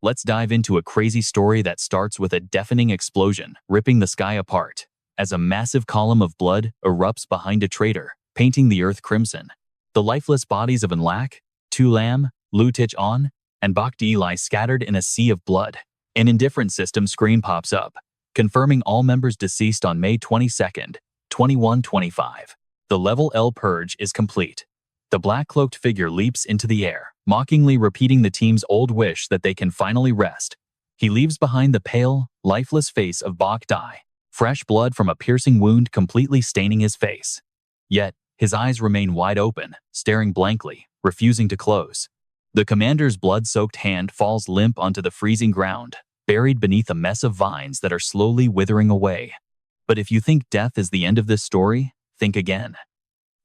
Let's dive into a crazy story that starts with a deafening explosion, ripping the sky apart, as a massive column of blood erupts behind a traitor, painting the earth crimson. The lifeless bodies of Anlak, Tulam, Lutich-on, and Bach lie scattered in a sea of blood. An indifferent system screen pops up, confirming all members deceased on May 22nd, 2125. The Level L purge is complete. The black-cloaked figure leaps into the air, mockingly repeating the team's old wish that they can finally rest. He leaves behind the pale, lifeless face of Bach, fresh blood from a piercing wound completely staining his face. Yet, his eyes remain wide open, staring blankly, refusing to close. The commander's blood-soaked hand falls limp onto the freezing ground, buried beneath a mess of vines that are slowly withering away. But if you think death is the end of this story, think again.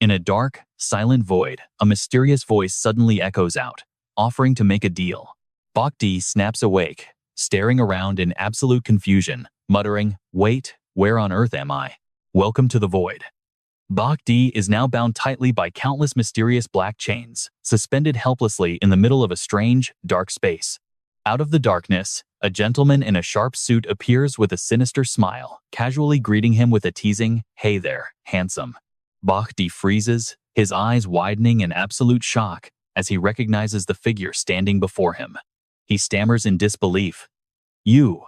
In a dark, silent void, a mysterious voice suddenly echoes out, offering to make a deal. Bach snaps awake, staring around in absolute confusion, muttering, "Wait, where on earth am I? Welcome to the void." Bach is now bound tightly by countless mysterious black chains, suspended helplessly in the middle of a strange, dark space. Out of the darkness, a gentleman in a sharp suit appears with a sinister smile, casually greeting him with a teasing, "Hey there, handsome." Bach freezes, his eyes widening in absolute shock as he recognizes the figure standing before him. He stammers in disbelief. You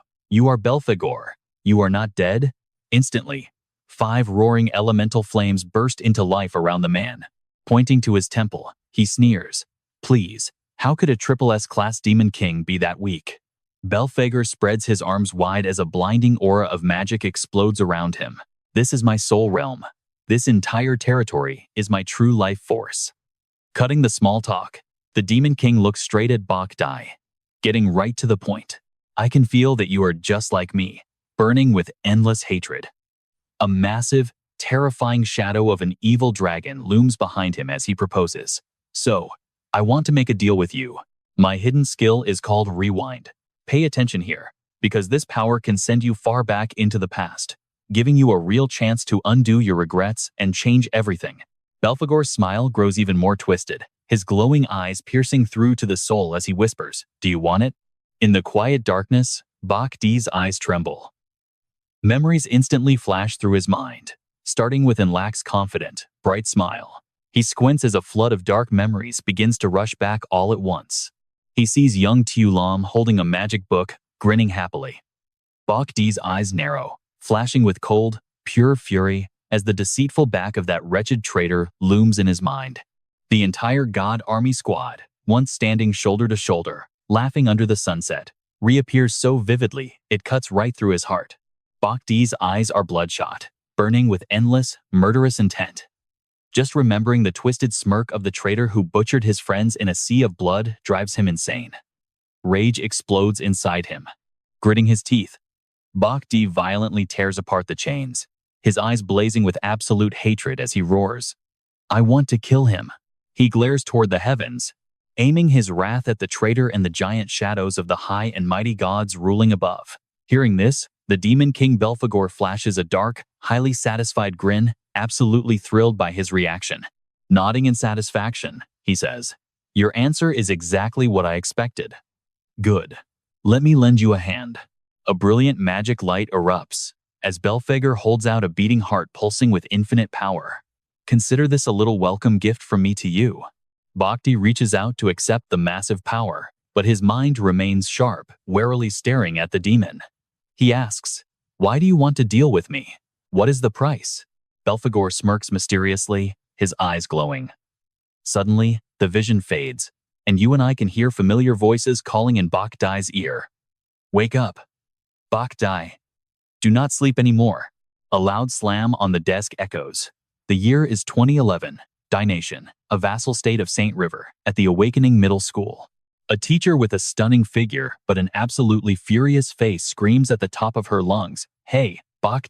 are Belphegor. You are not dead?" Instantly, 5 roaring elemental flames burst into life around the man. Pointing to his temple, he sneers, "Please, how could a SSS class demon king be that weak?" Belphegor spreads his arms wide as a blinding aura of magic explodes around him. "This is my soul realm. This entire territory is my true life force." Cutting the small talk, the Demon King looks straight at Bach, getting right to the point. "I can feel that you are just like me, burning with endless hatred." A massive, terrifying shadow of an evil dragon looms behind him as he proposes. "So, I want to make a deal with you. My hidden skill is called Rewind. Pay attention here, because this power can send you far back into the past, giving you a real chance to undo your regrets and change everything." Belphegor's smile grows even more twisted, his glowing eyes piercing through to the soul as he whispers, "Do you want it?" In the quiet darkness, Bach's eyes tremble. Memories instantly flash through his mind, starting with Anlak's confident, bright smile. He squints as a flood of dark memories begins to rush back all at once. He sees young Tulam holding a magic book, grinning happily. Bach's eyes narrow, flashing with cold, pure fury as the deceitful back of that wretched traitor looms in his mind. The entire God Army squad, once standing shoulder to shoulder, laughing under the sunset, reappears so vividly it cuts right through his heart. Bach's eyes are bloodshot, burning with endless, murderous intent. Just remembering the twisted smirk of the traitor who butchered his friends in a sea of blood drives him insane. Rage explodes inside him. Gritting his teeth, Bach violently tears apart the chains, his eyes blazing with absolute hatred as he roars, "I want to kill him." He glares toward the heavens, aiming his wrath at the traitor and the giant shadows of the high and mighty gods ruling above. Hearing this, the Demon King Belphegor flashes a dark, highly satisfied grin, absolutely thrilled by his reaction. Nodding in satisfaction, he says, "Your answer is exactly what I expected." "Good. Let me lend you a hand." A brilliant magic light erupts, as Belphegor holds out a beating heart pulsing with infinite power. "Consider this a little welcome gift from me to you." Bach reaches out to accept the massive power, but his mind remains sharp, warily staring at the demon. He asks, "Why do you want to deal with me? What is the price?" Belphegor smirks mysteriously, his eyes glowing. Suddenly, the vision fades, and you and I can hear familiar voices calling in Bach's ear. "Wake up, Bach. Do not sleep anymore." A loud slam on the desk echoes. The year is 2011, Nation, a vassal state of St. River, at the Awakening Middle School. A teacher with a stunning figure but an absolutely furious face screams at the top of her lungs, "Hey, Bach,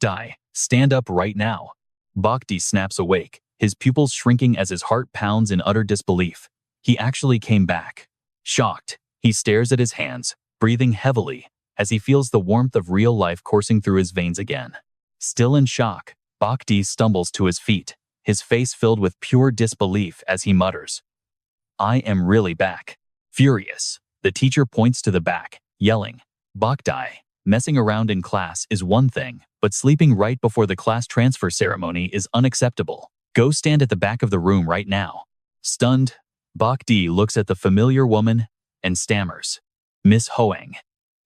stand up right now." Bach snaps awake, his pupils shrinking as his heart pounds in utter disbelief. He actually came back. Shocked, he stares at his hands, breathing heavily, as he feels the warmth of real life coursing through his veins again. Still in shock, Bach stumbles to his feet, his face filled with pure disbelief as he mutters, "I am really back." Furious, the teacher points to the back, yelling, "Bach die!" Messing around in class is one thing, but sleeping right before the class transfer ceremony is unacceptable. Go stand at the back of the room right now. Stunned, Bach D looks at the familiar woman and stammers, "Miss Hoang."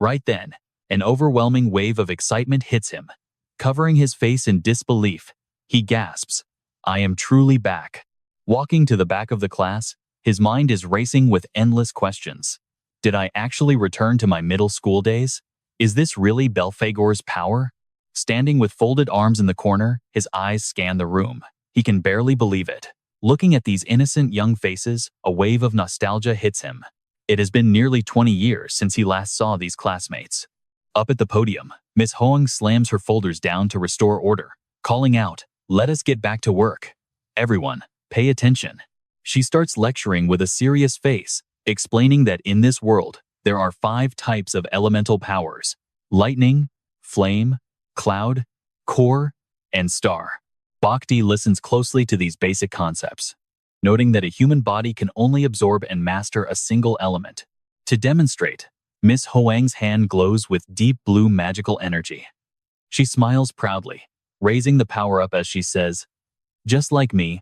Right then, an overwhelming wave of excitement hits him. Covering his face in disbelief, he gasps, "I am truly back." Walking to the back of the class, his mind is racing with endless questions. Did I actually return to my middle school days? Is this really Belphegor's power? Standing with folded arms in the corner, his eyes scan the room. He can barely believe it. Looking at these innocent young faces, a wave of nostalgia hits him. It has been nearly 20 years since he last saw these classmates. Up at the podium, Miss Hoang slams her folders down to restore order, calling out, "Let us get back to work. Everyone, pay attention." She starts lecturing with a serious face, explaining that in this world, there are 5 types of elemental powers: lightning, flame, cloud, core, and star. Bhakti listens closely to these basic concepts, noting that a human body can only absorb and master a single element. To demonstrate, Miss Hoang's hand glows with deep blue magical energy. She smiles proudly, raising the power up as she says, "Just like me,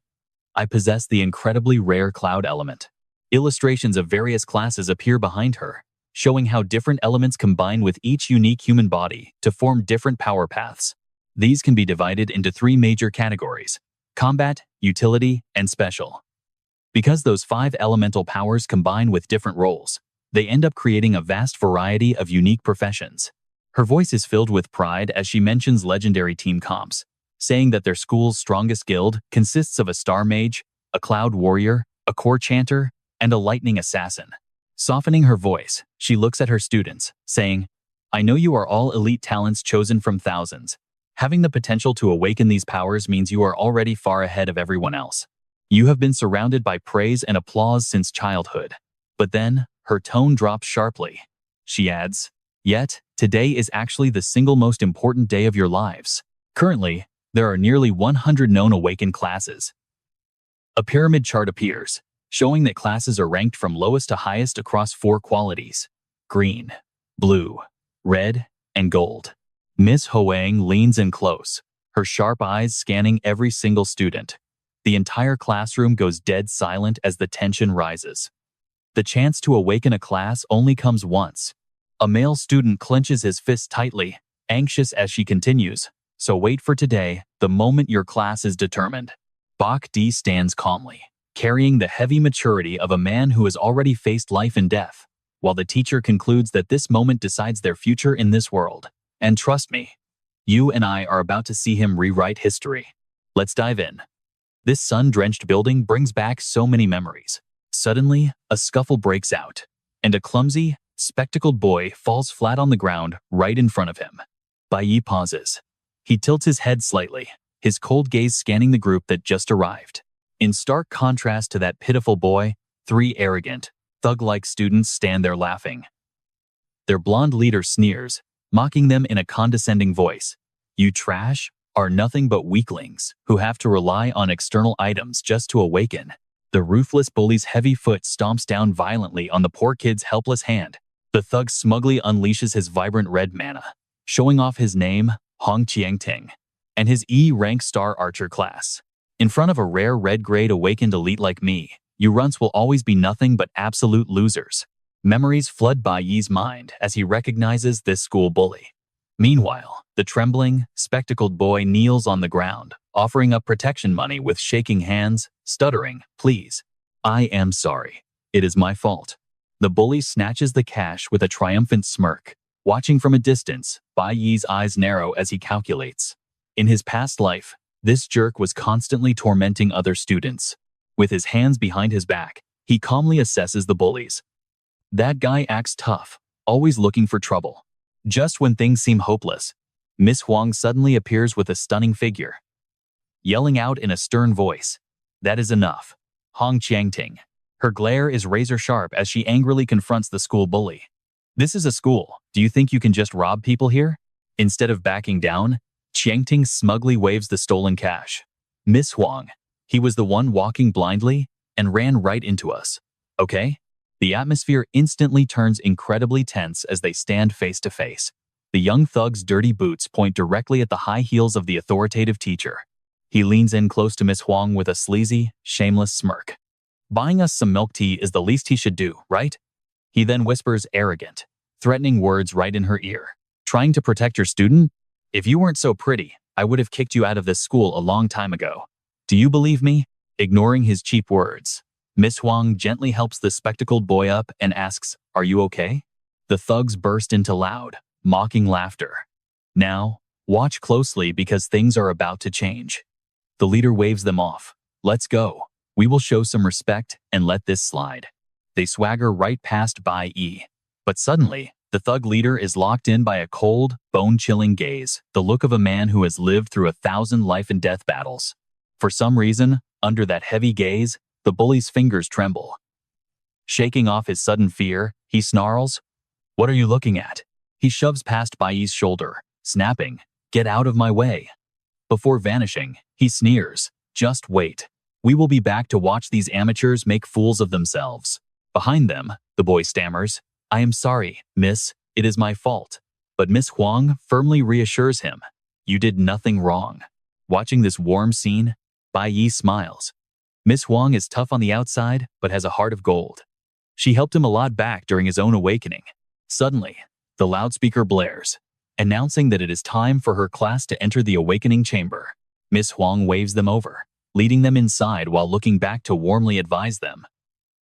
I possess the incredibly rare cloud element." Illustrations of various classes appear behind her, showing how different elements combine with each unique human body to form different power paths. These can be divided into 3 major categories: combat, utility, and special. Because those 5 elemental powers combine with different roles, they end up creating a vast variety of unique professions. Her voice is filled with pride as she mentions legendary team comps, saying that their school's strongest guild consists of a star mage, a cloud warrior, a core chanter, and a lightning assassin. Softening her voice, she looks at her students, saying, "I know you are all elite talents chosen from thousands. Having the potential to awaken these powers means you are already far ahead of everyone else. You have been surrounded by praise and applause since childhood." But then, her tone drops sharply. She adds, "Yet, today is actually the single most important day of your lives. Currently, there are nearly 100 known awakened classes." A pyramid chart appears, showing that classes are ranked from lowest to highest across 4 qualities: green, blue, red, and gold. Miss Hoang leans in close, her sharp eyes scanning every single student. The entire classroom goes dead silent as the tension rises. The chance to awaken a class only comes once. A male student clenches his fist tightly, anxious as she continues, "So wait for today, the moment your class is determined." Bach D stands calmly, carrying the heavy maturity of a man who has already faced life and death, while the teacher concludes that this moment decides their future in this world. And trust me, you and I are about to see him rewrite history. Let's dive in. This sun-drenched building brings back so many memories. Suddenly, a scuffle breaks out, and a clumsy, spectacled boy falls flat on the ground right in front of him. Bai pauses. He tilts his head slightly, his cold gaze scanning the group that just arrived. In stark contrast to that pitiful boy, 3 arrogant, thug-like students stand there laughing. Their blonde leader sneers, mocking them in a condescending voice. "You trash are nothing but weaklings who have to rely on external items just to awaken." The ruthless bully's heavy foot stomps down violently on the poor kid's helpless hand. The thug smugly unleashes his vibrant red mana, showing off his name, Hong Chiangting, and his E-rank star archer class. "In front of a rare red-grade awakened elite like me, you runts will always be nothing but absolute losers." Memories flood Bai Yi's mind as he recognizes this school bully. Meanwhile, the trembling, spectacled boy kneels on the ground, offering up protection money with shaking hands, stuttering, "Please. I am sorry. It is my fault." The bully snatches the cash with a triumphant smirk. Watching from a distance, Bai Yi's eyes narrow as he calculates. In his past life, this jerk was constantly tormenting other students. With his hands behind his back, he calmly assesses the bullies. That guy acts tough, always looking for trouble. Just when things seem hopeless, Miss Huang suddenly appears with a stunning figure. Yelling out in a stern voice, "That is enough, Hong Chiangting." Her glare is razor-sharp as she angrily confronts the school bully. "This is a school. Do you think you can just rob people here?" Instead of backing down, Chiangting smugly waves the stolen cash. "Miss Huang, he was the one walking blindly and ran right into us. Okay? The atmosphere instantly turns incredibly tense as they stand face to face. The young thug's dirty boots point directly at the high heels of the authoritative teacher. He leans in close to Miss Huang with a sleazy, shameless smirk. "Buying us some milk tea is the least he should do, right?" He then whispers arrogant, threatening words right in her ear. "Trying to protect your student? If you weren't so pretty, I would have kicked you out of this school a long time ago. Do you believe me?" Ignoring his cheap words, Miss Huang gently helps the spectacled boy up and asks, "Are you okay?" The thugs burst into loud, mocking laughter. "Now, watch closely because things are about to change." The leader waves them off. "Let's go. We will show some respect and let this slide." They swagger right past Bai Yi. But suddenly, the thug leader is locked in by a cold, bone-chilling gaze, the look of a man who has lived through 1,000 life-and-death battles. For some reason, under that heavy gaze, the bully's fingers tremble. Shaking off his sudden fear, he snarls, "What are you looking at?" He shoves past Bai Yi's shoulder, snapping, "Get out of my way." Before vanishing, he sneers, "Just wait. We will be back to watch these amateurs make fools of themselves." Behind them, the boy stammers, "I am sorry, miss, it is my fault." But Miss Huang firmly reassures him, "You did nothing wrong." Watching this warm scene, Bai Yi smiles. Miss Huang is tough on the outside, but has a heart of gold. She helped him a lot back during his own awakening. Suddenly, the loudspeaker blares, announcing that it is time for her class to enter the awakening chamber. Miss Huang waves them over, leading them inside while looking back to warmly advise them.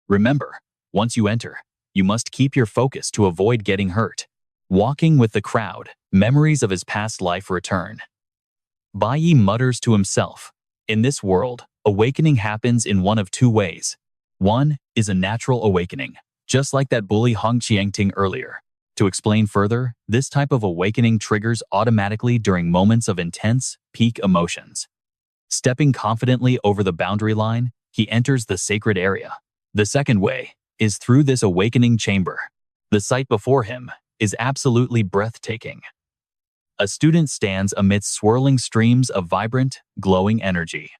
"Remember, once you enter, you must keep your focus to avoid getting hurt." Walking with the crowd, memories of his past life return. Bai Yi mutters to himself, "In this world, awakening happens in one of two ways. One is a natural awakening, just like that bully Hong Qiangting earlier. To explain further, this type of awakening triggers automatically during moments of intense, peak emotions. Stepping confidently over the boundary line, he enters the sacred area. The second way is through this awakening chamber. The sight before him is absolutely breathtaking. A student stands amidst swirling streams of vibrant, glowing energy.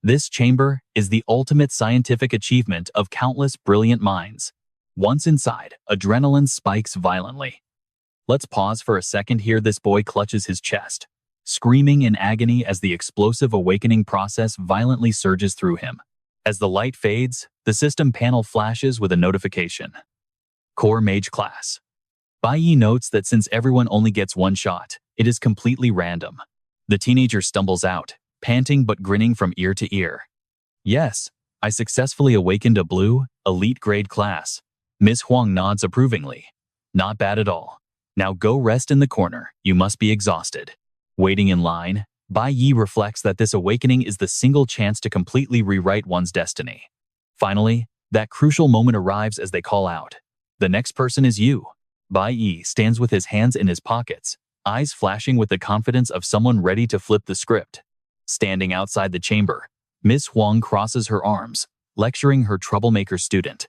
This chamber is the ultimate scientific achievement of countless brilliant minds. Once inside, adrenaline spikes violently. Let's pause for a second here. This boy clutches his chest, screaming in agony as the explosive awakening process violently surges through him. As the light fades, the system panel flashes with a notification. Core Mage Class. Bai Yi notes that since everyone only gets one shot, it is completely random. The teenager stumbles out, panting but grinning from ear to ear. "Yes, I successfully awakened a blue, elite-grade class." Miss Huang nods approvingly. "Not bad at all. Now go rest in the corner, you must be exhausted." Waiting in line, Bai Yi reflects that this awakening is the single chance to completely rewrite one's destiny. Finally, that crucial moment arrives as they call out, "The next person is you." Bai Yi stands with his hands in his pockets, eyes flashing with the confidence of someone ready to flip the script. Standing outside the chamber, Miss Huang crosses her arms, lecturing her troublemaker student.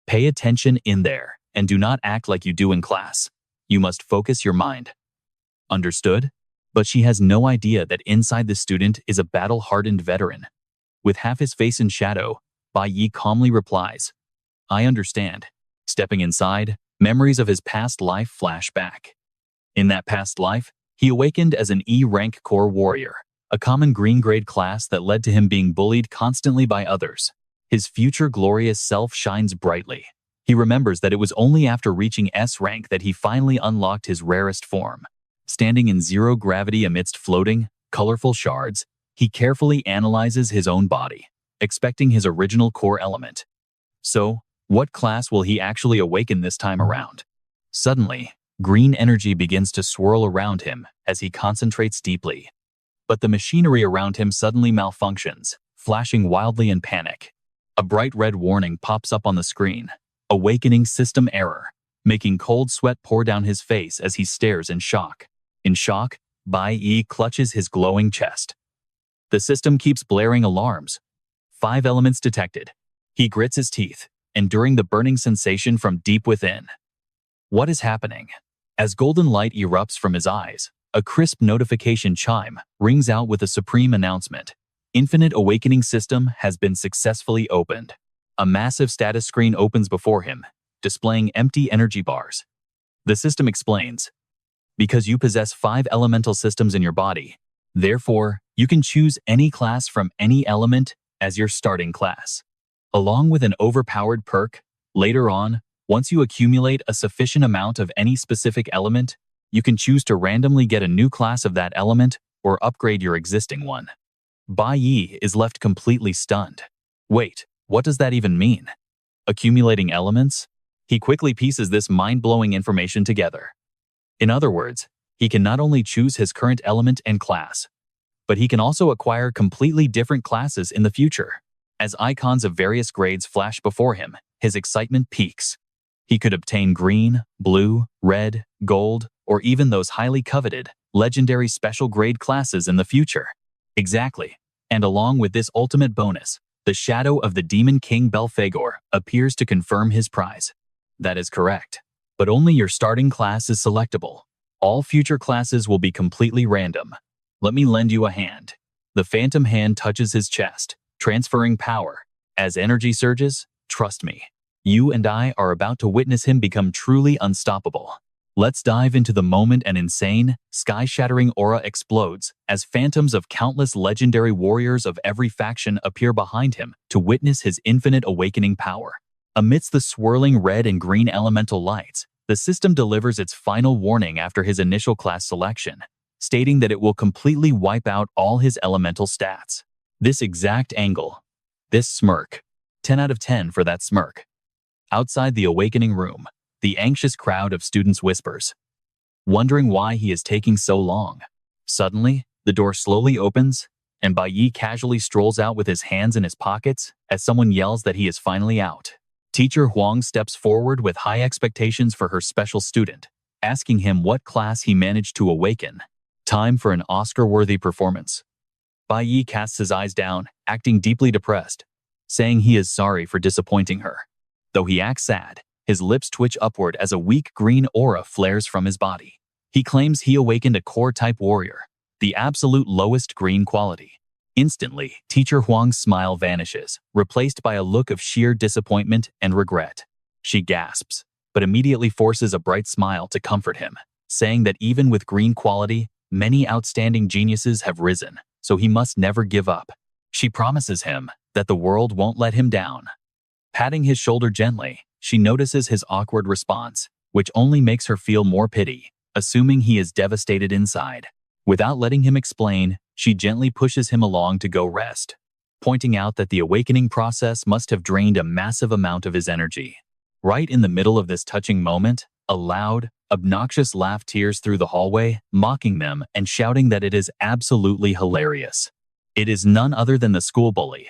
"Pay attention in there, and do not act like you do in class. You must focus your mind." Understood? But she has no idea that inside the student is a battle-hardened veteran. With half his face in shadow, Bai Yi calmly replies, "I understand." Stepping inside, memories of his past life flash back. In that past life, he awakened as an E-rank core warrior, a common green-grade class that led to him being bullied constantly by others. His future glorious self shines brightly. He remembers that it was only after reaching S rank that he finally unlocked his rarest form. Standing in zero gravity amidst floating, colorful shards, he carefully analyzes his own body, expecting his original core element. So, what class will he actually awaken this time around? Suddenly, green energy begins to swirl around him as he concentrates deeply. But the machinery around him suddenly malfunctions, flashing wildly in panic. A bright red warning pops up on the screen, "Awakening system error," making cold sweat pour down his face as he stares in shock. In shock, Bai Yi clutches his glowing chest. The system keeps blaring alarms. 5 elements detected. He grits his teeth, enduring the burning sensation from deep within. What is happening? As golden light erupts from his eyes, a crisp notification chime rings out with a supreme announcement. "Infinite Awakening System has been successfully opened." A massive status screen opens before him, displaying empty energy bars. The system explains, because you possess 5 elemental systems in your body, therefore, you can choose any class from any element as your starting class. Along with an overpowered perk, later on, once you accumulate a sufficient amount of any specific element, you can choose to randomly get a new class of that element or upgrade your existing one. Bai Yi is left completely stunned. Wait, what does that even mean? Accumulating elements? He quickly pieces this mind-blowing information together. In other words, he can not only choose his current element and class, but he can also acquire completely different classes in the future. As icons of various grades flash before him, his excitement peaks. He could obtain green, blue, red, gold, or even those highly coveted, legendary special grade classes in the future. Exactly. And along with this ultimate bonus, the shadow of the Demon King Belphegor appears to confirm his prize. That is correct. But only your starting class is selectable. All future classes will be completely random. Let me lend you a hand. The phantom hand touches his chest, transferring power. As energy surges, trust me, you and I are about to witness him become truly unstoppable. Let's dive into the moment. An insane, sky-shattering aura explodes as phantoms of countless legendary warriors of every faction appear behind him to witness his infinite awakening power. Amidst the swirling red and green elemental lights, the system delivers its final warning after his initial class selection, stating that it will completely wipe out all his elemental stats. This exact angle, this smirk, 10 out of 10 for that smirk. Outside the awakening room, the anxious crowd of students whispers, wondering why he is taking so long. Suddenly, the door slowly opens, and Bai Yi casually strolls out with his hands in his pockets as someone yells that he is finally out. Teacher Huang steps forward with high expectations for her special student, asking him what class he managed to awaken. Time for an Oscar-worthy performance. Bai Yi casts his eyes down, acting deeply depressed, saying he is sorry for disappointing her. Though he acts sad, his lips twitch upward as a weak green aura flares from his body. He claims he awakened a core-type warrior, the absolute lowest green quality. Instantly, Teacher Huang's smile vanishes, replaced by a look of sheer disappointment and regret. She gasps, but immediately forces a bright smile to comfort him, saying that even with green quality, many outstanding geniuses have risen, so he must never give up. She promises him that the world won't let him down. Patting his shoulder gently, she notices his awkward response, which only makes her feel more pity, assuming he is devastated inside. Without letting him explain, she gently pushes him along to go rest, pointing out that the awakening process must have drained a massive amount of his energy. Right in the middle of this touching moment, a loud, obnoxious laugh tears through the hallway, mocking them and shouting that it is absolutely hilarious. It is none other than the school bully,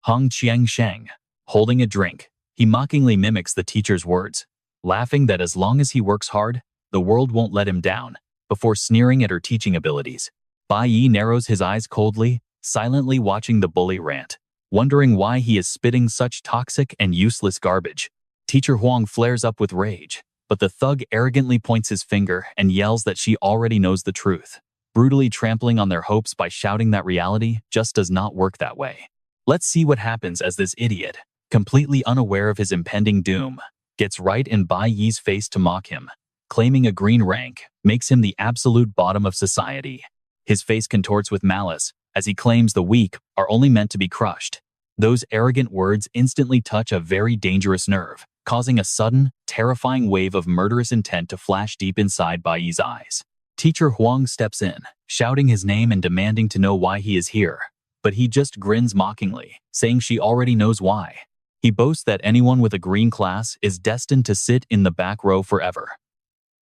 Hong Qiangsheng. Holding a drink, he mockingly mimics the teacher's words, laughing that as long as he works hard, the world won't let him down, before sneering at her teaching abilities. Bai Yi narrows his eyes coldly, silently watching the bully rant, wondering why he is spitting such toxic and useless garbage. Teacher Huang flares up with rage, but the thug arrogantly points his finger and yells that she already knows the truth, brutally trampling on their hopes by shouting that reality just does not work that way. Let's see what happens as this idiot, completely unaware of his impending doom, gets right in Bai Yi's face to mock him. Claiming a green rank makes him the absolute bottom of society. His face contorts with malice as he claims the weak are only meant to be crushed. Those arrogant words instantly touch a very dangerous nerve, causing a sudden, terrifying wave of murderous intent to flash deep inside Bai Yi's eyes. Teacher Huang steps in, shouting his name and demanding to know why he is here, but he just grins mockingly, saying she already knows why. He boasts that anyone with a green class is destined to sit in the back row forever.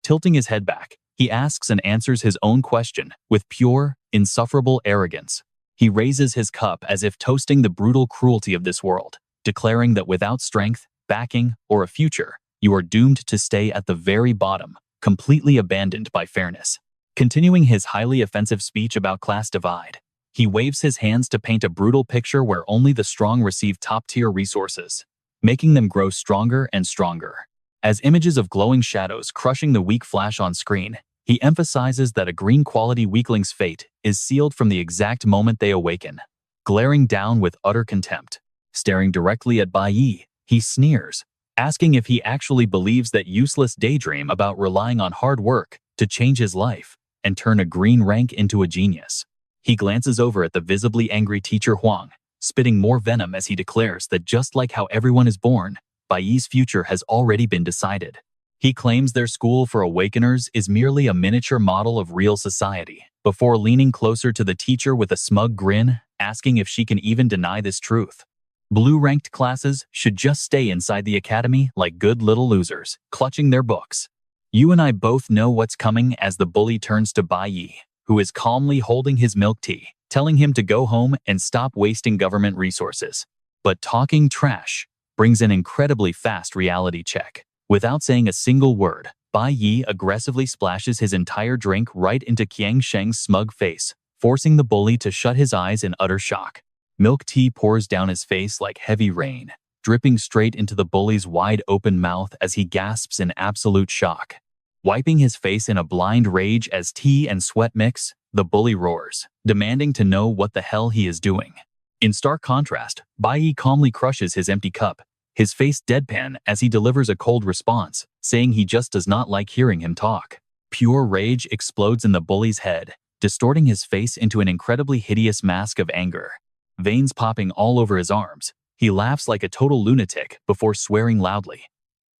Tilting his head back, he asks and answers his own question with pure, insufferable arrogance. He raises his cup as if toasting the brutal cruelty of this world, declaring that without strength, backing, or a future, you are doomed to stay at the very bottom, completely abandoned by fairness. Continuing his highly offensive speech about class divide, he waves his hands to paint a brutal picture where only the strong receive top-tier resources, making them grow stronger and stronger. As images of glowing shadows crushing the weak flash on screen, he emphasizes that a green quality weakling's fate is sealed from the exact moment they awaken, glaring down with utter contempt. Staring directly at Bai Yi, he sneers, asking if he actually believes that useless daydream about relying on hard work to change his life and turn a green rank into a genius. He glances over at the visibly angry teacher Huang, spitting more venom as he declares that just like how everyone is born, Bai Yi's future has already been decided. He claims their school for awakeners is merely a miniature model of real society, before leaning closer to the teacher with a smug grin, asking if she can even deny this truth. Blue-ranked classes should just stay inside the academy like good little losers, clutching their books. You and I both know what's coming as the bully turns to Bai Yi, who is calmly holding his milk tea, telling him to go home and stop wasting government resources. But talking trash brings an incredibly fast reality check. Without saying a single word, Bai Yi aggressively splashes his entire drink right into Qiang Sheng's smug face, forcing the bully to shut his eyes in utter shock. Milk tea pours down his face like heavy rain, dripping straight into the bully's wide-open mouth as he gasps in absolute shock. Wiping his face in a blind rage as tea and sweat mix, the bully roars, demanding to know what the hell he is doing. In stark contrast, Bai Yi calmly crushes his empty cup, his face deadpan as he delivers a cold response, saying he just does not like hearing him talk. Pure rage explodes in the bully's head, distorting his face into an incredibly hideous mask of anger. Veins popping all over his arms, he laughs like a total lunatic before swearing loudly.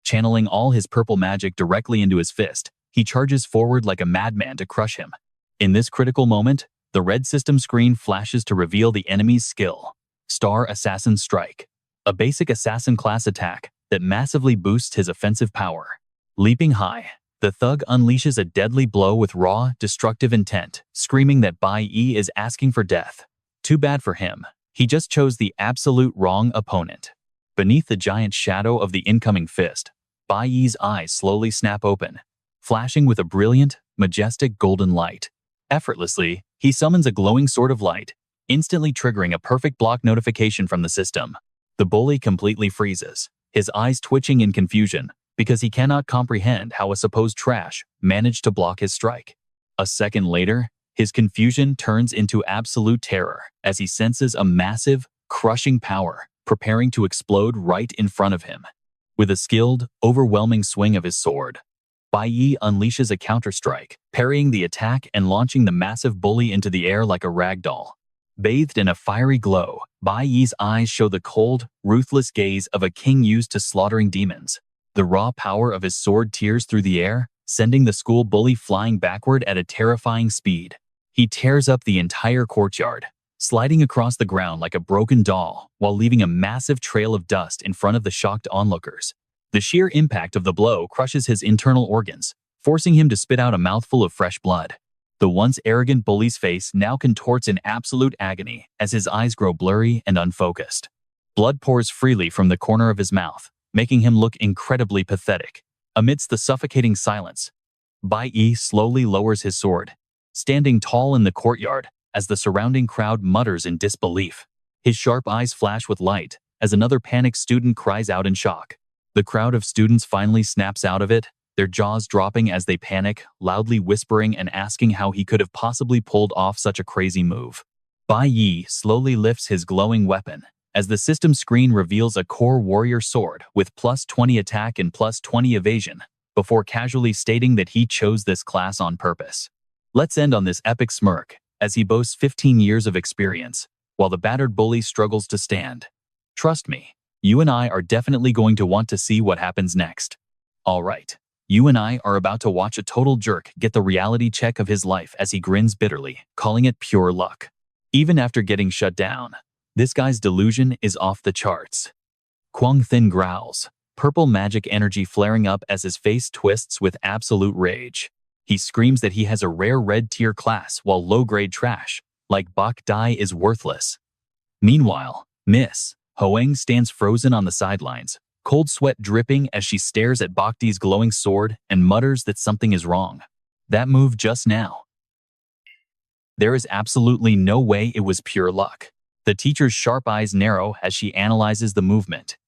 Channeling all his purple magic directly into his fist, he charges forward like a madman to crush him. In this critical moment, the red system screen flashes to reveal the enemy's skill, Star Assassin Strike, a basic assassin class attack that massively boosts his offensive power. Leaping high, the thug unleashes a deadly blow with raw, destructive intent, screaming that Bai Yi is asking for death. Too bad for him, he just chose the absolute wrong opponent. Beneath the giant shadow of the incoming fist, Bai Yi's eyes slowly snap open, flashing with a brilliant, majestic golden light. Effortlessly, he summons a glowing sword of light, instantly triggering a perfect block notification from the system. The bully completely freezes, his eyes twitching in confusion because he cannot comprehend how a supposed trash managed to block his strike. A second later, his confusion turns into absolute terror as he senses a massive, crushing power preparing to explode right in front of him. With a skilled, overwhelming swing of his sword, Bai Yi unleashes a counter-strike, parrying the attack and launching the massive bully into the air like a rag doll. Bathed in a fiery glow, Bai Yi's eyes show the cold, ruthless gaze of a king used to slaughtering demons. The raw power of his sword tears through the air, sending the school bully flying backward at a terrifying speed. He tears up the entire courtyard, sliding across the ground like a broken doll while leaving a massive trail of dust in front of the shocked onlookers. The sheer impact of the blow crushes his internal organs, forcing him to spit out a mouthful of fresh blood. The once arrogant bully's face now contorts in absolute agony as his eyes grow blurry and unfocused. Blood pours freely from the corner of his mouth, making him look incredibly pathetic. Amidst the suffocating silence, Bai Yi slowly lowers his sword, standing tall in the courtyard as the surrounding crowd mutters in disbelief. His sharp eyes flash with light as another panicked student cries out in shock. The crowd of students finally snaps out of it, their jaws dropping as they panic, loudly whispering and asking how he could have possibly pulled off such a crazy move. Bai Yi slowly lifts his glowing weapon as the system screen reveals a core warrior sword with +20 attack and +20 evasion, before casually stating that he chose this class on purpose. Let's end on this epic smirk as he boasts 15 years of experience, while the battered bully struggles to stand. Trust me, you and I are definitely going to want to see what happens next. Alright. You and I are about to watch a total jerk get the reality check of his life as he grins bitterly, calling it pure luck. Even after getting shut down, this guy's delusion is off the charts. Kwang Thin growls, purple magic energy flaring up as his face twists with absolute rage. He screams that he has a rare red tier class while low-grade trash, like Bach dye, is worthless. Meanwhile, Miss Hoang stands frozen on the sidelines, cold sweat dripping as she stares at Bhakti's glowing sword and mutters that something is wrong. That move just now. There is absolutely no way it was pure luck. The teacher's sharp eyes narrow as she analyzes the movement.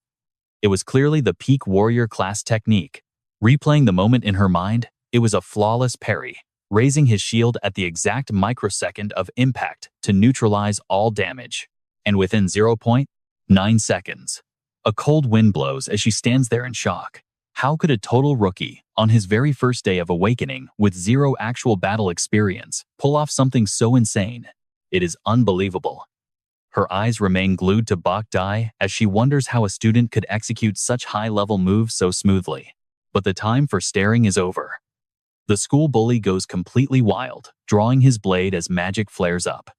It was clearly the peak warrior class technique. Replaying the moment in her mind, it was a flawless parry, raising his shield at the exact microsecond of impact to neutralize all damage. And within 0.0 9 seconds. A cold wind blows as she stands there in shock. How could a total rookie, on his very first day of awakening with zero actual battle experience, pull off something so insane? It is unbelievable. Her eyes remain glued to Bach as she wonders how a student could execute such high-level moves so smoothly. But the time for staring is over. The school bully goes completely wild, drawing his blade as magic flares up.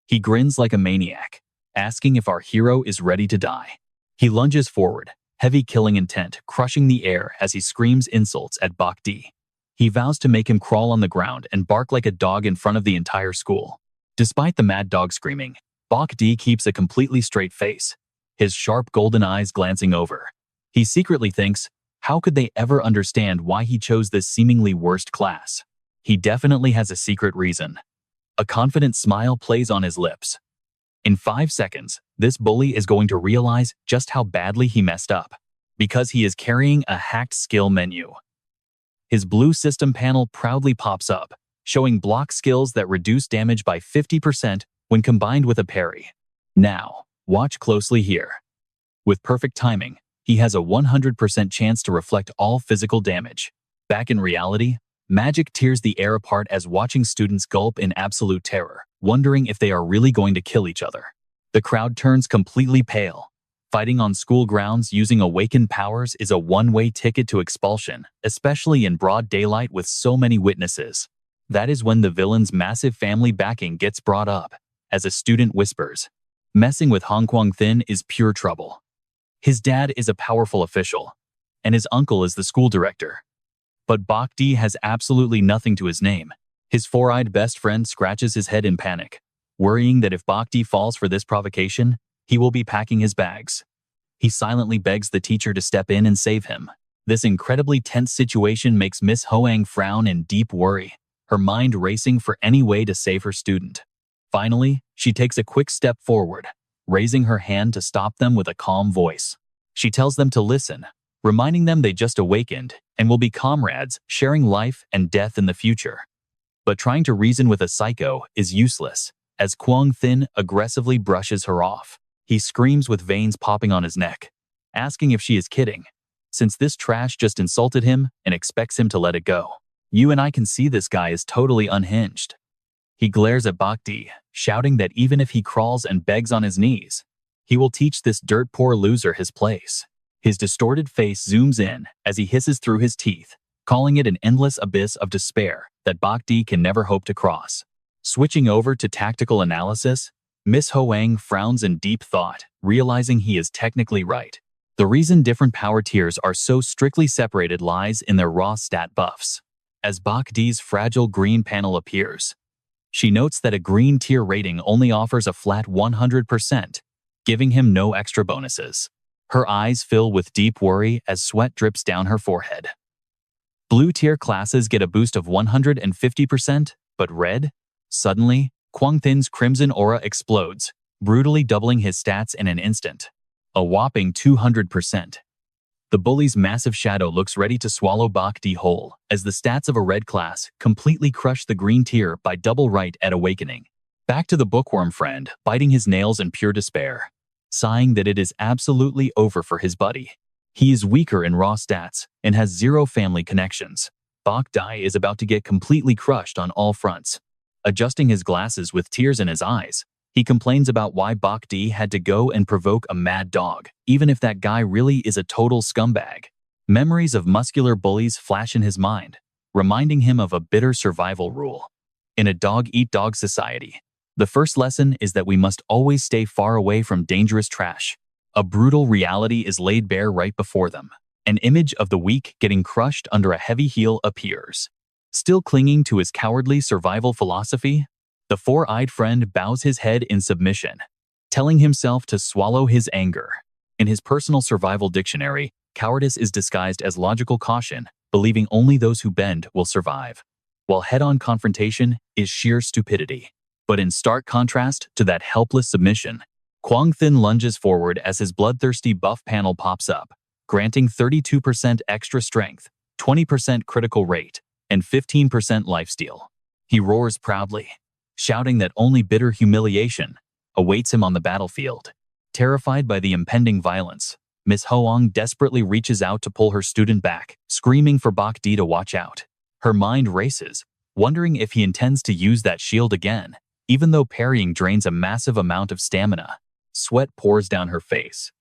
He grins like a maniac, asking if our hero is ready to die. He lunges forward, heavy killing intent crushing the air as he screams insults at Bach. He vows to make him crawl on the ground and bark like a dog in front of the entire school. Despite the mad dog screaming, Bach keeps a completely straight face, his sharp golden eyes glancing over. He secretly thinks, how could they ever understand why he chose this seemingly worst class? He definitely has a secret reason. A confident smile plays on his lips. In 5 seconds, this bully is going to realize just how badly he messed up, because he is carrying a hacked skill menu. His blue system panel proudly pops up, showing block skills that reduce damage by 50% when combined with a parry. Now, watch closely here. With perfect timing, he has a 100% chance to reflect all physical damage. Back in reality, magic tears the air apart as watching students gulp in absolute terror, wondering if they are really going to kill each other. The crowd turns completely pale. Fighting on school grounds using awakened powers is a one-way ticket to expulsion, especially in broad daylight with so many witnesses. That is when the villain's massive family backing gets brought up, as a student whispers, "Messing with Hong Kwang Thin is pure trouble." His dad is a powerful official, and his uncle is the school director. But Bach has absolutely nothing to his name. His four-eyed best friend scratches his head in panic, worrying that if Bach falls for this provocation, he will be packing his bags. He silently begs the teacher to step in and save him. This incredibly tense situation makes Miss Hoang frown in deep worry, her mind racing for any way to save her student. Finally, she takes a quick step forward, raising her hand to stop them with a calm voice. She tells them to listen, reminding them they just awakened and will be comrades, sharing life and death in the future. But trying to reason with a psycho is useless, as Kwang Thin aggressively brushes her off. He screams with veins popping on his neck, asking if she is kidding, since this trash just insulted him and expects him to let it go. You and I can see this guy is totally unhinged. He glares at Bach, shouting that even if he crawls and begs on his knees, he will teach this dirt-poor loser his place. His distorted face zooms in as he hisses through his teeth, calling it an endless abyss of despair that Bach can never hope to cross. Switching over to tactical analysis, Miss Hoang frowns in deep thought, realizing he is technically right. The reason different power tiers are so strictly separated lies in their raw stat buffs. As Bach's fragile green panel appears, she notes that a green tier rating only offers a flat 100%, giving him no extra bonuses. Her eyes fill with deep worry as sweat drips down her forehead. Blue tier classes get a boost of 150%, but red? Suddenly, Kwang Thin's crimson aura explodes, brutally doubling his stats in an instant. A whopping 200%. The bully's massive shadow looks ready to swallow Bach whole, as the stats of a red class completely crush the green tier by double right at awakening. Back to the bookworm friend, biting his nails in pure despair, sighing that it is absolutely over for his buddy. He is weaker in raw stats and has zero family connections. Bach is about to get completely crushed on all fronts. Adjusting his glasses with tears in his eyes, he complains about why Bach had to go and provoke a mad dog, even if that guy really is a total scumbag. Memories of muscular bullies flash in his mind, reminding him of a bitter survival rule. In a dog-eat-dog society, the first lesson is that we must always stay far away from dangerous trash. A brutal reality is laid bare right before them. An image of the weak getting crushed under a heavy heel appears. Still clinging to his cowardly survival philosophy, the four-eyed friend bows his head in submission, telling himself to swallow his anger. In his personal survival dictionary, cowardice is disguised as logical caution, believing only those who bend will survive, while head-on confrontation is sheer stupidity. But in stark contrast to that helpless submission, Kwang Thin lunges forward as his bloodthirsty buff panel pops up, granting 32% extra strength, 20% critical rate, and 15% lifesteal. He roars proudly, shouting that only bitter humiliation awaits him on the battlefield. Terrified by the impending violence, Miss Hoang desperately reaches out to pull her student back, screaming for Bach Di to watch out. Her mind races, wondering if he intends to use that shield again, even though parrying drains a massive amount of stamina. Sweat pours down her face.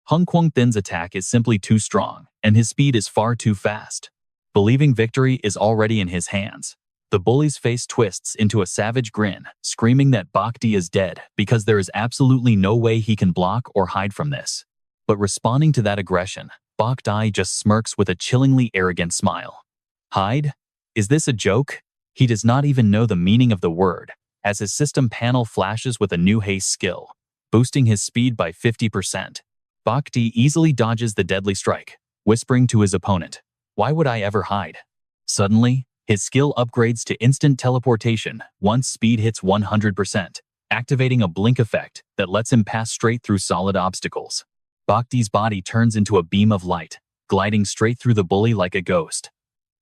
Hung Kwang-thin's attack is simply too strong, and his speed is far too fast. Believing victory is already in his hands, the bully's face twists into a savage grin, screaming that Bach Di is dead because there is absolutely no way he can block or hide from this. But responding to that aggression, Bach Di just smirks with a chillingly arrogant smile. Hide? Is this a joke? He does not even know the meaning of the word, as his system panel flashes with a new haste skill, boosting his speed by 50%. Bach Di easily dodges the deadly strike, whispering to his opponent, "Why would I ever hide?" Suddenly, his skill upgrades to instant teleportation once speed hits 100%, activating a blink effect that lets him pass straight through solid obstacles. Bach Di's body turns into a beam of light, gliding straight through the bully like a ghost.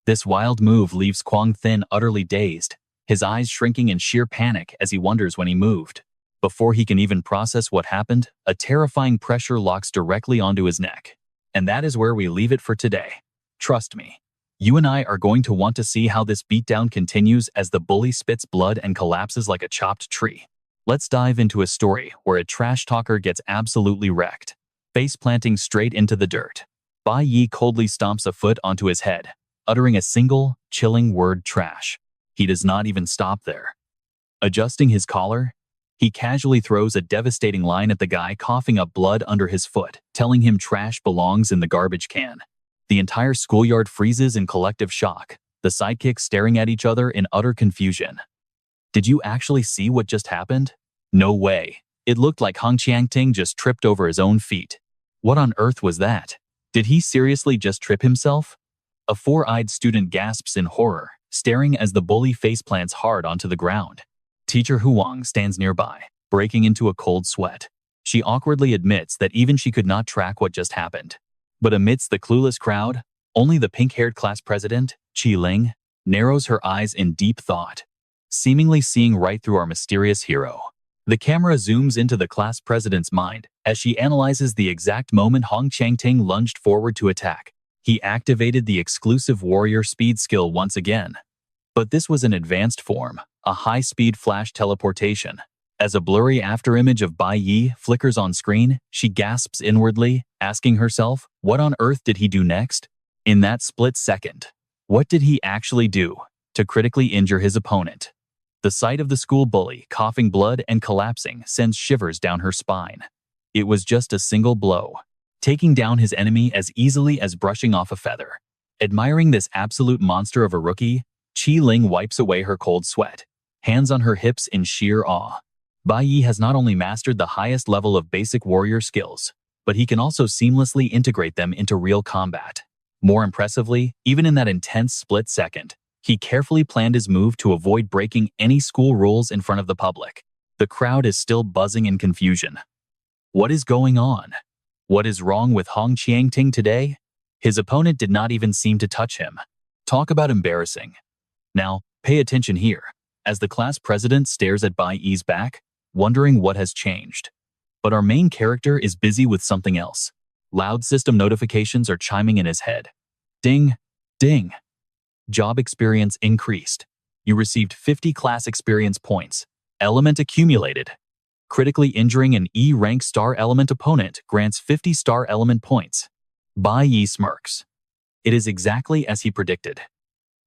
This wild move leaves Kwang-thin utterly dazed, his eyes shrinking in sheer panic as he wonders when he moved. Before he can even process what happened, a terrifying pressure locks directly onto his neck. And that is where we leave it for today. Trust me, you and I are going to want to see how this beatdown continues as the bully spits blood and collapses like a chopped tree. Let's dive into a story where a trash talker gets absolutely wrecked, face planting straight into the dirt. Bai Yi coldly stomps a foot onto his head, uttering a single, chilling word: trash. He does not even stop there. Adjusting his collar, he casually throws a devastating line at the guy coughing up blood under his foot, telling him trash belongs in the garbage can. The entire schoolyard freezes in collective shock, the sidekicks staring at each other in utter confusion. Did you actually see what just happened? No way. It looked like Hong Qiangting just tripped over his own feet. What on earth was that? Did he seriously just trip himself? A four-eyed student gasps in horror, staring as the bully faceplants hard onto the ground. Teacher Huang stands nearby, breaking into a cold sweat. She awkwardly admits that even she could not track what just happened. But amidst the clueless crowd, only the pink-haired class president, Qi Ling, narrows her eyes in deep thought, seemingly seeing right through our mysterious hero. The camera zooms into the class president's mind as she analyzes the exact moment Hong Qiangting lunged forward to attack. He activated the exclusive warrior speed skill once again. But this was an advanced form, a high-speed flash teleportation. As a blurry afterimage of Bai Yi flickers on screen, she gasps inwardly, asking herself, what on earth did he do next? In that split second, what did he actually do to critically injure his opponent? The sight of the school bully coughing blood and collapsing sends shivers down her spine. It was just a single blow, taking down his enemy as easily as brushing off a feather. Admiring this absolute monster of a rookie, Qi Ling wipes away her cold sweat, hands on her hips in sheer awe. Bai Yi has not only mastered the highest level of basic warrior skills, but he can also seamlessly integrate them into real combat. More impressively, even in that intense split second, he carefully planned his move to avoid breaking any school rules in front of the public. The crowd is still buzzing in confusion. What is going on? What is wrong with Hong Qiangting today? His opponent did not even seem to touch him. Talk about embarrassing. Now, pay attention here, as the class president stares at Bai Yi's back, wondering what has changed. But our main character is busy with something else. Loud system notifications are chiming in his head. Ding, ding. Job experience increased. You received 50 class experience points. Element accumulated. Critically injuring an E-rank star element opponent grants 50 star element points. Bai Yi smirks. It is exactly as he predicted.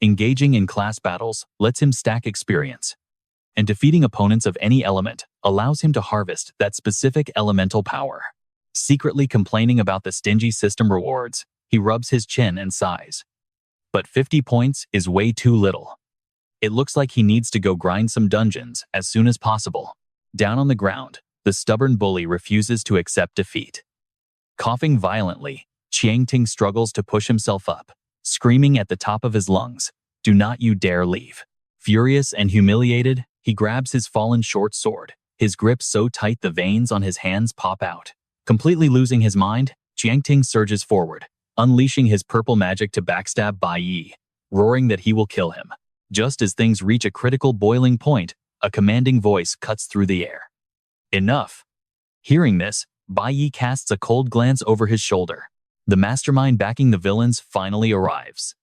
Engaging in class battles lets him stack experience, and defeating opponents of any element allows him to harvest that specific elemental power. Secretly complaining about the stingy system rewards, he rubs his chin and sighs. But 50 points is way too little. It looks like he needs to go grind some dungeons as soon as possible. Down on the ground, the stubborn bully refuses to accept defeat. Coughing violently, Qiangting struggles to push himself up, screaming at the top of his lungs, "Do not you dare leave." Furious and humiliated, he grabs his fallen short sword, his grip so tight the veins on his hands pop out. Completely losing his mind, Qiangting surges forward, unleashing his purple magic to backstab Bai Yi, roaring that he will kill him. Just as things reach a critical boiling point, a commanding voice cuts through the air. Enough. Hearing this, Bai Yi casts a cold glance over his shoulder. The mastermind backing the villains finally arrives.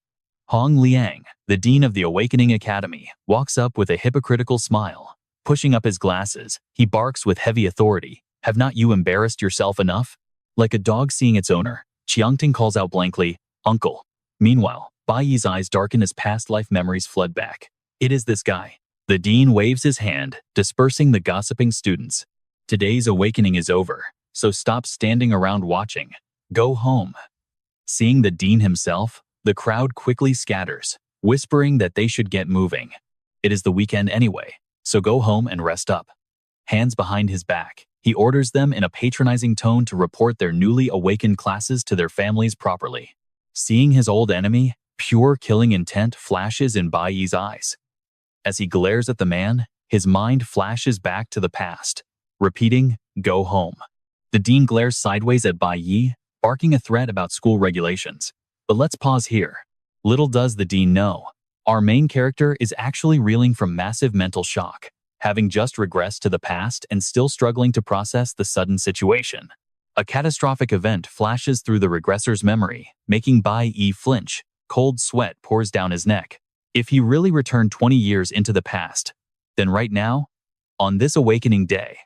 Hong Liang, the dean of the Awakening Academy, walks up with a hypocritical smile. Pushing up his glasses, he barks with heavy authority. "Have not you embarrassed yourself enough?" Like a dog seeing its owner, Qiangting calls out blankly, "Uncle." Meanwhile, Bai Yi's eyes darken as past life memories flood back. It is this guy. The dean waves his hand, dispersing the gossiping students. Today's awakening is over, so stop standing around watching. Go home. Seeing the dean himself, the crowd quickly scatters, whispering that they should get moving. It is the weekend anyway, so go home and rest up. Hands behind his back, he orders them in a patronizing tone to report their newly awakened classes to their families properly. Seeing his old enemy, pure killing intent flashes in Bai Yi's eyes. As he glares at the man, his mind flashes back to the past, repeating, "Go home." The dean glares sideways at Bai Yi, barking a threat about school regulations. But let's pause here. Little does the dean know, our main character is actually reeling from massive mental shock, having just regressed to the past and still struggling to process the sudden situation. A catastrophic event flashes through the regressor's memory, making Bai Yi flinch. Cold sweat pours down his neck. If he really returned 20 years into the past, then right now, on this awakening day,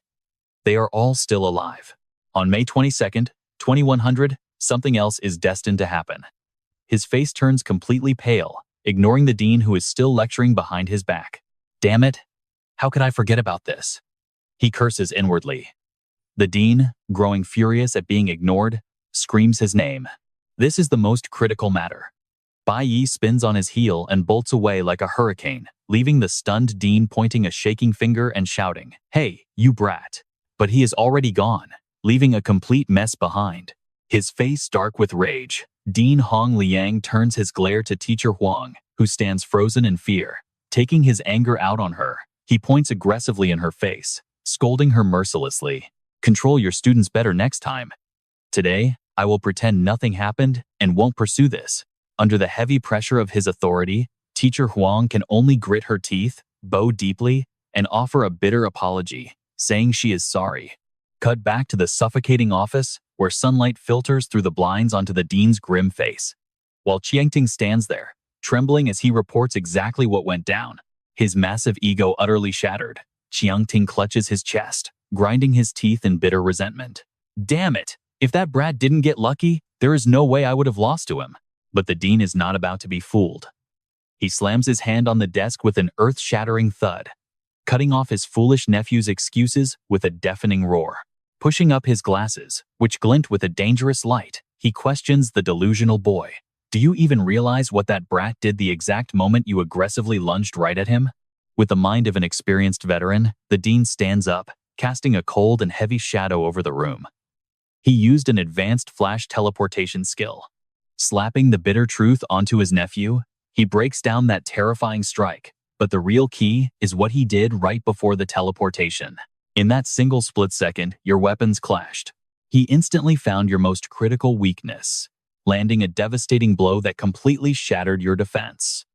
they are all still alive. On May 22nd, 2100, something else is destined to happen. His face turns completely pale, ignoring the dean who is still lecturing behind his back. Damn it! How could I forget about this? He curses inwardly. The dean, growing furious at being ignored, screams his name. This is the most critical matter. Bai Yi spins on his heel and bolts away like a hurricane, leaving the stunned dean pointing a shaking finger and shouting, "Hey, you brat." But he is already gone, leaving a complete mess behind. His face dark with rage, Dean Hong Liang turns his glare to Teacher Huang, who stands frozen in fear. Taking his anger out on her, he points aggressively in her face, scolding her mercilessly. "Control your students better next time. Today, I will pretend nothing happened and won't pursue this." Under the heavy pressure of his authority, Teacher Huang can only grit her teeth, bow deeply, and offer a bitter apology, saying she is sorry. Cut back to the suffocating office, where sunlight filters through the blinds onto the dean's grim face. While Qiangting stands there, trembling as he reports exactly what went down, his massive ego utterly shattered, Qiangting clutches his chest, grinding his teeth in bitter resentment. Damn it! If that brat didn't get lucky, there is no way I would have lost to him. But the dean is not about to be fooled. He slams his hand on the desk with an earth-shattering thud, cutting off his foolish nephew's excuses with a deafening roar. Pushing up his glasses, which glint with a dangerous light, he questions the delusional boy. "Do you even realize what that brat did the exact moment you aggressively lunged right at him?" With the mind of an experienced veteran, the dean stands up, casting a cold and heavy shadow over the room. He used an advanced flash teleportation skill. Slapping the bitter truth onto his nephew, he breaks down that terrifying strike. But the real key is what he did right before the teleportation. In that single split second, your weapons clashed. He instantly found your most critical weakness, landing a devastating blow that completely shattered your defense.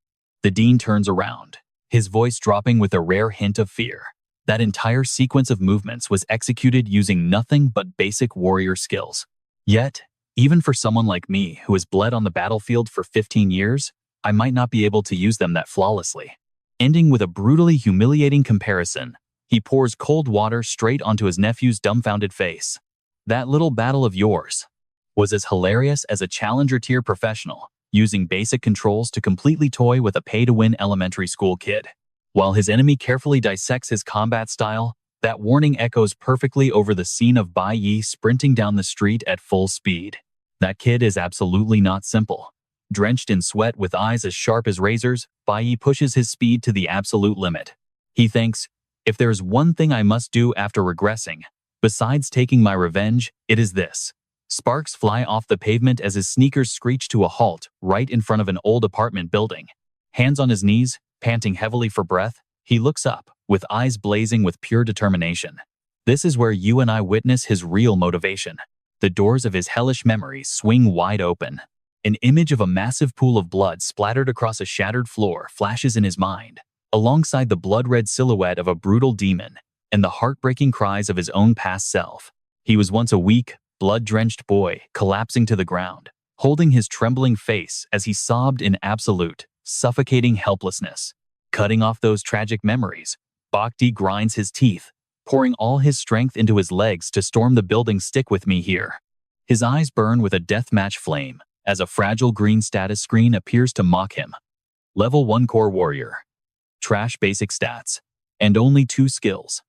The dean turns around, his voice dropping with a rare hint of fear. That entire sequence of movements was executed using nothing but basic warrior skills. Yet, even for someone like me who has bled on the battlefield for 15 years, I might not be able to use them that flawlessly. Ending with a brutally humiliating comparison, he pours cold water straight onto his nephew's dumbfounded face. That little battle of yours was as hilarious as a challenger-tier professional, using basic controls to completely toy with a pay-to-win elementary school kid. While his enemy carefully dissects his combat style, that warning echoes perfectly over the scene of Bai Yi sprinting down the street at full speed. That kid is absolutely not simple. Drenched in sweat with eyes as sharp as razors, Bai Yi pushes his speed to the absolute limit. He thinks, if there is one thing I must do after regressing, besides taking my revenge, it is this. Sparks fly off the pavement as his sneakers screech to a halt right in front of an old apartment building. Hands on his knees, panting heavily for breath, he looks up, with eyes blazing with pure determination. This is where you and I witness his real motivation. The doors of his hellish memories swing wide open. An image of a massive pool of blood splattered across a shattered floor flashes in his mind, alongside the blood-red silhouette of a brutal demon and the heartbreaking cries of his own past self. He was once a weak, blood-drenched boy collapsing to the ground, holding his trembling face as he sobbed in absolute, suffocating helplessness. Cutting off those tragic memories, Bhakti grinds his teeth, pouring all his strength into his legs to storm the building. Stick with me here. His eyes burn with a deathmatch flame as a fragile green status screen appears to mock him. Level 1 Core Warrior. Trash basic stats. And only 2 skills.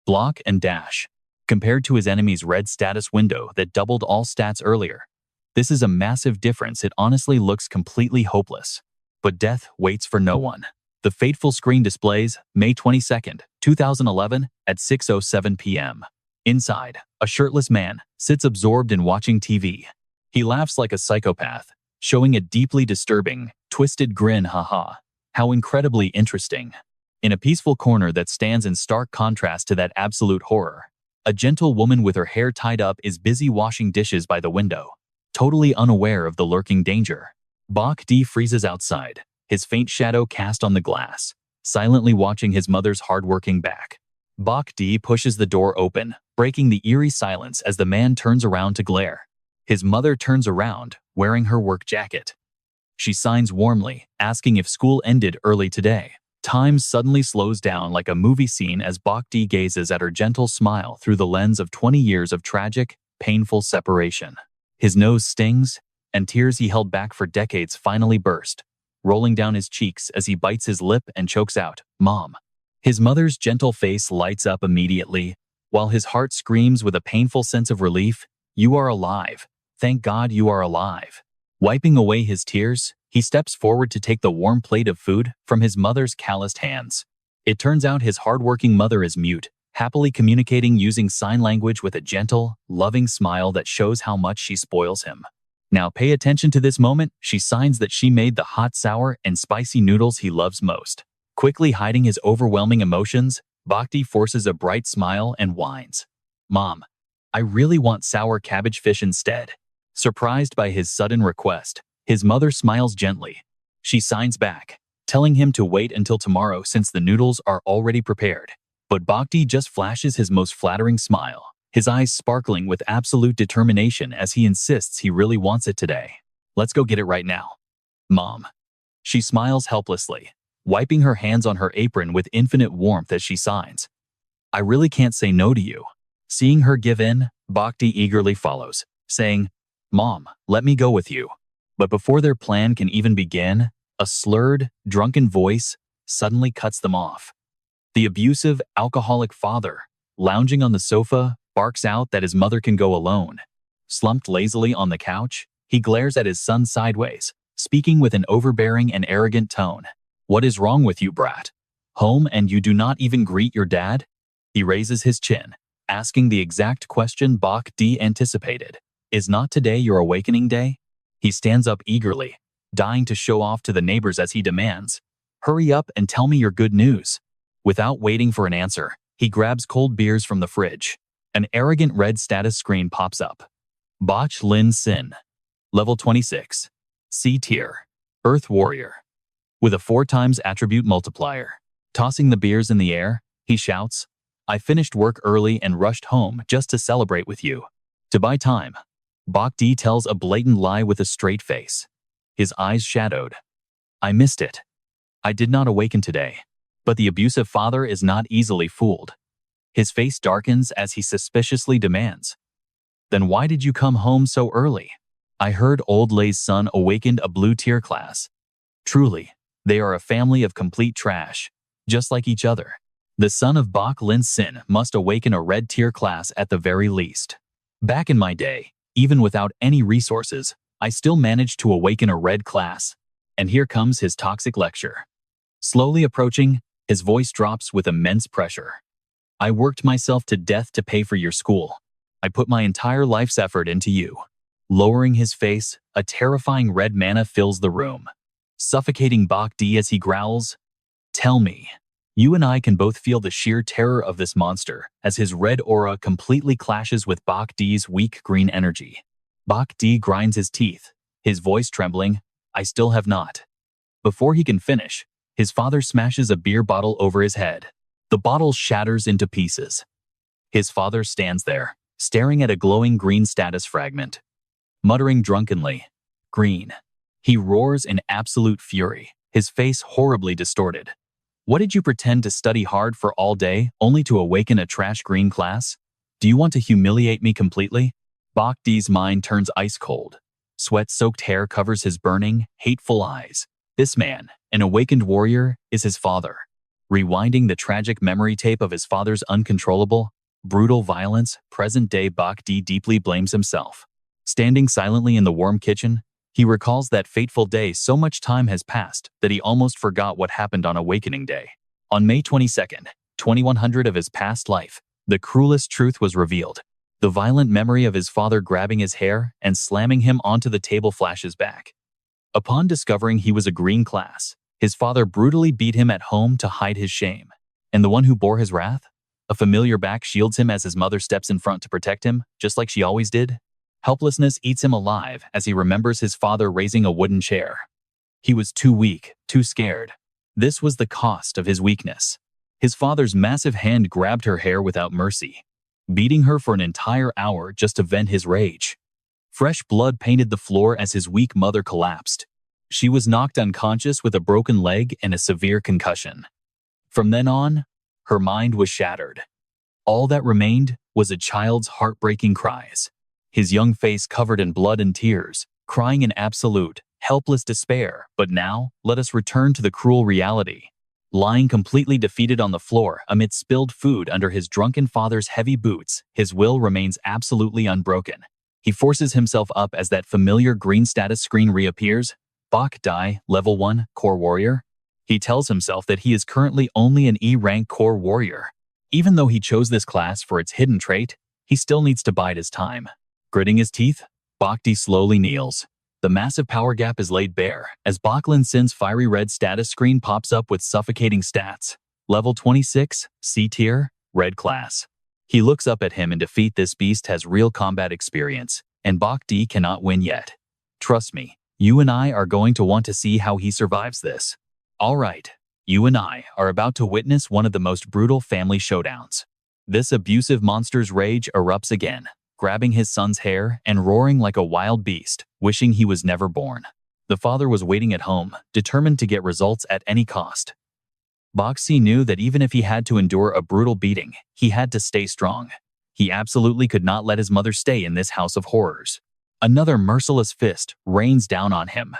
Block and dash. Compared to his enemy's red status window that doubled all stats earlier. This is a massive difference. It honestly looks completely hopeless. But death waits for no one. The fateful screen displays May 22nd, 2011 at 6:07 p.m. Inside, a shirtless man sits absorbed in watching TV. He laughs like a psychopath, showing a deeply disturbing, twisted grin. Haha. How incredibly interesting. In a peaceful corner that stands in stark contrast to that absolute horror, a gentle woman with her hair tied up is busy washing dishes by the window, totally unaware of the lurking danger. Bhakti freezes outside, his faint shadow cast on the glass, silently watching his mother's hard-working back. Bhakti pushes the door open, breaking the eerie silence as the man turns around to glare. His mother turns around, wearing her work jacket. She signs warmly, asking if school ended early today. Time suddenly slows down like a movie scene as Bhakti gazes at her gentle smile through the lens of 20 years of tragic, painful separation. His nose stings, and tears he held back for decades finally burst, rolling down his cheeks as he bites his lip and chokes out, "Mom." His mother's gentle face lights up immediately, while his heart screams with a painful sense of relief, "You are alive. Thank God you are alive." Wiping away his tears, he steps forward to take the warm plate of food from his mother's calloused hands. It turns out his hardworking mother is mute, happily communicating using sign language with a gentle, loving smile that shows how much she spoils him. Now pay attention to this moment. She signs that she made the hot, sour, and spicy noodles he loves most. Quickly hiding his overwhelming emotions, Bhakti forces a bright smile and whines, "Mom, I really want sour cabbage fish instead." Surprised by his sudden request, his mother smiles gently. She signs back, telling him to wait until tomorrow since the noodles are already prepared. But Bhakti just flashes his most flattering smile, his eyes sparkling with absolute determination as he insists he really wants it today. "Let's go get it right now, Mom." She smiles helplessly, wiping her hands on her apron with infinite warmth as she signs, "I really can't say no to you." Seeing her give in, Bhakti eagerly follows, saying, "Mom, let me go with you." But before their plan can even begin, a slurred, drunken voice suddenly cuts them off. The abusive, alcoholic father, lounging on the sofa, barks out that his mother can go alone. Slumped lazily on the couch, he glares at his son sideways, speaking with an overbearing and arrogant tone. "What is wrong with you, brat? Home and you do not even greet your dad?" He raises his chin, asking the exact question Bhakti anticipated. "Is not today your awakening day?" He stands up eagerly, dying to show off to the neighbors as he demands, "Hurry up and tell me your good news." Without waiting for an answer, he grabs cold beers from the fridge. An arrogant red status screen pops up. Bach Lin Sin. Level 26. C tier. Earth Warrior. With a 4x attribute multiplier. Tossing the beers in the air, he shouts, "I finished work early and rushed home just to celebrate with you." To buy time, Bhakti tells a blatant lie with a straight face, his eyes shadowed. "I missed it. I did not awaken today." But the abusive father is not easily fooled. His face darkens as he suspiciously demands, "Then why did you come home so early?" "I heard Old Lay's son awakened a blue tier class." Truly, they are a family of complete trash, just like each other. The son of Bach Lin Sin must awaken a red tier class at the very least. Back in my day, even without any resources, I still managed to awaken a red class. And here comes his toxic lecture. Slowly approaching, his voice drops with immense pressure. "I worked myself to death to pay for your school. I put my entire life's effort into you." Lowering his face, a terrifying red mana fills the room, suffocating Bhakti as he growls, "Tell me." You and I can both feel the sheer terror of this monster as his red aura completely clashes with Bhakti's weak green energy. Bhakti grinds his teeth, his voice trembling, "I still have not." Before he can finish, his father smashes a beer bottle over his head. The bottle shatters into pieces. His father stands there, staring at a glowing green status fragment. Muttering drunkenly, "Green." He roars in absolute fury, his face horribly distorted. "What did you pretend to study hard for all day, only to awaken a trash green class? Do you want to humiliate me completely?" Bach D's mind turns ice cold. Sweat-soaked hair covers his burning, hateful eyes. This man, an awakened warrior, is his father. Rewinding the tragic memory tape of his father's uncontrollable, brutal violence, present-day Bach D deeply blames himself. Standing silently in the warm kitchen, he recalls that fateful day. So much time has passed that he almost forgot what happened on Awakening Day. On May 22nd, 2100 of his past life, the cruelest truth was revealed. The violent memory of his father grabbing his hair and slamming him onto the table flashes back. Upon discovering he was a green class, his father brutally beat him at home to hide his shame. And the one who bore his wrath? A familiar back shields him as his mother steps in front to protect him, just like she always did. Helplessness eats him alive as he remembers his father raising a wooden chair. He was too weak, too scared. This was the cost of his weakness. His father's massive hand grabbed her hair without mercy, beating her for an entire hour just to vent his rage. Fresh blood painted the floor as his weak mother collapsed. She was knocked unconscious with a broken leg and a severe concussion. From then on, her mind was shattered. All that remained was a child's heartbreaking cries. His young face covered in blood and tears, crying in absolute, helpless despair. But now, let us return to the cruel reality. Lying completely defeated on the floor amid spilled food under his drunken father's heavy boots, his will remains absolutely unbroken. He forces himself up as that familiar green status screen reappears. Bach D, Level 1, Core Warrior. He tells himself that he is currently only an E-rank Core Warrior. Even though he chose this class for its hidden trait, he still needs to bide his time. Gritting his teeth, Bach D slowly kneels. The massive power gap is laid bare as Bachlan Sin's fiery red status screen pops up with suffocating stats. Level 26, C tier, red class. He looks up at him. In defeat, this beast has real combat experience, and Bach D cannot win yet. Trust me, you and I are going to want to see how he survives this. Alright, you and I are about to witness one of the most brutal family showdowns. This abusive monster's rage erupts again, grabbing his son's hair and roaring like a wild beast, wishing he was never born. The father was waiting at home, determined to get results at any cost. Bach C knew that even if he had to endure a brutal beating, he had to stay strong. He absolutely could not let his mother stay in this house of horrors. Another merciless fist rains down on him.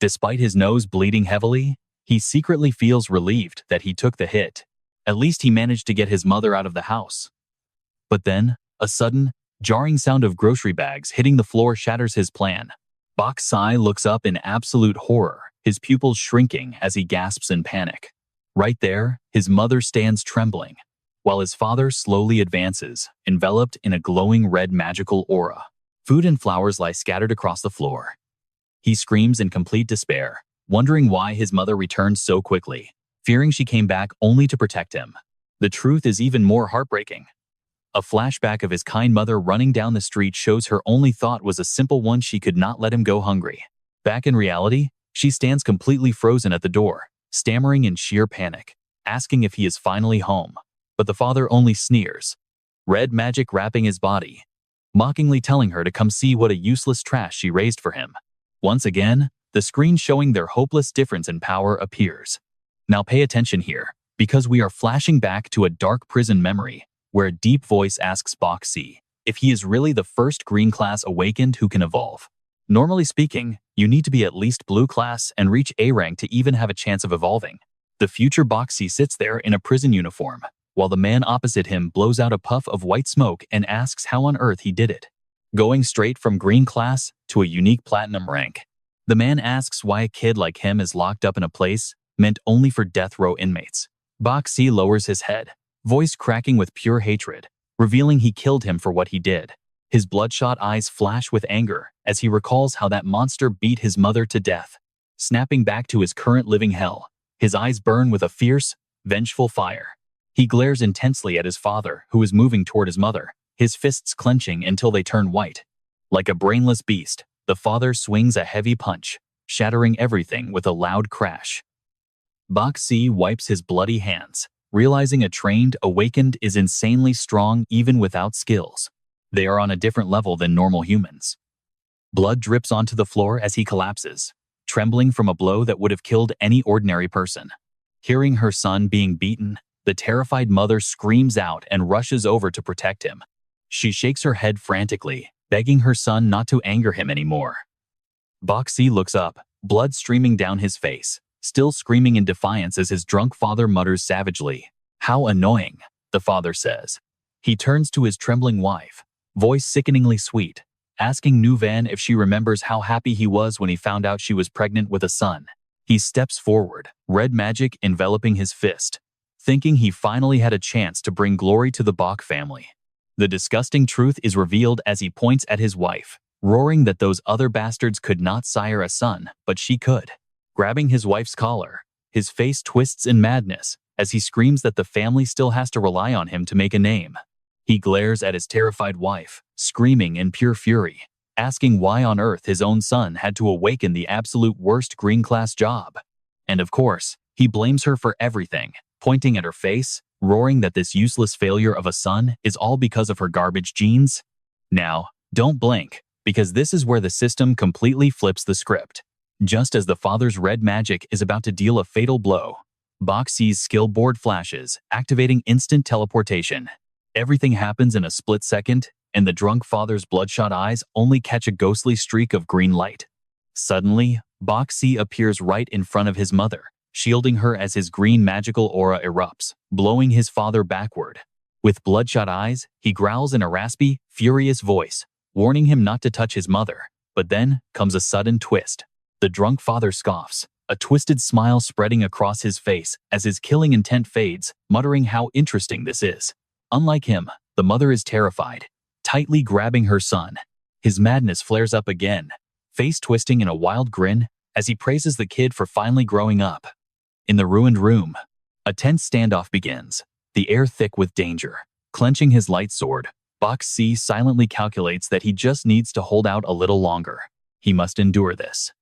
Despite his nose bleeding heavily, he secretly feels relieved that he took the hit. At least he managed to get his mother out of the house. But then, a sudden, jarring sound of grocery bags hitting the floor shatters his plan. Bach C looks up in absolute horror, his pupils shrinking as he gasps in panic. Right there, his mother stands trembling, while his father slowly advances, enveloped in a glowing red magical aura. Food and flowers lie scattered across the floor. He screams in complete despair, wondering why his mother returned so quickly, fearing she came back only to protect him. The truth is even more heartbreaking. A flashback of his kind mother running down the street shows her only thought was a simple one: she could not let him go hungry. Back in reality, she stands completely frozen at the door, stammering in sheer panic, asking if he is finally home. But the father only sneers, red magic wrapping his body, mockingly telling her to come see what a useless trash she raised for him. Once again, the screen showing their hopeless difference in power appears. Now pay attention here, because we are flashing back to a dark prison memory, where a deep voice asks Bach C if he is really the first green class awakened who can evolve. Normally speaking, you need to be at least blue class and reach A rank to even have a chance of evolving. The future Bach C sits there in a prison uniform, while the man opposite him blows out a puff of white smoke and asks how on earth he did it. Going straight from green class to a unique platinum rank. The man asks why a kid like him is locked up in a place meant only for death row inmates. Bach C lowers his head, voice cracking with pure hatred, revealing he killed him for what he did. His bloodshot eyes flash with anger as he recalls how that monster beat his mother to death. Snapping back to his current living hell, his eyes burn with a fierce, vengeful fire. He glares intensely at his father, who is moving toward his mother, his fists clenching until they turn white. Like a brainless beast, the father swings a heavy punch, shattering everything with a loud crash. Bach C wipes his bloody hands, realizing a trained, awakened is insanely strong even without skills. They are on a different level than normal humans. Blood drips onto the floor as he collapses, trembling from a blow that would have killed any ordinary person. Hearing her son being beaten, the terrified mother screams out and rushes over to protect him. She shakes her head frantically, begging her son not to anger him anymore. Bach looks up, blood streaming down his face, still screaming in defiance as his drunk father mutters savagely. "How annoying," the father says. He turns to his trembling wife, voice sickeningly sweet, asking Nu Van if she remembers how happy he was when he found out she was pregnant with a son. He steps forward, red magic enveloping his fist, thinking he finally had a chance to bring glory to the Bach family. The disgusting truth is revealed as he points at his wife, roaring that those other bastards could not sire a son, but she could. Grabbing his wife's collar, his face twists in madness as he screams that the family still has to rely on him to make a name. He glares at his terrified wife, screaming in pure fury, asking why on earth his own son had to awaken the absolute worst green-class job. And of course, he blames her for everything, pointing at her face, roaring that this useless failure of a son is all because of her garbage genes. Now, don't blink, because this is where the system completely flips the script. Just as the father's red magic is about to deal a fatal blow, Bach's skill board flashes, activating instant teleportation. Everything happens in a split second, and the drunk father's bloodshot eyes only catch a ghostly streak of green light. Suddenly, Bach appears right in front of his mother, shielding her as his green magical aura erupts, blowing his father backward. With bloodshot eyes, he growls in a raspy, furious voice, warning him not to touch his mother. But then comes a sudden twist. The drunk father scoffs, a twisted smile spreading across his face as his killing intent fades, muttering how interesting this is. Unlike him, the mother is terrified, tightly grabbing her son. His madness flares up again, face twisting in a wild grin as he praises the kid for finally growing up. In the ruined room, a tense standoff begins, the air thick with danger. Clenching his light sword, Bach silently calculates that he just needs to hold out a little longer. He must endure this.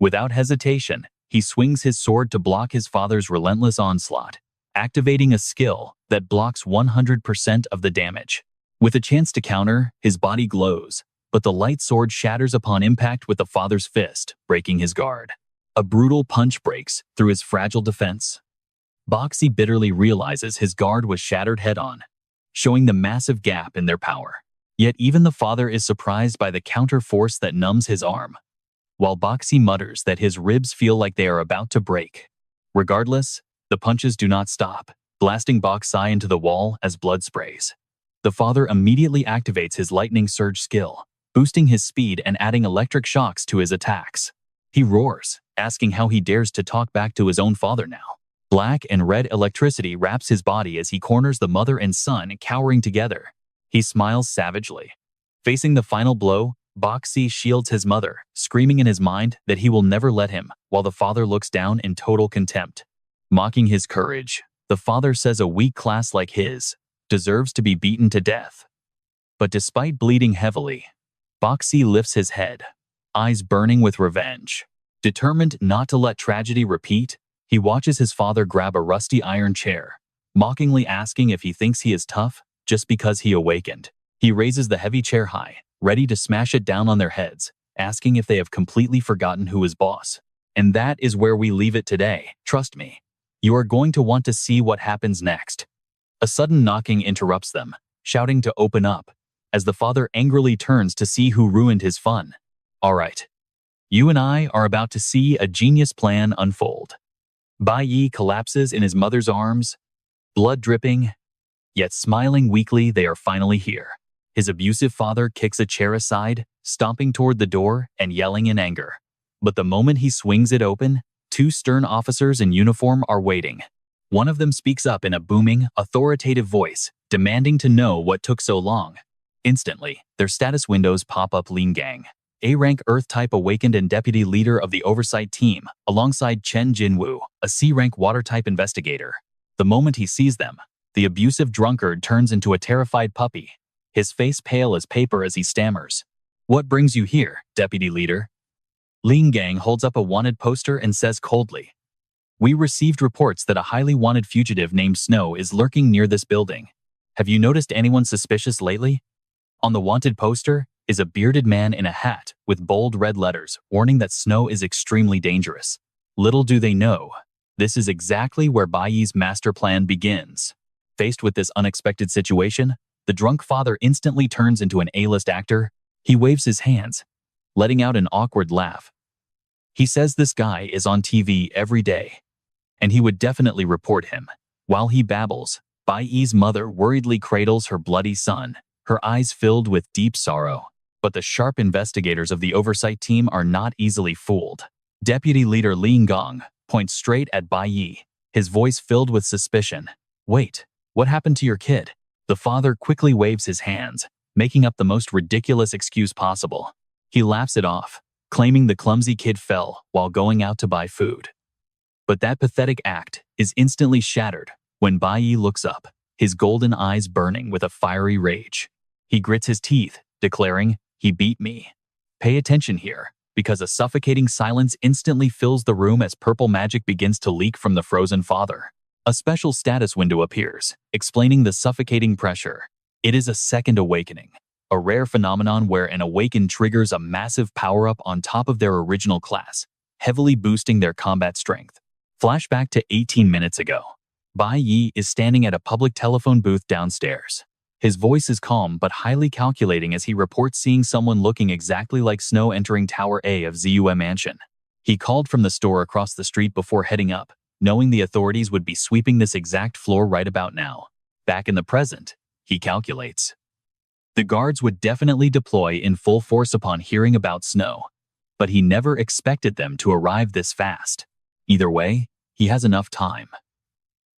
Without hesitation, he swings his sword to block his father's relentless onslaught, activating a skill that blocks 100% of the damage. With a chance to counter, his body glows, but the light sword shatters upon impact with the father's fist, breaking his guard. A brutal punch breaks through his fragile defense. Bach bitterly realizes his guard was shattered head-on, showing the massive gap in their power. Yet even the father is surprised by the counter force that numbs his arm, while Bach mutters that his ribs feel like they are about to break. Regardless, the punches do not stop, blasting Bach into the wall as blood sprays. The father immediately activates his lightning surge skill, boosting his speed and adding electric shocks to his attacks. He roars, asking how he dares to talk back to his own father now. Black and red electricity wraps his body as he corners the mother and son cowering together. He smiles savagely. Facing the final blow, Bach shields his mother, screaming in his mind that he will never let him, while the father looks down in total contempt. Mocking his courage, the father says a weak class like his deserves to be beaten to death. But despite bleeding heavily, Bach lifts his head, eyes burning with revenge. Determined not to let tragedy repeat, he watches his father grab a rusty iron chair, mockingly asking if he thinks he is tough just because he awakened. He raises the heavy chair high, ready to smash it down on their heads, asking if they have completely forgotten who is boss. And that is where we leave it today, trust me. You are going to want to see what happens next. A sudden knocking interrupts them, shouting to open up, as the father angrily turns to see who ruined his fun. All right. You and I are about to see a genius plan unfold. Bai collapses in his mother's arms, blood dripping, yet smiling weakly. They are finally here. His abusive father kicks a chair aside, stomping toward the door and yelling in anger. But the moment he swings it open, two stern officers in uniform are waiting. One of them speaks up in a booming, authoritative voice, demanding to know what took so long. Instantly, their status windows pop up. Lin Gang, A-rank Earth-type awakened and deputy leader of the oversight team, alongside Chen Jinwu, a C-rank water-type investigator. The moment he sees them, the abusive drunkard turns into a terrified puppy, his face pale as paper as he stammers. "What brings you here, deputy leader?" Lin Gang holds up a wanted poster and says coldly, "We received reports that a highly wanted fugitive named Snow is lurking near this building. Have you noticed anyone suspicious lately?" On the wanted poster is a bearded man in a hat with bold red letters warning that snow is extremely dangerous. Little do they know, this is exactly where Bai's master plan begins. Faced with this unexpected situation, the drunk father instantly turns into an A-list actor. He waves his hands, letting out an awkward laugh. He says this guy is on TV every day, and he would definitely report him. While he babbles, Bai's mother worriedly cradles her bloody son, her eyes filled with deep sorrow. But the sharp investigators of the oversight team are not easily fooled. Deputy Leader Lin Gong points straight at Bai, his voice filled with suspicion. Wait, what happened to your kid? The father quickly waves his hands, making up the most ridiculous excuse possible. He laughs it off, claiming the clumsy kid fell while going out to buy food. But that pathetic act is instantly shattered when Bai looks up, his golden eyes burning with a fiery rage. He grits his teeth, declaring, "He beat me." Pay attention here, because a suffocating silence instantly fills the room as purple magic begins to leak from the frozen father. A special status window appears, explaining the suffocating pressure. It is a second awakening, a rare phenomenon where an awakened triggers a massive power-up on top of their original class, heavily boosting their combat strength. Flashback to 18 minutes ago. Bai Yi is standing at a public telephone booth downstairs. His voice is calm but highly calculating as he reports seeing someone looking exactly like Snow entering Tower A of ZUM Mansion. He called from the store across the street before heading up, knowing the authorities would be sweeping this exact floor right about now. Back in the present, he calculates. The guards would definitely deploy in full force upon hearing about Snow, but he never expected them to arrive this fast. Either way, he has enough time.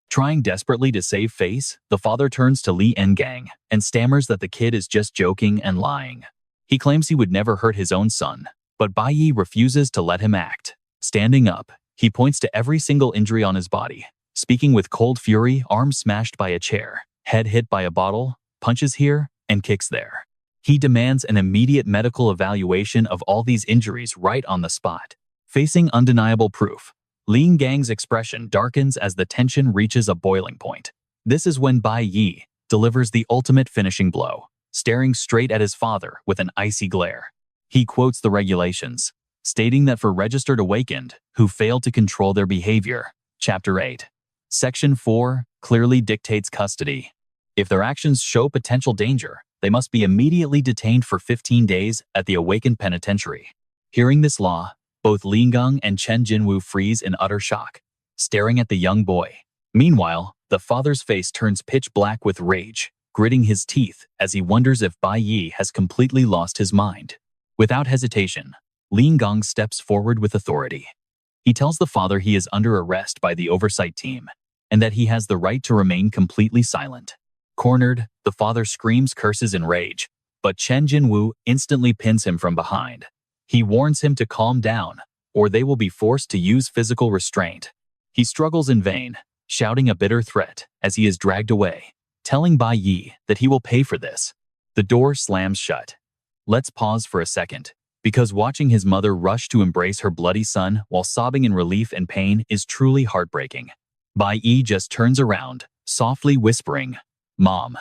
Trying desperately to save face, the father turns to Li Engang and stammers that the kid is just joking and lying. He claims he would never hurt his own son, but Bai Yi refuses to let him act. Standing up, he points to every single injury on his body, speaking with cold fury, arm smashed by a chair, head hit by a bottle, punches here, and kicks there. He demands an immediate medical evaluation of all these injuries right on the spot. Facing undeniable proof, Lin Gang's expression darkens as the tension reaches a boiling point. This is when Bai Yi delivers the ultimate finishing blow, staring straight at his father with an icy glare. He quotes the regulations, stating that for registered awakened who fail to control their behavior, Chapter 8, Section 4 clearly dictates custody. If their actions show potential danger, they must be immediately detained for 15 days at the awakened penitentiary. Hearing this law, both Lin Gang and Chen Jinwu freeze in utter shock, staring at the young boy. Meanwhile, the father's face turns pitch black with rage, gritting his teeth as he wonders if Bai Yi has completely lost his mind. Without hesitation, Lin Gang steps forward with authority. He tells the father he is under arrest by the oversight team, and that he has the right to remain completely silent. Cornered, the father screams curses in rage, but Chen Jinwu instantly pins him from behind. He warns him to calm down, or they will be forced to use physical restraint. He struggles in vain, shouting a bitter threat as he is dragged away, telling Bai Yi that he will pay for this. The door slams shut. Let's pause for a second, because watching his mother rush to embrace her bloody son while sobbing in relief and pain is truly heartbreaking. Bai Yi just turns around, softly whispering, "Mom."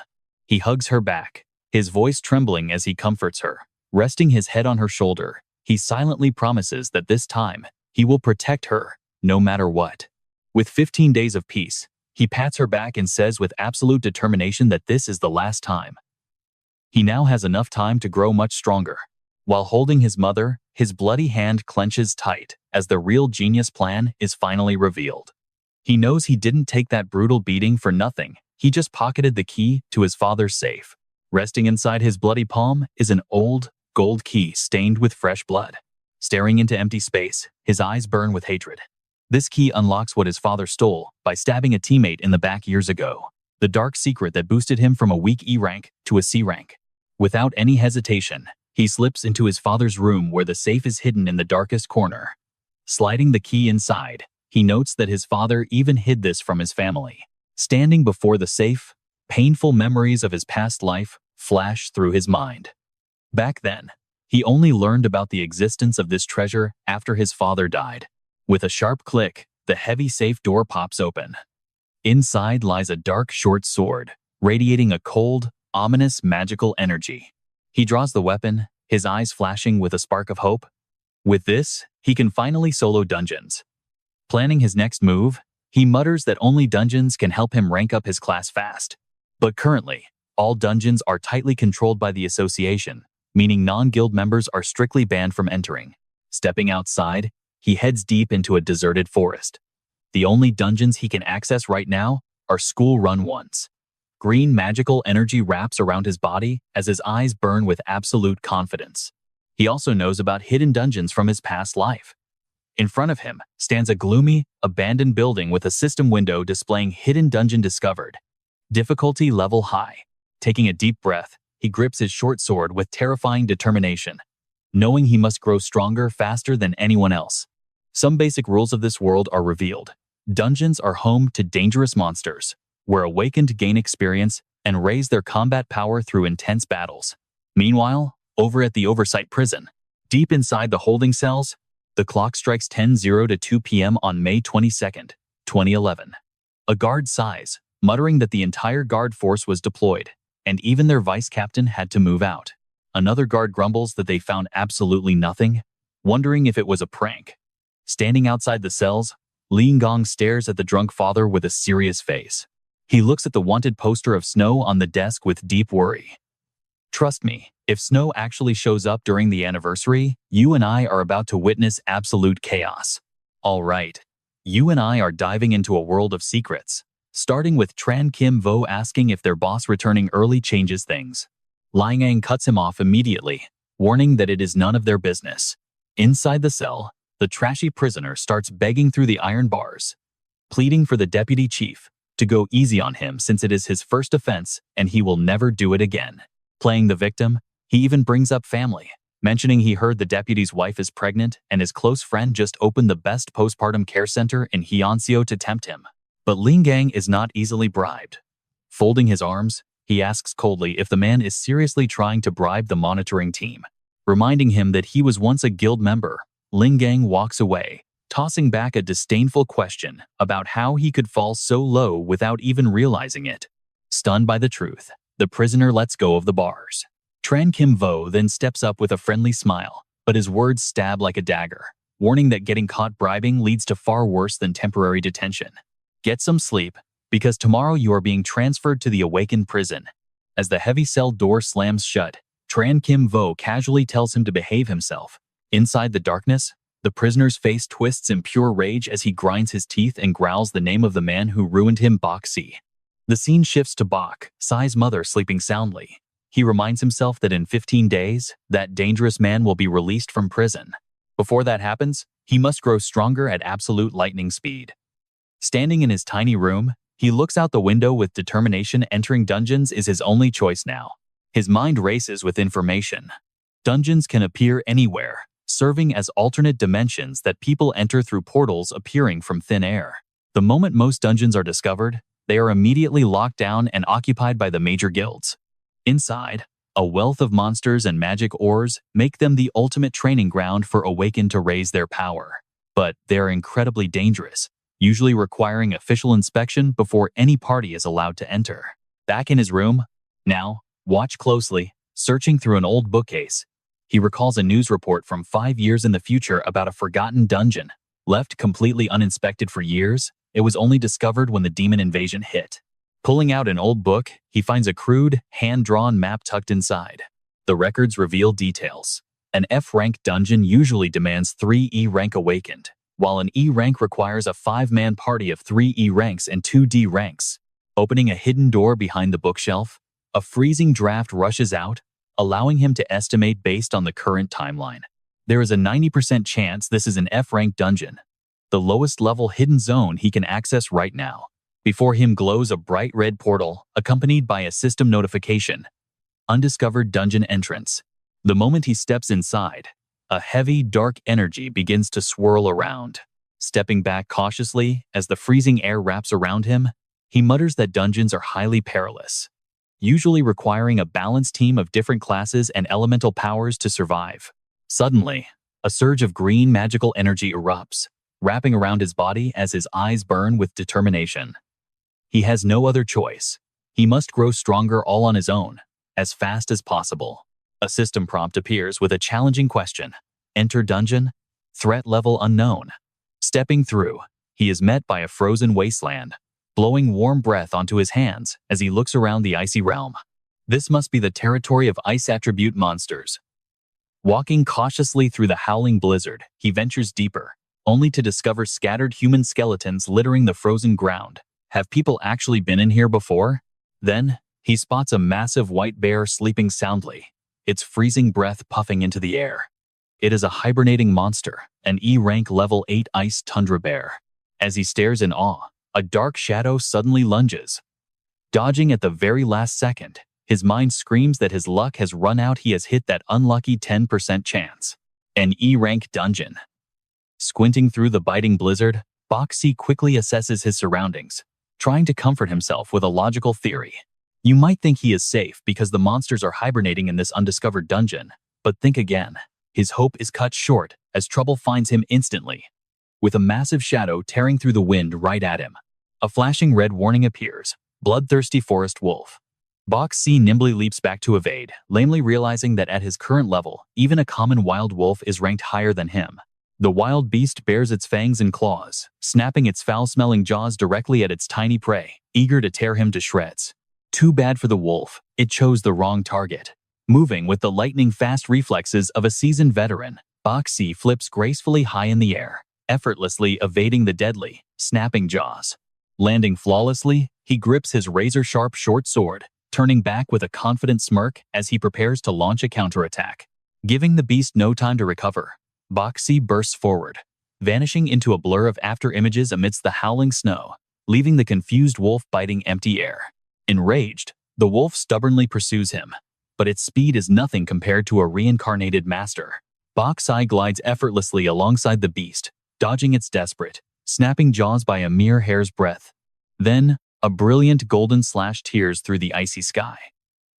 He hugs her back, his voice trembling as he comforts her. Resting his head on her shoulder, he silently promises that this time, he will protect her, no matter what. With 15 days of peace, he pats her back and says with absolute determination that this is the last time. He now has enough time to grow much stronger. While holding his mother, his bloody hand clenches tight as the real genius plan is finally revealed. He knows he didn't take that brutal beating for nothing. He just pocketed the key to his father's safe. Resting inside his bloody palm is an old, gold key stained with fresh blood. Staring into empty space, his eyes burn with hatred. This key unlocks what his father stole by stabbing a teammate in the back years ago. The dark secret that boosted him from a weak E rank to a C rank. Without any hesitation, he slips into his father's room where the safe is hidden in the darkest corner. Sliding the key inside, he notes that his father even hid this from his family. Standing before the safe, painful memories of his past life flash through his mind. Back then, he only learned about the existence of this treasure after his father died. With a sharp click, the heavy safe door pops open. Inside lies a dark short sword, radiating a cold, ominous magical energy. He draws the weapon, his eyes flashing with a spark of hope. With this, he can finally solo dungeons. Planning his next move, he mutters that only dungeons can help him rank up his class fast. But currently, all dungeons are tightly controlled by the association, meaning non-guild members are strictly banned from entering. Stepping outside, he heads deep into a deserted forest. The only dungeons he can access right now are school-run ones. Green magical energy wraps around his body as his eyes burn with absolute confidence. He also knows about hidden dungeons from his past life. In front of him stands a gloomy, abandoned building with a system window displaying hidden dungeon discovered. Difficulty level high. Taking a deep breath, he grips his short sword with terrifying determination, knowing he must grow stronger faster than anyone else. Some basic rules of this world are revealed. Dungeons are home to dangerous monsters, where awakened gain experience and raise their combat power through intense battles. Meanwhile, over at the Oversight Prison, deep inside the holding cells, the clock strikes 10:0 to 2 p.m. on May 22nd, 2011. A guard sighs, muttering that the entire guard force was deployed, and even their vice captain had to move out. Another guard grumbles that they found absolutely nothing, wondering if it was a prank. Standing outside the cells, Ling Gong stares at the drunk father with a serious face. He looks at the wanted poster of Snow on the desk with deep worry. Trust me, if Snow actually shows up during the anniversary, you and I are about to witness absolute chaos. All right, you and I are diving into a world of secrets, starting with Tran Kim Vo asking if their boss returning early changes things. Liang Ang cuts him off immediately, warning that it is none of their business. Inside the cell, the trashy prisoner starts begging through the iron bars, pleading for the deputy chief to go easy on him since it is his first offense and he will never do it again. Playing the victim, he even brings up family, mentioning he heard the deputy's wife is pregnant and his close friend just opened the best postpartum care center in Hyonseo to tempt him. But Ling Gang is not easily bribed. Folding his arms, he asks coldly if the man is seriously trying to bribe the monitoring team. Reminding him that he was once a guild member, Ling Gang walks away, tossing back a disdainful question about how he could fall so low without even realizing it. Stunned by the truth, the prisoner lets go of the bars. Tran Kim Vo then steps up with a friendly smile, but his words stab like a dagger, warning that getting caught bribing leads to far worse than temporary detention. Get some sleep, because tomorrow you are being transferred to the awakened prison. As the heavy cell door slams shut, Tran Kim Vo casually tells him to behave himself. Inside the darkness, the prisoner's face twists in pure rage as he grinds his teeth and growls the name of the man who ruined him, Bach Si. The scene shifts to Bach, Si's mother, sleeping soundly. He reminds himself that in 15 days, that dangerous man will be released from prison. Before that happens, he must grow stronger at absolute lightning speed. Standing in his tiny room, he looks out the window with determination. Entering dungeons is his only choice now. His mind races with information. Dungeons can appear anywhere, serving as alternate dimensions that people enter through portals appearing from thin air. The moment most dungeons are discovered, they are immediately locked down and occupied by the major guilds. Inside, a wealth of monsters and magic ores make them the ultimate training ground for Awakened to raise their power. But they're incredibly dangerous, usually requiring official inspection before any party is allowed to enter. Back in his room, now, watch closely, searching through an old bookcase, he recalls a news report from 5 years in the future about a forgotten dungeon. Left completely uninspected for years, it was only discovered when the demon invasion hit. Pulling out an old book, he finds a crude, hand-drawn map tucked inside. The records reveal details. An F-rank dungeon usually demands 3 E-rank awakened, while an E-rank requires a 5-man party of 3 E-ranks and 2 D ranks. Opening a hidden door behind the bookshelf, a freezing draft rushes out, allowing him to estimate based on the current timeline. There is a 90% chance this is an F-rank dungeon, the lowest level hidden zone he can access right now. Before him glows a bright red portal, accompanied by a system notification. Undiscovered dungeon entrance. The moment he steps inside, a heavy, dark energy begins to swirl around. Stepping back cautiously as the freezing air wraps around him, he mutters that dungeons are highly perilous, usually requiring a balanced team of different classes and elemental powers to survive. Suddenly, a surge of green magical energy erupts, wrapping around his body as his eyes burn with determination. He has no other choice. He must grow stronger all on his own, as fast as possible. A system prompt appears with a challenging question. Enter dungeon. Threat level unknown. Stepping through, he is met by a frozen wasteland, blowing warm breath onto his hands as he looks around the icy realm. This must be the territory of ice attribute monsters. Walking cautiously through the howling blizzard, he ventures deeper, only to discover scattered human skeletons littering the frozen ground. Have people actually been in here before? Then, he spots a massive white bear sleeping soundly, its freezing breath puffing into the air. It is a hibernating monster, an E-rank level 8 ice tundra bear. As he stares in awe, a dark shadow suddenly lunges. Dodging at the very last second, his mind screams that his luck has run out. He has hit that unlucky 10% chance. An E-rank dungeon. Squinting through the biting blizzard, Bach quickly assesses his surroundings, trying to comfort himself with a logical theory. You might think he is safe because the monsters are hibernating in this undiscovered dungeon, but think again. His hope is cut short as trouble finds him instantly. With a massive shadow tearing through the wind right at him, a flashing red warning appears. Bloodthirsty forest wolf. Bach nimbly leaps back to evade, lamely realizing that at his current level, even a common wild wolf is ranked higher than him. The wild beast bares its fangs and claws, snapping its foul-smelling jaws directly at its tiny prey, eager to tear him to shreds. Too bad for the wolf, it chose the wrong target. Moving with the lightning-fast reflexes of a seasoned veteran, Bach flips gracefully high in the air, effortlessly evading the deadly, snapping jaws. Landing flawlessly, he grips his razor-sharp short sword, turning back with a confident smirk as he prepares to launch a counterattack. Giving the beast no time to recover, Bach bursts forward, vanishing into a blur of after-images amidst the howling snow, leaving the confused wolf biting empty air. Enraged, the wolf stubbornly pursues him, but its speed is nothing compared to a reincarnated master. Bach glides effortlessly alongside the beast, dodging its desperate, snapping jaws by a mere hair's breadth. Then, a brilliant golden slash tears through the icy sky.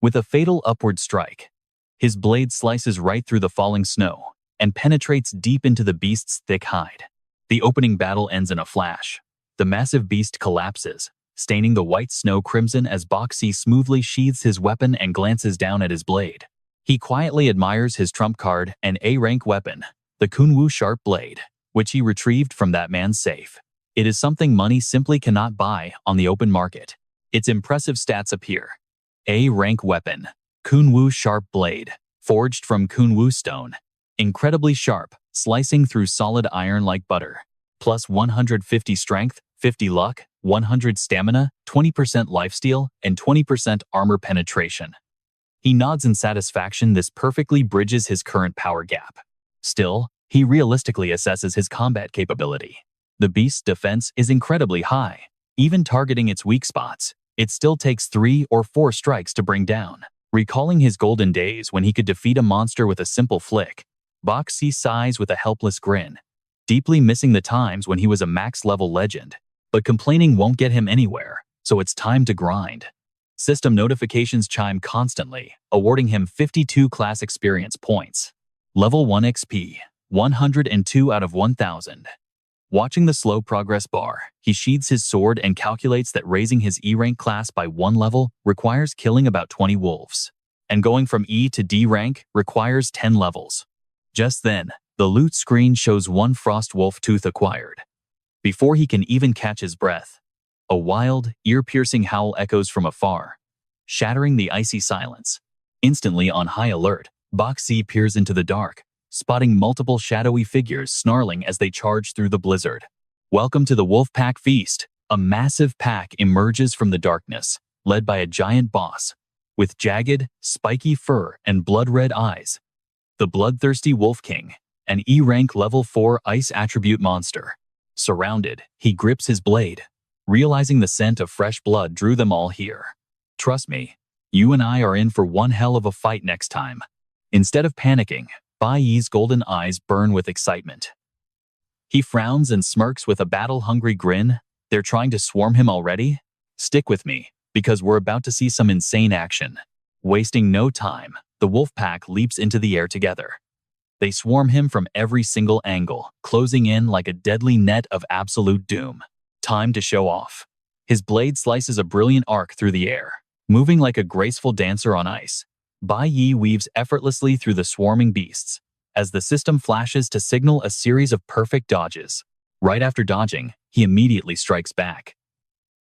With a fatal upward strike, his blade slices right through the falling snow and penetrates deep into the beast's thick hide. The opening battle ends in a flash. The massive beast collapses, staining the white snow crimson as Bach smoothly sheathes his weapon and glances down at his blade. He quietly admires his trump card, an A-rank weapon, the Kunwu sharp blade, which he retrieved from that man's safe. It is something money simply cannot buy on the open market. Its impressive stats appear. A-rank weapon, Kunwu sharp blade, forged from Kunwu stone. Incredibly sharp, slicing through solid iron like butter. Plus 150 strength, 50 luck, 100 stamina, 20% lifesteal, and 20% armor penetration. He nods in satisfaction. This perfectly bridges his current power gap. Still, he realistically assesses his combat capability. The beast's defense is incredibly high. Even targeting its weak spots, it still takes 3 or 4 strikes to bring down. Recalling his golden days when he could defeat a monster with a simple flick, Bach sighs with a helpless grin, deeply missing the times when he was a max-level legend. But complaining won't get him anywhere, so it's time to grind. System notifications chime constantly, awarding him 52 class experience points. Level 1 XP, 102 out of 1,000. Watching the slow progress bar, he sheathes his sword and calculates that raising his E-rank class by 1 level requires killing about 20 wolves, and going from E to D rank requires 10 levels. Just then, the loot screen shows 1 frost wolf tooth acquired. Before he can even catch his breath, a wild, ear-piercing howl echoes from afar, shattering the icy silence. Instantly on high alert, Bach peers into the dark, spotting multiple shadowy figures snarling as they charge through the blizzard. Welcome to the wolf pack feast. A massive pack emerges from the darkness, led by a giant boss, with jagged, spiky fur and blood-red eyes. The bloodthirsty Wolf King, an E-rank level 4 ice attribute monster. Surrounded, he grips his blade, realizing the scent of fresh blood drew them all here. Trust me, you and I are in for one hell of a fight next time. Instead of panicking, Bai's golden eyes burn with excitement. He frowns and smirks with a battle-hungry grin. They're trying to swarm him already? Stick with me, because we're about to see some insane action. Wasting no time, the wolf pack leaps into the air together. They swarm him from every single angle, closing in like a deadly net of absolute doom. Time to show off. His blade slices a brilliant arc through the air, moving like a graceful dancer on ice. Bai Yi weaves effortlessly through the swarming beasts, as the system flashes to signal a series of perfect dodges. Right after dodging, he immediately strikes back.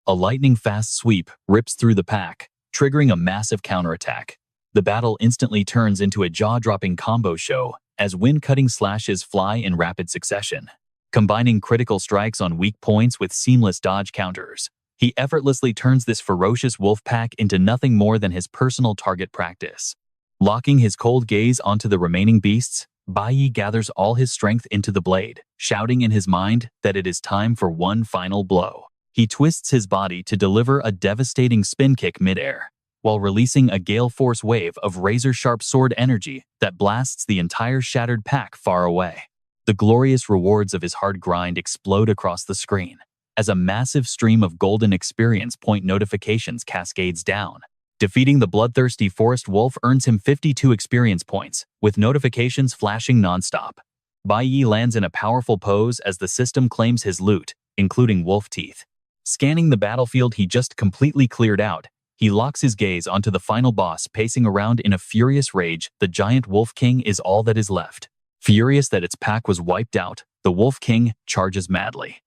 A lightning-fast sweep rips through the pack, triggering a massive counterattack. The battle instantly turns into a jaw-dropping combo show as wind-cutting slashes fly in rapid succession. Combining critical strikes on weak points with seamless dodge counters, he effortlessly turns this ferocious wolf pack into nothing more than his personal target practice. Locking his cold gaze onto the remaining beasts, Bai Yi gathers all his strength into the blade, shouting in his mind that it is time for one final blow. He twists his body to deliver a devastating spin kick midair, while releasing a gale force wave of razor-sharp sword energy that blasts the entire shattered pack far away. The glorious rewards of his hard grind explode across the screen, as a massive stream of golden experience point notifications cascades down. Defeating the bloodthirsty forest wolf earns him 52 experience points, with notifications flashing non-stop. Bai Yi lands in a powerful pose as the system claims his loot, including wolf teeth. Scanning the battlefield he just completely cleared out, he locks his gaze onto the final boss pacing around in a furious rage. The giant Wolf King is all that is left. Furious that its pack was wiped out, the Wolf King charges madly.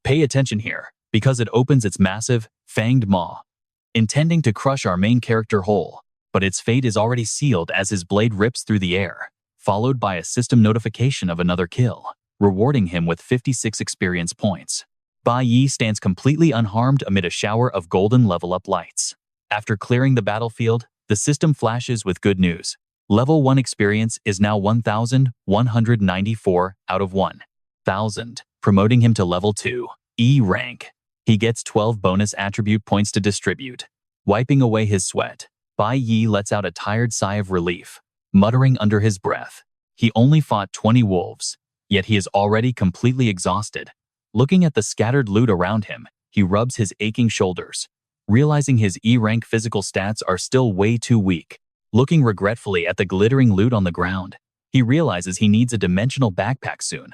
Pay attention here, because it opens its massive, fanged maw, intending to crush our main character whole, but its fate is already sealed as his blade rips through the air, followed by a system notification of another kill, rewarding him with 56 experience points. Bai Yi stands completely unharmed amid a shower of golden level-up lights. After clearing the battlefield, the system flashes with good news. Level 1 experience is now 1,194 out of 1,000, promoting him to level 2, E rank. He gets 12 bonus attribute points to distribute. Wiping away his sweat, Bai Yi lets out a tired sigh of relief, muttering under his breath. He only fought 20 wolves, yet he is already completely exhausted. Looking at the scattered loot around him, he rubs his aching shoulders, realizing his E-rank physical stats are still way too weak. Looking regretfully at the glittering loot on the ground, he realizes he needs a dimensional backpack soon.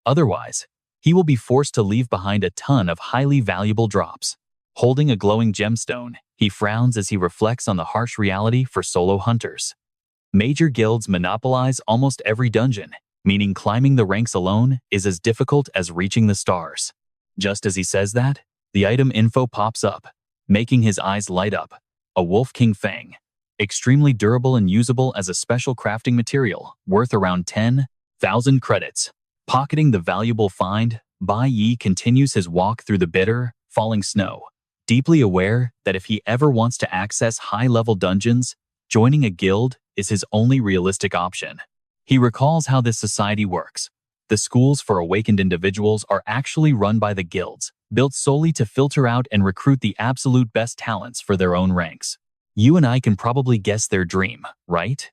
Otherwise, he will be forced to leave behind a ton of highly valuable drops. Holding a glowing gemstone, he frowns as he reflects on the harsh reality for solo hunters. Major guilds monopolize almost every dungeon, meaning climbing the ranks alone is as difficult as reaching the stars. Just as he says that, the item info pops up, making his eyes light up. A Wolf King Fang. Extremely durable and usable as a special crafting material, worth around 10,000 credits. Pocketing the valuable find, Bai Yi continues his walk through the bitter, falling snow, deeply aware that if he ever wants to access high-level dungeons, joining a guild is his only realistic option. He recalls how this society works. The schools for awakened individuals are actually run by the guilds, built solely to filter out and recruit the absolute best talents for their own ranks. You and I can probably guess their dream, right?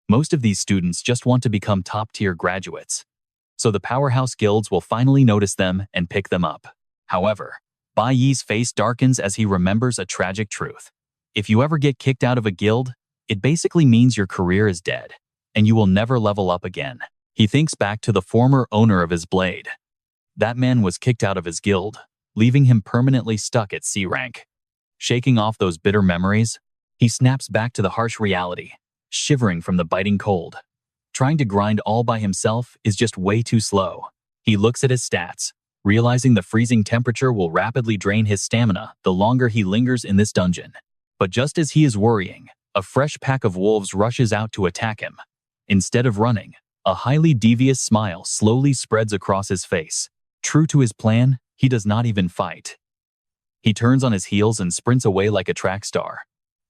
Most of these students just want to become top-tier graduates. So the powerhouse guilds will finally notice them and pick them up. However, Bai Yi's face darkens as he remembers a tragic truth. If you ever get kicked out of a guild, it basically means your career is dead, and you will never level up again. He thinks back to the former owner of his blade. That man was kicked out of his guild, leaving him permanently stuck at C rank. Shaking off those bitter memories, he snaps back to the harsh reality, shivering from the biting cold. Trying to grind all by himself is just way too slow. He looks at his stats, realizing the freezing temperature will rapidly drain his stamina the longer he lingers in this dungeon. But just as he is worrying, a fresh pack of wolves rushes out to attack him. Instead of running, a highly devious smile slowly spreads across his face. True to his plan, he does not even fight. He turns on his heels and sprints away like a track star,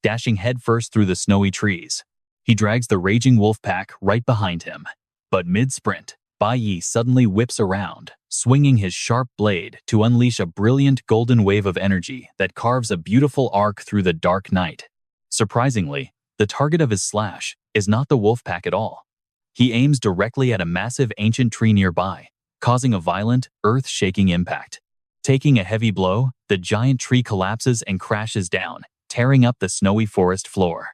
dashing headfirst through the snowy trees. He drags the raging wolf pack right behind him. But mid-sprint, Bai Yi suddenly whips around, swinging his sharp blade to unleash a brilliant golden wave of energy that carves a beautiful arc through the dark night. Surprisingly, the target of his slash is not the wolf pack at all. He aims directly at a massive ancient tree nearby, causing a violent, earth-shaking impact. Taking a heavy blow, the giant tree collapses and crashes down, tearing up the snowy forest floor.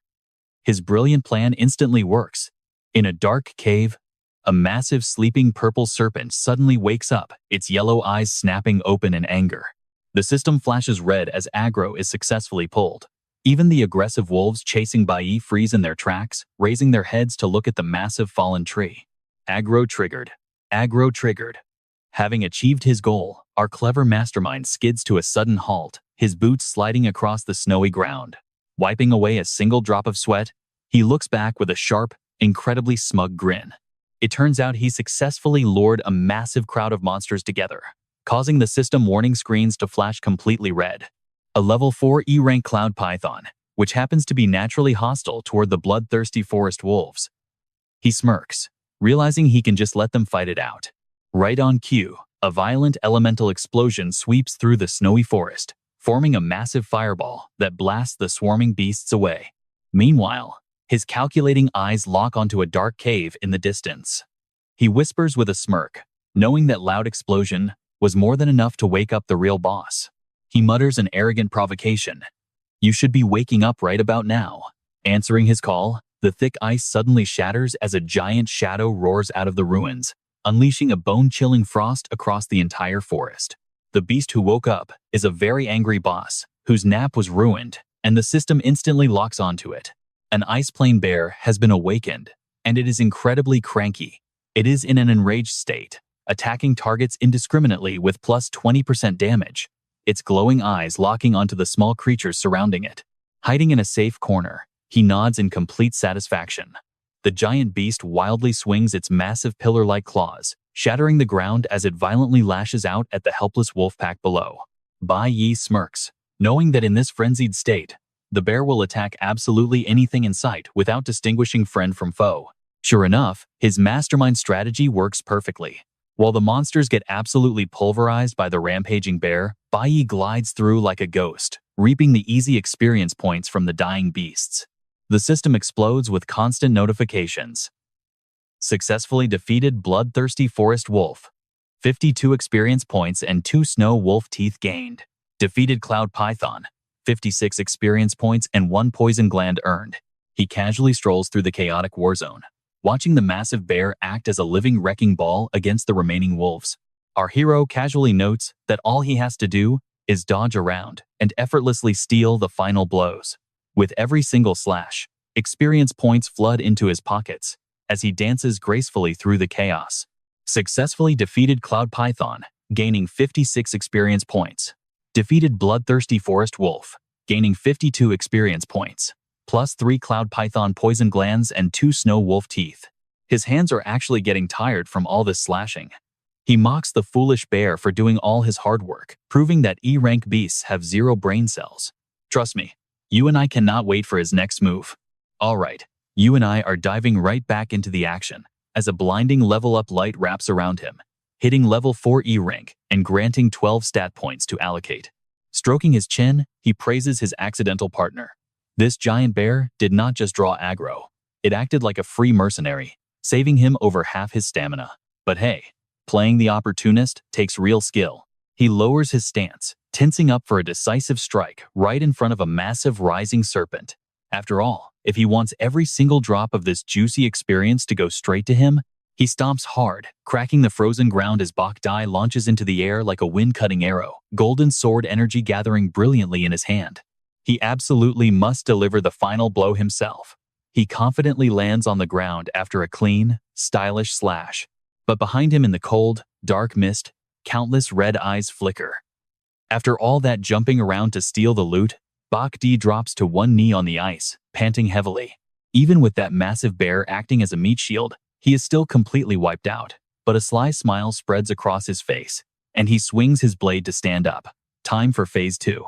His brilliant plan instantly works. In a dark cave, a massive sleeping purple serpent suddenly wakes up, its yellow eyes snapping open in anger. The system flashes red as aggro is successfully pulled. Even the aggressive wolves chasing Bai freeze in their tracks, raising their heads to look at the massive fallen tree. Aggro triggered. Aggro triggered. Having achieved his goal, our clever mastermind skids to a sudden halt, his boots sliding across the snowy ground. Wiping away a single drop of sweat, he looks back with a sharp, incredibly smug grin. It turns out he successfully lured a massive crowd of monsters together, causing the system warning screens to flash completely red. A level 4 E-rank cloud python, which happens to be naturally hostile toward the bloodthirsty forest wolves. He smirks, realizing he can just let them fight it out. Right on cue, a violent elemental explosion sweeps through the snowy forest, forming a massive fireball that blasts the swarming beasts away. Meanwhile, his calculating eyes lock onto a dark cave in the distance. He whispers with a smirk, knowing that loud explosion was more than enough to wake up the real boss. He mutters an arrogant provocation. "You should be waking up right about now." Answering his call, the thick ice suddenly shatters as a giant shadow roars out of the ruins, unleashing a bone-chilling frost across the entire forest. The beast who woke up is a very angry boss, whose nap was ruined, and the system instantly locks onto it. An ice plane bear has been awakened, and it is incredibly cranky. It is in an enraged state, attacking targets indiscriminately with plus 20% damage, its glowing eyes locking onto the small creatures surrounding it. Hiding in a safe corner, he nods in complete satisfaction. The giant beast wildly swings its massive pillar-like claws, shattering the ground as it violently lashes out at the helpless wolf pack below. Bai Yi smirks, knowing that in this frenzied state, the bear will attack absolutely anything in sight without distinguishing friend from foe. Sure enough, his mastermind strategy works perfectly. While the monsters get absolutely pulverized by the rampaging bear, Bai Yi glides through like a ghost, reaping the easy experience points from the dying beasts. The system explodes with constant notifications. Successfully defeated bloodthirsty forest wolf. 52 experience points and 2 snow wolf teeth gained. Defeated cloud python. 56 experience points and 1 poison gland earned. He casually strolls through the chaotic war zone, watching the massive bear act as a living wrecking ball against the remaining wolves. Our hero casually notes that all he has to do is dodge around and effortlessly steal the final blows. With every single slash, experience points flood into his pockets as he dances gracefully through the chaos. Successfully defeated cloud python, gaining 56 experience points. Defeated bloodthirsty forest wolf, gaining 52 experience points, plus 3 cloud python poison glands and 2 snow wolf teeth. His hands are actually getting tired from all this slashing. He mocks the foolish bear for doing all his hard work, proving that E-rank beasts have 0 brain cells. Trust me, you and I cannot wait for his next move. Alright, you and I are diving right back into the action, as a blinding level-up light wraps around him, hitting level 4 E-rank and granting 12 stat points to allocate. Stroking his chin, he praises his accidental partner. This giant bear did not just draw aggro. It acted like a free mercenary, saving him over half his stamina. But hey, playing the opportunist takes real skill. He lowers his stance, tensing up for a decisive strike right in front of a massive rising serpent. After all, if he wants every single drop of this juicy experience to go straight to him, he stomps hard, cracking the frozen ground as Bach launches into the air like a wind-cutting arrow, golden sword energy gathering brilliantly in his hand. He absolutely must deliver the final blow himself. He confidently lands on the ground after a clean, stylish slash. But behind him in the cold, dark mist, countless red eyes flicker. After all that jumping around to steal the loot, Bach drops to one knee on the ice, panting heavily. Even with that massive bear acting as a meat shield, he is still completely wiped out, but a sly smile spreads across his face, and he swings his blade to stand up. Time for phase 2.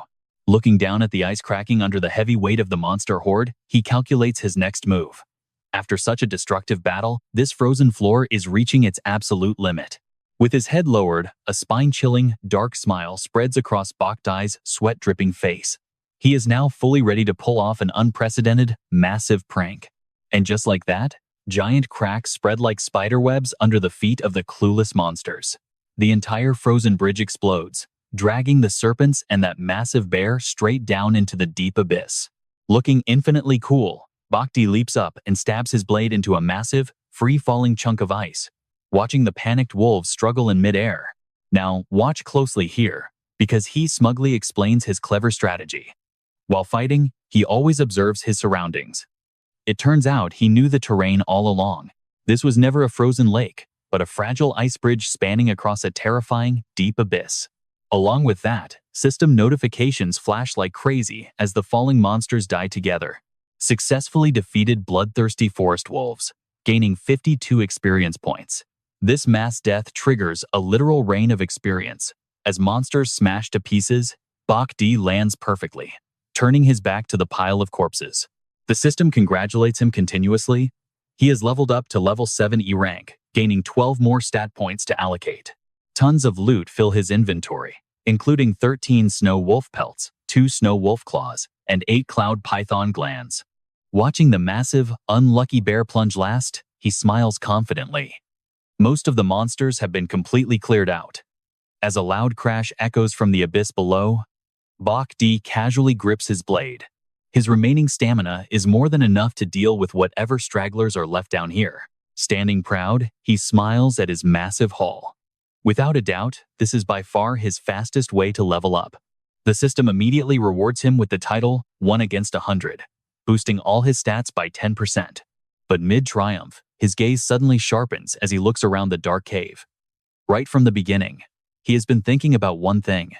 Looking down at the ice cracking under the heavy weight of the monster horde, he calculates his next move. After such a destructive battle, this frozen floor is reaching its absolute limit. With his head lowered, a spine-chilling, dark smile spreads across Bach's sweat-dripping face. He is now fully ready to pull off an unprecedented, massive prank. And just like that, giant cracks spread like spiderwebs under the feet of the clueless monsters. The entire frozen bridge explodes, dragging the serpents and that massive bear straight down into the deep abyss. Looking infinitely cool, Bach leaps up and stabs his blade into a massive, free-falling chunk of ice, watching the panicked wolves struggle in midair. Now, watch closely here, because he smugly explains his clever strategy. While fighting, He always observes his surroundings. It turns out he knew the terrain all along. This was never a frozen lake, but a fragile ice bridge spanning across a terrifying, deep abyss. Along with that, system notifications flash like crazy as the falling monsters die together. Successfully defeated bloodthirsty forest wolves, gaining 52 experience points. This mass death triggers a literal rain of experience. As monsters smash to pieces, Bach D lands perfectly, turning his back to the pile of corpses. The system congratulates him continuously. He has leveled up to level 7 E rank, gaining 12 more stat points to allocate. Tons of loot fill his inventory, including 13 snow wolf pelts, 2 snow wolf claws, and 8 cloud python glands. Watching the massive, unlucky bear plunge last, he smiles confidently. Most of the monsters have been completely cleared out. As a loud crash echoes from the abyss below, Bach D casually grips his blade. His remaining stamina is more than enough to deal with whatever stragglers are left down here. Standing proud, he smiles at his massive haul. Without a doubt, this is by far his fastest way to level up. The system immediately rewards him with the title 1 against 100, boosting all his stats by 10%. But mid-triumph, his gaze suddenly sharpens as he looks around the dark cave. Right from the beginning, he has been thinking about one thing.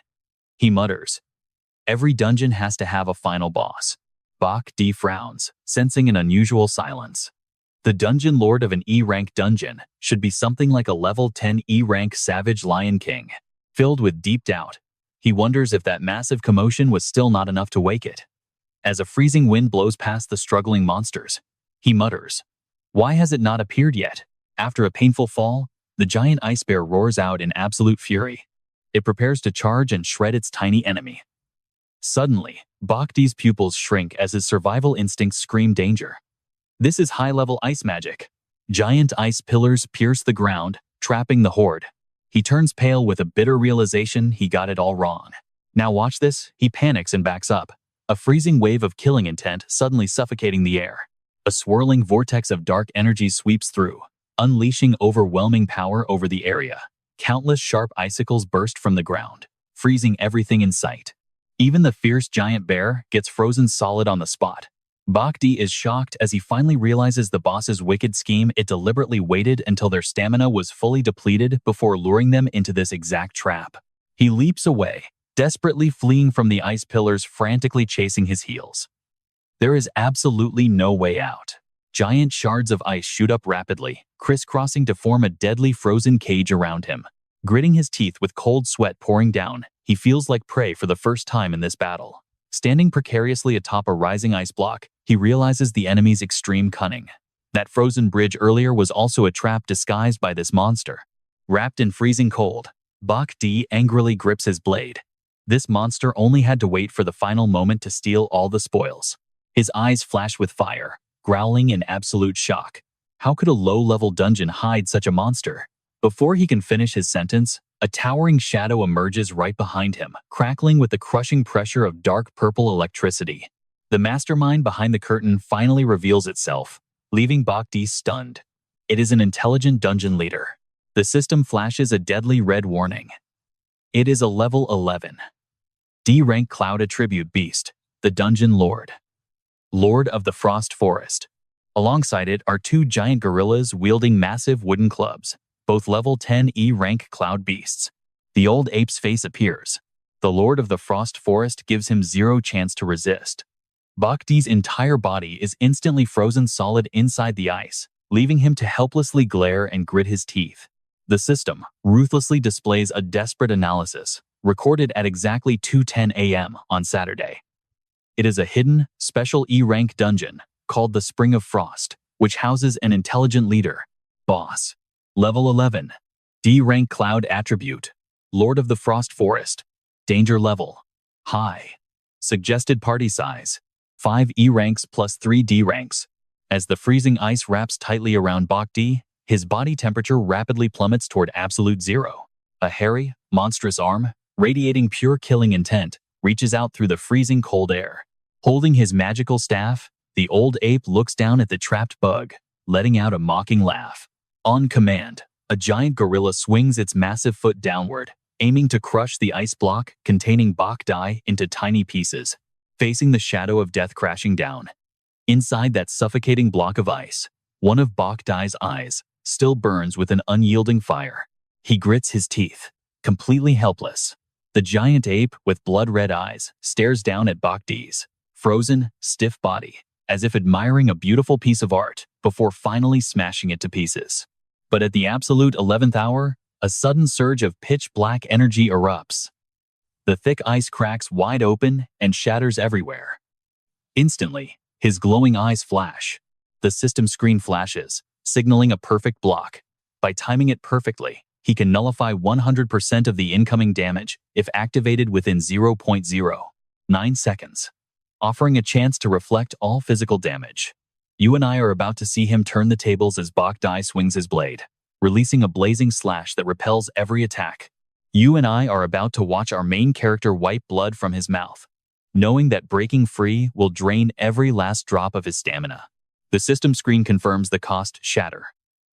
He mutters, "Every dungeon has to have a final boss." Bach D frowns, sensing an unusual silence. The dungeon lord of an E-rank dungeon should be something like a level 10 E-rank savage lion king. Filled with deep doubt, he wonders if that massive commotion was still not enough to wake it. As a freezing wind blows past the struggling monsters, he mutters, "Why has it not appeared yet?" After a painful fall, the giant ice bear roars out in absolute fury. It prepares to charge and shred its tiny enemy. Suddenly, Bach D's pupils shrink as his survival instincts scream danger. This is high-level ice magic. Giant ice pillars pierce the ground, trapping the horde. He turns pale with a bitter realization he got it all wrong. Now watch this, he panics and backs up. A freezing wave of killing intent suddenly suffocating the air. A swirling vortex of dark energy sweeps through, unleashing overwhelming power over the area. Countless sharp icicles burst from the ground, freezing everything in sight. Even the fierce giant bear gets frozen solid on the spot. Bach D is shocked as he finally realizes the boss's wicked scheme. It deliberately waited until their stamina was fully depleted before luring them into this exact trap. He leaps away, desperately fleeing from the ice pillars frantically chasing his heels. There is absolutely no way out. Giant shards of ice shoot up rapidly, crisscrossing to form a deadly frozen cage around him. Gritting his teeth with cold sweat pouring down, he feels like prey for the first time in this battle. Standing precariously atop a rising ice block, he realizes the enemy's extreme cunning. That frozen bridge earlier was also a trap disguised by this monster. Wrapped in freezing cold, Bach D angrily grips his blade. This monster only had to wait for the final moment to steal all the spoils. His eyes flash with fire, growling in absolute shock. How could a low-level dungeon hide such a monster? Before he can finish his sentence, a towering shadow emerges right behind him, crackling with the crushing pressure of dark purple electricity. The mastermind behind the curtain finally reveals itself, leaving Bach D stunned. It is an intelligent dungeon leader. The system flashes a deadly red warning. It is a level 11 D-rank cloud attribute beast, the Dungeon Lord. Lord of the Frost Forest. Alongside it are 2 giant gorillas wielding massive wooden clubs, both level 10 E-rank cloud beasts. The old ape's face appears. The Lord of the Frost Forest gives him zero chance to resist. Bach D's entire body is instantly frozen solid inside the ice, leaving him to helplessly glare and grit his teeth. The system ruthlessly displays a desperate analysis, recorded at exactly 2:10 a.m. on Saturday. It is a hidden, special E-rank dungeon called the Spring of Frost, which houses an intelligent leader, boss. Level 11. D-rank cloud attribute. Lord of the Frost Forest. Danger level. High. Suggested party size. 5 E-ranks plus 3 D-ranks. As the freezing ice wraps tightly around Bach D, his body temperature rapidly plummets toward absolute zero. A hairy, monstrous arm, radiating pure killing intent, reaches out through the freezing cold air. Holding his magical staff, the old ape looks down at the trapped bug, letting out a mocking laugh. On command, a giant gorilla swings its massive foot downward, aiming to crush the ice block containing Bach D into tiny pieces. facing the shadow of death crashing down. Inside that suffocating block of ice, one of Bach Dai's eyes still burns with an unyielding fire. He grits his teeth, completely helpless. The giant ape with blood-red eyes stares down at Bach Dai's frozen, stiff body, as if admiring a beautiful piece of art before finally smashing it to pieces. But at the absolute 11th hour, a sudden surge of pitch-black energy erupts. The thick ice cracks wide open and shatters everywhere. Instantly, his glowing eyes flash. The system screen flashes, signaling a perfect block. By timing it perfectly, he can nullify 100% of the incoming damage if activated within 0.09 seconds, offering a chance to reflect all physical damage. You and I are about to see him turn the tables as Bach Dai swings his blade, releasing a blazing slash that repels every attack. You and I are about to watch our main character wipe blood from his mouth, knowing that breaking free will drain every last drop of his stamina. The system screen confirms the cost shatter.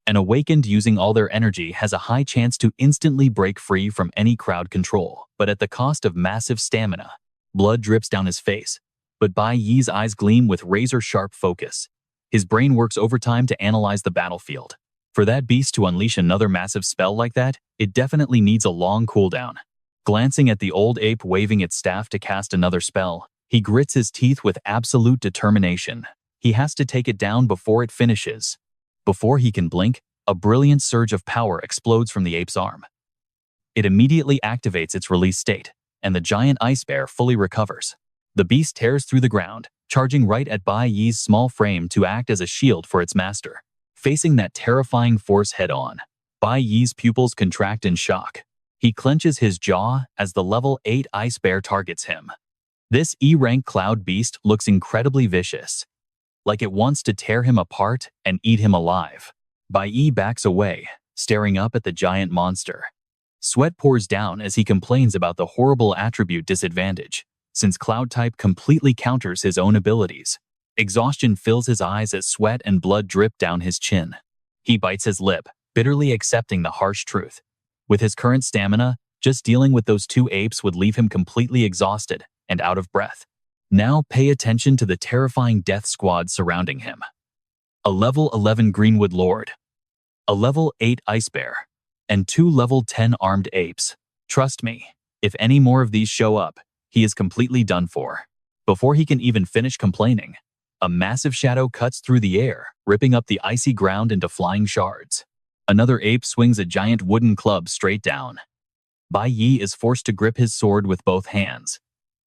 An awakened using all their energy has a high chance to instantly break free from any crowd control, but at the cost of massive stamina. Blood drips down his face, but Bai Yi's eyes gleam with razor-sharp focus. His brain works overtime to analyze the battlefield. For that beast to unleash another massive spell like that, it definitely needs a long cooldown. Glancing at the old ape waving its staff to cast another spell, he grits his teeth with absolute determination. He has to take it down before it finishes. Before he can blink, a brilliant surge of power explodes from the ape's arm. It immediately activates its release state, and the giant ice bear fully recovers. The beast tears through the ground, charging right at Bai Yi's small frame to act as a shield for its master. Facing that terrifying force head-on, Bai Yi's pupils contract in shock. He clenches his jaw as the level 8 ice bear targets him. This E-rank cloud beast looks incredibly vicious, like it wants to tear him apart and eat him alive. Bai Yi backs away, staring up at the giant monster. Sweat pours down as he complains about the horrible attribute disadvantage, since Cloud type completely counters his own abilities. Exhaustion fills his eyes as sweat and blood drip down his chin. He bites his lip, bitterly accepting the harsh truth. With his current stamina, just dealing with those two apes would leave him completely exhausted and out of breath. Now pay attention to the terrifying death squad surrounding him. A level 11 Greenwood Lord, a level 8 Ice Bear, and 2 level 10 armed apes. Trust me, if any more of these show up, he is completely done for. Before he can even finish complaining, a massive shadow cuts through the air, ripping up the icy ground into flying shards. Another ape swings a giant wooden club straight down. Bai Yi is forced to grip his sword with both hands,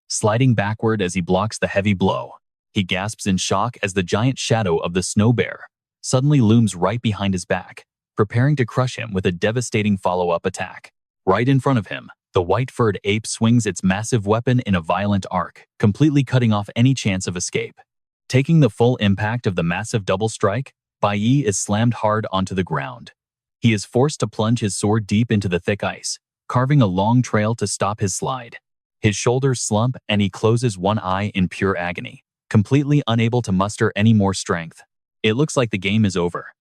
sliding backward as he blocks the heavy blow. He gasps in shock as the giant shadow of the snow bear suddenly looms right behind his back, preparing to crush him with a devastating follow-up attack. Right in front of him, the white-furred ape swings its massive weapon in a violent arc, completely cutting off any chance of escape. Taking the full impact of the massive double strike, Bai Yi is slammed hard onto the ground. He is forced to plunge his sword deep into the thick ice, carving a long trail to stop his slide. His shoulders slump and he closes one eye in pure agony, completely unable to muster any more strength. It looks like the game is over.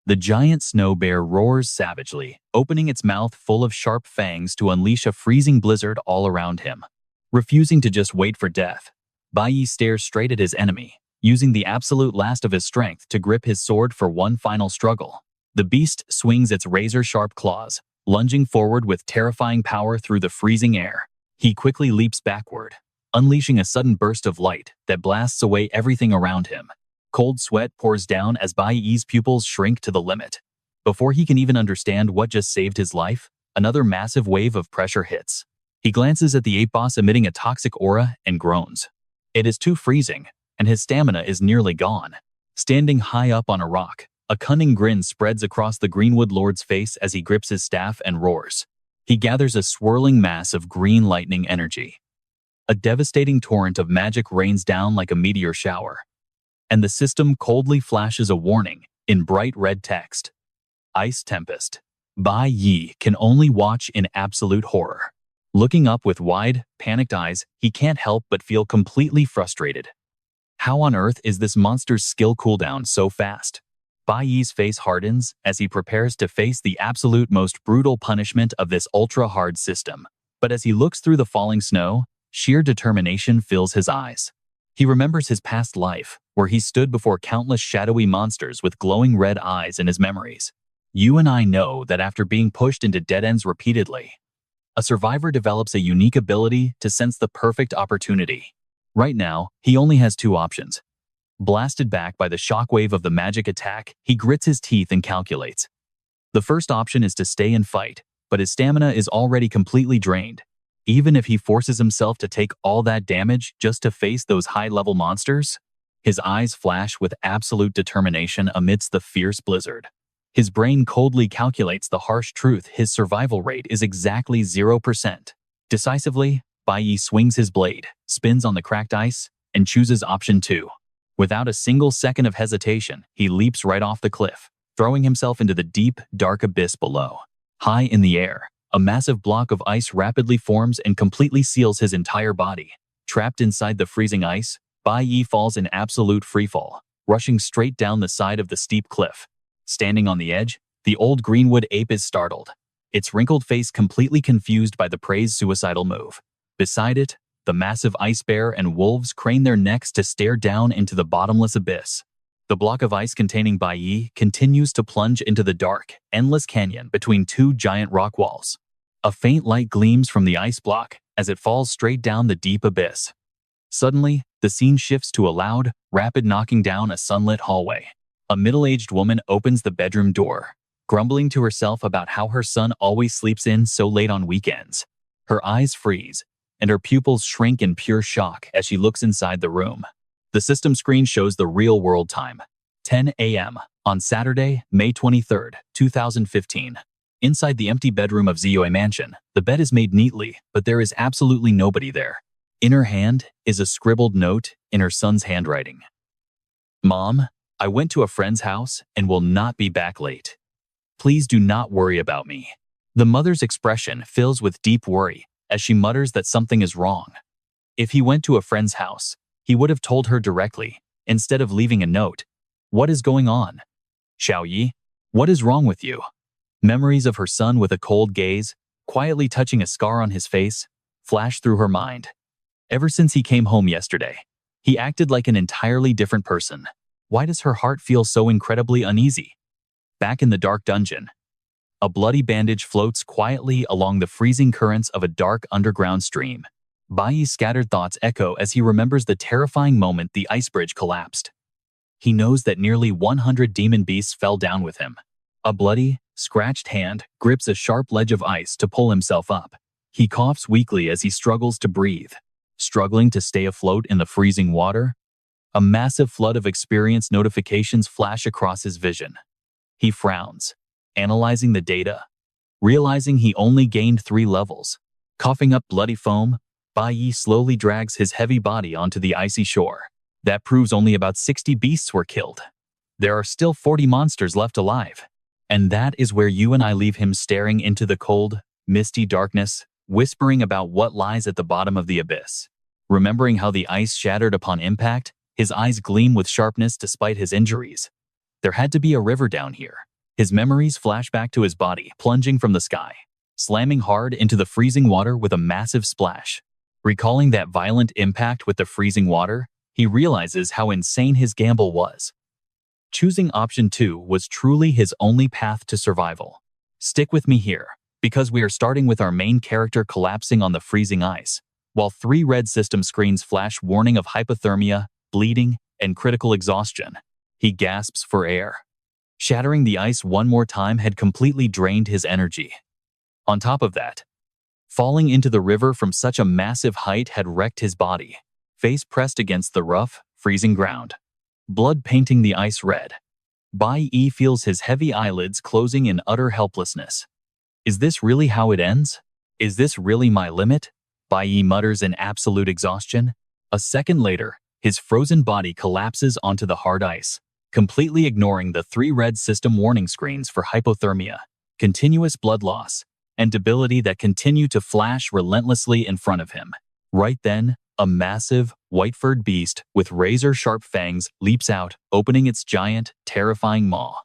The giant snow bear roars savagely, opening its mouth full of sharp fangs to unleash a freezing blizzard all around him. Refusing to just wait for death, Bai Yi stares straight at his enemy, using the absolute last of his strength to grip his sword for one final struggle. The beast swings its razor-sharp claws, lunging forward with terrifying power through the freezing air. He quickly leaps backward, unleashing a sudden burst of light that blasts away everything around him. Cold sweat pours down as Bai Yi's pupils shrink to the limit. Before he can even understand what just saved his life, another massive wave of pressure hits. He glances at the ape boss emitting a toxic aura and groans. It is too freezing, and his stamina is nearly gone. Standing high up on a rock, a cunning grin spreads across the Greenwood Lord's face as he grips his staff and roars. He gathers a swirling mass of green lightning energy. A devastating torrent of magic rains down like a meteor shower, and the system coldly flashes a warning in bright red text. Ice Tempest. Bai Yi can only watch in absolute horror. Looking up with wide, panicked eyes, he can't help but feel completely frustrated. How on earth is this monster's skill cooldown so fast? Bai Yi's face hardens as he prepares to face the absolute most brutal punishment of this ultra-hard system. But as he looks through the falling snow, sheer determination fills his eyes. He remembers his past life, where he stood before countless shadowy monsters with glowing red eyes in his memories. You and I know that after being pushed into dead ends repeatedly, a survivor develops a unique ability to sense the perfect opportunity. Right now, he only has two options. Blasted back by the shockwave of the magic attack, he grits his teeth and calculates. The first option is to stay and fight, but his stamina is already completely drained. Even if he forces himself to take all that damage just to face those high-level monsters, his eyes flash with absolute determination amidst the fierce blizzard. His brain coldly calculates the harsh truth: his survival rate is exactly 0%. Decisively, Bai swings his blade, spins on the cracked ice, and chooses option 2. Without a single second of hesitation, he leaps right off the cliff, throwing himself into the deep, dark abyss below. High in the air, a massive block of ice rapidly forms and completely seals his entire body. Trapped inside the freezing ice, Bai falls in absolute freefall, rushing straight down the side of the steep cliff. Standing on the edge, the old Greenwood ape is startled, its wrinkled face completely confused by the prey's suicidal move. Beside it, the massive ice bear and wolves crane their necks to stare down into the bottomless abyss. The block of ice containing Bai continues to plunge into the dark, endless canyon between two giant rock walls. A faint light gleams from the ice block as it falls straight down the deep abyss. Suddenly, the scene shifts to a loud, rapid knocking down a sunlit hallway. A middle-aged woman opens the bedroom door, grumbling to herself about how her son always sleeps in so late on weekends. Her eyes freeze, and her pupils shrink in pure shock as she looks inside the room. The system screen shows the real-world time, 10 a.m. on Saturday, May 23, 2015. Inside the empty bedroom of Zioe Mansion, the bed is made neatly, but there is absolutely nobody there. In her hand is a scribbled note in her son's handwriting. "Mom, I went to a friend's house and will not be back late. Please do not worry about me." The mother's expression fills with deep worry as she mutters that something is wrong. If he went to a friend's house, he would have told her directly, instead of leaving a note. What is going on? Xiaoyi, what is wrong with you? Memories of her son with a cold gaze, quietly touching a scar on his face, flash through her mind. Ever since he came home yesterday, he acted like an entirely different person. Why does her heart feel so incredibly uneasy? Back in the dark dungeon, a bloody bandage floats quietly along the freezing currents of a dark underground stream. Bai's scattered thoughts echo as he remembers the terrifying moment the ice bridge collapsed. He knows that nearly 100 demon beasts fell down with him. A bloody, scratched hand grips a sharp ledge of ice to pull himself up. He coughs weakly as he struggles to breathe. Struggling to stay afloat in the freezing water, a massive flood of experience notifications flash across his vision. He frowns, analyzing the data, realizing he only gained 3 levels. Coughing up bloody foam, Bai slowly drags his heavy body onto the icy shore. That proves only about 60 beasts were killed. There are still 40 monsters left alive. And that is where you and I leave him, staring into the cold, misty darkness, whispering about what lies at the bottom of the abyss. Remembering how the ice shattered upon impact, his eyes gleam with sharpness despite his injuries. There had to be a river down here. His memories flash back to his body, plunging from the sky, slamming hard into the freezing water with a massive splash. Recalling that violent impact with the freezing water, he realizes how insane his gamble was. Choosing option 2 was truly his only path to survival. Stick with me here, because we are starting with our main character collapsing on the freezing ice, while 3 red system screens flash warning of hypothermia, bleeding, and critical exhaustion. He gasps for air. Shattering the ice one more time had completely drained his energy. On top of that, falling into the river from such a massive height had wrecked his body, face pressed against the rough, freezing ground. Blood painting the ice red. Bai feels his heavy eyelids closing in utter helplessness. Is this really how it ends? Is this really my limit? Bai mutters in absolute exhaustion. A second later, his frozen body collapses onto the hard ice, completely ignoring the 3 red system warning screens for hypothermia, continuous blood loss, and debility that continue to flash relentlessly in front of him. Right then, a massive, white-furred beast with razor-sharp fangs leaps out, opening its giant, terrifying maw.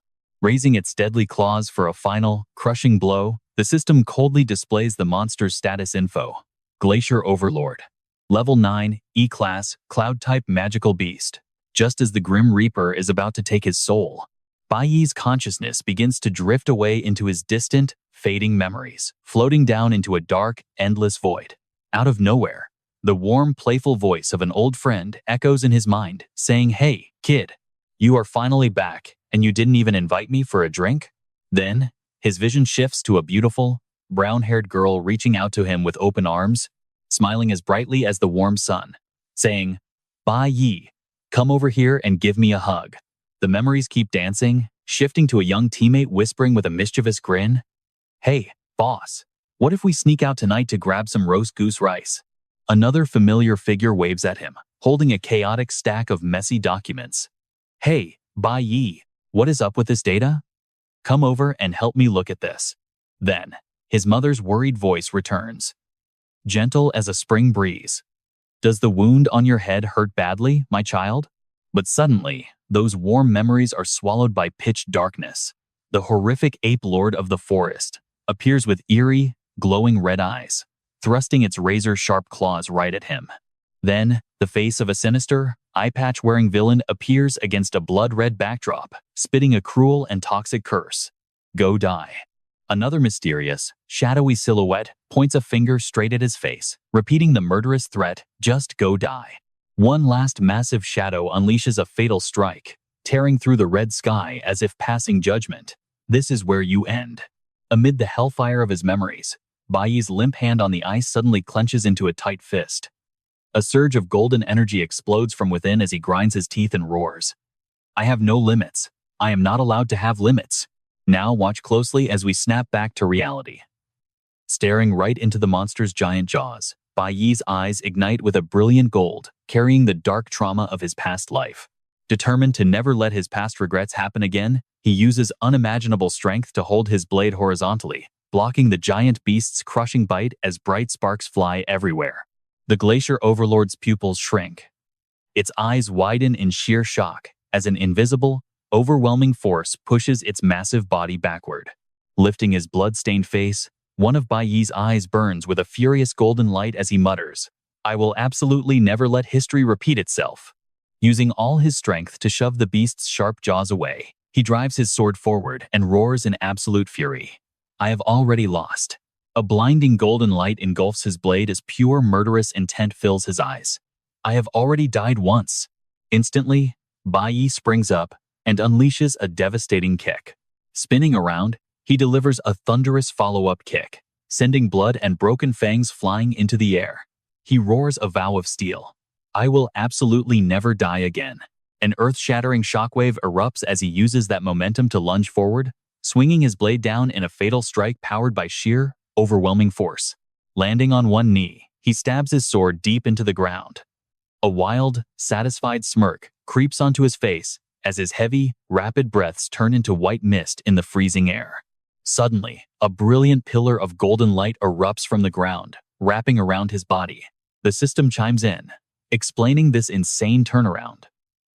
Raising its deadly claws for a final, crushing blow, the system coldly displays the monster's status info: Glacier Overlord. Level 9, E-Class, Cloud-type Magical Beast. Just as the Grim Reaper is about to take his soul, Bai Yi's consciousness begins to drift away into his distant, fading memories, floating down into a dark, endless void. Out of nowhere, the warm, playful voice of an old friend echoes in his mind, saying, "Hey, kid, you are finally back, and you didn't even invite me for a drink?" Then, his vision shifts to a beautiful, brown-haired girl reaching out to him with open arms, smiling as brightly as the warm sun, saying, "Bai Yi, come over here and give me a hug." The memories keep dancing, shifting to a young teammate whispering with a mischievous grin, "Hey, boss, what if we sneak out tonight to grab some roast goose rice?" Another familiar figure waves at him, holding a chaotic stack of messy documents. "Hey, Bai Yi, what is up with this data? Come over and help me look at this." Then, his mother's worried voice returns, gentle as a spring breeze. "Does the wound on your head hurt badly, my child?" But suddenly, those warm memories are swallowed by pitch darkness. The horrific ape lord of the forest appears with eerie, glowing red eyes, thrusting its razor-sharp claws right at him. Then, the face of a sinister, eye-patch-wearing villain appears against a blood-red backdrop, spitting a cruel and toxic curse. "Go die." Another mysterious, shadowy silhouette points a finger straight at his face, repeating the murderous threat, "Just go die." One last massive shadow unleashes a fatal strike, tearing through the red sky as if passing judgment. This is where you end. Amid the hellfire of his memories, Bai Yi's limp hand on the ice suddenly clenches into a tight fist. A surge of golden energy explodes from within as he grinds his teeth and roars, "I have no limits. I am not allowed to have limits." Now watch closely as we snap back to reality. Staring right into the monster's giant jaws, Bai Yi's eyes ignite with a brilliant gold, carrying the dark trauma of his past life. Determined to never let his past regrets happen again, he uses unimaginable strength to hold his blade horizontally, blocking the giant beast's crushing bite as bright sparks fly everywhere. The Glacier Overlord's pupils shrink. Its eyes widen in sheer shock as an invisible, overwhelming force pushes its massive body backward. Lifting his blood-stained face, one of Bai Yi's eyes burns with a furious golden light as he mutters, "I will absolutely never let history repeat itself." Using all his strength to shove the beast's sharp jaws away, he drives his sword forward and roars in absolute fury. "I have already lost." A blinding golden light engulfs his blade as pure murderous intent fills his eyes. "I have already died once." Instantly, Bai Yi springs up and unleashes a devastating kick. Spinning around, he delivers a thunderous follow-up kick, sending blood and broken fangs flying into the air. He roars a vow of steel. "I will absolutely never die again." An earth-shattering shockwave erupts as he uses that momentum to lunge forward, swinging his blade down in a fatal strike powered by sheer, overwhelming force. Landing on one knee, he stabs his sword deep into the ground. A wild, satisfied smirk creeps onto his face as his heavy, rapid breaths turn into white mist in the freezing air. Suddenly, a brilliant pillar of golden light erupts from the ground, wrapping around his body. The system chimes in, explaining this insane turnaround.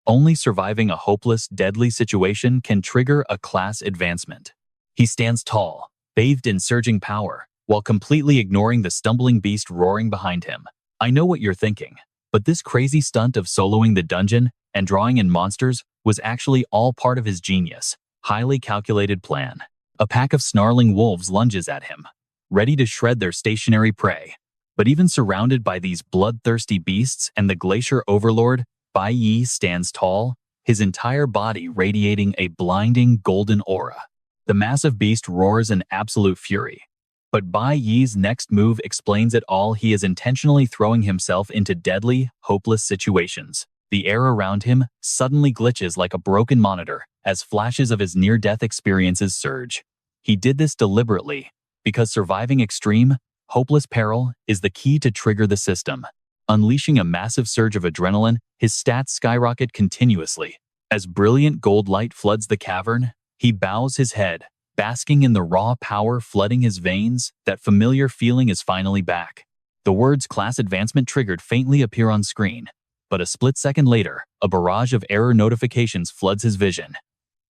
Only surviving a hopeless, deadly situation can trigger a class advancement. He stands tall, bathed in surging power, while completely ignoring the stumbling beast roaring behind him. "I know what you're thinking, but this crazy stunt of soloing the dungeon and drawing in monsters was actually all part of his genius, highly calculated plan." A pack of snarling wolves lunges at him, ready to shred their stationary prey. But even surrounded by these bloodthirsty beasts and the Glacier Overlord, Bai Yi stands tall, his entire body radiating a blinding golden aura. The massive beast roars in absolute fury. But Bai Yi's next move explains it all. He is intentionally throwing himself into deadly, hopeless situations. The air around him suddenly glitches like a broken monitor as flashes of his near-death experiences surge. He did this deliberately, because surviving extreme, hopeless peril is the key to trigger the system. Unleashing a massive surge of adrenaline, his stats skyrocket continuously. As brilliant gold light floods the cavern, he bows his head, basking in the raw power flooding his veins. That familiar feeling is finally back. The words "class advancement triggered" faintly appear on screen, but a split second later, a barrage of error notifications floods his vision.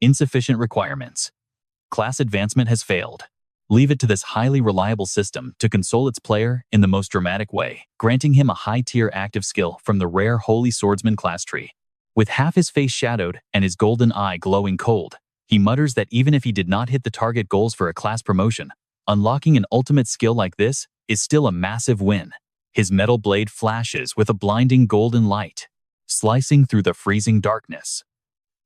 Insufficient requirements. Class advancement has failed. Leave it to this highly reliable system to console its player in the most dramatic way, granting him a high-tier active skill from the rare Holy Swordsman class tree. With half his face shadowed and his golden eye glowing cold, he mutters that even if he did not hit the target goals for a class promotion, unlocking an ultimate skill like this is still a massive win. His metal blade flashes with a blinding golden light, slicing through the freezing darkness.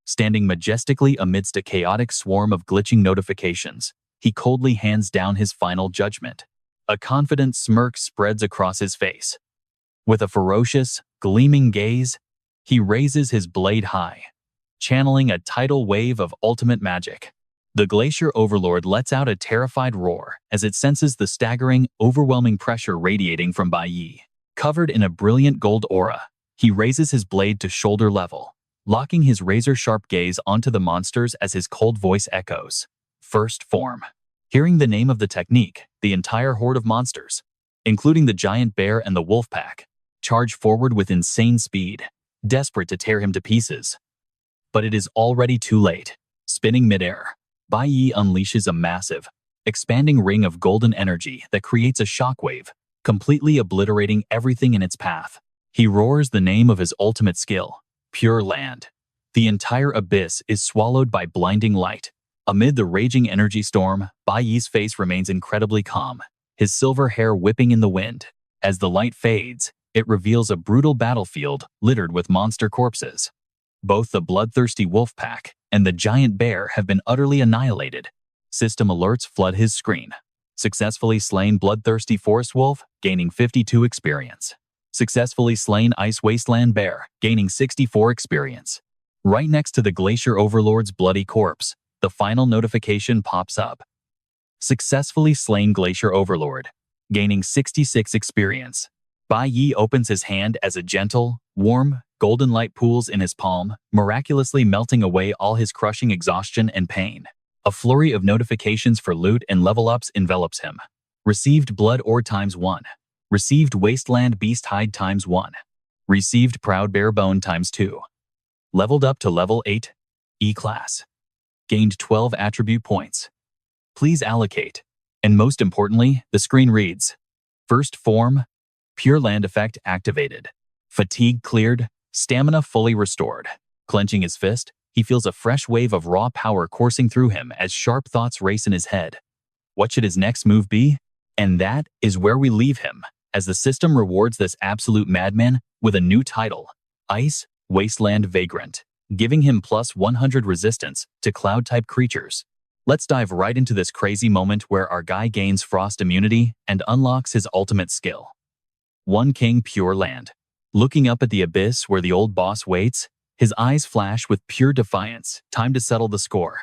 Standing majestically amidst a chaotic swarm of glitching notifications, he coldly hands down his final judgment. A confident smirk spreads across his face. With a ferocious, gleaming gaze, he raises his blade high, channeling a tidal wave of ultimate magic. The Glacier Overlord lets out a terrified roar as it senses the staggering, overwhelming pressure radiating from Bai Yi. Covered in a brilliant gold aura, he raises his blade to shoulder level, locking his razor-sharp gaze onto the monsters as his cold voice echoes. First form. Hearing the name of the technique, the entire horde of monsters, including the giant bear and the wolf pack, charge forward with insane speed, desperate to tear him to pieces. But it is already too late. Spinning midair, Bai Yi unleashes a massive, expanding ring of golden energy that creates a shockwave, completely obliterating everything in its path. He roars the name of his ultimate skill, Pure Land. The entire abyss is swallowed by blinding light. Amid the raging energy storm, Bai Yi's face remains incredibly calm, his silver hair whipping in the wind. As the light fades, it reveals a brutal battlefield littered with monster corpses. Both the bloodthirsty wolf pack and the giant bear have been utterly annihilated. System alerts flood his screen. Successfully slain bloodthirsty forest wolf, gaining 52 experience. Successfully slain ice wasteland bear, gaining 64 experience. Right next to the Glacier Overlord's bloody corpse, the final notification pops up. Successfully slain Glacier Overlord, gaining 66 experience. Bai Yi opens his hand as a gentle, warm, golden light pools in his palm, miraculously melting away all his crushing exhaustion and pain. A flurry of notifications for loot and level-ups envelops him. Received Blood Ore ×1. Received Wasteland Beast Hide ×1. Received Proud Bear Bone ×2. Leveled up to level 8, E-Class. Gained 12 attribute points. Please allocate. And most importantly, the screen reads, First form, Pure Land effect activated. Fatigue cleared, stamina fully restored. Clenching his fist, he feels a fresh wave of raw power coursing through him as sharp thoughts race in his head. What should his next move be? And that is where we leave him, as the system rewards this absolute madman with a new title, Ice Wasteland Vagrant, giving him plus 100 resistance to cloud-type creatures. Let's dive right into this crazy moment where our guy gains frost immunity and unlocks his ultimate skill. One King Pure Land. Looking up at the abyss where the old boss waits, his eyes flash with pure defiance. Time to settle the score.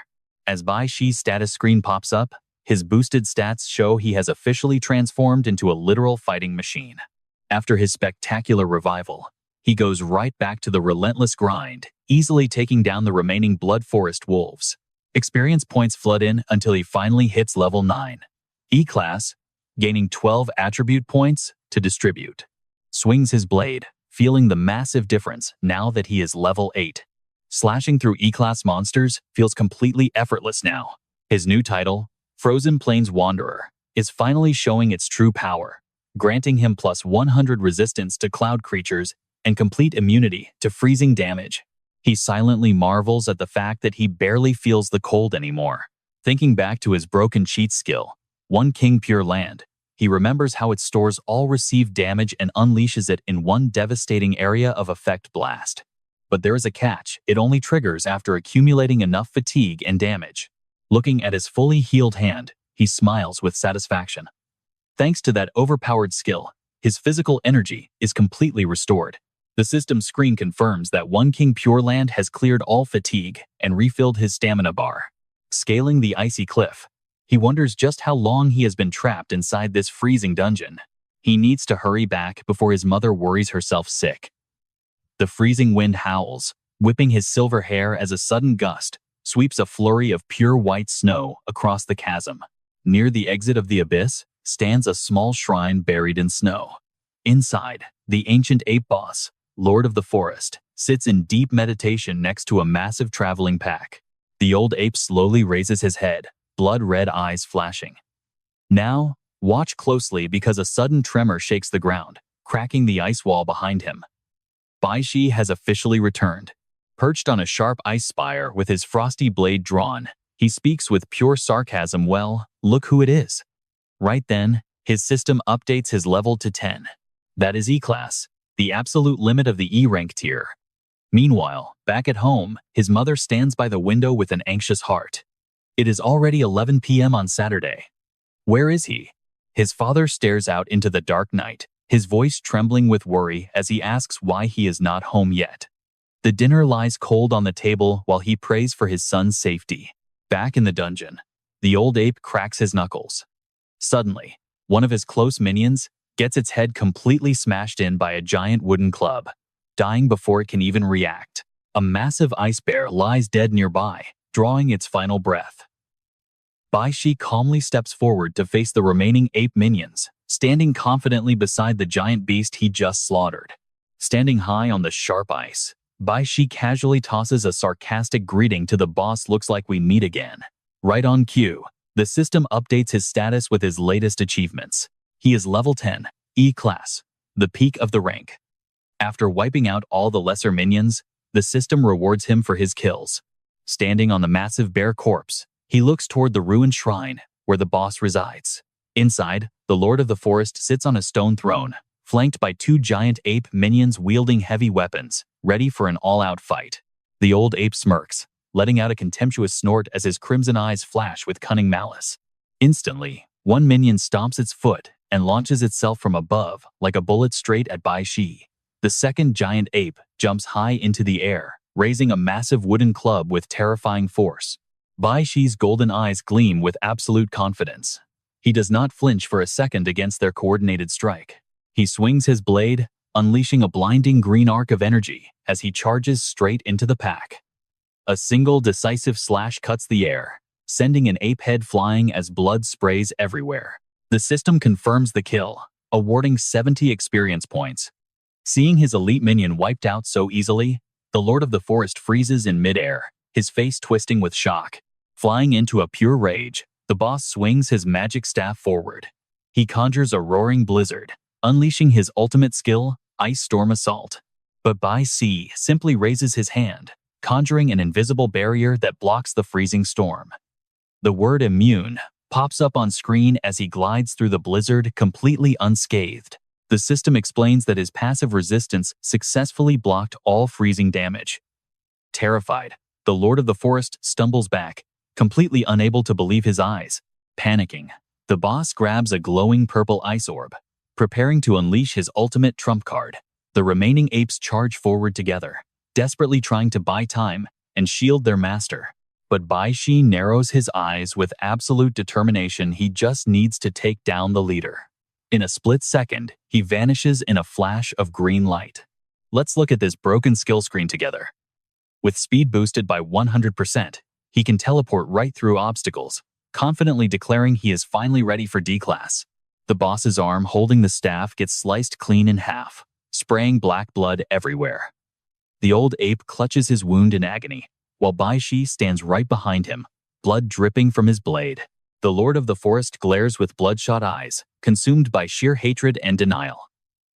As Bai Shi's status screen pops up, his boosted stats show he has officially transformed into a literal fighting machine. After his spectacular revival, he goes right back to the relentless grind, easily taking down the remaining Blood Forest wolves. Experience points flood in until he finally hits level 9. E-Class, gaining 12 attribute points to distribute. Swings his blade, feeling the massive difference now that he is level 8. Slashing through E-Class monsters feels completely effortless now. His new title, Frozen Plains Wanderer, is finally showing its true power, granting him plus 100 resistance to cloud creatures and complete immunity to freezing damage. He silently marvels at the fact that he barely feels the cold anymore. Thinking back to his broken cheat skill, One King Pure Land, he remembers how it stores all received damage and unleashes it in one devastating area of effect blast. But there is a catch. It only triggers after accumulating enough fatigue and damage. Looking at his fully healed hand, he smiles with satisfaction. Thanks to that overpowered skill, his physical energy is completely restored. The system screen confirms that One King Pure Land has cleared all fatigue and refilled his stamina bar. Scaling the icy cliff, he wonders just how long he has been trapped inside this freezing dungeon. He needs to hurry back before his mother worries herself sick. The freezing wind howls, whipping his silver hair as a sudden gust sweeps a flurry of pure white snow across the chasm. Near the exit of the abyss stands a small shrine buried in snow. Inside, the ancient ape boss, Lord of the Forest, sits in deep meditation next to a massive traveling pack. The old ape slowly raises his head, blood-red eyes flashing. Now, watch closely because a sudden tremor shakes the ground, cracking the ice wall behind him. Bai Shi has officially returned. Perched on a sharp ice spire with his frosty blade drawn, he speaks with pure sarcasm. Well, look who it is. Right then, his system updates his level to 10. That is E-class, the absolute limit of the E-rank tier. Meanwhile, back at home, his mother stands by the window with an anxious heart. It is already 11 p.m. on Saturday. Where is he? His father stares out into the dark night, his voice trembling with worry as he asks why he is not home yet. The dinner lies cold on the table while he prays for his son's safety. Back in the dungeon, the old ape cracks his knuckles. Suddenly, one of his close minions gets its head completely smashed in by a giant wooden club, dying before it can even react. A massive ice bear lies dead nearby, drawing its final breath. Bai Shi calmly steps forward to face the remaining ape minions, standing confidently beside the giant beast he just slaughtered. Standing high on the sharp ice, Bai Shi casually tosses a sarcastic greeting to the boss. Looks like we meet again. Right on cue, the system updates his status with his latest achievements. He is level 10, E-class, the peak of the rank. After wiping out all the lesser minions, the system rewards him for his kills. Standing on the massive bear corpse, he looks toward the ruined shrine where the boss resides. Inside, the Lord of the Forest sits on a stone throne, flanked by two giant ape minions wielding heavy weapons, ready for an all-out fight. The old ape smirks, letting out a contemptuous snort as his crimson eyes flash with cunning malice. Instantly, one minion stomps its foot and launches itself from above like a bullet straight at Bai Shi. The second giant ape jumps high into the air, raising a massive wooden club with terrifying force. Bai Shi's golden eyes gleam with absolute confidence. He does not flinch for a second against their coordinated strike. He swings his blade, unleashing a blinding green arc of energy as he charges straight into the pack. A single decisive slash cuts the air, sending an ape head flying as blood sprays everywhere. The system confirms the kill, awarding 70 experience points. Seeing his elite minion wiped out so easily, the Lord of the Forest freezes in midair, his face twisting with shock. Flying into a pure rage, the boss swings his magic staff forward. He conjures a roaring blizzard, unleashing his ultimate skill, Ice Storm Assault. But Bai Shi simply raises his hand, conjuring an invisible barrier that blocks the freezing storm. The word immune pops up on screen as he glides through the blizzard completely unscathed. The system explains that his passive resistance successfully blocked all freezing damage. Terrified, the Lord of the Forest stumbles back, completely unable to believe his eyes. Panicking, the boss grabs a glowing purple ice orb, preparing to unleash his ultimate trump card. The remaining apes charge forward together, desperately trying to buy time and shield their master. But Bai Shi narrows his eyes with absolute determination. He just needs to take down the leader. In a split second, he vanishes in a flash of green light. Let's look at this broken skill screen together. With speed boosted by 100%, he can teleport right through obstacles, confidently declaring he is finally ready for D-class. The boss's arm holding the staff gets sliced clean in half, spraying black blood everywhere. The old ape clutches his wound in agony, while Bai Shi stands right behind him, blood dripping from his blade. The Lord of the Forest glares with bloodshot eyes, consumed by sheer hatred and denial.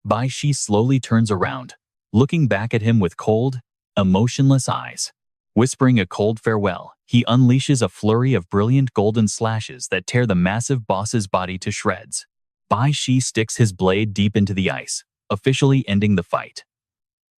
Bai Shi slowly turns around, looking back at him with cold, emotionless eyes. Whispering a cold farewell, he unleashes a flurry of brilliant golden slashes that tear the massive boss's body to shreds. Bai Shi sticks his blade deep into the ice, officially ending the fight.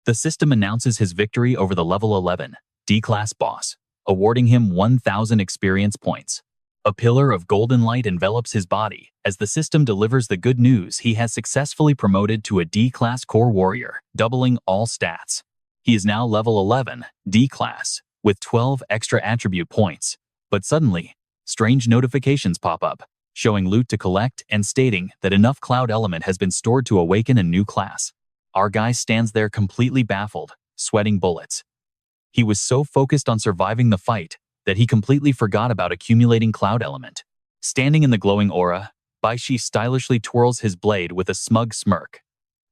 The system announces his victory over the level 11, D-class boss, awarding him 1,000 experience points. A pillar of golden light envelops his body as the system delivers the good news: he has successfully promoted to a D-class core warrior, doubling all stats. He is now level 11, D-class, with 12 extra attribute points. But suddenly, strange notifications pop up, showing loot to collect and stating that enough cloud element has been stored to awaken a new class. Our guy stands there completely baffled, sweating bullets. He was so focused on surviving the fight that he completely forgot about accumulating cloud element. Standing in the glowing aura, Bai Shi stylishly twirls his blade with a smug smirk.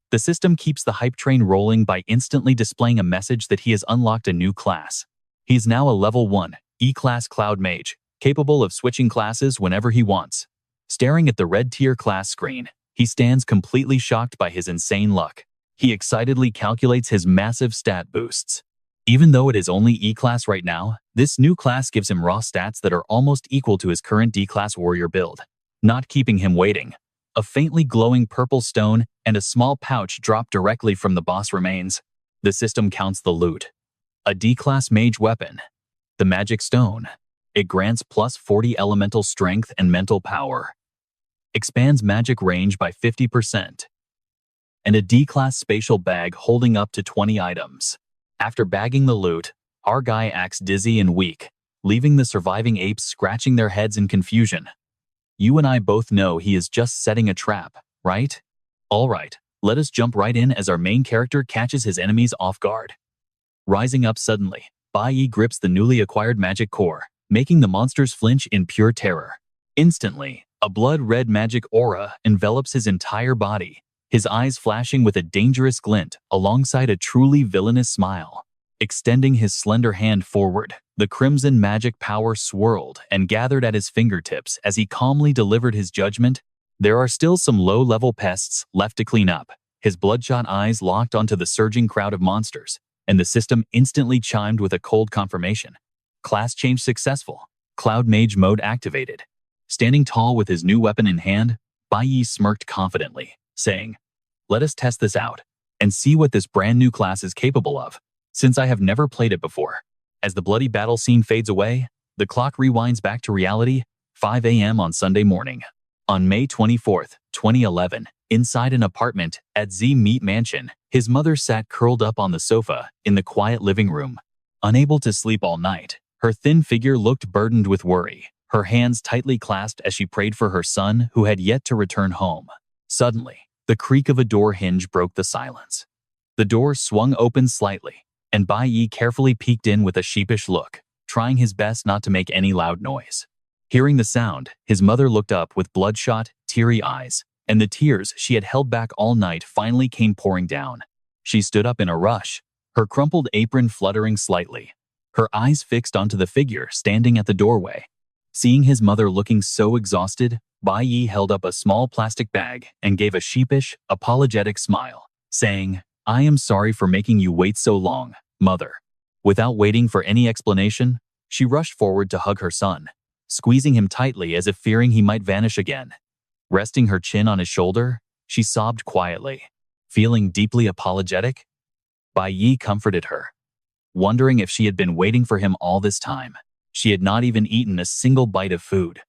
The system keeps the hype train rolling by instantly displaying a message that he has unlocked a new class. He is now a level 1, E-class cloud mage, capable of switching classes whenever he wants. Staring at the red tier class screen, he stands completely shocked by his insane luck. He excitedly calculates his massive stat boosts. Even though it is only E-class right now, this new class gives him raw stats that are almost equal to his current D-class warrior build. Not keeping him waiting, a faintly glowing purple stone and a small pouch drop directly from the boss remains. The system counts the loot. A D-class mage weapon. The magic stone. It grants plus 40 elemental strength and mental power. Expands magic range by 50%. And a D-class spatial bag holding up to 20 items. After bagging the loot, our guy acts dizzy and weak, leaving the surviving apes scratching their heads in confusion. You and I both know he is just setting a trap, right? Alright, let us jump right in as our main character catches his enemies off guard. Rising up suddenly, Bai grips the newly acquired magic core, making the monsters flinch in pure terror. Instantly, a blood-red magic aura envelops his entire body, his eyes flashing with a dangerous glint alongside a truly villainous smile. Extending his slender hand forward, the crimson magic power swirled and gathered at his fingertips as he calmly delivered his judgment. There are still some low-level pests left to clean up. His bloodshot eyes locked onto the surging crowd of monsters, and the system instantly chimed with a cold confirmation. Class change successful. Cloud Mage mode activated. Standing tall with his new weapon in hand, Bai smirked confidently, saying, "Let us test this out and see what this brand new class is capable of, since I have never played it before." As the bloody battle scene fades away, the clock rewinds back to reality, 5 a.m. on Sunday morning. On May 24th, 2011, inside an apartment at Z Meat Mansion, his mother sat curled up on the sofa in the quiet living room. Unable to sleep all night, her thin figure looked burdened with worry, her hands tightly clasped as she prayed for her son who had yet to return home. Suddenly, the creak of a door hinge broke the silence. The door swung open slightly, and Bai carefully peeked in with a sheepish look, trying his best not to make any loud noise. Hearing the sound, his mother looked up with bloodshot, teary eyes, and the tears she had held back all night finally came pouring down. She stood up in a rush, her crumpled apron fluttering slightly, her eyes fixed onto the figure standing at the doorway. Seeing his mother looking so exhausted, Bai held up a small plastic bag and gave a sheepish, apologetic smile, saying, "I am sorry for making you wait so long, mother." Without waiting for any explanation, she rushed forward to hug her son, squeezing him tightly as if fearing he might vanish again. Resting her chin on his shoulder, she sobbed quietly. Feeling deeply apologetic, Bai comforted her, wondering if she had been waiting for him all this time. She had not even eaten a single bite of food.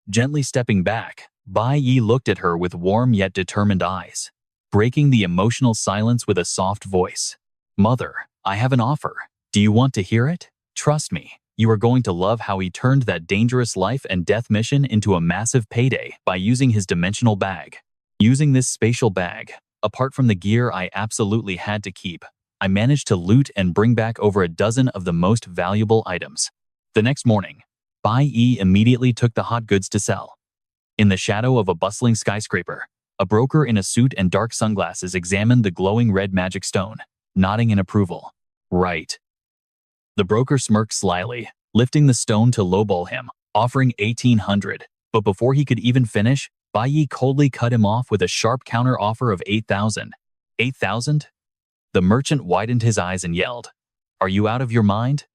Gently stepping back, Bai looked at her with warm yet determined eyes, breaking the emotional silence with a soft voice. "Mother, I have an offer. Do you want to hear it? Trust me, you are going to love how he turned that dangerous life and death mission into a massive payday by using his dimensional bag. Using this spatial bag, apart from the gear I absolutely had to keep, I managed to loot and bring back over a dozen of the most valuable items." The next morning, Bai immediately took the hot goods to sell. In the shadow of a bustling skyscraper, a broker in a suit and dark sunglasses examined the glowing red magic stone, nodding in approval. "Right." The broker smirked slyly, lifting the stone to lowball him, offering 1,800. But before he could even finish, Bai coldly cut him off with a sharp counter-offer of 8,000. 8,000? The merchant widened his eyes and yelled, "Are you out of your mind?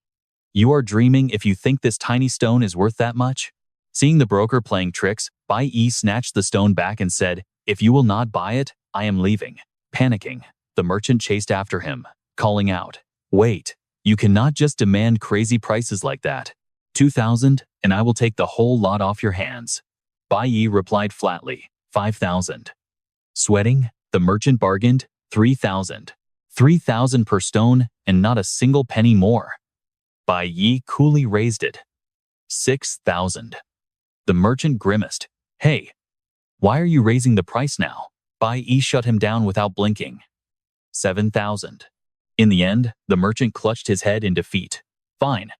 You are dreaming if you think this tiny stone is worth that much?" Seeing the broker playing tricks, Bai snatched the stone back and said, "If you will not buy it, I am leaving." Panicking, the merchant chased after him, calling out, "Wait, you cannot just demand crazy prices like that. 2,000, and I will take the whole lot off your hands." Bai replied flatly, 5,000. Sweating, the merchant bargained, 3,000. 3,000 per stone, and not a single penny more. Bai coolly raised it. 6,000. The merchant grimaced. "Hey, why are you raising the price now?" Bai shut him down without blinking. 7,000. In the end, the merchant clutched his head in defeat. Fine,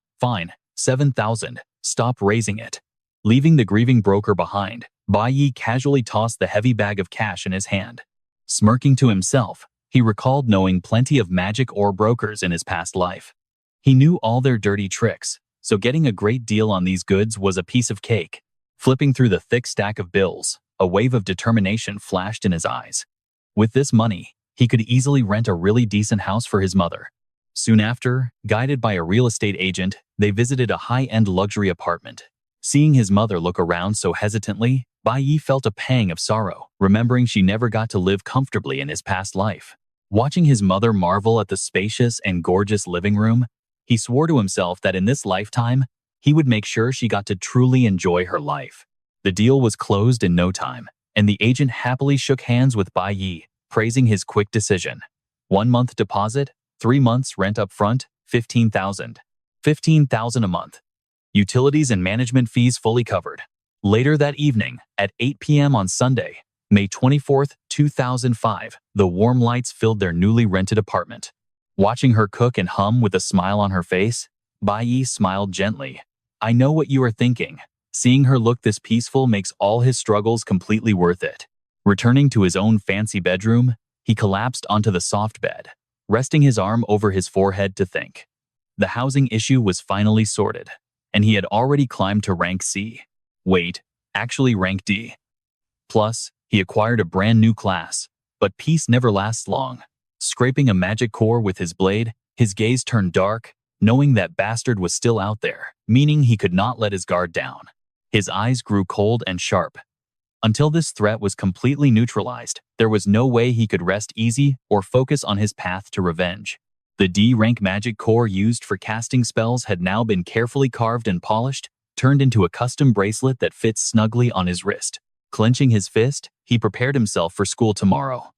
7,000. Stop raising it." Leaving the grieving broker behind, Bai casually tossed the heavy bag of cash in his hand. Smirking to himself, he recalled knowing plenty of magic ore brokers in his past life. He knew all their dirty tricks, so getting a great deal on these goods was a piece of cake. Flipping through the thick stack of bills, a wave of determination flashed in his eyes. With this money, he could easily rent a really decent house for his mother. Soon after, guided by a real estate agent, they visited a high-end luxury apartment. Seeing his mother look around so hesitantly, Bai Yi felt a pang of sorrow, remembering she never got to live comfortably in his past life. Watching his mother marvel at the spacious and gorgeous living room, he swore to himself that in this lifetime, he would make sure she got to truly enjoy her life. The deal was closed in no time, and the agent happily shook hands with Bai Yi, praising his quick decision. 1 month deposit, 3 months rent up front, 15,000. 15,000 a month. Utilities and management fees fully covered. Later that evening, at 8 p.m. on Sunday, May 24, 2005, the warm lights filled their newly rented apartment. Watching her cook and hum with a smile on her face, Bai Yi smiled gently. I know what you are thinking. Seeing her look this peaceful makes all his struggles completely worth it. Returning to his own fancy bedroom, he collapsed onto the soft bed, resting his arm over his forehead to think. The housing issue was finally sorted, and he had already climbed to rank C. Wait, actually rank D. Plus, he acquired a brand new class, but peace never lasts long. Scraping a magic core with his blade, his gaze turned dark, knowing that bastard was still out there, meaning he could not let his guard down. His eyes grew cold and sharp. Until this threat was completely neutralized, there was no way he could rest easy or focus on his path to revenge. The D-rank magic core used for casting spells had now been carefully carved and polished, turned into a custom bracelet that fits snugly on his wrist. Clenching his fist, he prepared himself for school tomorrow.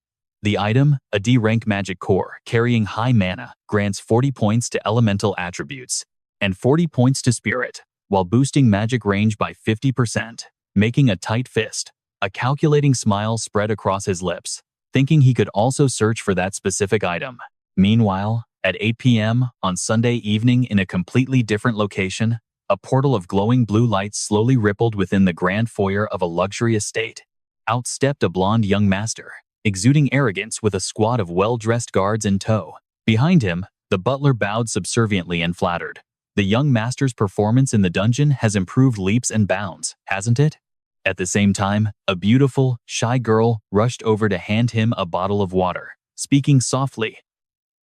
The item, a D-rank magic core carrying high mana, grants 40 points to elemental attributes and 40 points to spirit, while boosting magic range by 50%, making a tight fist. A calculating smile spread across his lips, thinking he could also search for that specific item. Meanwhile, at 8 p.m. on Sunday evening in a completely different location, a portal of glowing blue lights slowly rippled within the grand foyer of a luxury estate. Out stepped a blonde young master, exuding arrogance with a squad of well-dressed guards in tow. Behind him, the butler bowed subserviently and flattered. The young master's performance in the dungeon has improved leaps and bounds, hasn't it? At the same time, a beautiful, shy girl rushed over to hand him a bottle of water, speaking softly.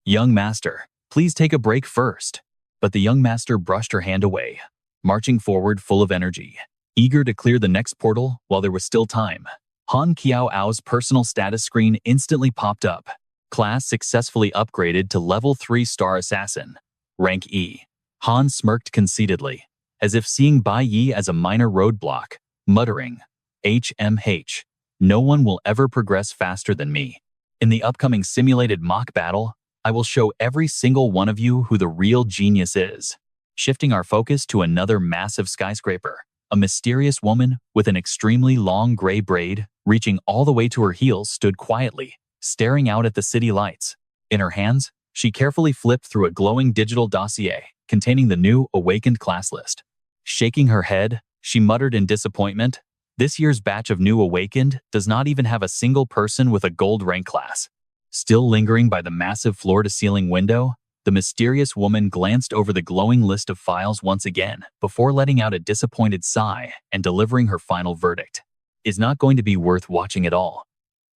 Young master, please take a break first. But the young master brushed her hand away, marching forward full of energy, eager to clear the next portal while there was still time. Han Qiao's personal status screen instantly popped up. Class successfully upgraded to level 3 star assassin. Rank E. Han smirked conceitedly, as if seeing Bai Yi as a minor roadblock, muttering, HMH, no one will ever progress faster than me. In the upcoming simulated mock battle, I will show every single one of you who the real genius is. Shifting our focus to another massive skyscraper, a mysterious woman with an extremely long gray braid, reaching all the way to her heels, stood quietly, staring out at the city lights. In her hands, she carefully flipped through a glowing digital dossier containing the new awakened class list. Shaking her head, she muttered in disappointment, this year's batch of new awakened does not even have a single person with a gold rank class. Still lingering by the massive floor-to-ceiling window, the mysterious woman glanced over the glowing list of files once again before letting out a disappointed sigh and delivering her final verdict. It's not going to be worth watching at all.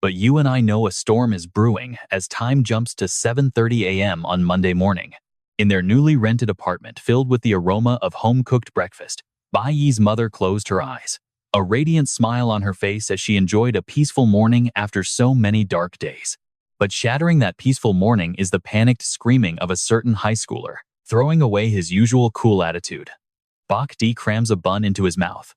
But you and I know a storm is brewing as time jumps to 7:30 a.m. on Monday morning. In their newly rented apartment filled with the aroma of home-cooked breakfast, Bai Yi's mother closed her eyes, a radiant smile on her face as she enjoyed a peaceful morning after so many dark days. But shattering that peaceful morning is the panicked screaming of a certain high schooler, throwing away his usual cool attitude. Bach D crams a bun into his mouth,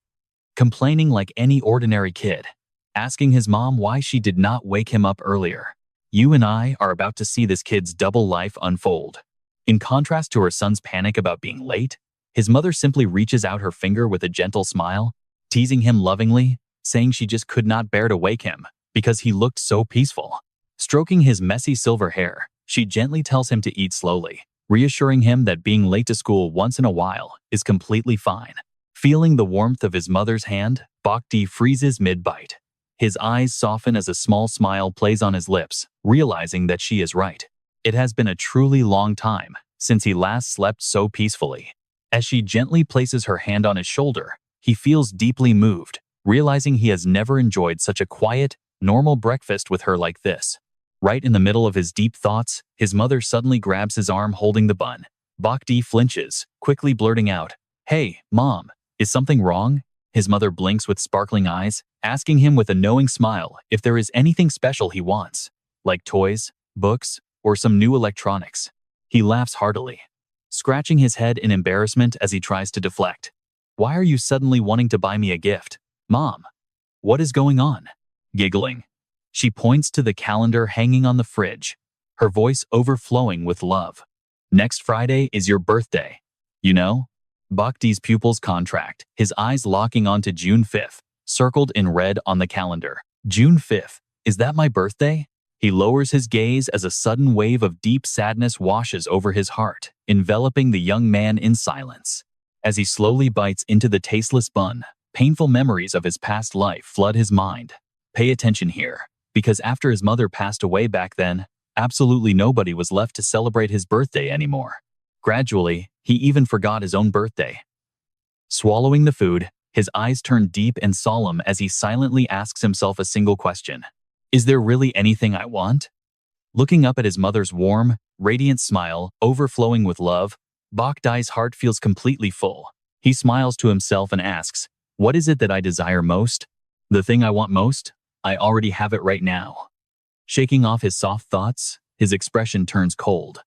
complaining like any ordinary kid, asking his mom why she did not wake him up earlier. You and I are about to see this kid's double life unfold. In contrast to her son's panic about being late, his mother simply reaches out her finger with a gentle smile, teasing him lovingly, saying she just could not bear to wake him because he looked so peaceful. Stroking his messy silver hair, she gently tells him to eat slowly, reassuring him that being late to school once in a while is completely fine. Feeling the warmth of his mother's hand, Bhakti freezes mid-bite. His eyes soften as a small smile plays on his lips, realizing that she is right. It has been a truly long time since he last slept so peacefully. As she gently places her hand on his shoulder, He feels deeply moved, realizing he has never enjoyed such a quiet, normal breakfast with her like this. Right in the middle of his deep thoughts, his mother suddenly grabs his arm holding the bun. Bach flinches, quickly blurting out, "Hey, Mom, is something wrong?" His mother blinks with sparkling eyes, asking him with a knowing smile if there is anything special he wants, like toys, books, or some new electronics. He laughs heartily, scratching his head in embarrassment as he tries to deflect. "Why are you suddenly wanting to buy me a gift, Mom? What is going on?" Giggling, she points to the calendar hanging on the fridge, her voice overflowing with love. "Next Friday is your birthday, you know?" Bhakti's pupils contract, his eyes locking onto June 5th, circled in red on the calendar. June 5th, is that my birthday? He lowers his gaze as a sudden wave of deep sadness washes over his heart, enveloping the young man in silence. As he slowly bites into the tasteless bun, painful memories of his past life flood his mind. Pay attention here, because after his mother passed away back then, absolutely nobody was left to celebrate his birthday anymore. Gradually, he even forgot his own birthday. Swallowing the food, his eyes turn deep and solemn as he silently asks himself a single question. Is there really anything I want? Looking up at his mother's warm, radiant smile, overflowing with love, Bhakti's heart feels completely full. He smiles to himself and asks, "What is it that I desire most? The thing I want most? I already have it right now." Shaking off his soft thoughts, his expression turns cold.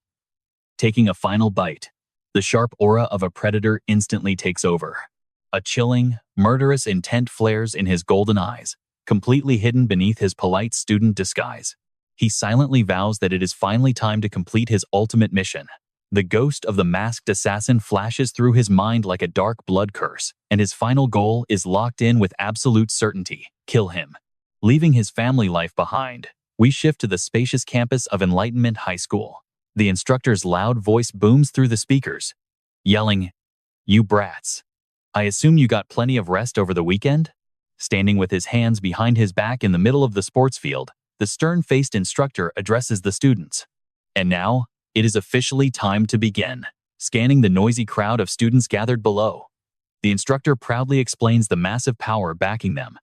Taking a final bite, the sharp aura of a predator instantly takes over. A chilling, murderous intent flares in his golden eyes, completely hidden beneath his polite student disguise. He silently vows that it is finally time to complete his ultimate mission. The ghost of the masked assassin flashes through his mind like a dark blood curse, and his final goal is locked in with absolute certainty: kill him. Leaving his family life behind, we shift to the spacious campus of Enlightenment High School. The instructor's loud voice booms through the speakers, yelling, "You brats. I assume you got plenty of rest over the weekend?" Standing with his hands behind his back in the middle of the sports field, the stern-faced instructor addresses the students. And now, it is officially time to begin. Scanning the noisy crowd of students gathered below, the instructor proudly explains the massive power backing them,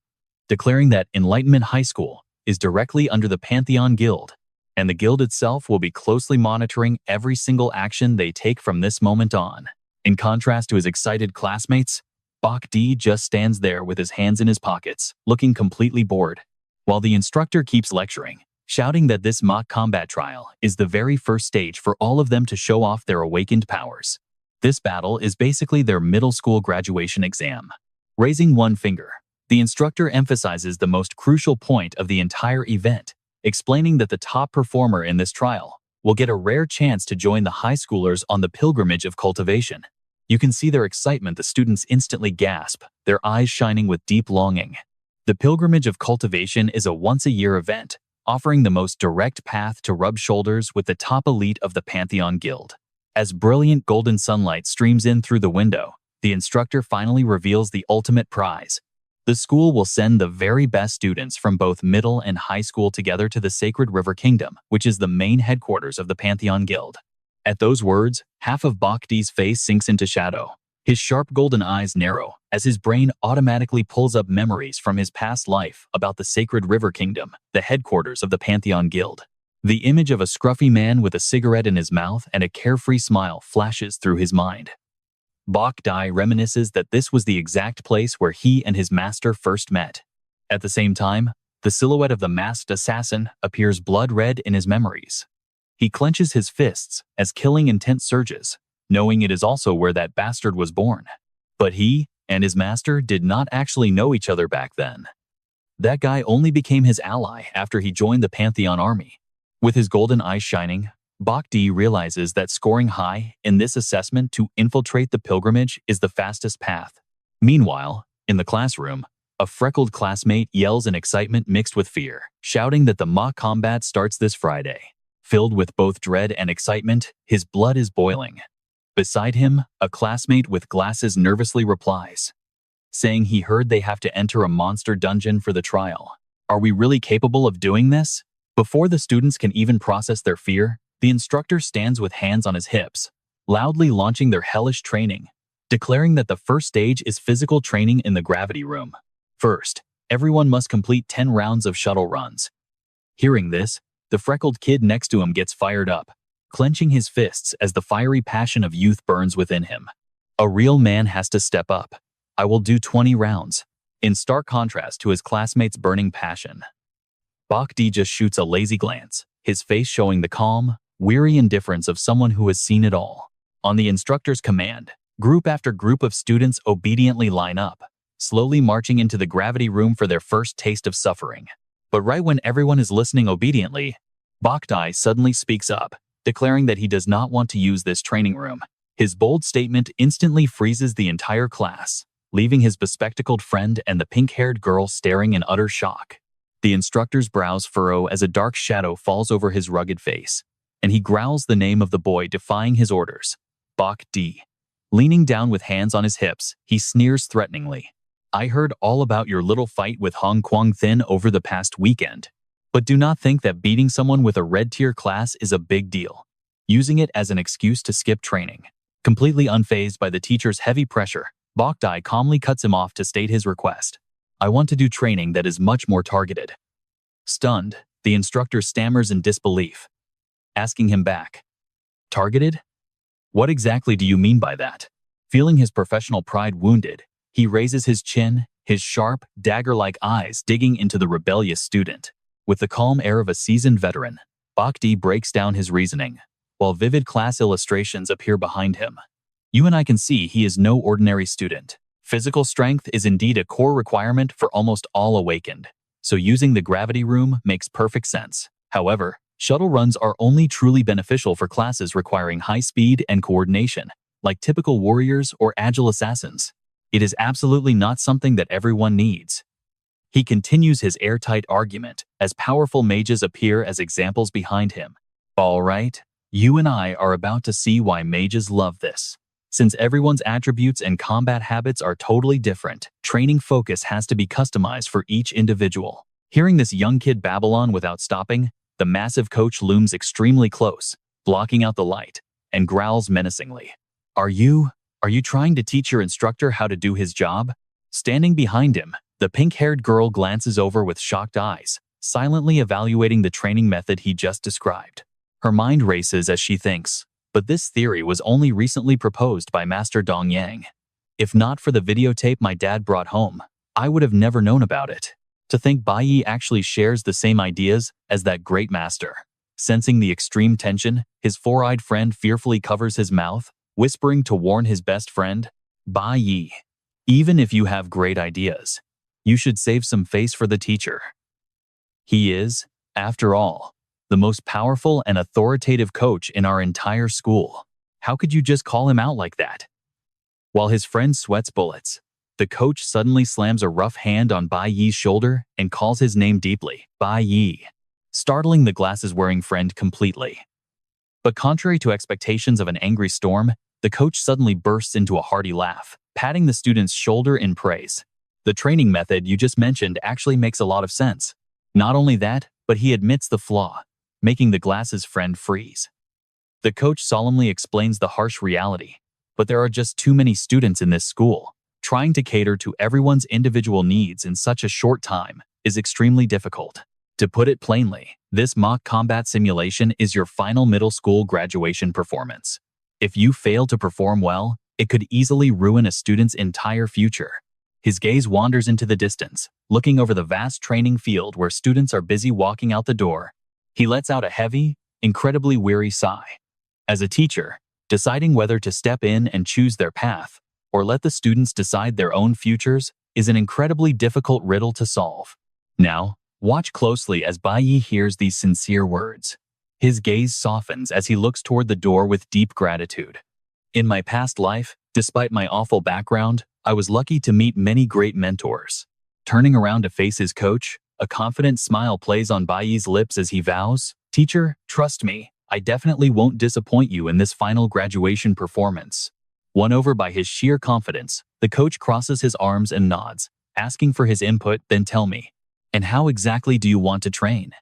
declaring that Enlightenment High School is directly under the Pantheon Guild, and the guild itself will be closely monitoring every single action they take from this moment on. In contrast to his excited classmates, Bach just stands there with his hands in his pockets, looking completely bored, while the instructor keeps lecturing, shouting that this mock combat trial is the very first stage for all of them to show off their awakened powers. This battle is basically their middle school graduation exam. Raising one finger, the instructor emphasizes the most crucial point of the entire event, explaining that the top performer in this trial will get a rare chance to join the high schoolers on the pilgrimage of cultivation. You can see their excitement. The students instantly gasp, their eyes shining with deep longing. The pilgrimage of cultivation is a once-a-year event, offering the most direct path to rub shoulders with the top elite of the Pantheon Guild. As brilliant golden sunlight streams in through the window, the instructor finally reveals the ultimate prize. The school will send the very best students from both middle and high school together to the Sacred River Kingdom, which is the main headquarters of the Pantheon Guild. At those words, half of Bhakti's face sinks into shadow. His sharp golden eyes narrow as his brain automatically pulls up memories from his past life about the Sacred River Kingdom, the headquarters of the Pantheon Guild. The image of a scruffy man with a cigarette in his mouth and a carefree smile flashes through his mind. Bhakti reminisces that this was the exact place where he and his master first met. At the same time, the silhouette of the masked assassin appears blood-red in his memories. He clenches his fists as killing intent surges, knowing it is also where that bastard was born. But he and his master did not actually know each other back then. That guy only became his ally after he joined the Pantheon army. With his golden eyes shining, Bhakti realizes that scoring high in this assessment to infiltrate the pilgrimage is the fastest path. Meanwhile, in the classroom, a freckled classmate yells in excitement mixed with fear, shouting that the mock combat starts this Friday. Filled with both dread and excitement, his blood is boiling. Beside him, a classmate with glasses nervously replies, saying he heard they have to enter a monster dungeon for the trial. Are we really capable of doing this? Before the students can even process their fear, the instructor stands with hands on his hips, loudly launching their hellish training. declaring that the first stage is physical training in the gravity room. First, everyone must complete 10 rounds of shuttle runs. Hearing this, the freckled kid next to him gets fired up, clenching his fists as the fiery passion of youth burns within him. A real man has to step up. I will do 20 rounds. In stark contrast to his classmates' burning passion. Bach just shoots a lazy glance, his face showing the calm, weary indifference of someone who has seen it all. On the instructor's command, group after group of students obediently line up, slowly marching into the gravity room for their first taste of suffering. But right when everyone is listening obediently, Bach suddenly speaks up, declaring that he does not want to use this training room. His bold statement instantly freezes the entire class, leaving his bespectacled friend and the pink-haired girl staring in utter shock. The instructor's brows furrow as a dark shadow falls over his rugged face, and he growls the name of the boy defying his orders, Bach D. Leaning down with hands on his hips, he sneers threateningly. I heard all about your little fight with Hong Kwang Thin over the past weekend. But do not think that beating someone with a red-tier class is a big deal, using it as an excuse to skip training. Completely unfazed by the teacher's heavy pressure, Bach calmly cuts him off to state his request. I want to do training that is much more targeted. Stunned, the instructor stammers in disbelief, asking him back. Targeted? What exactly do you mean by that? Feeling his professional pride wounded, he raises his chin, his sharp, dagger-like eyes digging into the rebellious student. With the calm air of a seasoned veteran, Bach breaks down his reasoning, while vivid class illustrations appear behind him. You and I can see he is no ordinary student. Physical strength is indeed a core requirement for almost all awakened, so using the gravity room makes perfect sense. However, shuttle runs are only truly beneficial for classes requiring high speed and coordination, like typical warriors or agile assassins. It is absolutely not something that everyone needs. He continues his airtight argument as powerful mages appear as examples behind him. All right, you and I are about to see why mages love this. Since everyone's attributes and combat habits are totally different, training focus has to be customized for each individual. Hearing this young kid babble on without stopping, the massive coach looms extremely close, blocking out the light, and growls menacingly. Are you trying to teach your instructor how to do his job? Standing behind him, the pink-haired girl glances over with shocked eyes, silently evaluating the training method he just described. Her mind races as she thinks, but this theory was only recently proposed by Master Dong Yang. If not for the videotape my dad brought home, I would have never known about it. To think Bai Yi actually shares the same ideas as that great master. Sensing the extreme tension, his four-eyed friend fearfully covers his mouth, whispering to warn his best friend, Bai Yi, even if you have great ideas, you should save some face for the teacher. He is, after all, the most powerful and authoritative coach in our entire school. How could you just call him out like that? While his friend sweats bullets, the coach suddenly slams a rough hand on Bai Yi's shoulder and calls his name deeply, Bai Yi, startling the glasses-wearing friend completely. But contrary to expectations of an angry storm, the coach suddenly bursts into a hearty laugh, patting the student's shoulder in praise. The training method you just mentioned actually makes a lot of sense. Not only that, but he admits the flaw, making the glasses friend freeze. The coach solemnly explains the harsh reality, but there are just too many students in this school. Trying to cater to everyone's individual needs in such a short time is extremely difficult. To put it plainly, this mock combat simulation is your final middle school graduation performance. If you fail to perform well, it could easily ruin a student's entire future. His gaze wanders into the distance, looking over the vast training field where students are busy walking out the door. He lets out a heavy, incredibly weary sigh. As a teacher, deciding whether to step in and choose their path, or let the students decide their own futures, is an incredibly difficult riddle to solve. Now, watch closely as Bai Yi hears these sincere words. His gaze softens as he looks toward the door with deep gratitude. In my past life, despite my awful background, I was lucky to meet many great mentors. Turning around to face his coach, a confident smile plays on Bai Yi's lips as he vows, Teacher, trust me, I definitely won't disappoint you in this final graduation performance. Won over by his sheer confidence, the coach crosses his arms and nods, asking for his input. Then tell me, and how exactly do you want to train?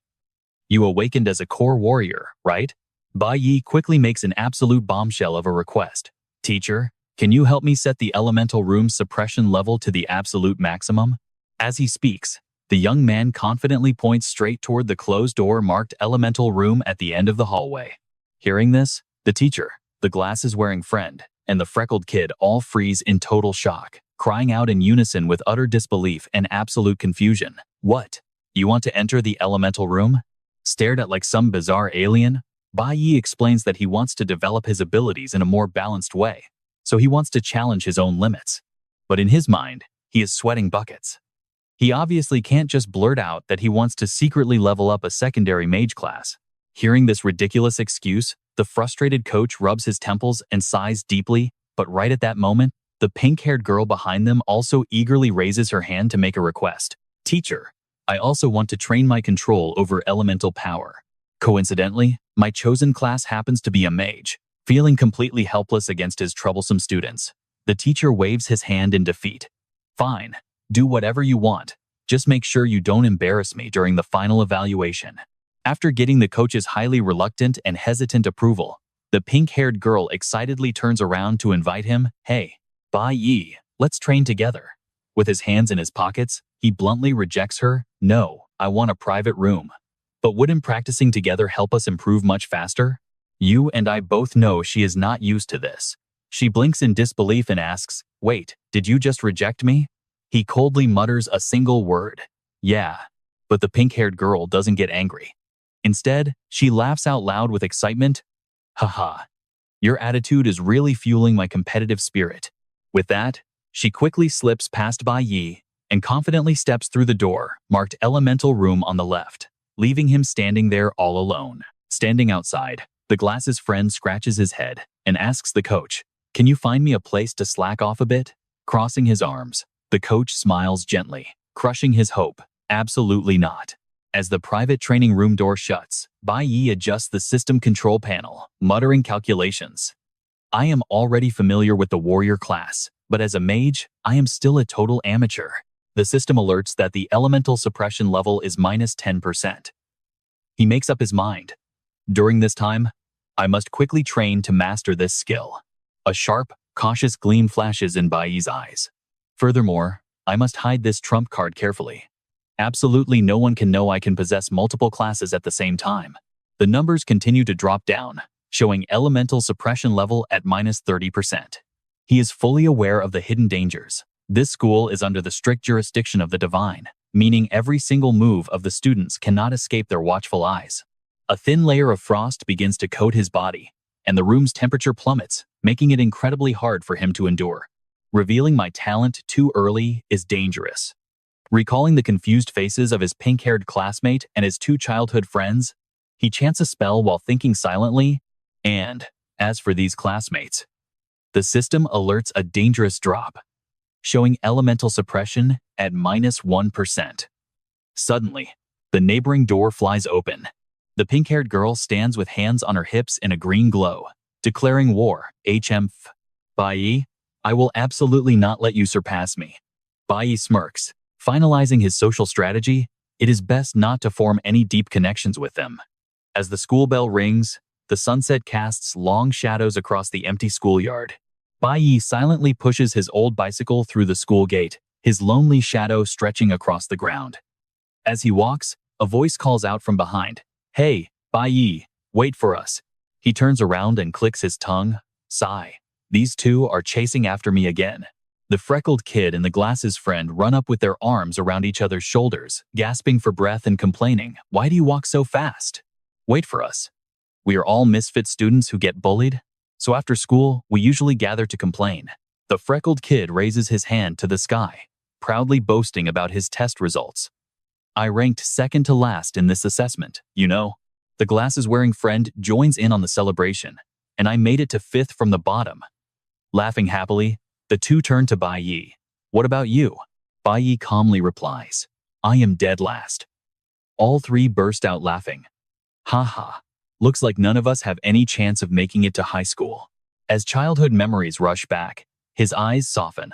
You awakened as a core warrior, right? Bai Yi quickly makes an absolute bombshell of a request. Teacher, Can you help me set the elemental room's suppression level to the absolute maximum? As he speaks, the young man confidently points straight toward the closed door marked elemental room at the end of the hallway. Hearing this, the teacher, the glasses-wearing friend, and the freckled kid all freeze in total shock, crying out in unison with utter disbelief and absolute confusion. What? You want to enter the elemental room? Stared at like some bizarre alien, Bai Yi explains that he wants to develop his abilities in a more balanced way, so he wants to challenge his own limits. But in his mind, he is sweating buckets. He obviously can't just blurt out that he wants to secretly level up a secondary mage class. Hearing this ridiculous excuse, the frustrated coach rubs his temples and sighs deeply, but right at that moment, the pink-haired girl behind them also eagerly raises her hand to make a request. Teacher, I also want to train my control over elemental power. Coincidentally, my chosen class happens to be a mage. Feeling completely helpless against his troublesome students, the teacher waves his hand in defeat. Fine, do whatever you want. Just make sure you don't embarrass me during the final evaluation. After getting the coach's highly reluctant and hesitant approval, the pink-haired girl excitedly turns around to invite him. Hey, Bai Yi, let's train together. With his hands in his pockets, he bluntly rejects her. No, I want a private room. But wouldn't practicing together help us improve much faster? You and I both know she is not used to this. She blinks in disbelief and asks, wait, did you just reject me? He coldly mutters a single word. Yeah. But the pink-haired girl doesn't get angry. Instead, she laughs out loud with excitement. Haha. Your attitude is really fueling my competitive spirit. With that, she quickly slips past Bai Yi and confidently steps through the door marked elemental room on the left, leaving him standing there all alone. Standing outside, the glasses friend scratches his head and asks the coach, can you find me a place to slack off a bit? Crossing his arms, the coach smiles gently, crushing his hope. Absolutely not. As the private training room door shuts, Bai Yi adjusts the system control panel, muttering calculations. I am already familiar with the warrior class, but as a mage, I am still a total amateur. The system alerts that the elemental suppression level is -10%. He makes up his mind. During this time, I must quickly train to master this skill. A sharp, cautious gleam flashes in Bai Yi's eyes. Furthermore, I must hide this trump card carefully. Absolutely no one can know I can possess multiple classes at the same time. The numbers continue to drop down, showing elemental suppression level at -30%. He is fully aware of the hidden dangers. This school is under the strict jurisdiction of the divine, meaning every single move of the students cannot escape their watchful eyes. A thin layer of frost begins to coat his body, and the room's temperature plummets, making it incredibly hard for him to endure. Revealing my talent too early is dangerous. Recalling the confused faces of his pink-haired classmate and his two childhood friends, he chants a spell while thinking silently, and, as for these classmates, the system alerts a dangerous drop, showing elemental suppression at -1%. Suddenly, the neighboring door flies open. The pink-haired girl stands with hands on her hips in a green glow, declaring war. Bai Yi, I will absolutely not let you surpass me. Bai Yi smirks, finalizing his social strategy. It is best not to form any deep connections with them. As the school bell rings, the sunset casts long shadows across the empty schoolyard. Bai Yi silently pushes his old bicycle through the school gate, his lonely shadow stretching across the ground. As he walks, a voice calls out from behind. Hey, Bai Yi, wait for us. He turns around and clicks his tongue. Sigh. These two are chasing after me again. The freckled kid and the glasses friend run up with their arms around each other's shoulders, gasping for breath and complaining. Why do you walk so fast? Wait for us. We are all misfit students who get bullied. So after school, we usually gather to complain. The freckled kid raises his hand to the sky, proudly boasting about his test results. I ranked second to last in this assessment, you know. The glasses-wearing friend joins in on the celebration, and I made it to 5th from the bottom. Laughing happily, the two turn to Bai Yi. What about you? Bai Yi calmly replies. I am dead last. All three burst out laughing. Haha, looks like none of us have any chance of making it to high school. As childhood memories rush back, his eyes soften.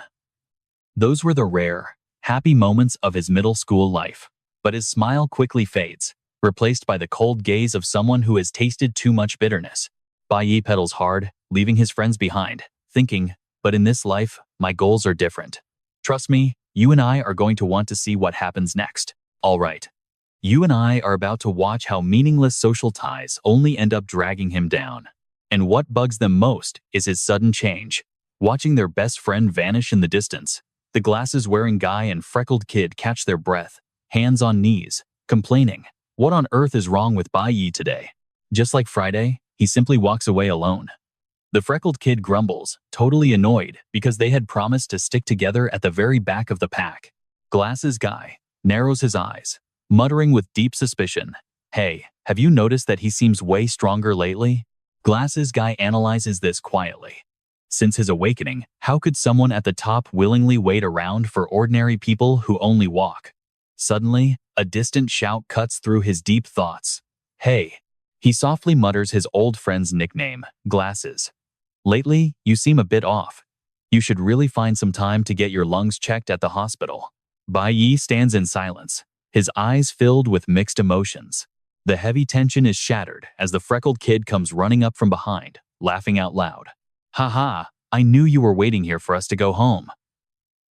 Those were the rare, happy moments of his middle school life. But his smile quickly fades, replaced by the cold gaze of someone who has tasted too much bitterness. Bai Yi pedals hard, leaving his friends behind, thinking, But in this life, my goals are different. Trust me, you and I are going to want to see what happens next. All right. You and I are about to watch how meaningless social ties only end up dragging him down. And what bugs them most is his sudden change. Watching their best friend vanish in the distance, the glasses-wearing guy and freckled kid catch their breath, hands on knees, complaining, "What on earth is wrong with Bai Yi today?" Just like Friday, he simply walks away alone. The freckled kid grumbles, totally annoyed because they had promised to stick together at the very back of the pack. Glasses guy narrows his eyes, muttering with deep suspicion, "Hey, have you noticed that he seems way stronger lately?" Glasses guy analyzes this quietly. Since his awakening, how could someone at the top willingly wait around for ordinary people who only walk? Suddenly, a distant shout cuts through his deep thoughts. "Hey!" He softly mutters his old friend's nickname, Glasses. "Lately, you seem a bit off. You should really find some time to get your lungs checked at the hospital." Bai Yi stands in silence, his eyes filled with mixed emotions. The heavy tension is shattered as the freckled kid comes running up from behind, laughing out loud. "Haha, I knew you were waiting here for us to go home."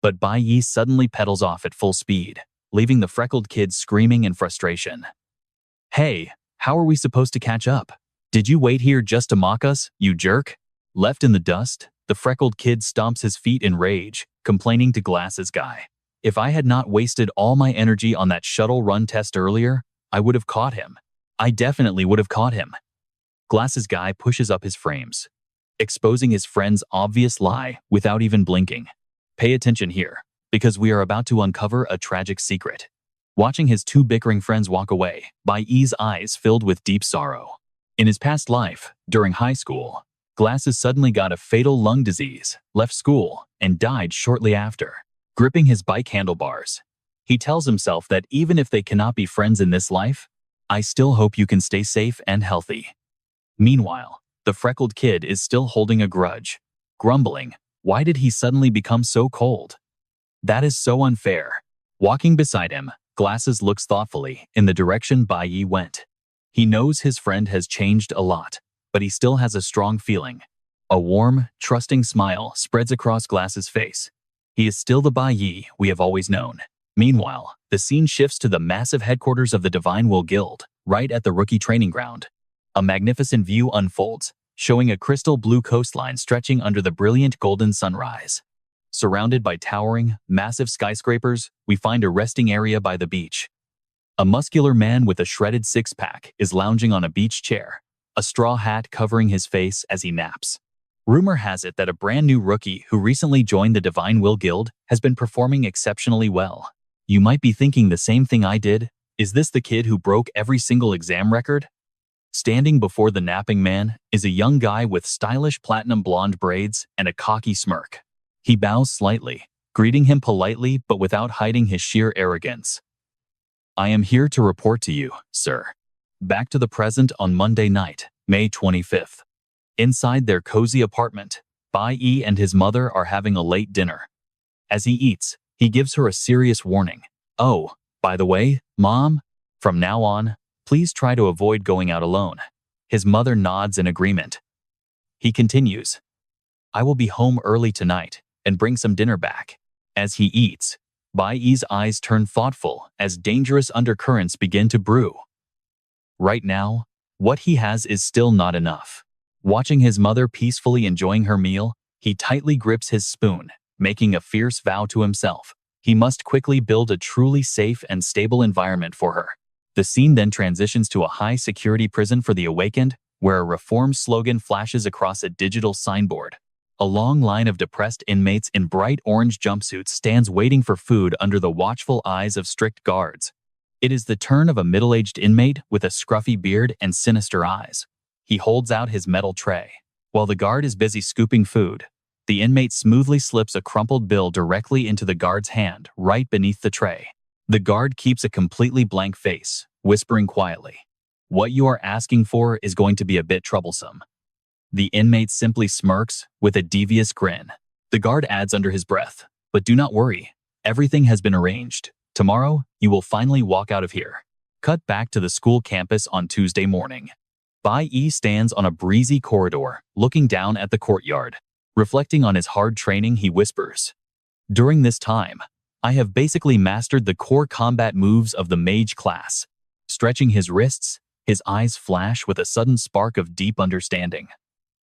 But Bai Yi suddenly pedals off at full speed, leaving the freckled kid screaming in frustration. "Hey, how are we supposed to catch up? Did you wait here just to mock us, you jerk?" Left in the dust, the freckled kid stomps his feet in rage, complaining to Glasses guy. "If I had not wasted all my energy on that shuttle run test earlier, I would have caught him. I definitely would have caught him." Glasses guy pushes up his frames, exposing his friend's obvious lie without even blinking. Pay attention here, because we are about to uncover a tragic secret. Watching his two bickering friends walk away, Bai Yi's eyes filled with deep sorrow. In his past life, during high school, Glasses suddenly got a fatal lung disease, left school, and died shortly after. Gripping his bike handlebars, he tells himself that even if they cannot be friends in this life, "I still hope you can stay safe and healthy." Meanwhile, the freckled kid is still holding a grudge, grumbling, "Why did he suddenly become so cold? That is so unfair." Walking beside him, Glasses looks thoughtfully in the direction Bai Yi went. He knows his friend has changed a lot, but he still has a strong feeling. A warm, trusting smile spreads across Glasses' face. He is still the Bai Yi we have always known. Meanwhile, the scene shifts to the massive headquarters of the Divine Will Guild, right at the rookie training ground. A magnificent view unfolds, showing a crystal blue coastline stretching under the brilliant golden sunrise. Surrounded by towering, massive skyscrapers, we find a resting area by the beach. A muscular man with a shredded six-pack is lounging on a beach chair, a straw hat covering his face as he naps. Rumor has it that a brand new rookie who recently joined the Divine Will Guild has been performing exceptionally well. You might be thinking the same thing I did. Is this the kid who broke every single exam record? Standing before the napping man is a young guy with stylish platinum blonde braids and a cocky smirk. He bows slightly, greeting him politely but without hiding his sheer arrogance. "I am here to report to you, sir." Back to the present on Monday night, May 25th. Inside their cozy apartment, Bai Yi and his mother are having a late dinner. As he eats, he gives her a serious warning. "Oh, by the way, Mom, from now on, please try to avoid going out alone." His mother nods in agreement. He continues, "I will be home early tonight and bring some dinner back." As he eats, Bai Yi's eyes turn thoughtful as dangerous undercurrents begin to brew. Right now, what he has is still not enough. Watching his mother peacefully enjoying her meal, he tightly grips his spoon, making a fierce vow to himself. He must quickly build a truly safe and stable environment for her. The scene then transitions to a high-security prison for the awakened, where a reform slogan flashes across a digital signboard. A long line of depressed inmates in bright orange jumpsuits stands waiting for food under the watchful eyes of strict guards. It is the turn of a middle-aged inmate with a scruffy beard and sinister eyes. He holds out his metal tray. While the guard is busy scooping food, the inmate smoothly slips a crumpled bill directly into the guard's hand right beneath the tray. The guard keeps a completely blank face, whispering quietly, "What you are asking for is going to be a bit troublesome." The inmate simply smirks with a devious grin. The guard adds under his breath, "But do not worry, everything has been arranged. Tomorrow, you will finally walk out of here." Cut back to the school campus on Tuesday morning. Bai Yi stands on a breezy corridor, looking down at the courtyard. Reflecting on his hard training, he whispers, "During this time, I have basically mastered the core combat moves of the mage class." Stretching his wrists, his eyes flash with a sudden spark of deep understanding.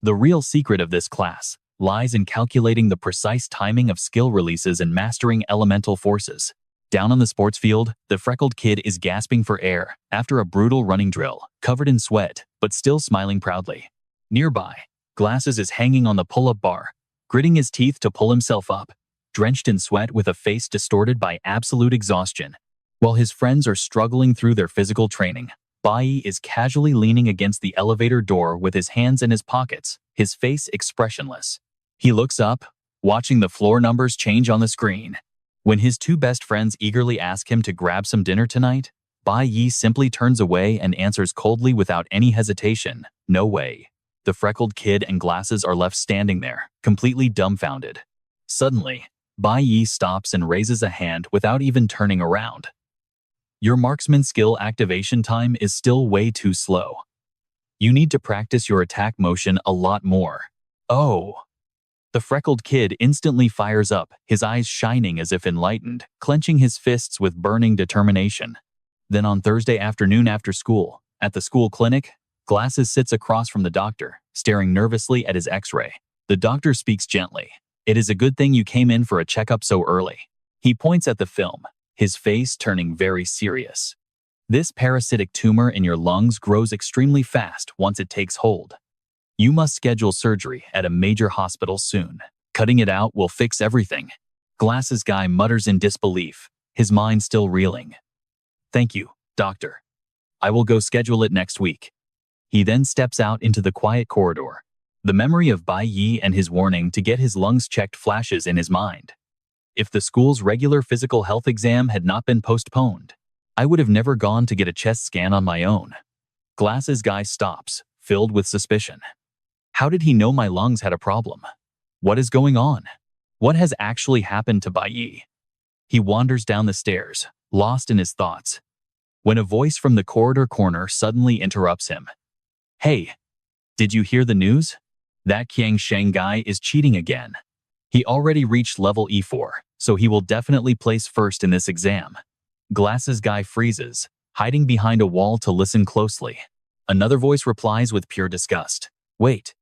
The real secret of this class lies in calculating the precise timing of skill releases and mastering elemental forces. Down on the sports field, the freckled kid is gasping for air after a brutal running drill, covered in sweat, but still smiling proudly. Nearby, Glasses is hanging on the pull-up bar, gritting his teeth to pull himself up, drenched in sweat with a face distorted by absolute exhaustion. While his friends are struggling through their physical training, Bai is casually leaning against the elevator door with his hands in his pockets, his face expressionless. He looks up, watching the floor numbers change on the screen. When his two best friends eagerly ask him to grab some dinner tonight, Bai Yi simply turns away and answers coldly without any hesitation, "No way." The freckled kid and Glasses are left standing there, completely dumbfounded. Suddenly, Bai Yi stops and raises a hand without even turning around. "Your marksman skill activation time is still way too slow. You need to practice your attack motion a lot more." "Oh." The freckled kid instantly fires up, his eyes shining as if enlightened, clenching his fists with burning determination. Then on Thursday afternoon after school, at the school clinic, Glasses sits across from the doctor, staring nervously at his x-ray. The doctor speaks gently. "It is a good thing you came in for a checkup so early." He points at the film, his face turning very serious. "This parasitic tumor in your lungs grows extremely fast once it takes hold. You must schedule surgery at a major hospital soon. Cutting it out will fix everything." Glasses guy mutters in disbelief, his mind still reeling. "Thank you, doctor. I will go schedule it next week." He then steps out into the quiet corridor. The memory of Bai Yi and his warning to get his lungs checked flashes in his mind. If the school's regular physical health exam had not been postponed, I would have never gone to get a chest scan on my own. Glasses guy stops, filled with suspicion. How did he know my lungs had a problem? What is going on? What has actually happened to Bai Yi? He wanders down the stairs, lost in his thoughts, when a voice from the corridor corner suddenly interrupts him. "Hey, did you hear the news? That Qiang Sheng guy is cheating again. He already reached level E4, so he will definitely place first in this exam." Glasses guy freezes, hiding behind a wall to listen closely. Another voice replies with pure disgust. "Wait,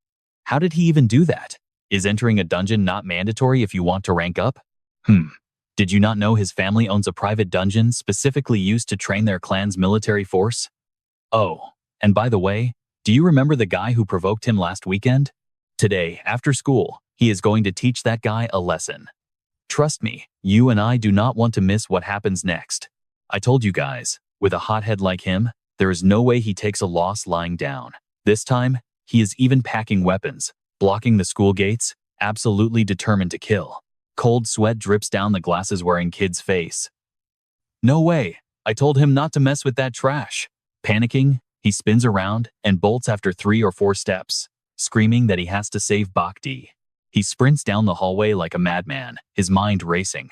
how did he even do that? Is entering a dungeon not mandatory if you want to rank up? Did you not know his family owns a private dungeon specifically used to train their clan's military force? Oh, and by the way, do you remember the guy who provoked him last weekend? Today, after school, he is going to teach that guy a lesson. Trust me, you and I do not want to miss what happens next. I told you guys, with a hothead like him, there is no way he takes a loss lying down. This time, he is even packing weapons, blocking the school gates, absolutely determined to kill." Cold sweat drips down the glasses-wearing kid's face. "No way, I told him not to mess with that trash." Panicking, he spins around and bolts after 3 or 4 steps, screaming that he has to save Bach D. He sprints down the hallway like a madman, his mind racing.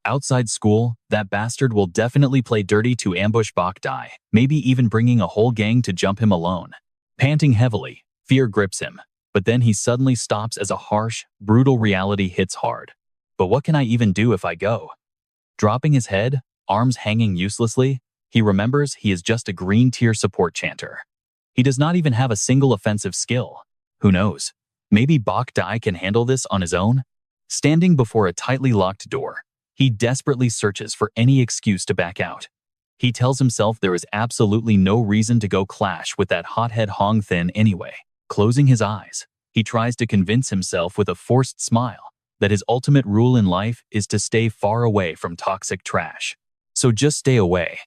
Outside school, that bastard will definitely play dirty to ambush Bach Dai, maybe even bringing a whole gang to jump him alone. Panting heavily, fear grips him, but then he suddenly stops as a harsh, brutal reality hits hard. But what can I even do if I go? Dropping his head, arms hanging uselessly, he remembers he is just a green tier support chanter. He does not even have a single offensive skill. Who knows? Maybe Bach Dai can handle this on his own? Standing before a tightly locked door, he desperately searches for any excuse to back out. He tells himself there is absolutely no reason to go clash with that hothead Hong Thin anyway. Closing his eyes, he tries to convince himself with a forced smile that his ultimate rule in life is to stay far away from toxic trash. So just stay away.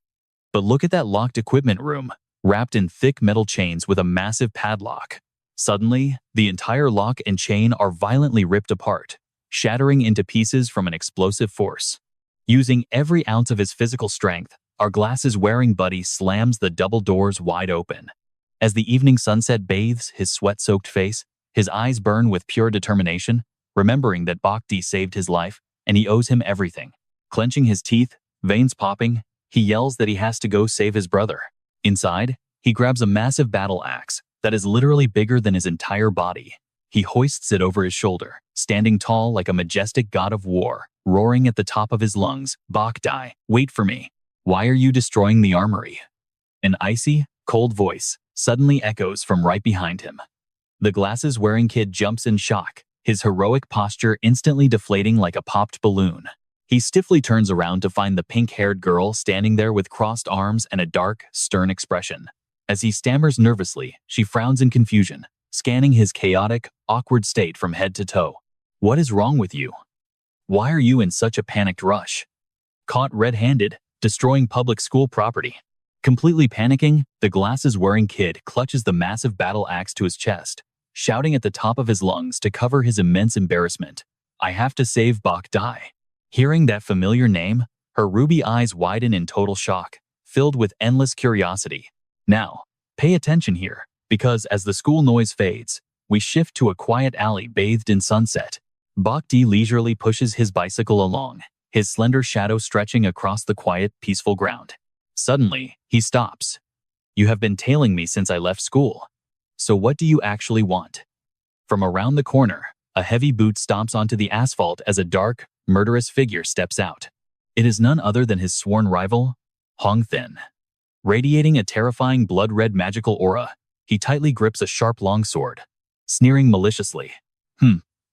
But look at that locked equipment room, wrapped in thick metal chains with a massive padlock. Suddenly, the entire lock and chain are violently ripped apart, shattering into pieces from an explosive force. Using every ounce of his physical strength, our glasses-wearing buddy slams the double doors wide open. As the evening sunset bathes his sweat-soaked face, his eyes burn with pure determination, remembering that Bach D saved his life, and he owes him everything. Clenching his teeth, veins popping, he yells that he has to go save his brother. Inside, he grabs a massive battle axe that is literally bigger than his entire body. He hoists it over his shoulder, standing tall like a majestic god of war, roaring at the top of his lungs, "Bach die, wait for me. Why are you destroying the armory?" An icy, cold voice suddenly echoes from right behind him. The glasses-wearing kid jumps in shock, his heroic posture instantly deflating like a popped balloon. He stiffly turns around to find the pink-haired girl standing there with crossed arms and a dark, stern expression. As he stammers nervously, she frowns in confusion, scanning his chaotic, awkward state from head to toe. "What is wrong with you? Why are you in such a panicked rush?" Caught red-handed, destroying public school property. Completely panicking, the glasses-wearing kid clutches the massive battle axe to his chest, shouting at the top of his lungs to cover his immense embarrassment. "I have to save Bach die." Hearing that familiar name, her ruby eyes widen in total shock, filled with endless curiosity. Now, pay attention here, because as the school noise fades, we shift to a quiet alley bathed in sunset. Bach leisurely pushes his bicycle along, his slender shadow stretching across the quiet, peaceful ground. Suddenly, he stops. "You have been tailing me since I left school. So what do you actually want?" From around the corner, a heavy boot stomps onto the asphalt as a dark, murderous figure steps out. It is none other than his sworn rival, Hong Thin. Radiating a terrifying blood-red magical aura, he tightly grips a sharp longsword, sneering maliciously.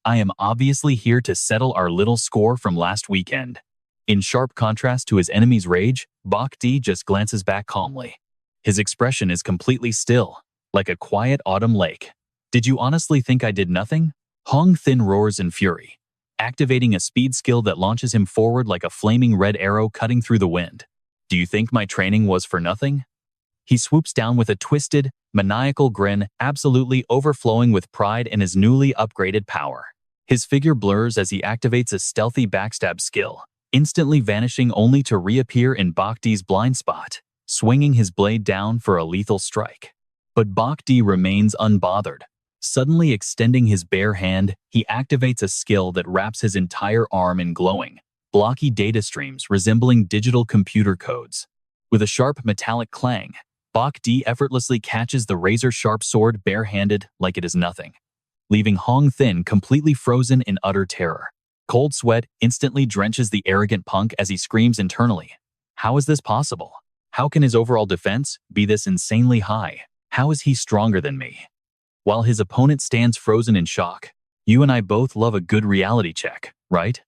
I am obviously here to settle our little score from last weekend." In sharp contrast to his enemy's rage, Bach just glances back calmly. His expression is completely still, like a quiet autumn lake. "Did you honestly think I did nothing?" Hong Thin roars in fury, activating a speed skill that launches him forward like a flaming red arrow cutting through the wind. "Do you think my training was for nothing?" He swoops down with a twisted, maniacal grin, absolutely overflowing with pride in his newly upgraded power. His figure blurs as he activates a stealthy backstab skill, instantly vanishing only to reappear in Bhakti's blind spot, swinging his blade down for a lethal strike. But Bhakti remains unbothered. Suddenly extending his bare hand, he activates a skill that wraps his entire arm in glowing, blocky data streams resembling digital computer codes. With a sharp metallic clang, Bhakti effortlessly catches the razor-sharp sword barehanded like it is nothing, leaving Hong Thin completely frozen in utter terror. Cold sweat instantly drenches the arrogant punk as he screams internally. How is this possible? How can his overall defense be this insanely high? How is he stronger than me? While his opponent stands frozen in shock, "You and I both love a good reality check, right?"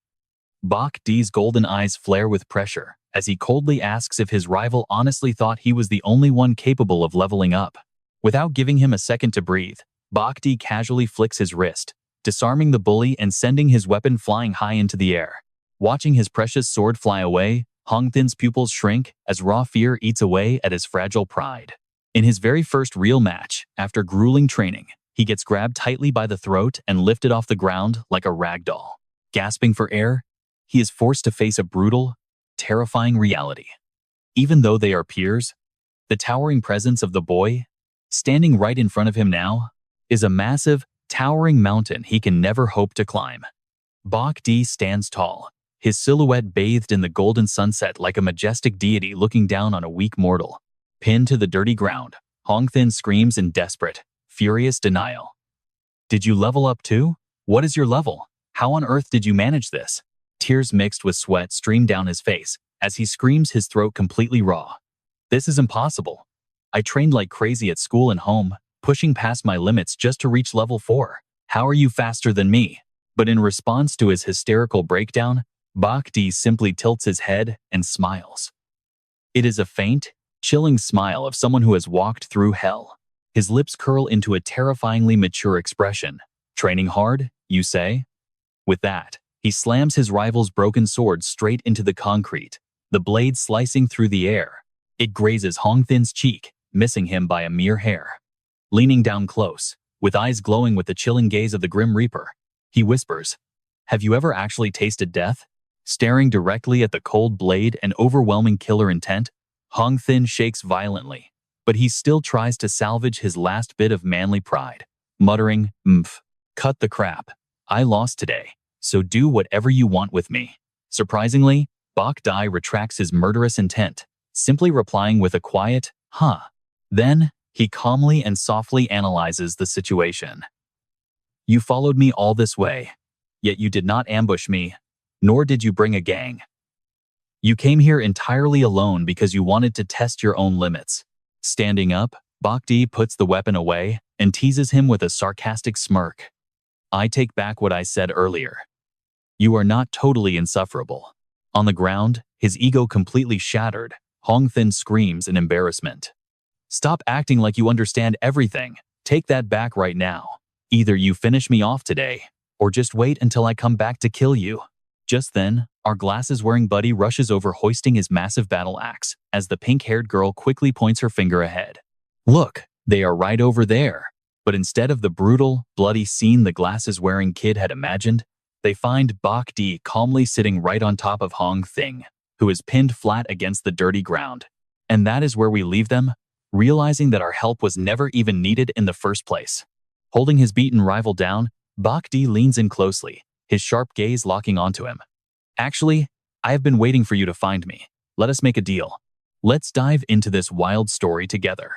Bhakti's golden eyes flare with pressure as he coldly asks if his rival honestly thought he was the only one capable of leveling up. Without giving him a second to breathe, Bhakti casually flicks his wrist, disarming the bully and sending his weapon flying high into the air. Watching his precious sword fly away, Hong Thin's pupils shrink as raw fear eats away at his fragile pride. In his very first real match, after grueling training, he gets grabbed tightly by the throat and lifted off the ground like a rag doll. Gasping for air, he is forced to face a brutal, terrifying reality. Even though they are peers, the towering presence of the boy, standing right in front of him now, is a massive, towering mountain he can never hope to climb. Bach stands tall, his silhouette bathed in the golden sunset like a majestic deity looking down on a weak mortal. Pinned to the dirty ground, Hong Thin screams in desperate, furious denial. "Did you level up too? What is your level? How on earth did you manage this?" Tears mixed with sweat stream down his face as he screams, his throat completely raw. "This is impossible. I trained like crazy at school and home, pushing past my limits just to reach level 4. How are you faster than me?" But in response to his hysterical breakdown, Bhakti simply tilts his head and smiles. It is a faint, chilling smile of someone who has walked through hell. His lips curl into a terrifyingly mature expression. "Training hard, you say?" With that, he slams his rival's broken sword straight into the concrete, the blade slicing through the air. It grazes Hong Thin's cheek, missing him by a mere hair. Leaning down close, with eyes glowing with the chilling gaze of the Grim Reaper, he whispers, "Have you ever actually tasted death?" Staring directly at the cold blade and overwhelming killer intent, Hong Thin shakes violently, but he still tries to salvage his last bit of manly pride, muttering, "Cut the crap. I lost today, so do whatever you want with me." Surprisingly, Bach retracts his murderous intent, simply replying with a quiet, "Huh." Then, he calmly and softly analyzes the situation. You followed me all this way. Yet you did not ambush me, nor did you bring a gang. You came here entirely alone because you wanted to test your own limits. Standing up, Bach puts the weapon away and teases him with a sarcastic smirk. I take back what I said earlier. You are not totally insufferable. On the ground, his ego completely shattered, Hong Thin screams in embarrassment. Stop acting like you understand everything. Take that back right now. Either you finish me off today, or just wait until I come back to kill you. Just then, our glasses-wearing buddy rushes over hoisting his massive battle axe as the pink-haired girl quickly points her finger ahead. Look, they are right over there. But instead of the brutal, bloody scene the glasses-wearing kid had imagined, they find Bach calmly sitting right on top of Hong Thing, who is pinned flat against the dirty ground. And that is where we leave them, realizing that our help was never even needed in the first place. Holding his beaten rival down, Bach leans in closely, his sharp gaze locking onto him. Actually, I have been waiting for you to find me. Let us make a deal. Let's dive into this wild story together.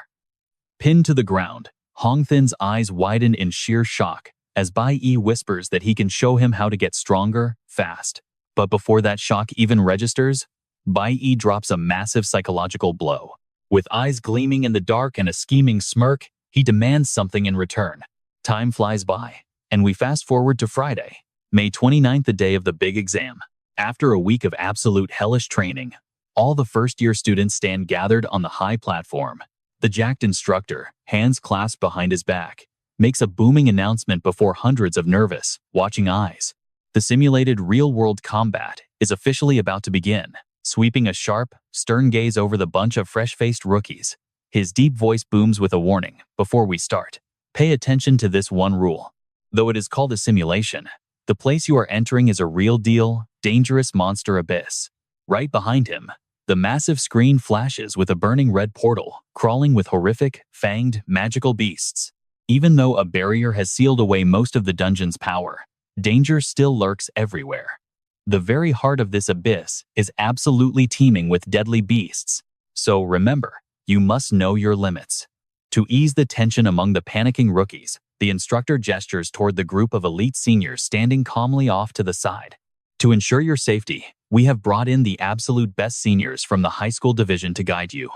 Pinned to the ground, Hong Thin's eyes widen in sheer shock as Bai whispers that he can show him how to get stronger, fast. But before that shock even registers, Bai drops a massive psychological blow. With eyes gleaming in the dark and a scheming smirk, he demands something in return. Time flies by, and we fast forward to Friday, May 29th, the day of the big exam. After a week of absolute hellish training, all the first-year students stand gathered on the high platform. The jacked instructor, hands clasped behind his back, makes a booming announcement before hundreds of nervous, watching eyes. The simulated real-world combat is officially about to begin, sweeping a sharp, stern gaze over the bunch of fresh-faced rookies. His deep voice booms with a warning. Before we start, pay attention to this one rule. Though it is called a simulation, the place you are entering is a real deal, dangerous monster abyss. Right behind him, the massive screen flashes with a burning red portal, crawling with horrific, fanged, magical beasts. Even though a barrier has sealed away most of the dungeon's power, danger still lurks everywhere. The very heart of this abyss is absolutely teeming with deadly beasts. So remember, you must know your limits. To ease the tension among the panicking rookies, the instructor gestures toward the group of elite seniors standing calmly off to the side. To ensure your safety, we have brought in the absolute best seniors from the high school division to guide you.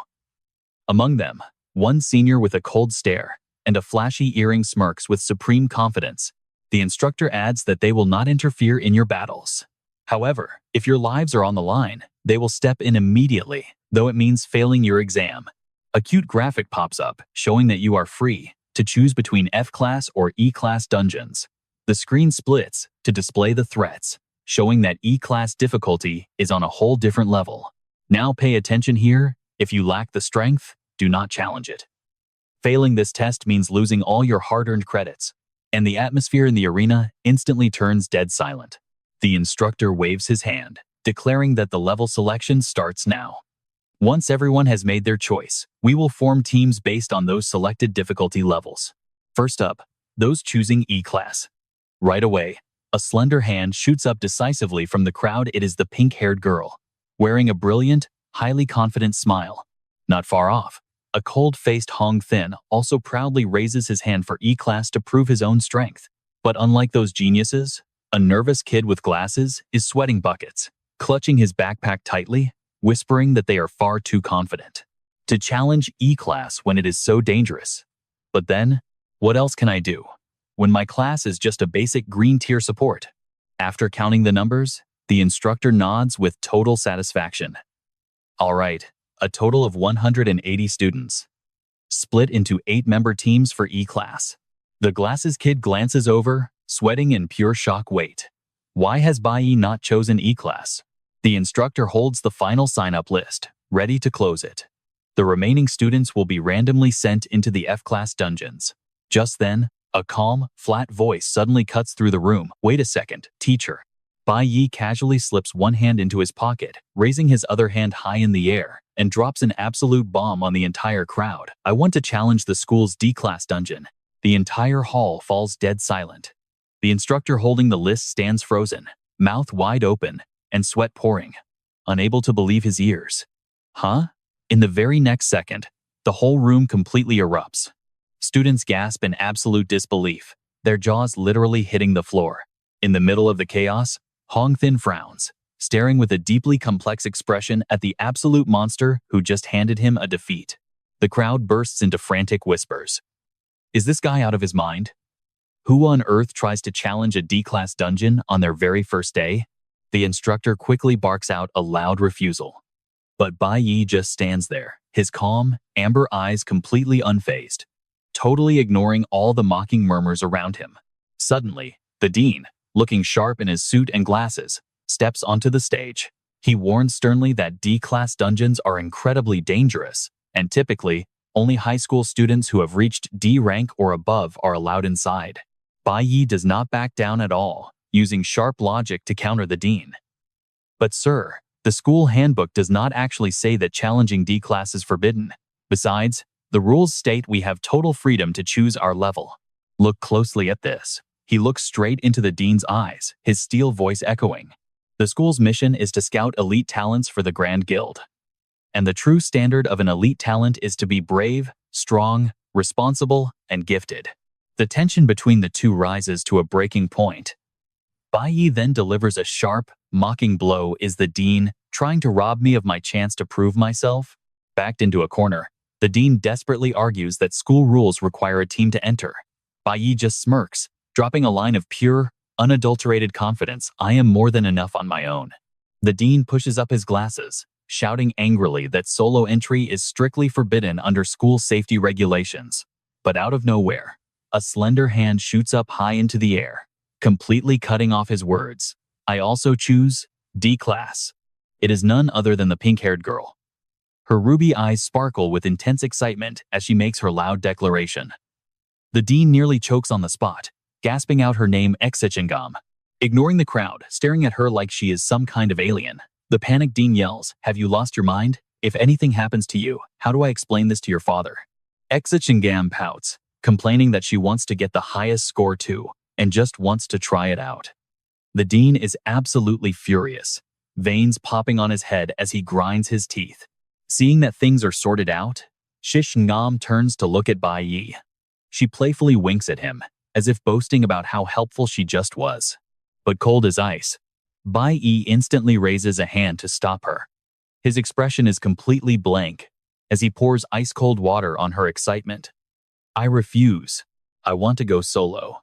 Among them, one senior with a cold stare and a flashy earring smirks with supreme confidence. The instructor adds that they will not interfere in your battles. However, if your lives are on the line, they will step in immediately, though it means failing your exam. A cute graphic pops up, showing that you are free to choose between F-class or E-class dungeons. The screen splits to display the threats, showing that E-class difficulty is on a whole different level. Now pay attention here. If you lack the strength, do not challenge it. Failing this test means losing all your hard-earned credits, and the atmosphere in the arena instantly turns dead silent. The instructor waves his hand, declaring that the level selection starts now. Once everyone has made their choice, we will form teams based on those selected difficulty levels. First up, those choosing E-class. Right away, a slender hand shoots up decisively from the crowd. It is the pink-haired girl, wearing a brilliant, highly confident smile. Not far off, a cold-faced Hong Thin also proudly raises his hand for E-class to prove his own strength. But unlike those geniuses, a nervous kid with glasses is sweating buckets, clutching his backpack tightly, whispering that they are far too confident to challenge E-class when it is so dangerous. But then, what else can I do when my class is just a basic green tier support? After counting the numbers, the instructor nods with total satisfaction. All right, a total of 180 students, split into 8-member teams for E-class. The glasses kid glances over, sweating in pure shock. Wait, why has Bai not chosen E-class? The instructor holds the final sign-up list, ready to close it. The remaining students will be randomly sent into the F-class dungeons. Just then, a calm, flat voice suddenly cuts through the room. Wait a second, teacher. Bai casually slips one hand into his pocket, raising his other hand high in the air, and drops an absolute bomb on the entire crowd. I want to challenge the school's D-class dungeon. The entire hall falls dead silent. The instructor holding the list stands frozen, mouth wide open, and sweat pouring, unable to believe his ears. Huh? In the very next second, the whole room completely erupts. Students gasp in absolute disbelief. their jaws literally hitting the floor. In the middle of the chaos, Hong Thin frowns, staring with a deeply complex expression at the absolute monster who just handed him a defeat. The crowd bursts into frantic whispers. Is this guy out of his mind? Who on earth tries to challenge a D-class dungeon on their very first day? The instructor quickly barks out a loud refusal. But Bai Yi just stands there, his calm, amber eyes completely unfazed, totally ignoring all the mocking murmurs around him. Suddenly, the dean, looking sharp in his suit and glasses, steps onto the stage. He warns sternly that D-class dungeons are incredibly dangerous, and typically, only high school students who have reached D rank or above are allowed inside. Bai Yi does not back down at all, using sharp logic to counter the dean. But sir, the school handbook does not actually say that challenging D-class is forbidden. Besides, the rules state we have total freedom to choose our level. Look closely at this. He looks straight into the dean's eyes, his steel voice echoing. The school's mission is to scout elite talents for the Grand Guild. And the true standard of an elite talent is to be brave, strong, responsible, and gifted. The tension between the two rises to a breaking point. Bai Yi then delivers a sharp, mocking blow. Is the dean trying to rob me of my chance to prove myself? Backed into a corner, the dean desperately argues that school rules require a team to enter. Bai Yi just smirks, dropping a line of pure, unadulterated confidence. I am more than enough on my own. The dean pushes up his glasses, shouting angrily that solo entry is strictly forbidden under school safety regulations. But out of nowhere, a slender hand shoots up high into the air, completely cutting off his words. I also choose D-class. It is none other than the pink-haired girl. Her ruby eyes sparkle with intense excitement as she makes her loud declaration. The dean nearly chokes on the spot, gasping out her name Exichingam. Ignoring the crowd, staring at her like she is some kind of alien, the panicked dean yells, have you lost your mind? If anything happens to you, how do I explain this to your father? Exichingam pouts, complaining that she wants to get the highest score too, and just wants to try it out. The dean is absolutely furious, veins popping on his head as he grinds his teeth. Seeing that things are sorted out, Shish Ngam turns to look at Bai Yi. She playfully winks at him, as if boasting about how helpful she just was. But cold as ice, Bai Yi instantly raises a hand to stop her. His expression is completely blank, as he pours ice-cold water on her excitement. I refuse. I want to go solo.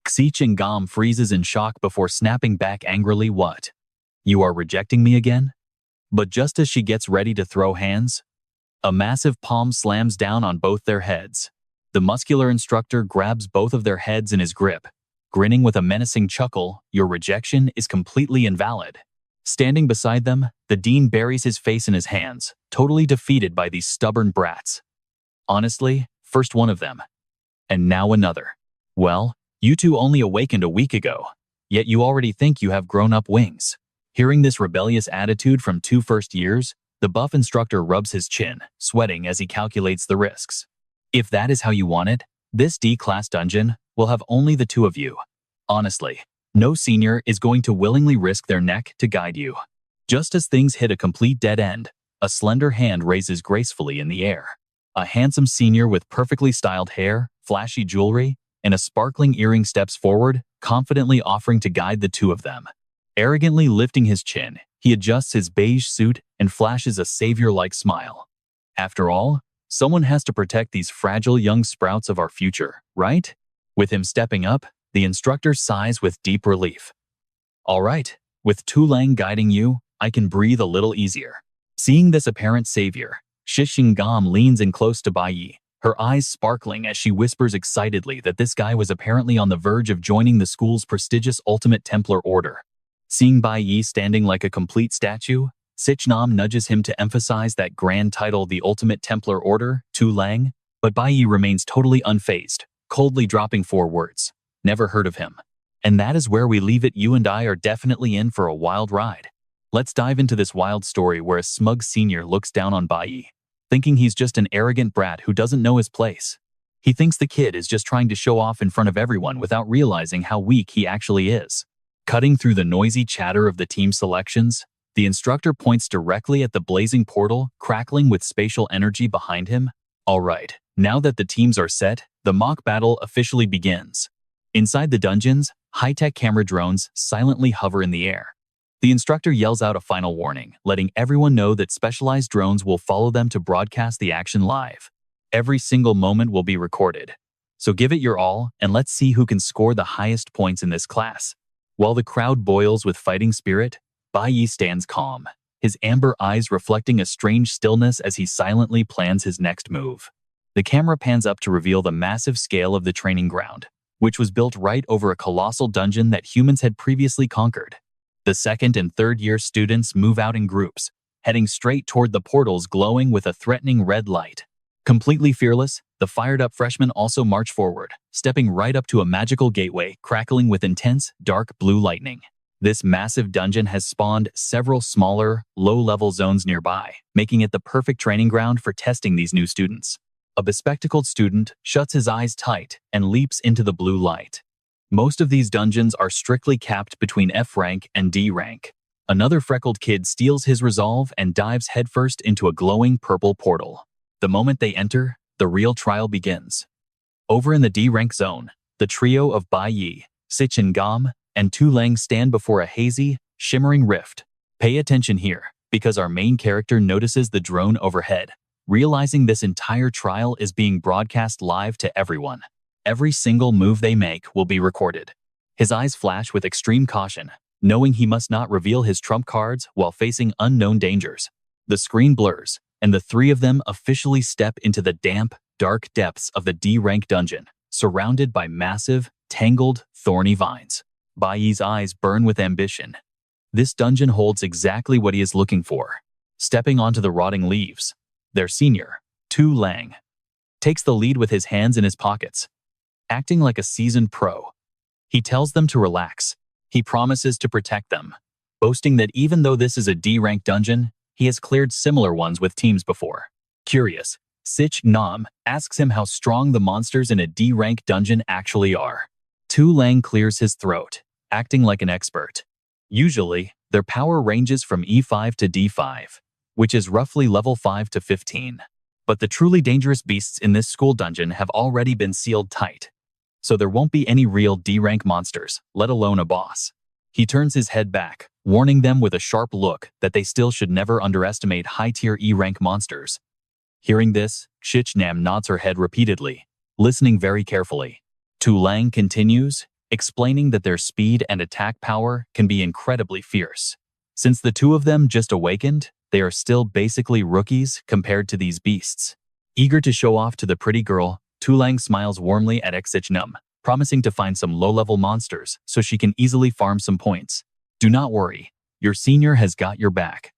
Xichengam freezes in shock before snapping back angrily. What? You are rejecting me again? But just as she gets ready to throw hands, a massive palm slams down on both their heads. The muscular instructor grabs both of their heads in his grip, grinning with a menacing chuckle. Your rejection is completely invalid. Standing beside them, the dean buries his face in his hands, totally defeated by these stubborn brats. Honestly, first one of them, and now another. Well, you two only awakened a week ago, yet you already think you have grown-up wings. Hearing this rebellious attitude from two first years, the buff instructor rubs his chin, sweating as he calculates the risks. If that is how you want it, this D-class dungeon will have only the two of you. Honestly, no senior is going to willingly risk their neck to guide you. Just as things hit a complete dead end, a slender hand raises gracefully in the air. A handsome senior with perfectly styled hair, flashy jewelry, and a sparkling earring steps forward, confidently offering to guide the two of them. Arrogantly lifting his chin, he adjusts his beige suit and flashes a savior-like smile. After all, someone has to protect these fragile young sprouts of our future, right? With him stepping up, the instructor sighs with deep relief. All right, with Tu Lang guiding you, I can breathe a little easier. Seeing this apparent savior, Shishingam leans in close to Bai Yi, her eyes sparkling as she whispers excitedly that this guy was apparently on the verge of joining the school's prestigious Ultimate Templar Order. Seeing Bai Yi standing like a complete statue, Sichnam nudges him to emphasize that grand title, the Ultimate Templar Order, Tu Lang, but Bai Yi remains totally unfazed, coldly dropping 4 words. Never heard of him. And that is where we leave it. You and I are definitely in for a wild ride. Let's dive into this wild story where a smug senior looks down on Bai Yi, thinking he's just an arrogant brat who doesn't know his place. He thinks the kid is just trying to show off in front of everyone without realizing how weak he actually is. Cutting through the noisy chatter of the team selections, the instructor points directly at the blazing portal, crackling with spatial energy behind him. All right, now that the teams are set, the mock battle officially begins. Inside the dungeons, high-tech camera drones silently hover in the air. The instructor yells out a final warning, letting everyone know that specialized drones will follow them to broadcast the action live. Every single moment will be recorded. So give it your all, and let's see who can score the highest points in this class. While the crowd boils with fighting spirit, Bai Yi stands calm, his amber eyes reflecting a strange stillness as he silently plans his next move. The camera pans up to reveal the massive scale of the training ground, which was built right over a colossal dungeon that humans had previously conquered. The second and third year students move out in groups, heading straight toward the portals glowing with a threatening red light. Completely fearless, the fired-up freshmen also march forward, stepping right up to a magical gateway crackling with intense, dark blue lightning. This massive dungeon has spawned several smaller, low-level zones nearby, making it the perfect training ground for testing these new students. A bespectacled student shuts his eyes tight and leaps into the blue light. Most of these dungeons are strictly capped between F rank and D rank. Another freckled kid steals his resolve and dives headfirst into a glowing purple portal. The moment they enter, the real trial begins. Over in the D rank zone, the trio of Bai Yi, Sich and Gam, and Tu Lang stand before a hazy, shimmering rift. Pay attention here, because our main character notices the drone overhead, realizing this entire trial is being broadcast live to everyone. Every single move they make will be recorded. His eyes flash with extreme caution, knowing he must not reveal his trump cards while facing unknown dangers. The screen blurs, and the three of them officially step into the damp, dark depths of the D-rank dungeon, surrounded by massive, tangled, thorny vines. Bai Yi's eyes burn with ambition. This dungeon holds exactly what he is looking for. Stepping onto the rotting leaves, their senior, Tu Lang, takes the lead with his hands in his pockets. Acting like a seasoned pro, he tells them to relax. He promises to protect them, boasting that even though this is a D-rank dungeon, he has cleared similar ones with teams before. Curious, Sich Nam asks him how strong the monsters in a D-rank dungeon actually are. Tu Lang clears his throat, acting like an expert. Usually, their power ranges from E5 to D5, which is roughly level 5 to 15. But the truly dangerous beasts in this school dungeon have already been sealed tight, so there won't be any real D-rank monsters, let alone a boss. He turns his head back, warning them with a sharp look that they still should never underestimate high-tier E-rank monsters. Hearing this, Sich Nam nods her head repeatedly, listening very carefully. Tu Lang continues, explaining that their speed and attack power can be incredibly fierce. Since the two of them just awakened, they are still basically rookies compared to these beasts. Eager to show off to the pretty girl, Tu Lang smiles warmly at Sich Nam, promising to find some low-level monsters so she can easily farm some points. Do not worry, your senior has got your back.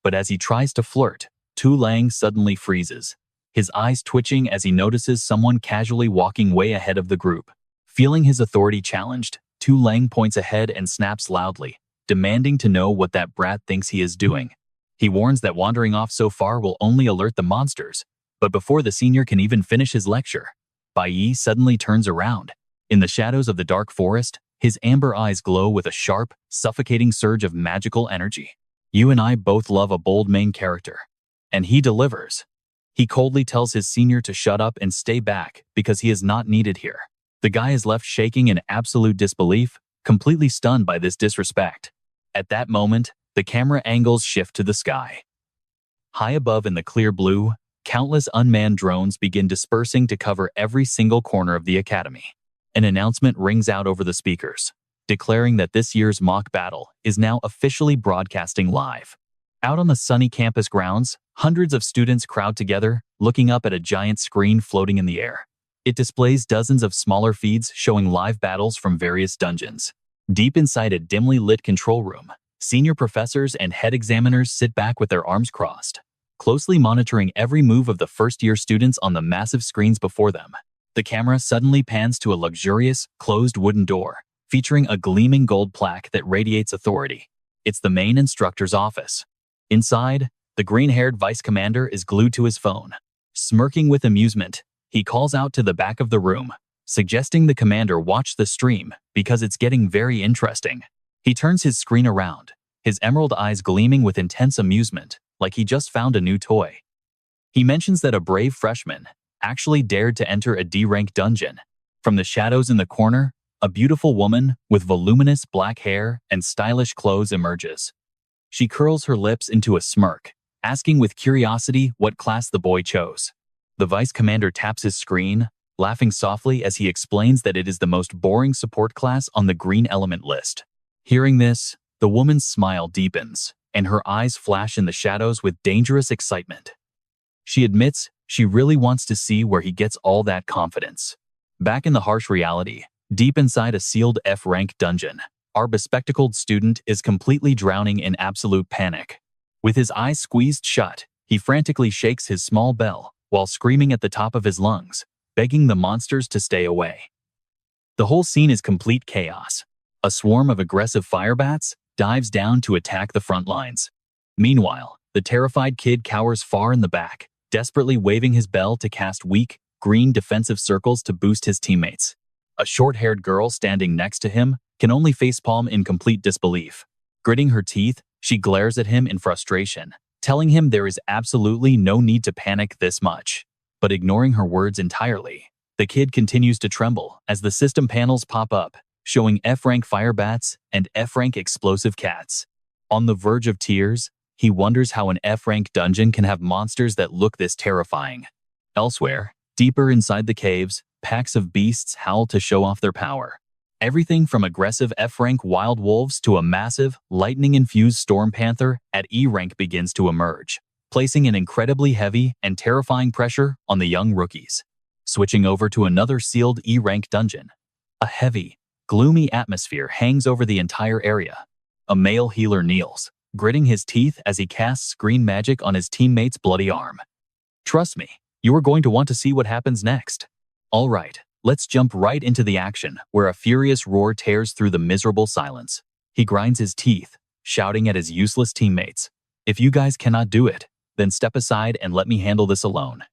But as he tries to flirt, Tu Lang suddenly freezes, his eyes twitching as he notices someone casually walking way ahead of the group. Feeling his authority challenged, Tu Lang points ahead and snaps loudly, demanding to know what that brat thinks he is doing. He warns that wandering off so far will only alert the monsters, but before the senior can even finish his lecture, Bai Yi suddenly turns around. In the shadows of the dark forest, his amber eyes glow with a sharp, suffocating surge of magical energy. You and I both love a bold main character. And he delivers. He coldly tells his senior to shut up and stay back because he is not needed here. The guy is left shaking in absolute disbelief, completely stunned by this disrespect. At that moment, the camera angles shift to the sky. High above in the clear blue, countless unmanned drones begin dispersing to cover every single corner of the academy. An announcement rings out over the speakers, declaring that this year's mock battle is now officially broadcasting live. Out on the sunny campus grounds, hundreds of students crowd together, looking up at a giant screen floating in the air. It displays dozens of smaller feeds showing live battles from various dungeons. Deep inside a dimly lit control room, senior professors and head examiners sit back with their arms crossed, closely monitoring every move of the first-year students on the massive screens before them. The camera suddenly pans to a luxurious, closed wooden door, featuring a gleaming gold plaque that radiates authority. It's the main instructor's office. Inside, the green-haired vice commander is glued to his phone. Smirking with amusement, he calls out to the back of the room, suggesting the commander watch the stream because it's getting very interesting. He turns his screen around, his emerald eyes gleaming with intense amusement, like he just found a new toy. He mentions that a brave freshman actually dared to enter a D-rank dungeon. From the shadows in the corner, a beautiful woman with voluminous black hair and stylish clothes emerges. She curls her lips into a smirk, asking with curiosity what class the boy chose. The vice commander taps his screen, laughing softly as he explains that it is the most boring support class on the green element list. Hearing this, the woman's smile deepens, and her eyes flash in the shadows with dangerous excitement. She admits she really wants to see where he gets all that confidence. Back in the harsh reality, deep inside a sealed F-rank dungeon, our bespectacled student is completely drowning in absolute panic. With his eyes squeezed shut, he frantically shakes his small bell while screaming at the top of his lungs, begging the monsters to stay away. The whole scene is complete chaos. A swarm of aggressive firebats dives down to attack the front lines. Meanwhile, the terrified kid cowers far in the back, desperately waving his bell to cast weak, green defensive circles to boost his teammates. A short-haired girl standing next to him can only facepalm in complete disbelief. Gritting her teeth, she glares at him in frustration, telling him there is absolutely no need to panic this much. But ignoring her words entirely, the kid continues to tremble as the system panels pop up, showing F-rank firebats and F-rank explosive cats. On the verge of tears, he wonders how an F-rank dungeon can have monsters that look this terrifying. Elsewhere, deeper inside the caves, packs of beasts howl to show off their power. Everything from aggressive F-rank wild wolves to a massive, lightning-infused storm panther at E-rank begins to emerge, placing an incredibly heavy and terrifying pressure on the young rookies. Switching over to another sealed E-rank dungeon, a heavy, gloomy atmosphere hangs over the entire area. A male healer kneels, gritting his teeth as he casts green magic on his teammate's bloody arm. Trust me, you are going to want to see what happens next. All right, let's jump right into the action, where a furious roar tears through the miserable silence. He grinds his teeth, shouting at his useless teammates, "If you guys cannot do it, then step aside and let me handle this alone."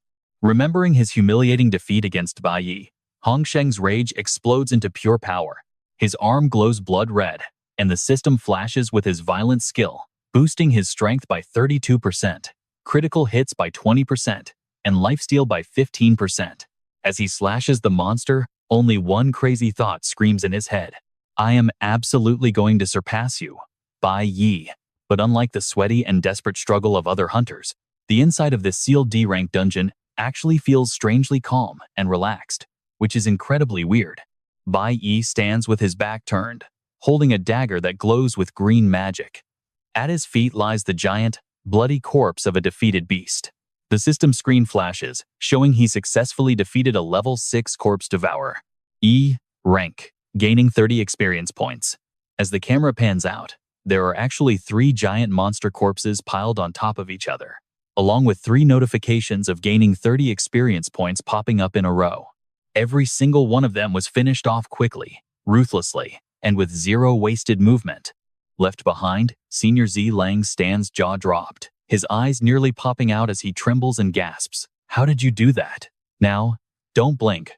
Remembering his humiliating defeat against Bai Yi, Hong Sheng's rage explodes into pure power. His arm glows blood red, and the system flashes with his violent skill, boosting his strength by 32%, critical hits by 20%, and lifesteal by 15%. As he slashes the monster, only one crazy thought screams in his head. "I am absolutely going to surpass you, Bai Yi." But unlike the sweaty and desperate struggle of other hunters, the inside of this sealed D-rank dungeon actually feels strangely calm and relaxed, which is incredibly weird. Bai Yi stands with his back turned, holding a dagger that glows with green magic. At his feet lies the giant, bloody corpse of a defeated beast. The system screen flashes, showing he successfully defeated a level 6 corpse devourer. E rank, gaining 30 experience points. As the camera pans out, there are actually 3 giant monster corpses piled on top of each other, along with 3 notifications of gaining 30 experience points popping up in a row. Every single one of them was finished off quickly, ruthlessly, and with zero wasted movement. Left behind, Senior Z Lang stands jaw-dropped, his eyes nearly popping out as he trembles and gasps. "How did you do that?" Now, don't blink,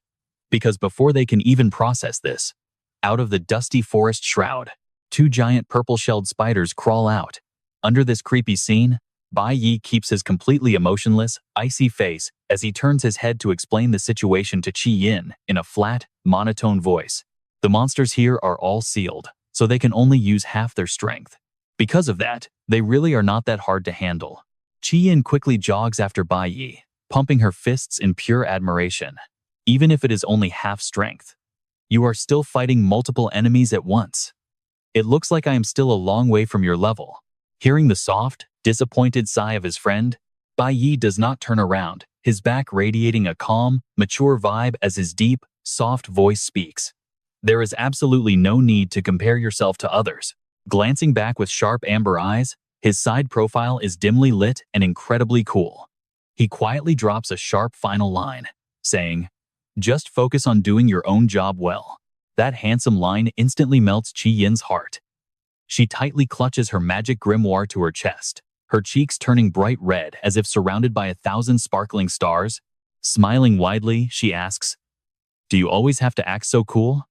because before they can even process this, out of the dusty forest shroud, 2 giant purple-shelled spiders crawl out. Under this creepy scene, Bai Yi keeps his completely emotionless, icy face as he turns his head to explain the situation to Qi Yin in a flat, monotone voice. The monsters here are all sealed, so they can only use half their strength. Because of that, they really are not that hard to handle. Qi Yin quickly jogs after Bai Yi, pumping her fists in pure admiration. Even if it is only half strength, you are still fighting multiple enemies at once. "It looks like I am still a long way from your level." Hearing the soft, disappointed sigh of his friend, Bai Yi does not turn around, his back radiating a calm, mature vibe as his deep, soft voice speaks. "There is absolutely no need to compare yourself to others." Glancing back with sharp amber eyes, his side profile is dimly lit and incredibly cool. He quietly drops a sharp final line, saying, "Just focus on doing your own job well." That handsome line instantly melts Qi Yin's heart. She tightly clutches her magic grimoire to her chest, her cheeks turning bright red as if surrounded by 1,000 sparkling stars. Smiling widely, she asks, "Do you always have to act so cool?"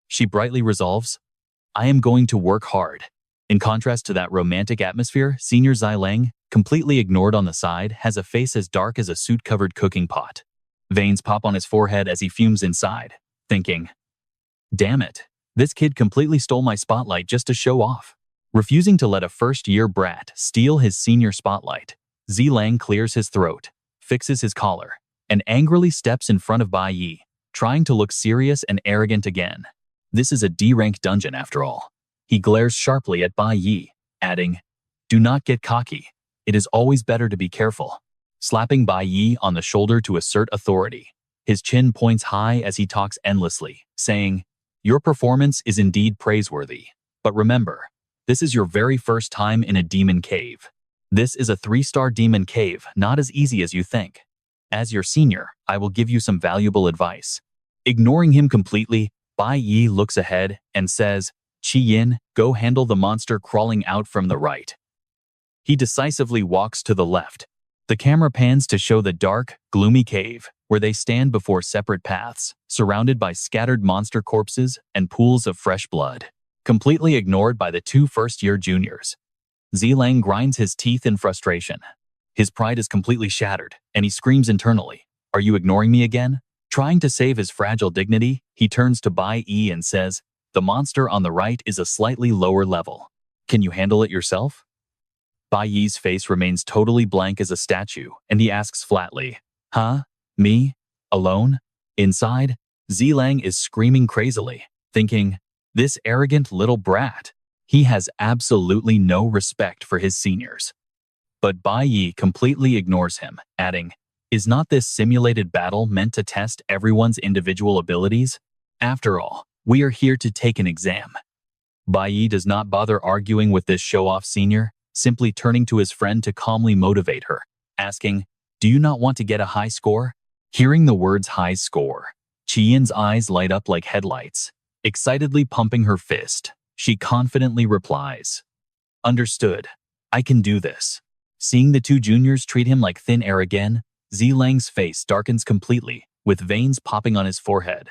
She brightly resolves, "I am going to work hard." In contrast to that romantic atmosphere, Senior Xilang, completely ignored on the side, has a face as dark as a soot-covered cooking pot. Veins pop on his forehead as he fumes inside, thinking, "Damn it, This kid completely stole my spotlight just to show off. Refusing to let a first-year brat steal his senior spotlight, Zilang clears his throat, fixes his collar, and angrily steps in front of Bai Yi, trying to look serious and arrogant again. This is a D-rank dungeon after all. He glares sharply at Bai Yi, adding, "Do not get cocky. It is always better to be careful." Slapping Bai Yi on the shoulder to assert authority. His chin points high as he talks endlessly, saying, "Your performance is indeed praiseworthy. But remember, this is your very first time in a demon cave. This is a 3-star demon cave, not as easy as you think. As your senior, I will give you some valuable advice." Ignoring him completely, Bai Yi looks ahead and says, "Qi Yin, go handle the monster crawling out from the right." He decisively walks to the left. The camera pans to show the dark, gloomy cave, where they stand before separate paths, surrounded by scattered monster corpses and pools of fresh blood, completely ignored by the 2 first-year juniors. Zilang grinds his teeth in frustration. His pride is completely shattered, and he screams internally, "Are you ignoring me again?" Trying to save his fragile dignity, he turns to Bai Yi and says, "The monster on the right is a slightly lower level. Can you handle it yourself?" Bai Yi's face remains totally blank as a statue, and he asks flatly, "Huh? Me? Alone?" Inside, Zilang is screaming crazily, thinking, "This arrogant little brat. He has absolutely no respect for his seniors." But Bai Yi completely ignores him, adding, "Is not this simulated battle meant to test everyone's individual abilities? After all, we are here to take an exam." Bai Yi does not bother arguing with this show-off senior, simply turning to his friend to calmly motivate her, asking, "Do you not want to get a high score?" Hearing the words high score, Qi-Yin's eyes light up like headlights. Excitedly pumping her fist, she confidently replies, "Understood. I can do this." Seeing the 2 juniors treat him like thin air again, Zilang's face darkens completely, with veins popping on his forehead.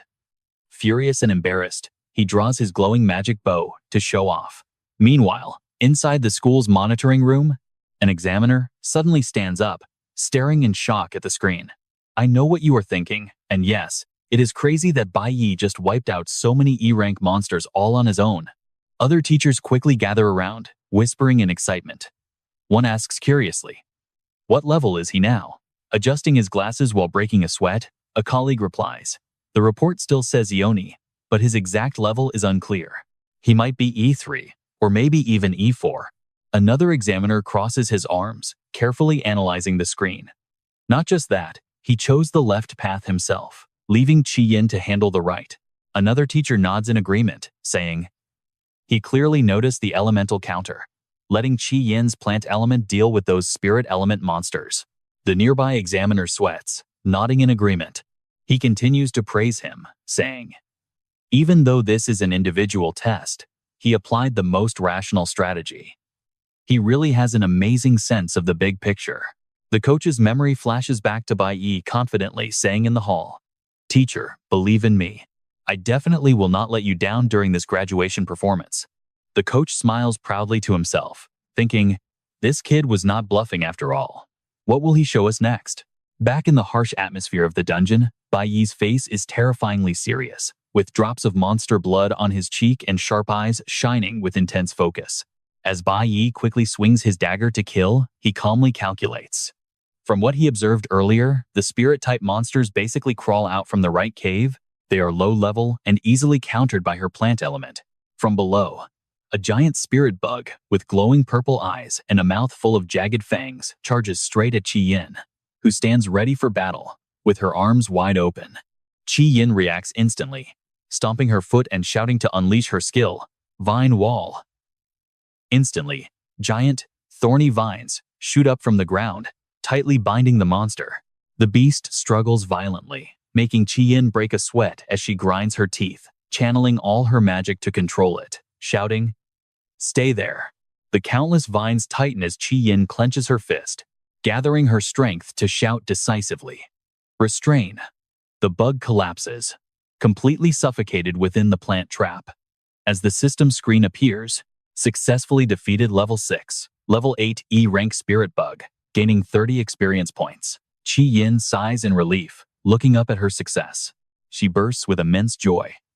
Furious and embarrassed, he draws his glowing magic bow to show off. Meanwhile, inside the school's monitoring room, an examiner suddenly stands up, staring in shock at the screen. "I know what you are thinking, and yes, it is crazy that Bai Yi just wiped out so many E-rank monsters all on his own." Other teachers quickly gather around, whispering in excitement. One asks curiously, "What level is he now?" Adjusting his glasses while breaking a sweat, a colleague replies, "The report still says Ioni, but his exact level is unclear. He might be E3, or maybe even E4. Another examiner crosses his arms, carefully analyzing the screen. Not just that, he chose the left path himself, leaving Qi Yin to handle the right. Another teacher nods in agreement, saying, "He clearly noticed the elemental counter, letting Qi Yin's plant element deal with those spirit element monsters." The nearby examiner sweats, nodding in agreement. He continues to praise him, saying, "Even though this is an individual test, he applied the most rational strategy. He really has an amazing sense of the big picture." The coach's memory flashes back to Bai Yi confidently saying in the hall, "Teacher, believe in me. I definitely will not let you down during this graduation performance." The coach smiles proudly to himself, thinking, this kid was not bluffing after all. What will he show us next? Back in the harsh atmosphere of the dungeon, Bai Yi's face is terrifyingly serious, with drops of monster blood on his cheek and sharp eyes shining with intense focus. As Bai Yi quickly swings his dagger to kill, he calmly calculates. From what he observed earlier, the spirit-type monsters basically crawl out from the right cave. They are low-level and easily countered by her plant element. From below, a giant spirit bug with glowing purple eyes and a mouth full of jagged fangs charges straight at Qi Yin, who stands ready for battle, with her arms wide open. Qi Yin reacts instantly, stomping her foot and shouting to unleash her skill, Vine Wall. Instantly, giant, thorny vines shoot up from the ground, tightly binding the monster. The beast struggles violently, making Qi Yin break a sweat as she grinds her teeth, channeling all her magic to control it, shouting, "Stay there." The countless vines tighten as Qi Yin clenches her fist, gathering her strength to shout decisively, "Restrain." The bug collapses, completely suffocated within the plant trap. As the system screen appears, successfully defeated level 6, level 8 E-rank spirit bug, gaining 30 experience points. Qi Yin sighs in relief, looking up at her success. She bursts with immense joy,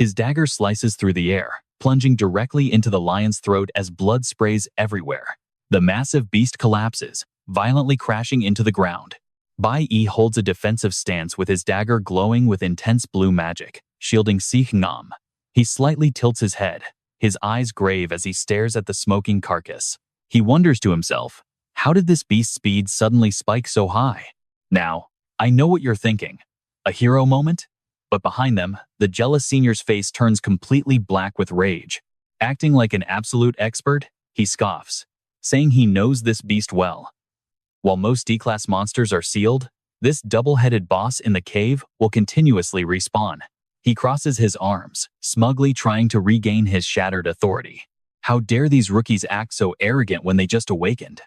His dagger slices through the air, plunging directly into the lion's throat as blood sprays everywhere. The massive beast collapses, violently crashing into the ground. Bai Yi holds a defensive stance with his dagger glowing with intense blue magic, shielding Nam. He slightly tilts his head, his eyes grave as he stares at the smoking carcass. He wonders to himself, how did this beast's speed suddenly spike so high? Now, I know what you're thinking. A hero moment? But behind them, the jealous senior's face turns completely black with rage. Acting like an absolute expert, he scoffs, saying he knows this beast well. While most D-class monsters are sealed, this double-headed boss in the cave will continuously respawn. He crosses his arms, smugly trying to regain his shattered authority. How dare these rookies act so arrogant when they just awakened?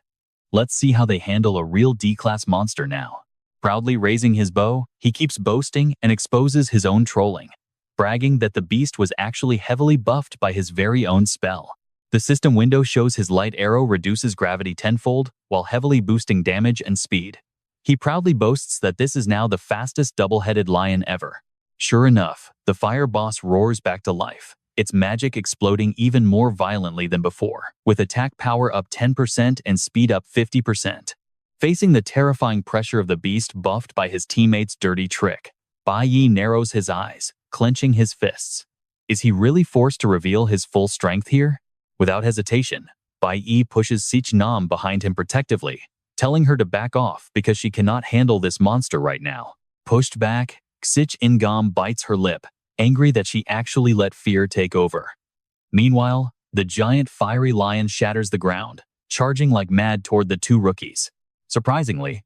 Let's see how they handle a real D-class monster now. Proudly raising his bow, he keeps boasting and exposes his own trolling, bragging that the beast was actually heavily buffed by his very own spell. The system window shows his light arrow reduces gravity tenfold while heavily boosting damage and speed. He proudly boasts that this is now the fastest double-headed lion ever. Sure enough, the fire boss roars back to life, its magic exploding even more violently than before, with attack power up 10% and speed up 50%. Facing the terrifying pressure of the beast buffed by his teammates' dirty trick, Bai Yi narrows his eyes, clenching his fists. Is he really forced to reveal his full strength here? Without hesitation, Bai Yi pushes Nam behind him protectively, telling her to back off because she cannot handle this monster right now. Pushed back, Nam bites her lip, angry that she actually let fear take over. Meanwhile, the giant fiery lion shatters the ground, charging like mad toward the two rookies. Surprisingly,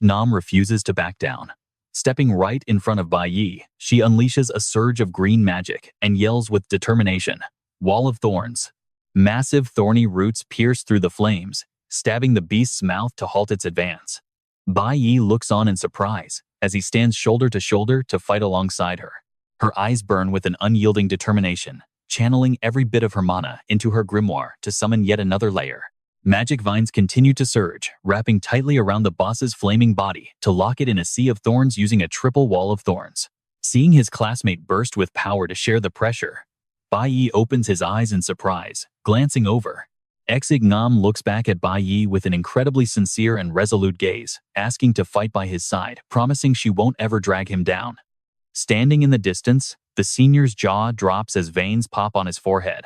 Nam refuses to back down. Stepping right in front of Bai Yi, she unleashes a surge of green magic and yells with determination, "Wall of Thorns." Massive thorny roots pierce through the flames, stabbing the beast's mouth to halt its advance. Bai Yi looks on in surprise as he stands shoulder to shoulder to fight alongside her. Her eyes burn with an unyielding determination, channeling every bit of her mana into her grimoire to summon yet another layer. Magic vines continue to surge, wrapping tightly around the boss's flaming body to lock it in a sea of thorns using a triple wall of thorns. Seeing his classmate burst with power to share the pressure, Bai Yi opens his eyes in surprise, glancing over. Nam looks back at Bai Yi with an incredibly sincere and resolute gaze, asking to fight by his side, promising she won't ever drag him down. Standing in the distance, the senior's jaw drops as veins pop on his forehead.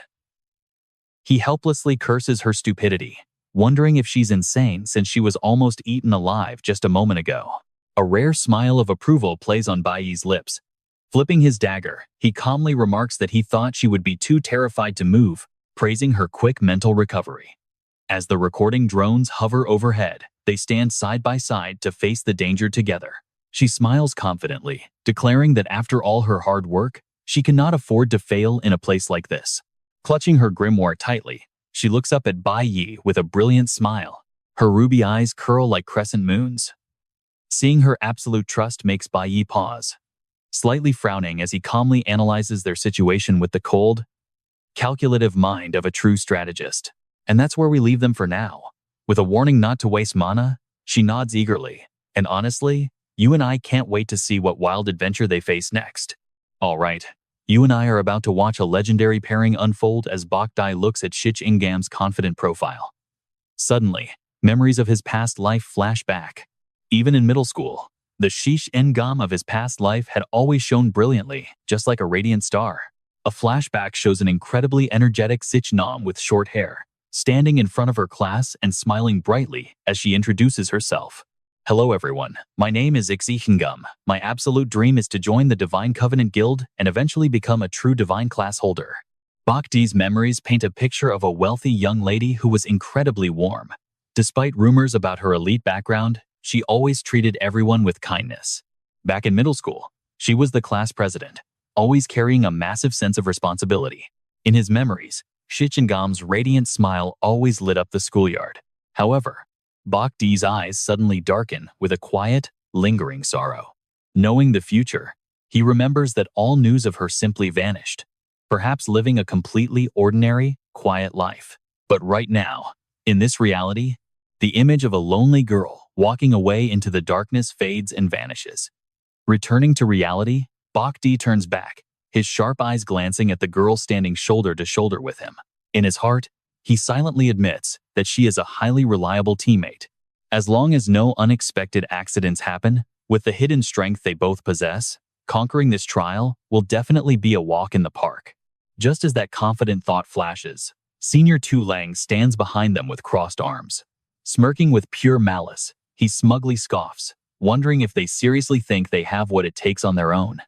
He helplessly curses her stupidity, wondering if she's insane since she was almost eaten alive just a moment ago. A rare smile of approval plays on Bai Yi's lips. Flipping his dagger, he calmly remarks that he thought she would be too terrified to move, praising her quick mental recovery. As the recording drones hover overhead, they stand side by side to face the danger together. She smiles confidently, declaring that after all her hard work, she cannot afford to fail in a place like this. Clutching her grimoire tightly, she looks up at Bai Yi with a brilliant smile. Her ruby eyes curl like crescent moons. Seeing her absolute trust makes Bai Yi pause, slightly frowning as he calmly analyzes their situation with the cold, calculative mind of a true strategist. And that's where we leave them for now. With a warning not to waste mana, she nods eagerly. And honestly, you and I can't wait to see what wild adventure they face next. All right, you and I are about to watch a legendary pairing unfold as Bach looks at Nam's confident profile. Suddenly, memories of his past life flash back. Even in middle school, the Nam of his past life had always shone brilliantly, just like a radiant star. A flashback shows an incredibly energetic Nam with short hair, standing in front of her class and smiling brightly as she introduces herself. Hello everyone, my name is Nam. My absolute dream is to join the Divine Covenant Guild and eventually become a true divine class holder. Bach's memories paint a picture of a wealthy young lady who was incredibly warm. Despite rumors about her elite background, she always treated everyone with kindness. Back in middle school, she was the class president, always carrying a massive sense of responsibility. In his memories, Nam's radiant smile always lit up the schoolyard. However, Bach's eyes suddenly darken with a quiet, lingering sorrow. Knowing the future, he remembers that all news of her simply vanished, perhaps living a completely ordinary, quiet life. But right now, in this reality, the image of a lonely girl walking away into the darkness fades and vanishes. Returning to reality, Bach turns back, his sharp eyes glancing at the girl standing shoulder to shoulder with him. In his heart, he silently admits that she is a highly reliable teammate. As long as no unexpected accidents happen, with the hidden strength they both possess, conquering this trial will definitely be a walk in the park. Just as that confident thought flashes, Senior Tu Lang stands behind them with crossed arms. Smirking with pure malice, he smugly scoffs, wondering if they seriously think they have what it takes on their own.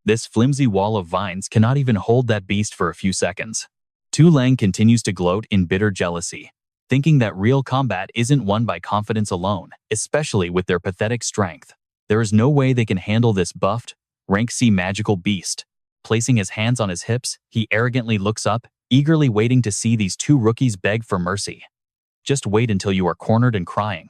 This flimsy wall of vines cannot even hold that beast for a few seconds. Tu Lang continues to gloat in bitter jealousy, thinking that real combat isn't won by confidence alone, especially with their pathetic strength. There is no way they can handle this buffed, rank C magical beast. Placing his hands on his hips, he arrogantly looks up, eagerly waiting to see these two rookies beg for mercy. Just wait until you are cornered and crying.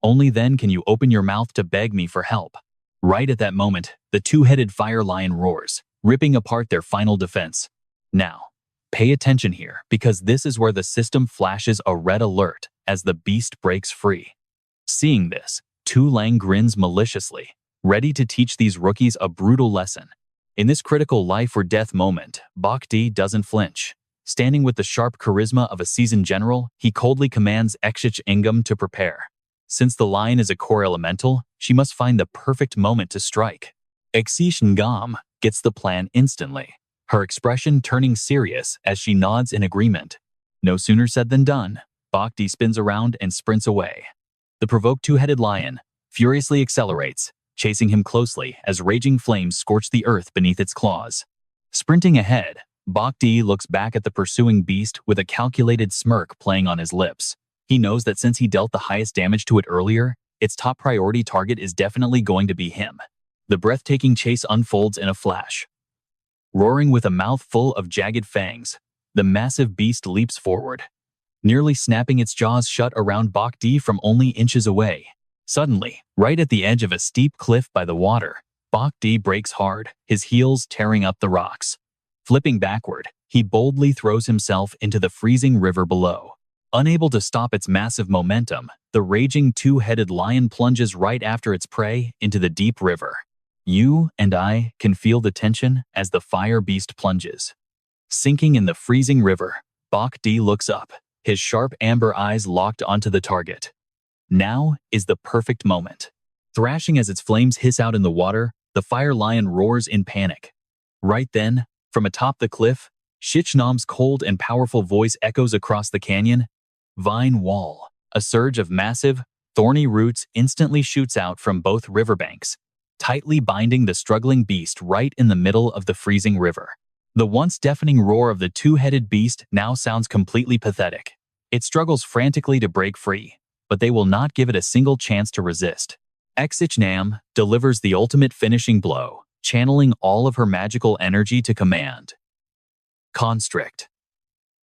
Only then can you open your mouth to beg me for help. Right at that moment, the two-headed fire lion roars, ripping apart their final defense. Now, pay attention here, because this is where the system flashes a red alert as the beast breaks free. Seeing this, Tu Lang grins maliciously, ready to teach these rookies a brutal lesson. In this critical life or death moment, Bach doesn't flinch. Standing with the sharp charisma of a seasoned general, he coldly commands Exich Ingam to prepare. Since the lion is a core elemental, she must find the perfect moment to strike. Exich Ngam gets the plan instantly, her expression turning serious as she nods in agreement. No sooner said than done, Bach spins around and sprints away. The provoked two-headed lion furiously accelerates, chasing him closely as raging flames scorch the earth beneath its claws. Sprinting ahead, Bach looks back at the pursuing beast with a calculated smirk playing on his lips. He knows that since he dealt the highest damage to it earlier, its top priority target is definitely going to be him. The breathtaking chase unfolds in a flash. Roaring with a mouth full of jagged fangs, the massive beast leaps forward, nearly snapping its jaws shut around Bach from only inches away. Suddenly, right at the edge of a steep cliff by the water, Bach brakes hard, his heels tearing up the rocks. Flipping backward, he boldly throws himself into the freezing river below. Unable to stop its massive momentum, the raging two-headed lion plunges right after its prey into the deep river. You and I can feel the tension as the fire beast plunges. Sinking in the freezing river, Bach looks up, his sharp amber eyes locked onto the target. Now is the perfect moment. Thrashing as its flames hiss out in the water, the fire lion roars in panic. Right then, from atop the cliff, Shichnam's cold and powerful voice echoes across the canyon. Vine wall. A surge of massive, thorny roots instantly shoots out from both riverbanks, tightly binding the struggling beast right in the middle of the freezing river. The once deafening roar of the two-headed beast now sounds completely pathetic. It struggles frantically to break free, but they will not give it a single chance to resist. Exichnam delivers the ultimate finishing blow, channeling all of her magical energy to command. Constrict.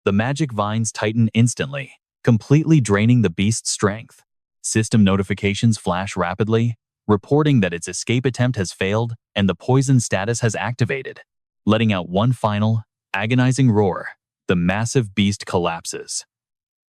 The magic vines tighten instantly, completely draining the beast's strength. System notifications flash rapidly, reporting that its escape attempt has failed and the poison status has activated. Letting out one final, agonizing roar, the massive beast collapses.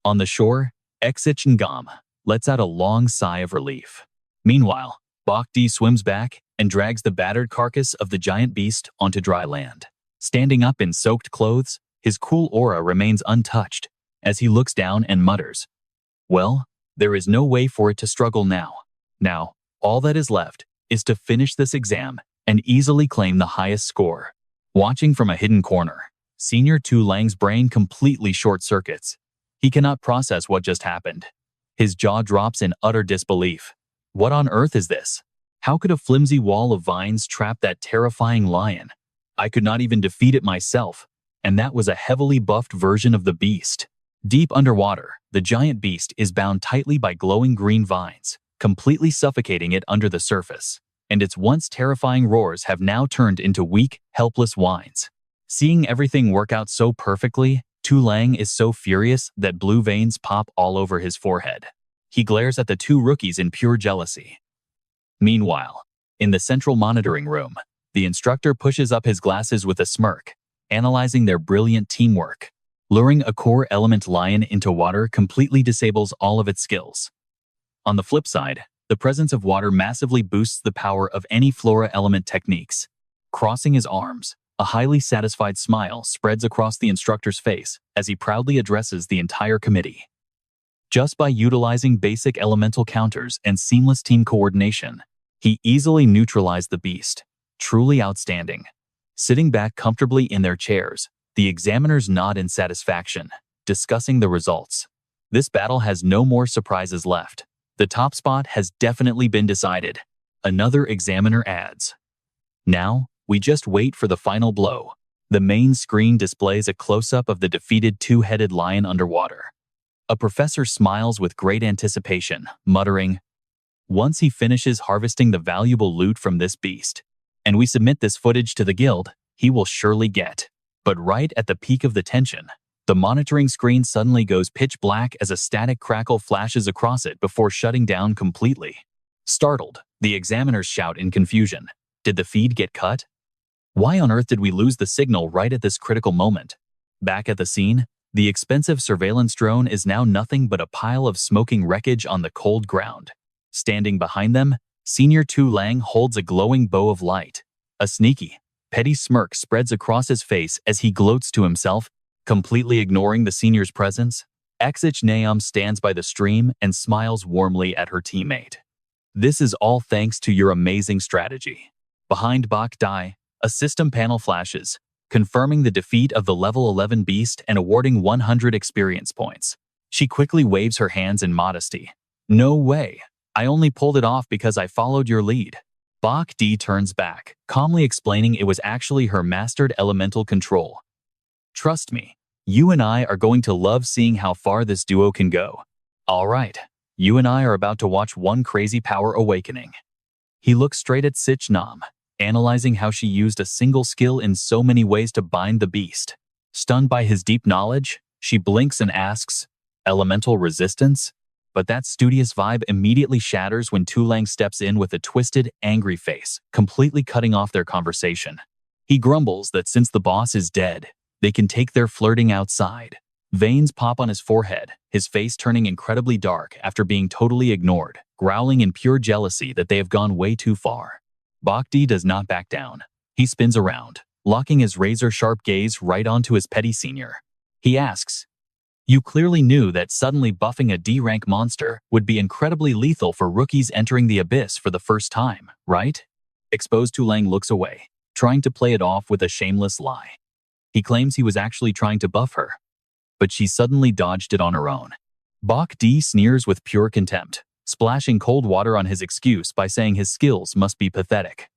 On the shore, Exich Ngam lets out a long sigh of relief. Meanwhile, Bach swims back and drags the battered carcass of the giant beast onto dry land. Standing up in soaked clothes, his cool aura remains untouched as he looks down and mutters, "Well, there is no way for it to struggle now. Now, all that is left is to finish this exam and easily claim the highest score." Watching from a hidden corner, Senior Tu Lang's brain completely short-circuits. He cannot process what just happened. His jaw drops in utter disbelief. What on earth is this? How could a flimsy wall of vines trap that terrifying lion? I could not even defeat it myself, and that was a heavily buffed version of the beast. Deep underwater, the giant beast is bound tightly by glowing green vines, completely suffocating it under the surface, and its once terrifying roars have now turned into weak, helpless whines. Seeing everything work out so perfectly, Tu Lang is so furious that blue veins pop all over his forehead. He glares at the two rookies in pure jealousy. Meanwhile, in the central monitoring room, the instructor pushes up his glasses with a smirk, analyzing their brilliant teamwork. Luring a core element lion into water completely disables all of its skills. On the flip side, the presence of water massively boosts the power of any flora element techniques. Crossing his arms, A highly satisfied smile spreads across the instructor's face as he proudly addresses the entire committee. Just by utilizing basic elemental counters and seamless team coordination, he easily neutralized the beast. Truly outstanding. Sitting back comfortably in their chairs, the examiners nod in satisfaction, discussing the results. This battle has no more surprises left. The top spot has definitely been decided. Another examiner adds. Now, we just wait for the final blow. The main screen displays a close-up of the defeated two-headed lion underwater. A professor smiles with great anticipation, muttering, "Once he finishes harvesting the valuable loot from this beast, and we submit this footage to the guild, he will surely get." But right at the peak of the tension, the monitoring screen suddenly goes pitch black as a static crackle flashes across it before shutting down completely. Startled, the examiners shout in confusion, "Did the feed get cut? Why on earth did we lose the signal right at this critical moment?" Back at the scene, the expensive surveillance drone is now nothing but a pile of smoking wreckage on the cold ground. Standing behind them, Senior Tu Lang holds a glowing bow of light. A sneaky, petty smirk spreads across his face as he gloats to himself, completely ignoring the senior's presence. Exich Naum stands by the stream and smiles warmly at her teammate. "This is all thanks to your amazing strategy." Behind Bach Dai, a system panel flashes, confirming the defeat of the level 11 beast and awarding 100 experience points. She quickly waves her hands in modesty. "No way. I only pulled it off because I followed your lead." Bach D turns back, calmly explaining it was actually her mastered elemental control. "Trust me, you and I are going to love seeing how far this duo can go. All right, you and I are about to watch one crazy power awakening." He looks straight at Sich Nam, analyzing how she used a single skill in so many ways to bind the beast. Stunned by his deep knowledge, she blinks and asks, "Elemental resistance?" But that studious vibe immediately shatters when Tu Lang steps in with a twisted, angry face, completely cutting off their conversation. He grumbles that since the boss is dead, they can take their flirting outside. Veins pop on his forehead, his face turning incredibly dark after being totally ignored, growling in pure jealousy that they have gone way too far. Bhakti does not back down. He spins around, locking his razor-sharp gaze right onto his petty senior. He asks, "You clearly knew that suddenly buffing a D-rank monster would be incredibly lethal for rookies entering the abyss for the first time, right?" Exposed Tu Lang looks away, trying to play it off with a shameless lie. He claims he was actually trying to buff her, but she suddenly dodged it on her own. Bach D sneers with pure contempt, splashing cold water on his excuse by saying his skills must be pathetic.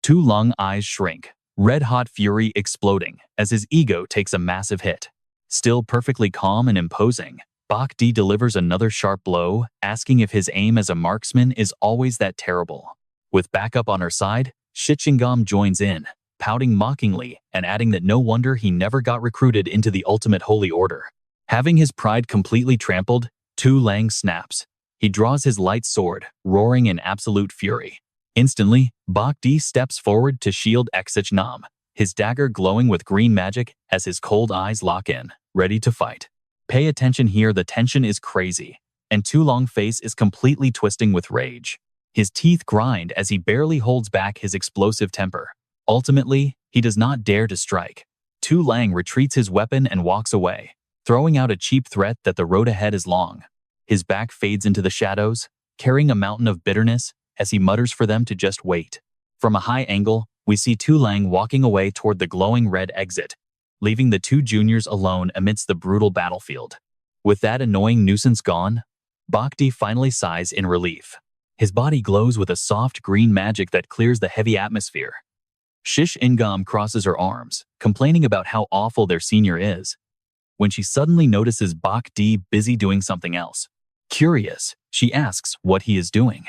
Tu Lang eyes shrink, red-hot fury exploding as his ego takes a massive hit. Still perfectly calm and imposing, Bach D delivers another sharp blow, asking if his aim as a marksman is always that terrible. With backup on her side, Shichingam joins in, pouting mockingly and adding that no wonder he never got recruited into the ultimate holy order. Having his pride completely trampled, Tu Lang snaps. He draws his light sword, roaring in absolute fury. Instantly, Bach D steps forward to shield Exich Nam, his dagger glowing with green magic as his cold eyes lock in, ready to fight. Pay attention here, the tension is crazy, and Tu Lang's face is completely twisting with rage. His teeth grind as he barely holds back his explosive temper. Ultimately, he does not dare to strike. Tu Lang retreats his weapon and walks away, throwing out a cheap threat that the road ahead is long. His back fades into the shadows, carrying a mountain of bitterness as he mutters for them to just wait. From a high angle, we see Tu Lang walking away toward the glowing red exit, leaving the two juniors alone amidst the brutal battlefield. With that annoying nuisance gone, Bhakti finally sighs in relief. His body glows with a soft green magic that clears the heavy atmosphere. Shish Ingam crosses her arms, complaining about how awful their senior is, when she suddenly notices Bach D busy doing something else. Curious, she asks what he is doing.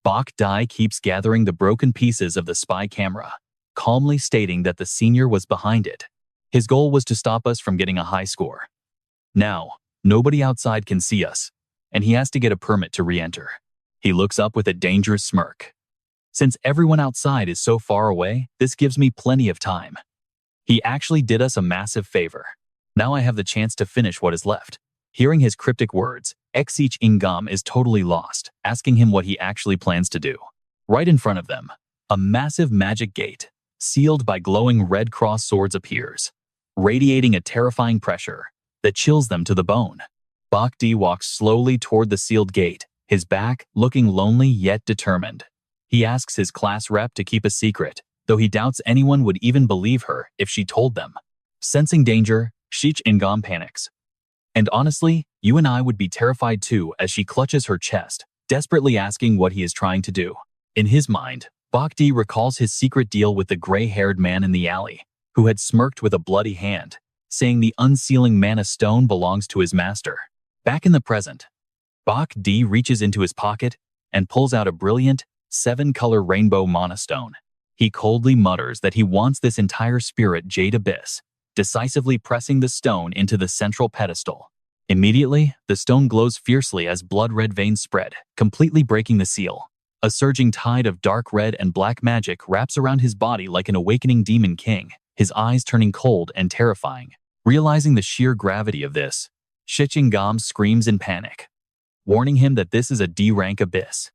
Bach Dai keeps gathering the broken pieces of the spy camera, calmly stating that the senior was behind it. His goal was to stop us from getting a high score. Now, nobody outside can see us, and he has to get a permit to re-enter. He looks up with a dangerous smirk. Since everyone outside is so far away, this gives me plenty of time. He actually did us a massive favor. Now I have the chance to finish what is left. Hearing his cryptic words, Exich Ingam is totally lost, asking him what he actually plans to do. Right in front of them, a massive magic gate, sealed by glowing red cross swords appears, radiating a terrifying pressure that chills them to the bone. Bach D walks slowly toward the sealed gate, his back looking lonely yet determined. He asks his class rep to keep a secret, though he doubts anyone would even believe her if she told them. Sensing danger, Shich Ingam panics. And honestly, you and I would be terrified too as she clutches her chest, desperately asking what he is trying to do. In his mind, Bach D recalls his secret deal with the gray-haired man in the alley, who had smirked with a bloody hand, saying the unsealing mana stone belongs to his master. Back in the present, Bach D reaches into his pocket and pulls out a brilliant, 7-color rainbow mana stone. He coldly mutters that he wants this entire spirit jade abyss, decisively pressing the stone into the central pedestal. Immediately, the stone glows fiercely as blood-red veins spread, completely breaking the seal. A surging tide of dark red and black magic wraps around his body like an awakening demon king, his eyes turning cold and terrifying. Realizing the sheer gravity of this, Shichingam screams in panic, warning him that this is a D-rank abyss,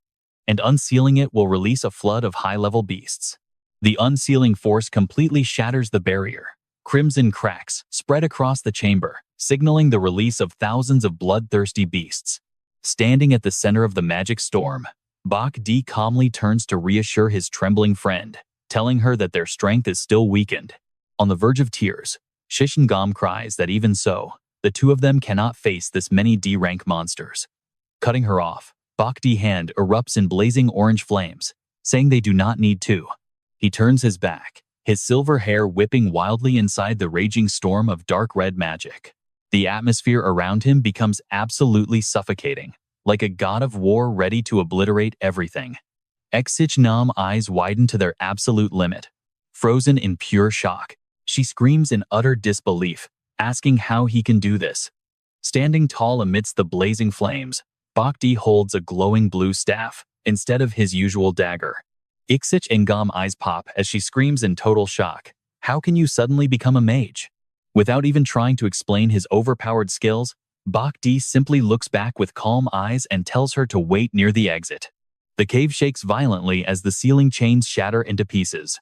and unsealing it will release a flood of high-level beasts. The unsealing force completely shatters the barrier. Crimson cracks spread across the chamber, signaling the release of thousands of bloodthirsty beasts. Standing at the center of the magic storm, Bach D calmly turns to reassure his trembling friend, telling her that their strength is still weakened. On the verge of tears, Shishingam cries that even so, the two of them cannot face this many D-rank monsters. Cutting her off, Bach D hand erupts in blazing orange flames, saying they do not need to. He turns his back, his silver hair whipping wildly inside the raging storm of dark red magic. The atmosphere around him becomes absolutely suffocating, like a god of war ready to obliterate everything. Xichnam eyes widen to their absolute limit. Frozen in pure shock, she screams in utter disbelief, asking how he can do this. Standing tall amidst the blazing flames, Bach D holds a glowing blue staff instead of his usual dagger. Ixich-Ingam eyes pop as she screams in total shock. How can you suddenly become a mage? Without even trying to explain his overpowered skills, Bach D simply looks back with calm eyes and tells her to wait near the exit. The cave shakes violently as the ceiling chains shatter into pieces.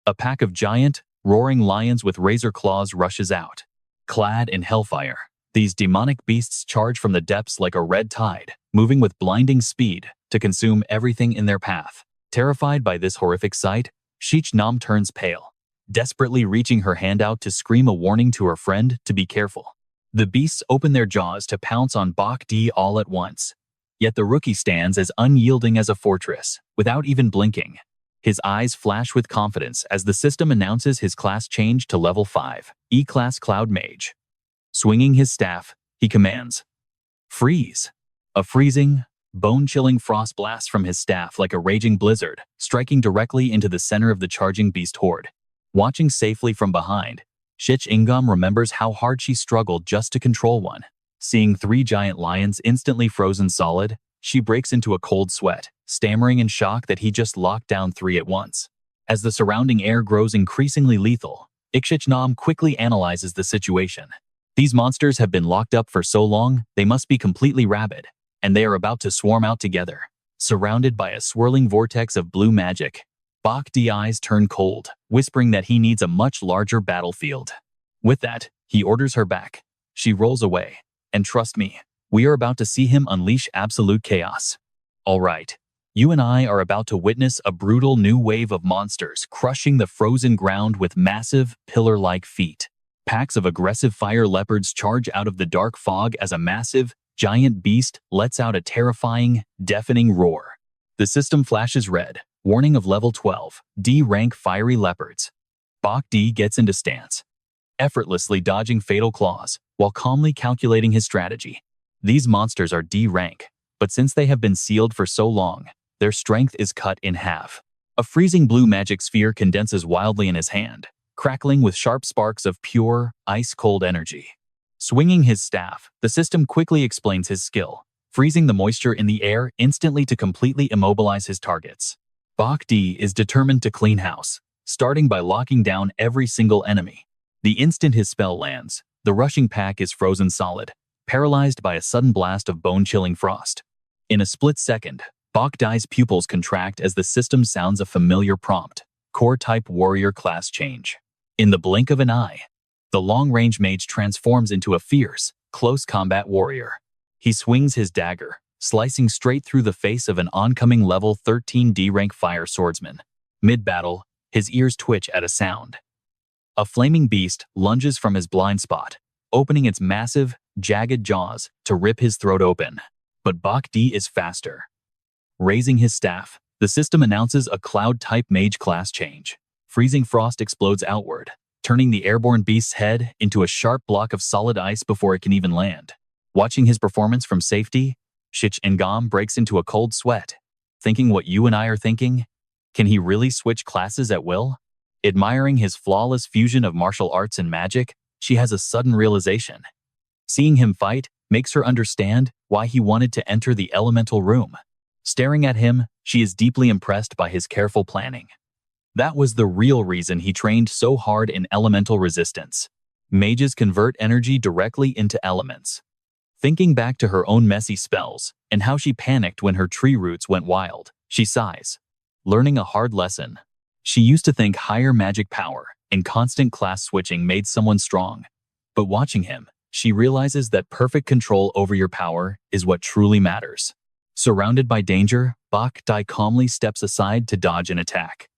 A pack of giant, roaring lions with razor claws rushes out. Clad in hellfire, these demonic beasts charge from the depths like a red tide, moving with blinding speed to consume everything in their path. Terrified by this horrific sight, Shichnam turns pale, desperately reaching her hand out to scream a warning to her friend to be careful. The beasts open their jaws to pounce on Bach D all at once. Yet the rookie stands as unyielding as a fortress, without even blinking. His eyes flash with confidence as the system announces his class change to level 5, E-Class Cloud Mage. Swinging his staff, he commands, "Freeze!" A freezing, bone-chilling frost blasts from his staff like a raging blizzard, striking directly into the center of the charging beast horde. Watching safely from behind, Shich-Ingam remembers how hard she struggled just to control one. Seeing 3 giant lions instantly frozen solid, she breaks into a cold sweat, stammering in shock that he just locked down 3 at once. As the surrounding air grows increasingly lethal, Ixichnam quickly analyzes the situation. These monsters have been locked up for so long, they must be completely rabid, and they are about to swarm out together. Surrounded by a swirling vortex of blue magic, Bach D eyes turn cold, whispering that he needs a much larger battlefield. With that, he orders her back. She rolls away, and trust me, we are about to see him unleash absolute chaos. All right, you and I are about to witness a brutal new wave of monsters crushing the frozen ground with massive, pillar-like feet. Packs of aggressive fire leopards charge out of the dark fog as a massive, giant beast lets out a terrifying, deafening roar. The system flashes red, warning of level 12, D-rank fiery leopards. Bach D gets into stance, effortlessly dodging fatal claws, while calmly calculating his strategy. These monsters are D-rank, but since they have been sealed for so long, their strength is cut in half. A freezing blue magic sphere condenses wildly in his hand, crackling with sharp sparks of pure, ice-cold energy. Swinging his staff, the system quickly explains his skill, freezing the moisture in the air instantly to completely immobilize his targets. Bach D is determined to clean house, starting by locking down every single enemy. The instant his spell lands, the rushing pack is frozen solid, paralyzed by a sudden blast of bone-chilling frost. In a split second, Bach D's pupils contract as the system sounds a familiar prompt. Core-type warrior class change. In the blink of an eye, the long-range mage transforms into a fierce, close combat warrior. He swings his dagger, slicing straight through the face of an oncoming level 13 D-rank fire swordsman. Mid-battle, his ears twitch at a sound. A flaming beast lunges from his blind spot, opening its massive, jagged jaws to rip his throat open. But Bach D is faster. Raising his staff, the system announces a cloud-type mage class change. Freezing frost explodes outward, turning the airborne beast's head into a sharp block of solid ice before it can even land. Watching his performance from safety, Shich Ngam breaks into a cold sweat. Thinking what you and I are thinking? Can he really switch classes at will? Admiring his flawless fusion of martial arts and magic, she has a sudden realization. Seeing him fight makes her understand why he wanted to enter the elemental room. Staring at him, she is deeply impressed by his careful planning. That was the real reason he trained so hard in elemental resistance. Mages convert energy directly into elements. Thinking back to her own messy spells and how she panicked when her tree roots went wild, she sighs, learning a hard lesson. She used to think higher magic power and constant class switching made someone strong. But watching him, she realizes that perfect control over your power is what truly matters. Surrounded by danger, Bach Dai calmly steps aside to dodge an attack.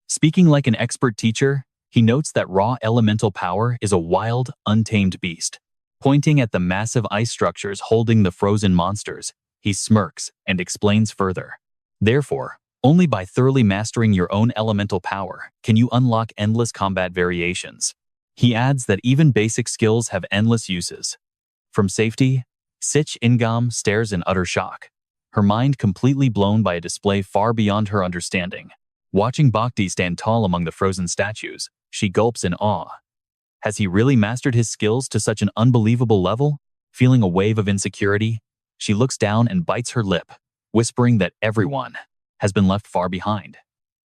Speaking like an expert teacher, he notes that raw elemental power is a wild, untamed beast. Pointing at the massive ice structures holding the frozen monsters, he smirks and explains further. Therefore, only by thoroughly mastering your own elemental power can you unlock endless combat variations. He adds that even basic skills have endless uses. From safety, Sich Ingam stares in utter shock, her mind completely blown by a display far beyond her understanding. Watching Bhakti stand tall among the frozen statues, she gulps in awe. Has he really mastered his skills to such an unbelievable level? Feeling a wave of insecurity, she looks down and bites her lip, whispering that everyone has been left far behind.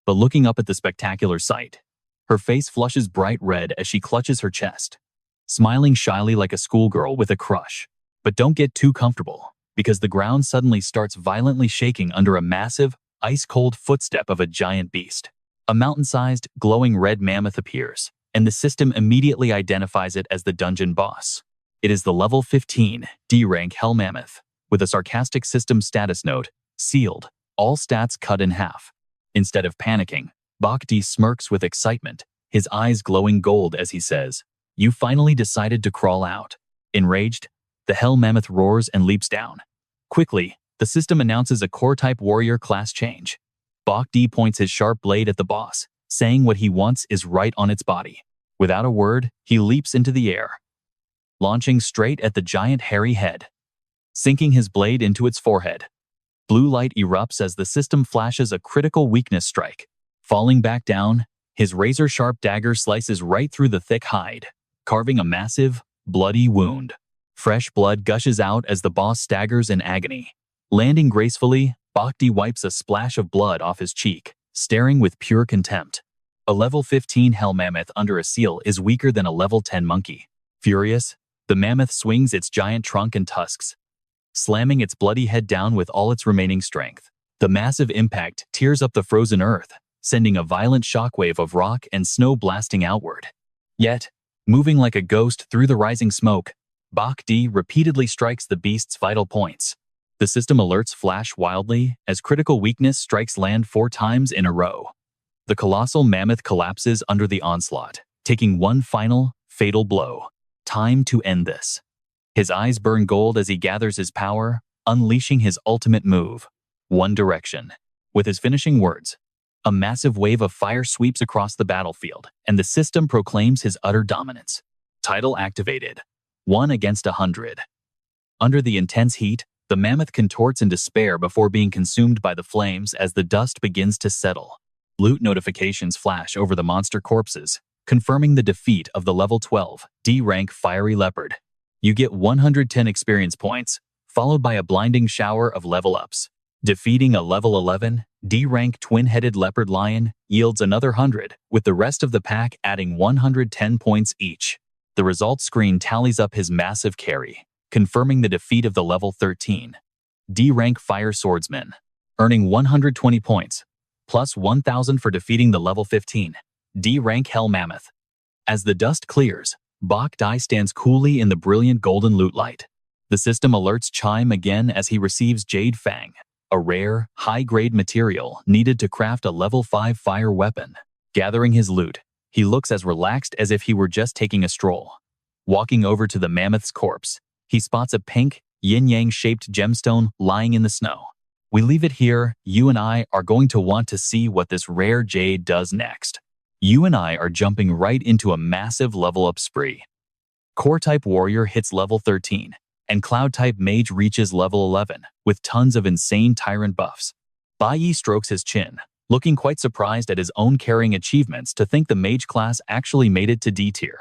But looking up at the spectacular sight, her face flushes bright red as she clutches her chest, smiling shyly like a schoolgirl with a crush. But don't get too comfortable, because the ground suddenly starts violently shaking under a massive, ice-cold footstep of a giant beast. A mountain-sized, glowing red mammoth appears, and the system immediately identifies it as the dungeon boss. It is the level 15, D-rank Hell Mammoth, with a sarcastic system status note, sealed, all stats cut in half. Instead of panicking, Bhakti smirks with excitement, his eyes glowing gold as he says, "You finally decided to crawl out." Enraged, the Hell Mammoth roars and leaps down. Quickly, the system announces a core-type warrior class change. Bhakti points his sharp blade at the boss, saying what he wants is right on its body. Without a word, he leaps into the air, launching straight at the giant hairy head, sinking his blade into its forehead. Blue light erupts as the system flashes a critical weakness strike. Falling back down, his razor-sharp dagger slices right through the thick hide, carving a massive, bloody wound. Fresh blood gushes out as the boss staggers in agony. Landing gracefully, Bhakti wipes a splash of blood off his cheek, staring with pure contempt. A level 15 Hell Mammoth under a seal is weaker than a level 10 monkey. Furious, the mammoth swings its giant trunk and tusks, slamming its bloody head down with all its remaining strength. The massive impact tears up the frozen earth, sending a violent shockwave of rock and snow blasting outward. Yet, moving like a ghost through the rising smoke, Bhakti repeatedly strikes the beast's vital points. The system alerts flash wildly as critical weakness strikes land 4 times in a row. The colossal mammoth collapses under the onslaught, taking one final, fatal blow. Time to end this. His eyes burn gold as he gathers his power, unleashing his ultimate move, One Direction. With his finishing words, a massive wave of fire sweeps across the battlefield, and the system proclaims his utter dominance. Title activated. 1 against 100. Under the intense heat, the mammoth contorts in despair before being consumed by the flames as the dust begins to settle. Loot notifications flash over the monster corpses, confirming the defeat of the level 12, D-rank Fiery Leopard. You get 110 experience points, followed by a blinding shower of level-ups. Defeating a level 11, D-rank Twin-Headed Leopard Lion yields another 100, with the rest of the pack adding 110 points each. The results screen tallies up his massive carry, confirming the defeat of the level 13, D-rank Fire Swordsman, earning 120 points, plus 1000 for defeating the level 15 D-rank Hell Mammoth. As the dust clears, Bach Dai stands coolly in the brilliant golden loot light. The system alerts Chime again as he receives Jade Fang, a rare, high-grade material needed to craft a level 5 fire weapon. Gathering his loot, he looks as relaxed as if he were just taking a stroll. Walking over to the mammoth's corpse, he spots a pink, yin-yang-shaped gemstone lying in the snow. We leave it here. You and I are going to want to see what this rare jade does next. You and I are jumping right into a massive level-up spree. Core-type warrior hits level 13, and Cloud-type mage reaches level 11, with tons of insane tyrant buffs. Bai Yi strokes his chin, looking quite surprised at his own carrying achievements to think the mage class actually made it to D tier.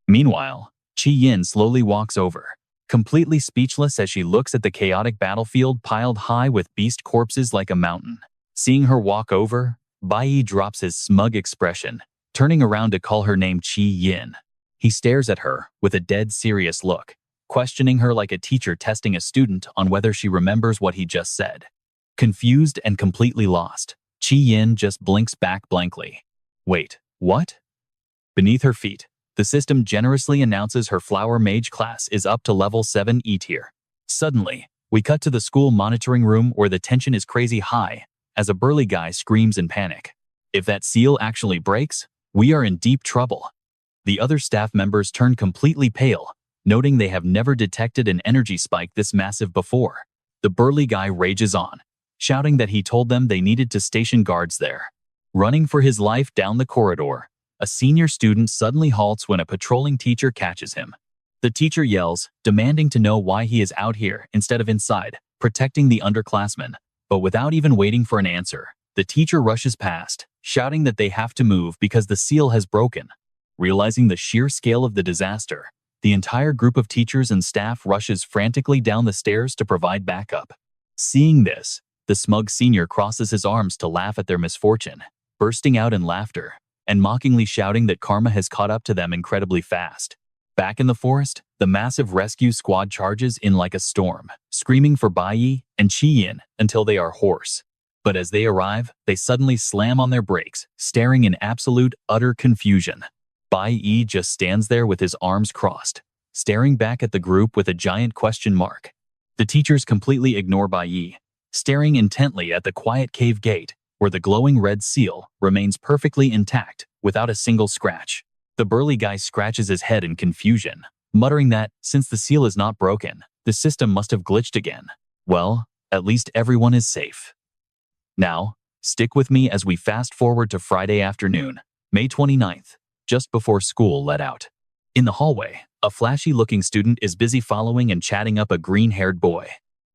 Meanwhile, Qi Yin slowly walks over, completely speechless as she looks at the chaotic battlefield piled high with beast corpses like a mountain. Seeing her walk over, Bai Yi drops his smug expression, turning around to call her name Qi Yin. He stares at her with a dead serious look, questioning her like a teacher testing a student on whether she remembers what he just said. Confused and completely lost, Qi Yin just blinks back blankly. Wait, what? Beneath her feet, the system generously announces her flower mage class is up to level 7 E tier. Suddenly, we cut to the school monitoring room where the tension is crazy high as a burly guy screams in panic. If that seal actually breaks, we are in deep trouble. The other staff members turn completely pale, noting they have never detected an energy spike this massive before. The burly guy rages on, shouting that he told them they needed to station guards there. Running for his life down the corridor, a senior student suddenly halts when a patrolling teacher catches him. The teacher yells, demanding to know why he is out here instead of inside, protecting the underclassmen. But without even waiting for an answer, the teacher rushes past, shouting that they have to move because the seal has broken. Realizing the sheer scale of the disaster, the entire group of teachers and staff rushes frantically down the stairs to provide backup. Seeing this, the smug senior crosses his arms to laugh at their misfortune, bursting out in laughter and mockingly shouting that karma has caught up to them incredibly fast. Back in the forest, the massive rescue squad charges in like a storm, screaming for Bai Yi and Qi Yin until they are hoarse. But as they arrive, they suddenly slam on their brakes, staring in absolute, utter confusion. Bai Yi just stands there with his arms crossed, staring back at the group with a giant question mark. The teachers completely ignore Bai Yi, staring intently at the quiet cave gate, where the glowing red seal remains perfectly intact, without a single scratch. The burly guy scratches his head in confusion, muttering that, since the seal is not broken, the system must have glitched again. Well, at least everyone is safe. Now, stick with me as we fast forward to Friday afternoon, May 29th, just before school let out. In the hallway, a flashy-looking student is busy following and chatting up a green-haired boy.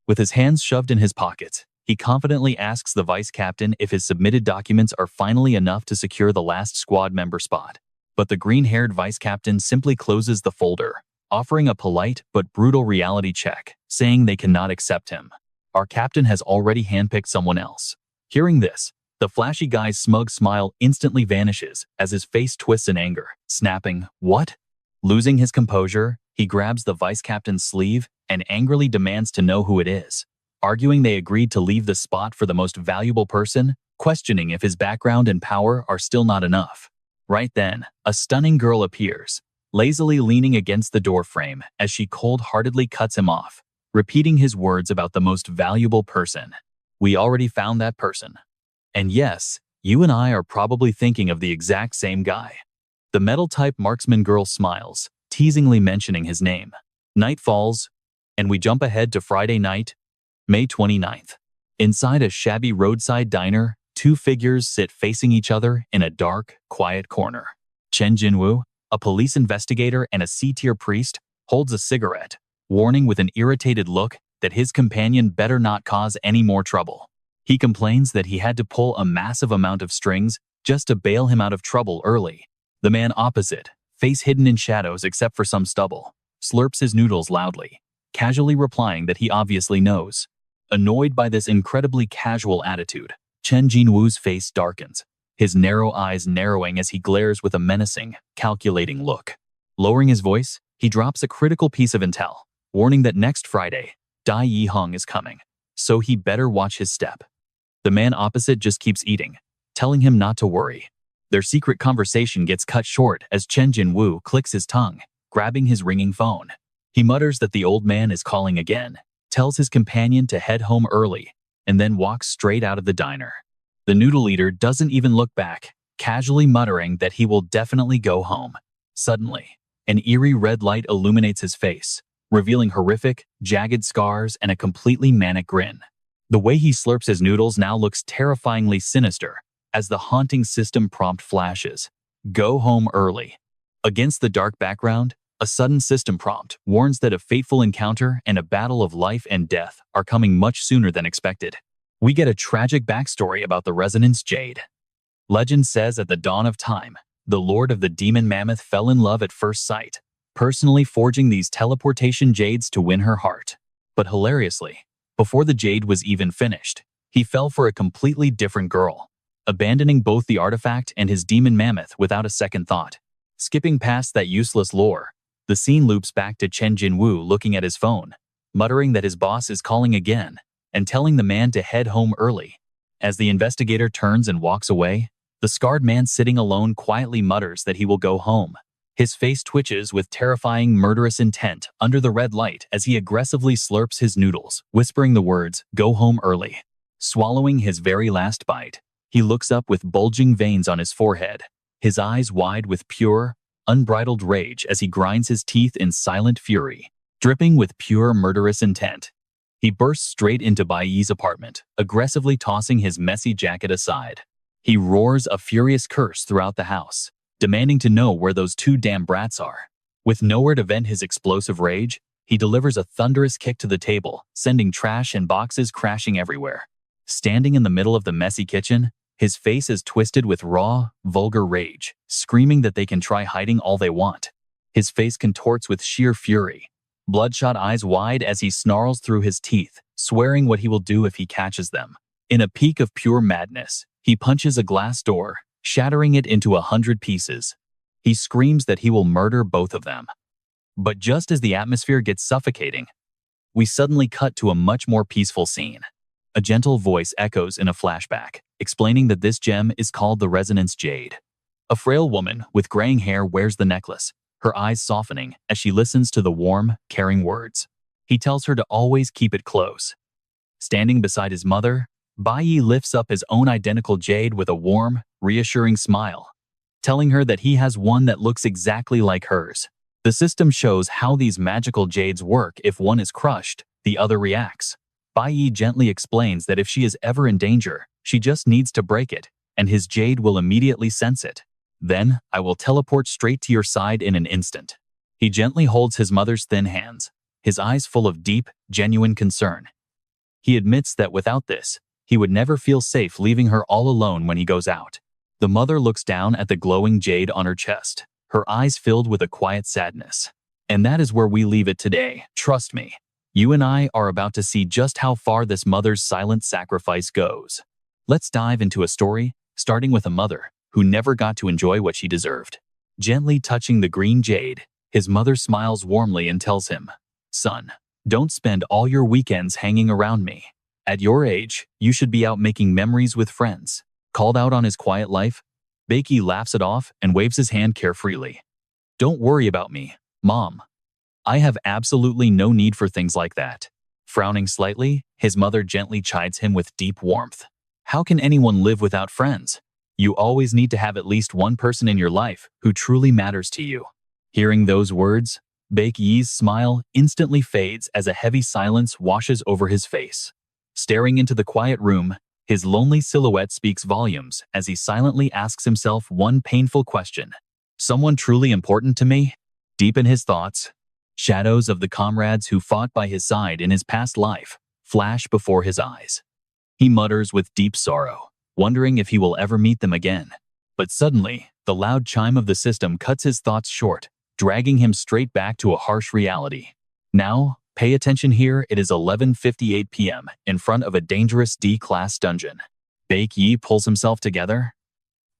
With his hands shoved in his pockets, he confidently asks the vice captain if his submitted documents are finally enough to secure the last squad member spot. But the green-haired vice captain simply closes the folder, offering a polite but brutal reality check, saying they cannot accept him. Our captain has already handpicked someone else. Hearing this, the flashy guy's smug smile instantly vanishes as his face twists in anger, snapping, "What?" Losing his composure, he grabs the vice captain's sleeve and angrily demands to know who it is. Arguing they agreed to leave the spot for the most valuable person, questioning if his background and power are still not enough. Right then, a stunning girl appears, lazily leaning against the doorframe as she cold-heartedly cuts him off, repeating his words about the most valuable person. We already found that person. And yes, you and I are probably thinking of the exact same guy. The metal-type marksman girl smiles, teasingly mentioning his name. Night falls, and we jump ahead to Friday night, May 29th. Inside a shabby roadside diner, two figures sit facing each other in a dark, quiet corner. Chen Jinwu, a police investigator and a C-tier priest, holds a cigarette, warning with an irritated look that his companion better not cause any more trouble. He complains that he had to pull a massive amount of strings just to bail him out of trouble early. The man opposite, face hidden in shadows except for some stubble, slurps his noodles loudly, casually replying that he obviously knows. Annoyed by this incredibly casual attitude, Chen Jinwu's face darkens, his narrow eyes narrowing as he glares with a menacing, calculating look. Lowering his voice, he drops a critical piece of intel, warning that next Friday, Dai Yihong is coming, so he better watch his step. The man opposite just keeps eating, telling him not to worry. Their secret conversation gets cut short as Chen Jinwoo clicks his tongue, grabbing his ringing phone. He mutters that the old man is calling again, tells his companion to head home early, and then walks straight out of the diner. The noodle eater doesn't even look back, casually muttering that he will definitely go home. Suddenly, an eerie red light illuminates his face, revealing horrific, jagged scars and a completely manic grin. The way he slurps his noodles now looks terrifyingly sinister as the haunting system prompt flashes. Go home early. Against the dark background, a sudden system prompt warns that a fateful encounter and a battle of life and death are coming much sooner than expected. We get a tragic backstory about the Resonance Jade. Legend says at the dawn of time, the Lord of the Demon Mammoth fell in love at first sight, personally forging these teleportation jades to win her heart. But hilariously, before the jade was even finished, he fell for a completely different girl, abandoning both the artifact and his demon mammoth without a second thought. Skipping past that useless lore, the scene loops back to Chen Jinwoo looking at his phone, muttering that his boss is calling again, and telling the man to head home early. As the investigator turns and walks away, the scarred man sitting alone quietly mutters that he will go home. His face twitches with terrifying, murderous intent under the red light as he aggressively slurps his noodles, whispering the words, "Go home early." Swallowing his very last bite, he looks up with bulging veins on his forehead, his eyes wide with pure, unbridled rage as he grinds his teeth in silent fury, dripping with pure murderous intent. He bursts straight into Bai Yi's apartment, aggressively tossing his messy jacket aside. He roars a furious curse throughout the house, demanding to know where those two damn brats are. With nowhere to vent his explosive rage, he delivers a thunderous kick to the table, sending trash and boxes crashing everywhere. Standing in the middle of the messy kitchen, his face is twisted with raw, vulgar rage, screaming that they can try hiding all they want. His face contorts with sheer fury, bloodshot eyes wide as he snarls through his teeth, swearing what he will do if he catches them. In a peak of pure madness, he punches a glass door, shattering it into 100 pieces. He screams that he will murder both of them. But just as the atmosphere gets suffocating, we suddenly cut to a much more peaceful scene. A gentle voice echoes in a flashback, explaining that this gem is called the Resonance Jade. A frail woman with graying hair wears the necklace, her eyes softening as she listens to the warm, caring words. He tells her to always keep it close. Standing beside his mother, Bai Yi lifts up his own identical jade with a warm, reassuring smile, telling her that he has one that looks exactly like hers. The system shows how these magical jades work. If one is crushed, the other reacts. Bai Yi gently explains that if she is ever in danger, she just needs to break it, and his jade will immediately sense it. Then, I will teleport straight to your side in an instant. He gently holds his mother's thin hands, his eyes full of deep, genuine concern. He admits that without this, he would never feel safe leaving her all alone when he goes out. The mother looks down at the glowing jade on her chest, her eyes filled with a quiet sadness. And that is where we leave it today. Trust me, you and I are about to see just how far this mother's silent sacrifice goes. Let's dive into a story, starting with a mother who never got to enjoy what she deserved. Gently touching the green jade, his mother smiles warmly and tells him, "Son, don't spend all your weekends hanging around me. At your age, you should be out making memories with friends." Called out on his quiet life, Bach Yi laughs it off and waves his hand carefreely. "Don't worry about me, Mom. I have absolutely no need for things like that." Frowning slightly, his mother gently chides him with deep warmth. "How can anyone live without friends? You always need to have at least one person in your life who truly matters to you." Hearing those words, Bach Yi's smile instantly fades as a heavy silence washes over his face. Staring into the quiet room, his lonely silhouette speaks volumes as he silently asks himself one painful question. Someone truly important to me? Deep in his thoughts, shadows of the comrades who fought by his side in his past life flash before his eyes. He mutters with deep sorrow, wondering if he will ever meet them again. But suddenly, the loud chime of the system cuts his thoughts short, dragging him straight back to a harsh reality. Now, pay attention here, it is 11:58 p.m. in front of a dangerous D-class dungeon. Bach Yi pulls himself together.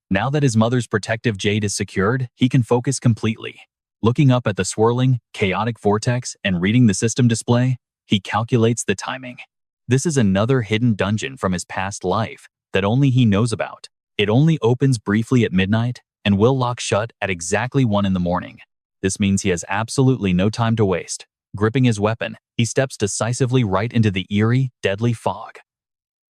Now that his mother's protective jade is secured, he can focus completely. Looking up at the swirling, chaotic vortex and reading the system display, he calculates the timing. This is another hidden dungeon from his past life that only he knows about. It only opens briefly at midnight and will lock shut at exactly 1 in the morning. This means he has absolutely no time to waste. Gripping his weapon, he steps decisively right into the eerie, deadly fog.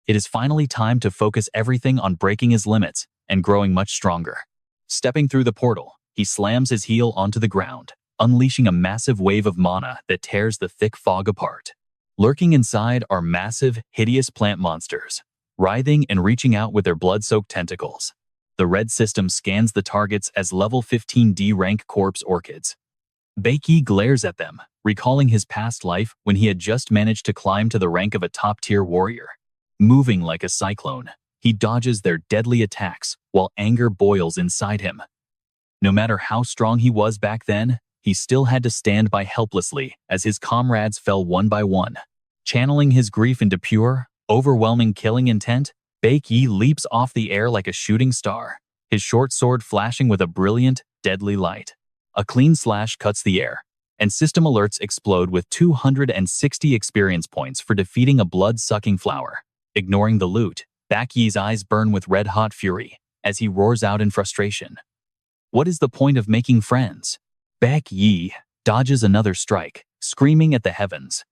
It is finally time to focus everything on breaking his limits and growing much stronger. Stepping through the portal, he slams his heel onto the ground, unleashing a massive wave of mana that tears the thick fog apart. Lurking inside are massive, hideous plant monsters, writhing and reaching out with their blood-soaked tentacles. The red system scans the targets as level 15D rank corpse orchids. Bach glares at them, recalling his past life when he had just managed to climb to the rank of a top-tier warrior. Moving like a cyclone, he dodges their deadly attacks while anger boils inside him. No matter how strong he was back then, he still had to stand by helplessly as his comrades fell one by one. Channeling his grief into pure, overwhelming killing intent, Bach leaps off the air like a shooting star, his short sword flashing with a brilliant, deadly light. A clean slash cuts the air, and system alerts explode with 260 experience points for defeating a blood-sucking flower. Ignoring the loot, Bach's eyes burn with red-hot fury as he roars out in frustration. What is the point of making friends? Bach dodges another strike, screaming at the heavens.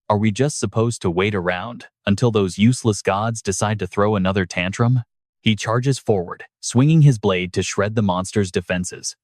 Are we just supposed to wait around until those useless gods decide to throw another tantrum? He charges forward, swinging his blade to shred the monster's defenses.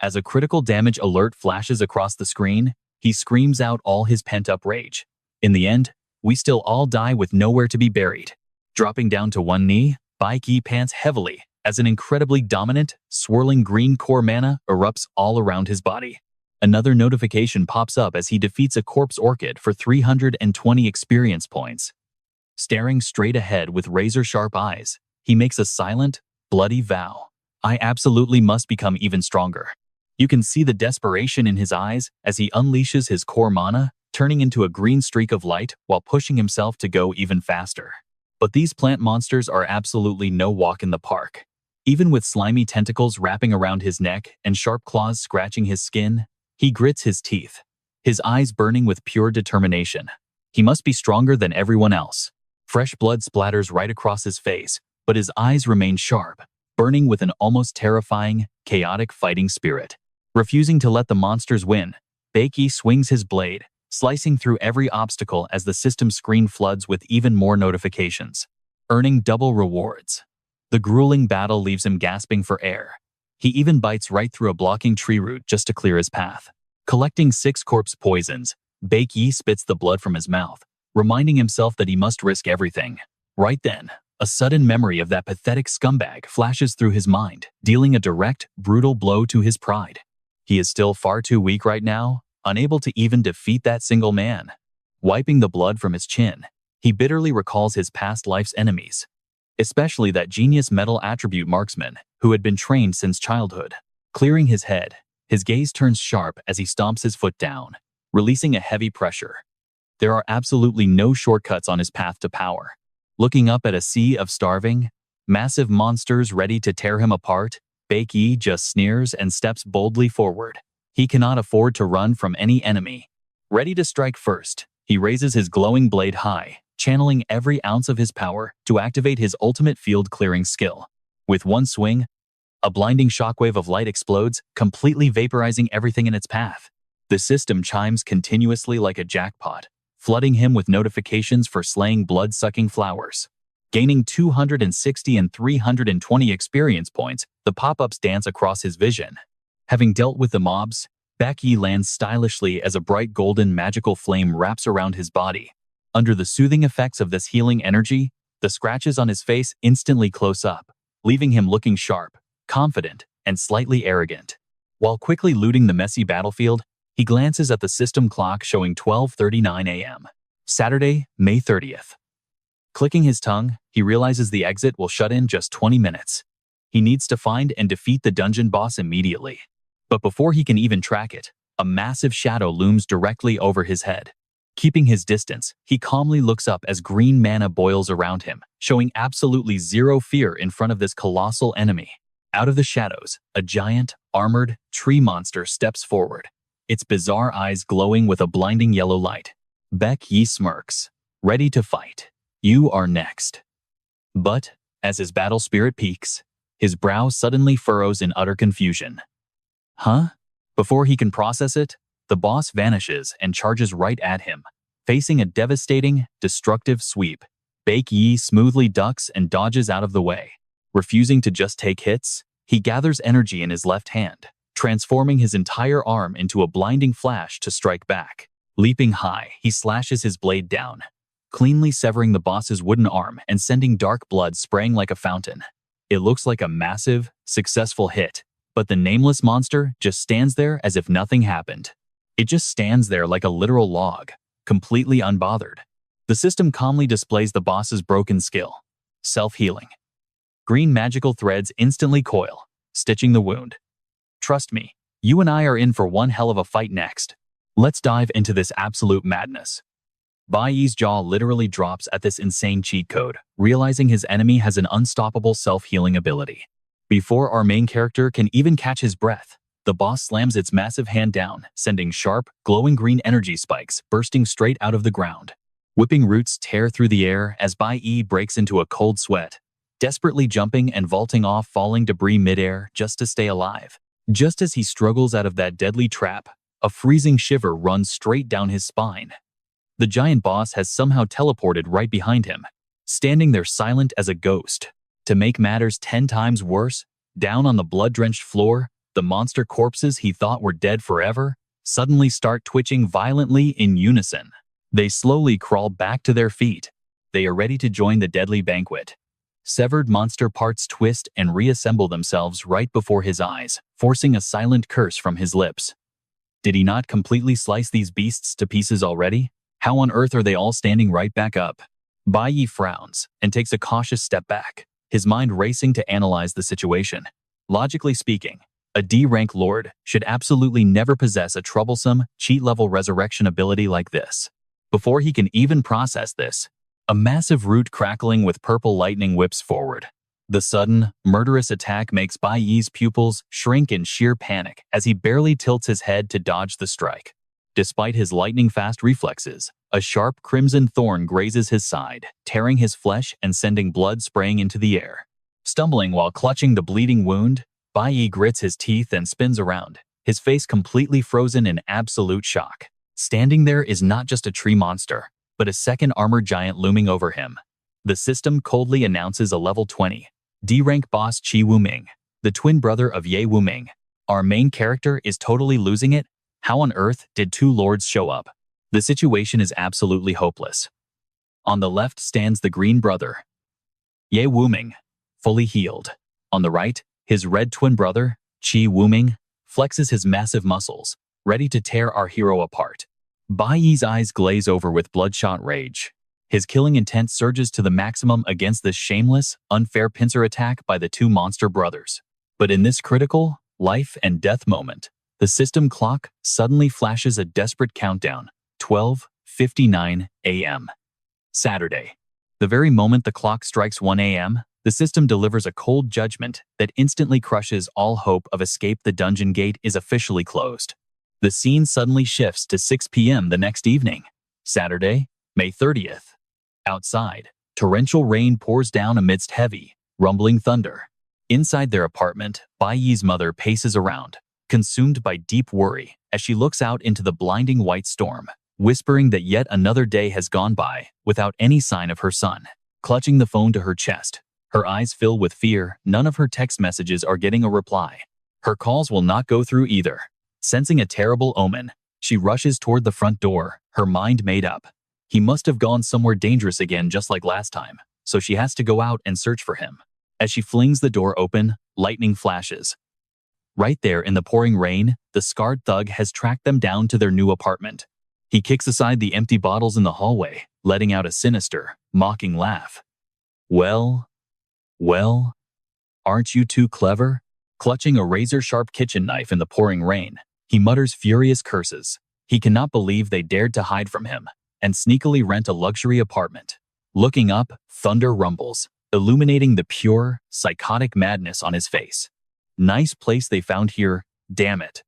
As a critical damage alert flashes across the screen, he screams out all his pent-up rage. In the end, we still all die with nowhere to be buried. Dropping down to one knee, Bach pants heavily as an incredibly dominant, swirling green core mana erupts all around his body. Another notification pops up as he defeats a corpse orchid for 320 experience points. Staring straight ahead with razor-sharp eyes, he makes a silent, bloody vow. I absolutely must become even stronger. You can see the desperation in his eyes as he unleashes his core mana, turning into a green streak of light while pushing himself to go even faster. But these plant monsters are absolutely no walk in the park. Even with slimy tentacles wrapping around his neck and sharp claws scratching his skin, he grits his teeth, his eyes burning with pure determination. He must be stronger than everyone else. Fresh blood splatters right across his face, but his eyes remain sharp, burning with an almost terrifying, chaotic fighting spirit. Refusing to let the monsters win, Bach swings his blade, slicing through every obstacle as the system screen floods with even more notifications, earning double rewards. The grueling battle leaves him gasping for air. He even bites right through a blocking tree root just to clear his path. Collecting 6 corpse poisons, Bach spits the blood from his mouth, reminding himself that he must risk everything. Right then, a sudden memory of that pathetic scumbag flashes through his mind, dealing a direct, brutal blow to his pride. He is still far too weak right now, unable to even defeat that single man. Wiping the blood from his chin, he bitterly recalls his past life's enemies, especially that genius metal attribute marksman who had been trained since childhood. Clearing his head, his gaze turns sharp as he stomps his foot down, releasing a heavy pressure. There are absolutely no shortcuts on his path to power. Looking up at a sea of starving, massive monsters ready to tear him apart, Bach just sneers and steps boldly forward. He cannot afford to run from any enemy. Ready to strike first, he raises his glowing blade high, channeling every ounce of his power to activate his ultimate field-clearing skill. With one swing, a blinding shockwave of light explodes, completely vaporizing everything in its path. The system chimes continuously like a jackpot, flooding him with notifications for slaying blood-sucking flowers. Gaining 260 and 320 experience points, the pop-ups dance across his vision. Having dealt with the mobs, Bach lands stylishly as a bright golden magical flame wraps around his body. Under the soothing effects of this healing energy, the scratches on his face instantly close up, leaving him looking sharp, confident, and slightly arrogant. While quickly looting the messy battlefield, he glances at the system clock showing 12:39 a.m. Saturday, May 30th. Clicking his tongue, he realizes the exit will shut in just 20 minutes. He needs to find and defeat the dungeon boss immediately. But before he can even track it, a massive shadow looms directly over his head. Keeping his distance, he calmly looks up as green mana boils around him, showing absolutely zero fear in front of this colossal enemy. Out of the shadows, a giant, armored, tree monster steps forward, its bizarre eyes glowing with a blinding yellow light. Bach smirks, ready to fight. You are next. But, As his battle spirit peaks, his brow suddenly furrows in utter confusion. Huh? Before he can process it, the boss vanishes and charges right at him. Facing a devastating, destructive sweep, Bach Yi smoothly ducks and dodges out of the way. Refusing to just take hits, he gathers energy in his left hand, transforming his entire arm into a blinding flash to strike back. Leaping high, he slashes his blade down, cleanly severing the boss's wooden arm and sending dark blood spraying like a fountain. It looks like a massive, successful hit, but the nameless monster just stands there as if nothing happened. It just stands there like a literal log, completely unbothered. The system calmly displays the boss's broken skill. Self-healing. Green magical threads instantly coil, stitching the wound. Trust me, you and I are in for one hell of a fight next. Let's dive into this absolute madness. Bai Yi's jaw literally drops at this insane cheat code, realizing his enemy has an unstoppable self-healing ability. Before our main character can even catch his breath, the boss slams its massive hand down, sending sharp, glowing green energy spikes bursting straight out of the ground. Whipping roots tear through the air as Bai Yi breaks into a cold sweat, desperately jumping and vaulting off falling debris midair just to stay alive. Just as he struggles out of that deadly trap, a freezing shiver runs straight down his spine. The giant boss has somehow teleported right behind him, standing there silent as a ghost. To make matters 10 times worse, down on the blood-drenched floor, the monster corpses he thought were dead forever suddenly start twitching violently in unison. They slowly crawl back to their feet. They are ready to join the deadly banquet. Severed monster parts twist and reassemble themselves right before his eyes, forcing a silent curse from his lips. Did he not completely slice these beasts to pieces already? How on earth are they all standing right back up? Bai Yi frowns and takes a cautious step back, his mind racing to analyze the situation. Logically speaking, a D-rank lord should absolutely never possess a troublesome, cheat-level resurrection ability like this. Before he can even process this, a massive root crackling with purple lightning whips forward. The sudden, murderous attack makes Bai Yi's pupils shrink in sheer panic as he barely tilts his head to dodge the strike. Despite his lightning-fast reflexes, a sharp crimson thorn grazes his side, tearing his flesh and sending blood spraying into the air. Stumbling while clutching the bleeding wound, Bai Yi grits his teeth and spins around, his face completely frozen in absolute shock. Standing there is not just a tree monster, but a second armored giant looming over him. The system coldly announces a level 20, D-rank boss Qi Wuming, the twin brother of Ye Wuming. Our main character is totally losing it. How on earth did two lords show up? The situation is absolutely hopeless. On the left stands the green brother, Ye Wuming, fully healed. On the right, his red twin brother, Qi Wuming, flexes his massive muscles, ready to tear our hero apart. Bai Yi's eyes glaze over with bloodshot rage. His killing intent surges to the maximum against this shameless, unfair pincer attack by the two monster brothers. But in this critical, life-and-death moment, the system clock suddenly flashes a desperate countdown, 12:59 a.m. Saturday. The very moment the clock strikes 1 a.m., the system delivers a cold judgment that instantly crushes all hope of escape. The dungeon gate is officially closed. The scene suddenly shifts to 6 p.m. the next evening, Saturday, May 30th. Outside, torrential rain pours down amidst heavy, rumbling thunder. Inside their apartment, Bai Yi's mother paces around, consumed by deep worry as she looks out into the blinding white storm, whispering that yet another day has gone by without any sign of her son. Clutching the phone to her chest, her eyes fill with fear. None of her text messages are getting a reply. Her calls will not go through either. Sensing a terrible omen, she rushes toward the front door, her mind made up. He must have gone somewhere dangerous again just like last time, so she has to go out and search for him. As she flings the door open, lightning flashes. Right there in the pouring rain, the scarred thug has tracked them down to their new apartment. He kicks aside the empty bottles in the hallway, letting out a sinister, mocking laugh. Well, aren't you too clever? Clutching a razor-sharp kitchen knife in the pouring rain, he mutters furious curses. He cannot believe they dared to hide from him and sneakily rent a luxury apartment. Looking up, thunder rumbles, illuminating the pure, psychotic madness on his face. Nice place they found here, damn it.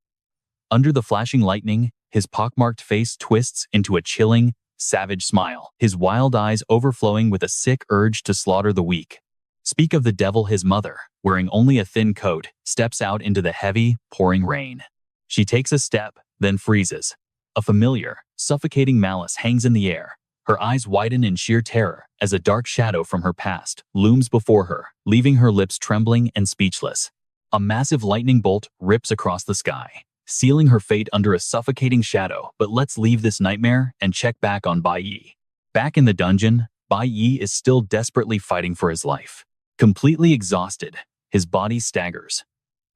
Under the flashing lightning, his pockmarked face twists into a chilling, savage smile, his wild eyes overflowing with a sick urge to slaughter the weak. Speak of the devil, his mother, wearing only a thin coat, steps out into the heavy, pouring rain. She takes a step, then freezes. A familiar, suffocating malice hangs in the air. Her eyes widen in sheer terror as a dark shadow from her past looms before her, leaving her lips trembling and speechless. A massive lightning bolt rips across the sky, sealing her fate under a suffocating shadow. But let's leave this nightmare and check back on Bai Yi. Back in the dungeon, Bai Yi is still desperately fighting for his life. Completely exhausted, his body staggers.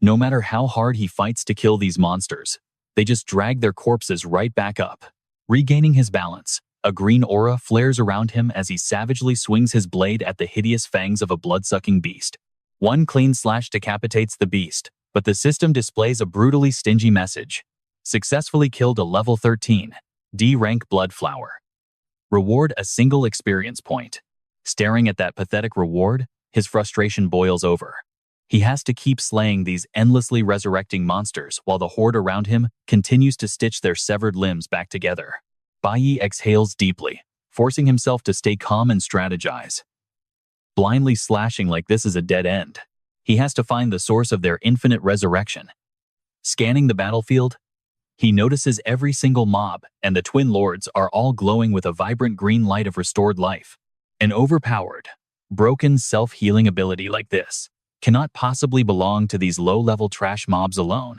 No matter how hard he fights to kill these monsters, they just drag their corpses right back up. Regaining his balance, a green aura flares around him as he savagely swings his blade at the hideous fangs of a blood-sucking beast. One clean slash decapitates the beast, but the system displays a brutally stingy message. Successfully killed a level 13, D-rank blood flower. Reward a single experience point. Staring at that pathetic reward, his frustration boils over. He has to keep slaying these endlessly resurrecting monsters while the horde around him continues to stitch their severed limbs back together. Bai Yi exhales deeply, forcing himself to stay calm and strategize. Blindly slashing like this is a dead end. He has to find the source of their infinite resurrection. Scanning the battlefield, he notices every single mob, and the Twin Lords are all glowing with a vibrant green light of restored life. An overpowered, broken self-healing ability like this cannot possibly belong to these low-level trash mobs alone.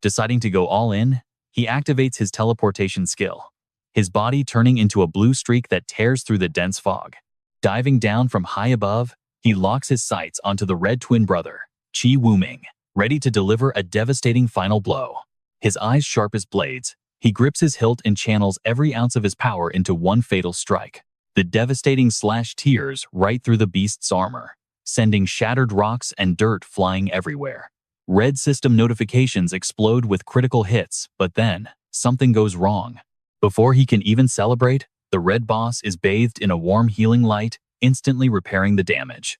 Deciding to go all in, he activates his teleportation skill, his body turning into a blue streak that tears through the dense fog. Diving down from high above, he locks his sights onto the red twin brother, Qi Wuming, ready to deliver a devastating final blow. His eyes sharp as blades, he grips his hilt and channels every ounce of his power into one fatal strike. The devastating slash tears right through the beast's armor, sending shattered rocks and dirt flying everywhere. Red system notifications explode with critical hits, but then, something goes wrong. Before he can even celebrate, the red boss is bathed in a warm healing light, instantly repairing the damage.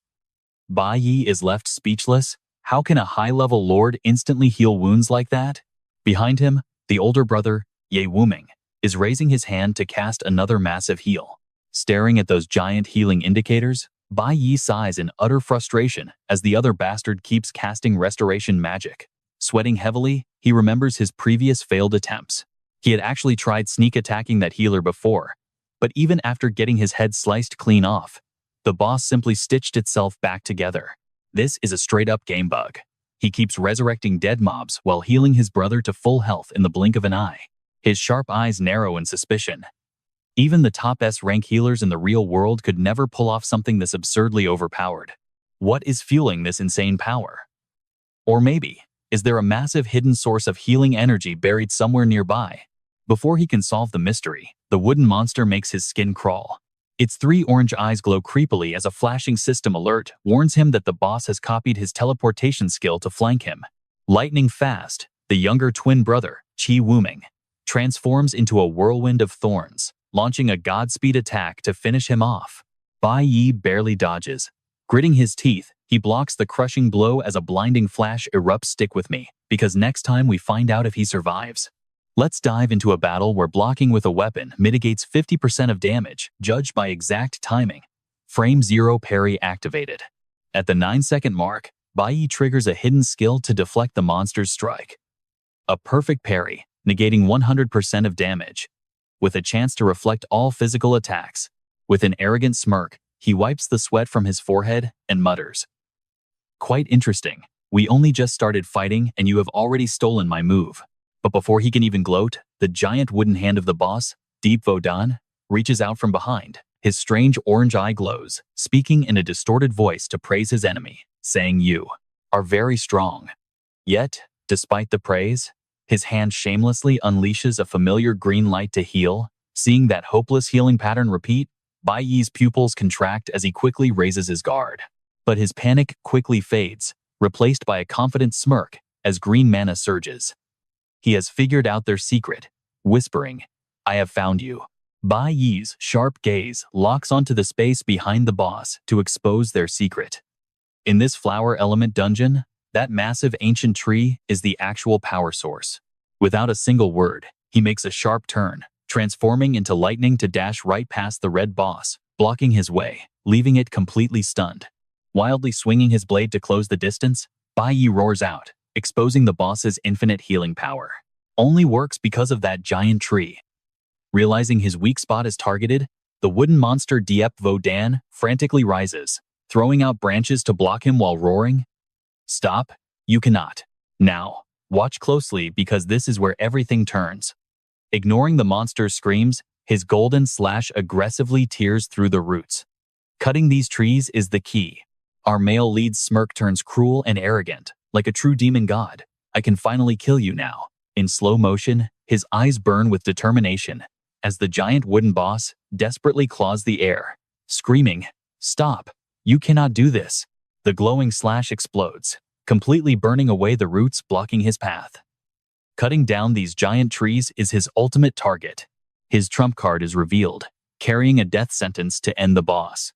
Bai Yi is left speechless. How can a high-level lord instantly heal wounds like that? Behind him, the older brother, Ye Wuming, is raising his hand to cast another massive heal. Staring at those giant healing indicators, Bai Yi sighs in utter frustration as the other bastard keeps casting restoration magic. Sweating heavily, he remembers his previous failed attempts. He had actually tried sneak attacking that healer before, but even after getting his head sliced clean off, the boss simply stitched itself back together. This is a straight-up game bug. He keeps resurrecting dead mobs while healing his brother to full health in the blink of an eye. His sharp eyes narrow in suspicion. Even the top S-rank healers in the real world could never pull off something this absurdly overpowered. What is fueling this insane power? Or maybe, is there a massive hidden source of healing energy buried somewhere nearby? Before he can solve the mystery, the wooden monster makes his skin crawl. Its three orange eyes glow creepily as a flashing system alert warns him that the boss has copied his teleportation skill to flank him. Lightning fast, the younger twin brother, Qi Wuming, transforms into a whirlwind of thorns, launching a Godspeed attack to finish him off. Bai Yi barely dodges. Gritting his teeth, he blocks the crushing blow as a blinding flash erupts. Stick with me, because next time we find out if he survives. Let's dive into a battle where blocking with a weapon mitigates 50% of damage, judged by exact timing. Frame 0 parry activated. At the 9-second mark, Bai Yi triggers a hidden skill to deflect the monster's strike. A perfect parry, negating 100% of damage, with a chance to reflect all physical attacks. With an arrogant smirk, he wipes the sweat from his forehead and mutters, "Quite interesting. We only just started fighting and you have already stolen my move." But before he can even gloat, the giant wooden hand of the boss, Deep Vodan, reaches out from behind. His strange orange eye glows, speaking in a distorted voice to praise his enemy, saying, "You are very strong." Yet, despite the praise, his hand shamelessly unleashes a familiar green light to heal. Seeing that hopeless healing pattern repeat, Bai Yi's pupils contract as he quickly raises his guard. But his panic quickly fades, replaced by a confident smirk as green mana surges. He has figured out their secret, whispering, "I have found you." Bai Yi's sharp gaze locks onto the space behind the boss to expose their secret. In this flower element dungeon, that massive ancient tree is the actual power source. Without a single word, he makes a sharp turn, transforming into lightning to dash right past the red boss, blocking his way, leaving it completely stunned. Wildly swinging his blade to close the distance, Bai Yi roars out, exposing the boss's infinite healing power. Only works because of that giant tree. Realizing his weak spot is targeted, the wooden monster Diep Vo Dan frantically rises, throwing out branches to block him while roaring. Stop, you cannot. Now, watch closely because this is where everything turns. Ignoring the monster's screams, his golden slash aggressively tears through the roots. Cutting these trees is the key. Our male lead's smirk turns cruel and arrogant, like a true demon god. I can finally kill you now. In slow motion, his eyes burn with determination as the giant wooden boss desperately claws the air, screaming, "Stop! You cannot do this!" The glowing slash explodes, completely burning away the roots blocking his path. Cutting down these giant trees is his ultimate target. His trump card is revealed, carrying a death sentence to end the boss.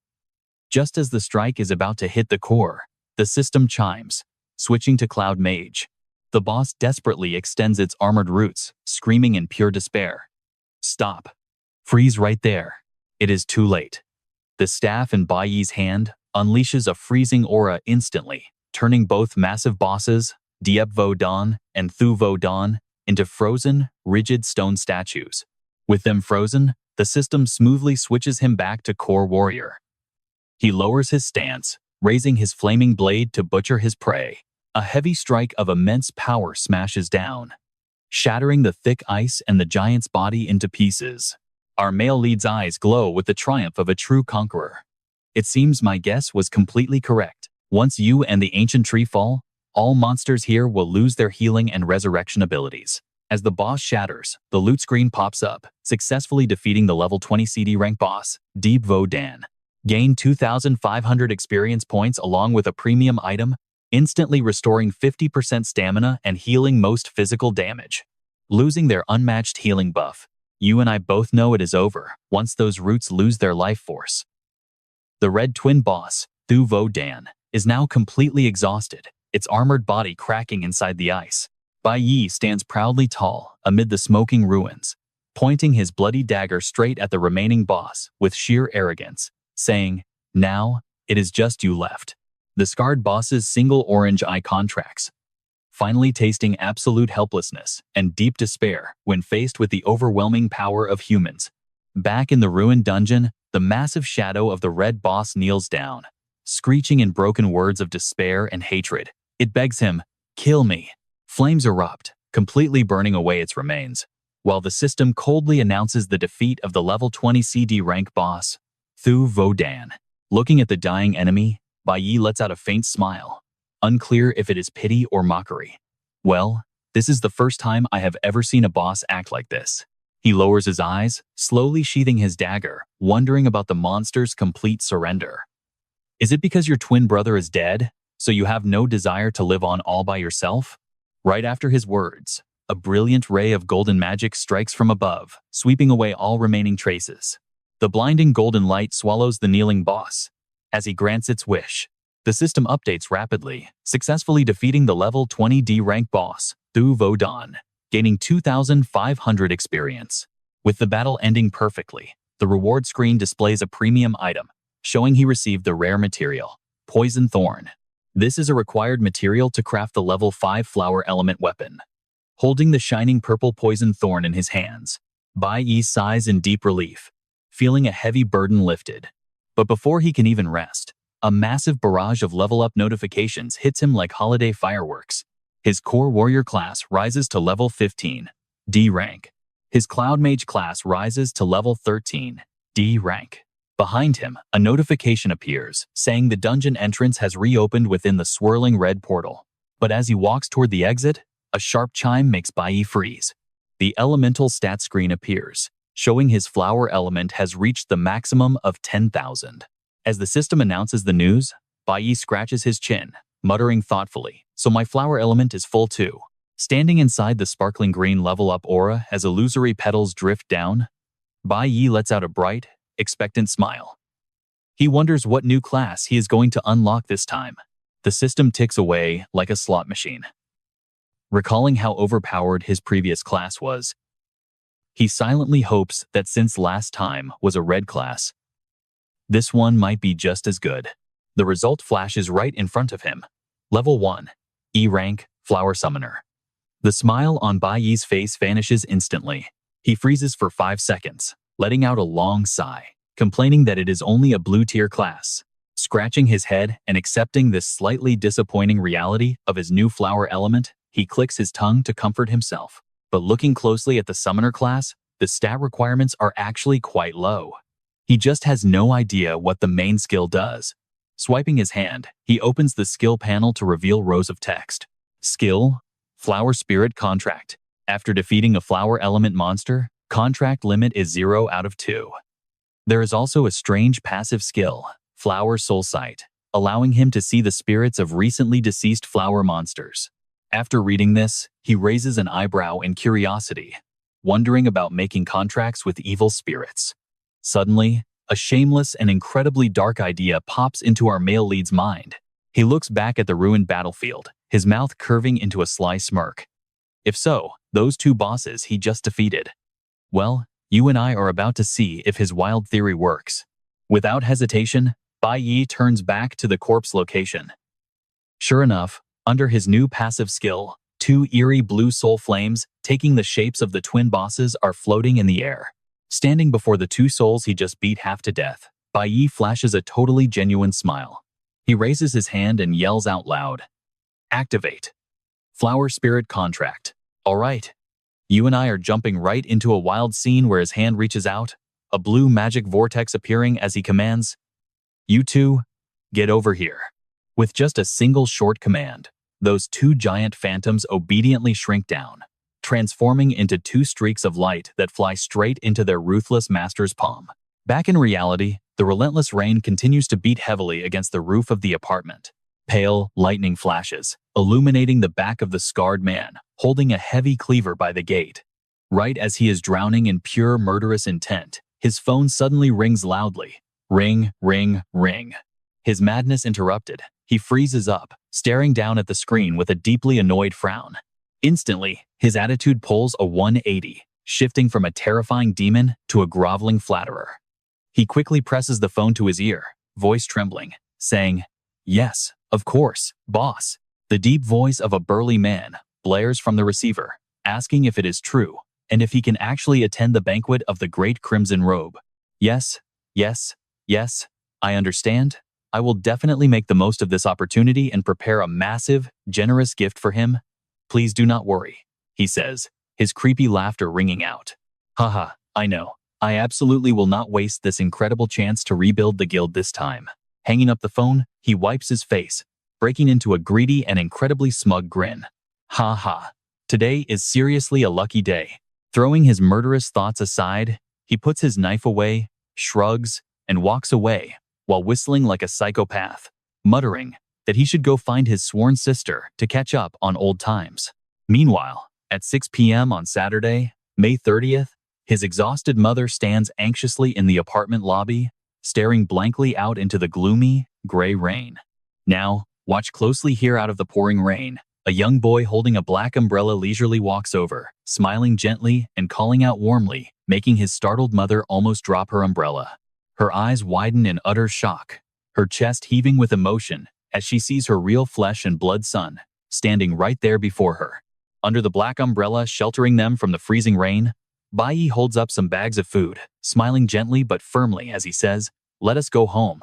Just as the strike is about to hit the core, the system chimes, switching to Cloud Mage. The boss desperately extends its armored roots, screaming in pure despair. Stop. Freeze right there. It is too late. The staff in Bai Yi's hand unleashes a freezing aura instantly, turning both massive bosses, Diep Vo Dan and Thu Vo Dan, into frozen, rigid stone statues. With them frozen, the system smoothly switches him back to Core Warrior. He lowers his stance, raising his flaming blade to butcher his prey. A heavy strike of immense power smashes down, shattering the thick ice and the giant's body into pieces. Our male lead's eyes glow with the triumph of a true conqueror. It seems my guess was completely correct. Once you and the ancient tree fall, all monsters here will lose their healing and resurrection abilities. As the boss shatters, the loot screen pops up, successfully defeating the level 20 CD rank boss, Diep Vo Dan. Gain 2,500 experience points along with a premium item, instantly restoring 50% stamina and healing most physical damage. Losing their unmatched healing buff, you and I both know it is over once those roots lose their life force. The red twin boss, Thu Vo Dan, is now completely exhausted, its armored body cracking inside the ice. Bai Yi stands proudly tall amid the smoking ruins, pointing his bloody dagger straight at the remaining boss with sheer arrogance, saying, "Now, it is just you left." The scarred boss's single orange eye contracts, finally tasting absolute helplessness and deep despair when faced with the overwhelming power of humans. Back in the ruined dungeon, the massive shadow of the red boss kneels down, screeching in broken words of despair and hatred. It begs him, "Kill me." Flames erupt, completely burning away its remains, while the system coldly announces the defeat of the level 20 CD rank boss, Thu Vo Dan. Looking at the dying enemy, Bai Yi lets out a faint smile, unclear if it is pity or mockery. Well, this is the first time I have ever seen a boss act like this. He lowers his eyes, slowly sheathing his dagger, wondering about the monster's complete surrender. Is it because your twin brother is dead, so you have no desire to live on all by yourself? Right after his words, a brilliant ray of golden magic strikes from above, sweeping away all remaining traces. The blinding golden light swallows the kneeling boss. As he grants its wish, the system updates rapidly, successfully defeating the level 20 D rank boss, Thu Vo Dan, gaining 2,500 experience. With the battle ending perfectly, the reward screen displays a premium item, showing he received the rare material, Poison Thorn. This is a required material to craft the level 5 flower element weapon. Holding the shining purple poison thorn in his hands, Bai Yi sighs in deep relief, feeling a heavy burden lifted. But before he can even rest, a massive barrage of level-up notifications hits him like holiday fireworks. His Core Warrior class rises to level 15, D rank. His Cloud Mage class rises to level 13, D rank. Behind him, a notification appears, saying the dungeon entrance has reopened within the swirling red portal. But as he walks toward the exit, a sharp chime makes Bai Yi freeze. The elemental stat screen appears, showing his flower element has reached the maximum of 10,000. As the system announces the news, Bai Yi scratches his chin, muttering thoughtfully, "So my flower element is full too." Standing inside the sparkling green level-up aura as illusory petals drift down, Bai Yi lets out a bright, expectant smile. He wonders what new class he is going to unlock this time. The system ticks away like a slot machine. Recalling how overpowered his previous class was, he silently hopes that since last time was a red class, this one might be just as good. The result flashes right in front of him. Level 1. E-rank, Flower Summoner. The smile on Bai Yi's face vanishes instantly. He freezes for 5 seconds, letting out a long sigh, complaining that it is only a blue-tier class. Scratching his head and accepting this slightly disappointing reality of his new flower element, he clicks his tongue to comfort himself. But looking closely at the summoner class, the stat requirements are actually quite low. He just has no idea what the main skill does. Swiping his hand, he opens the skill panel to reveal rows of text. Skill: Flower Spirit Contract. After defeating a flower element monster, contract limit is 0 out of 2. There is also a strange passive skill, Flower Soul Sight, allowing him to see the spirits of recently deceased flower monsters. After reading this, he raises an eyebrow in curiosity, wondering about making contracts with evil spirits. Suddenly, a shameless and incredibly dark idea pops into our male lead's mind. He looks back at the ruined battlefield, his mouth curving into a sly smirk. If so, those 2 bosses he just defeated. Well, you and I are about to see if his wild theory works. Without hesitation, Bai Yi turns back to the corpse location. Sure enough, under his new passive skill, 2 eerie blue soul flames, taking the shapes of the twin bosses, are floating in the air. Standing before the 2 souls he just beat half to death, Bai Yi flashes a totally genuine smile. He raises his hand and yells out loud. Activate. Flower Spirit Contract. All right. You and I are jumping right into a wild scene where his hand reaches out, a blue magic vortex appearing as he commands, "You two, get over here." With just a single short command, those 2 giant phantoms obediently shrink down, transforming into 2 streaks of light that fly straight into their ruthless master's palm. Back in reality, the relentless rain continues to beat heavily against the roof of the apartment. Pale, lightning flashes, illuminating the back of the scarred man, holding a heavy cleaver by the gate. Right as he is drowning in pure murderous intent, his phone suddenly rings loudly. Ring, ring, ring. His madness interrupted, he freezes up, staring down at the screen with a deeply annoyed frown. Instantly, his attitude pulls a 180, shifting from a terrifying demon to a groveling flatterer. He quickly presses the phone to his ear, voice trembling, saying, "Yes, of course, boss." The deep voice of a burly man blares from the receiver, asking if it is true, and if he can actually attend the banquet of the Great Crimson Robe. Yes, yes, yes, I understand. I will definitely make the most of this opportunity and prepare a massive, generous gift for him. Please do not worry, he says, his creepy laughter ringing out. Haha, I know. I absolutely will not waste this incredible chance to rebuild the guild this time. Hanging up the phone, he wipes his face, breaking into a greedy and incredibly smug grin. Ha ha. Today is seriously a lucky day. Throwing his murderous thoughts aside, he puts his knife away, shrugs, and walks away, while whistling like a psychopath, muttering that he should go find his sworn sister to catch up on old times. Meanwhile, at 6 p.m. on Saturday, May 30th, his exhausted mother stands anxiously in the apartment lobby, staring blankly out into the gloomy, gray rain. Now, watch closely here. Out of the pouring rain, a young boy holding a black umbrella leisurely walks over, smiling gently and calling out warmly, making his startled mother almost drop her umbrella. Her eyes widen in utter shock, her chest heaving with emotion as she sees her real flesh and blood son standing right there before her. Under the black umbrella sheltering them from the freezing rain, Bai Yi holds up some bags of food, smiling gently but firmly as he says, "Let us go home."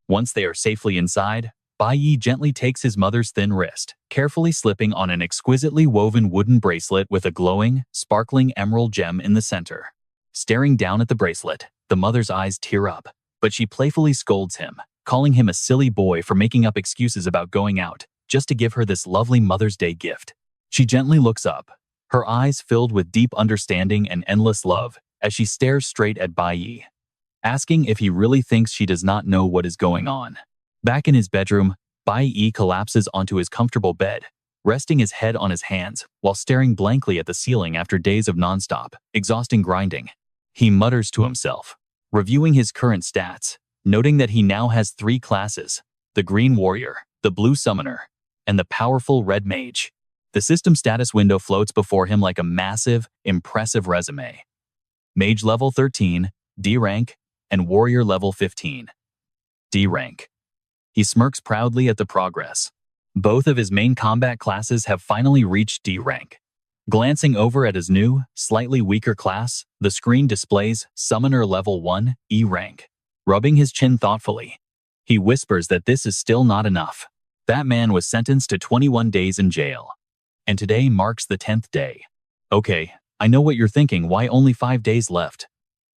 Once they are safely inside, Bai Yi gently takes his mother's thin wrist, carefully slipping on an exquisitely woven wooden bracelet with a glowing, sparkling emerald gem in the center. Staring down at the bracelet, the mother's eyes tear up, but she playfully scolds him, calling him a silly boy for making up excuses about going out just to give her this lovely Mother's Day gift. She gently looks up, her eyes filled with deep understanding and endless love as she stares straight at Bai Yi, asking if he really thinks she does not know what is going on. Back in his bedroom, Bai Yi collapses onto his comfortable bed, resting his head on his hands while staring blankly at the ceiling after days of nonstop, exhausting grinding. He mutters to himself, reviewing his current stats, noting that he now has 3 classes: the Green Warrior, the Blue Summoner, and the powerful Red Mage. The system status window floats before him like a massive, impressive resume. Mage level 13, D rank, and Warrior level 15, D rank. He smirks proudly at the progress. Both of his main combat classes have finally reached D rank. Glancing over at his new, slightly weaker class, the screen displays Summoner Level 1, E rank. Rubbing his chin thoughtfully, he whispers that this is still not enough. That man was sentenced to 21 days in jail. And today marks the 10th day. Okay, I know what you're thinking, why only 5 days left?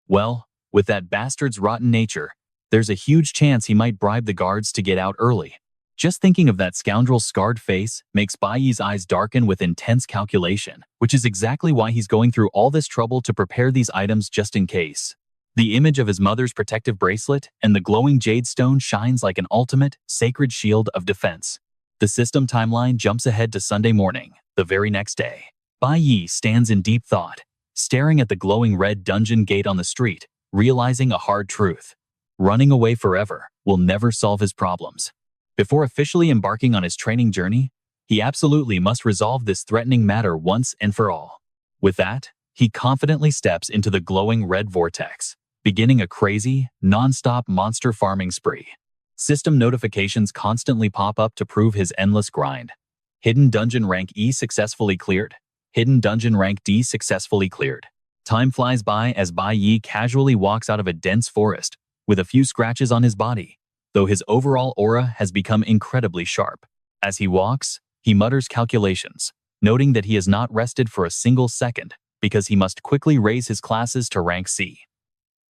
Well, with that bastard's rotten nature, there's a huge chance he might bribe the guards to get out early. Just thinking of that scoundrel's scarred face makes Bai Yi's eyes darken with intense calculation, which is exactly why he's going through all this trouble to prepare these items just in case. The image of his mother's protective bracelet and the glowing jade stone shines like an ultimate, sacred shield of defense. The system timeline jumps ahead to Sunday morning, the very next day. Bai Yi stands in deep thought, staring at the glowing red dungeon gate on the street, realizing a hard truth. Running away forever will never solve his problems. Before officially embarking on his training journey, he absolutely must resolve this threatening matter once and for all. With that, he confidently steps into the glowing red vortex, beginning a crazy, non-stop monster farming spree. System notifications constantly pop up to prove his endless grind. Hidden Dungeon Rank E successfully cleared. Hidden Dungeon Rank D successfully cleared. Time flies by as Bai Yi casually walks out of a dense forest, with a few scratches on his body, though his overall aura has become incredibly sharp. As he walks, he mutters calculations, noting that he has not rested for a single second because he must quickly raise his classes to rank C.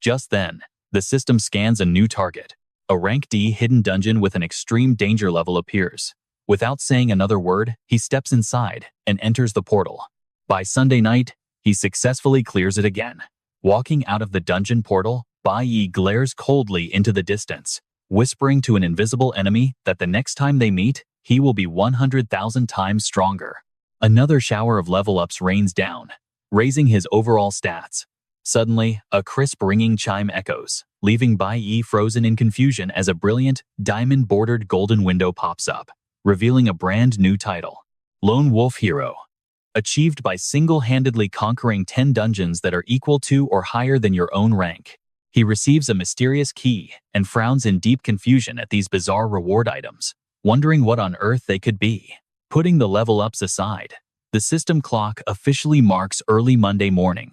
Just then, the system scans a new target. A rank D hidden dungeon with an extreme danger level appears. Without saying another word, he steps inside and enters the portal. By Sunday night, he successfully clears it again. Walking out of the dungeon portal, Bai Yi glares coldly into the distance, whispering to an invisible enemy that the next time they meet, he will be 100,000 times stronger. Another shower of level-ups rains down, raising his overall stats. Suddenly, a crisp ringing chime echoes, leaving Bai Yi frozen in confusion as a brilliant, diamond-bordered golden window pops up, revealing a brand new title, Lone Wolf Hero. Achieved by single-handedly conquering 10 dungeons that are equal to or higher than your own rank. He receives a mysterious key and frowns in deep confusion at these bizarre reward items, wondering what on earth they could be. Putting the level-ups aside, the system clock officially marks early Monday morning,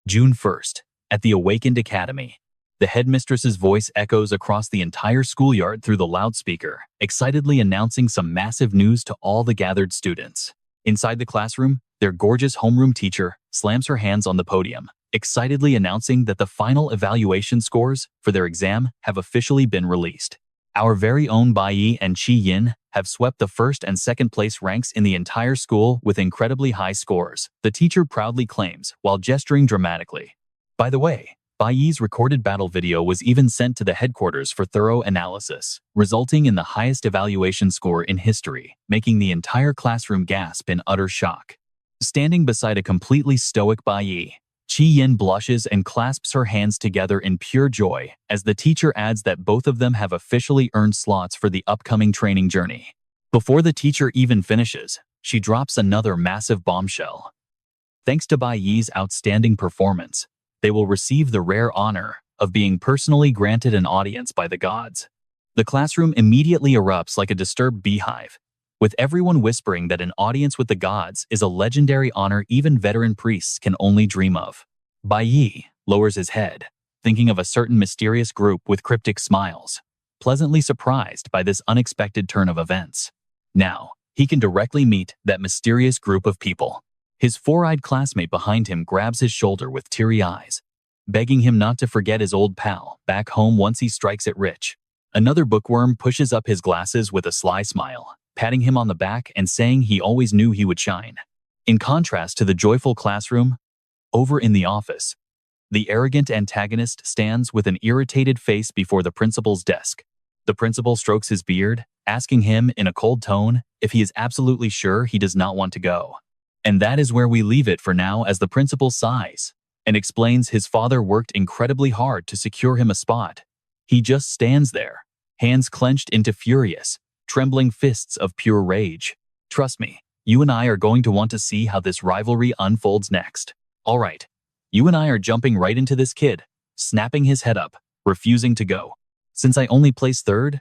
June 1st, at the Awakened Academy. The headmistress's voice echoes across the entire schoolyard through the loudspeaker, excitedly announcing some massive news to all the gathered students. Inside the classroom, their gorgeous homeroom teacher slams her hands on the podium, excitedly announcing that the final evaluation scores for their exam have officially been released. Our very own Bai Yi and Qi Yin have swept the first and second place ranks in the entire school with incredibly high scores, the teacher proudly claims while gesturing dramatically. By the way, Bai Yi's recorded battle video was even sent to the headquarters for thorough analysis, resulting in the highest evaluation score in history, making the entire classroom gasp in utter shock. Standing beside a completely stoic Bai Yi, Qi Yin blushes and clasps her hands together in pure joy as the teacher adds that both of them have officially earned slots for the upcoming training journey. Before the teacher even finishes, she drops another massive bombshell. Thanks to Bai Yi's outstanding performance, they will receive the rare honor of being personally granted an audience by the gods. The classroom immediately erupts like a disturbed beehive, with everyone whispering that an audience with the gods is a legendary honor even veteran priests can only dream of. Bai Yi lowers his head, thinking of a certain mysterious group with cryptic smiles, pleasantly surprised by this unexpected turn of events. Now, he can directly meet that mysterious group of people. His four-eyed classmate behind him grabs his shoulder with teary eyes, begging him not to forget his old pal back home once he strikes it rich. Another bookworm pushes up his glasses with a sly smile, patting him on the back and saying he always knew he would shine. In contrast to the joyful classroom, over in the office, the arrogant antagonist stands with an irritated face before the principal's desk. The principal strokes his beard, asking him in a cold tone if he is absolutely sure he does not want to go. And that is where we leave it for now as the principal sighs and explains his father worked incredibly hard to secure him a spot. He just stands there, hands clenched into furious, trembling fists of pure rage. Trust me, you and I are going to want to see how this rivalry unfolds next. All right, you and I are jumping right into this kid, snapping his head up, refusing to go. Since I only placed third,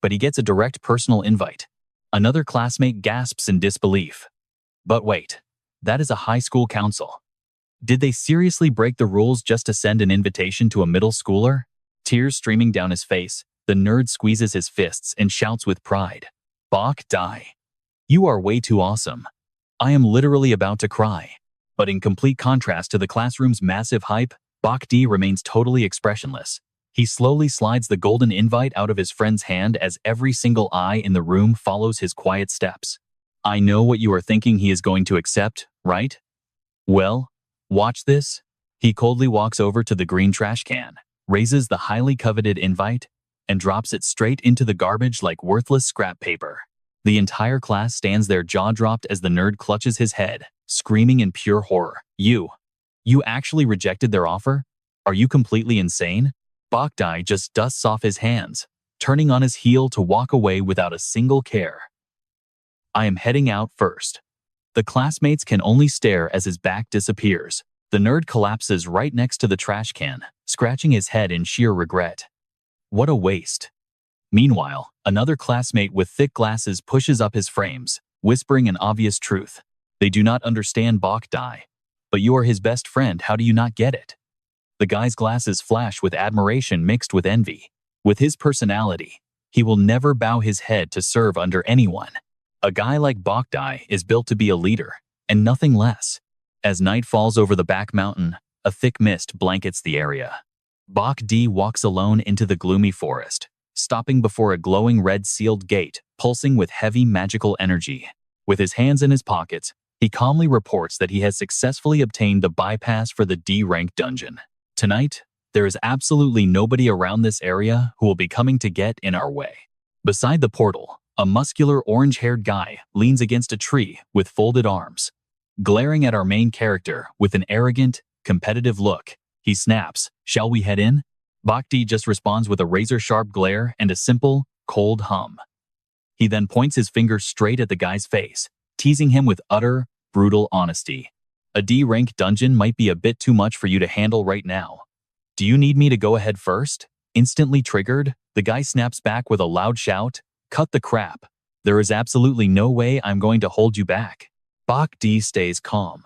but he gets a direct personal invite. Another classmate gasps in disbelief. But wait, that is a high school council. Did they seriously break the rules just to send an invitation to a middle schooler? Tears streaming down his face, the nerd squeezes his fists and shouts with pride. Bach die. You are way too awesome. I am literally about to cry. But in complete contrast to the classroom's massive hype, Bach D remains totally expressionless. He slowly slides the golden invite out of his friend's hand as every single eye in the room follows his quiet steps. I know what you are thinking he is going to accept, right? Well, watch this. He coldly walks over to the green trash can, raises the highly coveted invite, and drops it straight into the garbage like worthless scrap paper. The entire class stands there jaw-dropped as the nerd clutches his head, screaming in pure horror. You actually rejected their offer? Are you completely insane? Bach Dai just dusts off his hands, turning on his heel to walk away without a single care. I am heading out first. The classmates can only stare as his back disappears. The nerd collapses right next to the trash can, scratching his head in sheer regret. What a waste. Meanwhile, another classmate with thick glasses pushes up his frames, whispering an obvious truth. They do not understand Bach Dai. But you are his best friend, how do you not get it? The guy's glasses flash with admiration mixed with envy. With his personality, he will never bow his head to serve under anyone. A guy like Bach Dai is built to be a leader, and nothing less. As night falls over the back mountain, a thick mist blankets the area. Bach D walks alone into the gloomy forest, stopping before a glowing red sealed gate, pulsing with heavy magical energy. With his hands in his pockets, he calmly reports that he has successfully obtained the bypass for the D-rank dungeon. Tonight, there is absolutely nobody around this area who will be coming to get in our way. Beside the portal, a muscular orange-haired guy leans against a tree with folded arms. Glaring at our main character with an arrogant, competitive look, he snaps, "Shall we head in?" Bhakti just responds with a razor-sharp glare and a simple, cold hum. He then points his finger straight at the guy's face, teasing him with utter, brutal honesty. A D-rank dungeon might be a bit too much for you to handle right now. Do you need me to go ahead first? Instantly triggered, the guy snaps back with a loud shout, "Cut the crap. There is absolutely no way I'm going to hold you back." Bach D stays calm.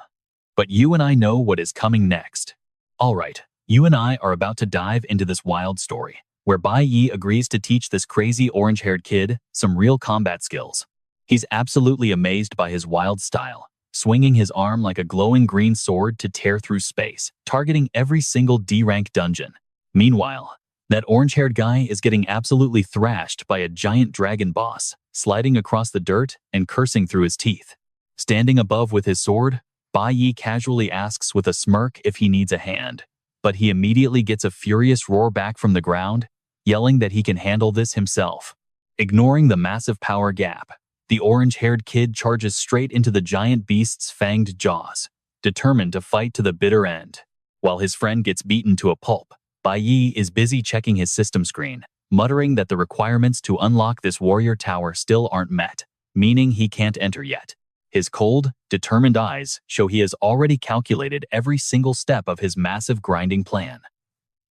But you and I know what is coming next. Alright, you and I are about to dive into this wild story, where Bai Yi agrees to teach this crazy orange-haired kid some real combat skills. He's absolutely amazed by his wild style, swinging his arm like a glowing green sword to tear through space, targeting every single D-rank dungeon. Meanwhile, that orange-haired guy is getting absolutely thrashed by a giant dragon boss, sliding across the dirt and cursing through his teeth. Standing above with his sword, Bai Yi casually asks with a smirk if he needs a hand, but he immediately gets a furious roar back from the ground, yelling that he can handle this himself. Ignoring the massive power gap, the orange-haired kid charges straight into the giant beast's fanged jaws, determined to fight to the bitter end. While his friend gets beaten to a pulp, Bai Yi is busy checking his system screen, muttering that the requirements to unlock this warrior tower still aren't met, meaning he can't enter yet. His cold, determined eyes show he has already calculated every single step of his massive grinding plan.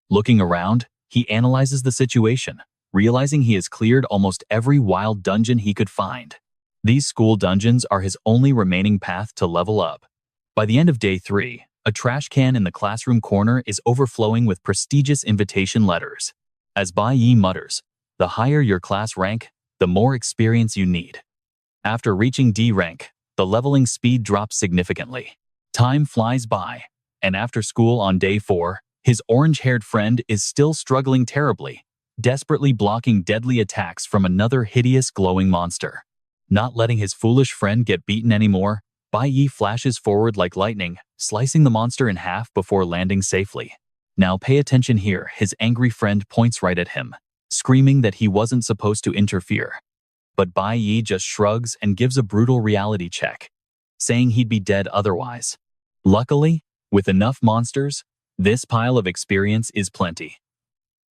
Looking around, he analyzes the situation, realizing he has cleared almost every wild dungeon he could find. These school dungeons are his only remaining path to level up. By the end of day 3, a trash can in the classroom corner is overflowing with prestigious invitation letters. As Bai Yi mutters, "The higher your class rank, the more experience you need." After reaching D rank, the leveling speed drops significantly. Time flies by, and after school on day 4, his orange-haired friend is still struggling terribly, desperately blocking deadly attacks from another hideous glowing monster. Not letting his foolish friend get beaten anymore, Bai Yi flashes forward like lightning, slicing the monster in half before landing safely. "Now pay attention here," his angry friend points right at him, screaming that he wasn't supposed to interfere. But Bai Yi just shrugs and gives a brutal reality check, saying he'd be dead otherwise. Luckily, with enough monsters, this pile of experience is plenty.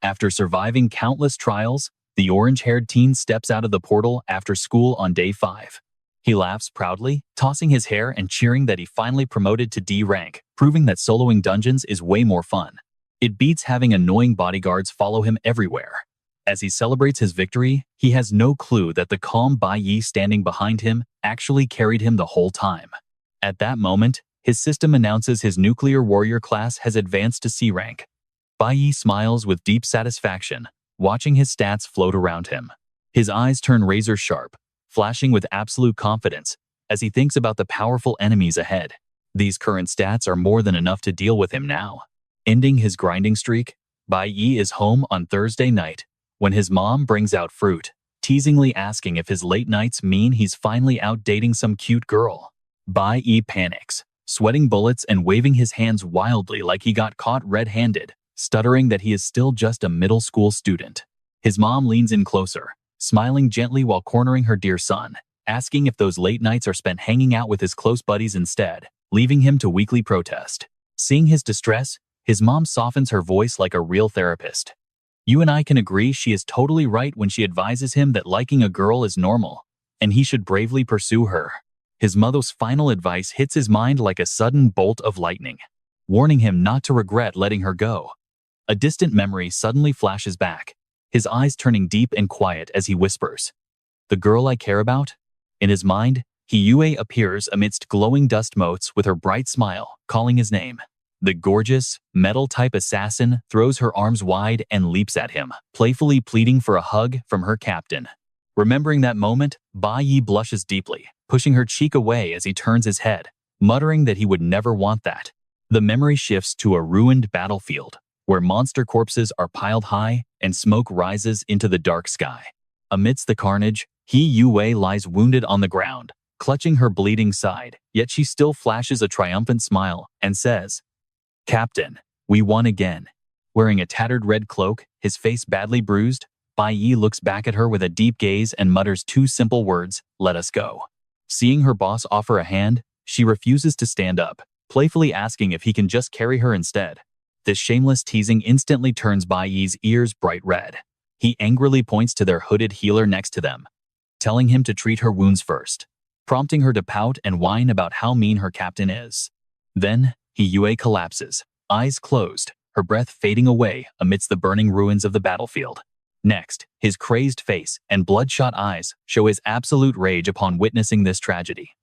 After surviving countless trials, the orange-haired teen steps out of the portal after school on day 5. He laughs proudly, tossing his hair and cheering that he finally promoted to D rank, proving that soloing dungeons is way more fun. It beats having annoying bodyguards follow him everywhere. As he celebrates his victory, he has no clue that the calm Bai Yi standing behind him actually carried him the whole time. At that moment, his system announces his nuclear warrior class has advanced to C rank. Bai Yi smiles with deep satisfaction, watching his stats float around him. His eyes turn razor sharp, flashing with absolute confidence as he thinks about the powerful enemies ahead. These current stats are more than enough to deal with him now. Ending his grinding streak, Bai Yi is home on Thursday night when his mom brings out fruit, teasingly asking if his late nights mean he's finally out dating some cute girl. Bai Yi panics, sweating bullets and waving his hands wildly like he got caught red-handed, stuttering that he is still just a middle school student. His mom leans in closer, smiling gently while cornering her dear son, asking if those late nights are spent hanging out with his close buddies instead, leaving him to weakly protest. Seeing his distress, his mom softens her voice like a real therapist. You and I can agree she is totally right when she advises him that liking a girl is normal, and he should bravely pursue her. His mother's final advice hits his mind like a sudden bolt of lightning, warning him not to regret letting her go. A distant memory suddenly flashes back, his eyes turning deep and quiet as he whispers, "The girl I care about?" In his mind, Hiyue appears amidst glowing dust motes with her bright smile, calling his name. The gorgeous, metal-type assassin throws her arms wide and leaps at him, playfully pleading for a hug from her captain. Remembering that moment, Bai Yi blushes deeply, pushing her cheek away as he turns his head, muttering that he would never want that. The memory shifts to a ruined battlefield, where monster corpses are piled high and smoke rises into the dark sky. Amidst the carnage, Hiyue lies wounded on the ground, clutching her bleeding side, yet she still flashes a triumphant smile and says, "Captain, we won again." Wearing a tattered red cloak, his face badly bruised, Bai Yi looks back at her with a deep gaze and mutters two simple words, "Let us go." Seeing her boss offer a hand, she refuses to stand up, playfully asking if he can just carry her instead. This shameless teasing instantly turns Bai Yi's ears bright red. He angrily points to their hooded healer next to them, telling him to treat her wounds first, prompting her to pout and whine about how mean her captain is. Then, Hiyue collapses, eyes closed, her breath fading away amidst the burning ruins of the battlefield. Next, his crazed face and bloodshot eyes show his absolute rage upon witnessing this tragedy.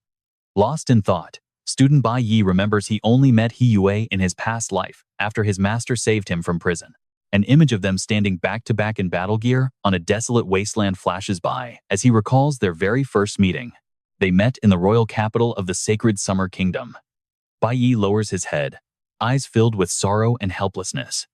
Lost in thought, student Bai Yi remembers he only met Hiyue in his past life after his master saved him from prison. An image of them standing back-to-back in battle gear on a desolate wasteland flashes by as he recalls their very first meeting. They met in the royal capital of the sacred Summer Kingdom. Bai Yi lowers his head, eyes filled with sorrow and helplessness,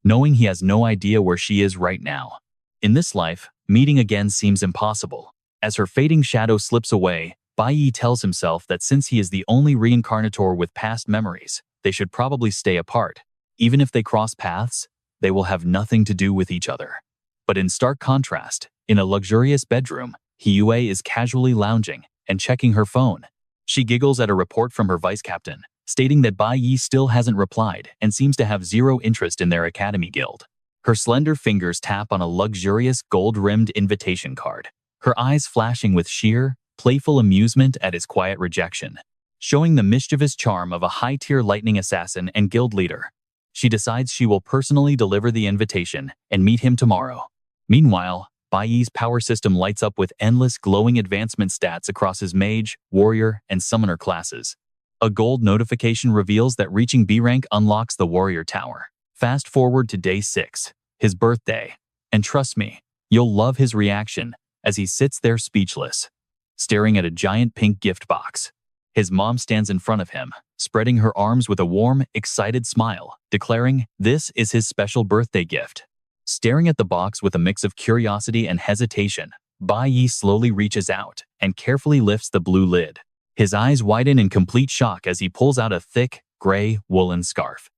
knowing he has no idea where she is right now. In this life, meeting again seems impossible. As her fading shadow slips away, Bai Yi tells himself that since he is the only reincarnator with past memories, they should probably stay apart. Even if they cross paths, they will have nothing to do with each other. But in stark contrast, in a luxurious bedroom, Hiyue is casually lounging and checking her phone. She giggles at a report from her vice captain, stating that Bai Yi still hasn't replied and seems to have zero interest in their academy guild. Her slender fingers tap on a luxurious gold-rimmed invitation card, her eyes flashing with sheer, playful amusement at his quiet rejection, showing the mischievous charm of a high-tier lightning assassin and guild leader. She decides she will personally deliver the invitation and meet him tomorrow. Meanwhile, Bai Yi's power system lights up with endless glowing advancement stats across his mage, warrior, and summoner classes. A gold notification reveals that reaching B rank unlocks the warrior tower. Fast forward to day 6, his birthday, and trust me, you'll love his reaction as he sits there speechless, staring at a giant pink gift box. His mom stands in front of him, spreading her arms with a warm, excited smile, declaring, "This is his special birthday gift." Staring at the box with a mix of curiosity and hesitation, Bai Yi slowly reaches out and carefully lifts the blue lid. His eyes widen in complete shock as he pulls out a thick, gray, woolen scarf.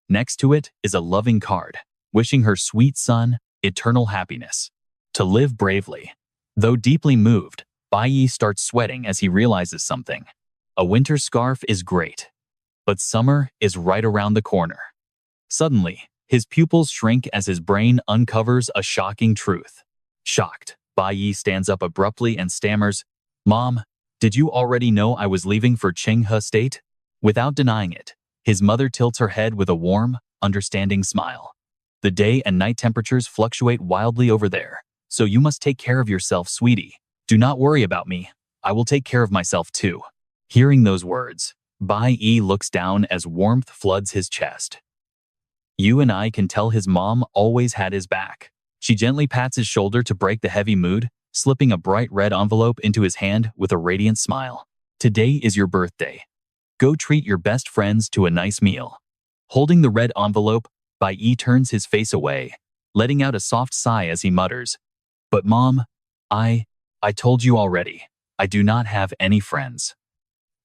Next to it is a loving card, wishing her sweet son eternal happiness. To live bravely. Though deeply moved, Bai Yi starts sweating as he realizes something. A winter scarf is great, but summer is right around the corner. Suddenly, his pupils shrink as his brain uncovers a shocking truth. Shocked, Bai Yi stands up abruptly and stammers, "Mom, did you already know I was leaving for Chenghe State?" Without denying it, his mother tilts her head with a warm, understanding smile. The day and night temperatures fluctuate wildly over there, so you must take care of yourself, sweetie. Do not worry about me. I will take care of myself too." Hearing those words, Bai Yi looks down as warmth floods his chest. You and I can tell his mom always had his back. She gently pats his shoulder to break the heavy mood, slipping a bright red envelope into his hand with a radiant smile. "Today is your birthday. Go treat your best friends to a nice meal." Holding the red envelope, Bai Yi turns his face away, letting out a soft sigh as he mutters, "But Mom, I told you already, I do not have any friends."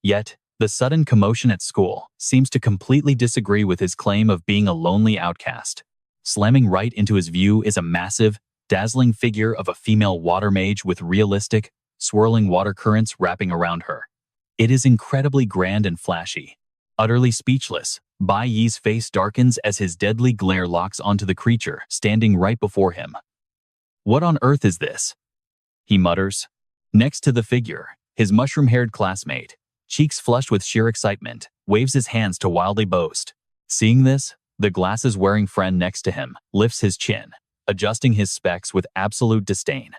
Yet, the sudden commotion at school seems to completely disagree with his claim of being a lonely outcast. Slamming right into his view is a massive, dazzling figure of a female water mage with realistic, swirling water currents wrapping around her. It is incredibly grand and flashy. Utterly speechless, Bai Yi's face darkens as his deadly glare locks onto the creature standing right before him. "What on earth is this?" he mutters. Next to the figure, his mushroom-haired classmate, cheeks flushed with sheer excitement, waves his hands to wildly boast. Seeing this, the glasses-wearing friend next to him lifts his chin, adjusting his specs with absolute disdain.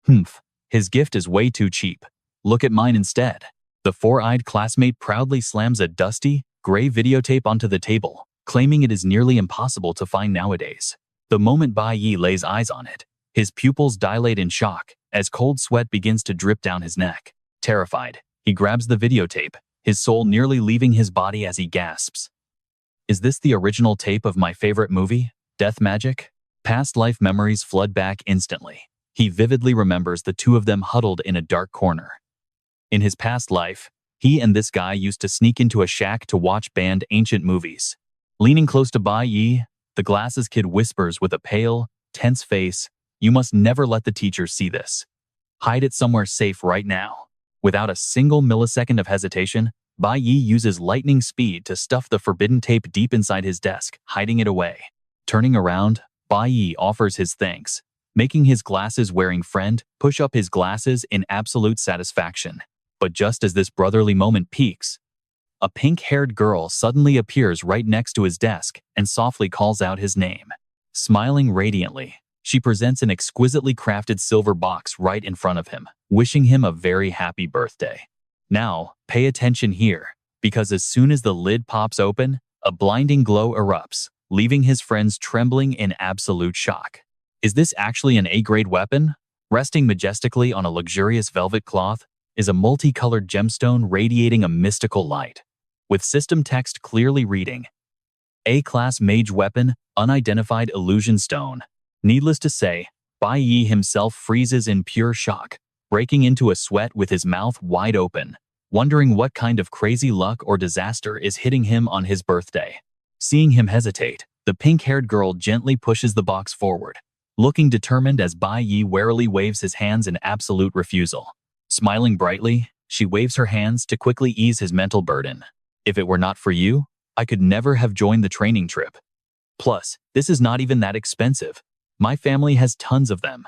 "Humph, his gift is way too cheap. Look at mine instead." The four-eyed classmate proudly slams a dusty, gray videotape onto the table, claiming it is nearly impossible to find nowadays. The moment Bai Yi lays eyes on it, his pupils dilate in shock as cold sweat begins to drip down his neck. Terrified, he grabs the videotape, his soul nearly leaving his body as he gasps. "Is this the original tape of my favorite movie, Death Magic?" Past life memories flood back instantly. He vividly remembers the two of them huddled in a dark corner. In his past life, he and this guy used to sneak into a shack to watch banned ancient movies. Leaning close to Bai Yi, the glasses kid whispers with a pale, tense face, "You must never let the teachers see this. Hide it somewhere safe right now." Without a single millisecond of hesitation, Bai Yi uses lightning speed to stuff the forbidden tape deep inside his desk, hiding it away. Turning around, Bai Yi offers his thanks, making his glasses-wearing friend push up his glasses in absolute satisfaction. But just as this brotherly moment peaks, a pink-haired girl suddenly appears right next to his desk and softly calls out his name. Smiling radiantly, she presents an exquisitely crafted silver box right in front of him, wishing him a very happy birthday. Now, pay attention here, because as soon as the lid pops open, a blinding glow erupts, leaving his friends trembling in absolute shock. Is this actually an A-grade weapon? Resting majestically on a luxurious velvet cloth is a multicolored gemstone radiating a mystical light, with system text clearly reading, "A-class mage weapon, unidentified illusion stone." Needless to say, Bai Yi himself freezes in pure shock, breaking into a sweat with his mouth wide open, wondering what kind of crazy luck or disaster is hitting him on his birthday. Seeing him hesitate, the pink-haired girl gently pushes the box forward, looking determined as Bai Yi warily waves his hands in absolute refusal. Smiling brightly, she waves her hands to quickly ease his mental burden. "If it were not for you, I could never have joined the training trip. Plus, this is not even that expensive. My family has tons of them.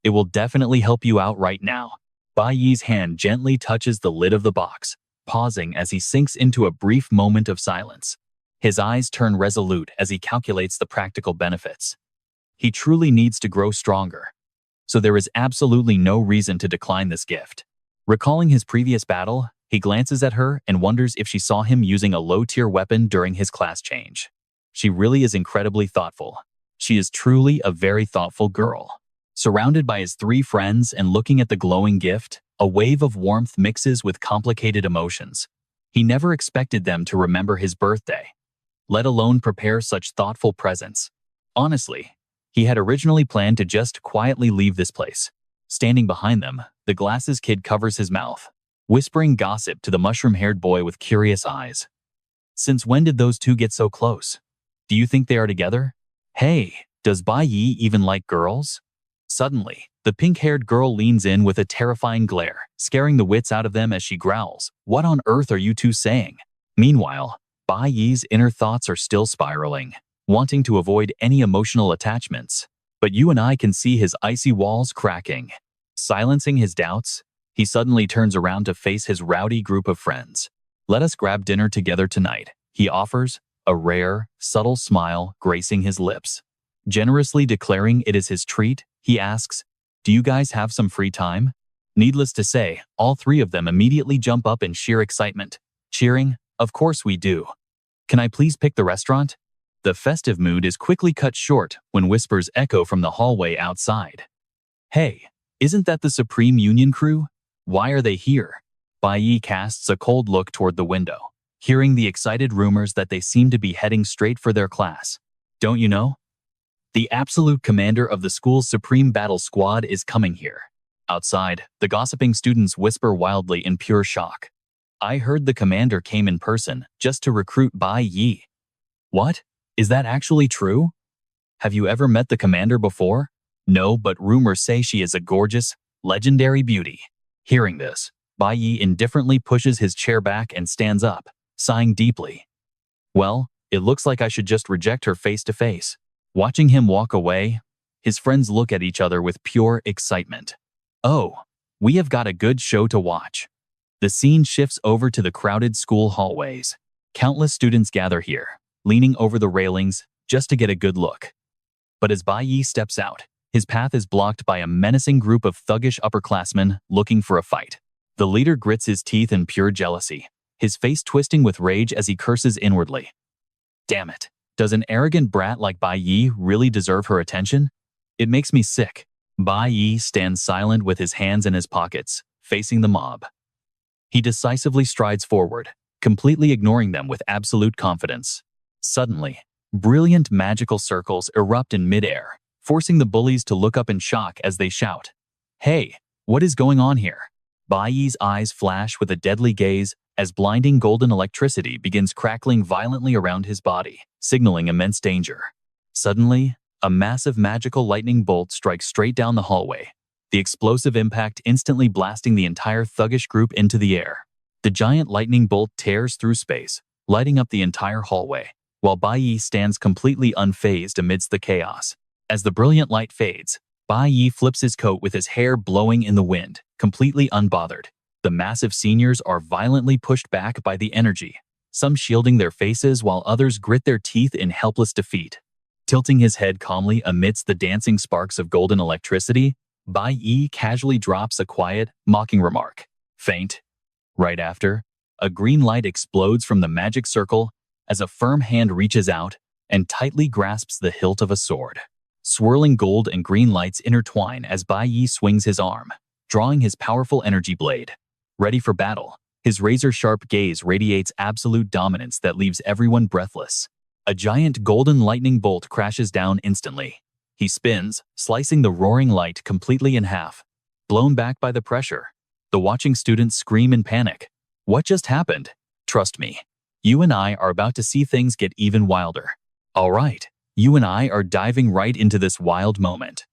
It will definitely help you out right now." Bai Yi's hand gently touches the lid of the box, pausing as he sinks into a brief moment of silence. His eyes turn resolute as he calculates the practical benefits. He truly needs to grow stronger, so there is absolutely no reason to decline this gift. Recalling his previous battle, he glances at her and wonders if she saw him using a low-tier weapon during his class change. She really is incredibly thoughtful. She is truly a very thoughtful girl. Surrounded by his three friends and looking at the glowing gift, a wave of warmth mixes with complicated emotions. He never expected them to remember his birthday, let alone prepare such thoughtful presents. Honestly, he had originally planned to just quietly leave this place. Standing behind them, the glasses kid covers his mouth, whispering gossip to the mushroom-haired boy with curious eyes. "Since when did those two get so close? Do you think they are together? Hey, does Bai Yi even like girls?" Suddenly, the pink-haired girl leans in with a terrifying glare, scaring the wits out of them as she growls, "What on earth are you two saying?" Meanwhile, Bai Yi's inner thoughts are still spiraling, wanting to avoid any emotional attachments. But you and I can see his icy walls cracking. Silencing his doubts, he suddenly turns around to face his rowdy group of friends. "Let us grab dinner together tonight," he offers, a rare, subtle smile gracing his lips. Generously declaring it is his treat, he asks, "Do you guys have some free time?" Needless to say, all three of them immediately jump up in sheer excitement, cheering, "Of course we do. Can I please pick the restaurant?" The festive mood is quickly cut short when whispers echo from the hallway outside. "Hey, isn't that the Supreme Union crew? Why are they here?" Bai casts a cold look toward the window, hearing the excited rumors that they seem to be heading straight for their class. "Don't you know? The absolute commander of the school's Supreme Battle Squad is coming here." Outside, the gossiping students whisper wildly in pure shock. "I heard the commander came in person just to recruit Bai Yi." "What? Is that actually true? Have you ever met the commander before?" "No, but rumors say she is a gorgeous, legendary beauty." Hearing this, Bai Yi indifferently pushes his chair back and stands up, sighing deeply. "Well, it looks like I should just reject her face to face." Watching him walk away, his friends look at each other with pure excitement. "Oh, we have got a good show to watch." The scene shifts over to the crowded school hallways. Countless students gather here, leaning over the railings just to get a good look. But as Bai Yi steps out, his path is blocked by a menacing group of thuggish upperclassmen looking for a fight. The leader grits his teeth in pure jealousy, his face twisting with rage as he curses inwardly. "Damn it, does an arrogant brat like Bai Yi really deserve her attention? It makes me sick." Bai Yi stands silent with his hands in his pockets, facing the mob. He decisively strides forward, completely ignoring them with absolute confidence. Suddenly, brilliant magical circles erupt in midair, forcing the bullies to look up in shock as they shout, "Hey, what is going on here?" Bai Yi's eyes flash with a deadly gaze as blinding golden electricity begins crackling violently around his body, signaling immense danger. Suddenly, a massive magical lightning bolt strikes straight down the hallway, the explosive impact instantly blasting the entire thuggish group into the air. The giant lightning bolt tears through space, lighting up the entire hallway, while Bai Yi stands completely unfazed amidst the chaos. As the brilliant light fades, Bai Yi flips his coat with his hair blowing in the wind, completely unbothered. The massive seniors are violently pushed back by the energy, some shielding their faces while others grit their teeth in helpless defeat. Tilting his head calmly amidst the dancing sparks of golden electricity, Bai Yi casually drops a quiet, mocking remark. Faint. Right after, a green light explodes from the magic circle as a firm hand reaches out and tightly grasps the hilt of a sword. Swirling gold and green lights intertwine as Bai Yi swings his arm, drawing his powerful energy blade. Ready for battle, his razor-sharp gaze radiates absolute dominance that leaves everyone breathless. A giant golden lightning bolt crashes down instantly. He spins, slicing the roaring light completely in half. Blown back by the pressure, the watching students scream in panic. "What just happened?" "Trust me, you and I are about to see things get even wilder." "All right, you and I are diving right into this wild moment."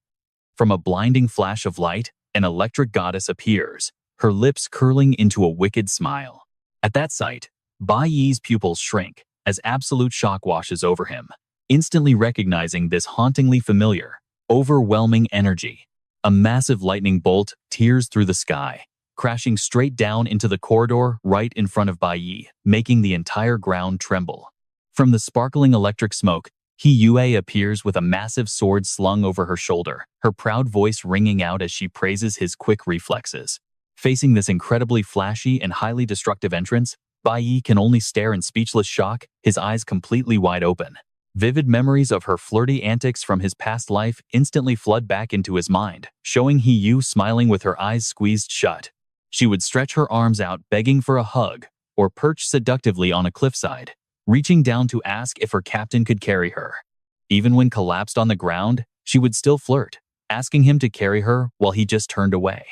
From a blinding flash of light, an electric goddess appears, her lips curling into a wicked smile. At that sight, Bai Yi's pupils shrink as absolute shock washes over him, instantly recognizing this hauntingly familiar, overwhelming energy. A massive lightning bolt tears through the sky, crashing straight down into the corridor right in front of Bai Yi, making the entire ground tremble. From the sparkling electric smoke, He Yue appears with a massive sword slung over her shoulder, her proud voice ringing out as she praises his quick reflexes. Facing this incredibly flashy and highly destructive entrance, Bai Yi can only stare in speechless shock, his eyes completely wide open. Vivid memories of her flirty antics from his past life instantly flood back into his mind, showing He Yu smiling with her eyes squeezed shut. She would stretch her arms out begging for a hug, or perch seductively on a cliffside, reaching down to ask if her captain could carry her. Even when collapsed on the ground, she would still flirt, asking him to carry her while he just turned away.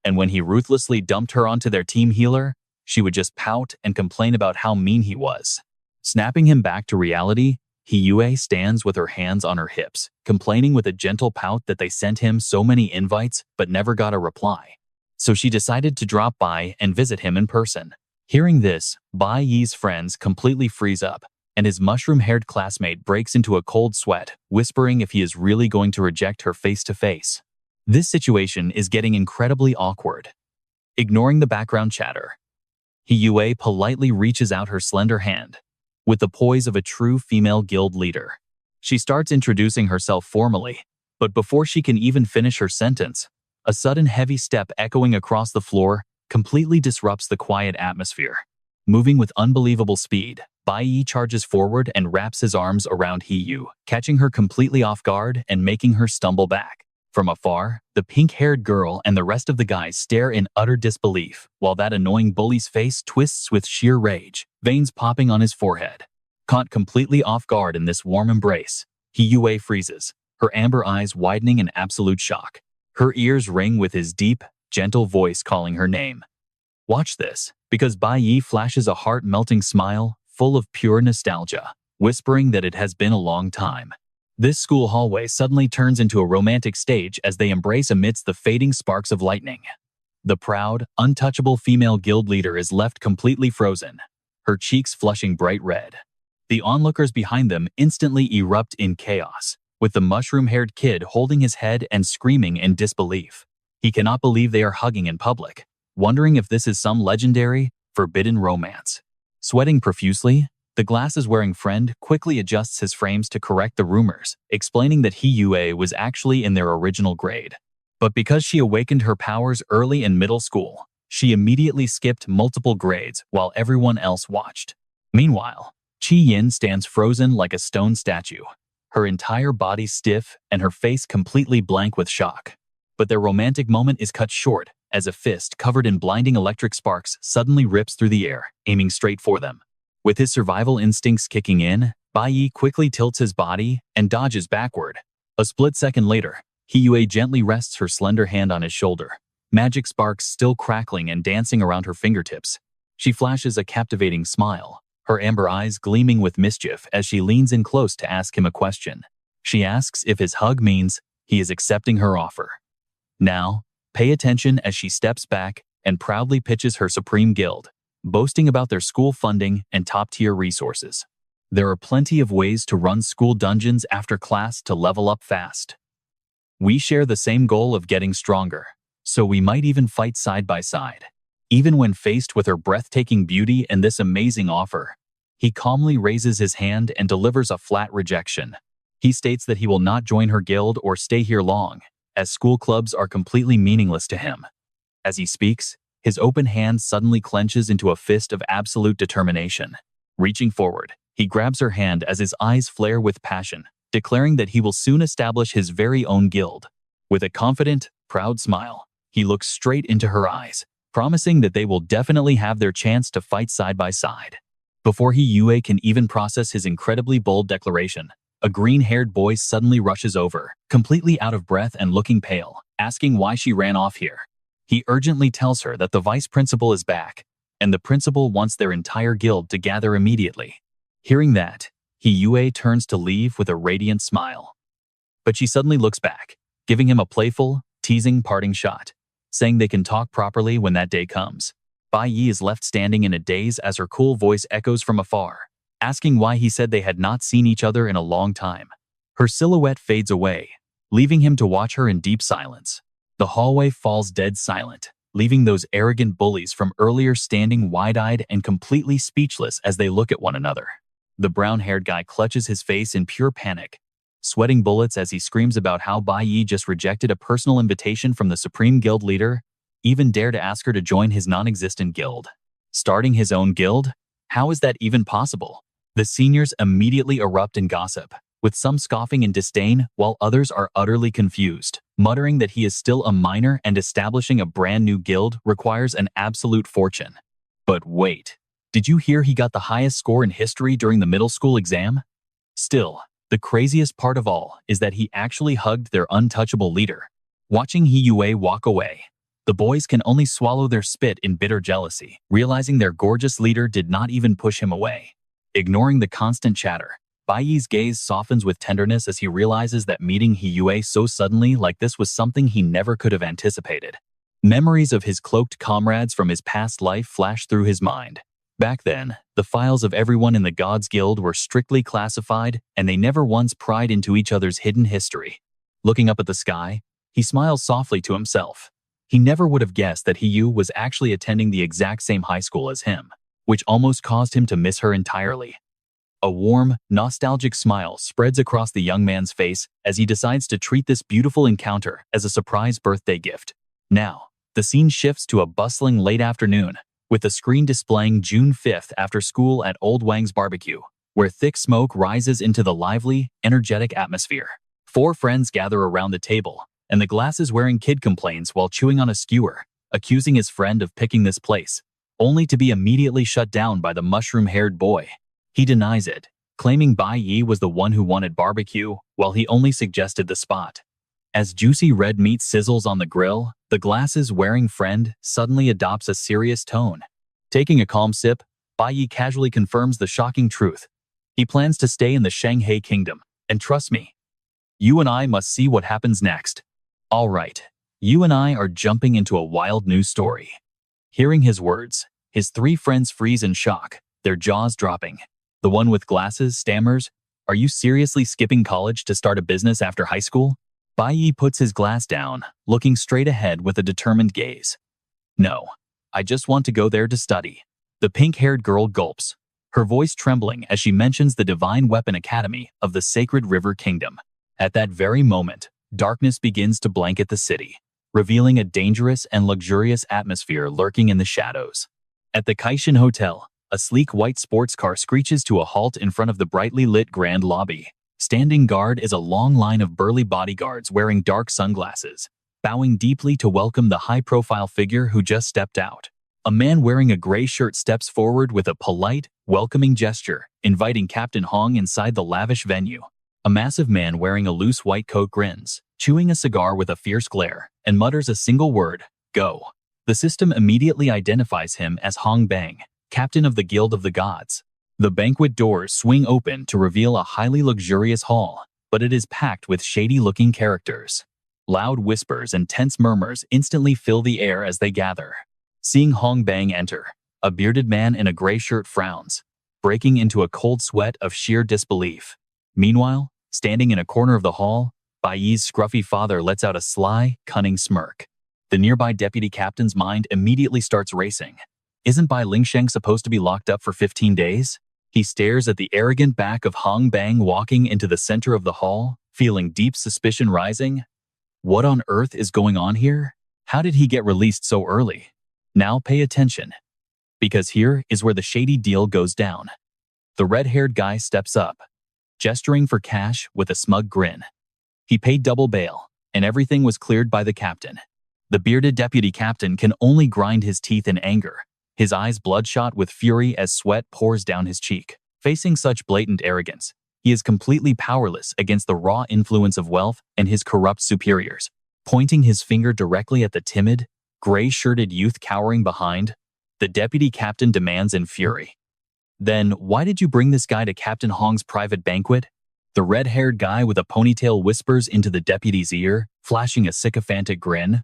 And when he ruthlessly dumped her onto their team healer, she would just pout and complain about how mean he was. Snapping him back to reality, He Yue stands with her hands on her hips, complaining with a gentle pout that they sent him so many invites but never got a reply. So she decided to drop by and visit him in person. Hearing this, Bai Yi's friends completely freeze up, and his mushroom-haired classmate breaks into a cold sweat, whispering if he is really going to reject her face to face. This situation is getting incredibly awkward. Ignoring the background chatter, He Yue politely reaches out her slender hand, with the poise of a true female guild leader. She starts introducing herself formally, but before she can even finish her sentence, a sudden heavy step echoing across the floor completely disrupts the quiet atmosphere. Moving with unbelievable speed, Bai Yi charges forward and wraps his arms around He-yu, catching her completely off guard and making her stumble back. From afar, the pink-haired girl and the rest of the guys stare in utter disbelief, while that annoying bully's face twists with sheer rage, veins popping on his forehead. Caught completely off guard in this warm embrace, He-yu freezes, her amber eyes widening in absolute shock. Her ears ring with his deep, gentle voice calling her name. Watch this, because Bai Yi flashes a heart-melting smile, full of pure nostalgia, whispering that it has been a long time. This school hallway suddenly turns into a romantic stage as they embrace amidst the fading sparks of lightning. The proud, untouchable female guild leader is left completely frozen, her cheeks flushing bright red. The onlookers behind them instantly erupt in chaos, with the mushroom-haired kid holding his head and screaming in disbelief. He cannot believe they are hugging in public, wondering if this is some legendary, forbidden romance. Sweating profusely, the glasses-wearing friend quickly adjusts his frames to correct the rumors, explaining that He-yu was actually in their original grade. But because she awakened her powers early in middle school, she immediately skipped multiple grades while everyone else watched. Meanwhile, Chi-yin stands frozen like a stone statue, her entire body stiff and her face completely blank with shock. But their romantic moment is cut short as a fist covered in blinding electric sparks suddenly rips through the air, aiming straight for them. With his survival instincts kicking in, Bai Yi quickly tilts his body and dodges backward. A split second later, He-yu gently rests her slender hand on his shoulder, magic sparks still crackling and dancing around her fingertips. She flashes a captivating smile, her amber eyes gleaming with mischief as she leans in close to ask him a question. She asks if his hug means he is accepting her offer. Now, pay attention as she steps back and proudly pitches her supreme guild, boasting about their school funding and top-tier resources. There are plenty of ways to run school dungeons after class to level up fast. We share the same goal of getting stronger, so we might even fight side by side. Even when faced with her breathtaking beauty and this amazing offer, he calmly raises his hand and delivers a flat rejection. He states that he will not join her guild or stay here long, as school clubs are completely meaningless to him. As he speaks, his open hand suddenly clenches into a fist of absolute determination. Reaching forward, he grabs her hand as his eyes flare with passion, declaring that he will soon establish his very own guild. With a confident, proud smile, he looks straight into her eyes, promising that they will definitely have their chance to fight side by side. Before He-yu can even process his incredibly bold declaration, a green-haired boy suddenly rushes over, completely out of breath and looking pale, asking why she ran off here. He urgently tells her that the vice principal is back, and the principal wants their entire guild to gather immediately. Hearing that, He-yu turns to leave with a radiant smile. But she suddenly looks back, giving him a playful, teasing parting shot, saying they can talk properly when that day comes. Bai Yi is left standing in a daze as her cool voice echoes from afar, asking why he said they had not seen each other in a long time. Her silhouette fades away, leaving him to watch her in deep silence. The hallway falls dead silent, leaving those arrogant bullies from earlier standing wide-eyed and completely speechless as they look at one another. The brown-haired guy clutches his face in pure panic, sweating bullets as he screams about how Bai Yi just rejected a personal invitation from the Supreme Guild leader, even dare to ask her to join his non-existent guild. Starting his own guild? How is that even possible? The seniors immediately erupt in gossip, with some scoffing in disdain while others are utterly confused, muttering that he is still a minor and establishing a brand new guild requires an absolute fortune. But wait, did you hear he got the highest score in history during the middle school exam? Still, the craziest part of all is that he actually hugged their untouchable leader. Watching He-yu walk away, the boys can only swallow their spit in bitter jealousy, realizing their gorgeous leader did not even push him away. Ignoring the constant chatter, Bai Yi's gaze softens with tenderness as he realizes that meeting He-yu so suddenly like this was something he never could have anticipated. Memories of his cloaked comrades from his past life flash through his mind. Back then, the files of everyone in the Gods Guild were strictly classified, and they never once pried into each other's hidden history. Looking up at the sky, he smiles softly to himself. He never would have guessed that He-yu was actually attending the exact same high school as him, which almost caused him to miss her entirely. A warm, nostalgic smile spreads across the young man's face as he decides to treat this beautiful encounter as a surprise birthday gift. Now, the scene shifts to a bustling late afternoon, with the screen displaying June 5th after school at Old Wang's barbecue, where thick smoke rises into the lively, energetic atmosphere. Four friends gather around the table, and the glasses-wearing kid complains while chewing on a skewer, accusing his friend of picking this place, only to be immediately shut down by the mushroom-haired boy. He denies it, claiming Bai Yi was the one who wanted barbecue, while he only suggested the spot. As juicy red meat sizzles on the grill, the glasses-wearing friend suddenly adopts a serious tone. Taking a calm sip, Bai Yi casually confirms the shocking truth. He plans to stay in the Shanghai Kingdom, and trust me, you and I must see what happens next. All right, you and I are jumping into a wild new story. Hearing his words, his three friends freeze in shock, their jaws dropping. The one with glasses stammers, "Are you seriously skipping college to start a business after high school?" Bai Yi puts his glass down, looking straight ahead with a determined gaze. "No, I just want to go there to study." The pink-haired girl gulps, her voice trembling as she mentions the Divine Weapon Academy of the Sacred River Kingdom. At that very moment, darkness begins to blanket the city, revealing a dangerous and luxurious atmosphere lurking in the shadows. At the Kaishin Hotel, a sleek white sports car screeches to a halt in front of the brightly lit grand lobby. Standing guard is a long line of burly bodyguards wearing dark sunglasses, bowing deeply to welcome the high-profile figure who just stepped out. A man wearing a gray shirt steps forward with a polite, welcoming gesture, inviting Captain Hong inside the lavish venue. A massive man wearing a loose white coat grins, chewing a cigar with a fierce glare, and mutters a single word, "Go." The system immediately identifies him as Hong Bang, captain of the Guild of the Gods. The banquet doors swing open to reveal a highly luxurious hall, but it is packed with shady-looking characters. Loud whispers and tense murmurs instantly fill the air as they gather. Seeing Hong Bang enter, a bearded man in a gray shirt frowns, breaking into a cold sweat of sheer disbelief. Meanwhile, standing in a corner of the hall, Bai Yi's scruffy father lets out a sly, cunning smirk. The nearby deputy captain's mind immediately starts racing. Isn't Bai Lingsheng supposed to be locked up for 15 days? He stares at the arrogant back of Hong Bang walking into the center of the hall, feeling deep suspicion rising. What on earth is going on here? How did he get released so early? Now pay attention, because here is where the shady deal goes down. The red-haired guy steps up, gesturing for cash with a smug grin. He paid double bail, and everything was cleared by the captain. The bearded deputy captain can only grind his teeth in anger, his eyes bloodshot with fury as sweat pours down his cheek. Facing such blatant arrogance, he is completely powerless against the raw influence of wealth and his corrupt superiors. Pointing his finger directly at the timid, gray-shirted youth cowering behind, the deputy captain demands in fury, "Then why did you bring this guy to Captain Hong's private banquet?" The red-haired guy with a ponytail whispers into the deputy's ear, flashing a sycophantic grin.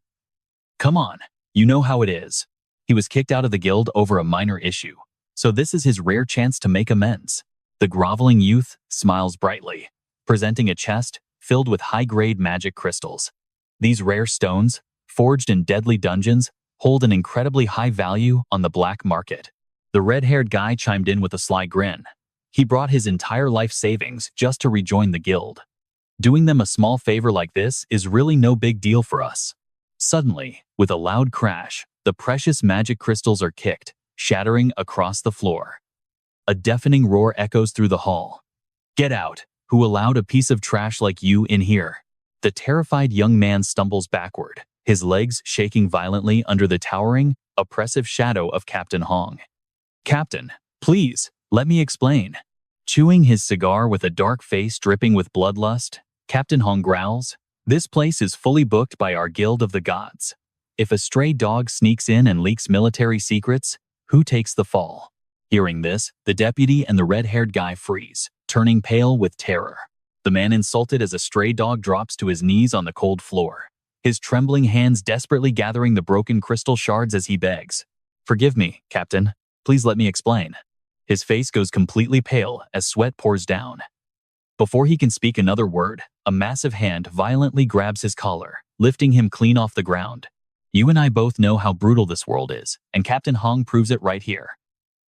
"Come on, you know how it is. He was kicked out of the guild over a minor issue, so this is his rare chance to make amends." The groveling youth smiles brightly, presenting a chest filled with high-grade magic crystals. These rare stones, forged in deadly dungeons, hold an incredibly high value on the black market. The red-haired guy chimed in with a sly grin. He brought his entire life savings just to rejoin the guild. Doing them a small favor like this is really no big deal for us. Suddenly, with a loud crash, the precious magic crystals are kicked, shattering across the floor. A deafening roar echoes through the hall. "Get out! Who allowed a piece of trash like you in here?" The terrified young man stumbles backward, his legs shaking violently under the towering, oppressive shadow of Captain Hong. "Captain, please, let me explain." Chewing his cigar with a dark face dripping with bloodlust, Captain Hong growls, "This place is fully booked by our Guild of the Gods. If a stray dog sneaks in and leaks military secrets, who takes the fall?" Hearing this, the deputy and the red-haired guy freeze, turning pale with terror. The man insulted as a stray dog drops to his knees on the cold floor, his trembling hands desperately gathering the broken crystal shards as he begs, "Forgive me, Captain. Please let me explain." His face goes completely pale as sweat pours down. Before he can speak another word, a massive hand violently grabs his collar, lifting him clean off the ground. "You and I both know how brutal this world is, and Captain Hong proves it right here.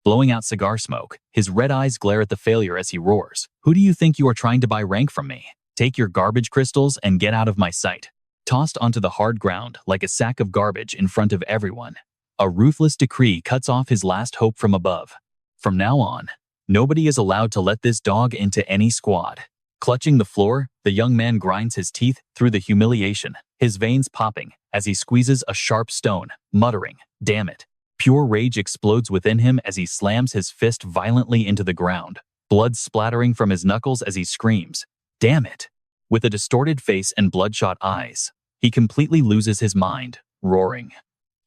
blowing out cigar smoke. His red eyes glare at the failure as he roars. "Who do you think you are trying to buy rank from me? Take your garbage crystals and get out of my sight." Tossed onto the hard ground like a sack of garbage in front of everyone, a ruthless decree cuts off his last hope from above. From now on, nobody is allowed to let this dog into any squad. Clutching the floor, the young man grinds his teeth through the humiliation, his veins popping as he squeezes a sharp stone, muttering, "Damn it." Pure rage explodes within him as he slams his fist violently into the ground, blood splattering from his knuckles as he screams, "Damn it." With a distorted face and bloodshot eyes, he completely loses his mind, roaring,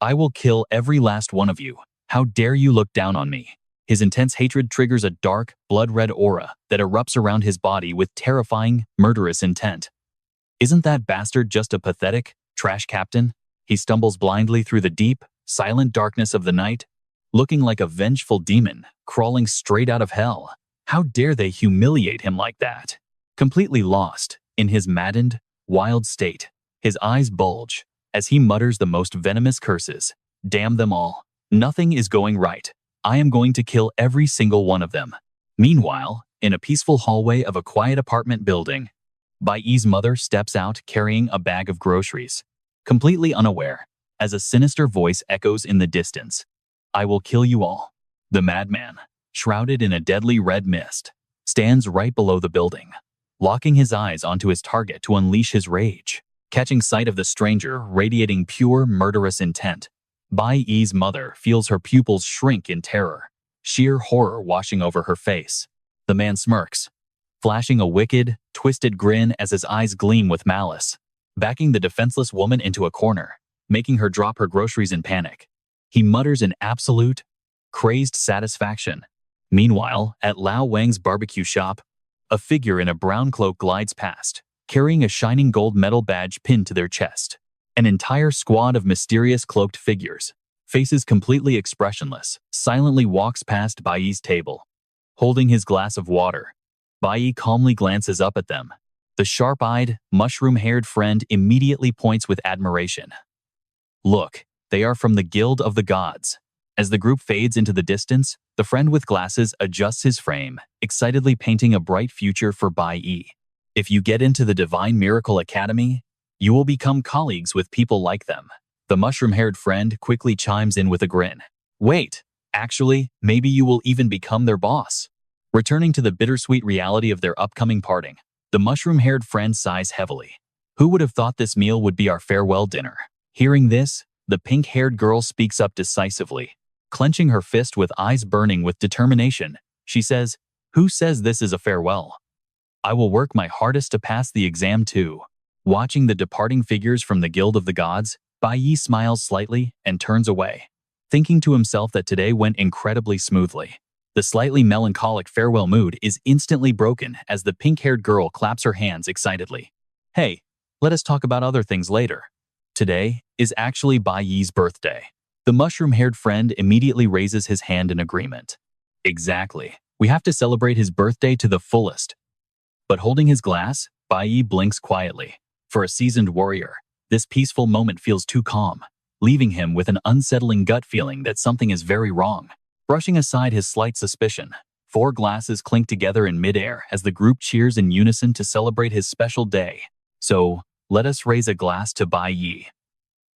"I will kill every last one of you. How dare you look down on me?" His intense hatred triggers a dark, blood-red aura that erupts around his body with terrifying, murderous intent. Isn't that bastard just a pathetic, trash captain? He stumbles blindly through the deep, silent darkness of the night, looking like a vengeful demon crawling straight out of hell. How dare they humiliate him like that? Completely lost, in his maddened, wild state, his eyes bulge as he mutters the most venomous curses. Damn them all. Nothing is going right. I am going to kill every single one of them. Meanwhile, in a peaceful hallway of a quiet apartment building, Bai's mother steps out carrying a bag of groceries, completely unaware, as a sinister voice echoes in the distance. "I will kill you all." The madman, shrouded in a deadly red mist, stands right below the building, locking his eyes onto his target to unleash his rage. Catching sight of the stranger radiating pure murderous intent, Bai's mother feels her pupils shrink in terror, sheer horror washing over her face. The man smirks, flashing a wicked, twisted grin as his eyes gleam with malice, backing the defenseless woman into a corner, making her drop her groceries in panic. He mutters in absolute, crazed satisfaction. Meanwhile, at Lao Wang's barbecue shop, a figure in a brown cloak glides past, carrying a shining gold medal badge pinned to their chest. An entire squad of mysterious cloaked figures, faces completely expressionless, silently walks past Bai's table. Holding his glass of water, Bai calmly glances up at them. The sharp-eyed, mushroom-haired friend immediately points with admiration. "Look, they are from the Guild of the Gods." As the group fades into the distance, the friend with glasses adjusts his frame, excitedly painting a bright future for Bai. "If you get into the Divine Miracle Academy, you will become colleagues with people like them." The mushroom-haired friend quickly chimes in with a grin. "Wait, actually, maybe you will even become their boss." Returning to the bittersweet reality of their upcoming parting, the mushroom-haired friend sighs heavily. "Who would have thought this meal would be our farewell dinner?" Hearing this, the pink-haired girl speaks up decisively. Clenching her fist with eyes burning with determination, she says, "Who says this is a farewell? I will work my hardest to pass the exam too." Watching the departing figures from the Guild of the Gods, Bai smiles slightly and turns away, thinking to himself that today went incredibly smoothly. The slightly melancholic farewell mood is instantly broken as the pink-haired girl claps her hands excitedly. "Hey, let us talk about other things later. Today is actually Bai's birthday." The mushroom-haired friend immediately raises his hand in agreement. "Exactly. We have to celebrate his birthday to the fullest." But holding his glass, Bai blinks quietly. For a seasoned warrior, this peaceful moment feels too calm, leaving him with an unsettling gut feeling that something is very wrong. Brushing aside his slight suspicion, 4 glasses clink together in midair as the group cheers in unison to celebrate his special day. So, let us raise a glass to Bai.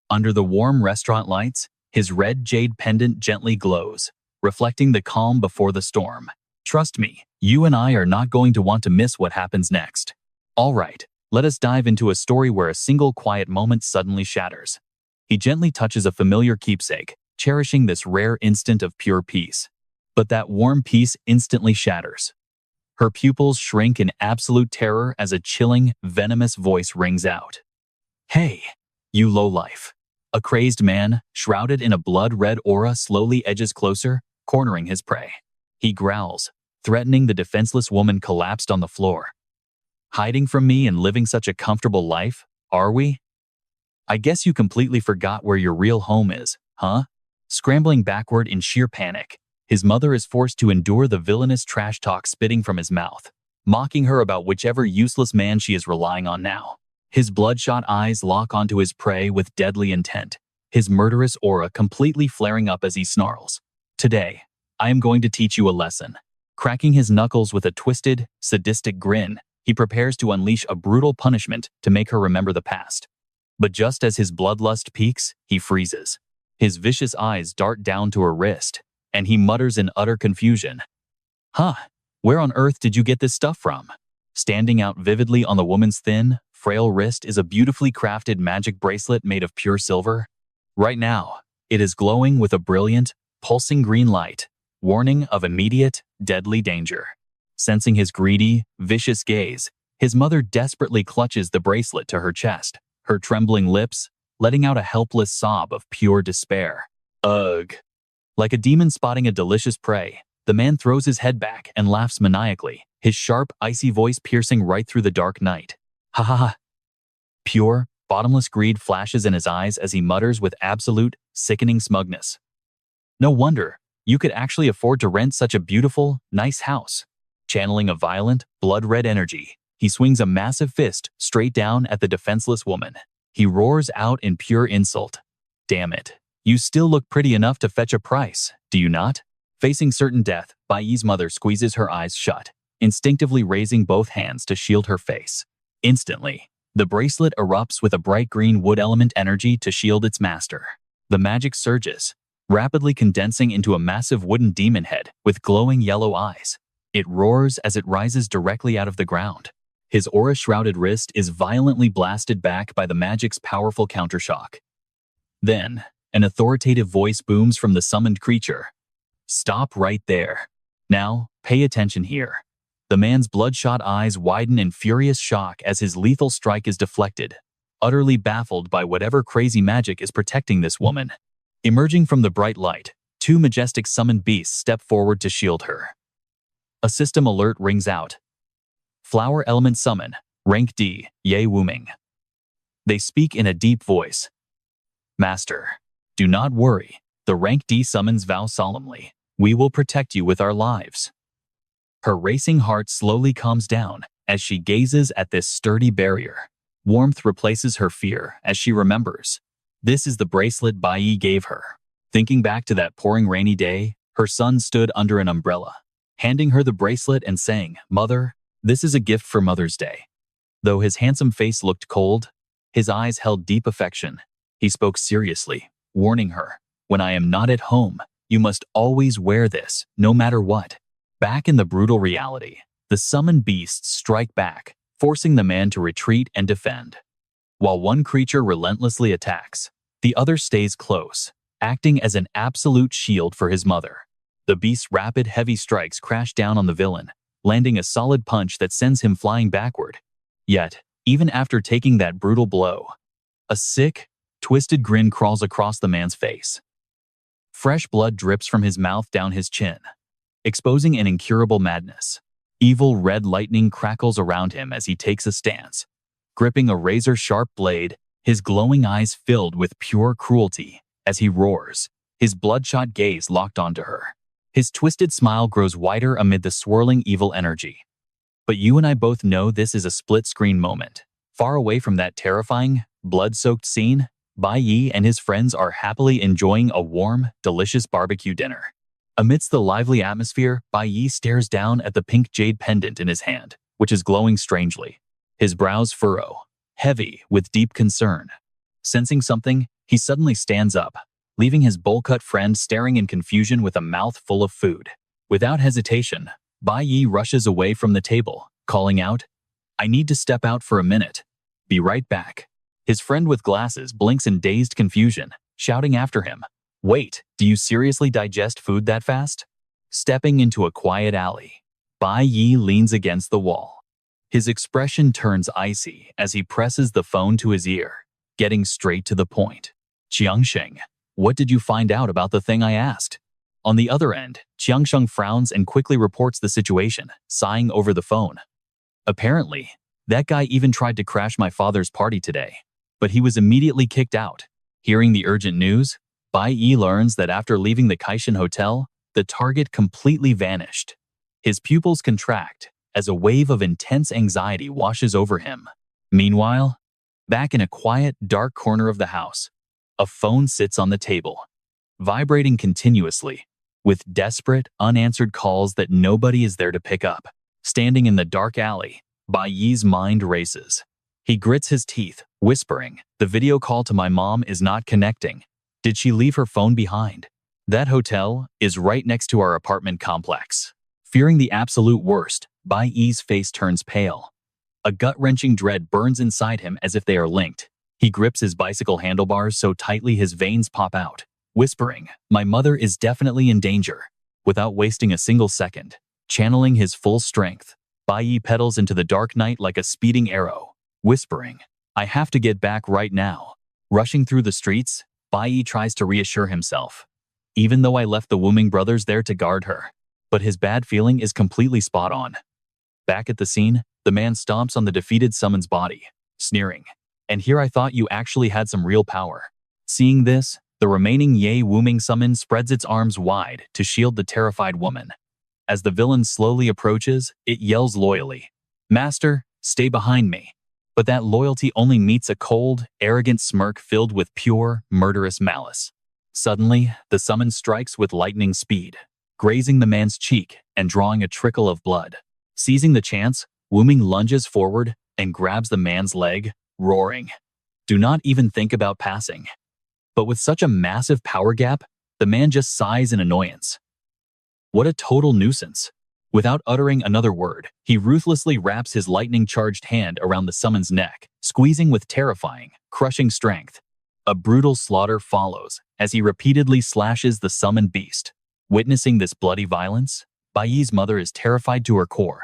Under the warm restaurant lights, his red jade pendant gently glows, reflecting the calm before the storm. "Trust me, you and I are not going to want to miss what happens next. All right, let us dive into a story where a single quiet moment suddenly shatters." He gently touches a familiar keepsake, cherishing this rare instant of pure peace. But that warm peace instantly shatters. Her pupils shrink in absolute terror as a chilling, venomous voice rings out. "Hey, you lowlife." A crazed man, shrouded in a blood-red aura, slowly edges closer, cornering his prey. He growls, threatening the defenseless woman collapsed on the floor. "Hiding from me and living such a comfortable life, are we? I guess you completely forgot where your real home is, huh?" Scrambling backward in sheer panic, his mother is forced to endure the villainous trash talk spitting from his mouth, mocking her about whichever useless man she is relying on now. His bloodshot eyes lock onto his prey with deadly intent, his murderous aura completely flaring up as he snarls. "Today, I am going to teach you a lesson. Cracking his knuckles with a twisted, sadistic grin, he prepares to unleash a brutal punishment to make her remember the past. But just as his bloodlust peaks, he freezes. His vicious eyes dart down to her wrist, and he mutters in utter confusion. Huh, where on earth did you get this stuff from? Standing out vividly on the woman's thin, frail wrist is a beautifully crafted magic bracelet made of pure silver. Right now, it is glowing with a brilliant, pulsing green light, warning of immediate, deadly danger. Sensing his greedy, vicious gaze, his mother desperately clutches the bracelet to her chest, her trembling lips letting out a helpless sob of pure despair. Ugh. Like a demon spotting a delicious prey, the man throws his head back and laughs maniacally, his sharp, icy voice piercing right through the dark night. Ha ha ha. Pure, bottomless greed flashes in his eyes as he mutters with absolute, sickening smugness. No wonder you could actually afford to rent such a beautiful, nice house. Channeling a violent, blood-red energy, he swings a massive fist straight down at the defenseless woman. He roars out in pure insult. Damn it. You still look pretty enough to fetch a price, do you not? Facing certain death, Bai Yi's mother squeezes her eyes shut, instinctively raising both hands to shield her face. Instantly, the bracelet erupts with a bright green wood element energy to shield its master. The magic surges, rapidly condensing into a massive wooden demon head with glowing yellow eyes. It roars as it rises directly out of the ground. His aura-shrouded wrist is violently blasted back by the magic's powerful countershock. Then, an authoritative voice booms from the summoned creature. Stop right there. Now, pay attention here. The man's bloodshot eyes widen in furious shock as his lethal strike is deflected, utterly baffled by whatever crazy magic is protecting this woman. Emerging from the bright light, two majestic summoned beasts step forward to shield her. A system alert rings out. Flower Element Summon, Rank D, Ye Wuming. They speak in a deep voice. Master, do not worry. The Rank D summons vow solemnly. We will protect you with our lives. Her racing heart slowly calms down as she gazes at this sturdy barrier. Warmth replaces her fear as she remembers. This is the bracelet Bai Yi gave her. Thinking back to that pouring rainy day, her son stood under an umbrella, handing her the bracelet and saying, "Mother, this is a gift for Mother's Day." Though his handsome face looked cold, his eyes held deep affection. He spoke seriously, warning her, "When I am not at home, you must always wear this, no matter what." Back in the brutal reality, the summoned beasts strike back, forcing the man to retreat and defend. While one creature relentlessly attacks, the other stays close, acting as an absolute shield for his mother. The beast's rapid, heavy strikes crash down on the villain, landing a solid punch that sends him flying backward. Yet, even after taking that brutal blow, a sick, twisted grin crawls across the man's face. Fresh blood drips from his mouth down his chin, exposing an incurable madness. Evil red lightning crackles around him as he takes a stance. Gripping a razor-sharp blade, his glowing eyes filled with pure cruelty as he roars, his bloodshot gaze locked onto her. His twisted smile grows wider amid the swirling evil energy. But you and I both know this is a split-screen moment. Far away from that terrifying, blood-soaked scene, Bai Yi and his friends are happily enjoying a warm, delicious barbecue dinner. Amidst the lively atmosphere, Bai Yi stares down at the pink jade pendant in his hand, which is glowing strangely. His brows furrow, heavy with deep concern. Sensing something, he suddenly stands up, leaving his bowl-cut friend staring in confusion with a mouth full of food. Without hesitation, Bai Yi rushes away from the table, calling out, "I need to step out for a minute. Be right back." His friend with glasses blinks in dazed confusion, shouting after him, "Wait, do you seriously digest food that fast?" Stepping into a quiet alley, Bai Yi leans against the wall. His expression turns icy as he presses the phone to his ear, getting straight to the point. "Qiangsheng, what did you find out about the thing I asked?" On the other end, Qiangsheng frowns and quickly reports the situation, sighing over the phone. "Apparently, that guy even tried to crash my father's party today, but he was immediately kicked out." Hearing the urgent news, Bai Yi learns that after leaving the Kaishan Hotel, the target completely vanished. His pupils contract as a wave of intense anxiety washes over him. Meanwhile, back in a quiet, dark corner of the house, a phone sits on the table, vibrating continuously. with desperate, unanswered calls that nobody is there to pick up. Standing in the dark alley, Bai Yi's mind races. He grits his teeth, whispering, "The video call to my mom is not connecting. Did she leave her phone behind? That hotel is right next to our apartment complex." Fearing the absolute worst, Bai Yi's face turns pale. A gut-wrenching dread burns inside him as if they are linked. He grips his bicycle handlebars so tightly his veins pop out, whispering, "My mother is definitely in danger." Without wasting a single second, channeling his full strength, Bai Yi pedals into the dark night like a speeding arrow, whispering, "I have to get back right now." Rushing through the streets, Bai Yi tries to reassure himself. "Even though I left the Wuming brothers there to guard her." But his bad feeling is completely spot on. Back at the scene, the man stomps on the defeated summon's body, sneering, "And here I thought you actually had some real power." Seeing this, the remaining Ye Wuming summon spreads its arms wide to shield the terrified woman. As the villain slowly approaches, it yells loyally, "Master, stay behind me." But that loyalty only meets a cold, arrogant smirk filled with pure, murderous malice. Suddenly, the summon strikes with lightning speed, grazing the man's cheek and drawing a trickle of blood. Seizing the chance, Wuming lunges forward and grabs the man's leg, roaring, "Do not even think about passing." But with such a massive power gap, the man just sighs in annoyance. What a total nuisance. Without uttering another word, he ruthlessly wraps his lightning-charged hand around the summon's neck, squeezing with terrifying, crushing strength. A brutal slaughter follows as he repeatedly slashes the summoned beast. Witnessing this bloody violence, Bai Yi's mother is terrified to her core,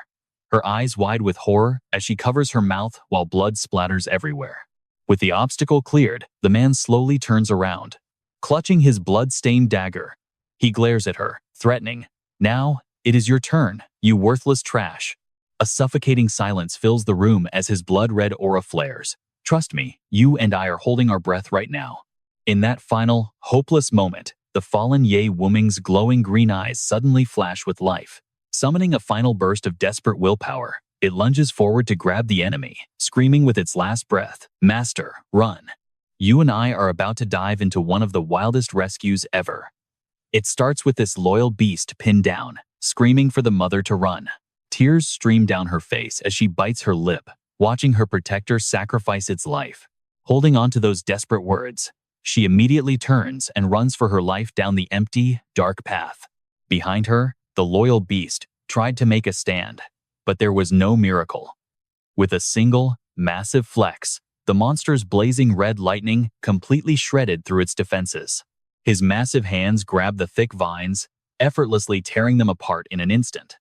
her eyes wide with horror as she covers her mouth while blood splatters everywhere. With the obstacle cleared, the man slowly turns around. Clutching his blood-stained dagger, he glares at her, threatening, "Now, it is your turn, you worthless trash." A suffocating silence fills the room as his blood-red aura flares. "Trust me, you and I are holding our breath right now." In that final, hopeless moment, the fallen Ye Wuming's glowing green eyes suddenly flash with life. Summoning a final burst of desperate willpower, it lunges forward to grab the enemy, screaming with its last breath, "Master, run. You and I are about to dive into one of the wildest rescues ever." It starts with this loyal beast pinned down, screaming for the mother to run. Tears stream down her face as she bites her lip, watching her protector sacrifice its life. Holding on to those desperate words, she immediately turns and runs for her life down the empty, dark path. Behind her, the loyal beast tried to make a stand, but there was no miracle. With a single, massive flex, the monster's blazing red lightning completely shredded through its defenses. His massive hands grabbed the thick vines, effortlessly tearing them apart in an instant.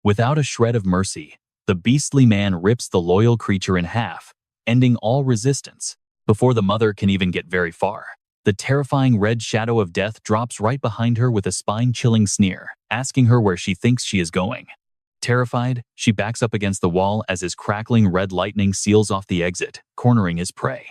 Without a shred of mercy, the beastly man rips the loyal creature in half, ending all resistance. Before the mother can even get very far, the terrifying red shadow of death drops right behind her with a spine-chilling sneer, asking her where she thinks she is going. Terrified, she backs up against the wall as his crackling red lightning seals off the exit, cornering his prey.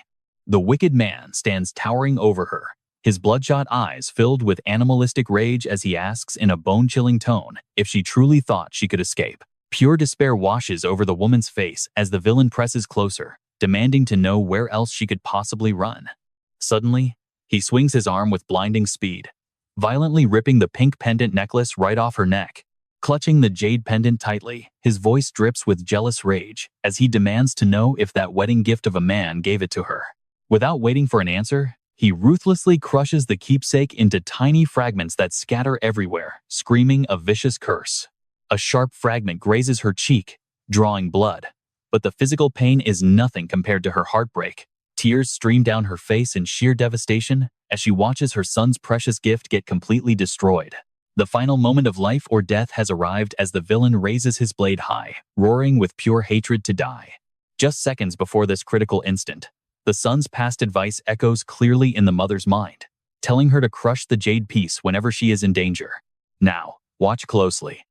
The wicked man stands towering over her, his bloodshot eyes filled with animalistic rage as he asks in a bone-chilling tone if she truly thought she could escape. Pure despair washes over the woman's face as the villain presses closer, demanding to know where else she could possibly run. Suddenly, he swings his arm with blinding speed, violently ripping the pink pendant necklace right off her neck. Clutching the jade pendant tightly, his voice drips with jealous rage as he demands to know if that wedding gift of a man gave it to her. Without waiting for an answer, he ruthlessly crushes the keepsake into tiny fragments that scatter everywhere, screaming a vicious curse. A sharp fragment grazes her cheek, drawing blood, but the physical pain is nothing compared to her heartbreak. Tears stream down her face in sheer devastation as she watches her son's precious gift get completely destroyed. The final moment of life or death has arrived as the villain raises his blade high, roaring with pure hatred to die. Just seconds before this critical instant, the son's past advice echoes clearly in the mother's mind, telling her to crush the jade piece whenever she is in danger. Now, watch closely,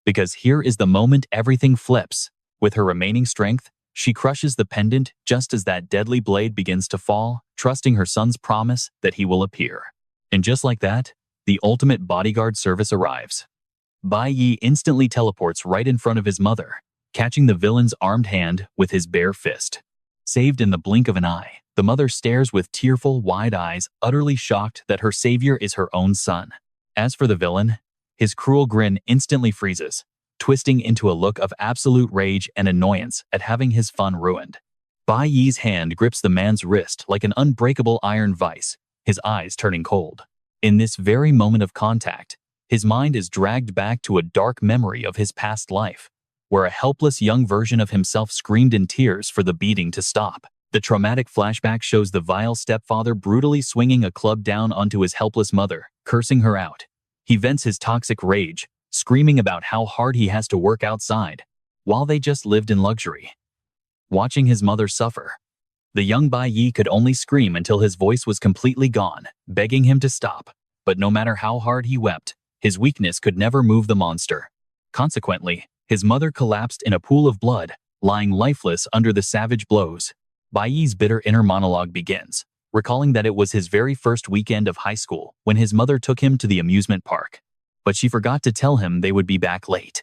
because here is the moment everything flips. With her remaining strength, she crushes the pendant just as that deadly blade begins to fall, trusting her son's promise that he will appear. And just like that, the ultimate bodyguard service arrives. Bai Yi instantly teleports right in front of his mother, catching the villain's armed hand with his bare fist. Saved in the blink of an eye, the mother stares with tearful, wide eyes, utterly shocked that her savior is her own son. As for the villain, His cruel grin instantly freezes, twisting into a look of absolute rage and annoyance at having his fun ruined. Bai Yi's hand grips the man's wrist like an unbreakable iron vice, his eyes turning cold. In this very moment of contact, his mind is dragged back to a dark memory of his past life, where a helpless young version of himself screamed in tears for the beating to stop. The traumatic flashback shows the vile stepfather brutally swinging a club down onto his helpless mother, cursing her out. He vents his toxic rage, screaming about how hard he has to work outside, while they just lived in luxury. Watching his mother suffer, the young Bai Yi could only scream until his voice was completely gone, begging him to stop. But no matter how hard he wept, his weakness could never move the monster. Consequently, his mother collapsed in a pool of blood, lying lifeless under the savage blows. Bai Yi's bitter inner monologue begins, recalling that it was his very first weekend of high school when his mother took him to the amusement park. But she forgot to tell him they would be back late.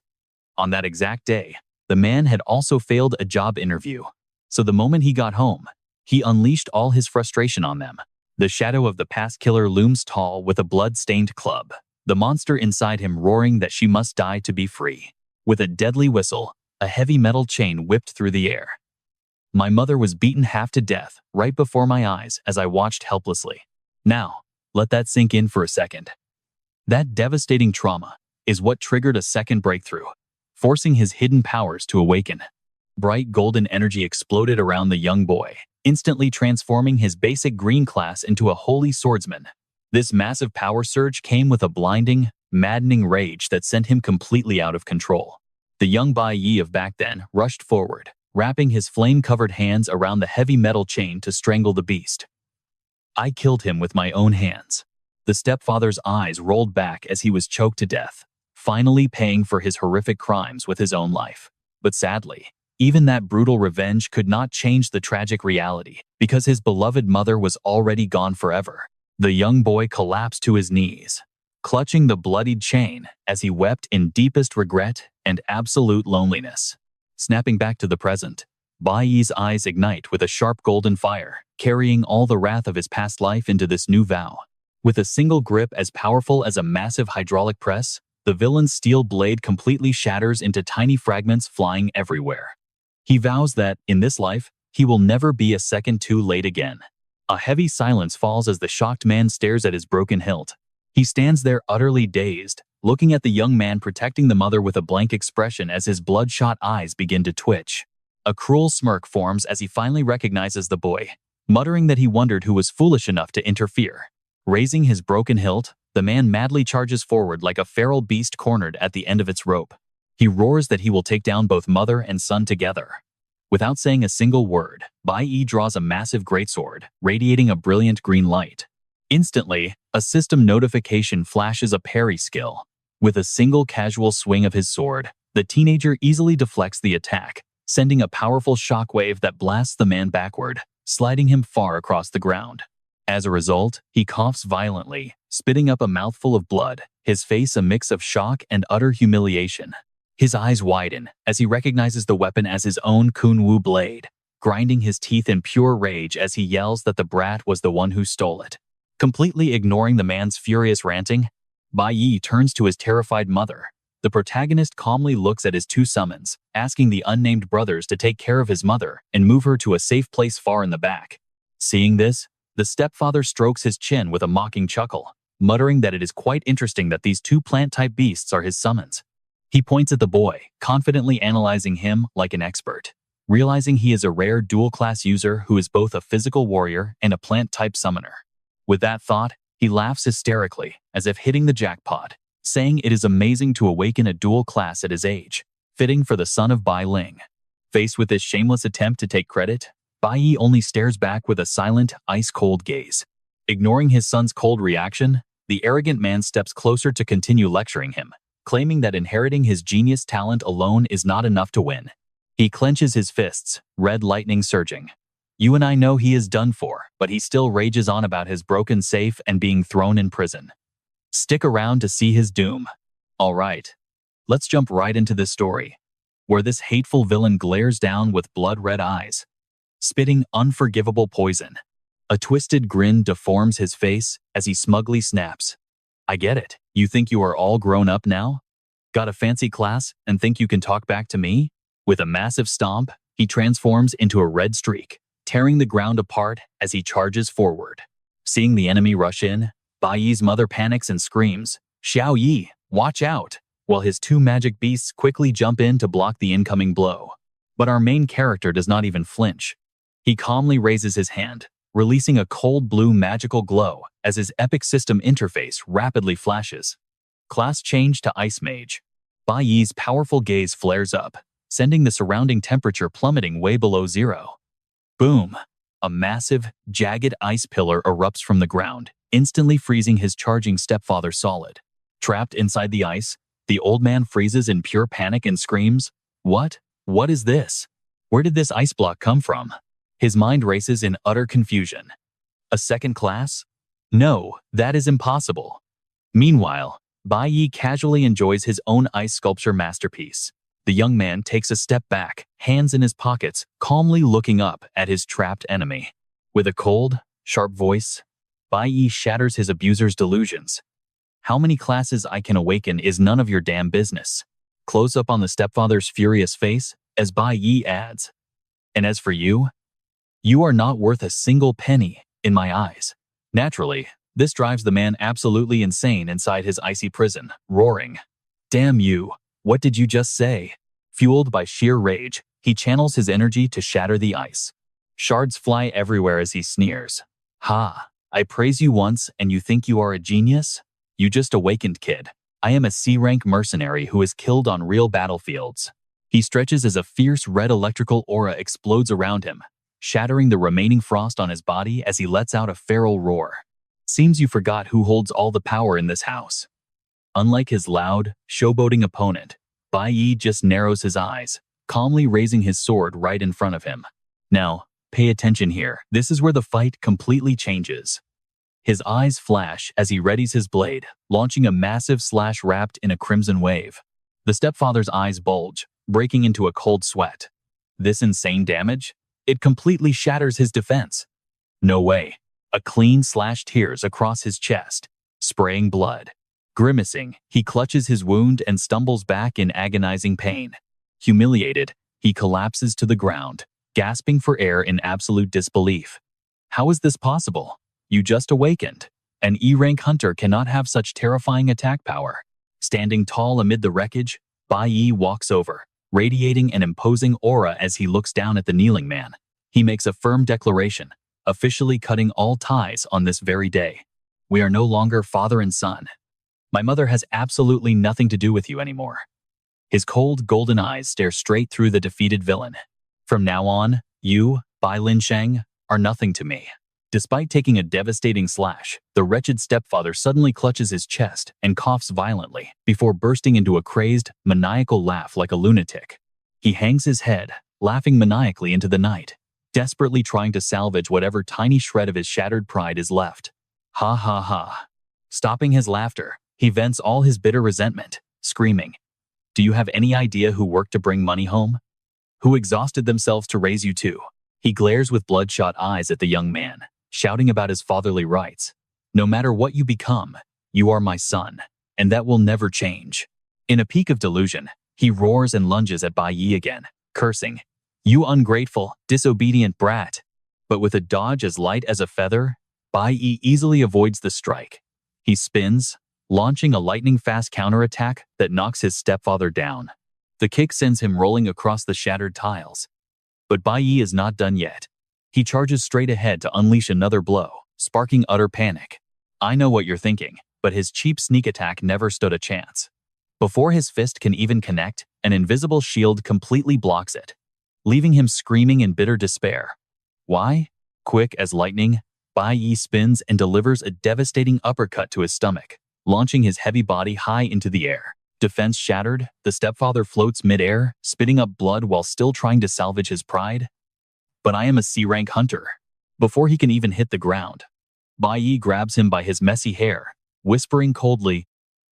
On that exact day, the man had also failed a job interview. So the moment he got home, he unleashed all his frustration on them. The shadow of the past killer looms tall with a blood-stained club, the monster inside him roaring that she must die to be free. With a deadly whistle, a heavy metal chain whipped through the air. My mother was beaten half to death right before my eyes as I watched helplessly. Now, let that sink in for a second. That devastating trauma is what triggered a second breakthrough, forcing his hidden powers to awaken. Bright golden energy exploded around the young boy, instantly transforming his basic green class into a holy swordsman. This massive power surge came with a blinding, maddening rage that sent him completely out of control. The young Bai Yi of back then rushed forward, wrapping his flame-covered hands around the heavy metal chain to strangle the beast. I killed him with my own hands. The stepfather's eyes rolled back as he was choked to death, finally paying for his horrific crimes with his own life. But sadly, even that brutal revenge could not change the tragic reality, because his beloved mother was already gone forever. The young boy collapsed to his knees, clutching the bloodied chain as he wept in deepest regret and absolute loneliness. Snapping back to the present, Bai Yi's eyes ignite with a sharp golden fire, carrying all the wrath of his past life into this new vow. With a single grip as powerful as a massive hydraulic press, the villain's steel blade completely shatters into tiny fragments flying everywhere. He vows that, in this life, he will never be a second too late again. A heavy silence falls as the shocked man stares at his broken hilt. He stands there utterly dazed, looking at the young man protecting the mother with a blank expression as his bloodshot eyes begin to twitch. A cruel smirk forms as he finally recognizes the boy, muttering that he wondered who was foolish enough to interfere. Raising his broken hilt, the man madly charges forward like a feral beast cornered at the end of its rope. He roars that he will take down both mother and son together. Without saying a single word, Bai Yi draws a massive greatsword, radiating a brilliant green light. Instantly, a system notification flashes a parry skill. With a single casual swing of his sword, the teenager easily deflects the attack, sending a powerful shockwave that blasts the man backward, sliding him far across the ground. As a result, he coughs violently, spitting up a mouthful of blood, his face a mix of shock and utter humiliation. His eyes widen as he recognizes the weapon as his own Kunwu blade, grinding his teeth in pure rage as he yells that the brat was the one who stole it. Completely ignoring the man's furious ranting, Bai Yi turns to his terrified mother. The protagonist calmly looks at his two summons, asking the unnamed brothers to take care of his mother and move her to a safe place far in the back. Seeing this, the stepfather strokes his chin with a mocking chuckle, muttering that it is quite interesting that these two plant-type beasts are his summons. He points at the boy, confidently analyzing him like an expert, realizing he is a rare dual-class user who is both a physical warrior and a plant-type summoner. With that thought, he laughs hysterically, as if hitting the jackpot, saying it is amazing to awaken a dual class at his age, fitting for the son of Bai Ling. Faced with this shameless attempt to take credit, Bai Yi only stares back with a silent, ice-cold gaze. Ignoring his son's cold reaction, the arrogant man steps closer to continue lecturing him, claiming that inheriting his genius talent alone is not enough to win. He clenches his fists, red lightning surging. You and I know he is done for, but he still rages on about his broken safe and being thrown in prison. Stick around to see his doom. Alright, let's jump right into this story, where this hateful villain glares down with blood-red eyes, spitting unforgivable poison. A twisted grin deforms his face as he smugly snaps. I get it. You think you are all grown up now? Got a fancy class and think you can talk back to me? With a massive stomp, he transforms into a red streak, tearing the ground apart as he charges forward. Seeing the enemy rush in, Bai Yi's mother panics and screams, "Xiao Yi, watch out!" while his two magic beasts quickly jump in to block the incoming blow. But our main character does not even flinch. He calmly raises his hand, releasing a cold blue magical glow as his epic system interface rapidly flashes. Class change to Ice Mage. Bai Yi's powerful gaze flares up, sending the surrounding temperature plummeting way below zero. Boom! A massive, jagged ice pillar erupts from the ground, instantly freezing his charging stepfather solid. Trapped inside the ice, the old man freezes in pure panic and screams, "What? What is this? Where did this ice block come from?" His mind races in utter confusion. A second class? No, that is impossible. Meanwhile, Bai Yi casually enjoys his own ice sculpture masterpiece. The young man takes a step back, hands in his pockets, calmly looking up at his trapped enemy. With a cold, sharp voice, Bai Yi shatters his abuser's delusions. "How many classes I can awaken is none of your damn business." Close up on the stepfather's furious face as Bai Yi adds, "And as for you, you are not worth a single penny in my eyes." Naturally, this drives the man absolutely insane inside his icy prison, roaring, "Damn you, what did you just say?" Fueled by sheer rage, he channels his energy to shatter the ice. Shards fly everywhere as he sneers. "Ha, I praise you once and you think you are a genius? You just awakened, kid. I am a C-rank mercenary who is killed on real battlefields." He stretches as a fierce red electrical aura explodes around him, shattering the remaining frost on his body as he lets out a feral roar. "Seems you forgot who holds all the power in this house." Unlike his loud, showboating opponent, Bai Yi just narrows his eyes, calmly raising his sword right in front of him. Now, pay attention here. This is where the fight completely changes. His eyes flash as he readies his blade, launching a massive slash wrapped in a crimson wave. The stepfather's eyes bulge, breaking into a cold sweat. This insane damage? It completely shatters his defense. No way. A clean slash tears across his chest, spraying blood. Grimacing, he clutches his wound and stumbles back in agonizing pain. Humiliated, he collapses to the ground, gasping for air in absolute disbelief. How is this possible? You just awakened. An E-rank hunter cannot have such terrifying attack power. Standing tall amid the wreckage, Bai Yi walks over, radiating an imposing aura as he looks down at the kneeling man. He makes a firm declaration, officially cutting all ties on this very day. "We are no longer father and son. My mother has absolutely nothing to do with you anymore." His cold golden eyes stare straight through the defeated villain. "From now on, you, Bai Linsheng, are nothing to me." Despite taking a devastating slash, the wretched stepfather suddenly clutches his chest and coughs violently before bursting into a crazed, maniacal laugh like a lunatic. He hangs his head, laughing maniacally into the night, desperately trying to salvage whatever tiny shred of his shattered pride is left. Ha ha ha. Stopping his laughter, he vents all his bitter resentment, screaming, "Do you have any idea who worked to bring money home? Who exhausted themselves to raise you two?" He glares with bloodshot eyes at the young man, shouting about his fatherly rights. "No matter what you become, you are my son, and that will never change." In a peak of delusion, he roars and lunges at Bai Yi again, cursing, "You ungrateful, disobedient brat." But with a dodge as light as a feather, Bai Yi easily avoids the strike. He spins, launching a lightning-fast counterattack that knocks his stepfather down. The kick sends him rolling across the shattered tiles. But Bai Yi is not done yet. He charges straight ahead to unleash another blow, sparking utter panic. I know what you're thinking, but his cheap sneak attack never stood a chance. Before his fist can even connect, an invisible shield completely blocks it, leaving him screaming in bitter despair. Why? Quick as lightning, Bai Yi spins and delivers a devastating uppercut to his stomach, launching his heavy body high into the air. Defense shattered, the stepfather floats mid-air, spitting up blood while still trying to salvage his pride. "But I am a C-rank hunter." Before he can even hit the ground, Bai Yi grabs him by his messy hair, whispering coldly,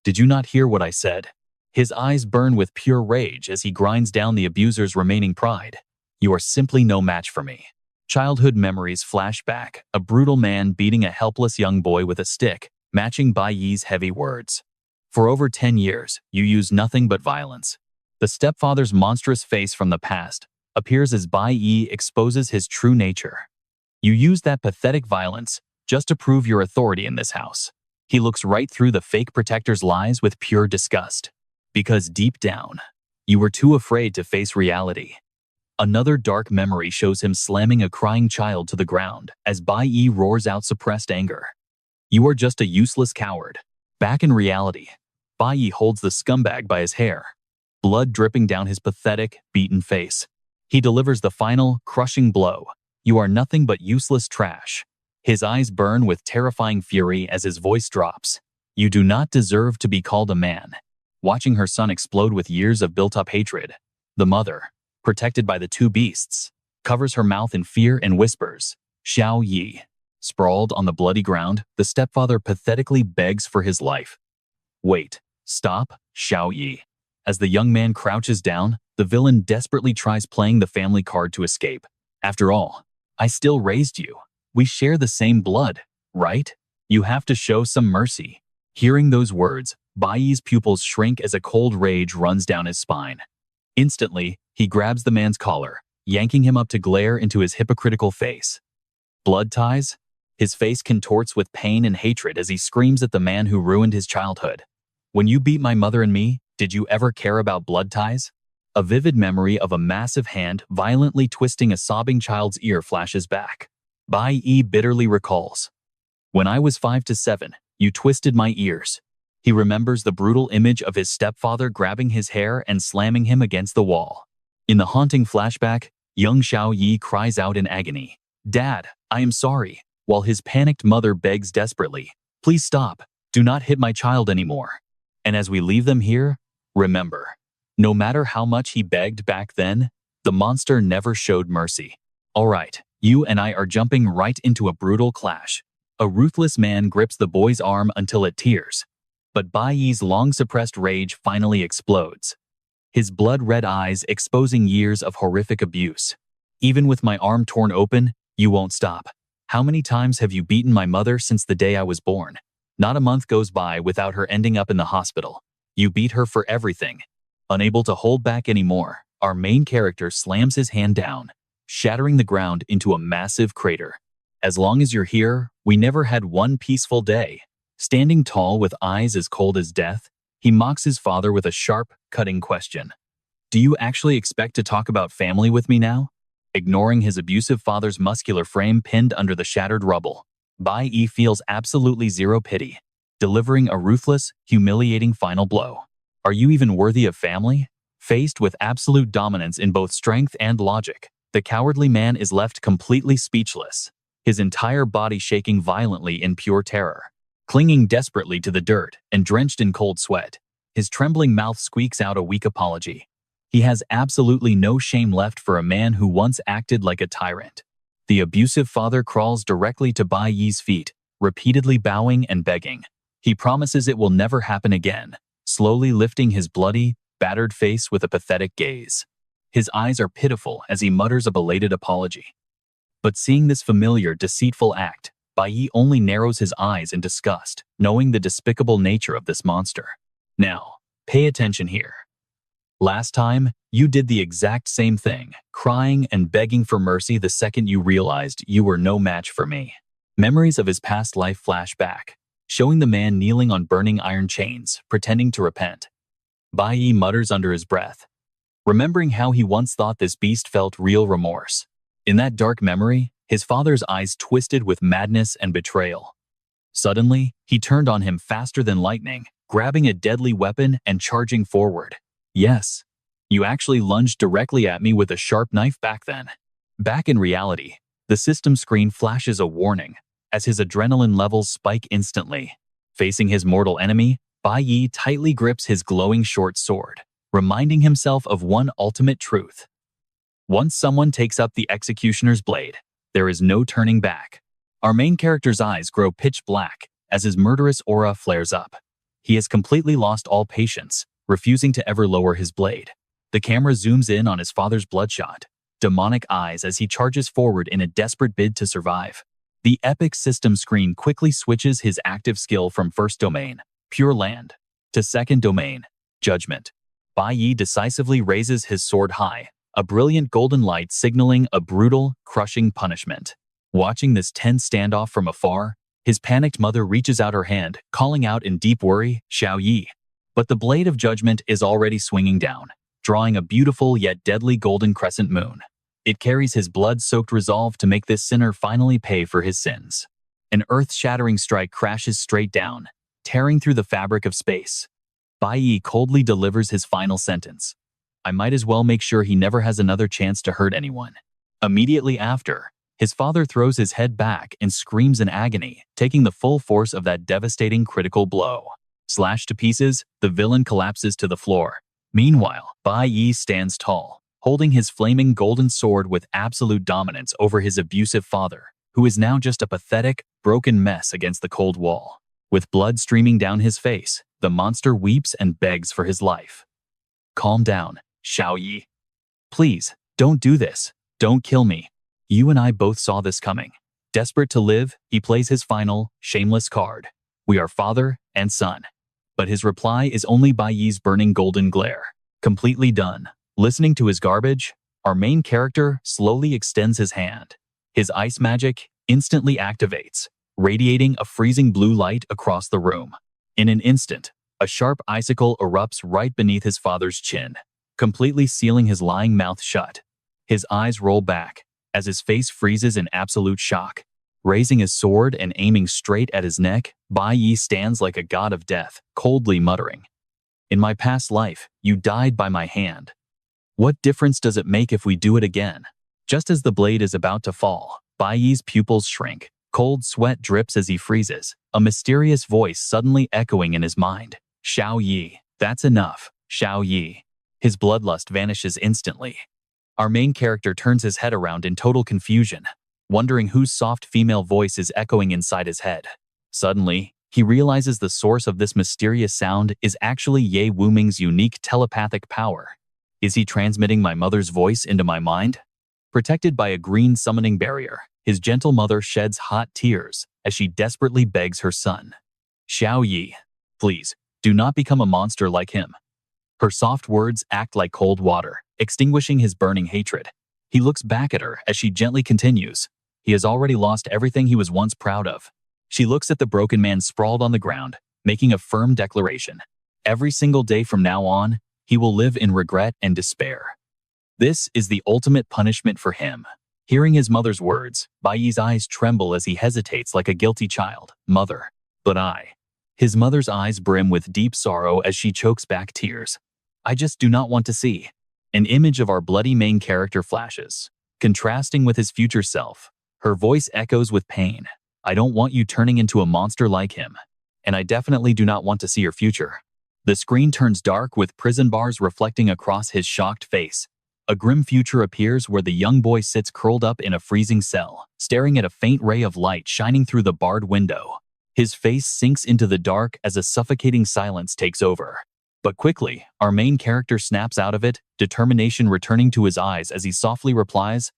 "Did you not hear what I said?" His eyes burn with pure rage as he grinds down the abuser's remaining pride. "You are simply no match for me." Childhood memories flash back, a brutal man beating a helpless young boy with a stick, matching Bai Yi's heavy words. For over 10 years, you used nothing but violence. The stepfather's monstrous face from the past appears as Bai Yi exposes his true nature. You used that pathetic violence just to prove your authority in this house. He looks right through the fake protector's lies with pure disgust. Because deep down, you were too afraid to face reality. Another dark memory shows him slamming a crying child to the ground as Bai Yi roars out suppressed anger. You are just a useless coward. Back in reality, Bai Yi holds the scumbag by his hair, blood dripping down his pathetic, beaten face. He delivers the final, crushing blow. You are nothing but useless trash. His eyes burn with terrifying fury as his voice drops. You do not deserve to be called a man. Watching her son explode with years of built-up hatred, the mother, protected by the two beasts, covers her mouth in fear and whispers, "Xiao Yi." Sprawled on the bloody ground, the stepfather pathetically begs for his life. Wait, stop, Xiao Yi. As the young man crouches down, the villain desperately tries playing the family card to escape. After all, I still raised you. We share the same blood, right? You have to show some mercy. Hearing those words, Bai Yi's pupils shrink as a cold rage runs down his spine. Instantly, he grabs the man's collar, yanking him up to glare into his hypocritical face. Blood ties? His face contorts with pain and hatred as he screams at the man who ruined his childhood. When you beat my mother and me, did you ever care about blood ties? A vivid memory of a massive hand violently twisting a sobbing child's ear flashes back. Bai Yi bitterly recalls. When I was 5 to 7, you twisted my ears. He remembers the brutal image of his stepfather grabbing his hair and slamming him against the wall. In the haunting flashback, young Xiao Yi cries out in agony, "Dad, I am sorry," while his panicked mother begs desperately, "Please stop, do not hit my child anymore." And as we leave them here, remember, no matter how much he begged back then, the monster never showed mercy. All right, you and I are jumping right into a brutal clash. A ruthless man grips the boy's arm until it tears. But Bai Yi's long-suppressed rage finally explodes. His blood-red eyes exposing years of horrific abuse. Even with my arm torn open, you won't stop. How many times have you beaten my mother since the day I was born? Not a month goes by without her ending up in the hospital. You beat her for everything. Unable to hold back anymore, our main character slams his hand down, shattering the ground into a massive crater. As long as you're here, we never had one peaceful day. Standing tall with eyes as cold as death, he mocks his father with a sharp, cutting question. Do you actually expect to talk about family with me now? Ignoring his abusive father's muscular frame pinned under the shattered rubble, Bai Yi feels absolutely zero pity, delivering a ruthless, humiliating final blow. Are you even worthy of family? Faced with absolute dominance in both strength and logic, the cowardly man is left completely speechless, his entire body shaking violently in pure terror. Clinging desperately to the dirt and drenched in cold sweat, his trembling mouth squeaks out a weak apology. He has absolutely no shame left for a man who once acted like a tyrant. The abusive father crawls directly to Bai Yi's feet, repeatedly bowing and begging. He promises it will never happen again, slowly lifting his bloody, battered face with a pathetic gaze. His eyes are pitiful as he mutters a belated apology. But seeing this familiar, deceitful act, Bai Yi only narrows his eyes in disgust, knowing the despicable nature of this monster. Now, pay attention here. Last time, you did the exact same thing, crying and begging for mercy the second you realized you were no match for me. Memories of his past life flash back, showing the man kneeling on burning iron chains, pretending to repent. Bai Yi mutters under his breath, remembering how he once thought this beast felt real remorse. In that dark memory, his father's eyes twisted with madness and betrayal. Suddenly, he turned on him faster than lightning, grabbing a deadly weapon and charging forward. Yes, you actually lunged directly at me with a sharp knife back then. Back in reality, the system screen flashes a warning, as his adrenaline levels spike instantly. Facing his mortal enemy, Bai Yi tightly grips his glowing short sword, reminding himself of one ultimate truth. Once someone takes up the executioner's blade, there is no turning back. Our main character's eyes grow pitch black as his murderous aura flares up. He has completely lost all patience, refusing to ever lower his blade. The camera zooms in on his father's bloodshot, demonic eyes as he charges forward in a desperate bid to survive. The epic system screen quickly switches his active skill from first domain, Pure Land, to second domain, Judgment. Bai Yi decisively raises his sword high, a brilliant golden light signaling a brutal, crushing punishment. Watching this tense standoff from afar, his panicked mother reaches out her hand, calling out in deep worry, Xiao Yi. But the blade of judgment is already swinging down, drawing a beautiful yet deadly golden crescent moon. It carries his blood-soaked resolve to make this sinner finally pay for his sins. An earth-shattering strike crashes straight down, tearing through the fabric of space. Bai Yi coldly delivers his final sentence. I might as well make sure he never has another chance to hurt anyone. Immediately after, his father throws his head back and screams in agony, taking the full force of that devastating critical blow. Slashed to pieces, the villain collapses to the floor. Meanwhile, Bai Yi stands tall, holding his flaming golden sword with absolute dominance over his abusive father, who is now just a pathetic, broken mess against the cold wall. With blood streaming down his face, the monster weeps and begs for his life. Calm down, Xiao Yi. Please, don't do this. Don't kill me. You and I both saw this coming. Desperate to live, he plays his final, shameless card. We are father and son. But his reply is only Bai Yi's burning golden glare. Completely done. Listening to his garbage, our main character slowly extends his hand. His ice magic instantly activates, radiating a freezing blue light across the room. In an instant, a sharp icicle erupts right beneath his father's chin, completely sealing his lying mouth shut. His eyes roll back, as his face freezes in absolute shock. Raising his sword and aiming straight at his neck, Bai Yi stands like a god of death, coldly muttering, "In my past life, you died by my hand. What difference does it make if we do it again?" Just as the blade is about to fall, Bai Yi's pupils shrink. Cold sweat drips as he freezes, a mysterious voice suddenly echoing in his mind. Xiao Yi, that's enough, Xiao Yi. His bloodlust vanishes instantly. Our main character turns his head around in total confusion, wondering whose soft female voice is echoing inside his head. Suddenly, he realizes the source of this mysterious sound is actually Ye Wuming's unique telepathic power. Is he transmitting my mother's voice into my mind? Protected by a green summoning barrier, his gentle mother sheds hot tears as she desperately begs her son. Xiao Yi, please, do not become a monster like him. Her soft words act like cold water, extinguishing his burning hatred. He looks back at her as she gently continues. He has already lost everything he was once proud of. She looks at the broken man sprawled on the ground, making a firm declaration. Every single day from now on, he will live in regret and despair. This is the ultimate punishment for him. Hearing his mother's words, Bai Yi's eyes tremble as he hesitates like a guilty child. Mother. But I. His mother's eyes brim with deep sorrow as she chokes back tears. I just do not want to see. An image of our bloody main character flashes, contrasting with his future self. Her voice echoes with pain. I don't want you turning into a monster like him. And I definitely do not want to see your future. The screen turns dark with prison bars reflecting across his shocked face. A grim future appears where the young boy sits curled up in a freezing cell, staring at a faint ray of light shining through the barred window. His face sinks into the dark as a suffocating silence takes over. But quickly, our main character snaps out of it, determination returning to his eyes as he softly replies,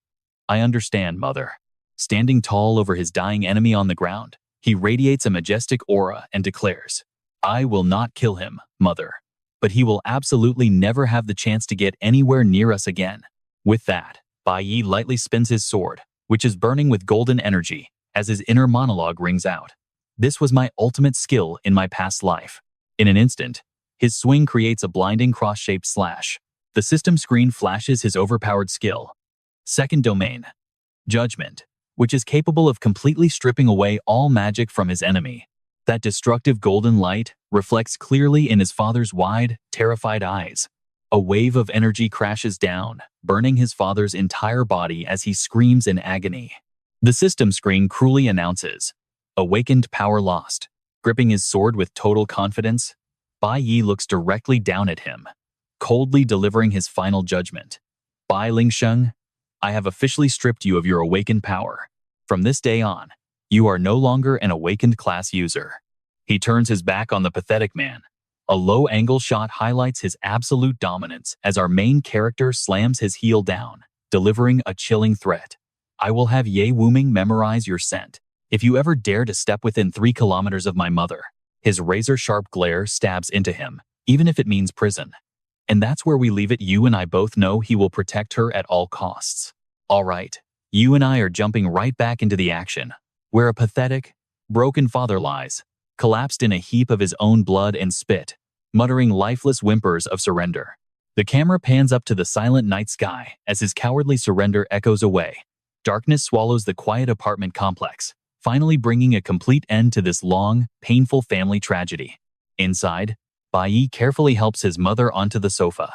I understand, mother. Standing tall over his dying enemy on the ground, he radiates a majestic aura and declares, I will not kill him, mother. But he will absolutely never have the chance to get anywhere near us again. With that, Bai Yi lightly spins his sword, which is burning with golden energy, as his inner monologue rings out. This was my ultimate skill in my past life. In an instant, his swing creates a blinding cross-shaped slash. The system screen flashes his overpowered skill. Second domain, Judgment, which is capable of completely stripping away all magic from his enemy. That destructive golden light reflects clearly in his father's wide, terrified eyes. A wave of energy crashes down, burning his father's entire body as he screams in agony. The system screen cruelly announces, Awakened power lost. Gripping his sword with total confidence, Bai Yi looks directly down at him, coldly delivering his final judgment. Bai Lingsheng, I have officially stripped you of your awakened power. From this day on, you are no longer an awakened class user. He turns his back on the pathetic man. A low-angle shot highlights his absolute dominance as our main character slams his heel down, delivering a chilling threat. I will have Ye Wuming memorize your scent. If you ever dare to step within 3 kilometers of my mother, his razor-sharp glare stabs into him, even if it means prison. And that's where we leave it. You and I both know he will protect her at all costs. All right, you and I are jumping right back into the action, where a pathetic, broken father lies, collapsed in a heap of his own blood and spit, muttering lifeless whimpers of surrender. The camera pans up to the silent night sky as his cowardly surrender echoes away. Darkness swallows the quiet apartment complex, finally bringing a complete end to this long, painful family tragedy. Inside, Bai carefully helps his mother onto the sofa.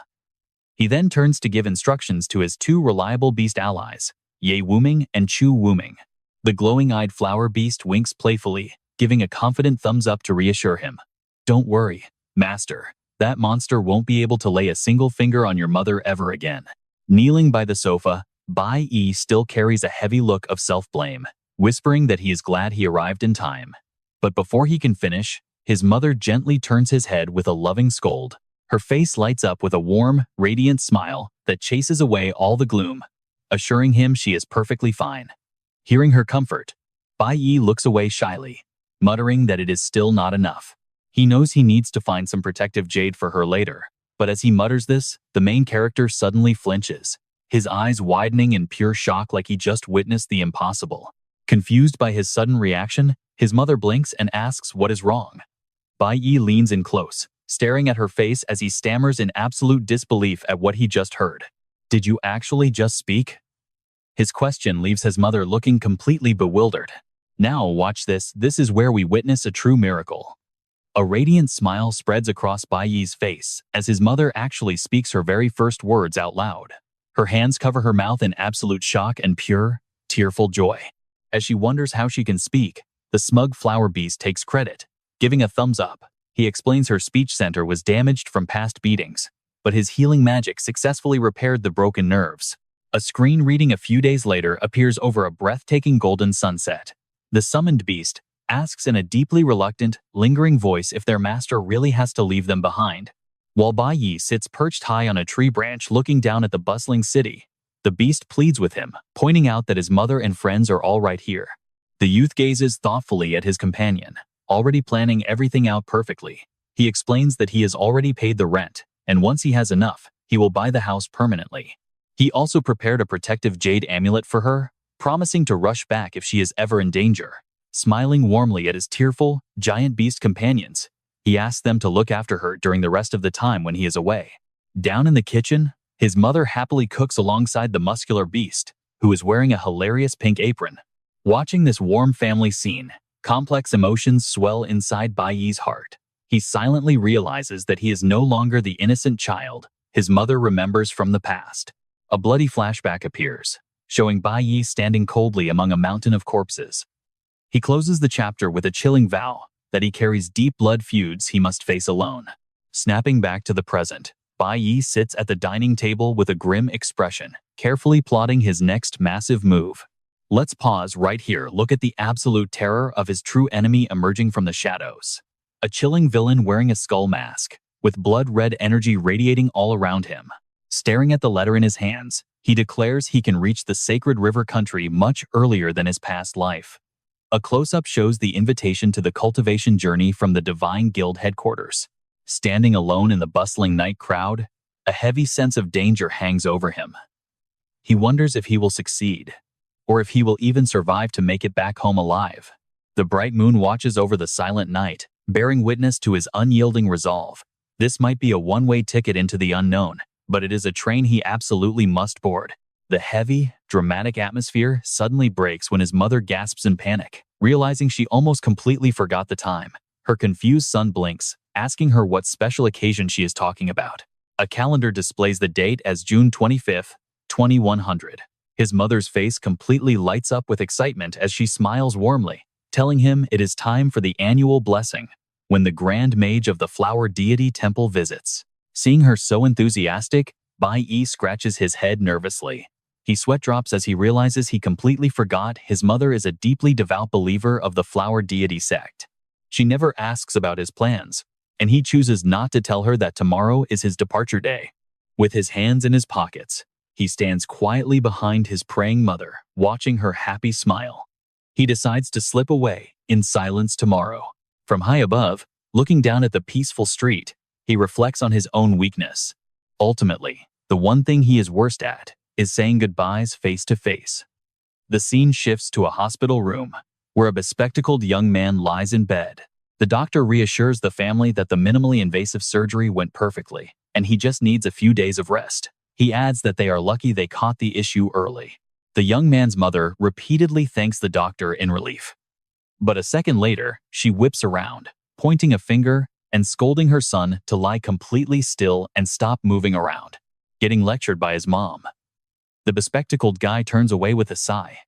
He then turns to give instructions to his 2 reliable beast allies, Ye Wuming and Chu Wuming. The glowing-eyed flower beast winks playfully, giving a confident thumbs up to reassure him. Don't worry, Master. That monster won't be able to lay a single finger on your mother ever again. Kneeling by the sofa, Bai still carries a heavy look of self-blame, whispering that he is glad he arrived in time. But before he can finish, his mother gently turns his head with a loving scold. Her face lights up with a warm, radiant smile that chases away all the gloom, assuring him she is perfectly fine. Hearing her comfort, Bai looks away shyly, muttering that it is still not enough. He knows he needs to find some protective jade for her later, but as he mutters this, the main character suddenly flinches, his eyes widening in pure shock like he just witnessed the impossible. Confused by his sudden reaction, his mother blinks and asks what is wrong. Bai leans in close, staring at her face as he stammers in absolute disbelief at what he just heard. Did you actually just speak? His question leaves his mother looking completely bewildered. Now watch this. This is where we witness a true miracle. A radiant smile spreads across Bai's face as his mother actually speaks her very first words out loud. Her hands cover her mouth in absolute shock and pure, tearful joy. As she wonders how she can speak, the smug flower beast takes credit, giving a thumbs up. He explains her speech center was damaged from past beatings, but his healing magic successfully repaired the broken nerves. A screen reading a few days later appears over a breathtaking golden sunset. The summoned beast asks in a deeply reluctant, lingering voice if their master really has to leave them behind. While Bai sits perched high on a tree branch looking down at the bustling city, the beast pleads with him, pointing out that his mother and friends are all right here. The youth gazes thoughtfully at his companion, already planning everything out perfectly. He explains that he has already paid the rent, and once he has enough, he will buy the house permanently. He also prepared a protective jade amulet for her, promising to rush back if she is ever in danger. Smiling warmly at his tearful, giant beast companions, he asks them to look after her during the rest of the time when he is away. Down in the kitchen, his mother happily cooks alongside the muscular beast, who is wearing a hilarious pink apron. Watching this warm family scene, complex emotions swell inside Bai's heart. He silently realizes that he is no longer the innocent child his mother remembers from the past. A bloody flashback appears, showing Bai standing coldly among a mountain of corpses. He closes the chapter with a chilling vow that he carries deep blood feuds he must face alone. Snapping back to the present, Bai sits at the dining table with a grim expression, carefully plotting his next massive move. Let's pause right here. Look at the absolute terror of his true enemy emerging from the shadows. A chilling villain wearing a skull mask, with blood-red energy radiating all around him. Staring at the letter in his hands, he declares he can reach the sacred river country much earlier than his past life. A close-up shows the invitation to the cultivation journey from the Divine Guild headquarters. Standing alone in the bustling night crowd, a heavy sense of danger hangs over him. He wonders if he will succeed, or if he will even survive to make it back home alive. The bright moon watches over the silent night, bearing witness to his unyielding resolve. This might be a one-way ticket into the unknown, but it is a train he absolutely must board. The heavy, dramatic atmosphere suddenly breaks when his mother gasps in panic, realizing she almost completely forgot the time. Her confused son blinks, asking her what special occasion she is talking about. A calendar displays the date as June 25th, 2100. His mother's face completely lights up with excitement as she smiles warmly, telling him it is time for the annual blessing, when the Grand Mage of the Flower Deity Temple visits. Seeing her so enthusiastic, Bai scratches his head nervously. He sweat drops as he realizes he completely forgot his mother is a deeply devout believer of the Flower Deity sect. She never asks about his plans, and he chooses not to tell her that tomorrow is his departure day. With his hands in his pockets, he stands quietly behind his praying mother, watching her happy smile. He decides to slip away in silence tomorrow. From high above, looking down at the peaceful street, he reflects on his own weakness. Ultimately, the one thing he is worst at is saying goodbyes face to face. The scene shifts to a hospital room, where a bespectacled young man lies in bed. The doctor reassures the family that the minimally invasive surgery went perfectly, and he just needs a few days of rest. He adds that they are lucky they caught the issue early. The young man's mother repeatedly thanks the doctor in relief. But a second later, she whips around, pointing a finger and scolding her son to lie completely still and stop moving around, getting lectured by his mom. The bespectacled guy turns away with a sigh,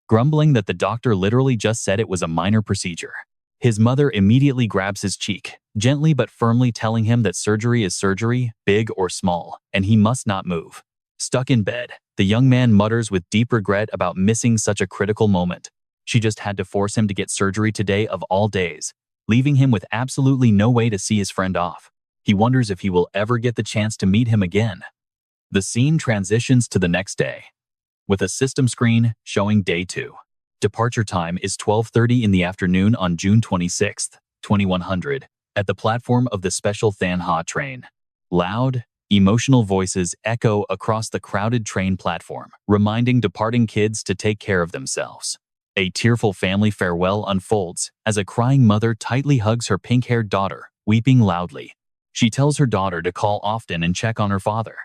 grumbling that the doctor literally just said it was a minor procedure. His mother immediately grabs his cheek, gently but firmly telling him that surgery is surgery, big or small, and he must not move. Stuck in bed, the young man mutters with deep regret about missing such a critical moment. She just had to force him to get surgery today of all days, leaving him with absolutely no way to see his friend off. He wonders if he will ever get the chance to meet him again. The scene transitions to the next day, with a system screen showing day 2. Departure time is 12:30 in the afternoon on June 26, 2100, at the platform of the special Manhwa train. Loud, emotional voices echo across the crowded train platform, reminding departing kids to take care of themselves. A tearful family farewell unfolds as a crying mother tightly hugs her pink-haired daughter, weeping loudly. She tells her daughter to call often and check on her father.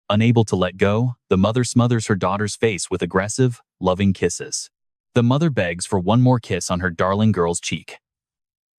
Unable to let go, the mother smothers her daughter's face with aggressive, loving kisses. The mother begs for one more kiss on her darling girl's cheek.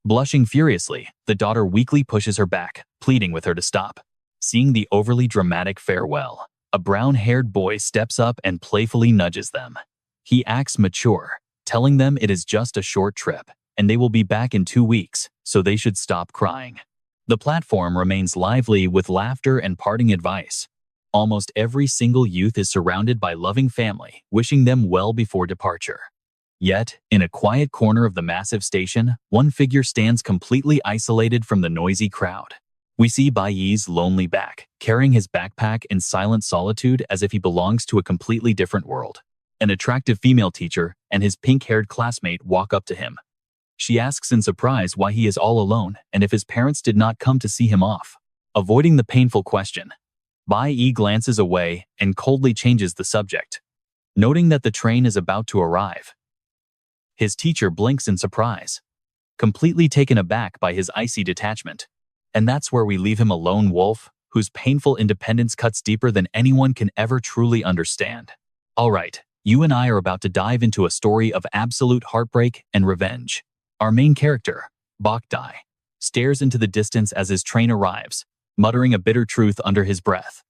Blushing furiously, the daughter weakly pushes her back, pleading with her to stop. Seeing the overly dramatic farewell, a brown-haired boy steps up and playfully nudges them. He acts mature, telling them it is just a short trip, and they will be back in 2 weeks, so they should stop crying. The platform remains lively with laughter and parting advice. Almost every single youth is surrounded by loving family, wishing them well before departure. Yet, in a quiet corner of the massive station, one figure stands completely isolated from the noisy crowd. We see Bai's lonely back, carrying his backpack in silent solitude as if he belongs to a completely different world. An attractive female teacher and his pink-haired classmate walk up to him. She asks in surprise why he is all alone and if his parents did not come to see him off. Avoiding the painful question, Bai glances away and coldly changes the subject, noting that the train is about to arrive. His teacher blinks in surprise, completely taken aback by his icy detachment. And that's where we leave him a lone wolf, whose painful independence cuts deeper than anyone can ever truly understand. Alright, you and I are about to dive into a story of absolute heartbreak and revenge. Our main character, Bach, stares into the distance as his train arrives, muttering a bitter truth under his breath.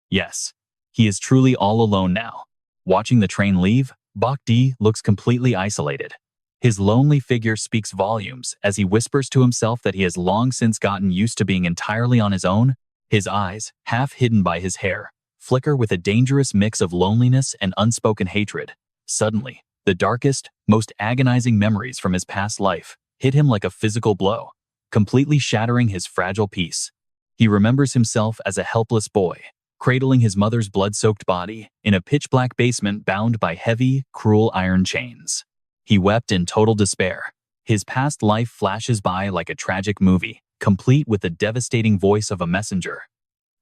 Yes, he is truly all alone now. Watching the train leave, Bach looks completely isolated. His lonely figure speaks volumes as he whispers to himself that he has long since gotten used to being entirely on his own. His eyes, half hidden by his hair, flicker with a dangerous mix of loneliness and unspoken hatred. Suddenly, the darkest, most agonizing memories from his past life hit him like a physical blow, completely shattering his fragile peace. He remembers himself as a helpless boy, cradling his mother's blood-soaked body in a pitch-black basement bound by heavy, cruel iron chains. He wept in total despair. His past life flashes by like a tragic movie, complete with the devastating voice of a messenger.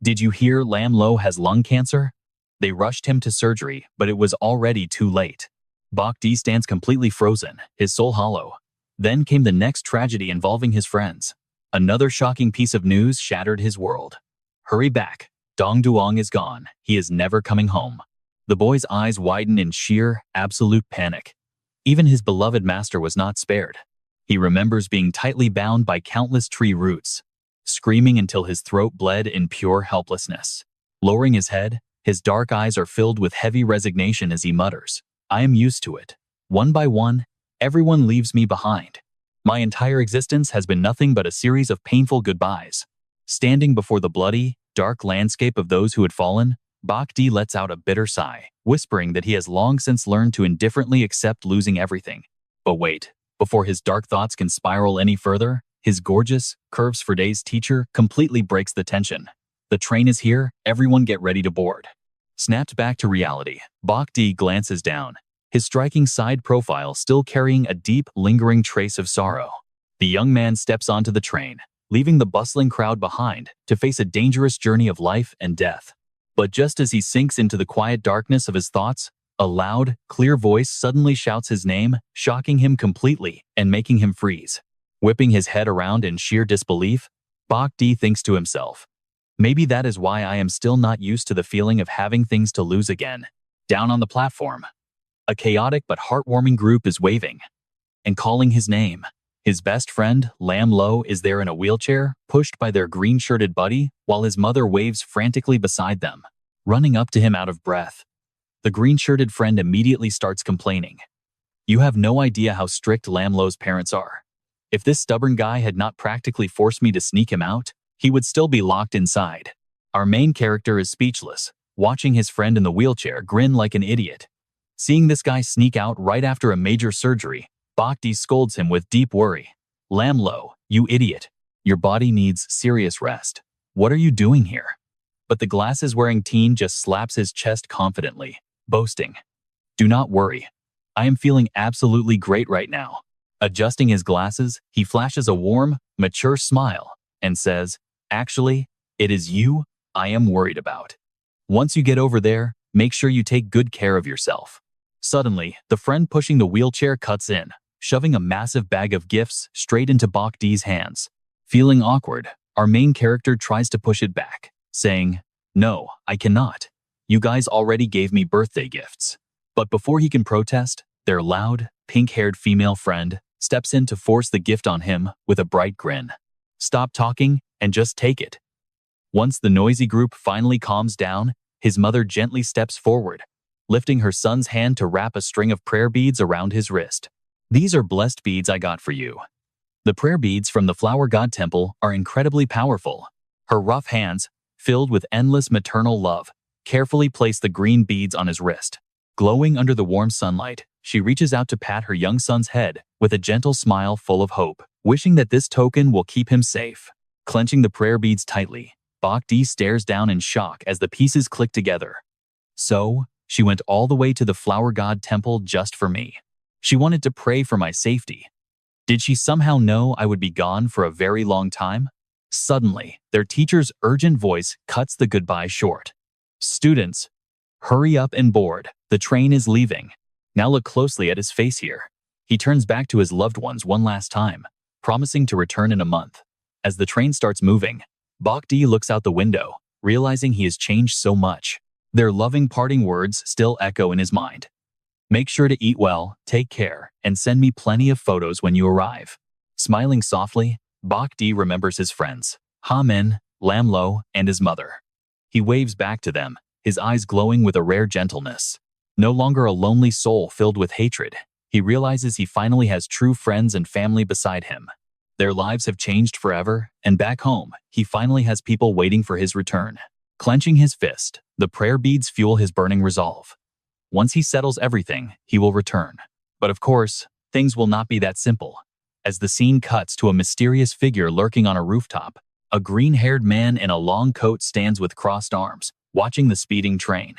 Did you hear Lam Lo has lung cancer? They rushed him to surgery, but it was already too late. Bach stands completely frozen, his soul hollow. Then came the next tragedy involving his friends. Another shocking piece of news shattered his world. Hurry back. Dong Duong is gone. He is never coming home. The boy's eyes widen in sheer, absolute panic. Even his beloved master was not spared. He remembers being tightly bound by countless tree roots, screaming until his throat bled in pure helplessness. Lowering his head, his dark eyes are filled with heavy resignation as he mutters, I am used to it. One by one, everyone leaves me behind. My entire existence has been nothing but a series of painful goodbyes. Standing before the bloody, dark landscape of those who had fallen, Bach lets out a bitter sigh, whispering that he has long since learned to indifferently accept losing everything. But wait, before his dark thoughts can spiral any further, his gorgeous, curves for days teacher completely breaks the tension. The train is here, everyone get ready to board. Snapped back to reality, Bach glances down, his striking side profile still carrying a deep, lingering trace of sorrow. The young man steps onto the train, leaving the bustling crowd behind to face a dangerous journey of life and death. But just as he sinks into the quiet darkness of his thoughts, a loud, clear voice suddenly shouts his name, shocking him completely and making him freeze. Whipping his head around in sheer disbelief, Bach D thinks to himself, maybe that is why I am still not used to the feeling of having things to lose again. Down on the platform, a chaotic but heartwarming group is waving and calling his name. His best friend, Lam Lo, is there in a wheelchair, pushed by their green-shirted buddy, while his mother waves frantically beside them, running up to him out of breath. The green-shirted friend immediately starts complaining. You have no idea how strict Lam Lo's parents are. If this stubborn guy had not practically forced me to sneak him out, he would still be locked inside. Our main character is speechless, watching his friend in the wheelchair grin like an idiot. Seeing this guy sneak out right after a major surgery, Bhakti scolds him with deep worry. Lam Lo, you idiot. Your body needs serious rest. What are you doing here? But the glasses-wearing teen just slaps his chest confidently, boasting. Do not worry. I am feeling absolutely great right now. Adjusting his glasses, he flashes a warm, mature smile and says, actually, it is you I am worried about. Once you get over there, make sure you take good care of yourself. Suddenly, the friend pushing the wheelchair cuts in, shoving a massive bag of gifts straight into Bach D's hands. Feeling awkward, our main character tries to push it back, saying, no, I cannot. You guys already gave me birthday gifts. But before he can protest, their loud, pink-haired female friend steps in to force the gift on him with a bright grin. Stop talking and just take it. Once the noisy group finally calms down, his mother gently steps forward, lifting her son's hand to wrap a string of prayer beads around his wrist. These are blessed beads I got for you. The prayer beads from the Flower God Temple are incredibly powerful. Her rough hands, filled with endless maternal love, carefully place the green beads on his wrist. Glowing under the warm sunlight, she reaches out to pat her young son's head with a gentle smile full of hope, wishing that this token will keep him safe. Clenching the prayer beads tightly, Bach D stares down in shock as the pieces click together. So, she went all the way to the Flower God Temple just for me. She wanted to pray for my safety. Did she somehow know I would be gone for a very long time? Suddenly, their teacher's urgent voice cuts the goodbye short. Students, hurry up and board. The train is leaving. Now look closely at his face here. He turns back to his loved ones one last time, promising to return in a month. As the train starts moving, Bach D looks out the window, realizing he has changed so much. Their loving parting words still echo in his mind. Make sure to eat well, take care, and send me plenty of photos when you arrive. Smiling softly, Bach D remembers his friends, Ha Min, Lam Lo, and his mother. He waves back to them, his eyes glowing with a rare gentleness. No longer a lonely soul filled with hatred, he realizes he finally has true friends and family beside him. Their lives have changed forever, and back home, he finally has people waiting for his return. Clenching his fist, the prayer beads fuel his burning resolve. Once he settles everything, he will return. But of course, things will not be that simple. As the scene cuts to a mysterious figure lurking on a rooftop, a green-haired man in a long coat stands with crossed arms, watching the speeding train.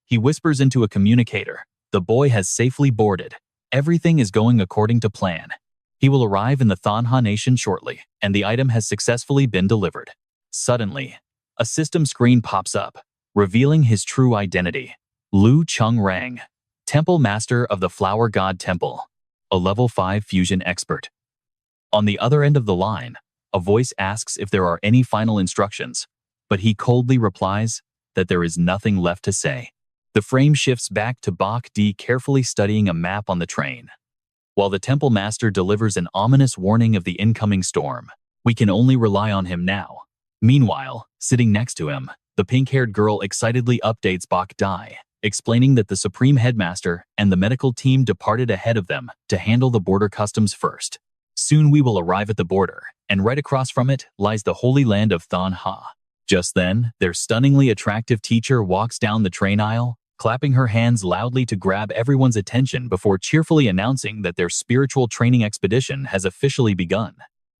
He whispers into a communicator, the boy has safely boarded. Everything is going according to plan. He will arrive in the Thanha Nation shortly, and the item has successfully been delivered. Suddenly, a system screen pops up, revealing his true identity. Lu Chung Rang, Temple Master of the Flower God Temple, a Level 5 fusion expert. On the other end of the line, a voice asks if there are any final instructions, but he coldly replies that there is nothing left to say. The frame shifts back to Bach D carefully studying a map on the train. While the Temple Master delivers an ominous warning of the incoming storm, we can only rely on him now. Meanwhile, sitting next to him, the pink-haired girl excitedly updates Bach Dai, explaining that the Supreme Headmaster and the medical team departed ahead of them to handle the border customs first. Soon we will arrive at the border, and right across from it lies the holy land of Thanha. Just then, their stunningly attractive teacher walks down the train aisle, clapping her hands loudly to grab everyone's attention before cheerfully announcing that their spiritual training expedition has officially begun.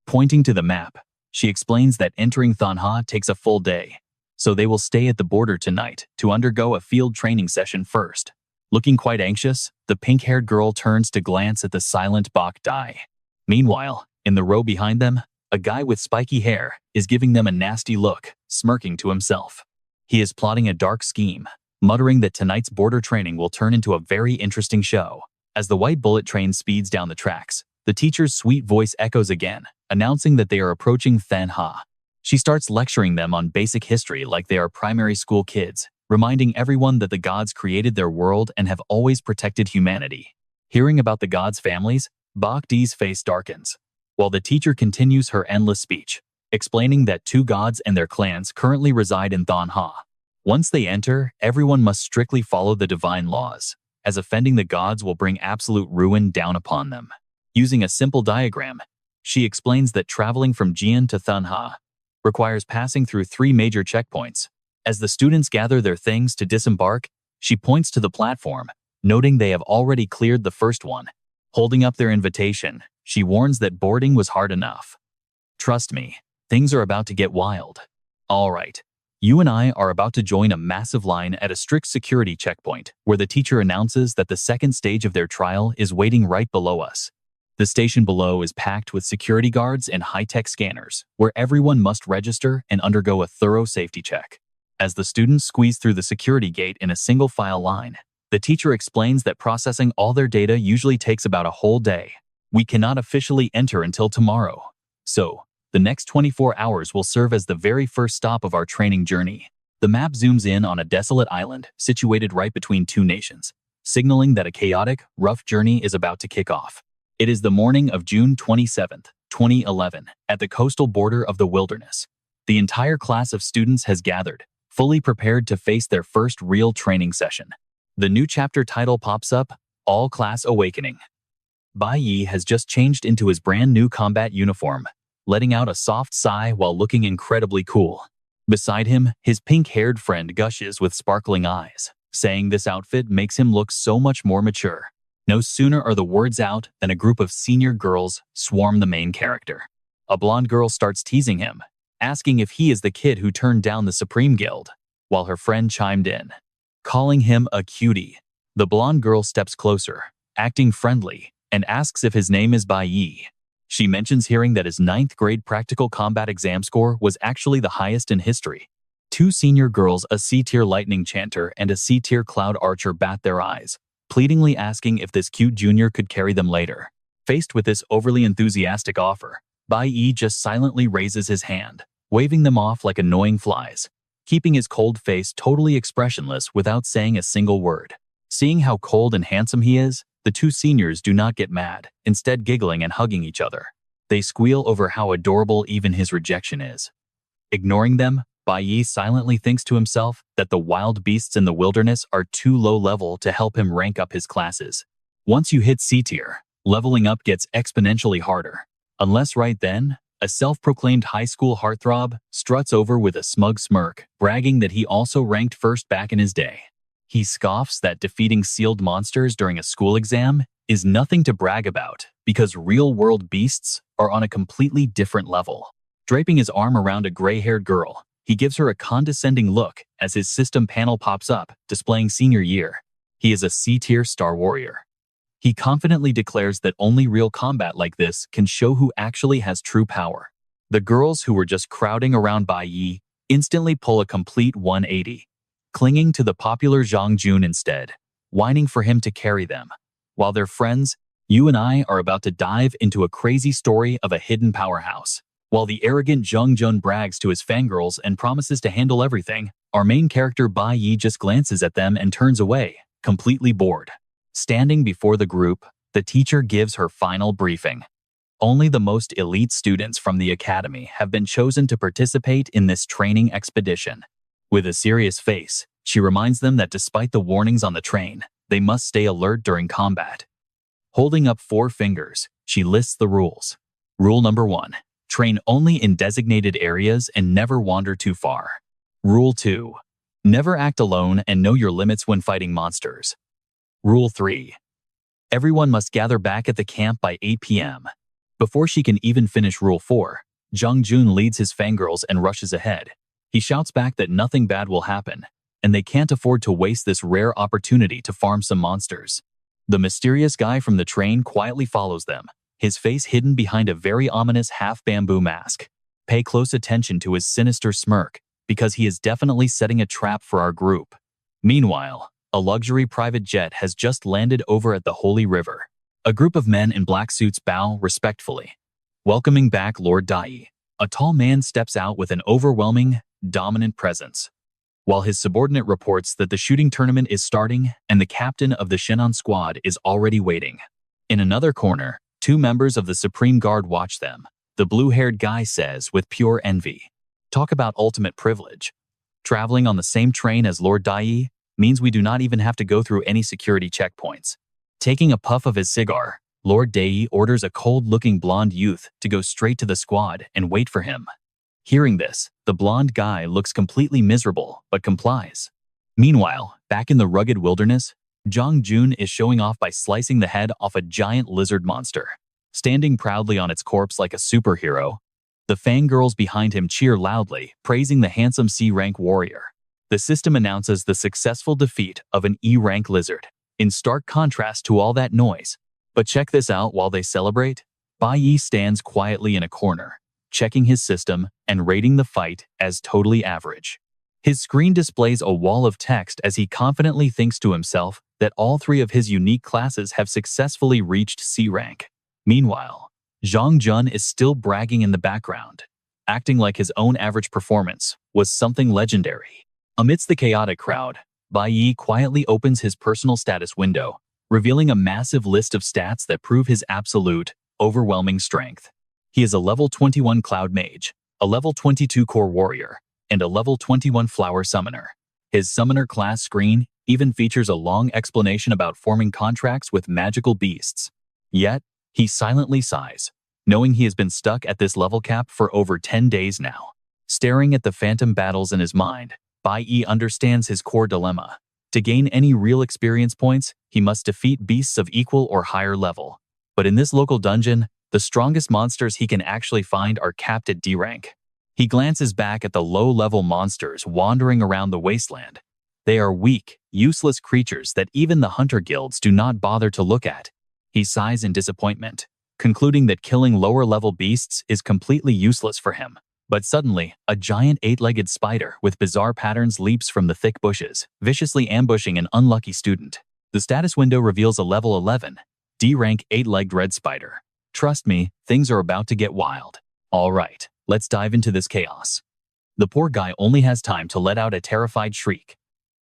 Pointing to the map, she explains that entering Thanha takes a full day, so they will stay at the border tonight to undergo a field training session first. Looking quite anxious, the pink-haired girl turns to glance at the silent Bach die. Meanwhile, in the row behind them, a guy with spiky hair is giving them a nasty look, smirking to himself. He is plotting a dark scheme, muttering that tonight's border training will turn into a very interesting show. As the white bullet train speeds down the tracks, the teacher's sweet voice echoes again, announcing that they are approaching Manhwa. She starts lecturing them on basic history like they are primary school kids, reminding everyone that the gods created their world and have always protected humanity. Hearing about the gods' families, Bach D's face darkens, while the teacher continues her endless speech, explaining that 2 gods and their clans currently reside in Manhwa. Once they enter, everyone must strictly follow the divine laws, as offending the gods will bring absolute ruin down upon them. Using a simple diagram, she explains that traveling from Jian to Manhwa requires passing through 3 major checkpoints. As the students gather their things to disembark, she points to the platform, noting they have already cleared the first one. Holding up their invitation, she warns that boarding was hard enough. Trust me, things are about to get wild. All right, you and I are about to join a massive line at a strict security checkpoint, where the teacher announces that the second stage of their trial is waiting right below us. The station below is packed with security guards and high-tech scanners, where everyone must register and undergo a thorough safety check. As the students squeeze through the security gate in a single file line, the teacher explains that processing all their data usually takes about a whole day. We cannot officially enter until tomorrow. So, the next 24 hours will serve as the very first stop of our training journey. The map zooms in on a desolate island situated right between 2 nations, signaling that a chaotic, rough journey is about to kick off. It is the morning of June 27, 2011, at the coastal border of the wilderness. The entire class of students has gathered, fully prepared to face their first real training session. The new chapter title pops up, All Class Awakening. Bai Yi has just changed into his brand new combat uniform, letting out a soft sigh while looking incredibly cool. Beside him, his pink-haired friend gushes with sparkling eyes, saying this outfit makes him look so much more mature. No sooner are the words out than a group of senior girls swarm the main character. A blonde girl starts teasing him, asking if he is the kid who turned down the Supreme Guild, while her friend chimed in, calling him a cutie. The blonde girl steps closer, acting friendly, and asks if his name is Bai Yi. She mentions hearing that his 9th grade practical combat exam score was actually the highest in history. 2 senior girls, a C-tier lightning chanter and a C-tier cloud archer, bat their eyes, pleadingly asking if this cute junior could carry them later. Faced with this overly enthusiastic offer, Bai Yi just silently raises his hand, waving them off like annoying flies, keeping his cold face totally expressionless without saying a single word. Seeing how cold and handsome he is, the 2 seniors do not get mad, instead giggling and hugging each other. They squeal over how adorable even his rejection is. Ignoring them, Bai Yi silently thinks to himself that the wild beasts in the wilderness are too low level to help him rank up his classes. Once you hit C-tier, leveling up gets exponentially harder. Unless right then, a self-proclaimed high school heartthrob struts over with a smug smirk, bragging that he also ranked first back in his day. He scoffs that defeating sealed monsters during a school exam is nothing to brag about because real-world beasts are on a completely different level. Draping his arm around a gray-haired girl, he gives her a condescending look as his system panel pops up, displaying senior year. He is a C-tier star warrior. He confidently declares that only real combat like this can show who actually has true power. The girls who were just crowding around Bai Yi instantly pull a complete 180, clinging to the popular Zhang Jun instead, whining for him to carry them. While their friends, you and I are about to dive into a crazy story of a hidden powerhouse. While the arrogant Zhang Jun brags to his fangirls and promises to handle everything, our main character Bai Yi just glances at them and turns away, completely bored. Standing before the group, the teacher gives her final briefing. Only the most elite students from the academy have been chosen to participate in this training expedition. With a serious face, she reminds them that despite the warnings on the train, they must stay alert during combat. Holding up 4 fingers, she lists the rules. Rule number 1. Train only in designated areas and never wander too far. Rule 2. Never act alone and know your limits when fighting monsters. Rule 3. Everyone must gather back at the camp by 8 p.m. Before she can even finish Rule 4, Zhang Jun leads his fangirls and rushes ahead. He shouts back that nothing bad will happen, and they can't afford to waste this rare opportunity to farm some monsters. The mysterious guy from the train quietly follows them, his face hidden behind a very ominous half-bamboo mask. Pay close attention to his sinister smirk, because he is definitely setting a trap for our group. Meanwhile, a luxury private jet has just landed over at the Holy River. A group of men in black suits bow respectfully, welcoming back Lord Dai. A tall man steps out with an overwhelming, dominant presence, while his subordinate reports that the shooting tournament is starting and the captain of the Shannon squad is already waiting. In another corner, two members of the Supreme Guard watch them. The blue-haired guy says with pure envy, "Talk about ultimate privilege. Traveling on the same train as Lord Dai means we do not even have to go through any security checkpoints." Taking a puff of his cigar, Lord Dai orders a cold-looking blonde youth to go straight to the squad and wait for him. Hearing this, the blonde guy looks completely miserable but complies. Meanwhile, back in the rugged wilderness, Jong Jun is showing off by slicing the head off a giant lizard monster. Standing proudly on its corpse like a superhero, the fangirls behind him cheer loudly, praising the handsome C-rank warrior. The system announces the successful defeat of an E-rank lizard, in stark contrast to all that noise. But check this out while they celebrate. Bai Yi stands quietly in a corner, checking his system and rating the fight as totally average. His screen displays a wall of text as he confidently thinks to himself that all three of his unique classes have successfully reached C-rank. Meanwhile, Zhang Jun is still bragging in the background, acting like his own average performance was something legendary. Amidst the chaotic crowd, Bai Yi quietly opens his personal status window, revealing a massive list of stats that prove his absolute, overwhelming strength. He is a level 21 Cloud Mage, a level 22 Core Warrior, and a level 21 Flower Summoner. His Summoner class screen even features a long explanation about forming contracts with magical beasts. Yet, he silently sighs, knowing he has been stuck at this level cap for over 10 days now. Staring at the phantom battles in his mind, Bai Yi understands his core dilemma. To gain any real experience points, he must defeat beasts of equal or higher level. But in this local dungeon, the strongest monsters he can actually find are capped at D rank. He glances back at the low-level monsters wandering around the wasteland. They are weak, useless creatures that even the hunter guilds do not bother to look at. He sighs in disappointment, concluding that killing lower-level beasts is completely useless for him. But suddenly, a giant 8-legged spider with bizarre patterns leaps from the thick bushes, viciously ambushing an unlucky student. The status window reveals a level 11, D-rank 8-legged red spider. Trust me, things are about to get wild. All right, let's dive into this chaos. The poor guy only has time to let out a terrified shriek.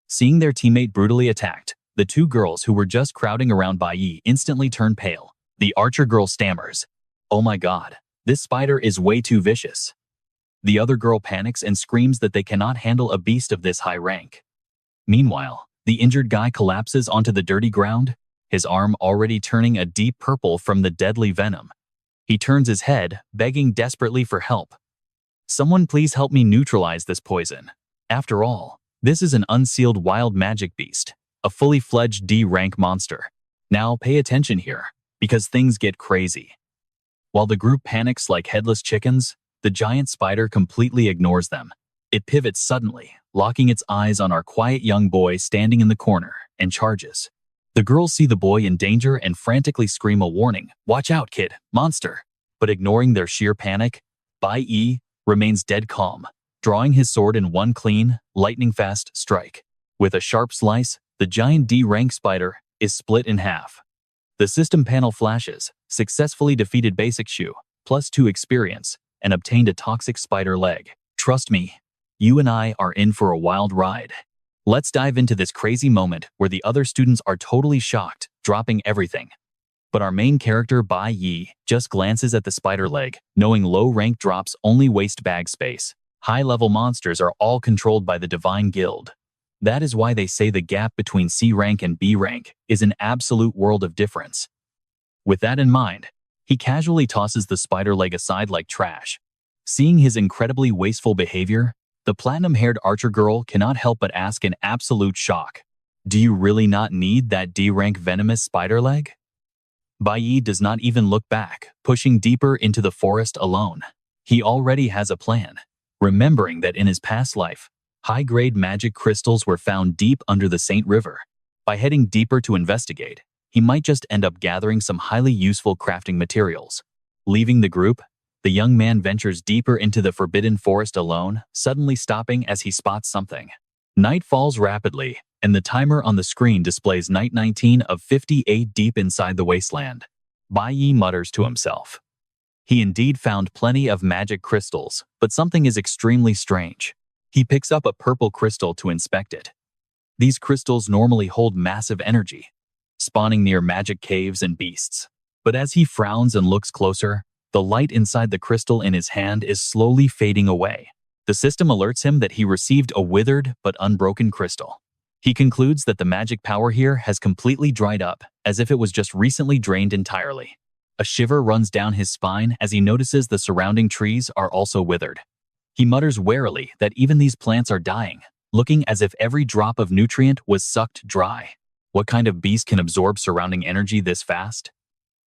Seeing their teammate brutally attacked, the two girls who were just crowding around Bai Yi instantly turn pale. The archer girl stammers, "Oh my god, this spider is way too vicious." The other girl panics and screams that they cannot handle a beast of this high rank. Meanwhile, the injured guy collapses onto the dirty ground, his arm already turning a deep purple from the deadly venom. He turns his head, begging desperately for help. "Someone please help me neutralize this poison. After all, this is an unsealed wild magic beast, a fully fledged D-rank monster. Now pay attention here, because things get crazy." While the group panics like headless chickens, the giant spider completely ignores them. It pivots suddenly, locking its eyes on our quiet young boy standing in the corner, and charges. The girls see the boy in danger and frantically scream a warning, "Watch out, kid, monster!" But ignoring their sheer panic, Bai Yi remains dead calm, drawing his sword in one clean, lightning-fast strike. With a sharp slice, the giant D-rank spider is split in half. The system panel flashes, successfully defeated basic Shu, +2 experience, and obtained a toxic spider leg. Trust me, you and I are in for a wild ride. Let's dive into this crazy moment where the other students are totally shocked, dropping everything. But our main character, Bai Yi, just glances at the spider leg, knowing low-rank drops only waste bag space. High-level monsters are all controlled by the Divine Guild. That is why they say the gap between C rank and B rank is an absolute world of difference. With that in mind, he casually tosses the spider leg aside like trash. Seeing his incredibly wasteful behavior, the platinum-haired archer girl cannot help but ask in absolute shock, "Do you really not need that D-rank venomous spider leg?" Bai Yi does not even look back, pushing deeper into the forest alone. He already has a plan, remembering that in his past life, High-grade magic crystals were found deep under the Saint River. By heading deeper to investigate, he might just end up gathering some highly useful crafting materials. Leaving the group, the young man ventures deeper into the forbidden forest alone, suddenly stopping as he spots something. Night falls rapidly, and the timer on the screen displays night 19 of 58 deep inside the wasteland. Bai Yi mutters to himself. He indeed found plenty of magic crystals, but something is extremely strange. He picks up a purple crystal to inspect it. These crystals normally hold massive energy, spawning near magic caves and beasts. But as he frowns and looks closer, the light inside the crystal in his hand is slowly fading away. The system alerts him that he received a withered but unbroken crystal. He concludes that the magic power here has completely dried up, as if it was just recently drained entirely. A shiver runs down his spine as he notices the surrounding trees are also withered. He mutters warily that even these plants are dying, looking as if every drop of nutrient was sucked dry. What kind of beast can absorb surrounding energy this fast?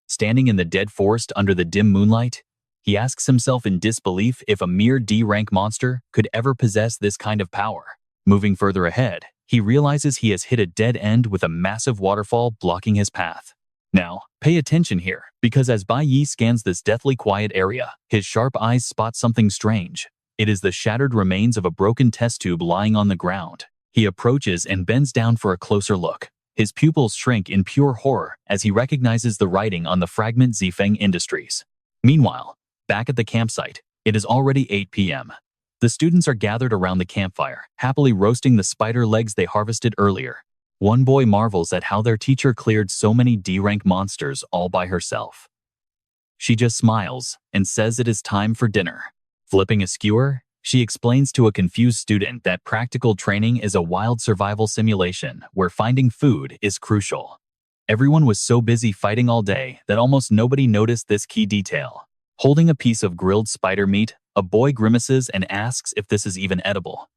Standing in the dead forest under the dim moonlight, he asks himself in disbelief if a mere D-rank monster could ever possess this kind of power. Moving further ahead, he realizes he has hit a dead end with a massive waterfall blocking his path. Now, pay attention here, because as Bai Yi scans this deathly quiet area, his sharp eyes spot something strange. It is the shattered remains of a broken test tube lying on the ground. He approaches and bends down for a closer look. His pupils shrink in pure horror as he recognizes the writing on the fragment Zifeng Industries. Meanwhile, back at the campsite, it is already 8 p.m. The students are gathered around the campfire, happily roasting the spider legs they harvested earlier. One boy marvels at how their teacher cleared so many D-rank monsters all by herself. She just smiles and says it is time for dinner. Flipping a skewer, she explains to a confused student that practical training is a wild survival simulation where finding food is crucial. Everyone was so busy fighting all day that almost nobody noticed this key detail. Holding a piece of grilled spider meat, a boy grimaces and asks if this is even edible.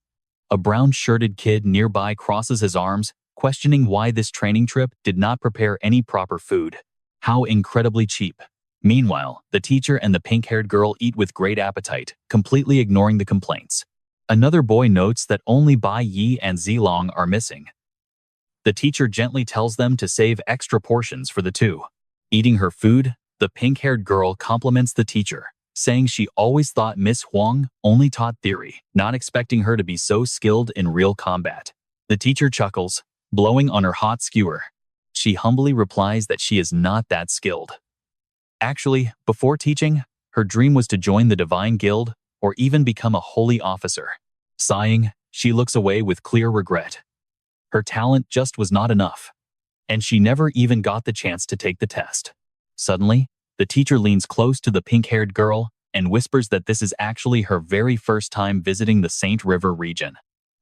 A brown-shirted kid nearby crosses his arms, questioning why this training trip did not prepare any proper food. How incredibly cheap. Meanwhile, the teacher and the pink-haired girl eat with great appetite, completely ignoring the complaints. Another boy notes that only Bai Yi and Zilong are missing. The teacher gently tells them to save extra portions for the two. Eating her food, the pink-haired girl compliments the teacher, saying she always thought Miss Huang only taught theory, not expecting her to be so skilled in real combat. The teacher chuckles, blowing on her hot skewer. She humbly replies that she is not that skilled. Actually, before teaching, her dream was to join the Divine Guild or even become a holy officer. Sighing, she looks away with clear regret. Her talent just was not enough, and she never even got the chance to take the test. Suddenly, the teacher leans close to the pink-haired girl and whispers that this is actually her very first time visiting the Saint River region,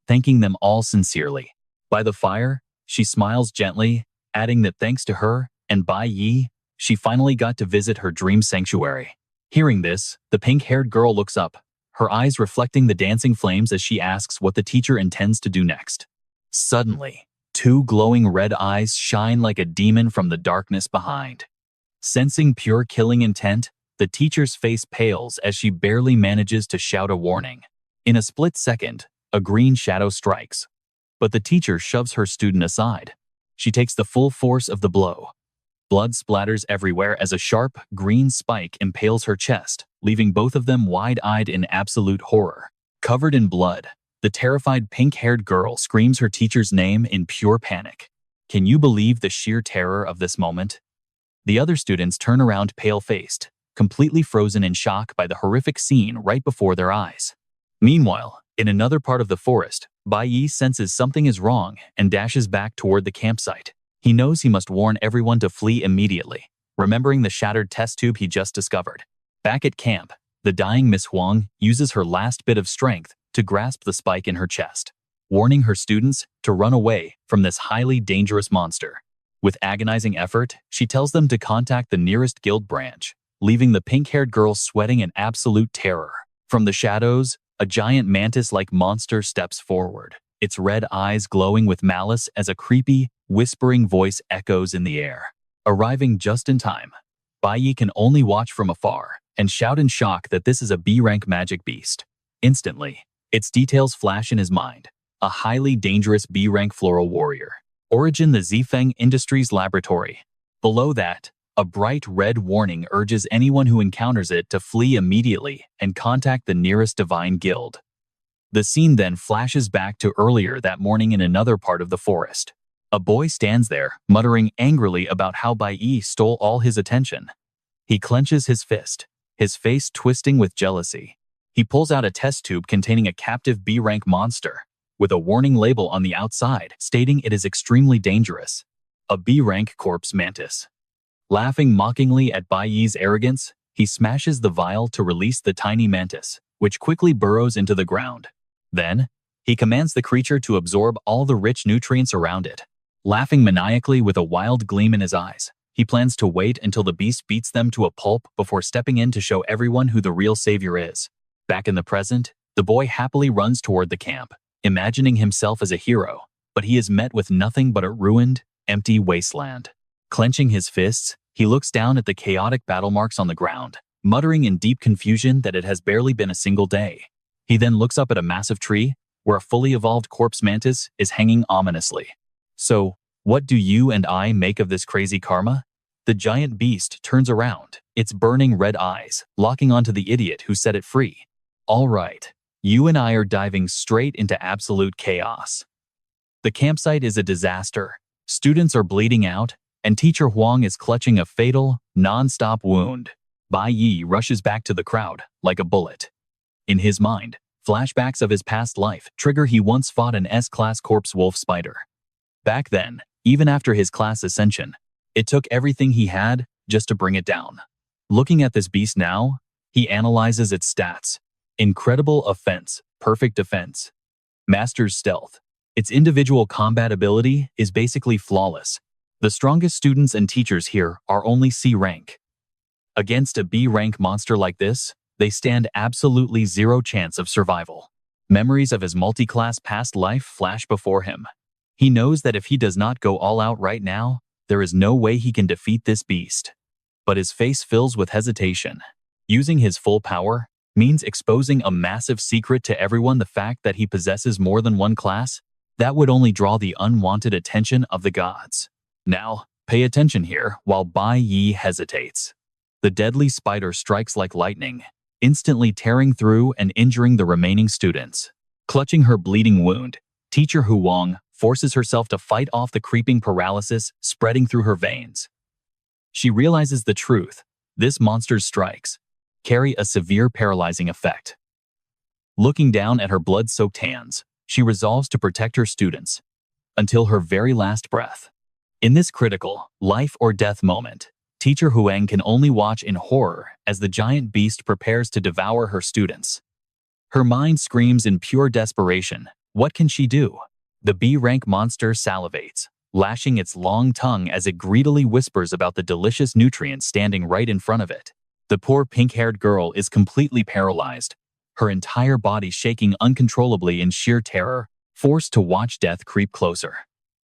thanking them all sincerely. By the fire, she smiles gently, adding that thanks to her and Bai Yi, she finally got to visit her dream sanctuary. Hearing this, the pink-haired girl looks up, her eyes reflecting the dancing flames as she asks what the teacher intends to do next. Suddenly, two glowing red eyes shine like a demon from the darkness behind. Sensing pure killing intent, the teacher's face pales as she barely manages to shout a warning. In a split second, a green shadow strikes, but the teacher shoves her student aside. She takes the full force of the blow. Blood splatters everywhere as a sharp, green spike impales her chest, leaving both of them wide-eyed in absolute horror. Covered in blood, the terrified pink-haired girl screams her teacher's name in pure panic. Can you believe the sheer terror of this moment? The other students turn around pale-faced, completely frozen in shock by the horrific scene right before their eyes. Meanwhile, in another part of the forest, Bai Yi senses something is wrong and dashes back toward the campsite. He knows he must warn everyone to flee immediately, remembering the shattered test tube he just discovered. Back at camp, the dying Miss Huang uses her last bit of strength to grasp the spike in her chest, warning her students to run away from this highly dangerous monster. With agonizing effort, she tells them to contact the nearest guild branch, leaving the pink-haired girl sweating in absolute terror. From the shadows, a giant mantis-like monster steps forward, its red eyes glowing with malice as a creepy, whispering voice echoes in the air. Arriving just in time, Bai Yi can only watch from afar and shout in shock that this is a B-rank magic beast. Instantly, Its details flash in his mind. A highly dangerous B-rank floral warrior. Origin: the Zifeng Industries Laboratory. Below that, a bright red warning urges anyone who encounters it to flee immediately and contact the nearest divine guild. The scene then flashes back to earlier that morning in another part of the forest. A boy stands there, muttering angrily about how Bai Yi stole all his attention. He clenches his fist, his face twisting with jealousy. He pulls out a test tube containing a captive B-rank monster, with a warning label on the outside stating it is extremely dangerous. A B-rank corpse mantis. Laughing mockingly at Bai Yi's arrogance, he smashes the vial to release the tiny mantis, which quickly burrows into the ground. Then, he commands the creature to absorb all the rich nutrients around it. Laughing maniacally with a wild gleam in his eyes, he plans to wait until the beast beats them to a pulp before stepping in to show everyone who the real savior is. Back in the present, the boy happily runs toward the camp, imagining himself as a hero, but he is met with nothing but a ruined, empty wasteland. Clenching his fists, he looks down at the chaotic battle marks on the ground, muttering in deep confusion that it has barely been a single day. He then looks up at a massive tree, where a fully evolved corpse mantis is hanging ominously. So, what do you and I make of this crazy karma? The giant beast turns around, its burning red eyes locking onto the idiot who set it free. All right, you and I are diving straight into absolute chaos. The campsite is a disaster. Students are bleeding out, and Teacher Huang is clutching a fatal, non-stop wound. Bai Yi rushes back to the crowd like a bullet. In his mind, flashbacks of his past life trigger. He once fought an S-class corpse wolf spider. Back then, even after his class ascension, it took everything he had just to bring it down. Looking at this beast now, he analyzes its stats. Incredible offense, perfect defense. Master's stealth. Its individual combat ability is basically flawless. The strongest students and teachers here are only C rank. Against a B rank monster like this, they stand absolutely zero chance of survival. Memories of his multi-class past life flash before him. He knows that if he does not go all out right now, there is no way he can defeat this beast. But his face fills with hesitation. Using his full power means exposing a massive secret to everyone. The fact that he possesses more than one class, that would only draw the unwanted attention of the gods. Now, pay attention here while Bai Yi hesitates. The deadly spider strikes like lightning, instantly tearing through and injuring the remaining students. Clutching her bleeding wound, Teacher Huang forces herself to fight off the creeping paralysis spreading through her veins. She realizes the truth. This monster's strikes carry a severe paralyzing effect. Looking down at her blood-soaked hands, she resolves to protect her students until her very last breath. In this critical, life-or-death moment, Teacher Huang can only watch in horror as the giant beast prepares to devour her students. Her mind screams in pure desperation. What can she do? The B-rank monster salivates, lashing its long tongue as it greedily whispers about the delicious nutrients standing right in front of it. The poor pink-haired girl is completely paralyzed, her entire body shaking uncontrollably in sheer terror, forced to watch death creep closer.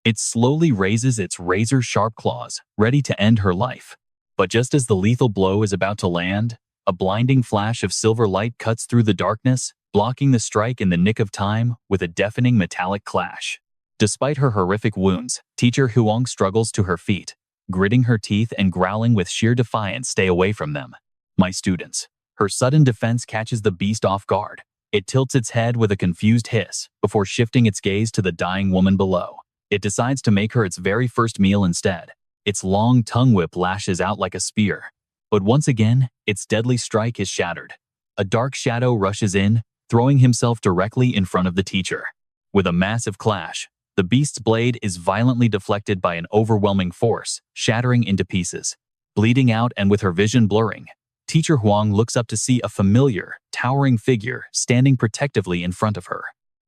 It slowly raises its razor-sharp claws, ready to end her life. But just as the lethal blow is about to land, a blinding flash of silver light cuts through the darkness, blocking the strike in the nick of time with a deafening metallic clash. Despite her horrific wounds, Teacher Huang struggles to her feet, gritting her teeth and growling with sheer defiance. Stay away from them, my students. Her sudden defense catches the beast off guard. It tilts its head with a confused hiss before shifting its gaze to the dying woman below. It decides to make her its very first meal instead. Its long tongue whip lashes out like a spear. But once again, its deadly strike is shattered. A dark shadow rushes in, throwing himself directly in front of the teacher. With a massive clash, the beast's blade is violently deflected by an overwhelming force, shattering into pieces. Bleeding out and with her vision blurring, Teacher Huang looks up to see a familiar, towering figure standing protectively in front of her.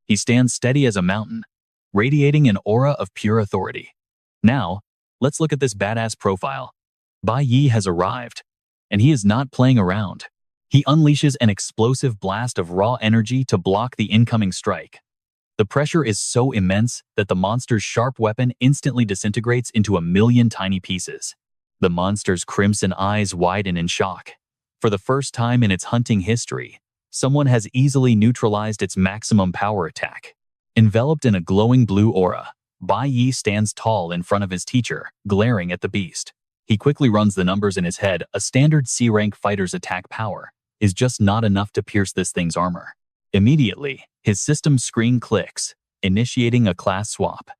He stands steady as a mountain, radiating an aura of pure authority. Now, let's look at this badass profile. Bai Yi has arrived, and he is not playing around. He unleashes an explosive blast of raw energy to block the incoming strike. The pressure is so immense that the monster's sharp weapon instantly disintegrates into a million tiny pieces. The monster's crimson eyes widen in shock. For the first time in its hunting history, Someone has easily neutralized its maximum power attack. Enveloped in a glowing blue aura, Bai Yi stands tall in front of his teacher, glaring at the beast. He quickly runs the numbers in his head. A standard C-rank fighter's attack power is just not enough to pierce this thing's armor. Immediately, his system screen clicks, initiating a class swap.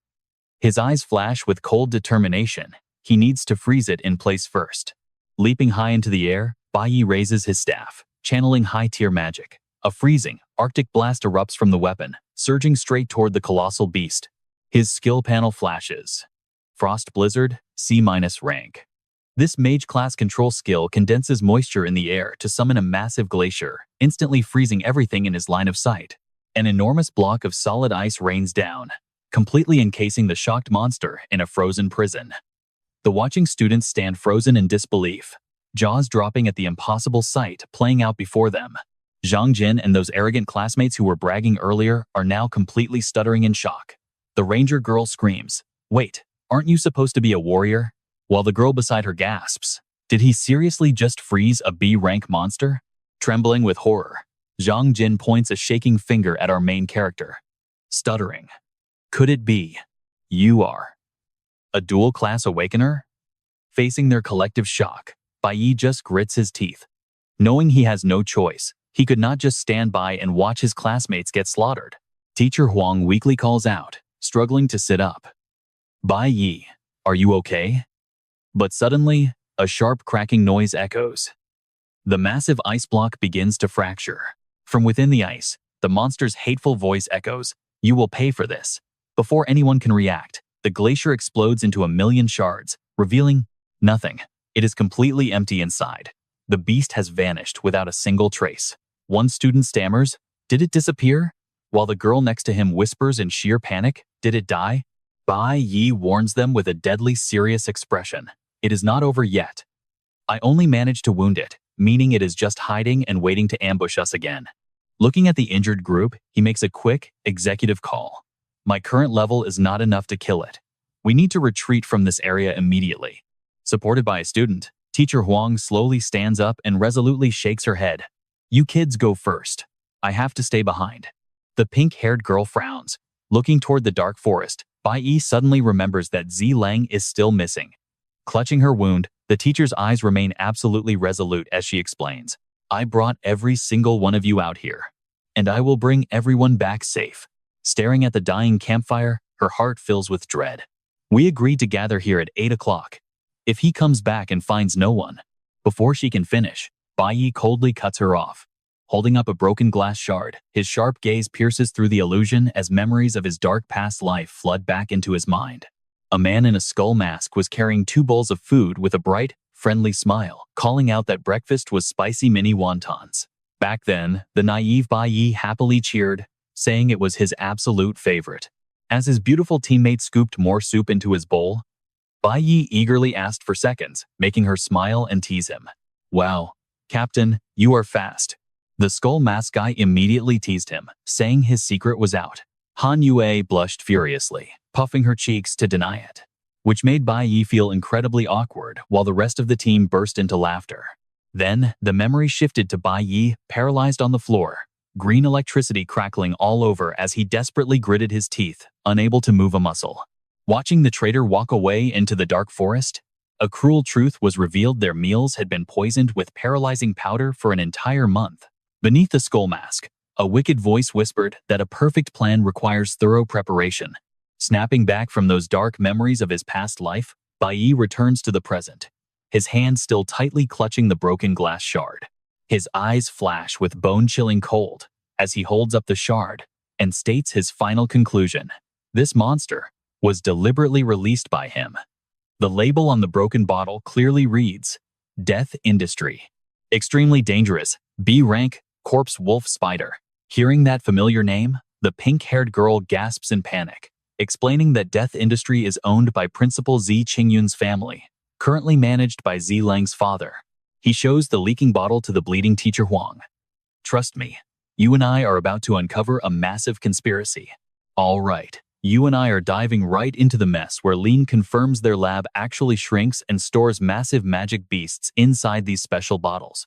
His eyes flash with cold determination. He needs to freeze it in place first. Leaping high into the air, Bai Yi raises his staff, channeling high-tier magic. A freezing, arctic blast erupts from the weapon, surging straight toward the colossal beast. His skill panel flashes. Frost Blizzard, C-rank. This mage-class control skill condenses moisture in the air to summon a massive glacier, instantly freezing everything in his line of sight. An enormous block of solid ice rains down, completely encasing the shocked monster in a frozen prison. The watching students stand frozen in disbelief, jaws dropping at the impossible sight playing out before them. Zhang Jin and those arrogant classmates who were bragging earlier are now completely stuttering in shock. The ranger girl screams, "Wait, aren't you supposed to be a warrior?" While the girl beside her gasps, "Did he seriously just freeze a B-rank monster?" Trembling with horror, Zhang Jin points a shaking finger at our main character. Stuttering. "Could it be you are a dual-class awakener?" Facing their collective shock, Bai Yi just grits his teeth. Knowing he has no choice, he could not just stand by and watch his classmates get slaughtered. Teacher Huang weakly calls out, struggling to sit up. "Bai Yi, are you okay?" But suddenly, a sharp cracking noise echoes. The massive ice block begins to fracture. From within the ice, the monster's hateful voice echoes, "You will pay for this." Before anyone can react, the glacier explodes into a million shards, revealing nothing. It is completely empty inside. The beast has vanished without a single trace. One student stammers, "Did it disappear?" While the girl next to him whispers in sheer panic, "Did it die?" Bai Yi warns them with a deadly serious expression. "It is not over yet. I only managed to wound it, meaning it is just hiding and waiting to ambush us again." Looking at the injured group, he makes a quick, executive call. "My current level is not enough to kill it. We need to retreat from this area immediately." Supported by a student, Teacher Huang slowly stands up and resolutely shakes her head. "You kids go first. I have to stay behind." The pink-haired girl frowns. Looking toward the dark forest, Bai Yi suddenly remembers that Zi Lang is still missing. Clutching her wound, the teacher's eyes remain absolutely resolute as she explains, "I brought every single one of you out here, and I will bring everyone back safe." Staring at the dying campfire, her heart fills with dread. "We agreed to gather here at 8 o'clock. If he comes back and finds no one." Before she can finish, Bai Yi coldly cuts her off. Holding up a broken glass shard, his sharp gaze pierces through the illusion as memories of his dark past life flood back into his mind. A man in a skull mask was carrying 2 bowls of food with a bright, friendly smile, calling out that breakfast was spicy mini wontons. Back then, the naive Bai Yi happily cheered, saying it was his absolute favorite. As his beautiful teammate scooped more soup into his bowl, Bai Yi eagerly asked for seconds, making her smile and tease him. "Wow, Captain, you are fast." The skull mask guy immediately teased him, saying his secret was out. Han Yue blushed furiously, puffing her cheeks to deny it, which made Bai Yi feel incredibly awkward while the rest of the team burst into laughter. Then, the memory shifted to Bai Yi, paralyzed on the floor, green electricity crackling all over as he desperately gritted his teeth, unable to move a muscle. Watching the traitor walk away into the dark forest, a cruel truth was revealed: their meals had been poisoned with paralyzing powder for an entire month. Beneath the skull mask, a wicked voice whispered that a perfect plan requires thorough preparation. Snapping back from those dark memories of his past life, Bai Yi returns to the present, his hand still tightly clutching the broken glass shard. His eyes flash with bone-chilling cold as he holds up the shard and states his final conclusion. This monster was deliberately released by him. The label on the broken bottle clearly reads, "Death Industry. Extremely dangerous, B-rank, corpse wolf spider." Hearing that familiar name, the pink-haired girl gasps in panic, explaining that Death Industry is owned by Principal Zi Qingyun's family, currently managed by Zi Lang's father. He shows the leaking bottle to the bleeding Teacher Huang. "Trust me, you and I are about to uncover a massive conspiracy." All right, you and I are diving right into the mess where Lean confirms their lab actually shrinks and stores massive magic beasts inside these special bottles.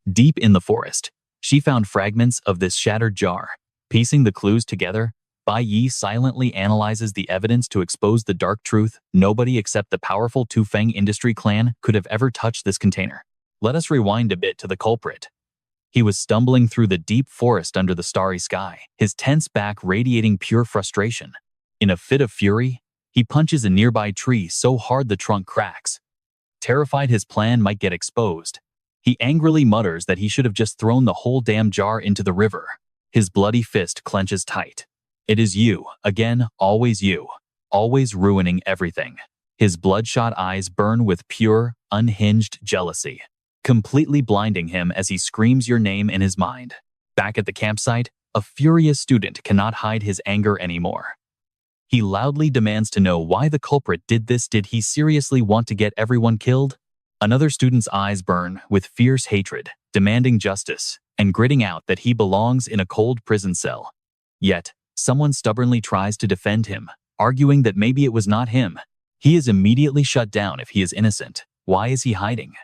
Deep in the forest, She found fragments of this shattered jar. Piecing the clues together, Bai Yi silently analyzes the evidence to expose the dark truth. Nobody except the powerful Tu Feng industry clan could have ever touched this container. Let us rewind a bit to the culprit. He was stumbling through the deep forest under the starry sky, his tense back radiating pure frustration. In a fit of fury, he punches a nearby tree so hard the trunk cracks. Terrified his plan might get exposed, he angrily mutters that he should have just thrown the whole damn jar into the river. His bloody fist clenches tight. It is you, again, always you, always ruining everything. His bloodshot eyes burn with pure, unhinged jealousy, completely blinding him as he screams your name in his mind. Back at the campsite, a furious student cannot hide his anger anymore. He loudly demands to know why the culprit did this. Did he seriously want to get everyone killed? Another student's eyes burn with fierce hatred, demanding justice and gritting out that he belongs in a cold prison cell. Yet, someone stubbornly tries to defend him, arguing that maybe it was not him. He is immediately shut down if he is innocent. Why is he hiding?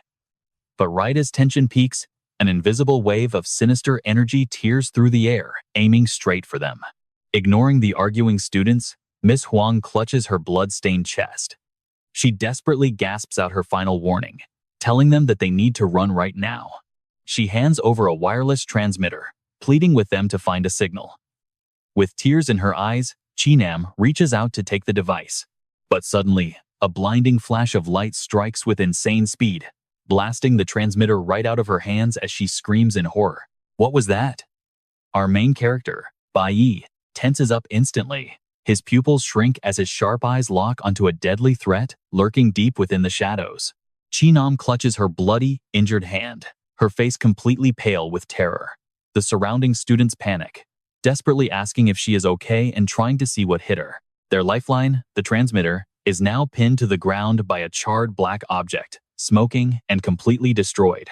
But right as tension peaks, an invisible wave of sinister energy tears through the air, aiming straight for them. Ignoring the arguing students, Miss Huang clutches her blood-stained chest. She desperately gasps out her final warning, telling them that they need to run right now. She hands over a wireless transmitter, pleading with them to find a signal. With tears in her eyes, Chinam reaches out to take the device. But suddenly, a blinding flash of light strikes with insane speed, blasting the transmitter right out of her hands as she screams in horror. What was that? Our main character, Bai Yi, tenses up instantly. His pupils shrink as his sharp eyes lock onto a deadly threat lurking deep within the shadows. Chinam clutches her bloody, injured hand, her face completely pale with terror. The surrounding students panic, desperately asking if she is okay and trying to see what hit her. Their lifeline, the transmitter, is now pinned to the ground by a charred black object, smoking and completely destroyed.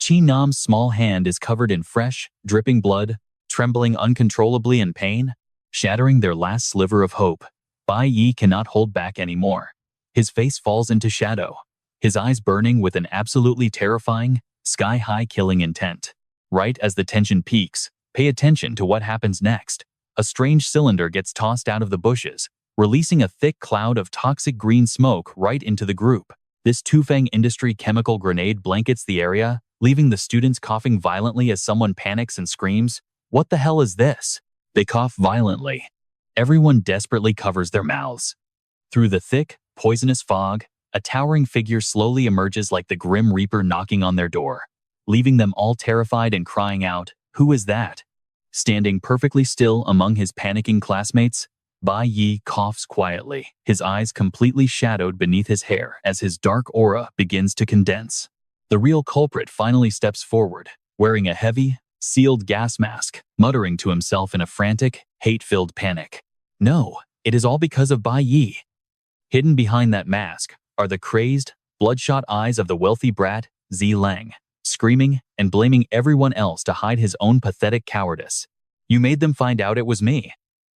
Chinam's small hand is covered in fresh, dripping blood, trembling uncontrollably in pain, shattering their last sliver of hope. Bai Yi cannot hold back anymore. His face falls into shadow, his eyes burning with an absolutely terrifying, sky-high killing intent. Right as the tension peaks, pay attention to what happens next. A strange cylinder gets tossed out of the bushes, releasing a thick cloud of toxic green smoke right into the group. This Tu Feng industry chemical grenade blankets the area, leaving the students coughing violently as someone panics and screams, "What the hell is this?" They cough violently. Everyone desperately covers their mouths. Through the thick, poisonous fog, a towering figure slowly emerges like the Grim Reaper knocking on their door, leaving them all terrified and crying out, "Who is that?" Standing perfectly still among his panicking classmates, Bai Yi coughs quietly, his eyes completely shadowed beneath his hair as his dark aura begins to condense. The real culprit finally steps forward, wearing a heavy, sealed gas mask, muttering to himself in a frantic, hate-filled panic. No, it is all because of Bai Yi. Hidden behind that mask are the crazed, bloodshot eyes of the wealthy brat, Zi Lang, screaming and blaming everyone else to hide his own pathetic cowardice. You made them find out it was me.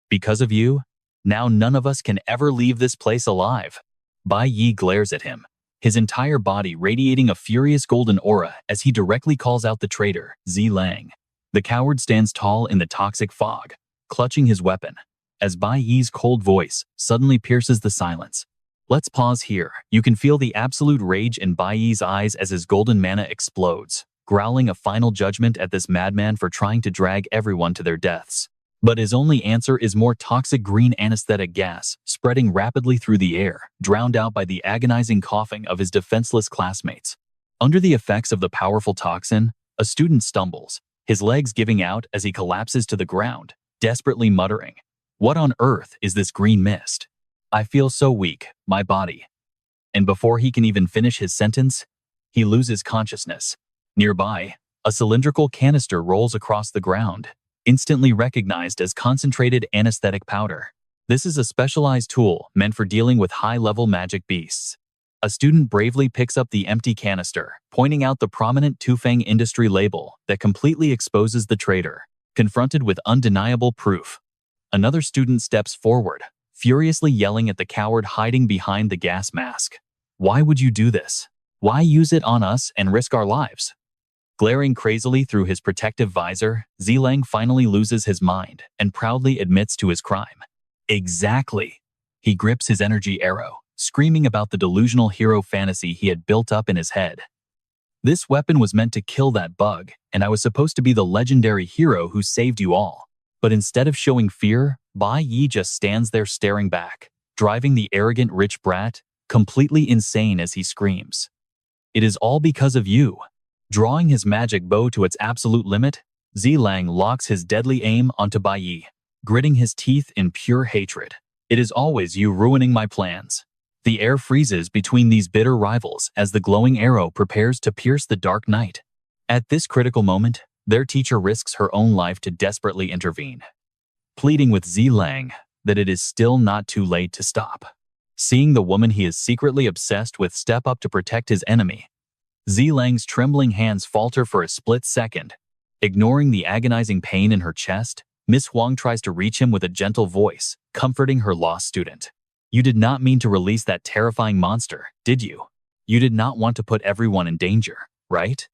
Because of you, now none of us can ever leave this place alive. Bai Yi glares at him, his entire body radiating a furious golden aura as he directly calls out the traitor, Zi Lang. The coward stands tall in the toxic fog, clutching his weapon, as Bai Yi's cold voice suddenly pierces the silence. Let's pause here. You can feel the absolute rage in Bai Yi's eyes as his golden mana explodes, growling a final judgment at this madman for trying to drag everyone to their deaths. But his only answer is more toxic green anesthetic gas, spreading rapidly through the air, drowned out by the agonizing coughing of his defenseless classmates. Under the effects of the powerful toxin, a student stumbles, his legs giving out as he collapses to the ground, desperately muttering, "What on earth is this green mist? I feel so weak, my body." And before he can even finish his sentence, he loses consciousness. Nearby, a cylindrical canister rolls across the ground, instantly recognized as concentrated anesthetic powder. This is a specialized tool meant for dealing with high-level magic beasts. A student bravely picks up the empty canister, pointing out the prominent Tu Feng industry label that completely exposes the traitor. Confronted with undeniable proof, another student steps forward, furiously yelling at the coward hiding behind the gas mask. "Why would you do this? Why use it on us and risk our lives?" Glaring crazily through his protective visor, Zilang finally loses his mind and proudly admits to his crime. Exactly. He grips his energy arrow, screaming about the delusional hero fantasy he had built up in his head. This weapon was meant to kill that bug, and I was supposed to be the legendary hero who saved you all. But instead of showing fear, Bai Yi just stands there staring back, driving the arrogant rich brat completely insane as he screams. It is all because of you. Drawing his magic bow to its absolute limit, Zilang locks his deadly aim onto Bai Yi, gritting his teeth in pure hatred. It is always you ruining my plans. The air freezes between these bitter rivals as the glowing arrow prepares to pierce the dark night. At this critical moment, their teacher risks her own life to desperately intervene, pleading with Zilang that it is still not too late to stop. Seeing the woman he is secretly obsessed with step up to protect his enemy, Zilang's trembling hands falter for a split second. Ignoring the agonizing pain in her chest, Miss Huang tries to reach him with a gentle voice, comforting her lost student. You did not mean to release that terrifying monster, did you? You did not want to put everyone in danger, right?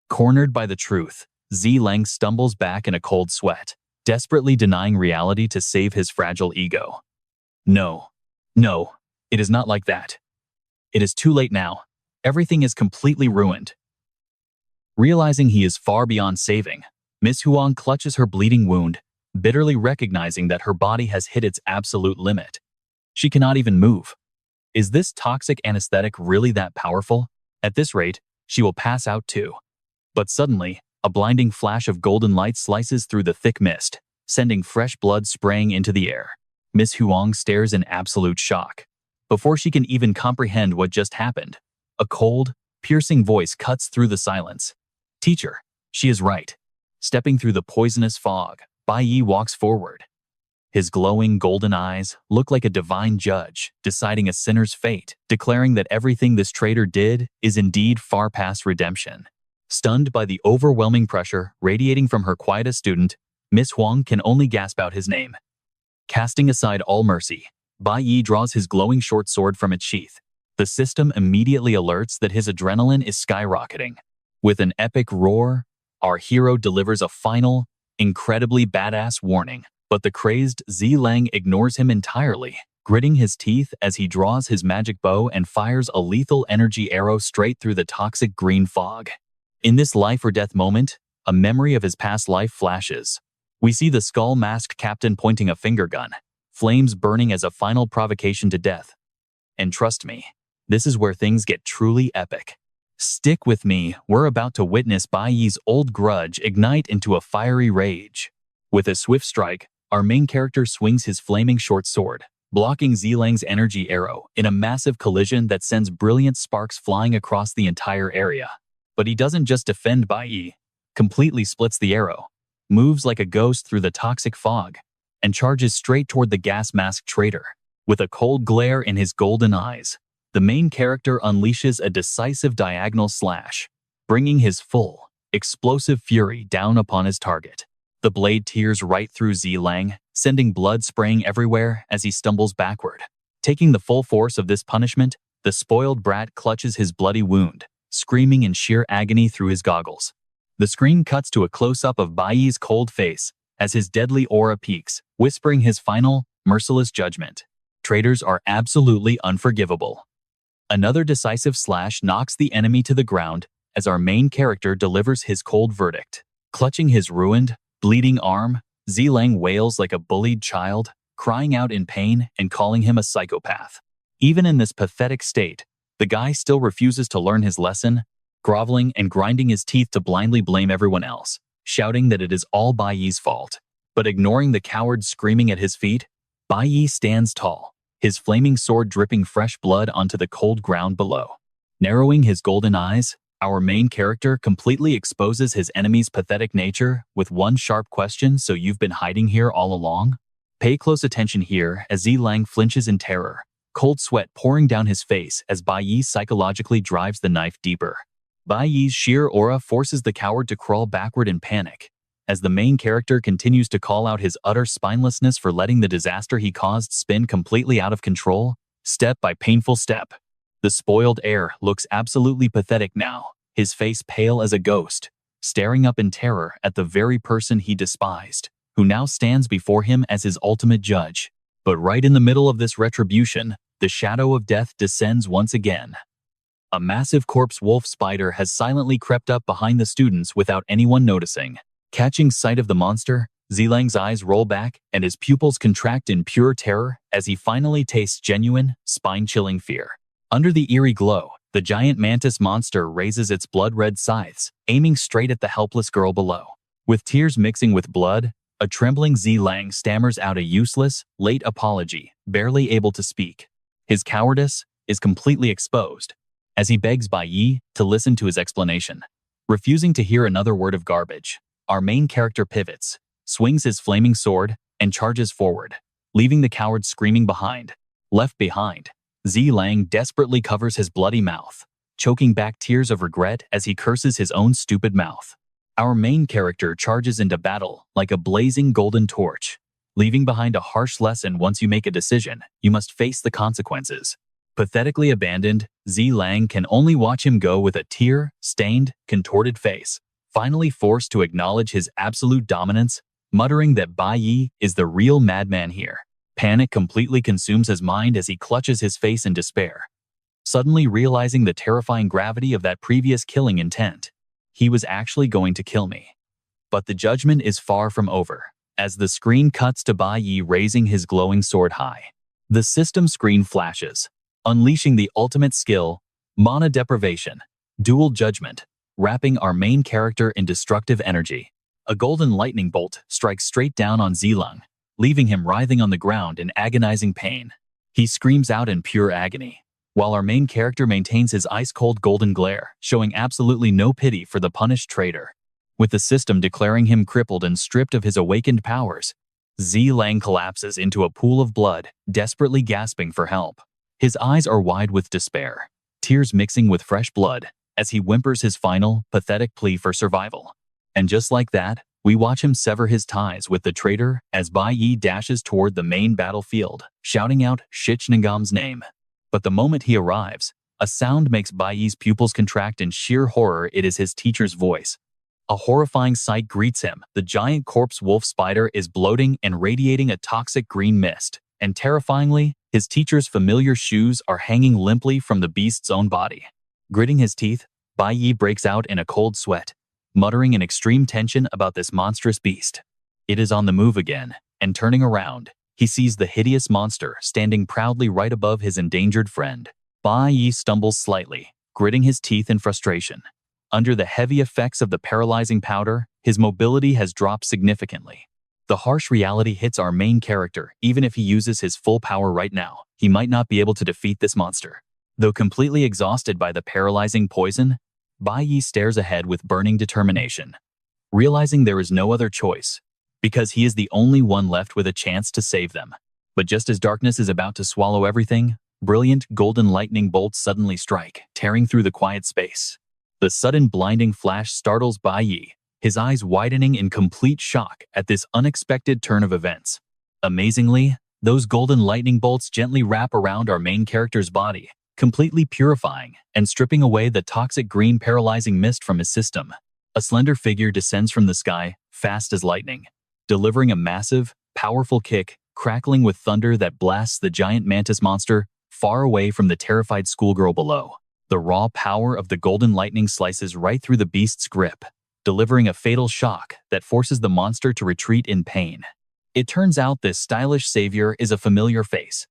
Cornered by the truth, Zilang stumbles back in a cold sweat, desperately denying reality to save his fragile ego. No, it is not like that. It is too late now. Everything is completely ruined. Realizing he is far beyond saving, Miss Huang clutches her bleeding wound, bitterly recognizing that her body has hit its absolute limit. She cannot even move. Is this toxic anesthetic really that powerful? At this rate, she will pass out too. But suddenly, a blinding flash of golden light slices through the thick mist, sending fresh blood spraying into the air. Miss Huang stares in absolute shock. Before she can even comprehend what just happened, a cold, piercing voice cuts through the silence. Teacher, she is right. Stepping through the poisonous fog, Bai Yi walks forward. His glowing golden eyes look like a divine judge, deciding a sinner's fate, declaring that everything this traitor did is indeed far past redemption. Stunned by the overwhelming pressure radiating from her quietest student, Miss Huang can only gasp out his name. Casting aside all mercy, Bai Yi draws his glowing short sword from its sheath. The system immediately alerts that his adrenaline is skyrocketing. With an epic roar, our hero delivers a final, incredibly badass warning, but the crazed Zilang ignores him entirely, gritting his teeth as he draws his magic bow and fires a lethal energy arrow straight through the toxic green fog. In this life-or-death moment, a memory of his past life flashes. We see the skull-masked captain pointing a finger gun, flames burning as a final provocation to death. And trust me, this is where things get truly epic. Stick with me, we're about to witness Bai Yi's old grudge ignite into a fiery rage. With a swift strike, our main character swings his flaming short sword, blocking Zilang's energy arrow in a massive collision that sends brilliant sparks flying across the entire area. But he doesn't just defend Bai Yi, completely splits the arrow, moves like a ghost through the toxic fog, and charges straight toward the gas-masked traitor. With a cold glare in his golden eyes, the main character unleashes a decisive diagonal slash, bringing his full, explosive fury down upon his target. The blade tears right through Zilang, sending blood spraying everywhere as he stumbles backward. Taking the full force of this punishment, the spoiled brat clutches his bloody wound, screaming in sheer agony through his goggles. The screen cuts to a close-up of Bai Yi's cold face as his deadly aura peaks, whispering his final, merciless judgment. Traitors are absolutely unforgivable. Another decisive slash knocks the enemy to the ground as our main character delivers his cold verdict. Clutching his ruined, bleeding arm, Zilang wails like a bullied child, crying out in pain and calling him a psychopath. Even in this pathetic state, the guy still refuses to learn his lesson, groveling and grinding his teeth to blindly blame everyone else, shouting that it is all Bai Yi's fault. But ignoring the coward screaming at his feet, Bai Yi stands tall, his flaming sword dripping fresh blood onto the cold ground below. Narrowing his golden eyes, our main character completely exposes his enemy's pathetic nature with one sharp question: so you've been hiding here all along? Pay close attention here as Zilang flinches in terror, cold sweat pouring down his face as Bai Yi psychologically drives the knife deeper. Bai Yi's sheer aura forces the coward to crawl backward in panic, as the main character continues to call out his utter spinelessness for letting the disaster he caused spin completely out of control, step by painful step. The spoiled heir looks absolutely pathetic now, his face pale as a ghost, staring up in terror at the very person he despised, who now stands before him as his ultimate judge. But right in the middle of this retribution, the shadow of death descends once again. A massive corpse wolf spider has silently crept up behind the students without anyone noticing. Catching sight of the monster, Zilang's eyes roll back and his pupils contract in pure terror as he finally tastes genuine, spine-chilling fear. Under the eerie glow, the giant mantis monster raises its blood-red scythes, aiming straight at the helpless girl below. With tears mixing with blood, a trembling Zilang stammers out a useless, late apology, barely able to speak. His cowardice is completely exposed as he begs Bai Yi to listen to his explanation. Refusing to hear another word of garbage, our main character pivots, swings his flaming sword, and charges forward, leaving the coward screaming behind. Left behind, Zilang desperately covers his bloody mouth, choking back tears of regret as he curses his own stupid mouth. Our main character charges into battle like a blazing golden torch, leaving behind a harsh lesson: once you make a decision, you must face the consequences. Pathetically abandoned, Zilang can only watch him go with a tear-stained, contorted face, finally forced to acknowledge his absolute dominance, muttering that Bai Yi is the real madman here. Panic completely consumes his mind as he clutches his face in despair, suddenly realizing the terrifying gravity of that previous killing intent. He was actually going to kill me. But the judgment is far from over, as the screen cuts to Bai Yi raising his glowing sword high. The system screen flashes, unleashing the ultimate skill, Mana Deprivation, Dual Judgment, wrapping our main character in destructive energy. A golden lightning bolt strikes straight down on Zilang, leaving him writhing on the ground in agonizing pain. He screams out in pure agony, while our main character maintains his ice-cold golden glare, showing absolutely no pity for the punished traitor. With the system declaring him crippled and stripped of his awakened powers, Zilang collapses into a pool of blood, desperately gasping for help. His eyes are wide with despair, tears mixing with fresh blood, as he whimpers his final, pathetic plea for survival. And just like that, we watch him sever his ties with the traitor as Bai Yi dashes toward the main battlefield, shouting out Shichnangam's name. But the moment he arrives, a sound makes Bai Yi's pupils contract in sheer horror. It is his teacher's voice. A horrifying sight greets him. The giant corpse wolf spider is bloating and radiating a toxic green mist, and terrifyingly, his teacher's familiar shoes are hanging limply from the beast's own body. Gritting his teeth, Bai Yi breaks out in a cold sweat, muttering in extreme tension about this monstrous beast. It is on the move again, and turning around, he sees the hideous monster standing proudly right above his endangered friend. Bai Yi stumbles slightly, gritting his teeth in frustration. Under the heavy effects of the paralyzing powder, his mobility has dropped significantly. The harsh reality hits our main character. Even if he uses his full power right now, he might not be able to defeat this monster. Though completely exhausted by the paralyzing poison, Bai Yi stares ahead with burning determination, realizing there is no other choice, because he is the only one left with a chance to save them. But just as darkness is about to swallow everything, brilliant golden lightning bolts suddenly strike, tearing through the quiet space. The sudden blinding flash startles Bai Yi, his eyes widening in complete shock at this unexpected turn of events. Amazingly, those golden lightning bolts gently wrap around our main character's body, completely purifying and stripping away the toxic green paralyzing mist from his system. A slender figure descends from the sky, fast as lightning, delivering a massive, powerful kick, crackling with thunder that blasts the giant mantis monster far away from the terrified schoolgirl below. The raw power of the golden lightning slices right through the beast's grip, delivering a fatal shock that forces the monster to retreat in pain. It turns out this stylish savior is a familiar face.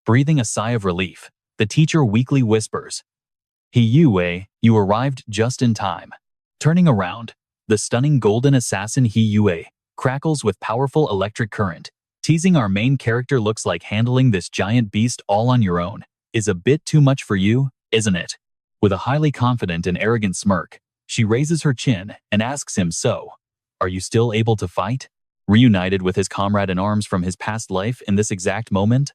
Breathing a sigh of relief, the teacher weakly whispers, "He Yue, you arrived just in time." Turning around, the stunning golden assassin He Yue crackles with powerful electric current, teasing our main character. "Looks like handling this giant beast all on your own is a bit too much for you, isn't it?" With a highly confident and arrogant smirk, she raises her chin and asks him, "So, are you still able to fight?" Reunited with his comrade in arms from his past life in this exact moment,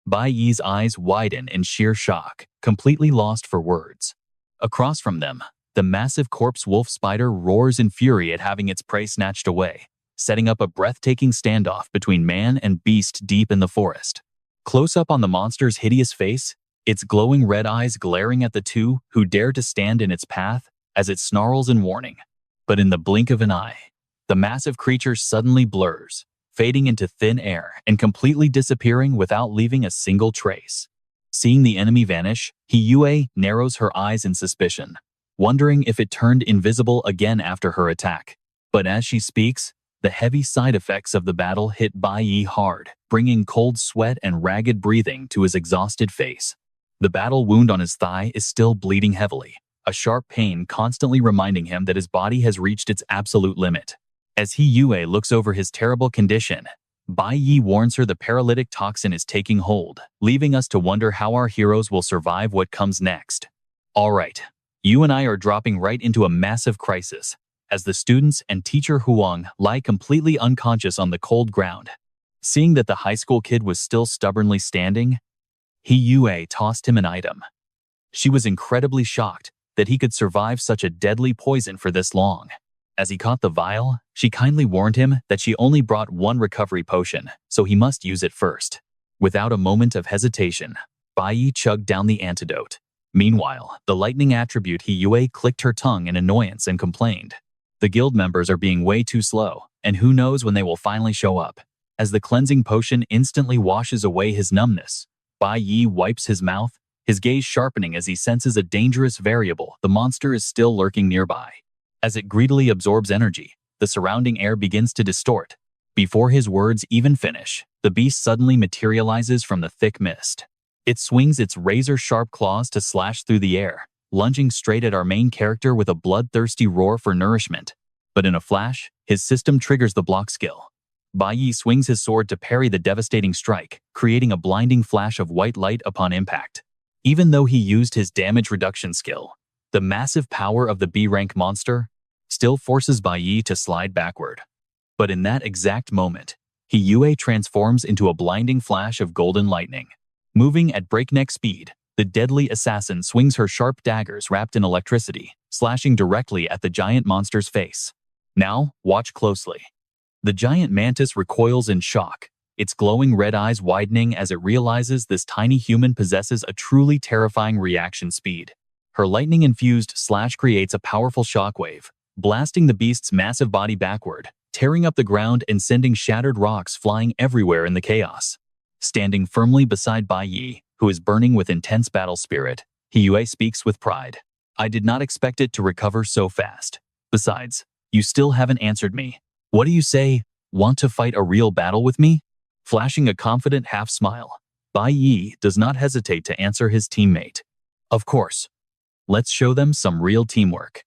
Bai Yi's eyes widen in sheer shock, completely lost for words. Across from them, the massive corpse wolf spider roars in fury at having its prey snatched away, setting up a breathtaking standoff between man and beast deep in the forest. Close up on the monster's hideous face, its glowing red eyes glaring at the two who dare to stand in its path, as it snarls in warning. But in the blink of an eye, the massive creature suddenly blurs, fading into thin air and completely disappearing without leaving a single trace. Seeing the enemy vanish, Hiyue narrows her eyes in suspicion, wondering if it turned invisible again after her attack. But as she speaks, the heavy side effects of the battle hit Bai Yi hard, bringing cold sweat and ragged breathing to his exhausted face. The battle wound on his thigh is still bleeding heavily, a sharp pain constantly reminding him that his body has reached its absolute limit. As Hiyue looks over his terrible condition, Bai Yi warns her the paralytic toxin is taking hold, leaving us to wonder how our heroes will survive what comes next. Alright, you and I are dropping right into a massive crisis, as the students and teacher Huang lie completely unconscious on the cold ground. Seeing that the high school kid was still stubbornly standing, Hiyue tossed him an item. She was incredibly shocked that he could survive such a deadly poison for this long. As he caught the vial, she kindly warned him that she only brought one recovery potion, so he must use it first. Without a moment of hesitation, Bai Yi chugged down the antidote. Meanwhile, the lightning attribute Hiyue clicked her tongue in annoyance and complained. The guild members are being way too slow, and who knows when they will finally show up. As the cleansing potion instantly washes away his numbness, Bai Yi wipes his mouth, his gaze sharpening as he senses a dangerous variable. The monster is still lurking nearby. As it greedily absorbs energy, the surrounding air begins to distort. Before his words even finish, the beast suddenly materializes from the thick mist. It swings its razor-sharp claws to slash through the air, lunging straight at our main character with a bloodthirsty roar for nourishment. But in a flash, his system triggers the block skill. Bai Yi swings his sword to parry the devastating strike, creating a blinding flash of white light upon impact. Even though he used his damage reduction skill, the massive power of the B-rank monster still forces Bai Yi to slide backward. But in that exact moment, Hiyue transforms into a blinding flash of golden lightning. Moving at breakneck speed, the deadly assassin swings her sharp daggers wrapped in electricity, slashing directly at the giant monster's face. Now, watch closely. The giant mantis recoils in shock, its glowing red eyes widening as it realizes this tiny human possesses a truly terrifying reaction speed. Her lightning-infused slash creates a powerful shockwave, blasting the beast's massive body backward, tearing up the ground and sending shattered rocks flying everywhere in the chaos. Standing firmly beside Bai Yi, who is burning with intense battle spirit, Hiyue speaks with pride. I did not expect it to recover so fast. Besides, you still haven't answered me. What do you say? Want to fight a real battle with me? Flashing a confident half-smile, Bai Yi does not hesitate to answer his teammate. Of course. Let's show them some real teamwork.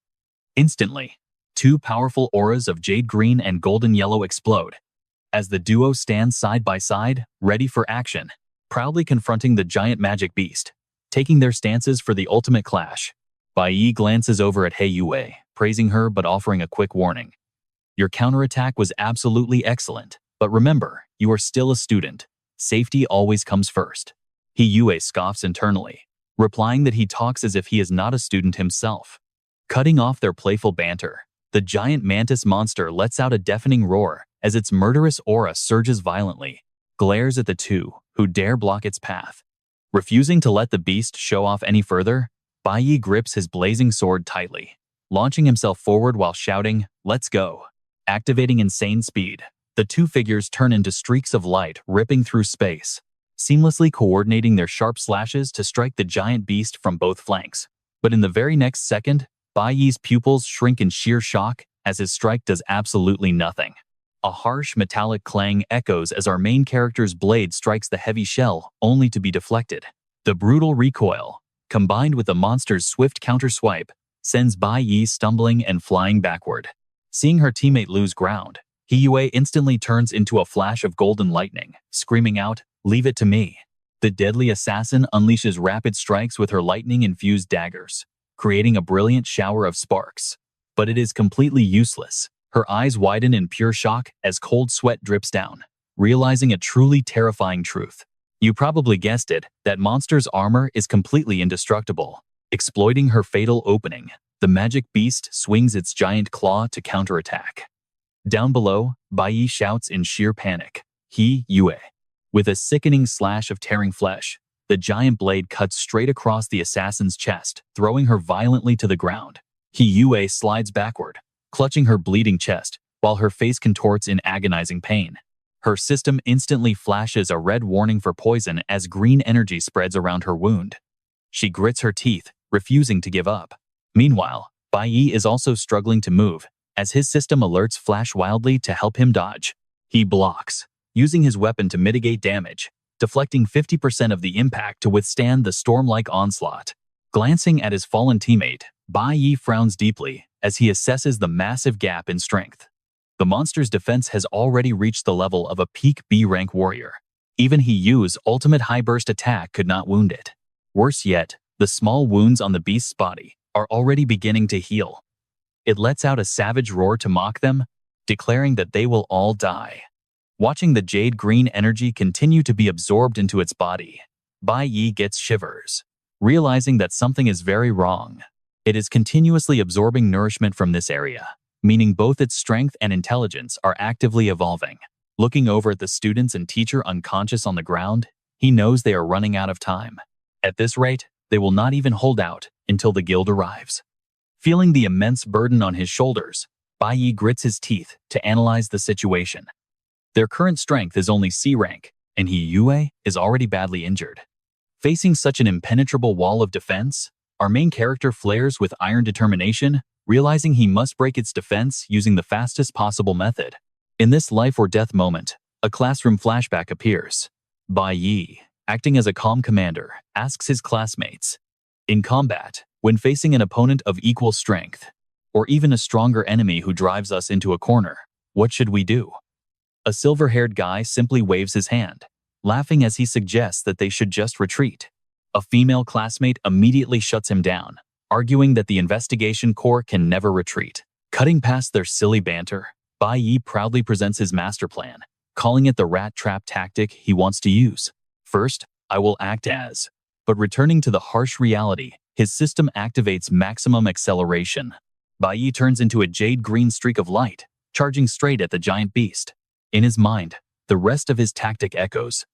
Instantly, two powerful auras of jade green and golden yellow explode, as the duo stands side by side, ready for action, proudly confronting the giant magic beast, taking their stances for the ultimate clash. Bai Yi glances over at Hiyue, praising her but offering a quick warning. Your counterattack was absolutely excellent, but remember, you are still a student. Safety always comes first. Hiyue scoffs internally, replying that he talks as if he is not a student himself. Cutting off their playful banter, the giant mantis monster lets out a deafening roar as its murderous aura surges violently, glares at the two who dare block its path. Refusing to let the beast show off any further, Bai Yi grips his blazing sword tightly, launching himself forward while shouting, "Let's go." Activating insane speed, the two figures turn into streaks of light ripping through space, seamlessly coordinating their sharp slashes to strike the giant beast from both flanks. But in the very next second, Bai Yi's pupils shrink in sheer shock as his strike does absolutely nothing. A harsh metallic clang echoes as our main character's blade strikes the heavy shell, only to be deflected. The brutal recoil, combined with the monster's swift counter-swipe, sends Bai Yi stumbling and flying backward. Seeing her teammate lose ground, Hiyue instantly turns into a flash of golden lightning, screaming out, "Leave it to me." The deadly assassin unleashes rapid strikes with her lightning-infused daggers, creating a brilliant shower of sparks. But it is completely useless. Her eyes widen in pure shock as cold sweat drips down, realizing a truly terrifying truth. You probably guessed it, that monster's armor is completely indestructible. Exploiting her fatal opening, the magic beast swings its giant claw to counterattack. Down below, Bai Yi shouts in sheer panic, "Hiyue." With a sickening slash of tearing flesh, the giant blade cuts straight across the assassin's chest, throwing her violently to the ground. Yue slides backward, clutching her bleeding chest, while her face contorts in agonizing pain. Her system instantly flashes a red warning for poison as green energy spreads around her wound. She grits her teeth, refusing to give up. Meanwhile, Bai Yi is also struggling to move, as his system alerts flash wildly to help him dodge. He blocks, using his weapon to mitigate damage, deflecting 50% of the impact to withstand the storm-like onslaught. Glancing at his fallen teammate, Bai Yi frowns deeply as he assesses the massive gap in strength. The monster's defense has already reached the level of a peak B-rank warrior. Even Yu's ultimate high-burst attack could not wound it. Worse yet, the small wounds on the beast's body are already beginning to heal. It lets out a savage roar to mock them, declaring that they will all die. Watching the jade green energy continue to be absorbed into its body, Bai Yi gets shivers, realizing that something is very wrong. It is continuously absorbing nourishment from this area, meaning both its strength and intelligence are actively evolving. Looking over at the students and teacher unconscious on the ground, he knows they are running out of time. At this rate, they will not even hold out until the guild arrives. Feeling the immense burden on his shoulders, Bai Yi grits his teeth to analyze the situation. Their current strength is only C rank, and Yue is already badly injured. Facing such an impenetrable wall of defense, our main character flares with iron determination, realizing he must break its defense using the fastest possible method. In this life-or-death moment, a classroom flashback appears. Bai Yi, acting as a calm commander, asks his classmates, "In combat, when facing an opponent of equal strength, or even a stronger enemy who drives us into a corner, what should we do?" A silver-haired guy simply waves his hand, laughing as he suggests that they should just retreat. A female classmate immediately shuts him down, arguing that the investigation corps can never retreat. Cutting past their silly banter, Bai Yi proudly presents his master plan, calling it the rat trap tactic he wants to use. First, I will act as. But returning to the harsh reality, his system activates maximum acceleration. Bai Yi turns into a jade green streak of light, charging straight at the giant beast. In his mind, the rest of his tactic echoes.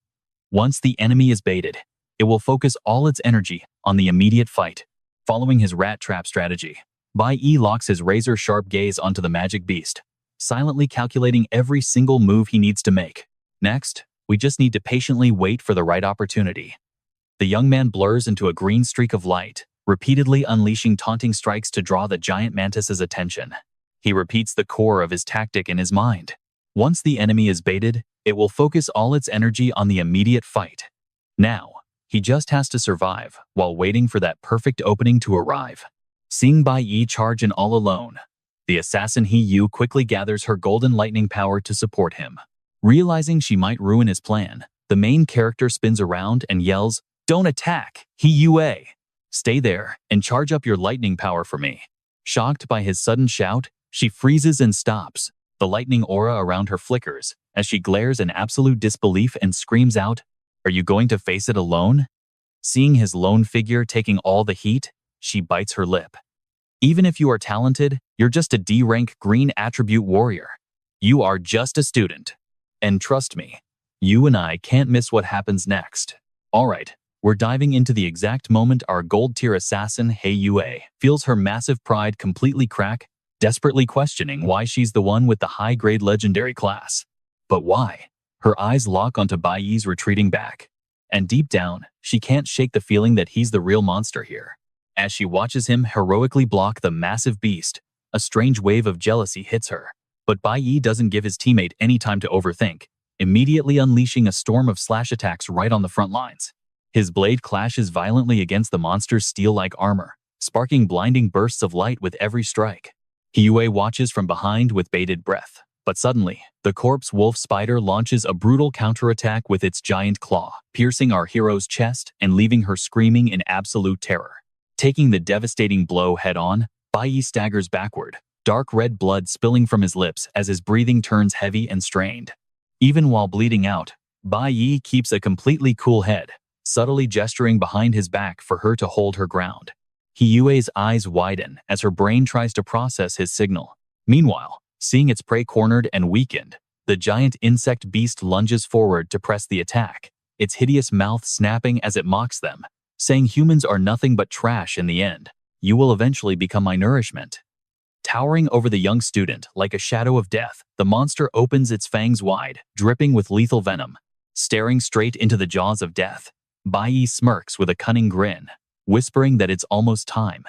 Once the enemy is baited, it will focus all its energy on the immediate fight. Following his rat trap strategy, Bai Yi locks his razor-sharp gaze onto the magic beast, silently calculating every single move he needs to make. Next, we just need to patiently wait for the right opportunity. The young man blurs into a green streak of light, repeatedly unleashing taunting strikes to draw the giant mantis's attention. He repeats the core of his tactic in his mind. Once the enemy is baited, it will focus all its energy on the immediate fight. Now, he just has to survive while waiting for that perfect opening to arrive. Seeing Bai Yi charge in all alone, the assassin Yu quickly gathers her golden lightning power to support him. Realizing she might ruin his plan, the main character spins around and yells, "Don't attack, Yue! Stay there and charge up your lightning power for me." Shocked by his sudden shout, she freezes and stops. The lightning aura around her flickers as she glares in absolute disbelief and screams out, "Are you going to face it alone?" Seeing his lone figure taking all the heat, she bites her lip. "Even if you are talented, you're just a D-rank green attribute warrior. You are just a student. And trust me, you and I can't miss what happens next." Alright, we're diving into the exact moment our gold-tier assassin Yue feels her massive pride completely crack, desperately questioning why she's the one with the high-grade legendary class. But why? Her eyes lock onto Bai Yi's retreating back. And deep down, she can't shake the feeling that he's the real monster here. As she watches him heroically block the massive beast, a strange wave of jealousy hits her. But Bai Yi doesn't give his teammate any time to overthink, immediately unleashing a storm of slash attacks right on the front lines. His blade clashes violently against the monster's steel-like armor, sparking blinding bursts of light with every strike. Yue watches from behind with bated breath. But suddenly, the corpse wolf spider launches a brutal counterattack with its giant claw, piercing our hero's chest and leaving her screaming in absolute terror. Taking the devastating blow head-on, Bai Yi staggers backward, dark red blood spilling from his lips as his breathing turns heavy and strained. Even while bleeding out, Bai Yi keeps a completely cool head, subtly gesturing behind his back for her to hold her ground. Yue's eyes widen as her brain tries to process his signal. Meanwhile, seeing its prey cornered and weakened, the giant insect beast lunges forward to press the attack, its hideous mouth snapping as it mocks them, saying humans are nothing but trash in the end. You will eventually become my nourishment." Towering over the young student like a shadow of death, the monster opens its fangs wide, dripping with lethal venom. Staring straight into the jaws of death, Bai Yi smirks with a cunning grin, whispering that it's almost time.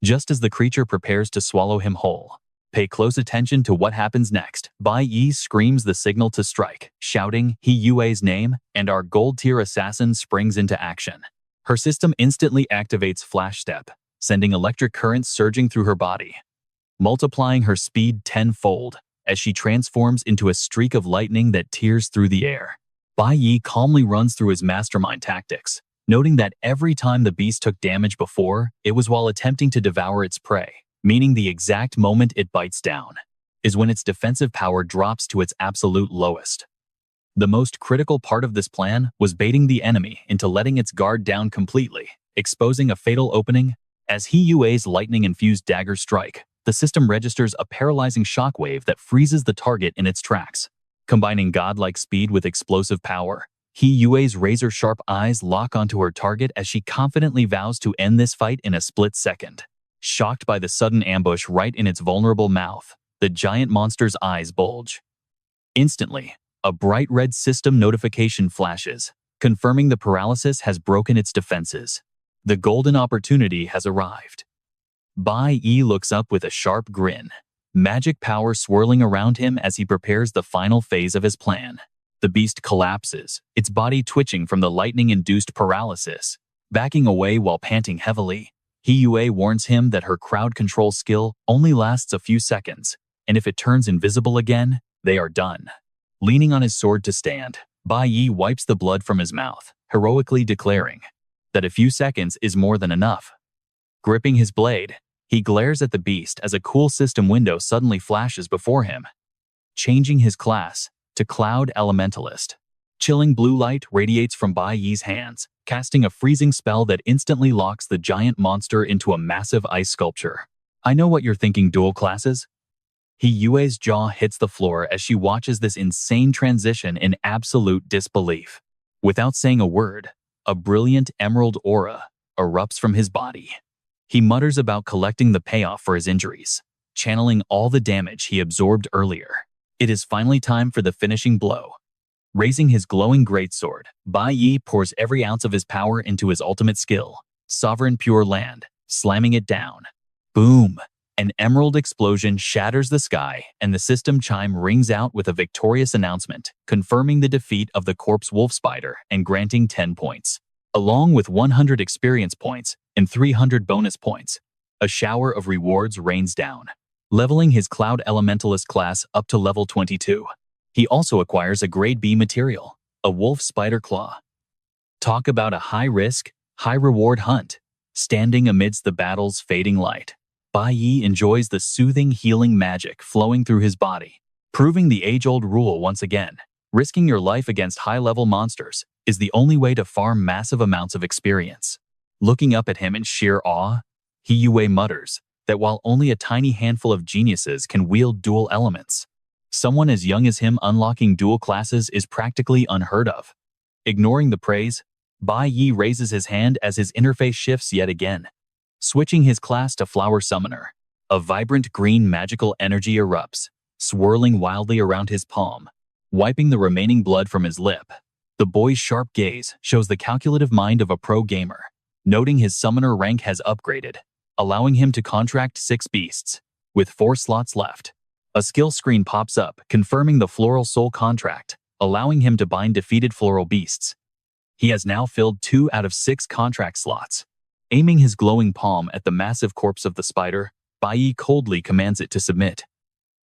Just as the creature prepares to swallow him whole, pay close attention to what happens next. Bai Yi screams the signal to strike, shouting He Yue's name, and our gold-tier assassin springs into action. Her system instantly activates Flash Step, sending electric currents surging through her body, multiplying her speed tenfold as she transforms into a streak of lightning that tears through the air. Bai Yi calmly runs through his mastermind tactics, noting that every time the beast took damage before, it was while attempting to devour its prey, meaning the exact moment it bites down is when its defensive power drops to its absolute lowest. The most critical part of this plan was baiting the enemy into letting its guard down completely, exposing a fatal opening. As He Yue's lightning-infused dagger strike, the system registers a paralyzing shockwave that freezes the target in its tracks. Combining godlike speed with explosive power, He Yue's razor-sharp eyes lock onto her target as she confidently vows to end this fight in a split second. Shocked by the sudden ambush right in its vulnerable mouth, the giant monster's eyes bulge. Instantly, a bright red system notification flashes, confirming the paralysis has broken its defenses. The golden opportunity has arrived. Bai Yi looks up with a sharp grin, magic power swirling around him as he prepares the final phase of his plan. The beast collapses, its body twitching from the lightning-induced paralysis. Backing away while panting heavily, He Yue warns him that her crowd control skill only lasts a few seconds, and if it turns invisible again, they are done. Leaning on his sword to stand, Bai Yi wipes the blood from his mouth, heroically declaring that a few seconds is more than enough. Gripping his blade, he glares at the beast as a cool system window suddenly flashes before him, changing his class to Cloud Elementalist. Chilling blue light radiates from Bai Yi's hands, casting a freezing spell that instantly locks the giant monster into a massive ice sculpture. "I know what you're thinking, dual classes." He Yue's jaw hits the floor as she watches this insane transition in absolute disbelief. Without saying a word, a brilliant emerald aura erupts from his body. He mutters about collecting the payoff for his injuries, channeling all the damage he absorbed earlier. It is finally time for the finishing blow. Raising his glowing greatsword, Bai Yi pours every ounce of his power into his ultimate skill, Sovereign Pure Land, slamming it down. Boom! An emerald explosion shatters the sky, and the system chime rings out with a victorious announcement, confirming the defeat of the corpse wolf spider and granting 10 points. Along with 100 experience points and 300 bonus points, a shower of rewards rains down, leveling his Cloud Elementalist class up to level 22. He also acquires a Grade B material, a wolf spider claw. Talk about a high-risk, high-reward hunt. Standing amidst the battle's fading light, Bai Yi enjoys the soothing, healing magic flowing through his body, proving the age-old rule once again. Risking your life against high-level monsters is the only way to farm massive amounts of experience. Looking up at him in sheer awe, He Yue mutters that while only a tiny handful of geniuses can wield dual elements, someone as young as him unlocking dual classes is practically unheard of. Ignoring the praise, Bai Yi raises his hand as his interface shifts yet again. Switching his class to Flower Summoner, a vibrant green magical energy erupts, swirling wildly around his palm, wiping the remaining blood from his lip. The boy's sharp gaze shows the calculative mind of a pro gamer, noting his summoner rank has upgraded, allowing him to contract 6 beasts, with 4 slots left. A skill screen pops up, confirming the Floral Soul contract, allowing him to bind defeated floral beasts. He has now filled 2 out of 6 contract slots. Aiming his glowing palm at the massive corpse of the spider, Bai Yi coldly commands it to submit.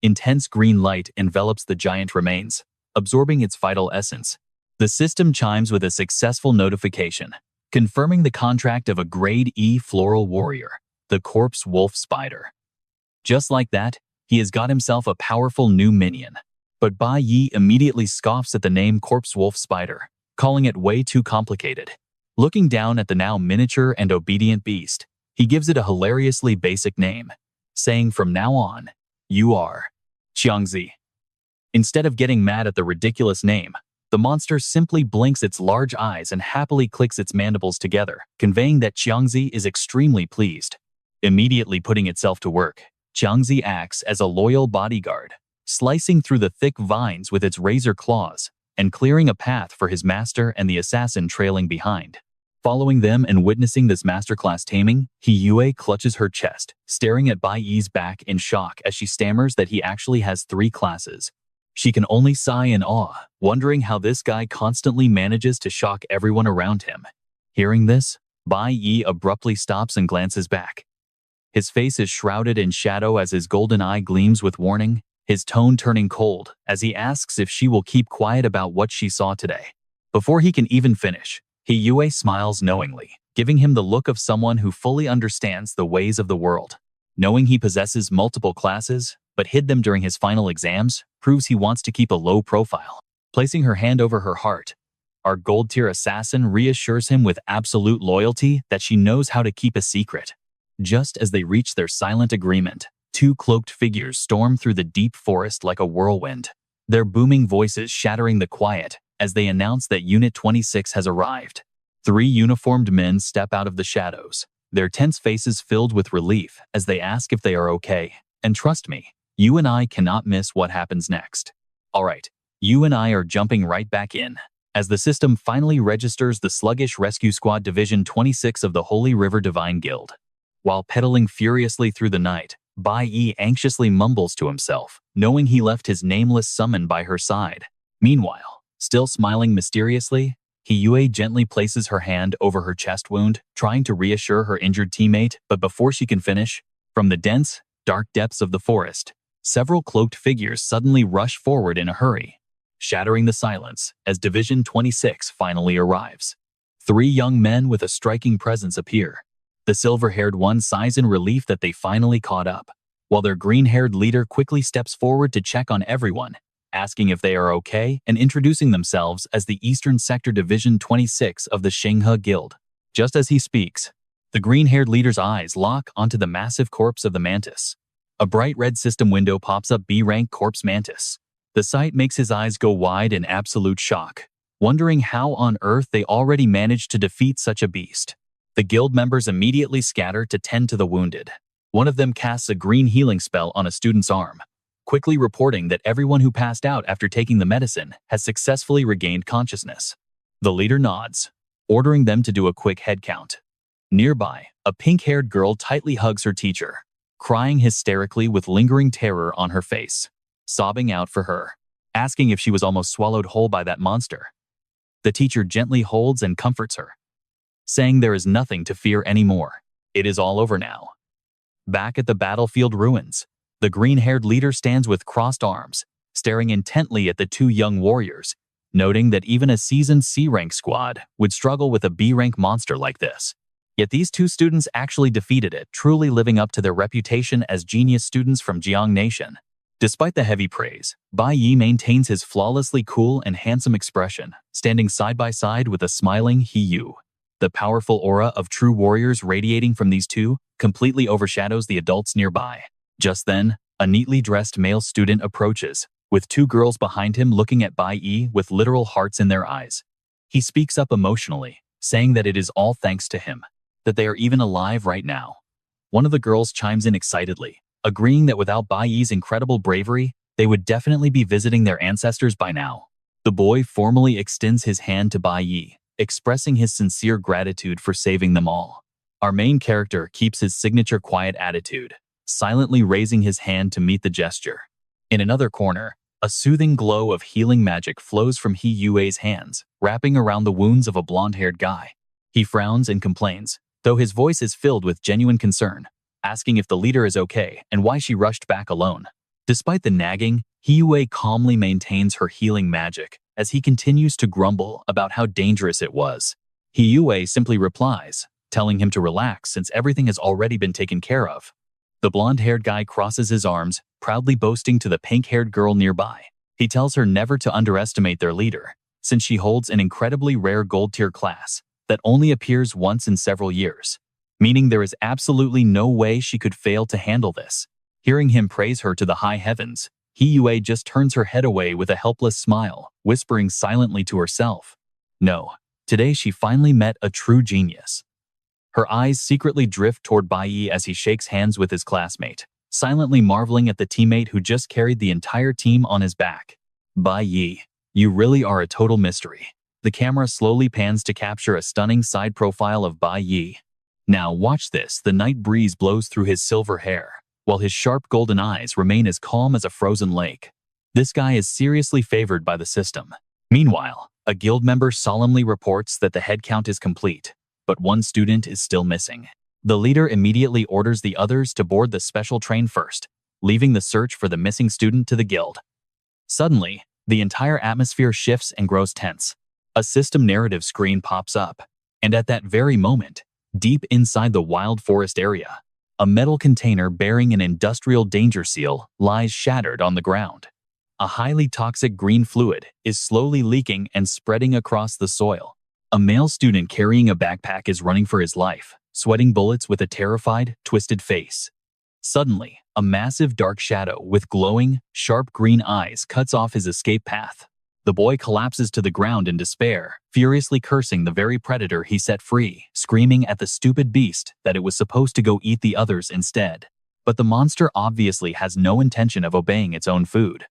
Intense green light envelops the giant remains, absorbing its vital essence. The system chimes with a successful notification, confirming the contract of a Grade E floral warrior, the corpse wolf spider. Just like that, he has got himself a powerful new minion. But Bai Yi immediately scoffs at the name Corpse Wolf Spider, calling it way too complicated. Looking down at the now miniature and obedient beast, he gives it a hilariously basic name, saying from now on, "You are Qiangzi." Instead of getting mad at the ridiculous name, the monster simply blinks its large eyes and happily clicks its mandibles together, conveying that Qiangzi is extremely pleased. Immediately putting itself to work, Jiangzi acts as a loyal bodyguard, slicing through the thick vines with its razor claws and clearing a path for his master and the assassin trailing behind. Following them and witnessing this masterclass taming, He Yue clutches her chest, staring at Bai Yi's back in shock as she stammers that he actually has 3 classes. She can only sigh in awe, wondering how this guy constantly manages to shock everyone around him. Hearing this, Bai Yi abruptly stops and glances back. His face is shrouded in shadow as his golden eye gleams with warning, his tone turning cold as he asks if she will keep quiet about what she saw today. Before he can even finish, He Yue smiles knowingly, giving him the look of someone who fully understands the ways of the world. Knowing he possesses multiple classes, but hid them during his final exams, proves he wants to keep a low profile. Placing her hand over her heart, our gold-tier assassin reassures him with absolute loyalty that she knows how to keep a secret. Just as they reach their silent agreement, 2 cloaked figures storm through the deep forest like a whirlwind, their booming voices shattering the quiet as they announce that Unit 26 has arrived. 3 uniformed men step out of the shadows, their tense faces filled with relief as they ask if they are okay. And trust me, you and I cannot miss what happens next. Alright, you and I are jumping right back in, as the system finally registers the Sluggish Rescue Squad Division 26 of the Holy River Divine Guild. While pedaling furiously through the night, Bai Yi anxiously mumbles to himself, knowing he left his nameless summon by her side. Meanwhile, still smiling mysteriously, He Yue gently places her hand over her chest wound, trying to reassure her injured teammate, but before she can finish, from the dense, dark depths of the forest, several cloaked figures suddenly rush forward in a hurry, shattering the silence as Division 26 finally arrives. 3 young men with a striking presence appear. The silver-haired one sighs in relief that they finally caught up, while their green-haired leader quickly steps forward to check on everyone, asking if they are okay and introducing themselves as the Eastern Sector Division 26 of the Shenghe Guild. Just as he speaks, the green-haired leader's eyes lock onto the massive corpse of the mantis. A bright red system window pops up B-rank corpse mantis. The sight makes his eyes go wide in absolute shock, wondering how on earth they already managed to defeat such a beast. The guild members immediately scatter to tend to the wounded. One of them casts a green healing spell on a student's arm, quickly reporting that everyone who passed out after taking the medicine has successfully regained consciousness. The leader nods, ordering them to do a quick head count. Nearby, a pink-haired girl tightly hugs her teacher, crying hysterically with lingering terror on her face, sobbing out for her, asking if she was almost swallowed whole by that monster. The teacher gently holds and comforts her, saying there is nothing to fear anymore. It is all over now. Back at the battlefield ruins, the green-haired leader stands with crossed arms, staring intently at the 2 young warriors, noting that even a seasoned C-rank squad would struggle with a B-rank monster like this. Yet these 2 students actually defeated it, truly living up to their reputation as genius students from Jiang Nation. Despite the heavy praise, Bai Yi maintains his flawlessly cool and handsome expression, standing side by side with a smiling He Yu. The powerful aura of true warriors radiating from these 2 completely overshadows the adults nearby. Just then, a neatly dressed male student approaches, with 2 girls behind him looking at Bai Yi with literal hearts in their eyes. He speaks up emotionally, saying that it is all thanks to him, that they are even alive right now. One of the girls chimes in excitedly, agreeing that without Bai Yi's incredible bravery, they would definitely be visiting their ancestors by now. The boy formally extends his hand to Bai Yi, expressing his sincere gratitude for saving them all. Our main character keeps his signature quiet attitude, silently raising his hand to meet the gesture. In another corner, a soothing glow of healing magic flows from He Yue's hands, wrapping around the wounds of a blonde-haired guy. He frowns and complains, though his voice is filled with genuine concern, asking if the leader is okay and why she rushed back alone. Despite the nagging, He Yue calmly maintains her healing magic as he continues to grumble about how dangerous it was. He Yue simply replies, telling him to relax since everything has already been taken care of. The blonde-haired guy crosses his arms, proudly boasting to the pink-haired girl nearby. He tells her never to underestimate their leader, since she holds an incredibly rare gold-tier class that only appears once in several years, meaning there is absolutely no way she could fail to handle this. Hearing him praise her to the high heavens, He Yue just turns her head away with a helpless smile, whispering silently to herself, "No, today she finally met a true genius." Her eyes secretly drift toward Bai Yi as he shakes hands with his classmate, silently marveling at the teammate who just carried the entire team on his back. Bai Yi, you really are a total mystery. The camera slowly pans to capture a stunning side profile of Bai Yi. Now watch this. The night breeze blows through his silver hair, while his sharp golden eyes remain as calm as a frozen lake. This guy is seriously favored by the system. Meanwhile, a guild member solemnly reports that the head count is complete, but one student is still missing. The leader immediately orders the others to board the special train first, leaving the search for the missing student to the guild. Suddenly, the entire atmosphere shifts and grows tense. A system narrative screen pops up, and at that very moment, deep inside the wild forest area, a metal container bearing an industrial danger seal lies shattered on the ground. A highly toxic green fluid is slowly leaking and spreading across the soil. A male student carrying a backpack is running for his life, sweating bullets with a terrified, twisted face. Suddenly, a massive dark shadow with glowing, sharp green eyes cuts off his escape path. The boy collapses to the ground in despair, furiously cursing the very predator he set free, screaming at the stupid beast that it was supposed to go eat the others instead. But the monster obviously has no intention of obeying its own food.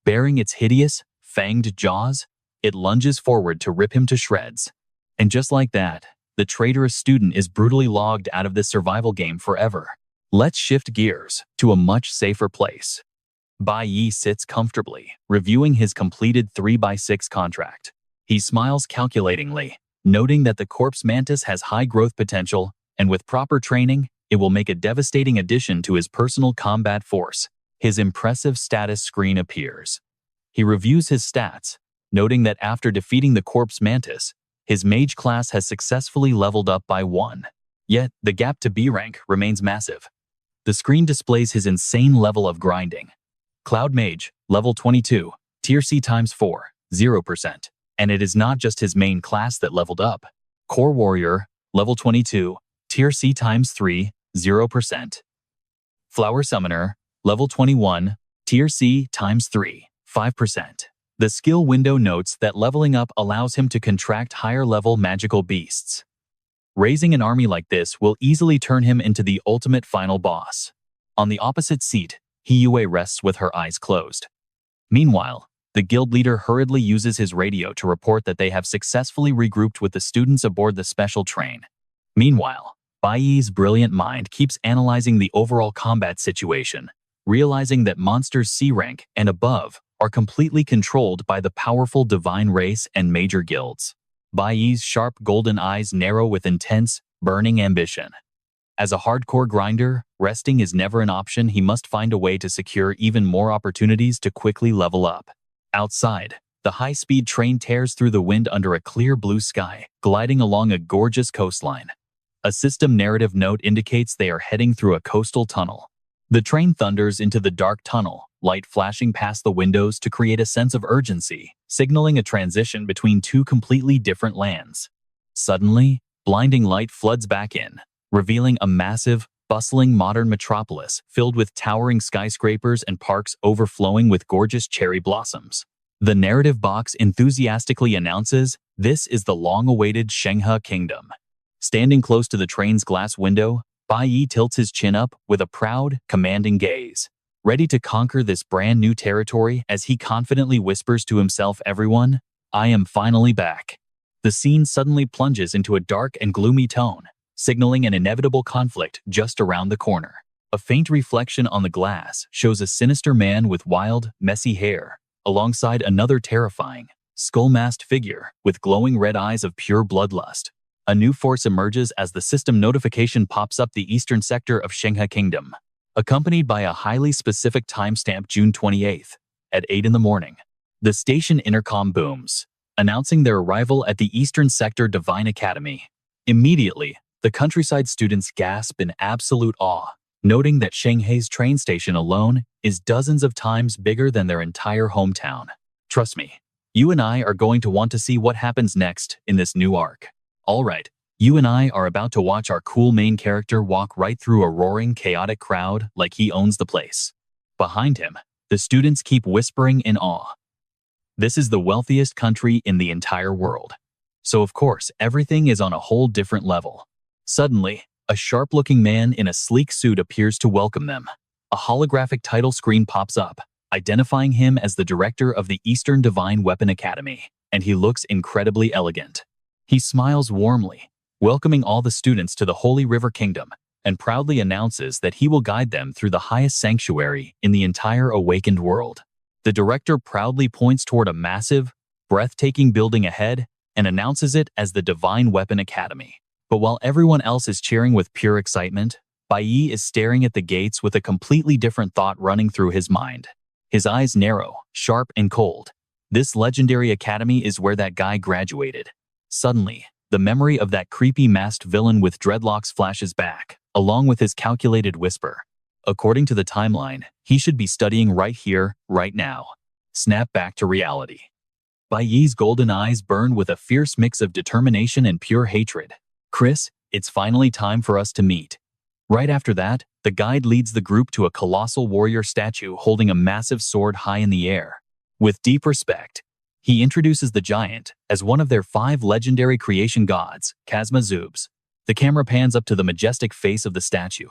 Bearing its hideous, fanged jaws, it lunges forward to rip him to shreds. And just like that, the traitorous student is brutally logged out of this survival game forever. Let's shift gears to a much safer place. Bai Yi sits comfortably, reviewing his completed 3x6 contract. He smiles calculatingly, noting that the corpse mantis has high growth potential, and with proper training, it will make a devastating addition to his personal combat force. His impressive status screen appears. He reviews his stats, noting that after defeating the corpse mantis, his mage class has successfully leveled up by 1. Yet, the gap to B rank remains massive. The screen displays his insane level of grinding. Cloud Mage, level 22, Tier C times 4, 0%. And it is not just his main class that leveled up. Core Warrior, level 22, Tier C times 3, 0%. Flower Summoner, level 21, Tier C times 3, 5%. The skill window notes that leveling up allows him to contract higher-level magical beasts. Raising an army like this will easily turn him into the ultimate final boss. On the opposite seat, Hiyue rests with her eyes closed. Meanwhile, the guild leader hurriedly uses his radio to report that they have successfully regrouped with the students aboard the special train. Meanwhile, Bai Yi's brilliant mind keeps analyzing the overall combat situation, realizing that monsters C rank and above are completely controlled by the powerful divine race and major guilds. Bai Yi's sharp golden eyes narrow with intense, burning ambition. As a hardcore grinder, resting is never an option. He must find a way to secure even more opportunities to quickly level up. Outside, the high-speed train tears through the wind under a clear blue sky, gliding along a gorgeous coastline. A system narrative note indicates they are heading through a coastal tunnel. The train thunders into the dark tunnel, light flashing past the windows to create a sense of urgency, signaling a transition between two completely different lands. Suddenly, blinding light floods back in, revealing a massive, bustling modern metropolis filled with towering skyscrapers and parks overflowing with gorgeous cherry blossoms. The narrative box enthusiastically announces, "This is the long-awaited Shenghe Kingdom." Standing close to the train's glass window, Bai Yi tilts his chin up with a proud, commanding gaze, ready to conquer this brand new territory as he confidently whispers to himself, "Everyone, I am finally back." The scene suddenly plunges into a dark and gloomy tone, signaling an inevitable conflict just around the corner. A faint reflection on the glass shows a sinister man with wild, messy hair, alongside another terrifying, skull-masked figure with glowing red eyes of pure bloodlust. A new force emerges as the system notification pops up the eastern sector of Shenghe Kingdom, accompanied by a highly specific timestamp June 28th, at 8 in the morning. The station intercom booms, announcing their arrival at the eastern sector Divine Academy. Immediately, the countryside students gasp in absolute awe, noting that Shenghe's train station alone is dozens of times bigger than their entire hometown. Trust me, you and I are going to want to see what happens next in this new arc. Alright, you and I are about to watch our cool main character walk right through a roaring, chaotic crowd like he owns the place. Behind him, the students keep whispering in awe. This is the wealthiest country in the entire world. So of course, everything is on a whole different level. Suddenly, a sharp-looking man in a sleek suit appears to welcome them. A holographic title screen pops up, identifying him as the director of the Eastern Divine Weapon Academy, and he looks incredibly elegant. He smiles warmly, welcoming all the students to the Holy River Kingdom, and proudly announces that he will guide them through the highest sanctuary in the entire awakened world. The director proudly points toward a massive, breathtaking building ahead and announces it as the Divine Weapon Academy. But while everyone else is cheering with pure excitement, Bai Yi is staring at the gates with a completely different thought running through his mind. His eyes narrow, sharp and cold. This legendary academy is where that guy graduated. Suddenly, the memory of that creepy masked villain with dreadlocks flashes back, along with his calculated whisper. According to the timeline, he should be studying right here, right now. Snap back to reality. Bai Yi's golden eyes burn with a fierce mix of determination and pure hatred. Chris, it's finally time for us to meet. Right after that, the guide leads the group to a colossal warrior statue holding a massive sword high in the air. With deep respect, he introduces the giant as one of their 5 legendary creation gods, Kazma Zubs. The camera pans up to the majestic face of the statue,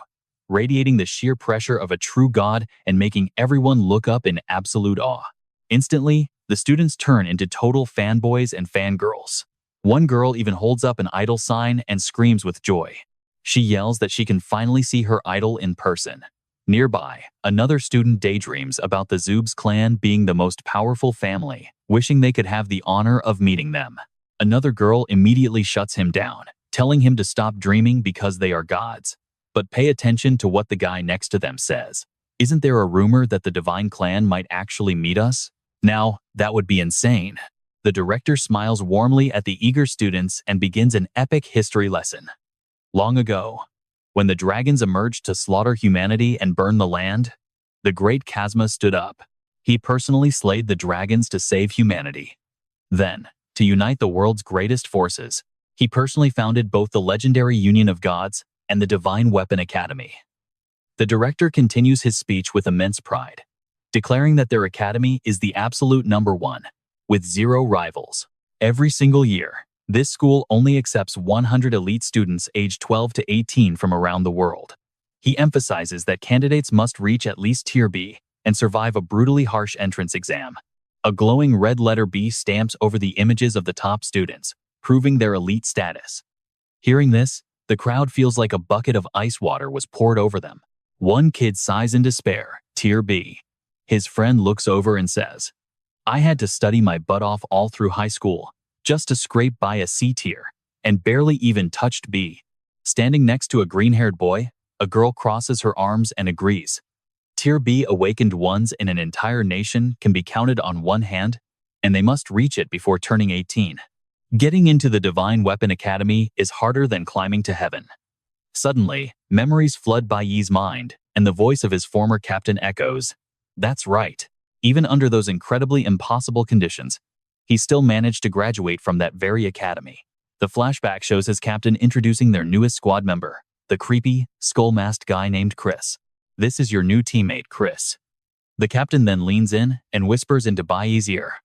radiating the sheer pressure of a true god and making everyone look up in absolute awe. Instantly, the students turn into total fanboys and fangirls. One girl even holds up an idol sign and screams with joy. She yells that she can finally see her idol in person. Nearby, another student daydreams about the Zubs clan being the most powerful family, wishing they could have the honor of meeting them. Another girl immediately shuts him down, telling him to stop dreaming because they are gods. But pay attention to what the guy next to them says. Isn't there a rumor that the Divine Clan might actually meet us? Now, that would be insane. The director smiles warmly at the eager students and begins an epic history lesson. Long ago, when the dragons emerged to slaughter humanity and burn the land, the great Kazma stood up. He personally slayed the dragons to save humanity. Then, to unite the world's greatest forces, he personally founded both the legendary Union of Gods and the Divine Weapon Academy. The director continues his speech with immense pride, declaring that their academy is the absolute #1, with 0 rivals. Every single year, this school only accepts 100 elite students aged 12 to 18 from around the world. He emphasizes that candidates must reach at least Tier B and survive a brutally harsh entrance exam. A glowing red letter B stamps over the images of the top students, proving their elite status. Hearing this, the crowd feels like a bucket of ice water was poured over them. One kid sighs in despair, Tier B. His friend looks over and says, "I had to study my butt off all through high school, just to scrape by a C tier, and barely even touched B." Standing next to a green-haired boy, a girl crosses her arms and agrees. Tier B awakened ones in an entire nation can be counted on one hand, and they must reach it before turning 18. Getting into the Divine Weapon Academy is harder than climbing to heaven. Suddenly, memories flood Bai Yi's mind, and the voice of his former captain echoes, "That's right. Even under those incredibly impossible conditions, he still managed to graduate from that very academy." The flashback shows his captain introducing their newest squad member, the creepy, skull-masked guy named Chris. "This is your new teammate, Chris." The captain then leans in and whispers into Bai Yi's ear,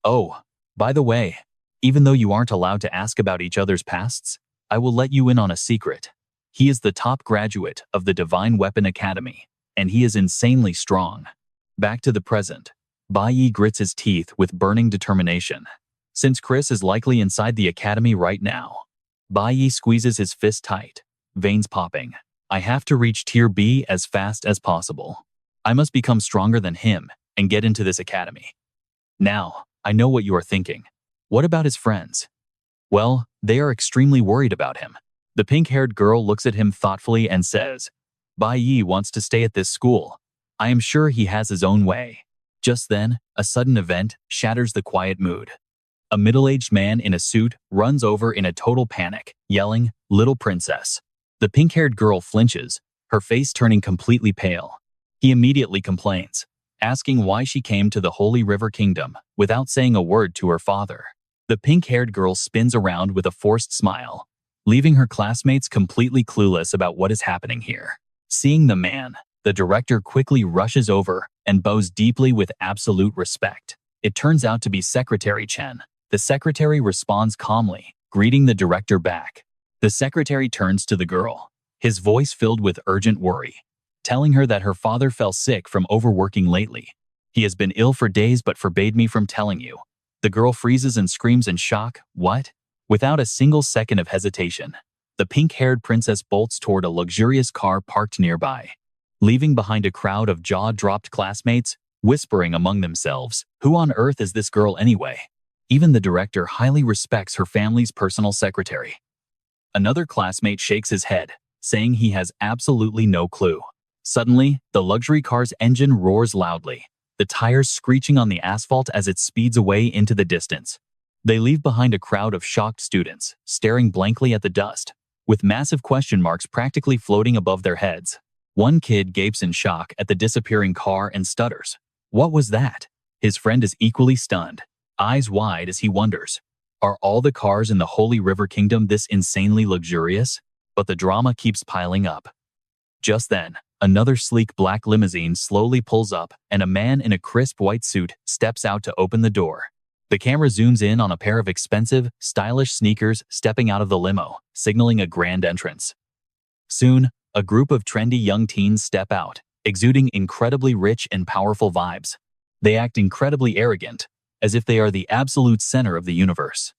"Oh, by the way, even though you aren't allowed to ask about each other's pasts, I will let you in on a secret. He is the top graduate of the Divine Weapon Academy, and he is insanely strong." Back to the present, Bai Yi grits his teeth with burning determination. Since Chris is likely inside the academy right now, Bai Yi squeezes his fist tight, veins popping. "I have to reach Tier B as fast as possible. I must become stronger than him and get into this academy." Now, I know what you are thinking. What about his friends? Well, they are extremely worried about him. The pink-haired girl looks at him thoughtfully and says, "Bai Yi wants to stay at this school. I am sure he has his own way." Just then, a sudden event shatters the quiet mood. A middle-aged man in a suit runs over in a total panic, yelling, "Little princess." The pink-haired girl flinches, her face turning completely pale. He immediately complains, asking why she came to the Holy River Kingdom without saying a word to her father. The pink-haired girl spins around with a forced smile, leaving her classmates completely clueless about what is happening here. Seeing the man, the director quickly rushes over and bows deeply with absolute respect. It turns out to be Secretary Chen. The secretary responds calmly, greeting the director back. The secretary turns to the girl, his voice filled with urgent worry, telling her that her father fell sick from overworking lately. He has been ill for days but forbade me from telling you. The girl freezes and screams in shock. What? Without a single second of hesitation, the pink-haired princess bolts toward a luxurious car parked nearby, leaving behind a crowd of jaw-dropped classmates, whispering among themselves, "Who on earth is this girl anyway?" Even the director highly respects her family's personal secretary. Another classmate shakes his head, saying he has absolutely no clue. Suddenly, the luxury car's engine roars loudly, the tires screeching on the asphalt as it speeds away into the distance. They leave behind a crowd of shocked students, staring blankly at the dust, with massive question marks practically floating above their heads. One kid gapes in shock at the disappearing car and stutters. What was that? His friend is equally stunned, eyes wide as he wonders, are all the cars in the Holy River Kingdom this insanely luxurious? But the drama keeps piling up. Just then, another sleek black limousine slowly pulls up, and a man in a crisp white suit steps out to open the door. The camera zooms in on a pair of expensive, stylish sneakers stepping out of the limo, signaling a grand entrance. Soon, a group of trendy young teens step out, exuding incredibly rich and powerful vibes. They act incredibly arrogant, as if they are the absolute center of the universe.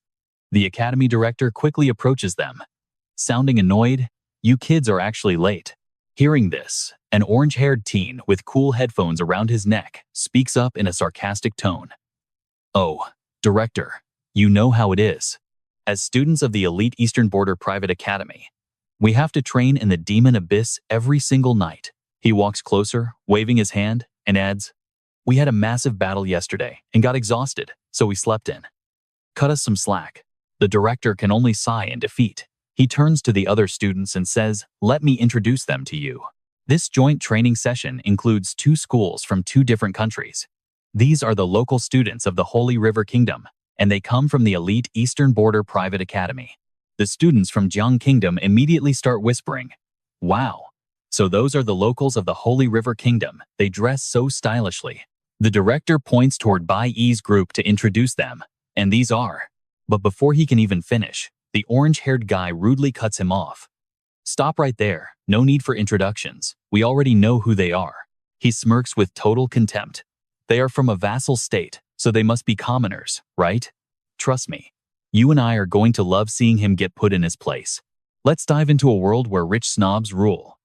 The academy director quickly approaches them, sounding annoyed. "You kids are actually late." Hearing this, an orange-haired teen with cool headphones around his neck speaks up in a sarcastic tone. "Oh, director, you know how it is. As students of the elite Eastern Border Private Academy, we have to train in the demon abyss every single night." He walks closer, waving his hand, and adds, "We had a massive battle yesterday and got exhausted, so we slept in. Cut us some slack." The director can only sigh in defeat. He turns to the other students and says, "Let me introduce them to you. This joint training session includes 2 schools from 2 different countries. These are the local students of the Holy River Kingdom, and they come from the elite Eastern Border Private Academy." The students from Jiang Kingdom immediately start whispering, "Wow, so those are the locals of the Holy River Kingdom. They dress so stylishly." The director points toward Bai Yi's group to introduce them, and these are. But before he can even finish, the orange-haired guy rudely cuts him off. "Stop right there. No need for introductions. We already know who they are." He smirks with total contempt. "They are from a vassal state, so they must be commoners, right? Trust me, you and I are going to love seeing him get put in his place. Let's dive into a world where rich snobs rule."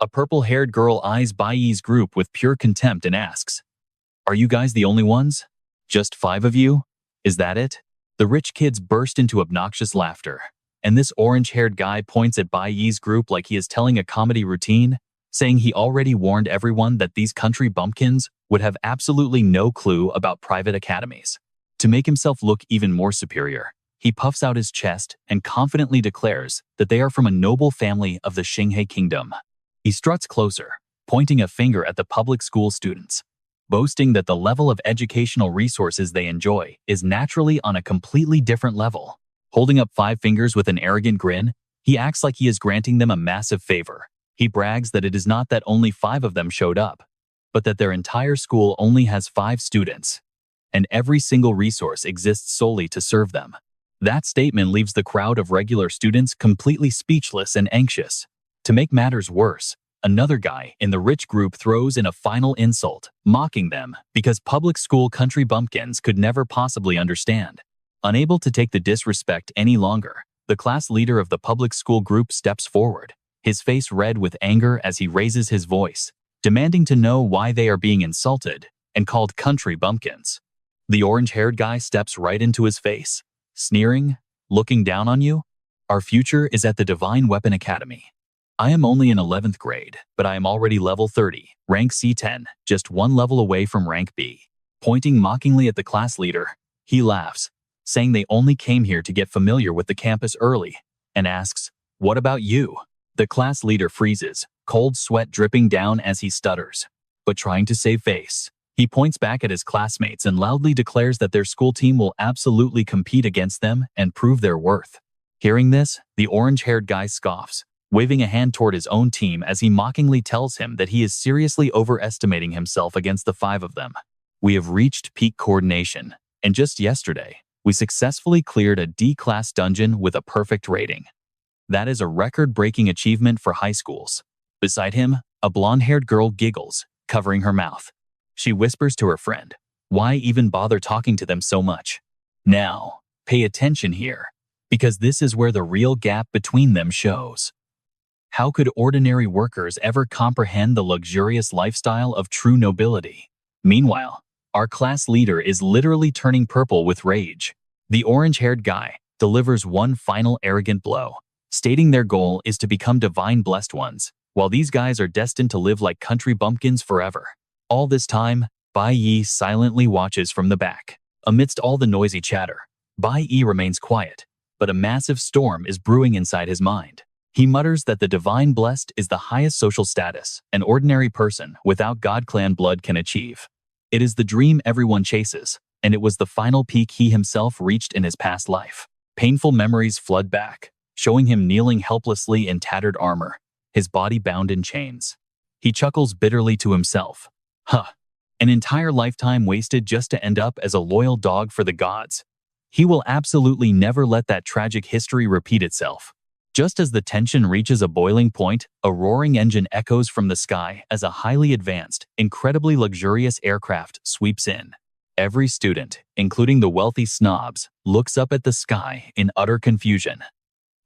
A purple-haired girl eyes Bai Yi's group with pure contempt and asks, "Are you guys the only ones? Just 5 of you? Is that it?" The rich kids burst into obnoxious laughter, and this orange-haired guy points at Bai Yi's group like he is telling a comedy routine, saying he already warned everyone that these country bumpkins would have absolutely no clue about private academies. To make himself look even more superior, he puffs out his chest and confidently declares that they are from a noble family of the Xinghe Kingdom. He struts closer, pointing a finger at the public school students, boasting that the level of educational resources they enjoy is naturally on a completely different level. Holding up 5 fingers with an arrogant grin, he acts like he is granting them a massive favor. He brags that it is not that only 5 of them showed up, but that their entire school only has 5 students, and every single resource exists solely to serve them. That statement leaves the crowd of regular students completely speechless and anxious. To make matters worse, another guy in the rich group throws in a final insult, mocking them because public school country bumpkins could never possibly understand. Unable to take the disrespect any longer, the class leader of the public school group steps forward, his face red with anger as he raises his voice, demanding to know why they are being insulted and called country bumpkins. The orange-haired guy steps right into his face, sneering, "Looking down on you? Our future is at the Divine Weapon Academy. I am only in 11th grade, but I am already level 30, rank C10, just 1 level away from rank B." Pointing mockingly at the class leader, he laughs, saying they only came here to get familiar with the campus early, and asks, "What about you?" The class leader freezes, cold sweat dripping down as he stutters. But trying to save face, he points back at his classmates and loudly declares that their school team will absolutely compete against them and prove their worth. Hearing this, the orange-haired guy scoffs, waving a hand toward his own team as he mockingly tells him that he is seriously overestimating himself against the 5 of them. "We have reached peak coordination, and just yesterday, we successfully cleared a D-class dungeon with a perfect rating. That is a record-breaking achievement for high schools. Beside him, a blonde-haired girl giggles, covering her mouth. She whispers to her friend, "Why even bother talking to them so much?" Now, pay attention here, because this is where the real gap between them shows. How could ordinary workers ever comprehend the luxurious lifestyle of true nobility? Meanwhile, our class leader is literally turning purple with rage. The orange-haired guy delivers one final arrogant blow, stating their goal is to become divine blessed ones, while these guys are destined to live like country bumpkins forever. All this time, Bai Yi silently watches from the back. Amidst all the noisy chatter, Bai Yi remains quiet, but a massive storm is brewing inside his mind. He mutters that the divine blessed is the highest social status an ordinary person without God clan blood can achieve. It is the dream everyone chases, and it was the final peak he himself reached in his past life. Painful memories flood back, showing him kneeling helplessly in tattered armor, his body bound in chains. He chuckles bitterly to himself. An entire lifetime wasted just to end up as a loyal dog for the gods. He will absolutely never let that tragic history repeat itself. Just as the tension reaches a boiling point, a roaring engine echoes from the sky as a highly advanced, incredibly luxurious aircraft sweeps in. Every student, including the wealthy snobs, looks up at the sky in utter confusion.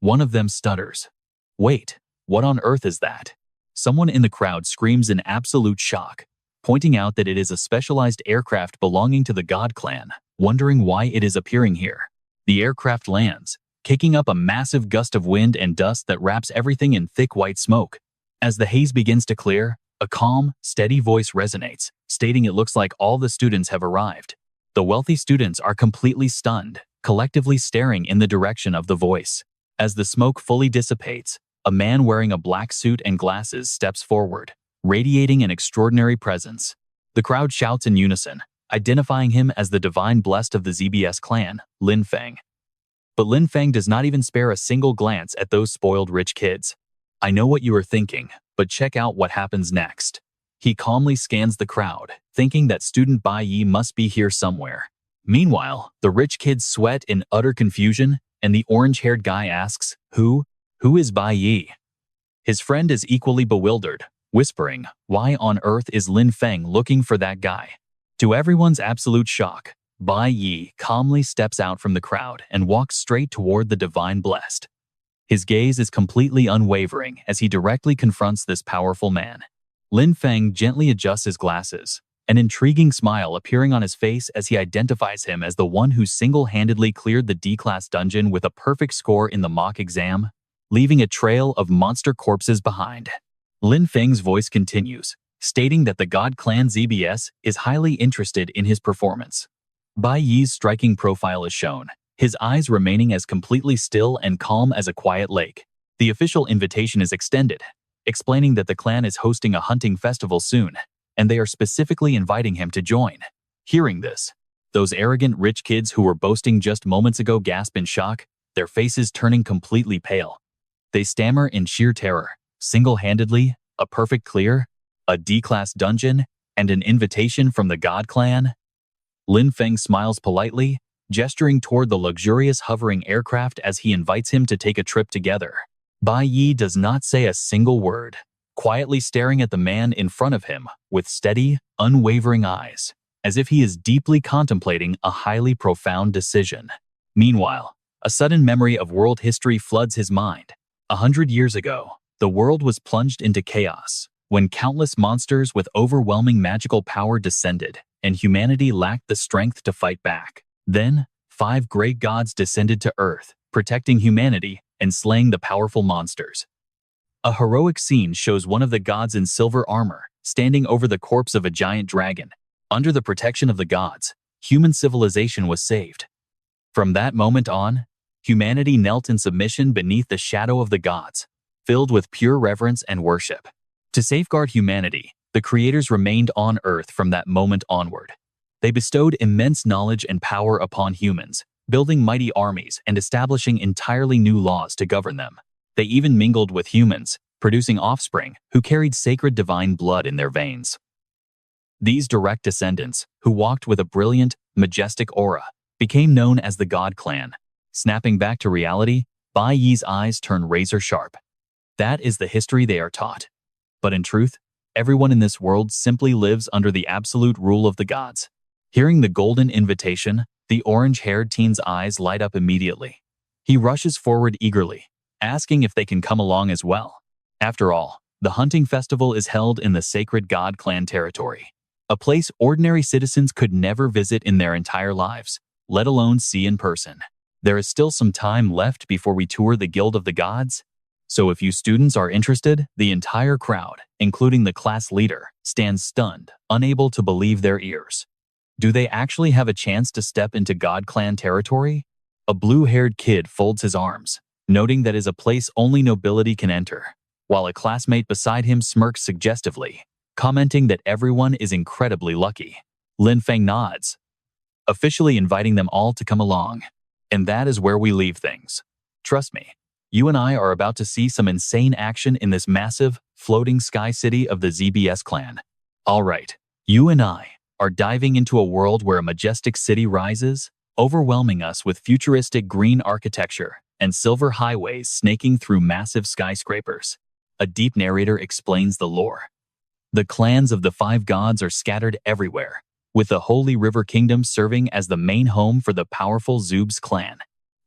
One of them stutters. "Wait, what on earth is that?" Someone in the crowd screams in absolute shock, pointing out that it is a specialized aircraft belonging to the God clan, wondering why it is appearing here. The aircraft lands, kicking up a massive gust of wind and dust that wraps everything in thick white smoke. As the haze begins to clear, a calm, steady voice resonates, stating it looks like all the students have arrived. The wealthy students are completely stunned, collectively staring in the direction of the voice. As the smoke fully dissipates, a man wearing a black suit and glasses steps forward, radiating an extraordinary presence. The crowd shouts in unison, identifying him as the divine blessed of the ZBS clan, Lin Feng. But Lin Feng does not even spare a single glance at those spoiled rich kids. "I know what you are thinking, but check out what happens next." He calmly scans the crowd, thinking that student Bai Yi must be here somewhere. Meanwhile, the rich kids sweat in utter confusion, and the orange-haired guy asks, Who is Bai Yi?" His friend is equally bewildered, whispering, "Why on earth is Lin Feng looking for that guy?" To everyone's absolute shock, Bai Yi calmly steps out from the crowd and walks straight toward the divine blessed. His gaze is completely unwavering as he directly confronts this powerful man. Lin Feng gently adjusts his glasses, an intriguing smile appearing on his face as he identifies him as the one who single-handedly cleared the D-class dungeon with a perfect score in the mock exam, leaving a trail of monster corpses behind. Lin Feng's voice continues, stating that the God Clan ZBS is highly interested in his performance. Bai Yi's striking profile is shown, his eyes remaining as completely still and calm as a quiet lake. The official invitation is extended, explaining that the clan is hosting a hunting festival soon, and they are specifically inviting him to join. Hearing this, those arrogant rich kids who were boasting just moments ago gasp in shock, their faces turning completely pale. They stammer in sheer terror. Single-handedly, a perfect clear, a D-class dungeon, and an invitation from the God clan? Lin Feng smiles politely, gesturing toward the luxurious hovering aircraft as he invites him to take a trip together. Bai Yi does not say a single word, quietly staring at the man in front of him with steady, unwavering eyes, as if he is deeply contemplating a highly profound decision. Meanwhile, a sudden memory of world history floods his mind. 100 years ago, the world was plunged into chaos, when countless monsters with overwhelming magical power descended, and humanity lacked the strength to fight back. Then, 5 great gods descended to Earth, protecting humanity and slaying the powerful monsters. A heroic scene shows one of the gods in silver armor, standing over the corpse of a giant dragon. Under the protection of the gods, human civilization was saved. From that moment on, humanity knelt in submission beneath the shadow of the gods, filled with pure reverence and worship. To safeguard humanity, the creators remained on Earth from that moment onward. They bestowed immense knowledge and power upon humans, building mighty armies and establishing entirely new laws to govern them. They even mingled with humans, producing offspring who carried sacred divine blood in their veins. These direct descendants, who walked with a brilliant, majestic aura, became known as the God Clan. Snapping back to reality, Bai Yi's eyes turn razor sharp. That is the history they are taught. But in truth, everyone in this world simply lives under the absolute rule of the gods. Hearing the golden invitation, the orange-haired teen's eyes light up immediately. He rushes forward eagerly, asking if they can come along as well. After all, the hunting festival is held in the sacred god clan territory, a place ordinary citizens could never visit in their entire lives, let alone see in person. There is still some time left before we tour the Guild of the Gods, so if you students are interested, the entire crowd, including the class leader, stands stunned, unable to believe their ears. Do they actually have a chance to step into God Clan territory? A blue-haired kid folds his arms, noting that is a place only nobility can enter, while a classmate beside him smirks suggestively, commenting that everyone is incredibly lucky. Lin Feng nods, officially inviting them all to come along. And that is where we leave things. Trust me, you and I are about to see some insane action in this massive, floating sky city of the ZBS clan. All right, you and I are diving into a world where a majestic city rises, overwhelming us with futuristic green architecture and silver highways snaking through massive skyscrapers. A deep narrator explains the lore. The clans of the 5 gods are scattered everywhere, with the Holy River Kingdom serving as the main home for the powerful Zubs clan.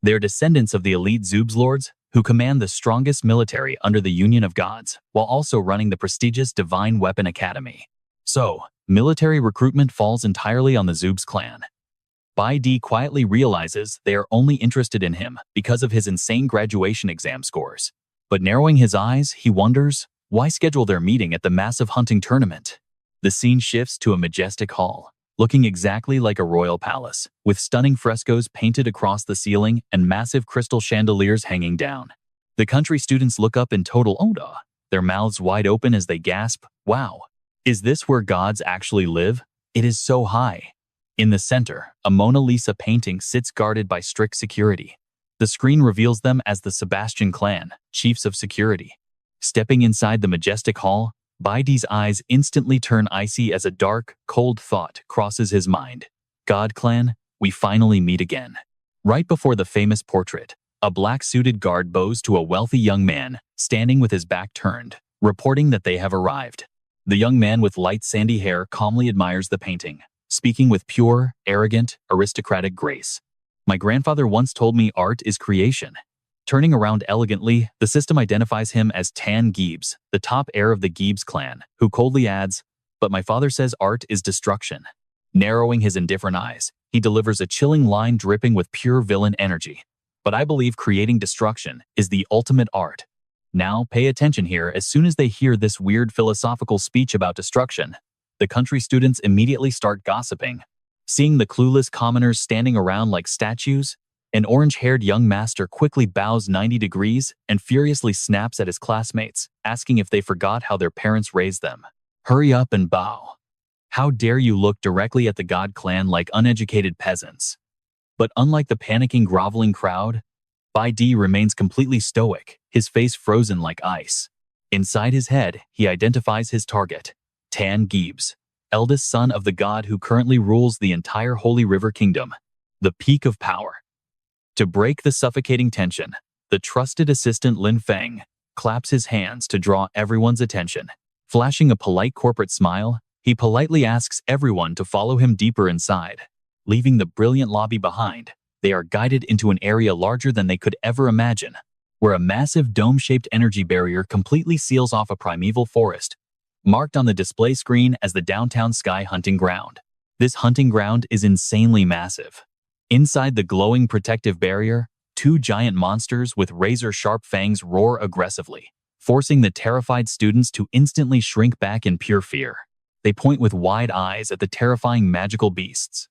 They're descendants of the elite Zubs lords who command the strongest military under the Union of Gods, while also running the prestigious Divine Weapon Academy. So, military recruitment falls entirely on the Zubs clan. Bai Di quietly realizes they are only interested in him because of his insane graduation exam scores. But narrowing his eyes, he wonders, why schedule their meeting at the massive hunting tournament? The scene shifts to a majestic hall, looking exactly like a royal palace, with stunning frescoes painted across the ceiling and massive crystal chandeliers hanging down. The country students look up in total awe, their mouths wide open as they gasp, "Wow, is this where gods actually live? It is so high." In the center, a Mona Lisa painting sits guarded by strict security. The screen reveals them as the Sebastian clan, chiefs of security. Stepping inside the majestic hall, Bai Di's eyes instantly turn icy as a dark, cold thought crosses his mind. God Clan, we finally meet again. Right before the famous portrait, a black-suited guard bows to a wealthy young man, standing with his back turned, reporting that they have arrived. The young man with light sandy hair calmly admires the painting, speaking with pure, arrogant, aristocratic grace. My grandfather once told me art is creation. Turning around elegantly, the system identifies him as Tan Gibbs, the top heir of the Gibbs clan, who coldly adds, "But my father says art is destruction." Narrowing his indifferent eyes, he delivers a chilling line dripping with pure villain energy. "But I believe creating destruction is the ultimate art." Now, pay attention here. As soon as they hear this weird philosophical speech about destruction, the country students immediately start gossiping. Seeing the clueless commoners standing around like statues, an orange-haired young master quickly bows 90 degrees and furiously snaps at his classmates, asking if they forgot how their parents raised them. "Hurry up and bow. How dare you look directly at the God Clan like uneducated peasants?" But unlike the panicking, groveling crowd, Bai Di remains completely stoic, his face frozen like ice. Inside his head, he identifies his target, Tan Gibbs, eldest son of the god who currently rules the entire Holy River Kingdom, the peak of power. To break the suffocating tension, the trusted assistant Lin Feng claps his hands to draw everyone's attention. Flashing a polite corporate smile, he politely asks everyone to follow him deeper inside. Leaving the brilliant lobby behind, they are guided into an area larger than they could ever imagine, where a massive dome-shaped energy barrier completely seals off a primeval forest, marked on the display screen as the downtown sky hunting ground. This hunting ground is insanely massive. Inside the glowing protective barrier, 2 giant monsters with razor-sharp fangs roar aggressively, forcing the terrified students to instantly shrink back in pure fear. They point with wide eyes at the terrifying magical beasts.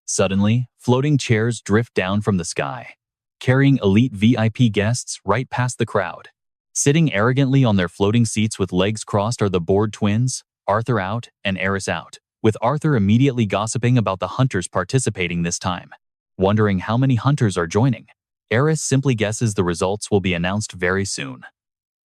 Suddenly, floating chairs drift down from the sky, carrying elite VIP guests right past the crowd. Sitting arrogantly on their floating seats with legs crossed are the bored twins, Arthur Out and Eris Out, with Arthur immediately gossiping about the hunters participating this time. Wondering how many hunters are joining, Eris simply guesses the results will be announced very soon.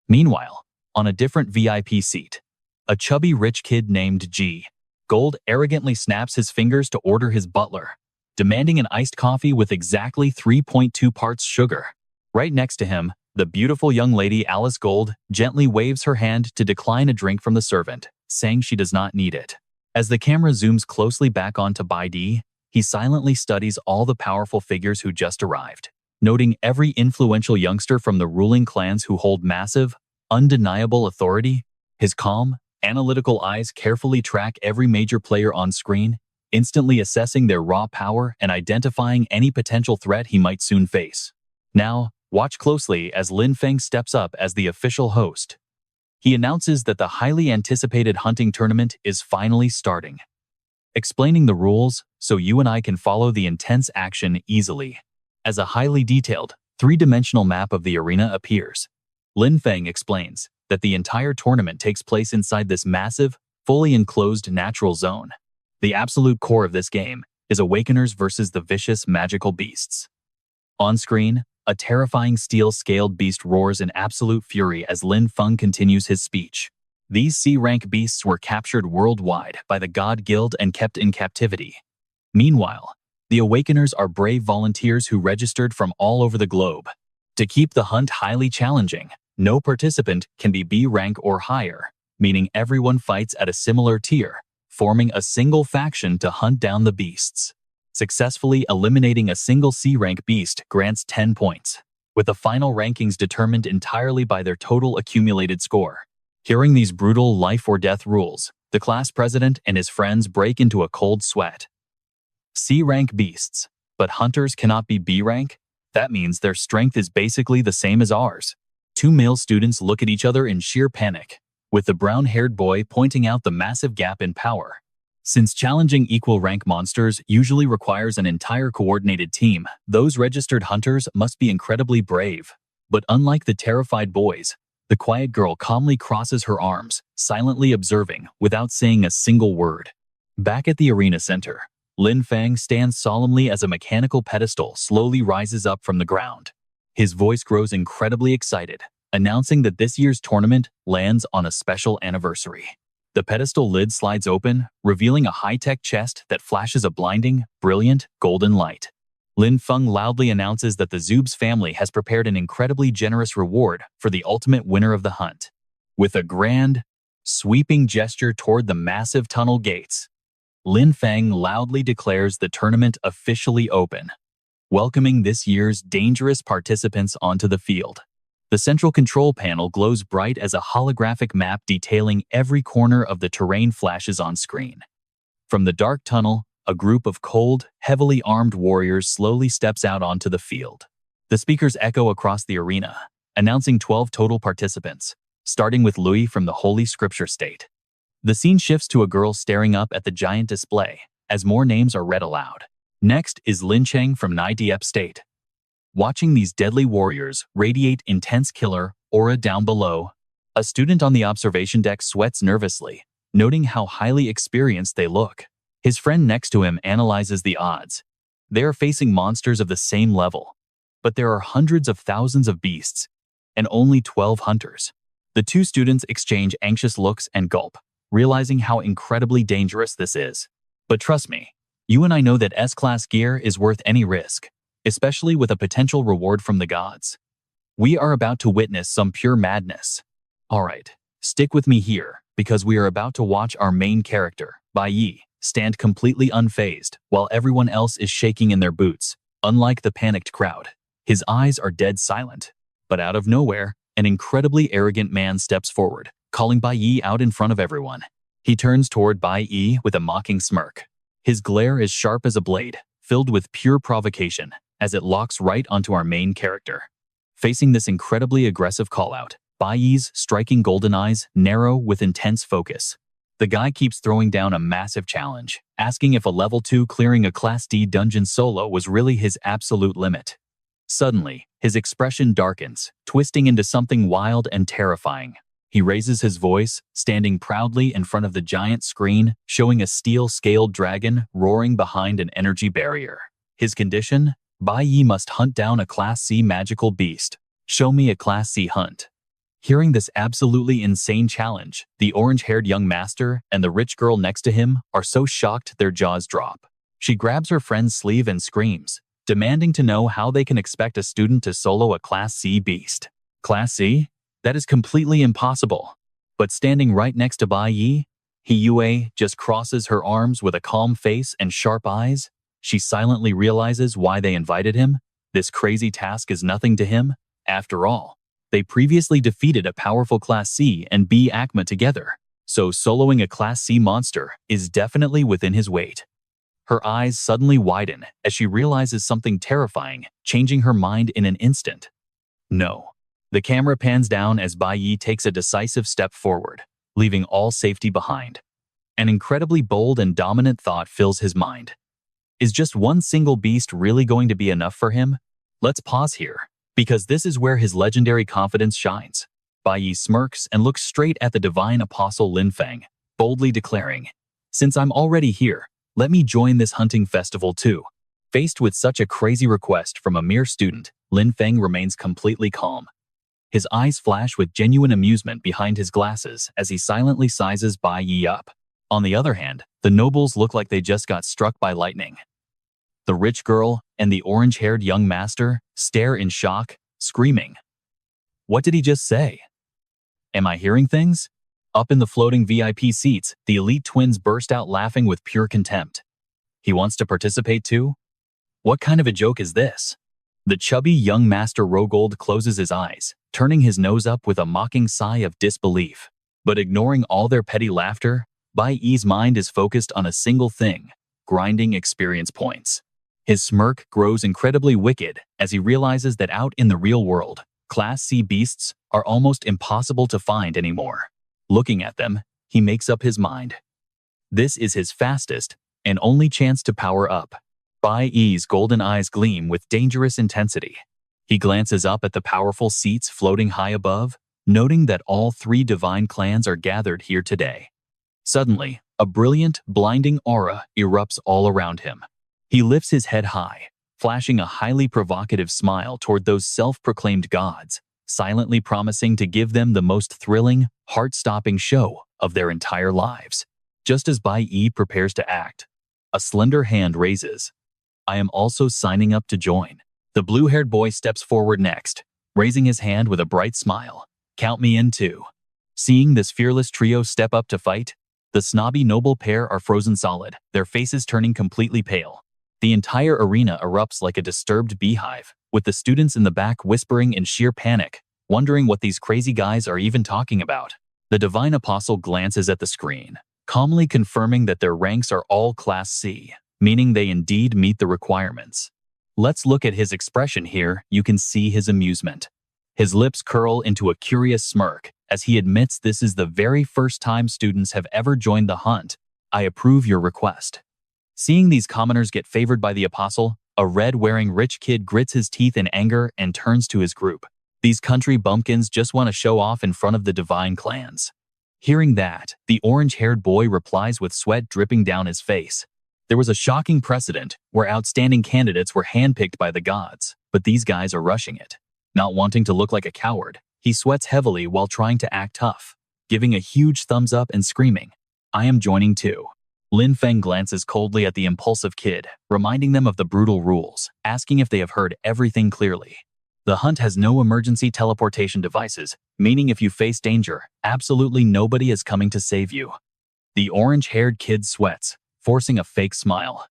Meanwhile, on a different VIP seat, a chubby rich kid named G. Gold arrogantly snaps his fingers to order his butler, demanding an iced coffee with exactly 3.2 parts sugar. Right next to him, the beautiful young lady Alice Gold gently waves her hand to decline a drink from the servant, saying she does not need it. As the camera zooms closely back onto Bai Di, he silently studies all the powerful figures who just arrived, noting every influential youngster from the ruling clans who hold massive, undeniable authority. His calm, analytical eyes carefully track every major player on screen, instantly assessing their raw power and identifying any potential threat he might soon face. Now, watch closely as Lin Feng steps up as the official host. He announces that the highly anticipated hunting tournament is finally starting, explaining the rules so you and I can follow the intense action easily. As a highly detailed, three-dimensional map of the arena appears, Lin Feng explains that the entire tournament takes place inside this massive, fully enclosed natural zone. The absolute core of this game is Awakeners versus the vicious magical beasts. On screen, a terrifying steel-scaled beast roars in absolute fury as Lin Feng continues his speech. These C-rank beasts were captured worldwide by the God Guild and kept in captivity. Meanwhile, the Awakeners are brave volunteers who registered from all over the globe. To keep the hunt highly challenging, no participant can be B rank or higher, meaning everyone fights at a similar tier, forming a single faction to hunt down the beasts. Successfully eliminating a single C-rank beast grants 10 points, with the final rankings determined entirely by their total accumulated score. Hearing these brutal life-or-death rules, the class president and his friends break into a cold sweat. C-rank beasts, but hunters cannot be B-rank? That means their strength is basically the same as ours. Two male students look at each other in sheer panic, with the brown-haired boy pointing out the massive gap in power. Since challenging equal-rank monsters usually requires an entire coordinated team, those registered hunters must be incredibly brave. But unlike the terrified boys, the quiet girl calmly crosses her arms, silently observing without saying a single word. Back at the arena center, Lin Feng stands solemnly as a mechanical pedestal slowly rises up from the ground. His voice grows incredibly excited, announcing that this year's tournament lands on a special anniversary. The pedestal lid slides open, revealing a high-tech chest that flashes a blinding, brilliant, golden light. Lin Feng loudly announces that the Zub's family has prepared an incredibly generous reward for the ultimate winner of the hunt. With a grand, sweeping gesture toward the massive tunnel gates, Lin Feng loudly declares the tournament officially open, welcoming this year's dangerous participants onto the field. The central control panel glows bright as a holographic map detailing every corner of the terrain flashes on screen. From the dark tunnel, a group of cold, heavily armed warriors slowly steps out onto the field. The speakers echo across the arena, announcing 12 total participants, starting with Louis from the Holy Scripture State. The scene shifts to a girl staring up at the giant display as more names are read aloud. Next is Lin Cheng from Nai Diep State. Watching these deadly warriors radiate intense killer aura down below, a student on the observation deck sweats nervously, noting how highly experienced they look. His friend next to him analyzes the odds. They are facing monsters of the same level, but there are hundreds of thousands of beasts and only 12 hunters. The two students exchange anxious looks and gulp, realizing how incredibly dangerous this is. But trust me, you and I know that S-class gear is worth any risk, especially with a potential reward from the gods. We are about to witness some pure madness. Alright, stick with me here, because we are about to watch our main character, Bai Yi, stand completely unfazed while everyone else is shaking in their boots. Unlike the panicked crowd, his eyes are dead silent. But out of nowhere, an incredibly arrogant man steps forward, calling Bai Yi out in front of everyone. He turns toward Bai Yi with a mocking smirk. His glare is sharp as a blade, filled with pure provocation, as it locks right onto our main character. Facing this incredibly aggressive call-out, Bai Yi's striking golden eyes narrow with intense focus. The guy keeps throwing down a massive challenge, asking if a level 2 clearing a Class D dungeon solo was really his absolute limit. Suddenly, his expression darkens, twisting into something wild and terrifying. He raises his voice, standing proudly in front of the giant screen, showing a steel-scaled dragon roaring behind an energy barrier. His condition? Bai Yi must hunt down a Class C magical beast. Show me a Class C hunt. Hearing this absolutely insane challenge, the orange-haired young master and the rich girl next to him are so shocked their jaws drop. She grabs her friend's sleeve and screams, demanding to know how they can expect a student to solo a Class C beast. Class C? That is completely impossible. But standing right next to Bai Yi, Yue just crosses her arms with a calm face and sharp eyes. She silently realizes why they invited him. This crazy task is nothing to him. After all, they previously defeated a powerful Class C and B Akma together, so soloing a Class C monster is definitely within his weight. Her eyes suddenly widen as she realizes something terrifying, changing her mind in an instant. No. The camera pans down as Bai Yi takes a decisive step forward, leaving all safety behind. An incredibly bold and dominant thought fills his mind. Is just one single beast really going to be enough for him? Let's pause here, because this is where his legendary confidence shines. Bai Yi smirks and looks straight at the divine apostle Lin Feng, boldly declaring, "Since I'm already here, let me join this hunting festival too." Faced with such a crazy request from a mere student, Lin Feng remains completely calm. His eyes flash with genuine amusement behind his glasses as he silently sizes Bai Yi up. On the other hand, the nobles look like they just got struck by lightning. The rich girl and the orange-haired young master stare in shock, screaming, "What did he just say? Am I hearing things?" Up in the floating VIP seats, the elite twins burst out laughing with pure contempt. He wants to participate too? What kind of a joke is this? The chubby young master Rogold closes his eyes, turning his nose up with a mocking sigh of disbelief. But ignoring all their petty laughter, Bai Yi's mind is focused on a single thing: grinding experience points. His smirk grows incredibly wicked as he realizes that out in the real world, Class C beasts are almost impossible to find anymore. Looking at them, he makes up his mind. This is his fastest and only chance to power up. Bai Yi's golden eyes gleam with dangerous intensity. He glances up at the powerful seats floating high above, noting that all three divine clans are gathered here today. Suddenly, a brilliant, blinding aura erupts all around him. He lifts his head high, flashing a highly provocative smile toward those self-proclaimed gods, silently promising to give them the most thrilling, heart-stopping show of their entire lives. Just as Bai Yi prepares to act, a slender hand raises. "I am also signing up to join." The blue-haired boy steps forward next, raising his hand with a bright smile. "Count me in too." Seeing this fearless trio step up to fight, the snobby noble pair are frozen solid, their faces turning completely pale. The entire arena erupts like a disturbed beehive, with the students in the back whispering in sheer panic, wondering what these crazy guys are even talking about. The divine apostle glances at the screen, calmly confirming that their ranks are all Class C, meaning they indeed meet the requirements. Let's look at his expression here. You can see his amusement. His lips curl into a curious smirk as he admits this is the very first time students have ever joined the hunt. "I approve your request." Seeing these commoners get favored by the apostle, a red-wearing rich kid grits his teeth in anger and turns to his group. These country bumpkins just want to show off in front of the divine clans. Hearing that, the orange-haired boy replies with sweat dripping down his face. There was a shocking precedent where outstanding candidates were handpicked by the gods, but these guys are rushing it. Not wanting to look like a coward, he sweats heavily while trying to act tough, giving a huge thumbs up and screaming, "I am joining too." Lin Feng glances coldly at the impulsive kid, reminding them of the brutal rules, asking if they have heard everything clearly. The hunt has no emergency teleportation devices, meaning if you face danger, absolutely nobody is coming to save you. The orange-haired kid sweats, forcing a fake smile.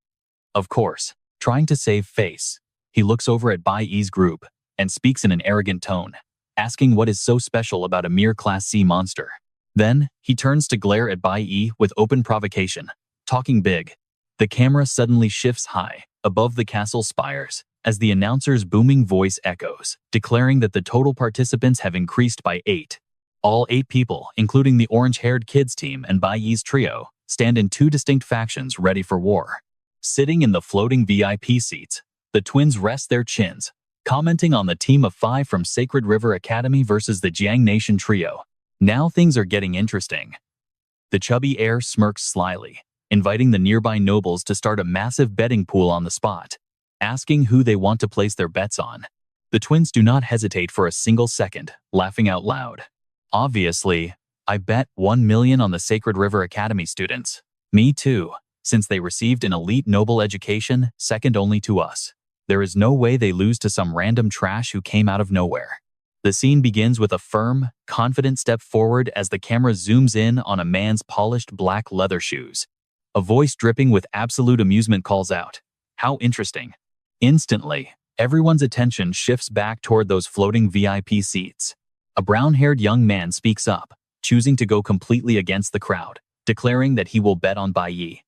Of course, trying to save face, he looks over at Bai Yi's group and speaks in an arrogant tone, asking what is so special about a mere Class C monster. Then, he turns to glare at Bai Yi with open provocation, talking big. The camera suddenly shifts high, above the castle spires, as the announcer's booming voice echoes, declaring that the total participants have increased by 8. All 8 people, including the orange-haired kids team and Bai Yi's trio, stand in 2 distinct factions ready for war. Sitting in the floating VIP seats, the twins rest their chins, commenting on the team of 5 from Sacred River Academy versus the Jiang Nation trio. Now things are getting interesting. The chubby heir smirks slyly, inviting the nearby nobles to start a massive betting pool on the spot, asking who they want to place their bets on. The twins do not hesitate for a single second, laughing out loud. "Obviously, I bet 1 million on the Sacred River Academy students." "Me too, since they received an elite noble education, second only to us." There is no way they lose to some random trash who came out of nowhere. The scene begins with a firm, confident step forward as the camera zooms in on a man's polished black leather shoes. A voice dripping with absolute amusement calls out, "How interesting." Instantly, everyone's attention shifts back toward those floating VIP seats. A brown-haired young man speaks up, choosing to go completely against the crowd, declaring that he will bet on Bai Yi.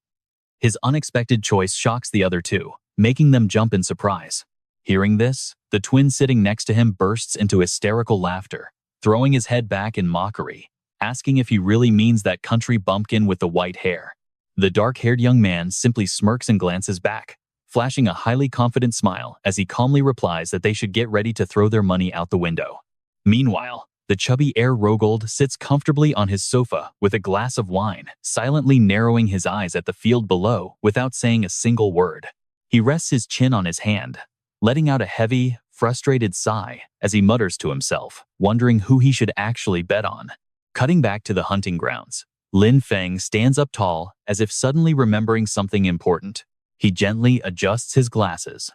His unexpected choice shocks the other two, making them jump in surprise. Hearing this, the twin sitting next to him bursts into hysterical laughter, throwing his head back in mockery, asking if he really means that country bumpkin with the white hair. The dark-haired young man simply smirks and glances back, flashing a highly confident smile as he calmly replies that they should get ready to throw their money out the window. Meanwhile, the chubby heir Rogold sits comfortably on his sofa with a glass of wine, silently narrowing his eyes at the field below without saying a single word. He rests his chin on his hand, letting out a heavy, frustrated sigh as he mutters to himself, wondering who he should actually bet on. Cutting back to the hunting grounds, Lin Feng stands up tall as if suddenly remembering something important. He gently adjusts his glasses,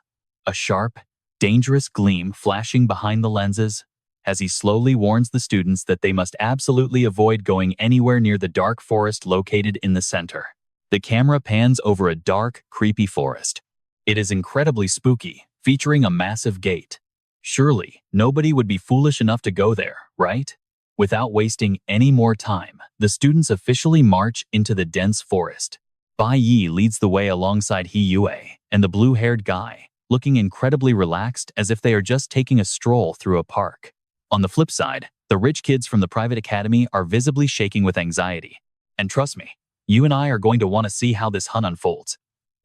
a sharp, dangerous gleam flashing behind the lenses, as he slowly warns the students that they must absolutely avoid going anywhere near the dark forest located in the center. The camera pans over a dark, creepy forest. It is incredibly spooky, featuring a massive gate. Surely, nobody would be foolish enough to go there, right? Without wasting any more time, the students officially march into the dense forest. Bai Yi leads the way alongside He Yue and the blue-haired guy, looking incredibly relaxed as if they are just taking a stroll through a park. On the flip side, the rich kids from the private academy are visibly shaking with anxiety. And trust me, you and I are going to want to see how this hunt unfolds,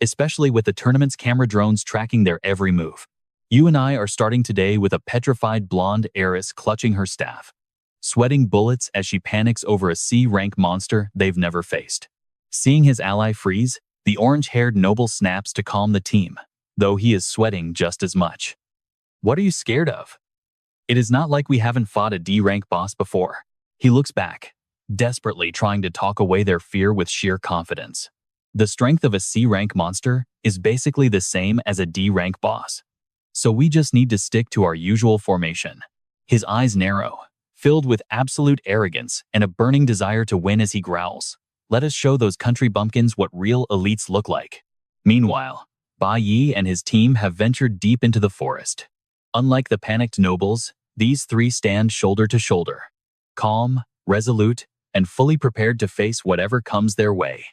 especially with the tournament's camera drones tracking their every move. You and I are starting today with a petrified blonde heiress clutching her staff, sweating bullets as she panics over a C-rank monster they've never faced. Seeing his ally freeze, the orange-haired noble snaps to calm the team, though he is sweating just as much. "What are you scared of? It is not like we haven't fought a D-rank boss before." He looks back, desperately trying to talk away their fear with sheer confidence. The strength of a C-rank monster is basically the same as a D-rank boss, so we just need to stick to our usual formation. His eyes narrow, filled with absolute arrogance and a burning desire to win as he growls, "Let us show those country bumpkins what real elites look like." Meanwhile, Bai Yi and his team have ventured deep into the forest. Unlike the panicked nobles, these three stand shoulder to shoulder, calm, resolute, and fully prepared to face whatever comes their way.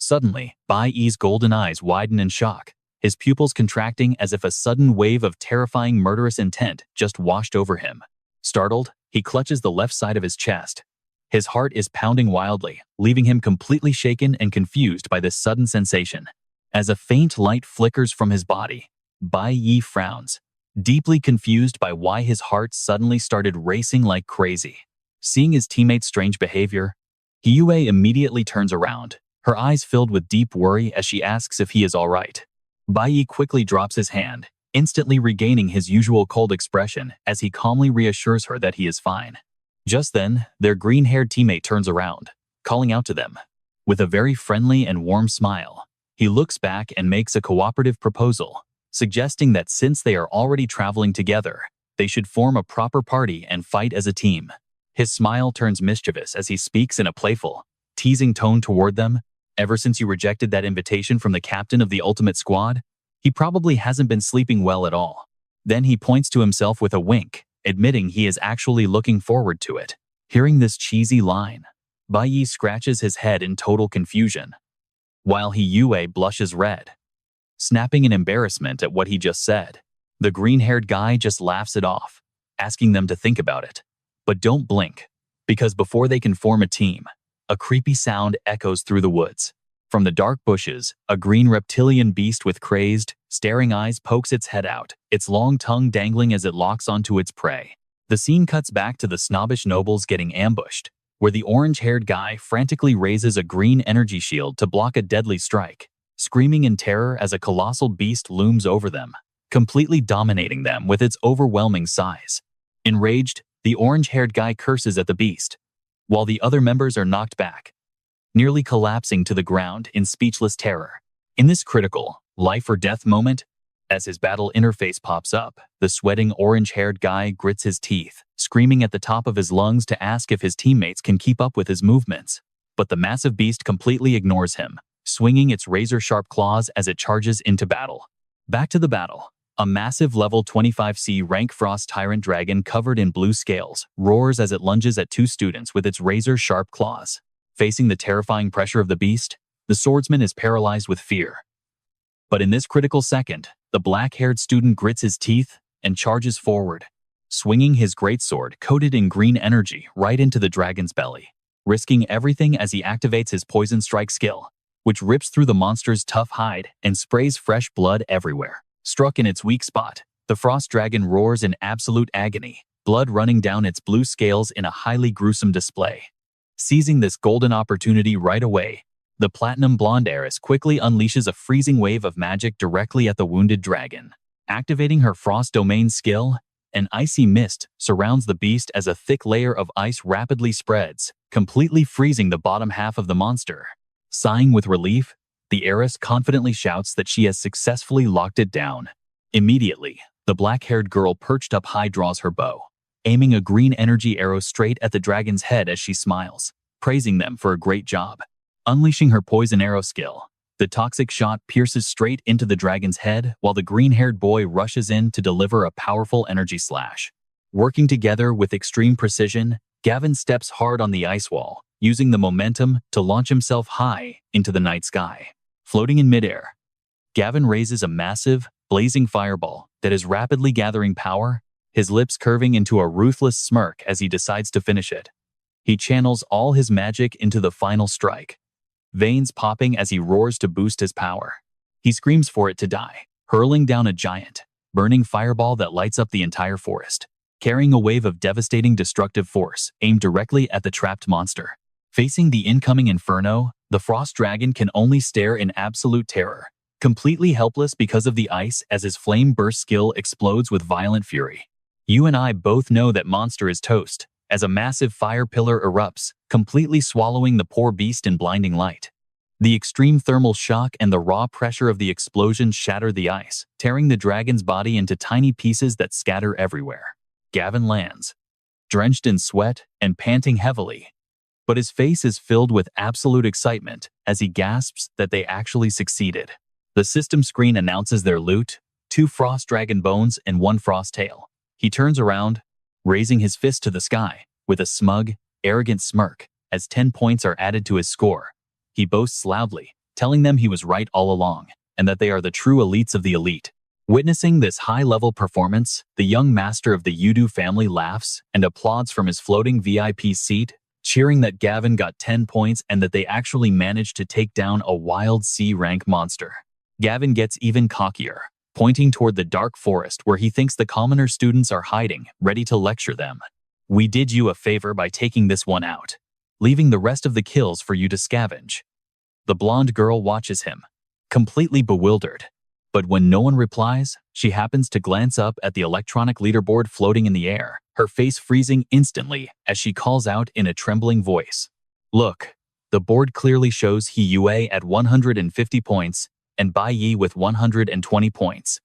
Suddenly, Bai Yi's golden eyes widen in shock, his pupils contracting as if a sudden wave of terrifying murderous intent just washed over him. Startled, he clutches the left side of his chest. His heart is pounding wildly, leaving him completely shaken and confused by this sudden sensation. As a faint light flickers from his body, Bai Yi frowns, deeply confused by why his heart suddenly started racing like crazy. Seeing his teammate's strange behavior, He Yue immediately turns around, her eyes filled with deep worry as she asks if he is all right. Bai Yi quickly drops his hand, instantly regaining his usual cold expression as he calmly reassures her that he is fine. Just then, their green-haired teammate turns around, calling out to them. With a very friendly and warm smile, he looks back and makes a cooperative proposal, suggesting that since they are already traveling together, they should form a proper party and fight as a team. His smile turns mischievous as he speaks in a playful, teasing tone toward them. "Ever since you rejected that invitation from the captain of the ultimate squad, he probably hasn't been sleeping well at all." Then he points to himself with a wink, admitting he is actually looking forward to it. Hearing this cheesy line, Bai Yi scratches his head in total confusion, while He Yue blushes red, snapping in embarrassment at what he just said. The green-haired guy just laughs it off, asking them to think about it. But don't blink, because before they can form a team, a creepy sound echoes through the woods. From the dark bushes, a green reptilian beast with crazed, staring eyes pokes its head out, its long tongue dangling as it locks onto its prey. The scene cuts back to the snobbish nobles getting ambushed, where the orange-haired guy frantically raises a green energy shield to block a deadly strike, screaming in terror as a colossal beast looms over them, completely dominating them with its overwhelming size. Enraged, the orange-haired guy curses at the beast, while the other members are knocked back, nearly collapsing to the ground in speechless terror. In this critical, life-or-death moment, As his battle interface pops up, the sweating orange-haired guy grits his teeth, screaming at the top of his lungs to ask if his teammates can keep up with his movements. But the massive beast completely ignores him, swinging its razor-sharp claws as it charges into battle. Back to the battle. A massive level 25C rank frost tyrant dragon covered in blue scales roars as it lunges at two students with its razor-sharp claws. Facing the terrifying pressure of the beast, the swordsman is paralyzed with fear. But in this critical second, the black-haired student grits his teeth and charges forward, swinging his greatsword coated in green energy right into the dragon's belly, risking everything as he activates his poison strike skill, which rips through the monster's tough hide and sprays fresh blood everywhere. Struck in its weak spot, the frost dragon roars in absolute agony, blood running down its blue scales in a highly gruesome display. Seizing this golden opportunity right away, the platinum blonde heiress quickly unleashes a freezing wave of magic directly at the wounded dragon. Activating her frost domain skill, an icy mist surrounds the beast as a thick layer of ice rapidly spreads, completely freezing the bottom half of the monster. Sighing with relief, the heiress confidently shouts that she has successfully locked it down. Immediately, the black-haired girl perched up high draws her bow, aiming a green energy arrow straight at the dragon's head as she smiles, praising them for a great job. Unleashing her poison arrow skill, the toxic shot pierces straight into the dragon's head while the green-haired boy rushes in to deliver a powerful energy slash. Working together with extreme precision, Gavin steps hard on the ice wall, using the momentum to launch himself high into the night sky. Floating in midair, Gavin raises a massive, blazing fireball that is rapidly gathering power, his lips curving into a ruthless smirk as he decides to finish it. He channels all his magic into the final strike, veins popping as he roars to boost his power. He screams for it to die, hurling down a giant, burning fireball that lights up the entire forest, carrying a wave of devastating destructive force aimed directly at the trapped monster. Facing the incoming inferno, the frost dragon can only stare in absolute terror, completely helpless because of the ice as his flame burst skill explodes with violent fury. You and I both know that monster is toast, as a massive fire pillar erupts, completely swallowing the poor beast in blinding light. The extreme thermal shock and the raw pressure of the explosion shatter the ice, tearing the dragon's body into tiny pieces that scatter everywhere. Gavin lands, drenched in sweat and panting heavily, but his face is filled with absolute excitement as he gasps that they actually succeeded. The system screen announces their loot, 2 frost dragon bones and 1 frost tail. He turns around, raising his fist to the sky, with a smug, arrogant smirk, as 10 points are added to his score. He boasts loudly, telling them he was right all along, and that they are the true elites of the elite. Witnessing this high-level performance, the young master of the Yudu family laughs and applauds from his floating VIP seat, cheering that Gavin got 10 points and that they actually managed to take down a wild C-rank monster. Gavin gets even cockier, pointing toward the dark forest where he thinks the commoner students are hiding, ready to lecture them. We did you a favor by taking this one out, leaving the rest of the kills for you to scavenge. The blonde girl watches him, completely bewildered. But when no one replies, she happens to glance up at the electronic leaderboard floating in the air, her face freezing instantly as she calls out in a trembling voice. Look, the board clearly shows He Yue at 150 points and Bai Yi with 120 points.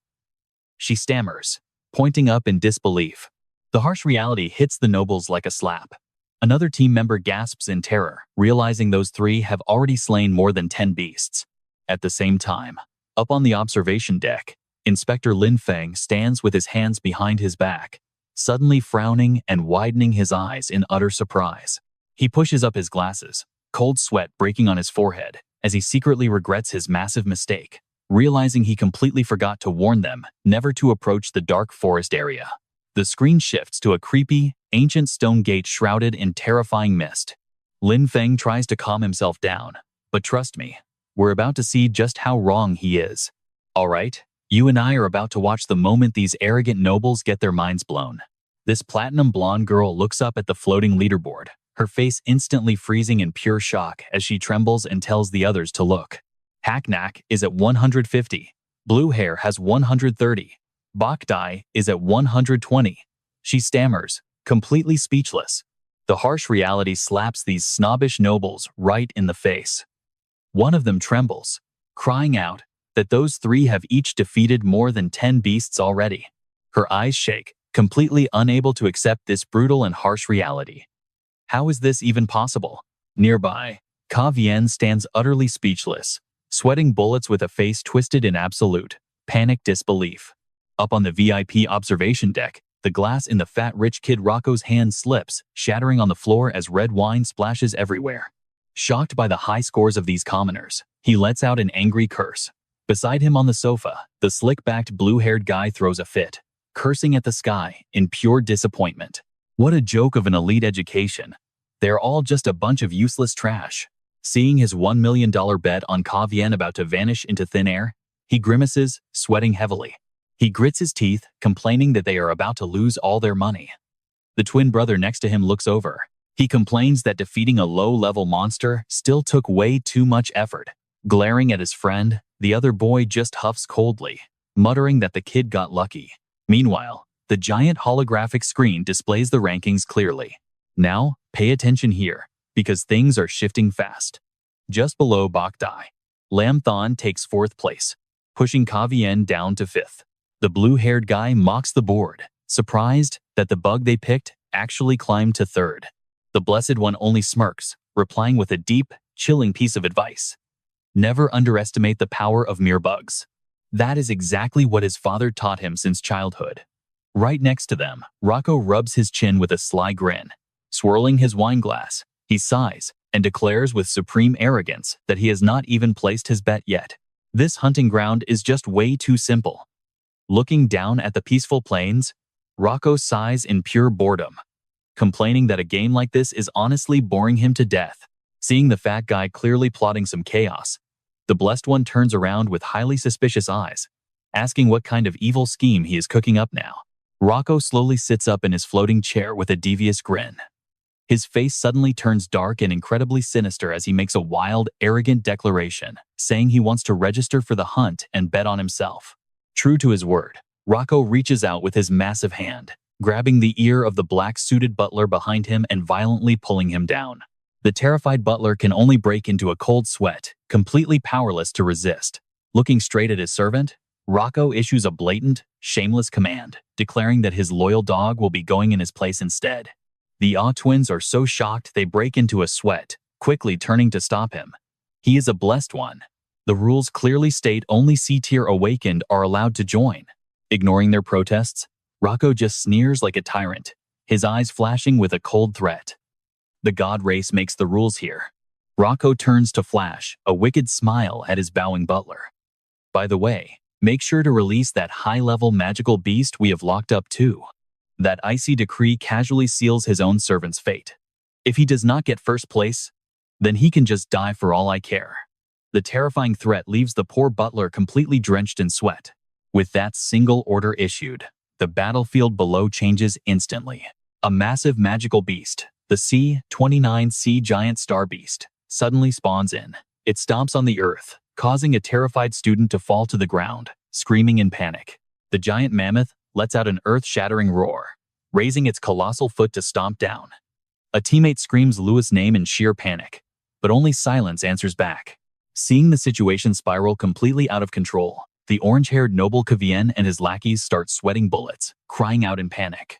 She stammers, pointing up in disbelief. The harsh reality hits the nobles like a slap. Another team member gasps in terror, realizing those 3 have already slain more than 10 beasts. At the same time, up on the observation deck, Inspector Lin Feng stands with his hands behind his back, suddenly frowning and widening his eyes in utter surprise. He pushes up his glasses, cold sweat breaking on his forehead, as he secretly regrets his massive mistake, realizing he completely forgot to warn them never to approach the dark forest area. The screen shifts to a creepy, ancient stone gate shrouded in terrifying mist. Lin Feng tries to calm himself down, but trust me, we're about to see just how wrong he is. All right, you and I are about to watch the moment these arrogant nobles get their minds blown. This platinum blonde girl looks up at the floating leaderboard, her face instantly freezing in pure shock as she trembles and tells the others to look. Hacknack is at 150. Blue Hair has 130. Bach Dai is at 120. She stammers, completely speechless. The harsh reality slaps these snobbish nobles right in the face. One of them trembles, crying out, that those three have each defeated more than 10 beasts already. Her eyes shake, completely unable to accept this brutal and harsh reality. How is this even possible? Nearby, Ka Vien stands utterly speechless, sweating bullets with a face twisted in absolute, panicked disbelief. Up on the VIP observation deck, the glass in the fat rich kid Rocco's hand slips, shattering on the floor as red wine splashes everywhere. Shocked by the high scores of these commoners, he lets out an angry curse. Beside him on the sofa, the slick-backed blue-haired guy throws a fit, cursing at the sky in pure disappointment. What a joke of an elite education. They're all just a bunch of useless trash. Seeing his $1 million bet on Ka Vien about to vanish into thin air, he grimaces, sweating heavily. He grits his teeth, complaining that they are about to lose all their money. The twin brother next to him looks over. He complains that defeating a low-level monster still took way too much effort. Glaring at his friend, the other boy just huffs coldly, muttering that the kid got lucky. Meanwhile, the giant holographic screen displays the rankings clearly. Now, pay attention here, because things are shifting fast. Just below Bach Dai, Lam Thon takes 4th place, pushing Ka Vien down to 5th. The blue-haired guy mocks the board, surprised that the bug they picked actually climbed to 3rd. The Blessed One only smirks, replying with a deep, chilling piece of advice. Never underestimate the power of mere bugs. That is exactly what his father taught him since childhood. Right next to them, Rocco rubs his chin with a sly grin. Swirling his wine glass, he sighs and declares with supreme arrogance that he has not even placed his bet yet. This hunting ground is just way too simple. Looking down at the peaceful plains, Rocco sighs in pure boredom, complaining that a game like this is honestly boring him to death. Seeing the fat guy clearly plotting some chaos, the Blessed One turns around with highly suspicious eyes, asking what kind of evil scheme he is cooking up now. Rocco slowly sits up in his floating chair with a devious grin. His face suddenly turns dark and incredibly sinister as he makes a wild, arrogant declaration, saying he wants to register for the hunt and bet on himself. True to his word, Rocco reaches out with his massive hand, grabbing the ear of the black-suited butler behind him and violently pulling him down. The terrified butler can only break into a cold sweat, completely powerless to resist. Looking straight at his servant, Rocco issues a blatant, shameless command, declaring that his loyal dog will be going in his place instead. The Ah twins are so shocked they break into a sweat, quickly turning to stop him. He is a blessed one. The rules clearly state only C-tier awakened are allowed to join. Ignoring their protests, Rocco just sneers like a tyrant, his eyes flashing with a cold threat. The god race makes the rules here. Rocco turns to flash a wicked smile at his bowing butler. By the way, make sure to release that high-level magical beast we have locked up too. That icy decree casually seals his own servant's fate. If he does not get first place, then he can just die for all I care. The terrifying threat leaves the poor butler completely drenched in sweat. With that single order issued, the battlefield below changes instantly. A massive magical beast, the C-29C giant star beast, suddenly spawns in. It stomps on the earth, causing a terrified student to fall to the ground, screaming in panic. The giant mammoth lets out an earth-shattering roar, raising its colossal foot to stomp down. A teammate screams Louis' name in sheer panic, but only silence answers back. Seeing the situation spiral completely out of control, the orange-haired noble Ka Vien and his lackeys start sweating bullets, crying out in panic.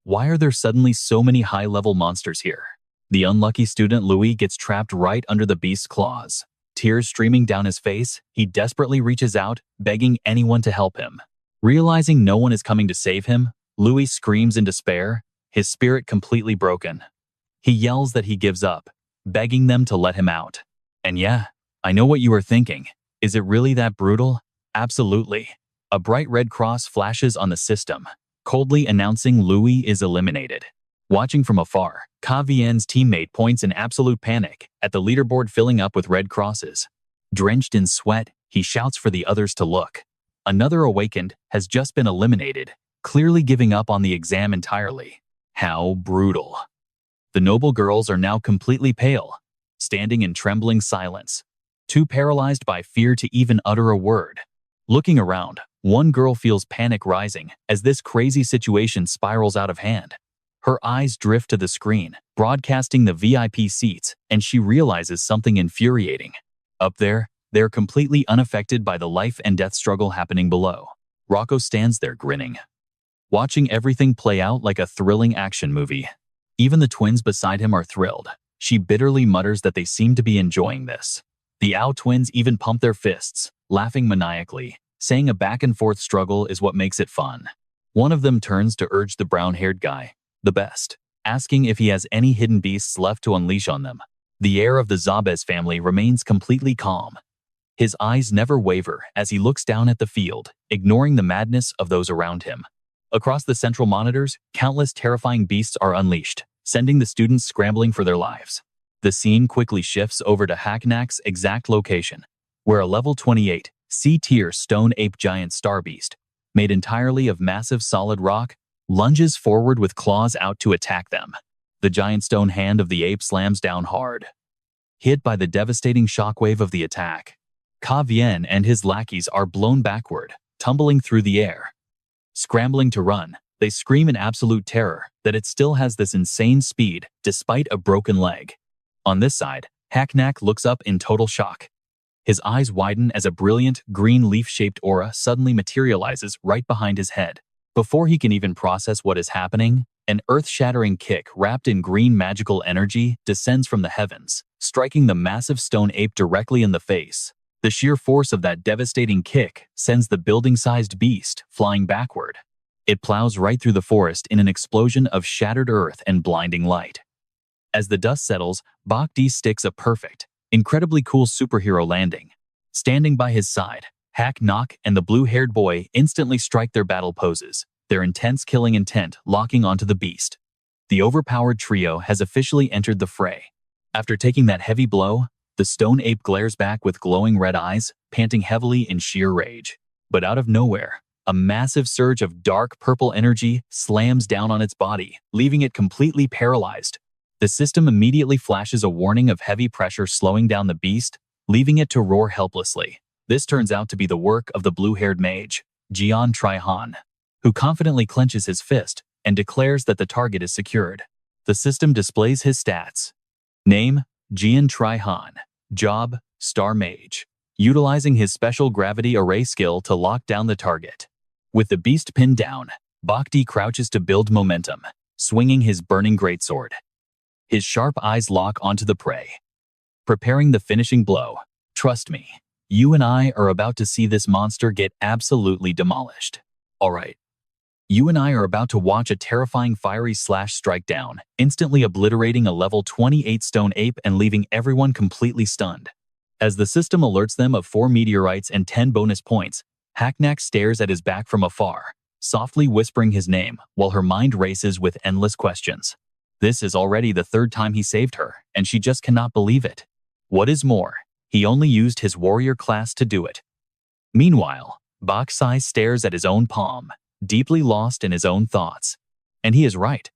Why are there suddenly so many high-level monsters here? The unlucky student Louis gets trapped right under the beast's claws. Tears streaming down his face, he desperately reaches out, begging anyone to help him. Realizing no one is coming to save him, Louis screams in despair, his spirit completely broken. He yells that he gives up, begging them to let him out. And yeah, I know what you are thinking. Is it really that brutal? Absolutely. A bright red cross flashes on the system, coldly announcing Louis is eliminated. Watching from afar, Ka Vien's teammate points in absolute panic at the leaderboard filling up with red crosses. Drenched in sweat, he shouts for the others to look. Another awakened has just been eliminated, clearly giving up on the exam entirely. How brutal. The noble girls are now completely pale, standing in trembling silence, too paralyzed by fear to even utter a word. Looking around, one girl feels panic rising as this crazy situation spirals out of hand. Her eyes drift to the screen, broadcasting the VIP seats, and she realizes something infuriating. Up there, They're completely unaffected by the life and death struggle happening below. Rocco stands there grinning, watching everything play out like a thrilling action movie. Even the twins beside him are thrilled. She bitterly mutters that they seem to be enjoying this. The Ao twins even pump their fists, laughing maniacally, saying a back-and-forth struggle is what makes it fun. One of them turns to urge the brown-haired guy, the best, asking if he has any hidden beasts left to unleash on them. The heir of the Zabez family remains completely calm. His eyes never waver as he looks down at the field, ignoring the madness of those around him. Across the central monitors, countless terrifying beasts are unleashed, sending the students scrambling for their lives. The scene quickly shifts over to Hacknack's exact location, where a level 28 C-tier stone ape giant star beast, made entirely of massive solid rock, lunges forward with claws out to attack them. The giant stone hand of the ape slams down hard, hit by the devastating shockwave of the attack. Ka Vien and his lackeys are blown backward, tumbling through the air. Scrambling to run, they scream in absolute terror that it still has this insane speed despite a broken leg. On this side, Hacknack looks up in total shock. His eyes widen as a brilliant, green leaf-shaped aura suddenly materializes right behind his head. Before he can even process what is happening, an earth-shattering kick wrapped in green magical energy descends from the heavens, striking the massive stone ape directly in the face. The sheer force of that devastating kick sends the building-sized beast flying backward. It plows right through the forest in an explosion of shattered earth and blinding light. As the dust settles, Bach sticks a perfect, incredibly cool superhero landing. Standing by his side, Hack Knock and the blue-haired boy instantly strike their battle poses, their intense killing intent locking onto the beast. The overpowered trio has officially entered the fray. After taking that heavy blow, the stone ape glares back with glowing red eyes, panting heavily in sheer rage. But out of nowhere, a massive surge of dark purple energy slams down on its body, leaving it completely paralyzed. The system immediately flashes a warning of heavy pressure slowing down the beast, leaving it to roar helplessly. This turns out to be the work of the blue-haired mage, Jian Trihan, who confidently clenches his fist and declares that the target is secured. The system displays his stats. Name, Jian Trihan. Job, Star Mage. Utilizing his special gravity array skill to lock down the target. With the beast pinned down, Bhakti crouches to build momentum, swinging his burning greatsword. His sharp eyes lock onto the prey, preparing the finishing blow. Trust me, you and I are about to see this monster get absolutely demolished. Alright. You and I are about to watch a terrifying fiery slash strike down, instantly obliterating a level 28 stone ape and leaving everyone completely stunned. As the system alerts them of 4 meteorites and 10 bonus points, Hacknack stares at his back from afar, softly whispering his name while her mind races with endless questions. This is already the 3rd time he saved her, and she just cannot believe it. What is more, he only used his warrior class to do it. Meanwhile, Baksai stares at his own palm, deeply lost in his own thoughts. And he is right.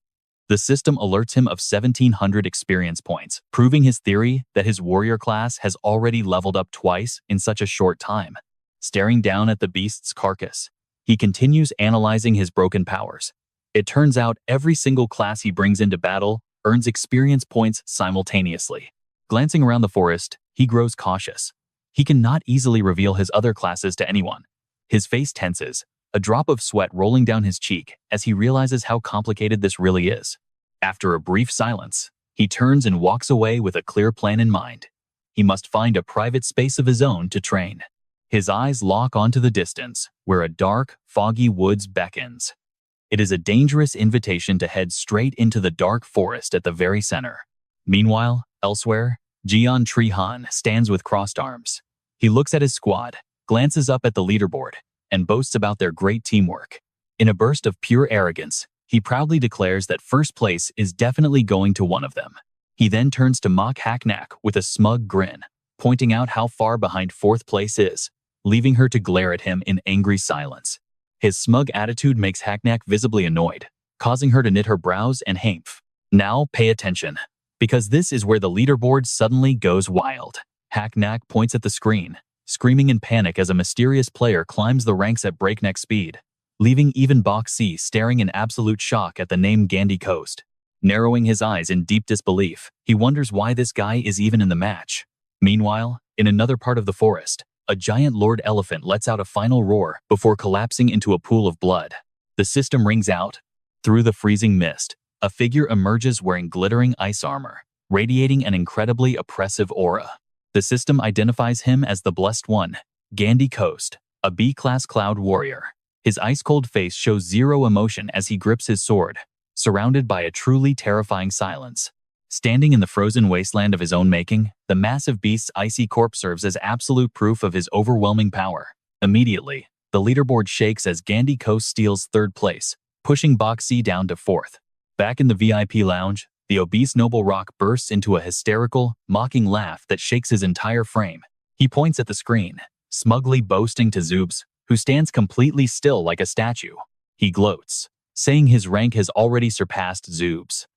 The system alerts him of 1,700 experience points, proving his theory that his warrior class has already leveled up twice in such a short time. Staring down at the beast's carcass, he continues analyzing his broken powers. It turns out every single class he brings into battle earns experience points simultaneously. Glancing around the forest, he grows cautious. He cannot easily reveal his other classes to anyone. His face tenses, a drop of sweat rolling down his cheek as he realizes how complicated this really is. After a brief silence, he turns and walks away with a clear plan in mind. He must find a private space of his own to train. His eyes lock onto the distance, where a dark, foggy woods beckons. It is a dangerous invitation to head straight into the dark forest at the very center. Meanwhile, elsewhere, Jian Trihan stands with crossed arms. He looks at his squad, glances up at the leaderboard, and boasts about their great teamwork. In a burst of pure arrogance, he proudly declares that first place is definitely going to one of them. He then turns to mock Hacknack with a smug grin, pointing out how far behind 4th place is, leaving her to glare at him in angry silence. His smug attitude makes Hacknack visibly annoyed, causing her to knit her brows and hamph. Now pay attention, because this is where the leaderboard suddenly goes wild. Hacknack points at the screen, screaming in panic as a mysterious player climbs the ranks at breakneck speed, leaving even Bach C staring in absolute shock at the name Gandhi Coast. Narrowing his eyes in deep disbelief, he wonders why this guy is even in the match. Meanwhile, In another part of the forest, a giant lord elephant lets out a final roar before collapsing into a pool of blood. The system rings out. Through the freezing mist, a figure emerges wearing glittering ice armor, radiating an incredibly oppressive aura. The system identifies him as the Blessed One, Gandhi Coast, a B-class cloud warrior. His ice-cold face shows zero emotion as he grips his sword, surrounded by a truly terrifying silence. Standing in the frozen wasteland of his own making, the massive beast's icy corpse serves as absolute proof of his overwhelming power. Immediately, the leaderboard shakes as Gandhi Coast steals third place, pushing Bach down to fourth. Back in the VIP lounge, the obese Noble Rock bursts into a hysterical, mocking laugh that shakes his entire frame. He points at the screen, smugly boasting to Zoobs, who stands completely still like a statue. He gloats, saying his rank has already surpassed Zoobs.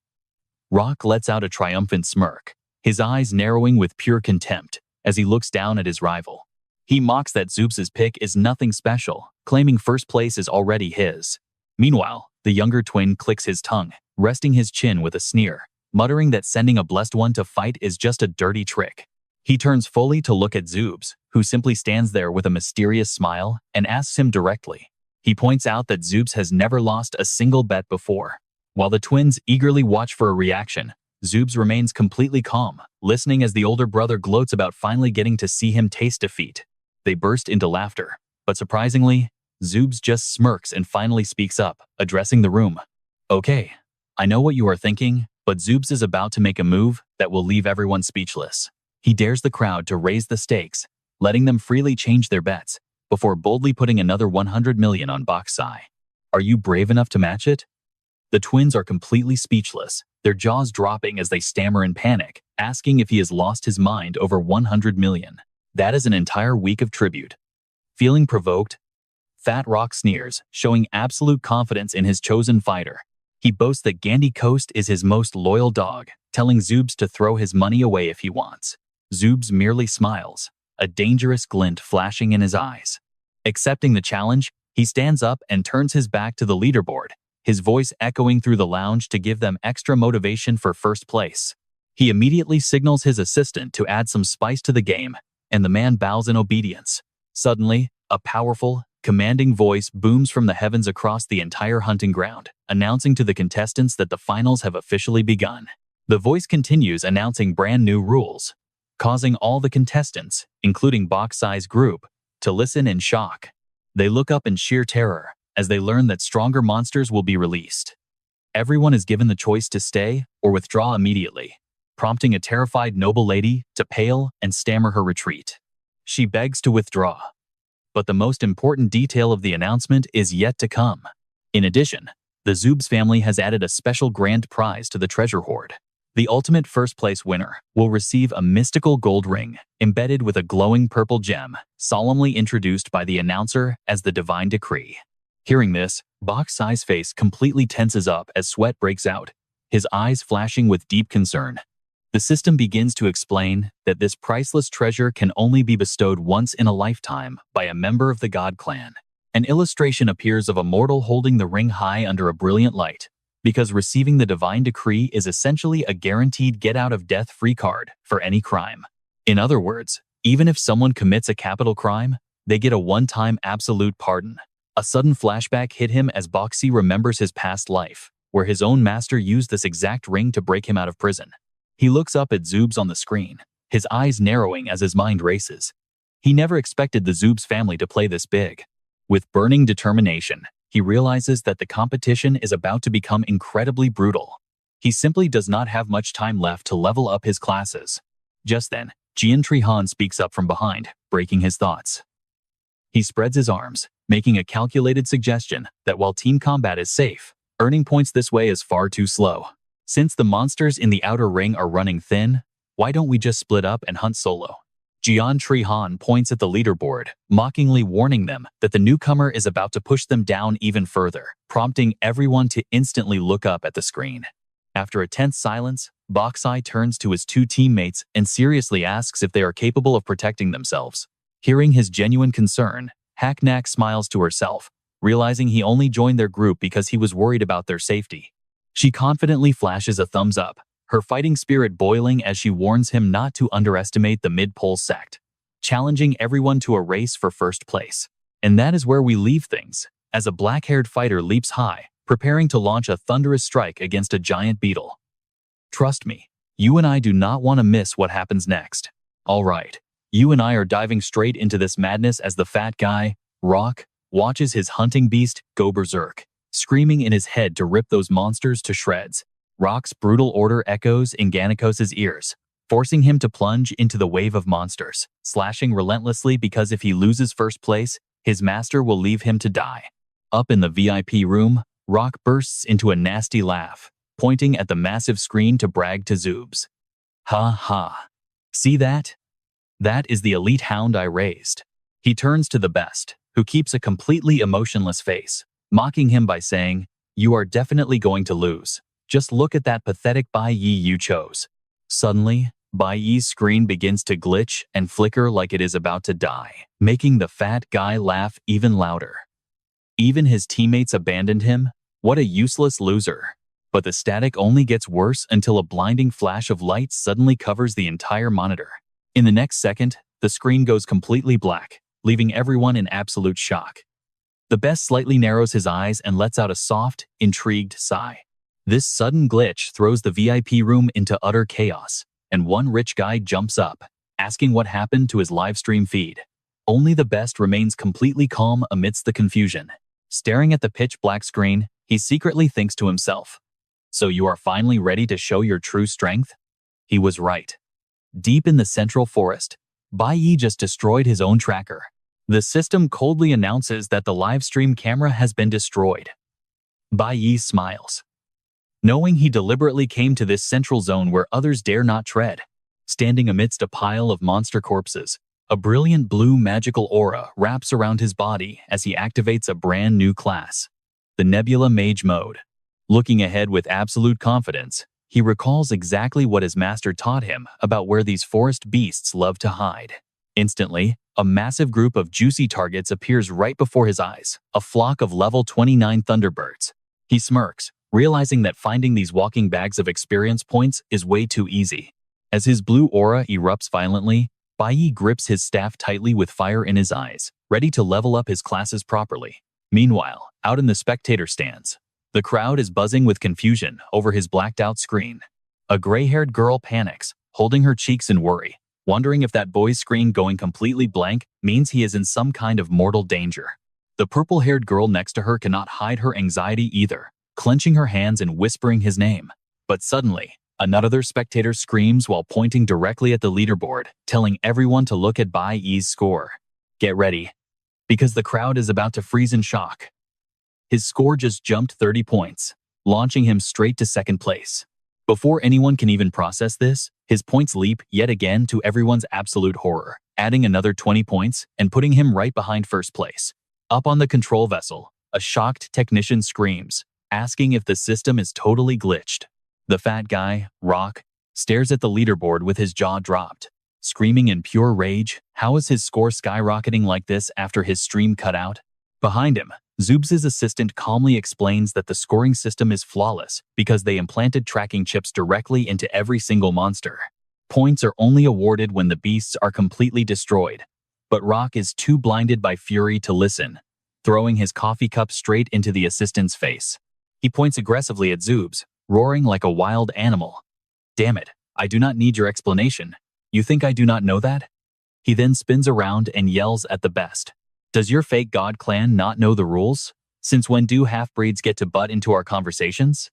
Rock lets out a triumphant smirk, his eyes narrowing with pure contempt as he looks down at his rival. He mocks that Zoobs' pick is nothing special, claiming first place is already his. Meanwhile, the younger twin clicks his tongue, resting his chin with a sneer, muttering that sending a Blessed One to fight is just a dirty trick. He turns fully to look at Zoobs, who simply stands there with a mysterious smile and asks him directly. He points out that Zoobs has never lost a single bet before. While the twins eagerly watch for a reaction, Zoobs remains completely calm, listening as the older brother gloats about finally getting to see him taste defeat. They burst into laughter, but surprisingly, Zoobs just smirks and finally speaks up, addressing the room. Okay, I know what you are thinking, but Zoobs is about to make a move that will leave everyone speechless. He dares the crowd to raise the stakes, letting them freely change their bets, before boldly putting another 100 million on Bach's side. Are you brave enough to match it? The twins are completely speechless, their jaws dropping as they stammer in panic, asking if he has lost his mind over 100 million. That is an entire week of tribute. Feeling provoked, Fat Rock sneers, showing absolute confidence in his chosen fighter. He boasts that Gandhi Coast is his most loyal dog, telling Zoobs to throw his money away if he wants. Zoobs merely smiles, a dangerous glint flashing in his eyes. Accepting the challenge, he stands up and turns his back to the leaderboard, his voice echoing through the lounge to give them extra motivation for first place. He immediately signals his assistant to add some spice to the game, and the man bows in obedience. Suddenly, a powerful, commanding voice booms from the heavens across the entire hunting ground, announcing to the contestants that the finals have officially begun. The voice continues announcing brand new rules, causing all the contestants, including Bach's group, to listen in shock. They look up in sheer terror as they learn that stronger monsters will be released. Everyone is given the choice to stay or withdraw immediately, prompting a terrified noble lady to pale and stammer her retreat. She begs to withdraw. But the most important detail of the announcement is yet to come. In addition, the Zoobs family has added a special grand prize to the treasure hoard. The ultimate first-place winner will receive a mystical gold ring embedded with a glowing purple gem, solemnly introduced by the announcer as the divine decree. Hearing this, Bach's face completely tenses up as sweat breaks out, his eyes flashing with deep concern. The system begins to explain that this priceless treasure can only be bestowed once in a lifetime by a member of the God clan. An illustration appears of a mortal holding the ring high under a brilliant light, because receiving the divine decree is essentially a guaranteed get-out-of-death-free card for any crime. In other words, even if someone commits a capital crime, they get a one-time absolute pardon. A sudden flashback hit him as Boxy remembers his past life, where his own master used this exact ring to break him out of prison. He looks up at Zoobs on the screen, his eyes narrowing as his mind races. He never expected the Zoobs family to play this big. With burning determination, he realizes that the competition is about to become incredibly brutal. He simply does not have much time left to level up his classes. Just then, Jian Trihan speaks up from behind, breaking his thoughts. He spreads his arms, making a calculated suggestion that while team combat is safe, earning points this way is far too slow. Since the monsters in the outer ring are running thin, why don't we just split up and hunt solo? Jian Trihan points at the leaderboard, mockingly warning them that the newcomer is about to push them down even further, prompting everyone to instantly look up at the screen. After a tense silence, Boxai turns to his two teammates and seriously asks if they are capable of protecting themselves. Hearing his genuine concern, Hacknack smiles to herself, realizing he only joined their group because he was worried about their safety. She confidently flashes a thumbs up, her fighting spirit boiling as she warns him not to underestimate the Mid-Pole sect. challenging everyone to a race for first place. And that is where we leave things, as a black-haired fighter leaps high, preparing to launch a thunderous strike against a giant beetle. Trust me, you and I do not want to miss what happens next. Alright, you and I are diving straight into this madness as the fat guy, Rock, watches his hunting beast go berserk, screaming in his head to rip those monsters to shreds. Rock's brutal order echoes in Gannikos' ears, forcing him to plunge into the wave of monsters, slashing relentlessly because if he loses first place, his master will leave him to die. Up in the VIP room, Rock bursts into a nasty laugh, pointing at the massive screen to brag to Zoobs. Ha ha. See that? That is the elite hound I raised. He turns to the best, who keeps a completely emotionless face, mocking him by saying, "You are definitely going to lose. Just look at that pathetic Bai Yi you chose." Suddenly, Bai Yi's screen begins to glitch and flicker like it is about to die, making the fat guy laugh even louder. Even his teammates abandoned him. What a useless loser. But the static only gets worse until a blinding flash of light suddenly covers the entire monitor. In the next second, the screen goes completely black, leaving everyone in absolute shock. The best slightly narrows his eyes and lets out a soft, intrigued sigh. This sudden glitch throws the VIP room into utter chaos, and one rich guy jumps up, asking what happened to his livestream feed. Only the best remains completely calm amidst the confusion. Staring at the pitch-black screen, he secretly thinks to himself, "So you are finally ready to show your true strength?" He was right. Deep in the central forest, Bai Yi just destroyed his own tracker. The system coldly announces that the live stream camera has been destroyed. Bai Yi smiles, knowing he deliberately came to this central zone where others dare not tread. Standing amidst a pile of monster corpses, a brilliant blue magical aura wraps around his body as he activates a brand new class, the Nebula Mage mode. Looking ahead with absolute confidence, he recalls exactly what his master taught him about where these forest beasts love to hide. Instantly, a massive group of juicy targets appears right before his eyes, a flock of level 29 Thunderbirds. He smirks, realizing that finding these walking bags of experience points is way too easy. As his blue aura erupts violently, Bai Yi grips his staff tightly with fire in his eyes, ready to level up his classes properly. Meanwhile, out in the spectator stands, the crowd is buzzing with confusion over his blacked-out screen. A gray-haired girl panics, holding her cheeks in worry, wondering if that boy's screen going completely blank means he is in some kind of mortal danger. The purple-haired girl next to her cannot hide her anxiety either, clenching her hands and whispering his name. But suddenly, another spectator screams while pointing directly at the leaderboard, telling everyone to look at Bai Yi's score. Get ready, because the crowd is about to freeze in shock. His score just jumped 30 points, launching him straight to second place. Before anyone can even process this, his points leap yet again to everyone's absolute horror, adding another 20 points and putting him right behind first place. Up on the control vessel, a shocked technician screams, asking if the system is totally glitched. The fat guy, Rock, stares at the leaderboard with his jaw dropped, screaming in pure rage. How is his score skyrocketing like this after his stream cut out? Behind him, Zoobs' assistant calmly explains that the scoring system is flawless because they implanted tracking chips directly into every single monster. Points are only awarded when the beasts are completely destroyed. But Rock is too blinded by fury to listen, throwing his coffee cup straight into the assistant's face. He points aggressively at Zoobs, roaring like a wild animal. "Damn it, I do not need your explanation. You think I do not know that?" He then spins around and yells at the best. "Does your fake god clan not know the rules? Since when do half-breeds get to butt into our conversations?"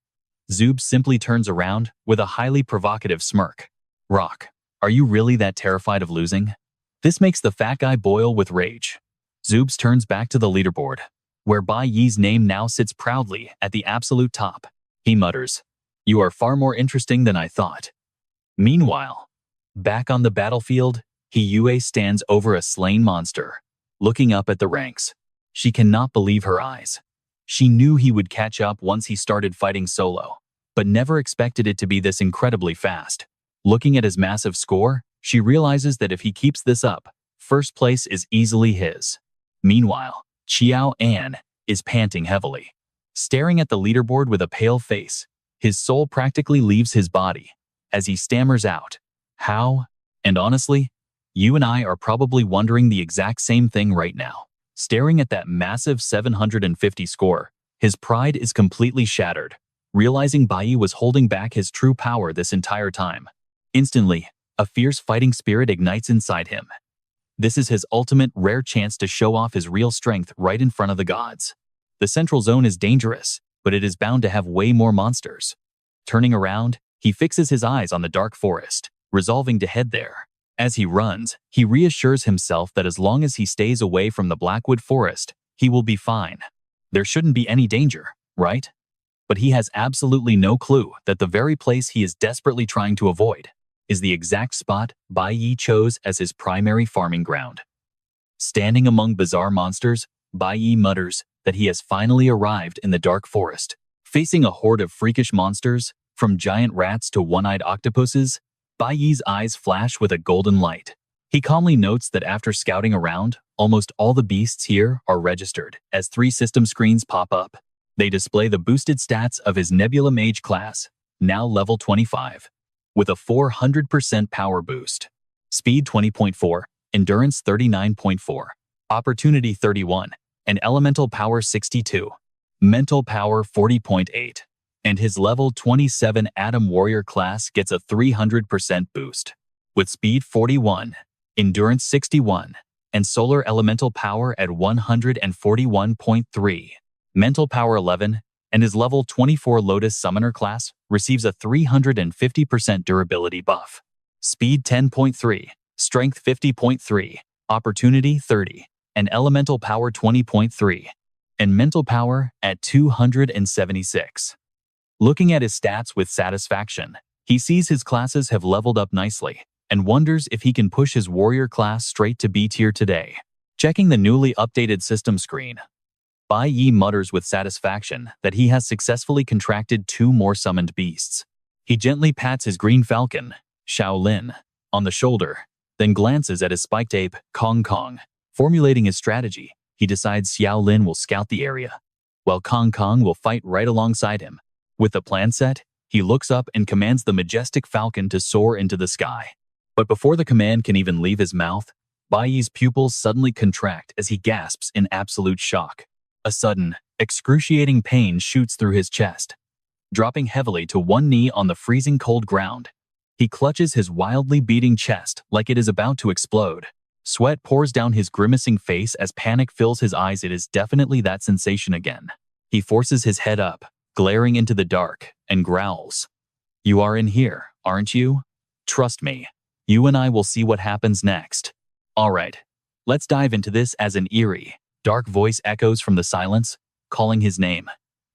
Zoobs simply turns around with a highly provocative smirk. "Rock, are you really that terrified of losing?" This makes the fat guy boil with rage. Zoobs turns back to the leaderboard, where Bai Yi's name now sits proudly at the absolute top. He mutters, "You are far more interesting than I thought." Meanwhile, back on the battlefield, Hiyue stands over a slain monster, looking up at the ranks. She cannot believe her eyes. She knew he would catch up once he started fighting solo, but never expected it to be this incredibly fast. Looking at his massive score, she realizes that if he keeps this up, first place is easily his. Meanwhile, Qiao An is panting heavily, staring at the leaderboard with a pale face. His soul practically leaves his body as he stammers out, "How?" And honestly, You and I are probably wondering the exact same thing right now. Staring at that massive 750 score, his pride is completely shattered, realizing Bai was holding back his true power this entire time. Instantly, a fierce fighting spirit ignites inside him. This is his ultimate rare chance to show off his real strength right in front of the gods. The central zone is dangerous, but it is bound to have way more monsters. Turning around, he fixes his eyes on the dark forest, resolving to head there. As he runs, he reassures himself that as long as he stays away from the Blackwood Forest, he will be fine. There shouldn't be any danger, right? But he has absolutely no clue that the very place he is desperately trying to avoid is the exact spot Bai Yi chose as his primary farming ground. Standing among bizarre monsters, Bai Yi mutters that he has finally arrived in the dark forest. Facing a horde of freakish monsters, from giant rats to one-eyed octopuses, Bai Yi's eyes flash with a golden light. He calmly notes that after scouting around, almost all the beasts here are registered as 3 system screens pop up. They display the boosted stats of his Nebula Mage class, now level 25, with a 400% power boost. Speed 20.4, Endurance 39.4, Opportunity 31, and Elemental Power 62. Mental Power 40.8. And his level 27 Atom Warrior class gets a 300% boost. With Speed 41, Endurance 61, and Solar Elemental Power at 141.3. Mental Power 11, and his level 24 Lotus Summoner class receives a 350% durability buff. Speed 10.3, Strength 50.3, Opportunity 30, and Elemental Power 20.3, and Mental Power at 276. Looking at his stats with satisfaction, he sees his classes have leveled up nicely and wonders if he can push his warrior class straight to B tier today. Checking the newly updated system screen, Bai Yi mutters with satisfaction that he has successfully contracted 2 more summoned beasts. He gently pats his green falcon, Shaolin, on the shoulder, then glances at his spiked ape, Kong Kong. Formulating his strategy, he decides Xiaolin will scout the area, while Kong Kong will fight right alongside him. With the plan set, he looks up and commands the majestic falcon to soar into the sky. But before the command can even leave his mouth, Bai Yi's pupils suddenly contract as he gasps in absolute shock. A sudden, excruciating pain shoots through his chest. Dropping heavily to one knee on the freezing cold ground, he clutches his wildly beating chest like it is about to explode. Sweat pours down his grimacing face as panic fills his eyes. It is definitely that sensation again. He forces his head up, glaring into the dark, and growls. "You are in here, aren't you? Trust me, you and I will see what happens next. All right, let's dive into this." As an eerie, dark voice echoes from the silence, calling his name.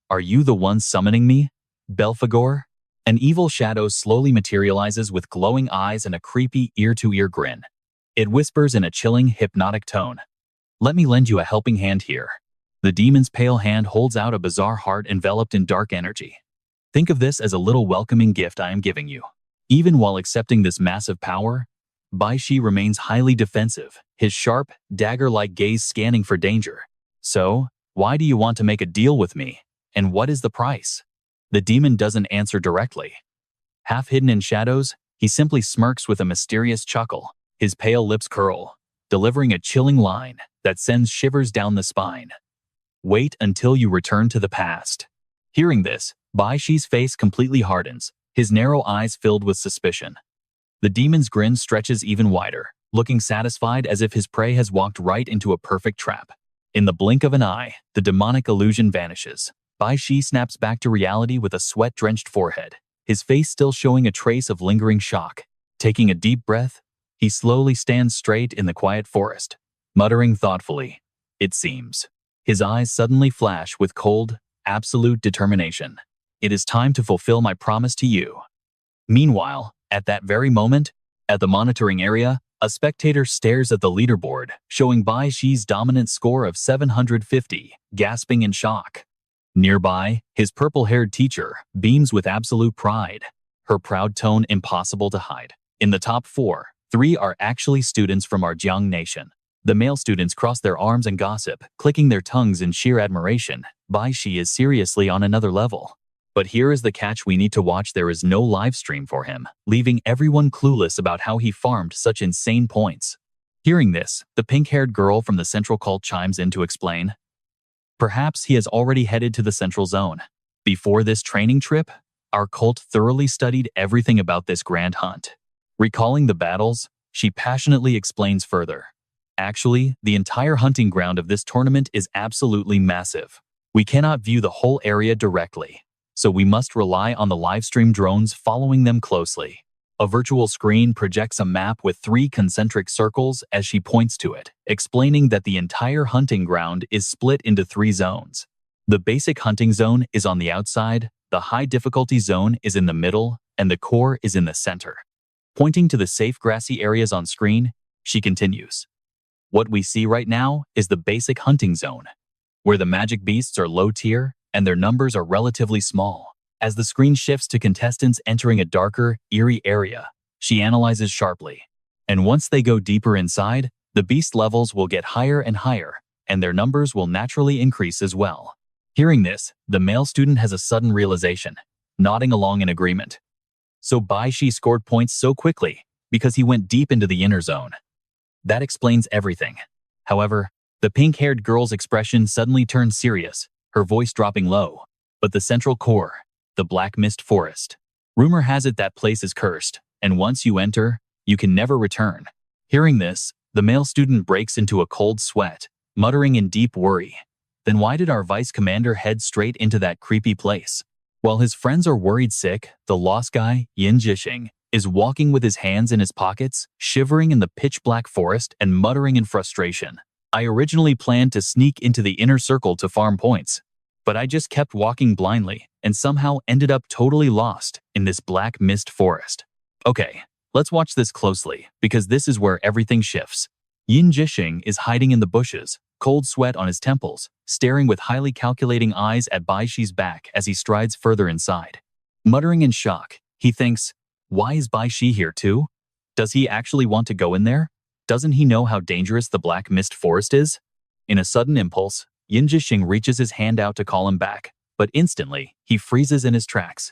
"Are you the one summoning me, Belphegor?" An evil shadow slowly materializes with glowing eyes and a creepy ear-to-ear grin. It whispers in a chilling, hypnotic tone, "Let me lend you a helping hand here." The demon's pale hand holds out a bizarre heart enveloped in dark energy. "Think of this as a little welcoming gift I am giving you." Even while accepting this massive power, Bai Shi remains highly defensive, his sharp, dagger-like gaze scanning for danger. "So, why do you want to make a deal with me? And what is the price?" The demon doesn't answer directly. Half hidden in shadows, he simply smirks with a mysterious chuckle. His pale lips curl, delivering a chilling line that sends shivers down the spine. "Wait until you return to the past." Hearing this, Bai Shi's face completely hardens, his narrow eyes filled with suspicion. The demon's grin stretches even wider, looking satisfied as if his prey has walked right into a perfect trap. In the blink of an eye, the demonic illusion vanishes. Bai Shi snaps back to reality with a sweat-drenched forehead, his face still showing a trace of lingering shock. Taking a deep breath, he slowly stands straight in the quiet forest, muttering thoughtfully, "It seems." His eyes suddenly flash with cold, absolute determination. "It is time to fulfill my promise to you." Meanwhile, at that very moment, at the monitoring area, a spectator stares at the leaderboard, showing Bai Shi's dominant score of 750, gasping in shock. Nearby, his purple-haired teacher beams with absolute pride, her proud tone impossible to hide. In the top 4, 3 are actually students from our Jiang nation. The male students cross their arms and gossip, clicking their tongues in sheer admiration. Bai Shi is seriously on another level. But here is the catch: we need to watch. There is no live stream for him, leaving everyone clueless about how he farmed such insane points. Hearing this, the pink-haired girl from the central cult chimes in to explain. Perhaps he has already headed to the central zone. Before this training trip, our cult thoroughly studied everything about this grand hunt. Recalling the battles, she passionately explains further. Actually, the entire hunting ground of this tournament is absolutely massive. We cannot view the whole area directly, so we must rely on the livestream drones following them closely. A virtual screen projects a map with 3 concentric circles as she points to it, explaining that the entire hunting ground is split into 3 zones. The basic hunting zone is on the outside, the high difficulty zone is in the middle, and the core is in the center. Pointing to the safe grassy areas on screen, she continues. What we see right now is the basic hunting zone, where the magic beasts are low tier and their numbers are relatively small. As the screen shifts to contestants entering a darker, eerie area, she analyzes sharply. And once they go deeper inside, the beast levels will get higher and higher, and their numbers will naturally increase as well. Hearing this, the male student has a sudden realization, nodding along in agreement. So Bai Shi scored points so quickly because he went deep into the inner zone. That explains everything. However, the pink-haired girl's expression suddenly turns serious, her voice dropping low. But the central core, the Black Mist Forest. Rumor has it that place is cursed, and once you enter, you can never return. Hearing this, the male student breaks into a cold sweat, muttering in deep worry. Then why did our vice commander head straight into that creepy place? While his friends are worried sick, the lost guy, Yin Jishing, is walking with his hands in his pockets, shivering in the pitch-black forest and muttering in frustration. I originally planned to sneak into the inner circle to farm points, but I just kept walking blindly and somehow ended up totally lost in this black mist forest. Okay, let's watch this closely, because this is where everything shifts. Yin Jishing is hiding in the bushes, cold sweat on his temples, staring with highly calculating eyes at Bai Shi's back as he strides further inside. Muttering in shock, he thinks, why is Bai Shi here too? Does he actually want to go in there? Doesn't he know how dangerous the Black Mist Forest is? In a sudden impulse, Yin Jishing reaches his hand out to call him back, but instantly, he freezes in his tracks.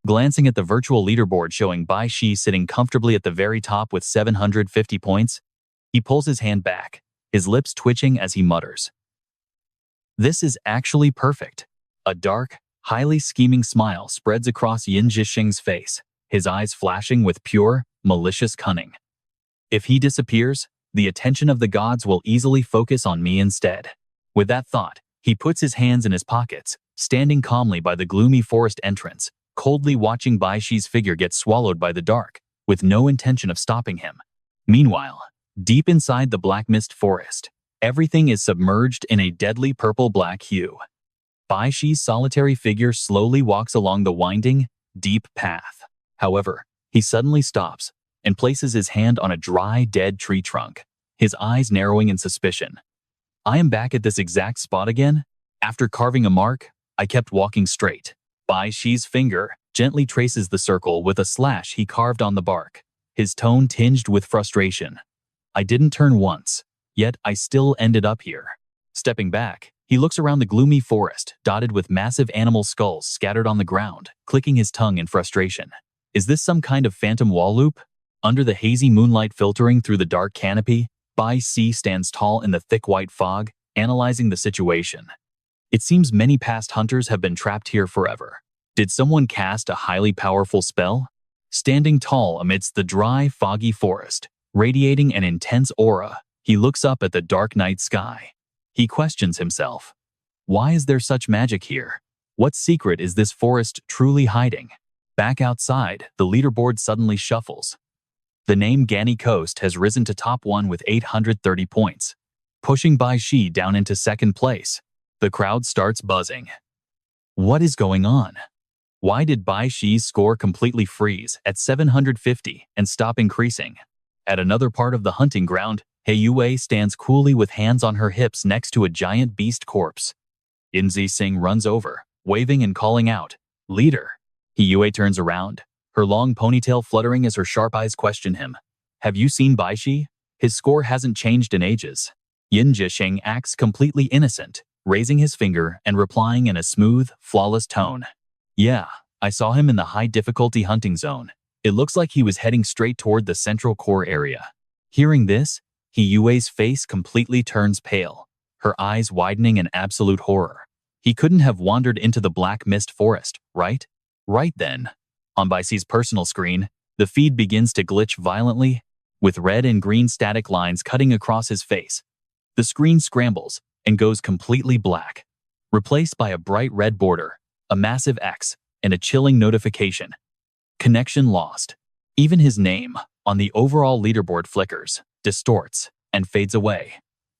Glancing at the virtual leaderboard showing Bai Shi sitting comfortably at the very top with 750 points, he pulls his hand back, his lips twitching as he mutters. This is actually perfect. A dark, highly scheming smile spreads across Yin Jishing's face, his eyes flashing with pure, malicious cunning. If he disappears, the attention of the gods will easily focus on me instead. With that thought, he puts his hands in his pockets, standing calmly by the gloomy forest entrance, coldly watching Bai Shi's figure get swallowed by the dark, with no intention of stopping him. Meanwhile, deep inside the Black Mist Forest, everything is submerged in a deadly purple-black hue. Bai Shi's solitary figure slowly walks along the winding, deep path. However, he suddenly stops and places his hand on a dry, dead tree trunk, his eyes narrowing in suspicion. I am back at this exact spot again? After carving a mark, I kept walking straight. Bai Shi's finger gently traces the circle with a slash he carved on the bark, his tone tinged with frustration. I didn't turn once, yet I still ended up here. Stepping back, he looks around the gloomy forest, dotted with massive animal skulls scattered on the ground, clicking his tongue in frustration. Is this some kind of phantom wall loop? Under the hazy moonlight filtering through the dark canopy, Bai Shi stands tall in the thick white fog, analyzing the situation. It seems many past hunters have been trapped here forever. Did someone cast a highly powerful spell? Standing tall amidst the dry, foggy forest, radiating an intense aura, he looks up at the dark night sky. He questions himself. Why is there such magic here? What secret is this forest truly hiding? Back outside, the leaderboard suddenly shuffles. The name Gani Coast has risen to top 1 with 830 points, pushing Bai Shi down into second place. The crowd starts buzzing. What is going on? Why did Bai Shi's score completely freeze at 750 and stop increasing? At another part of the hunting ground, He Yue stands coolly with hands on her hips next to a giant beast corpse. Yin Jishing runs over, waving and calling out, "Leader!" He Yue turns around, her long ponytail fluttering as her sharp eyes question him. Have you seen Bai Shi? His score hasn't changed in ages. Yin Jishing acts completely innocent, raising his finger and replying in a smooth, flawless tone. Yeah, I saw him in the high-difficulty hunting zone. It looks like he was heading straight toward the central core area. Hearing this, Yue's face completely turns pale, her eyes widening in absolute horror. He couldn't have wandered into the black mist forest, right? Right then. On Baixi's personal screen, the feed begins to glitch violently, with red and green static lines cutting across his face. The screen scrambles and goes completely black, replaced by a bright red border, a massive X, and a chilling notification. Connection lost. Even his name on the overall leaderboard flickers, distorts, and fades away,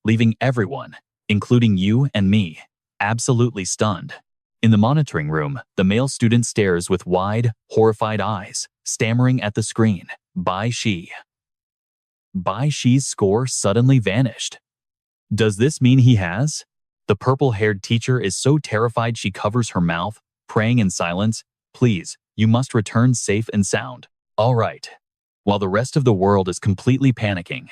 leaving everyone, including you and me, absolutely stunned. In the monitoring room, the male student stares with wide, horrified eyes, stammering at the screen. Baixi's score suddenly vanished. Does this mean he has? The purple-haired teacher is so terrified she covers her mouth, praying in silence, "Please, you must return safe and sound." All right. While the rest of the world is completely panicking,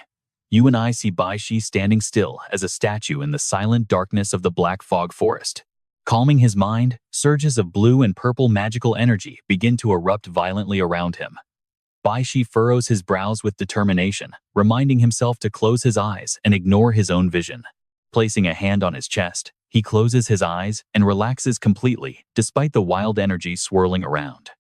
you and I see Baishi standing still as a statue in the silent darkness of the black fog forest. Calming his mind, surges of blue and purple magical energy begin to erupt violently around him. Baishi furrows his brows with determination, reminding himself to close his eyes and ignore his own vision. Placing a hand on his chest, he closes his eyes and relaxes completely, despite the wild energy swirling around.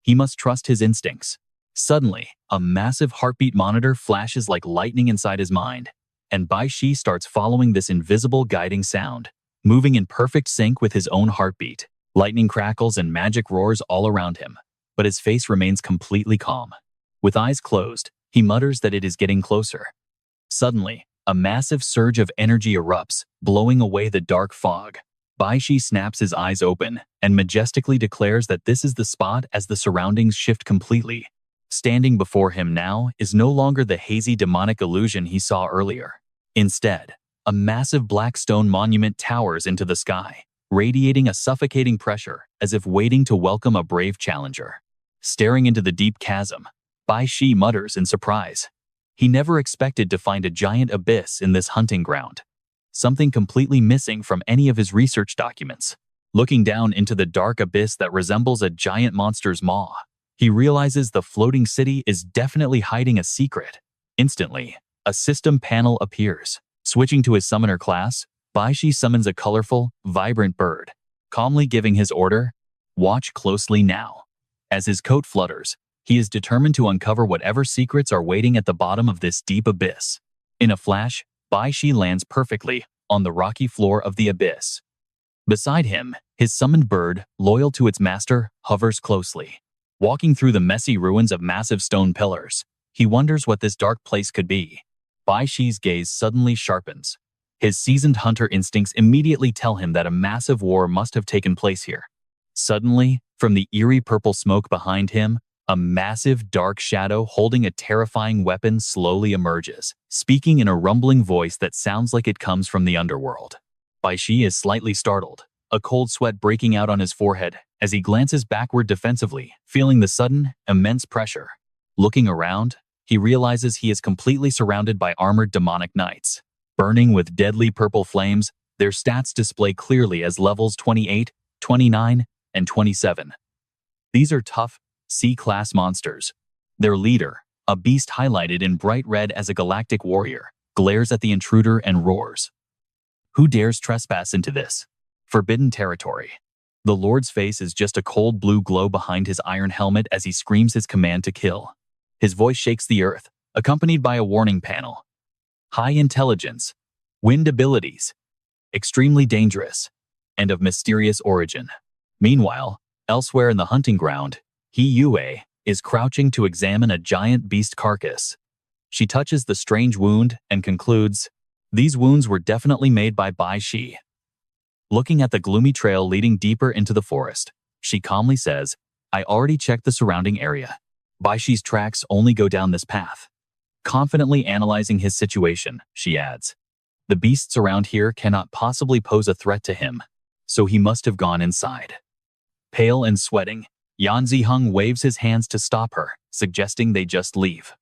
He must trust his instincts. Suddenly, a massive heartbeat monitor flashes like lightning inside his mind, and Baishi starts following this invisible guiding sound, moving in perfect sync with his own heartbeat. Lightning crackles and magic roars all around him, but his face remains completely calm. With eyes closed, he mutters that it is getting closer. Suddenly, a massive surge of energy erupts, blowing away the dark fog. Baishi snaps his eyes open and majestically declares that this is the spot as the surroundings shift completely. Standing before him now is no longer the hazy demonic illusion he saw earlier. Instead, a massive black stone monument towers into the sky, radiating a suffocating pressure as if waiting to welcome a brave challenger. Staring into the deep chasm, Baishi mutters in surprise. He never expected to find a giant abyss in this hunting ground, something completely missing from any of his research documents. Looking down into the dark abyss that resembles a giant monster's maw, he realizes the floating city is definitely hiding a secret. Instantly, a system panel appears. Switching to his summoner class, Baishi summons a colorful, vibrant bird, calmly giving his order, "Watch closely now." As his coat flutters, he is determined to uncover whatever secrets are waiting at the bottom of this deep abyss. In a flash, Baishi lands perfectly on the rocky floor of the abyss. Beside him, his summoned bird, loyal to its master, hovers closely. Walking through the messy ruins of massive stone pillars, he wonders what this dark place could be. Baishi's gaze suddenly sharpens. His seasoned hunter instincts immediately tell him that a massive war must have taken place here. Suddenly, from the eerie purple smoke behind him, a massive dark shadow holding a terrifying weapon slowly emerges, speaking in a rumbling voice that sounds like it comes from the underworld. Baishi is slightly startled, a cold sweat breaking out on his forehead as he glances backward defensively, feeling the sudden, immense pressure. Looking around, he realizes he is completely surrounded by armored demonic knights. Burning with deadly purple flames, their stats display clearly as levels 28, 29, and 27. These are tough, C-class monsters. Their leader, a beast highlighted in bright red as a galactic warrior, glares at the intruder and roars. Who dares trespass into this forbidden territory? The Lord's face is just a cold blue glow behind his iron helmet as he screams his command to kill. His voice shakes the earth, accompanied by a warning panel. High intelligence, wind abilities, extremely dangerous, and of mysterious origin. Meanwhile, elsewhere in the hunting ground, Yue is crouching to examine a giant beast carcass. She touches the strange wound and concludes, "These wounds were definitely made by Baishi." Looking at the gloomy trail leading deeper into the forest, she calmly says, "I already checked the surrounding area. Baishi's tracks only go down this path." Confidently analyzing his situation, she adds, "The beasts around here cannot possibly pose a threat to him, so he must have gone inside." Pale and sweating, Yan Ziheng waves his hands to stop her, suggesting they just leave.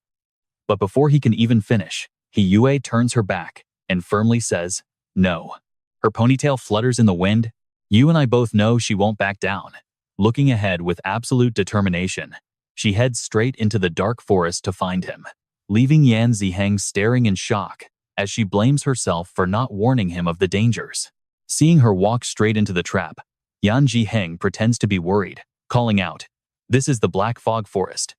But before he can even finish, Yue turns her back and firmly says, "No." Her ponytail flutters in the wind. "You and I both know she won't back down. Looking ahead with absolute determination, she heads straight into the dark forest to find him, leaving Yan Ziheng staring in shock as she blames herself for not warning him of the dangers. Seeing her walk straight into the trap, Yan Ziheng pretends to be worried, calling out, "This is the Black Fog Forest.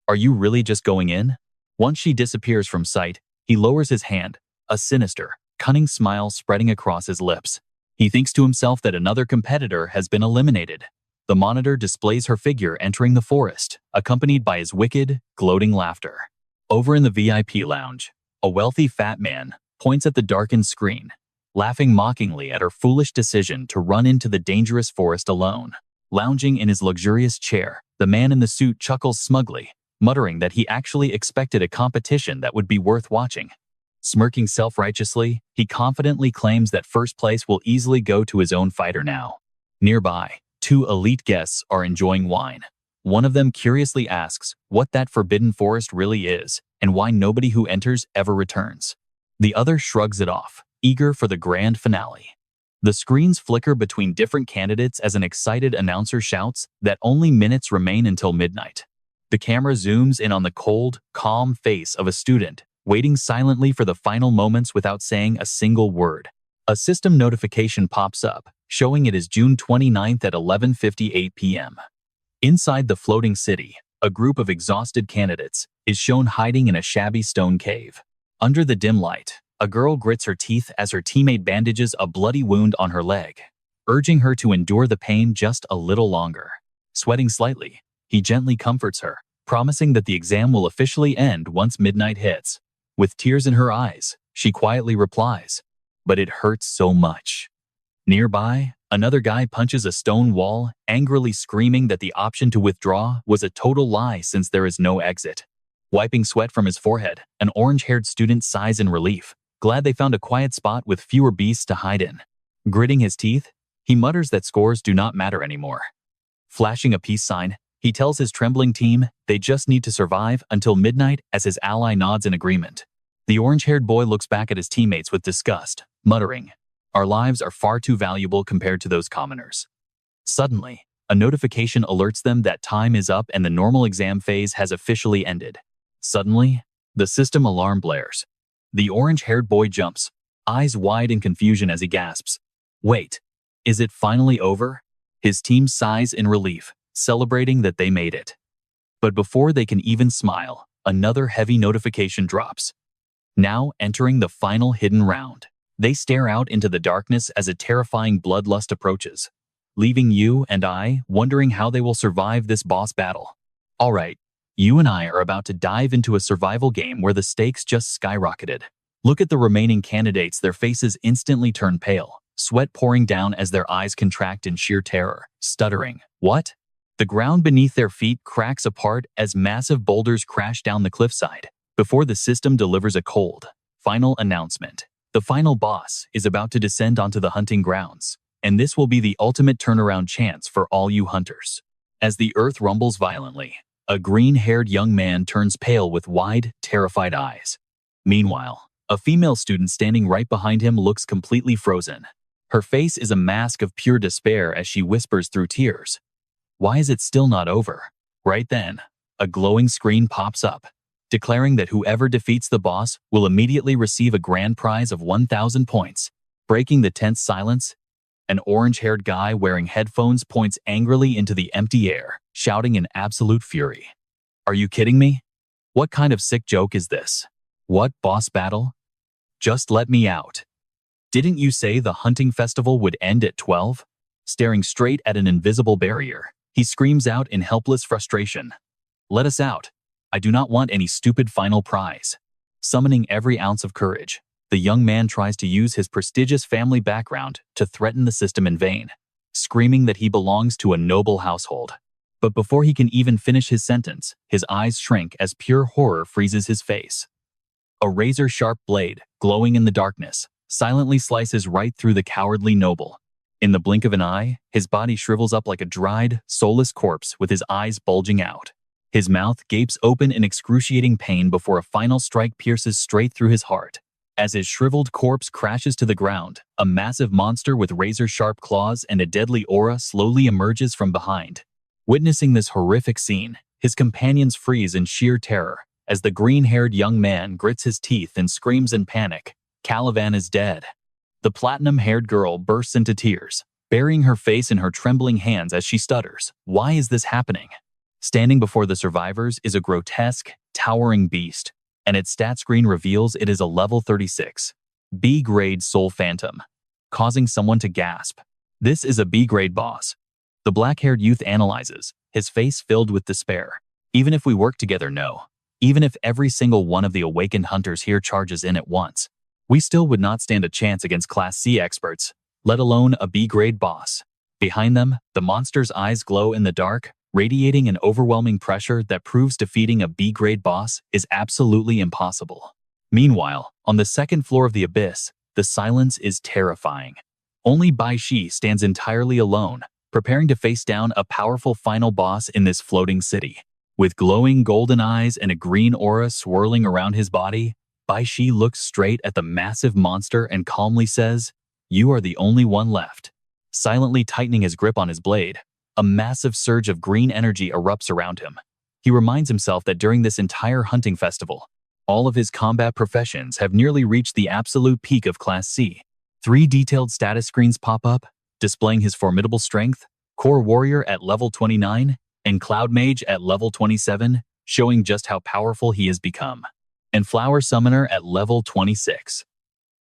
Are you really just going in?" Once she disappears from sight, he lowers his hand, a sinister, cunning smile spreading across his lips. He thinks to himself that another competitor has been eliminated. The monitor displays her figure entering the forest, accompanied by his wicked, gloating laughter. Over in the VIP lounge, a wealthy fat man points at the darkened screen, laughing mockingly at her foolish decision to run into the dangerous forest alone. Lounging in his luxurious chair, the man in the suit chuckles smugly, muttering that he actually expected a competition that would be worth watching. Smirking self-righteously, he confidently claims that first place will easily go to his own fighter now. Nearby, two elite guests are enjoying wine. One of them curiously asks what that forbidden forest really is and why nobody who enters ever returns. The other shrugs it off, eager for the grand finale. The screens flicker between different candidates as an excited announcer shouts that only minutes remain until midnight. The camera zooms in on the cold, calm face of a student, waiting silently for the final moments without saying a single word. A system notification pops up, showing it is June 29th at 11:58 p.m. Inside the floating city, a group of exhausted candidates is shown hiding in a shabby stone cave. Under the dim light, a girl grits her teeth as her teammate bandages a bloody wound on her leg, urging her to endure the pain just a little longer. Sweating slightly, he gently comforts her, promising that the exam will officially end once midnight hits. With tears in her eyes, she quietly replies, "But it hurts so much." Nearby, another guy punches a stone wall, angrily screaming that the option to withdraw was a total lie since there is no exit. Wiping sweat from his forehead, an orange-haired student sighs in relief, glad they found a quiet spot with fewer beasts to hide in. Gritting his teeth, he mutters that scores do not matter anymore. Flashing a peace sign, he tells his trembling team they just need to survive until midnight as his ally nods in agreement. The orange-haired boy looks back at his teammates with disgust, muttering, "Our lives are far too valuable compared to those commoners." Suddenly, a notification alerts them that time is up and the normal exam phase has officially ended. Suddenly, the system alarm blares. The orange-haired boy jumps, eyes wide in confusion as he gasps, "Wait, is it finally over?" His team sighs in relief, celebrating that they made it. But before they can even smile, another heavy notification drops. Now entering the final hidden round. They stare out into the darkness as a terrifying bloodlust approaches, leaving you and I wondering how they will survive this boss battle. All right, you and I are about to dive into a survival game where the stakes just skyrocketed. Look at the remaining candidates, their faces instantly turn pale, sweat pouring down as their eyes contract in sheer terror, stuttering, "What?" The ground beneath their feet cracks apart as massive boulders crash down the cliffside. Before the system delivers a cold, final announcement, the final boss is about to descend onto the hunting grounds, and this will be the ultimate turnaround chance for all you hunters. As the earth rumbles violently, a green-haired young man turns pale with wide, terrified eyes. Meanwhile, a female student standing right behind him looks completely frozen. Her face is a mask of pure despair as she whispers through tears, "Why is it still not over?" Right then, a glowing screen pops up, declaring that whoever defeats the boss will immediately receive a grand prize of 1,000 points. Breaking the tense silence, an orange-haired guy wearing headphones points angrily into the empty air, shouting in absolute fury, "Are you kidding me? What kind of sick joke is this? What boss battle? Just let me out. Didn't you say the hunting festival would end at 12? Staring straight at an invisible barrier, he screams out in helpless frustration, "Let us out. I do not want any stupid final prize." Summoning every ounce of courage, the young man tries to use his prestigious family background to threaten the system in vain, screaming that he belongs to a noble household. But before he can even finish his sentence, his eyes shrink as pure horror freezes his face. A razor-sharp blade, glowing in the darkness, silently slices right through the cowardly noble. In the blink of an eye, his body shrivels up like a dried, soulless corpse with his eyes bulging out. His mouth gapes open in excruciating pain before a final strike pierces straight through his heart. As his shriveled corpse crashes to the ground, a massive monster with razor-sharp claws and a deadly aura slowly emerges from behind. Witnessing this horrific scene, his companions freeze in sheer terror as the green-haired young man grits his teeth and screams in panic, "Caliban is dead." The platinum-haired girl bursts into tears, burying her face in her trembling hands as she stutters, "Why is this happening?" Standing before the survivors is a grotesque, towering beast, and its stat screen reveals it is a level 36 B-grade soul phantom, causing someone to gasp. This is a B-grade boss. The black-haired youth analyzes, his face filled with despair. Even if we work together, no. Even if every single one of the awakened hunters here charges in at once, we still would not stand a chance against Class C experts, let alone a B-grade boss. Behind them, the monster's eyes glow in the dark, radiating an overwhelming pressure that proves defeating a B-grade boss is absolutely impossible. Meanwhile, on the second floor of the abyss, the silence is terrifying. Only Bai Shi stands entirely alone, preparing to face down a powerful final boss in this floating city. With glowing golden eyes and a green aura swirling around his body, Bai Shi looks straight at the massive monster and calmly says, "You are the only one left." Silently tightening his grip on his blade, a massive surge of green energy erupts around him. He reminds himself that during this entire hunting festival, all of his combat professions have nearly reached the absolute peak of Class C. 3 detailed status screens pop up, displaying his formidable strength, Core Warrior at level 29, and Cloud Mage at level 27, showing just how powerful he has become, and Flower Summoner at level 26.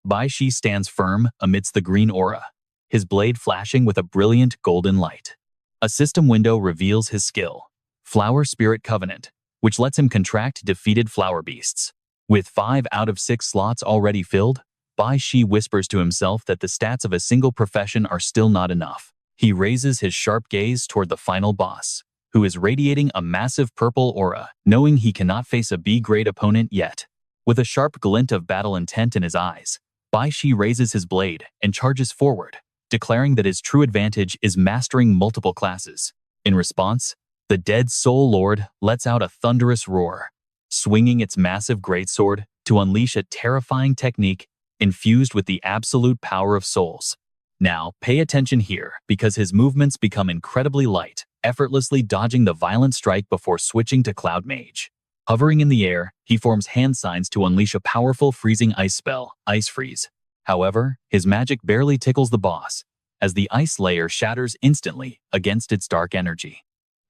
Bai Shi stands firm amidst the green aura, his blade flashing with a brilliant golden light. A system window reveals his skill, Flower Spirit Covenant, which lets him contract defeated flower beasts. With 5 out of 6 slots already filled, Bai Shi whispers to himself that the stats of a single profession are still not enough. He raises his sharp gaze toward the final boss, who is radiating a massive purple aura, knowing he cannot face a B-grade opponent yet. With a sharp glint of battle intent in his eyes, Bai Shi raises his blade and charges forward, declaring that his true advantage is mastering multiple classes. In response, the Dead Soul Lord lets out a thunderous roar, swinging its massive greatsword to unleash a terrifying technique infused with the absolute power of souls. Now, pay attention here, because his movements become incredibly light, effortlessly dodging the violent strike before switching to Cloud Mage. Hovering in the air, he forms hand signs to unleash a powerful freezing ice spell, Ice Freeze. However, his magic barely tickles the boss, as the ice layer shatters instantly against its dark energy.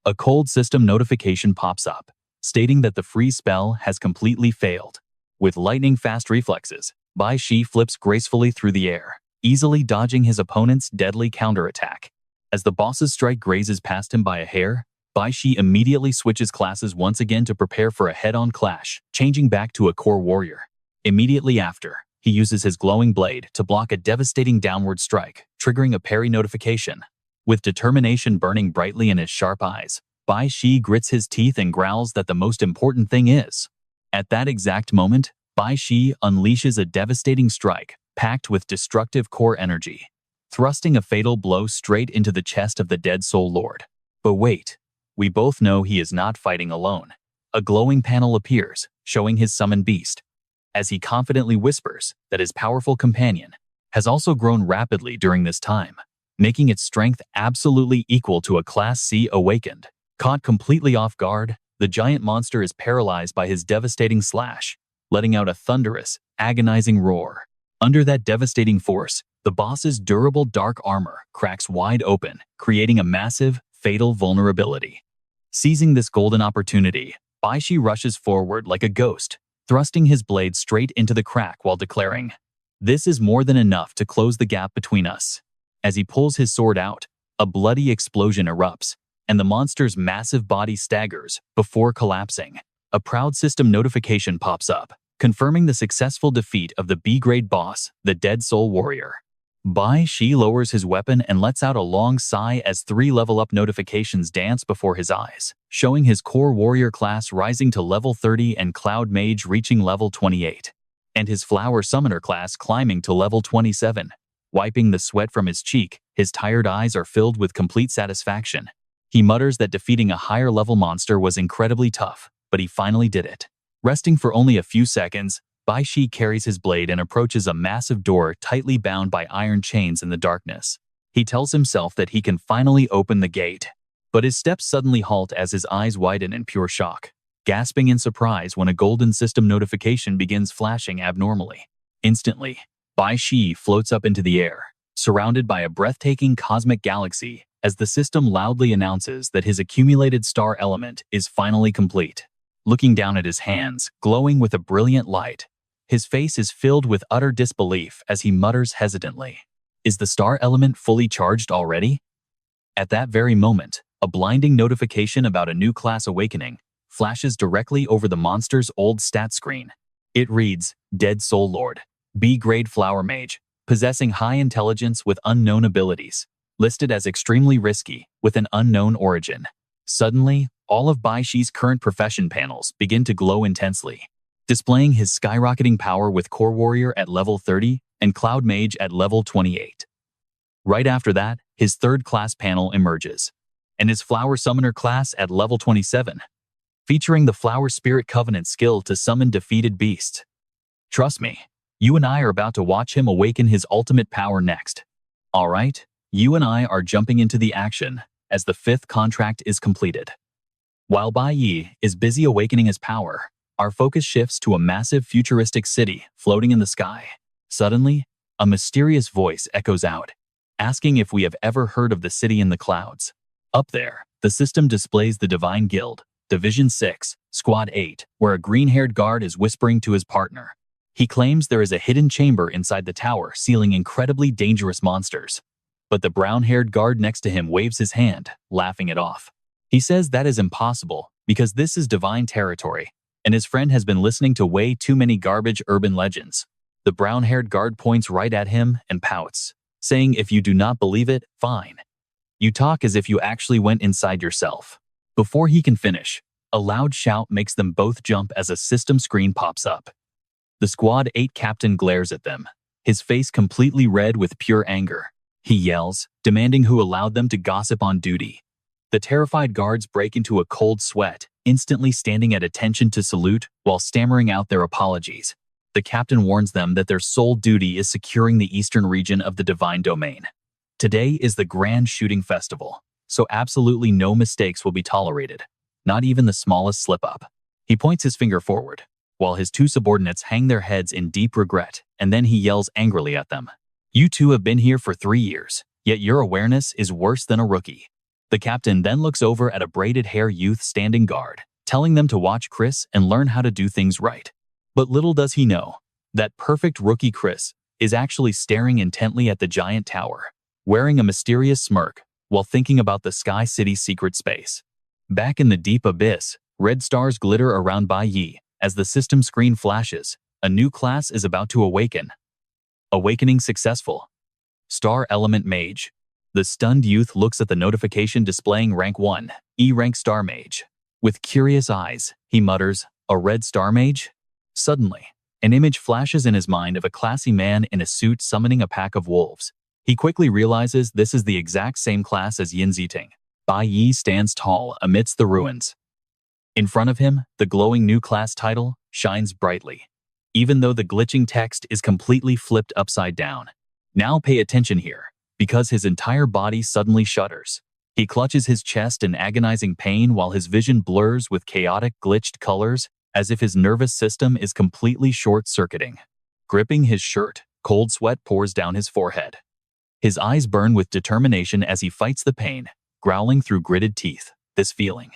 A cold system notification pops up, stating that the freeze spell has completely failed. With lightning-fast reflexes, Bai Shi flips gracefully through the air, easily dodging his opponent's deadly counterattack. As the boss's strike grazes past him by a hair, Bai Shi immediately switches classes once again to prepare for a head-on clash, changing back to a Core Warrior. Immediately after, he uses his glowing blade to block a devastating downward strike, triggering a parry notification. With determination burning brightly in his sharp eyes, Bai Shi grits his teeth and growls that the most important thing is. At that exact moment, Bai Shi unleashes a devastating strike, packed with destructive core energy, thrusting a fatal blow straight into the chest of the Dead Soul Lord. But wait, we both know he is not fighting alone. A glowing panel appears, showing his summoned beast, as he confidently whispers that his powerful companion has also grown rapidly during this time, making its strength absolutely equal to a Class C awakened. Caught completely off guard, the giant monster is paralyzed by his devastating slash, letting out a thunderous, agonizing roar. Under that devastating force, the boss's durable dark armor cracks wide open, creating a massive, fatal vulnerability. Seizing this golden opportunity, Bai Shi rushes forward like a ghost, thrusting his blade straight into the crack while declaring, "This is more than enough to close the gap between us." As he pulls his sword out, a bloody explosion erupts, and the monster's massive body staggers before collapsing. A proud system notification pops up, confirming the successful defeat of the B-grade boss, the Dead Soul Warrior. Bai Shi lowers his weapon and lets out a long sigh as 3 level-up notifications dance before his eyes, showing his Core Warrior class rising to level 30 and Cloud Mage reaching level 28, and his Flower Summoner class climbing to level 27. Wiping the sweat from his cheek, his tired eyes are filled with complete satisfaction. He mutters that defeating a higher-level monster was incredibly tough, but he finally did it. Resting for only a few seconds, Bai Shi carries his blade and approaches a massive door tightly bound by iron chains in the darkness. He tells himself that he can finally open the gate. But his steps suddenly halt as his eyes widen in pure shock, gasping in surprise when a golden system notification begins flashing abnormally. Instantly, Bai Shi floats up into the air, surrounded by a breathtaking cosmic galaxy, as the system loudly announces that his accumulated star element is finally complete. Looking down at his hands, glowing with a brilliant light, his face is filled with utter disbelief as he mutters hesitantly, "Is the star element fully charged already?" At that very moment, a blinding notification about a new class awakening flashes directly over the monster's old stat screen. It reads, "Dead Soul Lord, B-grade Flower Mage, possessing high intelligence with unknown abilities, listed as extremely risky with an unknown origin." Suddenly, all of Bai Shi's current profession panels begin to glow intensely, displaying his skyrocketing power with Core Warrior at level 30 and Cloud Mage at level 28. Right after that, his third class panel emerges, and his Flower Summoner class at level 27, featuring the Flower Spirit Covenant skill to summon defeated beasts. Trust me, you and I are about to watch him awaken his ultimate power next. Alright, you and I are jumping into the action as the fifth contract is completed. While Bai Yi is busy awakening his power, our focus shifts to a massive futuristic city floating in the sky. Suddenly, a mysterious voice echoes out, asking if we have ever heard of the city in the clouds. Up there, the system displays the Divine Guild, Division 6, Squad 8, where a green-haired guard is whispering to his partner. He claims there is a hidden chamber inside the tower sealing incredibly dangerous monsters. But the brown-haired guard next to him waves his hand, laughing it off. He says that is impossible because this is divine territory, and his friend has been listening to way too many garbage urban legends. The brown-haired guard points right at him and pouts, saying, "If you do not believe it, fine. You talk as if you actually went inside yourself." Before he can finish, a loud shout makes them both jump as a system screen pops up. The Squad 8 captain glares at them, his face completely red with pure anger. He yells, demanding who allowed them to gossip on duty. The terrified guards break into a cold sweat, instantly standing at attention to salute while stammering out their apologies. The captain warns them that their sole duty is securing the eastern region of the Divine Domain. Today is the Grand Shooting Festival, so absolutely no mistakes will be tolerated, not even the smallest slip-up. He points his finger forward, while his two subordinates hang their heads in deep regret, and then he yells angrily at them. "You two have been here for 3 years, yet your awareness is worse than a rookie." The captain then looks over at a braided hair youth standing guard, telling them to watch Chris and learn how to do things right. But little does he know that perfect rookie Chris is actually staring intently at the giant tower, wearing a mysterious smirk while thinking about the Sky City's secret space. Back in the deep abyss, red stars glitter around Bai Yi as the system screen flashes. A new class is about to awaken. Awakening successful. Star Element Mage. The stunned youth looks at the notification displaying rank 1, E-rank Star Mage. With curious eyes, he mutters, "A red Star Mage?" Suddenly, an image flashes in his mind of a classy man in a suit summoning a pack of wolves. He quickly realizes this is the exact same class as Yin Ziting. Bai Yi stands tall amidst the ruins. In front of him, the glowing new class title shines brightly, even though the glitching text is completely flipped upside down. Now pay attention here, because his entire body suddenly shudders. He clutches his chest in agonizing pain while his vision blurs with chaotic glitched colors, as if his nervous system is completely short-circuiting. Gripping his shirt, cold sweat pours down his forehead. His eyes burn with determination as he fights the pain, growling through gritted teeth. This feeling.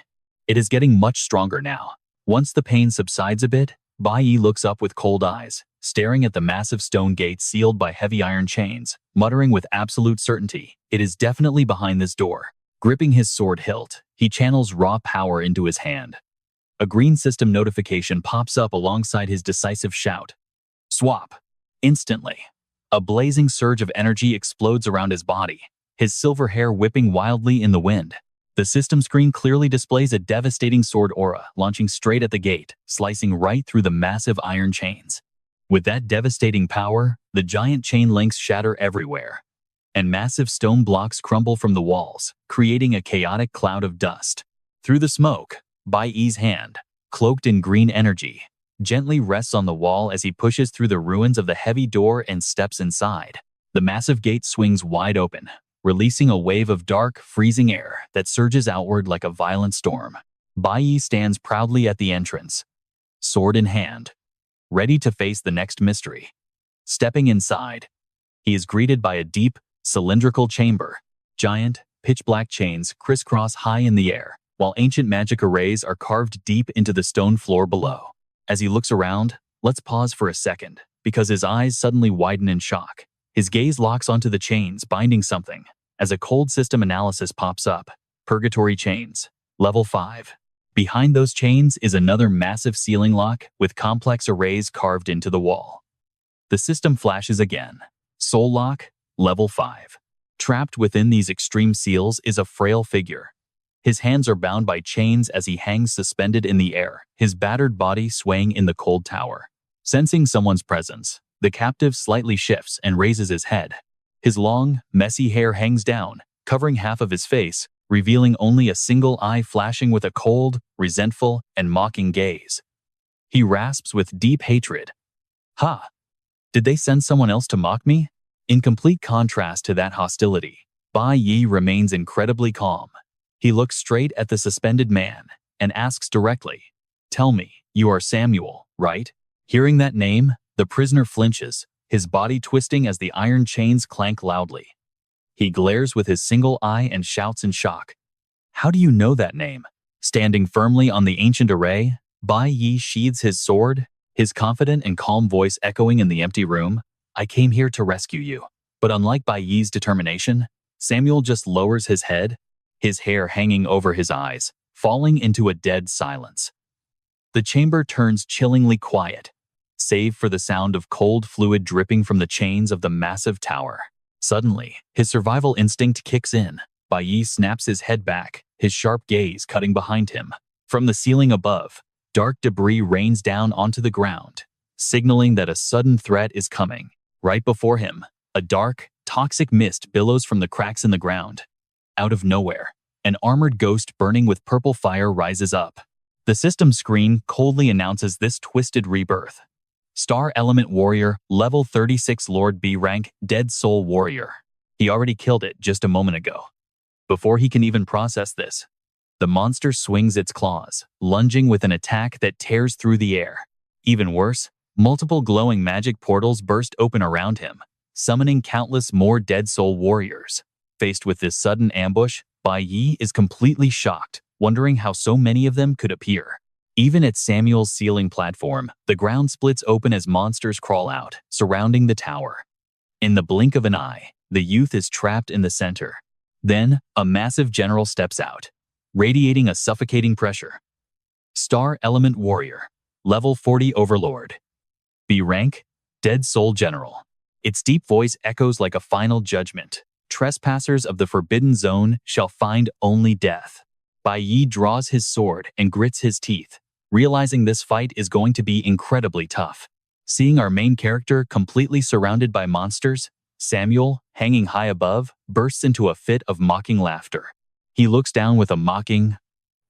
It is getting much stronger now. Once the pain subsides a bit, Bai Yi looks up with cold eyes, staring at the massive stone gate sealed by heavy iron chains, muttering with absolute certainty, "It is definitely behind this door." Gripping his sword hilt, he channels raw power into his hand. A green system notification pops up alongside his decisive shout. Swap. Instantly, a blazing surge of energy explodes around his body, his silver hair whipping wildly in the wind. The system screen clearly displays a devastating sword aura launching straight at the gate, slicing right through the massive iron chains. With that devastating power, the giant chain links shatter everywhere, and massive stone blocks crumble from the walls, creating a chaotic cloud of dust. Through the smoke, Bai Yi's hand, cloaked in green energy, gently rests on the wall as he pushes through the ruins of the heavy door and steps inside. The massive gate swings wide open, releasing a wave of dark, freezing air that surges outward like a violent storm. Bai Yi stands proudly at the entrance, sword in hand, ready to face the next mystery. Stepping inside, he is greeted by a deep, cylindrical chamber. Giant, pitch-black chains crisscross high in the air, while ancient magic arrays are carved deep into the stone floor below. As he looks around, let's pause for a second, because his eyes suddenly widen in shock. His gaze locks onto the chains binding something, as a cold system analysis pops up. Purgatory chains. Level 5. Behind those chains is another massive ceiling lock with complex arrays carved into the wall. The system flashes again. Soul lock. Level 5. Trapped within these extreme seals is a frail figure. His hands are bound by chains as he hangs suspended in the air, his battered body swaying in the cold tower. Sensing someone's presence, the captive slightly shifts and raises his head. His long, messy hair hangs down, covering half of his face, revealing only a single eye flashing with a cold, resentful, and mocking gaze. He rasps with deep hatred. "Ha! Did they send someone else to mock me?" In complete contrast to that hostility, Bai Yi remains incredibly calm. He looks straight at the suspended man and asks directly, "Tell me, you are Samuel, right?" Hearing that name, the prisoner flinches, his body twisting as the iron chains clank loudly. He glares with his single eye and shouts in shock, "How do you know that name?" Standing firmly on the ancient array, Bai Yi sheathes his sword, his confident and calm voice echoing in the empty room. "I came here to rescue you." But unlike Bai Yi's determination, Samuel just lowers his head, his hair hanging over his eyes, falling into a dead silence. The chamber turns chillingly quiet, save for the sound of cold fluid dripping from the chains of the massive tower. Suddenly, his survival instinct kicks in. Bai Yi snaps his head back, his sharp gaze cutting behind him. From the ceiling above, dark debris rains down onto the ground, signaling that a sudden threat is coming. Right before him, a dark, toxic mist billows from the cracks in the ground. Out of nowhere, an armored ghost burning with purple fire rises up. The system screen coldly announces this twisted rebirth. Star Element Warrior, Level 36 Lord B rank, Dead Soul Warrior. He already killed it just a moment ago. Before he can even process this, the monster swings its claws, lunging with an attack that tears through the air. Even worse, multiple glowing magic portals burst open around him, summoning countless more Dead Soul Warriors. Faced with this sudden ambush, Bai Yi is completely shocked, wondering how so many of them could appear. Even at Samuel's ceiling platform, the ground splits open as monsters crawl out, surrounding the tower. In the blink of an eye, the youth is trapped in the center. Then, a massive general steps out, radiating a suffocating pressure. Star Element Warrior, Level 40 Overlord. B rank, Dead Soul General. Its deep voice echoes like a final judgment. Trespassers of the Forbidden Zone shall find only death. Bai Yi draws his sword and grits his teeth, realizing this fight is going to be incredibly tough. Seeing our main character completely surrounded by monsters, Samuel, hanging high above, bursts into a fit of mocking laughter. He looks down with a mocking,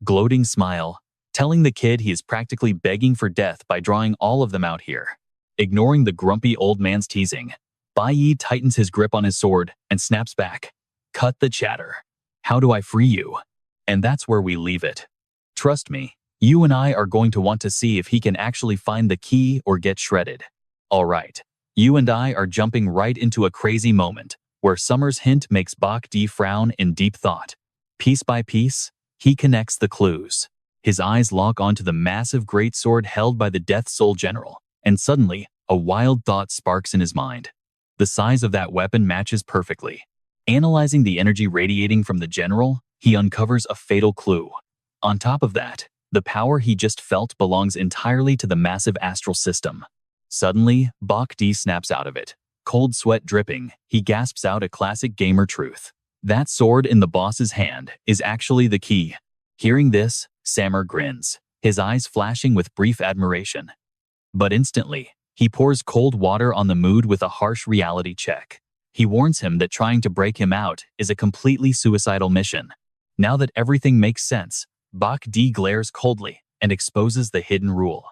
gloating smile, telling the kid he is practically begging for death by drawing all of them out here. Ignoring the grumpy old man's teasing, Bai Yi tightens his grip on his sword and snaps back. "Cut the chatter. How do I free you?" And that's where we leave it. Trust me, you and I are going to want to see if he can actually find the key or get shredded. Alright, you and I are jumping right into a crazy moment, where Summer's hint makes Bach frown in deep thought. Piece by piece, he connects the clues. His eyes lock onto the massive greatsword held by the Death Soul General, and suddenly, a wild thought sparks in his mind. The size of that weapon matches perfectly. Analyzing the energy radiating from the general, he uncovers a fatal clue. On top of that, the power he just felt belongs entirely to the massive astral system. Suddenly, Bach snaps out of it. Cold sweat dripping, he gasps out a classic gamer truth. That sword in the boss's hand is actually the key. Hearing this, Sammer grins, his eyes flashing with brief admiration. But instantly, he pours cold water on the mood with a harsh reality check. He warns him that trying to break him out is a completely suicidal mission. Now that everything makes sense, Bach glares coldly and exposes the hidden rule.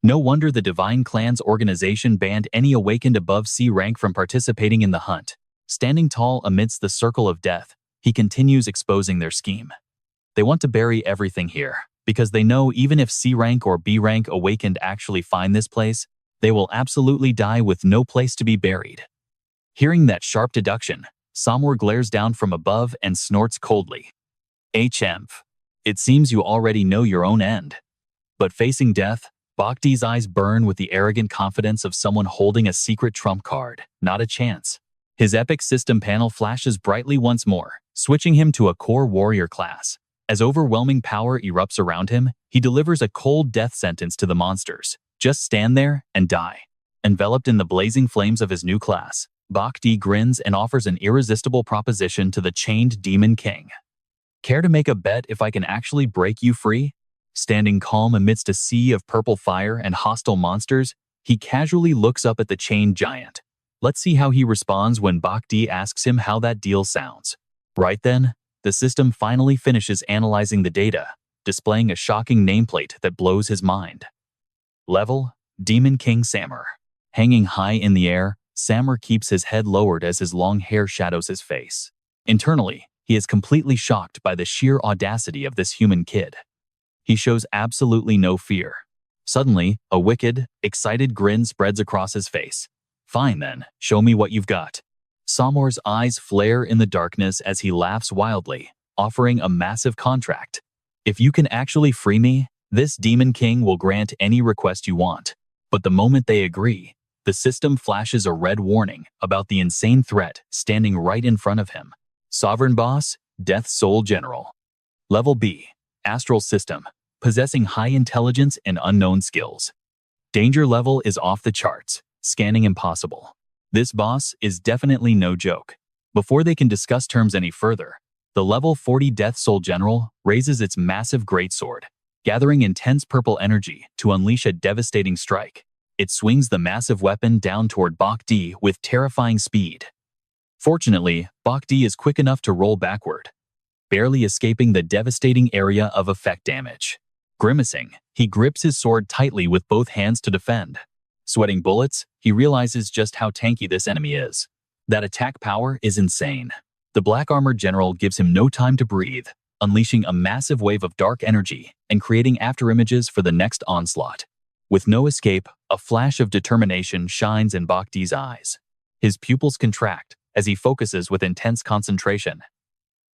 No wonder the Divine Clan's organization banned any awakened above C rank from participating in the hunt. Standing tall amidst the circle of death, he continues exposing their scheme. They want to bury everything here, because they know even if C rank or B rank awakened actually find this place, they will absolutely die with no place to be buried. Hearing that sharp deduction, Samur glares down from above and snorts coldly. HMF. It seems you already know your own end. But facing death, Bhakti's eyes burn with the arrogant confidence of someone holding a secret trump card. Not a chance. His epic system panel flashes brightly once more, switching him to a core warrior class. As overwhelming power erupts around him, he delivers a cold death sentence to the monsters. Just stand there and die. Enveloped in the blazing flames of his new class, Bhakti grins and offers an irresistible proposition to the chained Demon King. Care to make a bet if I can actually break you free? Standing calm amidst a sea of purple fire and hostile monsters, he casually looks up at the chained giant. Let's see how he responds when Bhakti asks him how that deal sounds. Right then, the system finally finishes analyzing the data, displaying a shocking nameplate that blows his mind. Level: Demon King Samur. Hanging high in the air, Samur keeps his head lowered as his long hair shadows his face. Internally, he is completely shocked by the sheer audacity of this human kid. He shows absolutely no fear. Suddenly, a wicked, excited grin spreads across his face. Fine then, show me what you've got. Samur's eyes flare in the darkness as he laughs wildly, offering a massive contract. If you can actually free me, this Demon King will grant any request you want. But the moment they agree, the system flashes a red warning about the insane threat standing right in front of him. Sovereign Boss, Death Soul General. Level B, Astral System, possessing high intelligence and unknown skills. Danger level is off the charts, scanning impossible. This boss is definitely no joke. Before they can discuss terms any further, the level 40 Death Soul General raises its massive greatsword, gathering intense purple energy to unleash a devastating strike. It swings the massive weapon down toward Bhakti with terrifying speed. Fortunately, Bhakti is quick enough to roll backward, barely escaping the devastating area of effect damage. Grimacing, he grips his sword tightly with both hands to defend. Sweating bullets, he realizes just how tanky this enemy is. That attack power is insane. The Black Armored General gives him no time to breathe, unleashing a massive wave of dark energy and creating afterimages for the next onslaught. With no escape, a flash of determination shines in Bhakti's eyes. His pupils contract as he focuses with intense concentration.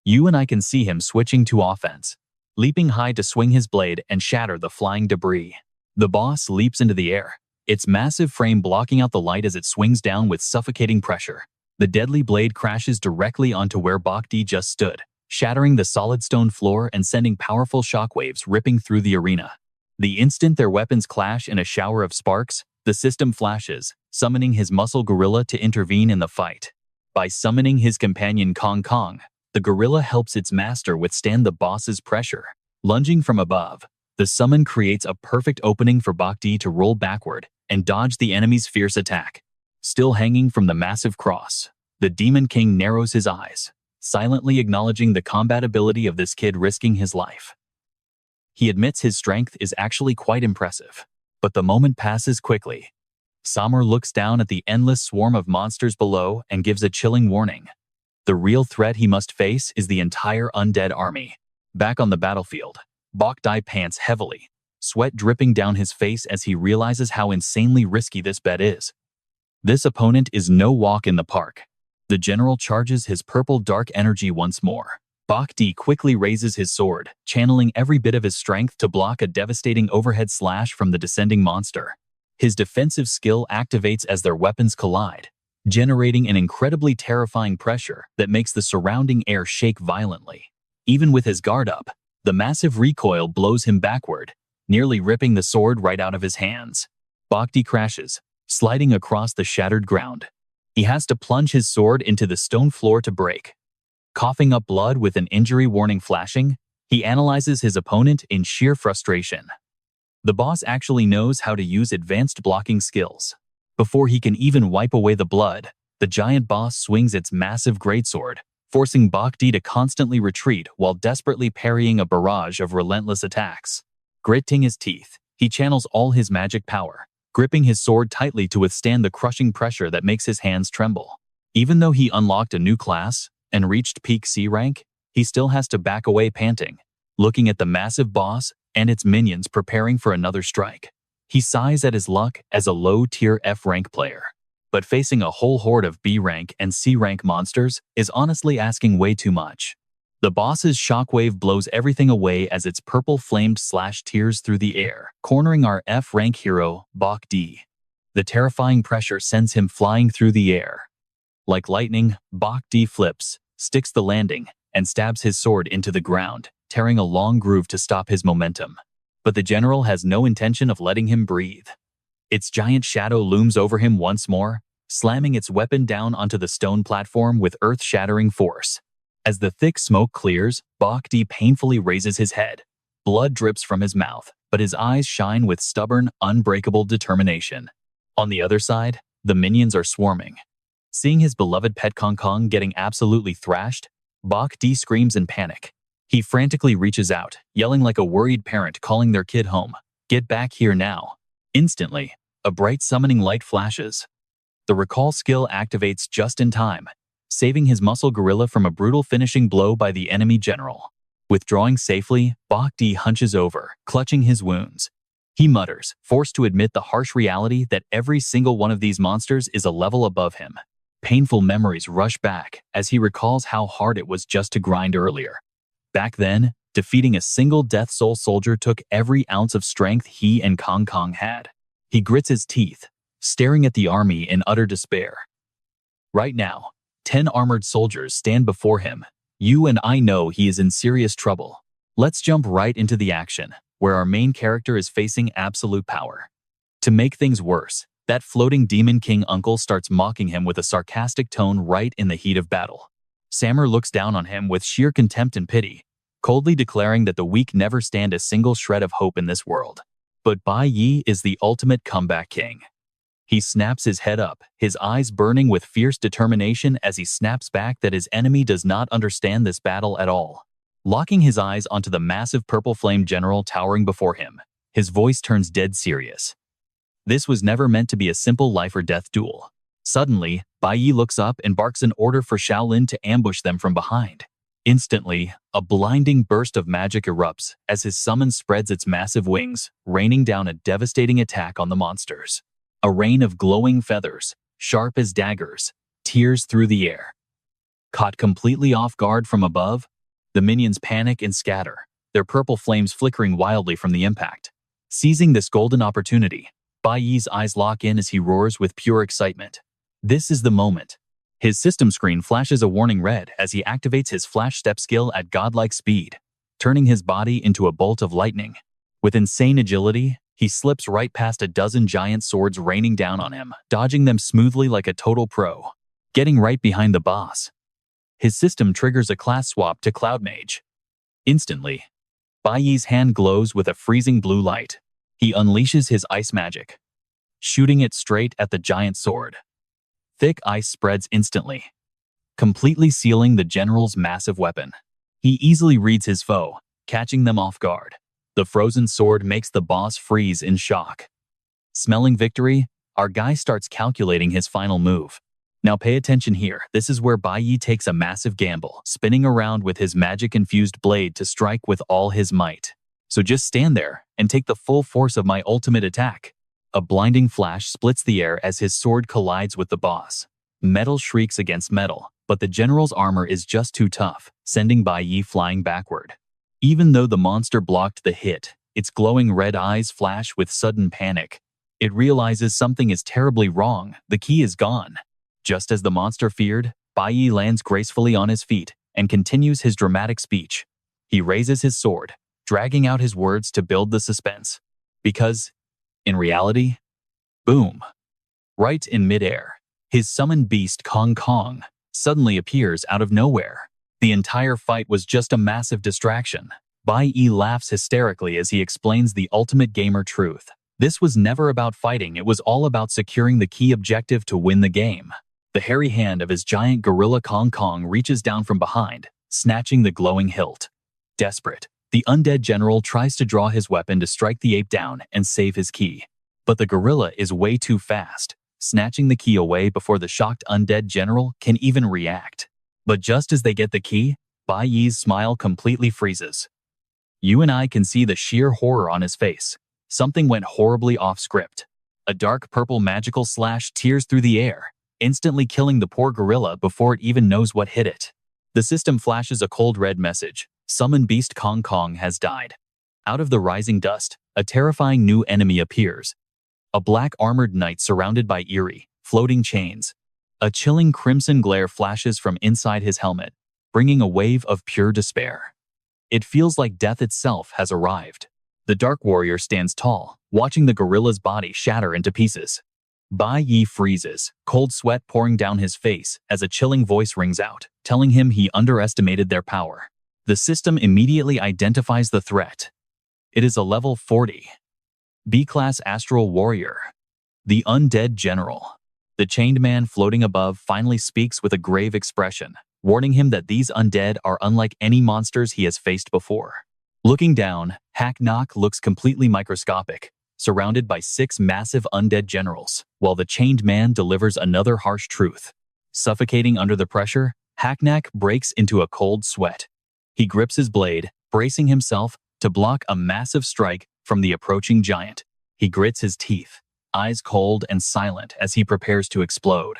You and I can see him switching to offense, leaping high to swing his blade and shatter the flying debris. The boss leaps into the air, its massive frame blocking out the light as it swings down with suffocating pressure. The deadly blade crashes directly onto where Bhakti just stood, shattering the solid stone floor and sending powerful shockwaves ripping through the arena. The instant their weapons clash in a shower of sparks, the system flashes, summoning his muscle gorilla to intervene in the fight. By summoning his companion Kong Kong, the gorilla helps its master withstand the boss's pressure. Lunging from above, the summon creates a perfect opening for Bhakti to roll backward and dodge the enemy's fierce attack. Still hanging from the massive cross, the Demon King narrows his eyes, silently acknowledging the combat ability of this kid risking his life. He admits his strength is actually quite impressive, but the moment passes quickly. Samur looks down at the endless swarm of monsters below and gives a chilling warning. The real threat he must face is the entire undead army. Back on the battlefield, Bhakti pants heavily, sweat dripping down his face as he realizes how insanely risky this bet is. This opponent is no walk in the park. The general charges his purple dark energy once more. Bhakti quickly raises his sword, channeling every bit of his strength to block a devastating overhead slash from the descending monster. His defensive skill activates as their weapons collide, generating an incredibly terrifying pressure that makes the surrounding air shake violently. Even with his guard up, the massive recoil blows him backward, nearly ripping the sword right out of his hands. Bhakti crashes, sliding across the shattered ground. He has to plunge his sword into the stone floor to break. Coughing up blood with an injury warning flashing, he analyzes his opponent in sheer frustration. The boss actually knows how to use advanced blocking skills. Before he can even wipe away the blood, the giant boss swings its massive greatsword, forcing Bhakti to constantly retreat while desperately parrying a barrage of relentless attacks. Gritting his teeth, He channels all his magic power, gripping his sword tightly to withstand the crushing pressure that makes his hands tremble. Even though he unlocked a new class and reached peak C rank, he still has to back away panting, looking at the massive boss and its minions preparing for another strike. He sighs at his luck as a low-tier F rank player, but facing a whole horde of B rank and C rank monsters is honestly asking way too much. The boss's shockwave blows everything away as its purple flamed slash tears through the air, cornering our F rank hero, Bach D. The terrifying pressure sends him flying through the air. Like lightning, Bach D flips, sticks the landing, and stabs his sword into the ground, tearing a long groove to stop his momentum. But the general has no intention of letting him breathe. Its giant shadow looms over him once more, slamming its weapon down onto the stone platform with earth-shattering force. As the thick smoke clears, Bach D painfully raises his head. Blood drips from his mouth, but his eyes shine with stubborn, unbreakable determination. On the other side, the minions are swarming. Seeing his beloved pet Kong Kong getting absolutely thrashed, Bach D screams in panic. He frantically reaches out, yelling like a worried parent calling their kid home. "Get back here now." Instantly, a bright summoning light flashes. The recall skill activates just in time, saving his muscle gorilla from a brutal finishing blow by the enemy general. Withdrawing safely, Bach D hunches over, clutching his wounds. He mutters, forced to admit the harsh reality that every single one of these monsters is a level above him. Painful memories rush back as he recalls how hard it was just to grind earlier. Back then, defeating a single Death Soul soldier took every ounce of strength he and Kong Kong had. He grits his teeth, staring at the army in utter despair. Right now, 10 armored soldiers stand before him. You and I know he is in serious trouble. Let's jump right into the action, where our main character is facing absolute power. To make things worse, that floating Demon King uncle starts mocking him with a sarcastic tone right in the heat of battle. Samur looks down on him with sheer contempt and pity, coldly declaring that the weak never stand a single shred of hope in this world. But Bai Yi is the ultimate comeback king. He snaps his head up, his eyes burning with fierce determination as he snaps back that his enemy does not understand this battle at all. Locking his eyes onto the massive purple flame general towering before him, his voice turns dead serious. This was never meant to be a simple life or death duel. Suddenly, Bai Yi looks up and barks an order for Shaolin to ambush them from behind. Instantly, a blinding burst of magic erupts as his summon spreads its massive wings, raining down a devastating attack on the monsters. A rain of glowing feathers, sharp as daggers, tears through the air. Caught completely off guard from above, the minions panic and scatter, their purple flames flickering wildly from the impact. Seizing this golden opportunity, Bai Yi's eyes lock in as he roars with pure excitement. This is the moment. His system screen flashes a warning red as he activates his flash step skill at godlike speed, turning his body into a bolt of lightning. With insane agility, he slips right past a dozen giant swords raining down on him, dodging them smoothly like a total pro. Getting right behind the boss, his system triggers a class swap to Cloud Mage. Instantly, Bai Yi's hand glows with a freezing blue light. He unleashes his ice magic, shooting it straight at the giant sword. Thick ice spreads instantly, completely sealing the general's massive weapon. He easily reads his foe, catching them off guard. The frozen sword makes the boss freeze in shock. Smelling victory, our guy starts calculating his final move. Now pay attention here. This is where Bai Yi takes a massive gamble, spinning around with his magic-infused blade to strike with all his might. So just stand there and take the full force of my ultimate attack. A blinding flash splits the air as his sword collides with the boss. Metal shrieks against metal, but the general's armor is just too tough, sending Bai Yi flying backward. Even though the monster blocked the hit, its glowing red eyes flash with sudden panic. It realizes something is terribly wrong. The key is gone. Just as the monster feared, Bai Yi lands gracefully on his feet and continues his dramatic speech. He raises his sword, dragging out his words to build the suspense. Because, in reality, boom. Right in midair, his summoned beast Kong Kong suddenly appears out of nowhere. The entire fight was just a massive distraction. Bai Yi laughs hysterically as he explains the ultimate gamer truth. This was never about fighting, it was all about securing the key objective to win the game. The hairy hand of his giant gorilla Kong Kong reaches down from behind, snatching the glowing hilt. Desperate, The undead general tries to draw his weapon to strike the ape down and save his key. But the gorilla is way too fast, snatching the key away before the shocked undead general can even react. But just as they get the key, Bai Yi's smile completely freezes. You and I can see the sheer horror on his face. Something went horribly off script. A dark purple magical slash tears through the air, instantly killing the poor gorilla before it even knows what hit it. The system flashes a cold red message. Summon Beast Kong Kong has died. Out of the rising dust, a terrifying new enemy appears. A black armored knight surrounded by eerie, floating chains. A chilling crimson glare flashes from inside his helmet, bringing a wave of pure despair. It feels like death itself has arrived. The Dark Warrior stands tall, watching the gorilla's body shatter into pieces. Bai Yi freezes, cold sweat pouring down his face as a chilling voice rings out, telling him he underestimated their power. The system immediately identifies the threat. It is a level 40. B-class Astral Warrior. The Undead General. The chained man floating above finally speaks with a grave expression, warning him that these undead are unlike any monsters he has faced before. Looking down, Hack-Nock looks completely microscopic, surrounded by 6 massive undead generals, while the chained man delivers another harsh truth. Suffocating under the pressure, Hack-Nock breaks into a cold sweat. He grips his blade, bracing himself to block a massive strike from the approaching giant. He grits his teeth, eyes cold and silent as he prepares to explode.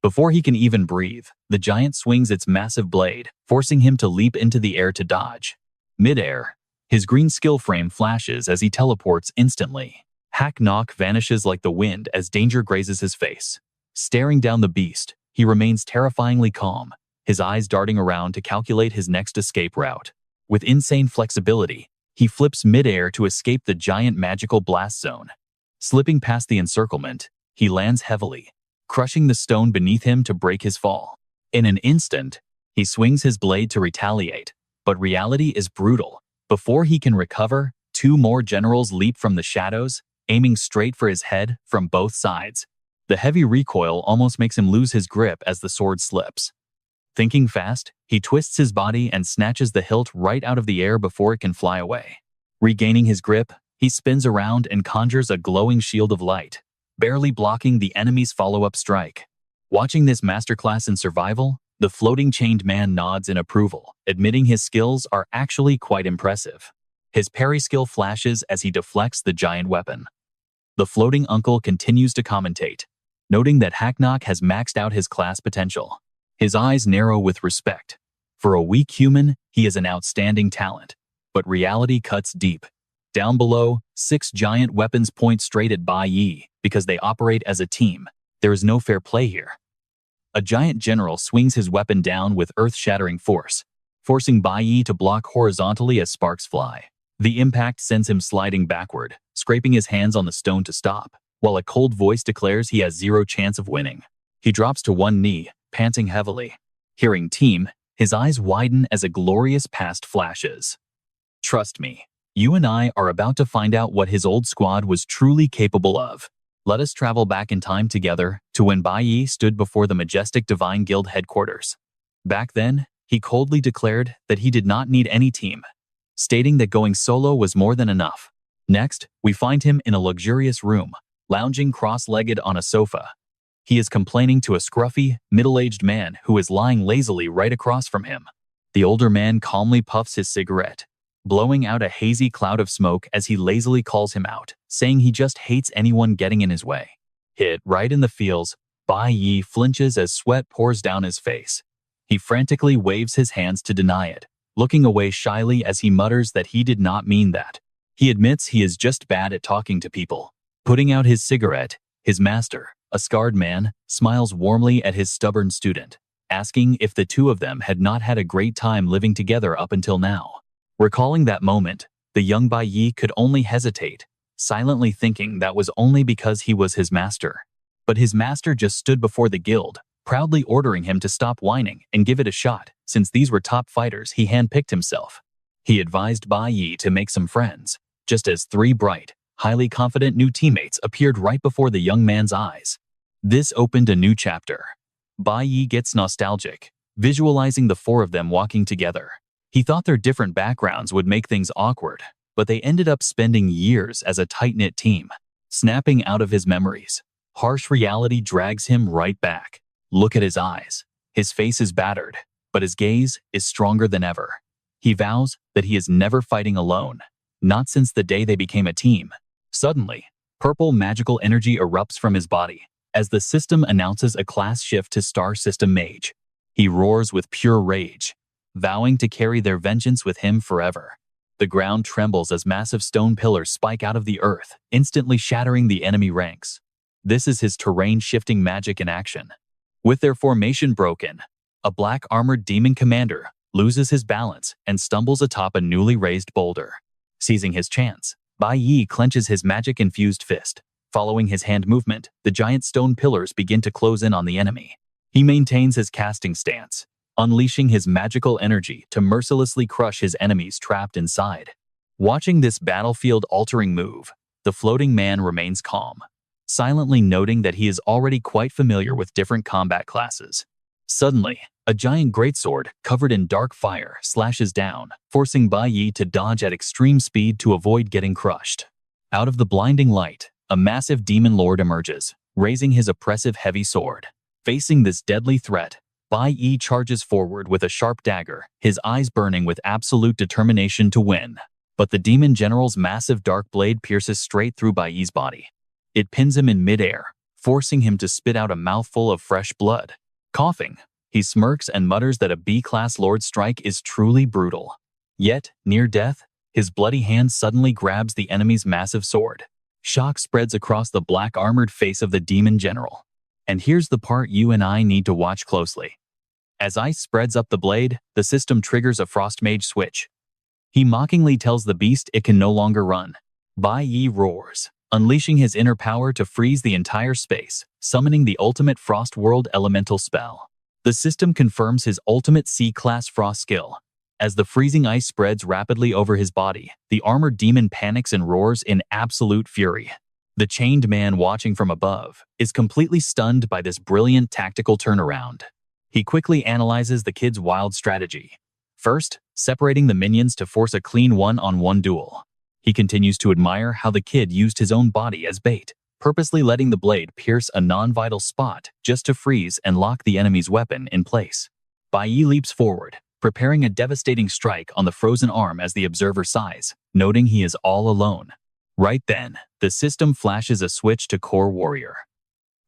Before he can even breathe, the giant swings its massive blade, forcing him to leap into the air to dodge. Mid-air, his green skill frame flashes as he teleports instantly. Hack-Nock vanishes like the wind as danger grazes his face. Staring down the beast, he remains terrifyingly calm, his eyes darting around to calculate his next escape route. With insane flexibility, he flips mid-air to escape the giant magical blast zone. Slipping past the encirclement, he lands heavily, crushing the stone beneath him to break his fall. In an instant, he swings his blade to retaliate, but reality is brutal. Before he can recover, 2 more generals leap from the shadows, aiming straight for his head from both sides. The heavy recoil almost makes him lose his grip as the sword slips. Thinking fast, he twists his body and snatches the hilt right out of the air before it can fly away. Regaining his grip, he spins around and conjures a glowing shield of light, barely blocking the enemy's follow-up strike. Watching this masterclass in survival, the floating chained man nods in approval, admitting his skills are actually quite impressive. His parry skill flashes as he deflects the giant weapon. The floating uncle continues to commentate, noting that Hack-Nock has maxed out his class potential. His eyes narrow with respect. For a weak human, he is an outstanding talent. But reality cuts deep. Down below, 6 giant weapons point straight at Bai Yi because they operate as a team. There is no fair play here. A giant general swings his weapon down with earth-shattering force, forcing Bai Yi to block horizontally as sparks fly. The impact sends him sliding backward, scraping his hands on the stone to stop, while a cold voice declares he has 0 chance of winning. He drops to one knee, panting heavily. Hearing team, his eyes widen as a glorious past flashes. Trust me, you and I are about to find out what his old squad was truly capable of. Let us travel back in time together to when Bai Yi stood before the majestic Divine Guild headquarters. Back then, he coldly declared that he did not need any team, stating that going solo was more than enough. Next, we find him in a luxurious room, lounging cross-legged on a sofa. He is complaining to a scruffy, middle-aged man who is lying lazily right across from him. The older man calmly puffs his cigarette, blowing out a hazy cloud of smoke as he lazily calls him out, saying he just hates anyone getting in his way. Hit right in the feels, Bai Yi flinches as sweat pours down his face. He frantically waves his hands to deny it, looking away shyly as he mutters that he did not mean that. He admits he is just bad at talking to people. Putting out his cigarette, his master, a scarred man, smiles warmly at his stubborn student, asking if the 2 of them had not had a great time living together up until now. Recalling that moment, the young Bai Yi could only hesitate, silently thinking that was only because he was his master. But his master just stood before the guild, proudly ordering him to stop whining and give it a shot, since these were top fighters he handpicked himself. He advised Bai Yi to make some friends, just as 3 bright, highly confident new teammates appeared right before the young man's eyes. This opened a new chapter. Bai Yi gets nostalgic, visualizing the 4 of them walking together. He thought their different backgrounds would make things awkward, but they ended up spending years as a tight-knit team. Snapping out of his memories, harsh reality drags him right back. Look at his eyes. His face is battered, but his gaze is stronger than ever. He vows that he is never fighting alone, not since the day they became a team. Suddenly, purple magical energy erupts from his body as the system announces a class shift to Star System Mage. He roars with pure rage, vowing to carry their vengeance with him forever. The ground trembles as massive stone pillars spike out of the earth, instantly shattering the enemy ranks. This is his terrain-shifting magic in action. With their formation broken, a black-armored demon commander loses his balance and stumbles atop a newly raised boulder. Seizing his chance, Bai Yi clenches his magic-infused fist. Following his hand movement, the giant stone pillars begin to close in on the enemy. He maintains his casting stance, unleashing his magical energy to mercilessly crush his enemies trapped inside. Watching this battlefield-altering move, the floating man remains calm, silently noting that he is already quite familiar with different combat classes. Suddenly, a giant greatsword covered in dark fire slashes down, forcing Bai Yi to dodge at extreme speed to avoid getting crushed. Out of the blinding light, a massive demon lord emerges, raising his oppressive heavy sword. Facing this deadly threat, Bai Yi charges forward with a sharp dagger, his eyes burning with absolute determination to win. But the demon general's massive dark blade pierces straight through Bai Yi's body. It pins him in midair, forcing him to spit out a mouthful of fresh blood. Coughing, he smirks and mutters that a B-class lord's strike is truly brutal. Yet, near death, his bloody hand suddenly grabs the enemy's massive sword. Shock spreads across the black-armored face of the demon general. And here's the part you and I need to watch closely. As ice spreads up the blade, the system triggers a frost mage switch. He mockingly tells the beast it can no longer run. Bai Yi roars, unleashing his inner power to freeze the entire space, summoning the ultimate Frost World elemental spell. The system confirms his ultimate C-class frost skill. As the freezing ice spreads rapidly over his body, the armored demon panics and roars in absolute fury. The chained man watching from above is completely stunned by this brilliant tactical turnaround. He quickly analyzes the kid's wild strategy. First, separating the minions to force a clean one-on-one duel. He continues to admire how the kid used his own body as bait, purposely letting the blade pierce a non-vital spot just to freeze and lock the enemy's weapon in place. Bai Yi leaps forward, preparing a devastating strike on the frozen arm as the observer sighs, noting he is all alone. Right then, the system flashes a switch to Core Warrior.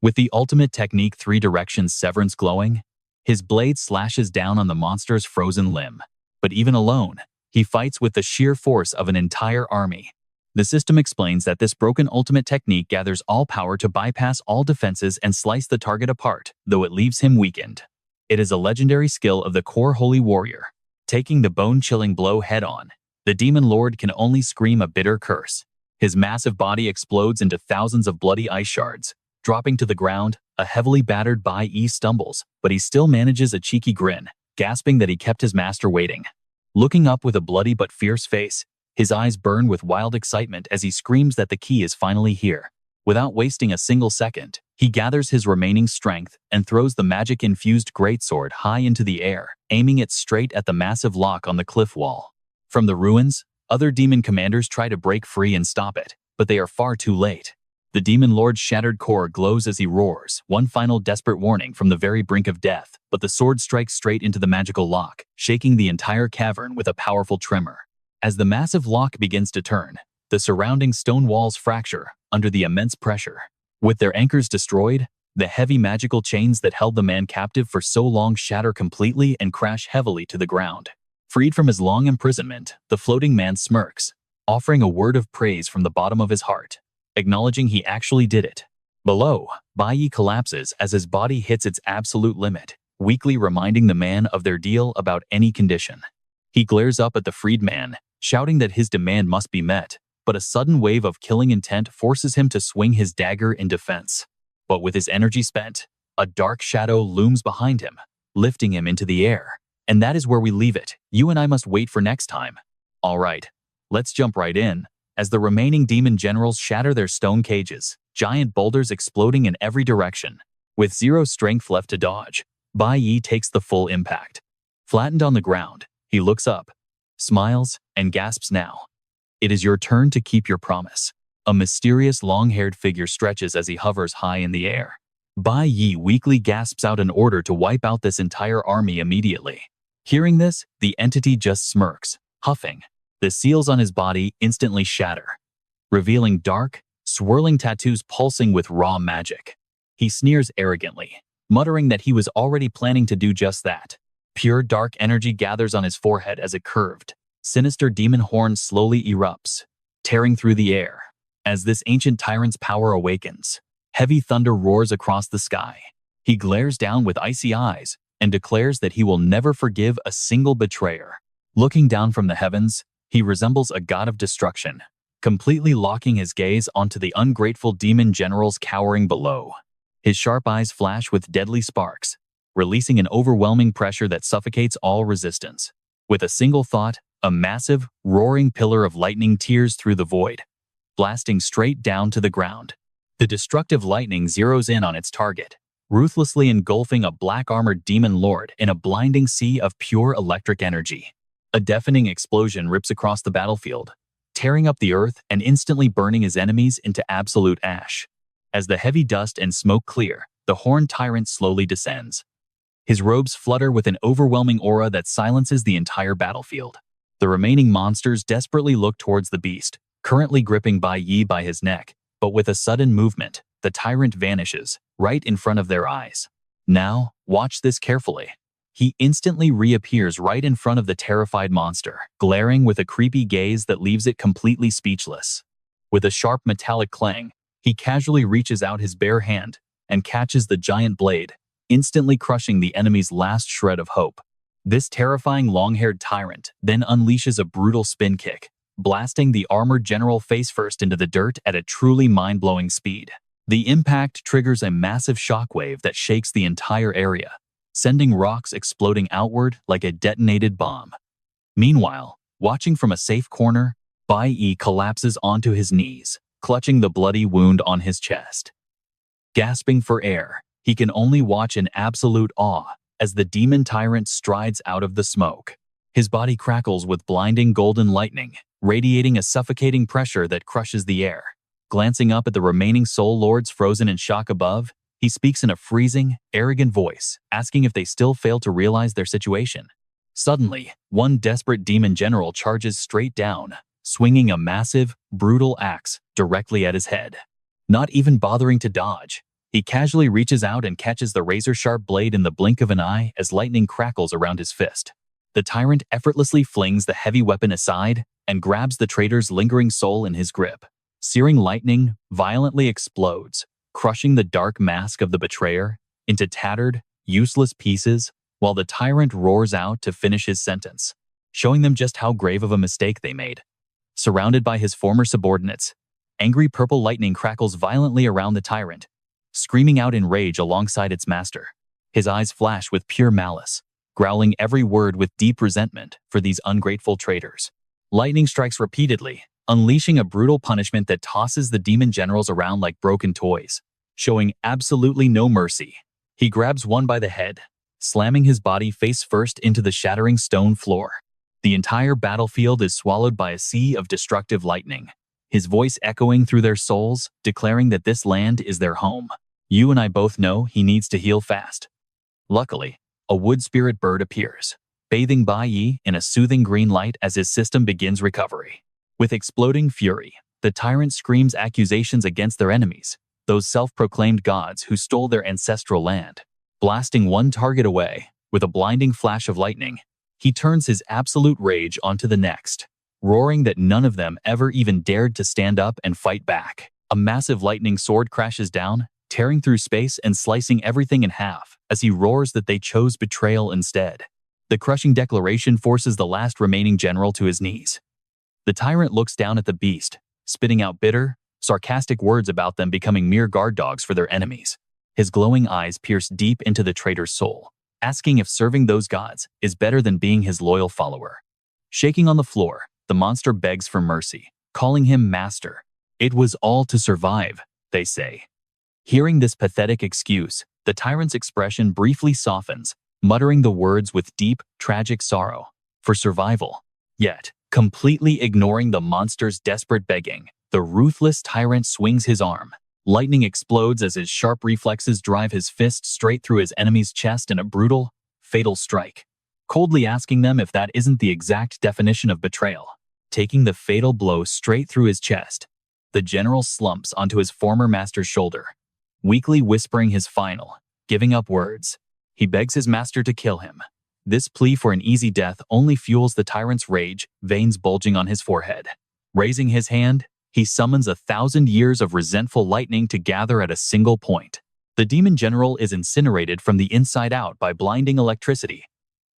With the ultimate technique 3 directions severance glowing, his blade slashes down on the monster's frozen limb. But even alone, he fights with the sheer force of an entire army. The system explains that this broken ultimate technique gathers all power to bypass all defenses and slice the target apart, though it leaves him weakened. It is a legendary skill of the Core Holy Warrior. Taking the bone-chilling blow head-on, the demon lord can only scream a bitter curse. His massive body explodes into thousands of bloody ice shards. Dropping to the ground, a heavily battered Bai Yi stumbles, but he still manages a cheeky grin, gasping that he kept his master waiting. Looking up with a bloody but fierce face, his eyes burn with wild excitement as he screams that the key is finally here. Without wasting a single second, he gathers his remaining strength and throws the magic-infused greatsword high into the air, aiming it straight at the massive lock on the cliff wall. From the ruins, other demon commanders try to break free and stop it, but they are far too late. The demon lord's shattered core glows as he roars, one final desperate warning from the very brink of death, but the sword strikes straight into the magical lock, shaking the entire cavern with a powerful tremor. As the massive lock begins to turn, the surrounding stone walls fracture under the immense pressure. With their anchors destroyed, the heavy magical chains that held the man captive for so long shatter completely and crash heavily to the ground. Freed from his long imprisonment, the floating man smirks, offering a word of praise from the bottom of his heart, acknowledging he actually did it. Below, Bai Yi collapses as his body hits its absolute limit, weakly reminding the man of their deal about any condition. He glares up at the freed man, shouting that his demand must be met, but a sudden wave of killing intent forces him to swing his dagger in defense. But with his energy spent, a dark shadow looms behind him, lifting him into the air. And that is where we leave it. You and I must wait for next time. All right, let's jump right in. As the remaining demon generals shatter their stone cages, giant boulders exploding in every direction. With zero strength left to dodge, Bai Yi takes the full impact. Flattened on the ground, he looks up, smiles, and gasps now. It is your turn to keep your promise. A mysterious long-haired figure stretches as he hovers high in the air. Bai Yi weakly gasps out an order to wipe out this entire army immediately. Hearing this, the entity just smirks, huffing. The seals on his body instantly shatter, revealing dark, swirling tattoos pulsing with raw magic. He sneers arrogantly, muttering that he was already planning to do just that. Pure dark energy gathers on his forehead as a curved, sinister demon horn slowly erupts, tearing through the air. As this ancient tyrant's power awakens, heavy thunder roars across the sky. He glares down with icy eyes and declares that he will never forgive a single betrayer. Looking down from the heavens, he resembles a god of destruction, completely locking his gaze onto the ungrateful demon generals cowering below. His sharp eyes flash with deadly sparks, releasing an overwhelming pressure that suffocates all resistance. With a single thought, a massive, roaring pillar of lightning tears through the void, blasting straight down to the ground. The destructive lightning zeroes in on its target, ruthlessly engulfing a black-armored demon lord in a blinding sea of pure electric energy. A deafening explosion rips across the battlefield, tearing up the earth and instantly burning his enemies into absolute ash. As the heavy dust and smoke clear, the horned tyrant slowly descends. His robes flutter with an overwhelming aura that silences the entire battlefield. The remaining monsters desperately look towards the beast, currently gripping Bai Yi by his neck, but with a sudden movement, the tyrant vanishes, right in front of their eyes. Now, watch this carefully. He instantly reappears right in front of the terrified monster, glaring with a creepy gaze that leaves it completely speechless. With a sharp metallic clang, he casually reaches out his bare hand and catches the giant blade, instantly crushing the enemy's last shred of hope. This terrifying long-haired tyrant then unleashes a brutal spin kick, blasting the armored general face-first into the dirt at a truly mind-blowing speed. The impact triggers a massive shockwave that shakes the entire area, sending rocks exploding outward like a detonated bomb. Meanwhile, watching from a safe corner, Bai Yi collapses onto his knees, clutching the bloody wound on his chest. Gasping for air, he can only watch in absolute awe as the demon tyrant strides out of the smoke. His body crackles with blinding golden lightning, radiating a suffocating pressure that crushes the air. Glancing up at the remaining soul lords frozen in shock above, he speaks in a freezing, arrogant voice, asking if they still fail to realize their situation. Suddenly, one desperate demon general charges straight down, swinging a massive, brutal axe directly at his head. Not even bothering to dodge, he casually reaches out and catches the razor-sharp blade in the blink of an eye as lightning crackles around his fist. The tyrant effortlessly flings the heavy weapon aside and grabs the traitor's lingering soul in his grip. Searing lightning violently explodes, crushing the dark mask of the betrayer into tattered, useless pieces, while the tyrant roars out to finish his sentence, showing them just how grave of a mistake they made. Surrounded by his former subordinates, angry purple lightning crackles violently around the tyrant, screaming out in rage alongside its master. His eyes flash with pure malice, growling every word with deep resentment for these ungrateful traitors. Lightning strikes repeatedly, unleashing a brutal punishment that tosses the demon generals around like broken toys, showing absolutely no mercy. He grabs one by the head, slamming his body face first into the shattering stone floor. The entire battlefield is swallowed by a sea of destructive lightning, his voice echoing through their souls, declaring that this land is their home. You and I both know he needs to heal fast. Luckily, a wood spirit bird appears, bathing Bai Yi in a soothing green light as his system begins recovery. With exploding fury, the tyrant screams accusations against their enemies, those self-proclaimed gods who stole their ancestral land. Blasting one target away, with a blinding flash of lightning, he turns his absolute rage onto the next, roaring that none of them ever even dared to stand up and fight back. A massive lightning sword crashes down, tearing through space and slicing everything in half as he roars that they chose betrayal instead. The crushing declaration forces the last remaining general to his knees. The tyrant looks down at the beast, spitting out bitter, sarcastic words about them becoming mere guard dogs for their enemies. His glowing eyes pierce deep into the traitor's soul, asking if serving those gods is better than being his loyal follower. Shaking on the floor, the monster begs for mercy, calling him master. It was all to survive, they say. Hearing this pathetic excuse, the tyrant's expression briefly softens, muttering the words with deep, tragic sorrow. For survival. Yet, completely ignoring the monster's desperate begging, the ruthless tyrant swings his arm. Lightning explodes as his sharp reflexes drive his fist straight through his enemy's chest in a brutal, fatal strike, coldly asking them if that isn't the exact definition of betrayal. Taking the fatal blow straight through his chest, the general slumps onto his former master's shoulder, weakly whispering his final, giving up words. He begs his master to kill him. This plea for an easy death only fuels the tyrant's rage, veins bulging on his forehead. Raising his hand, he summons 1,000 years of resentful lightning to gather at a single point. The demon general is incinerated from the inside out by blinding electricity,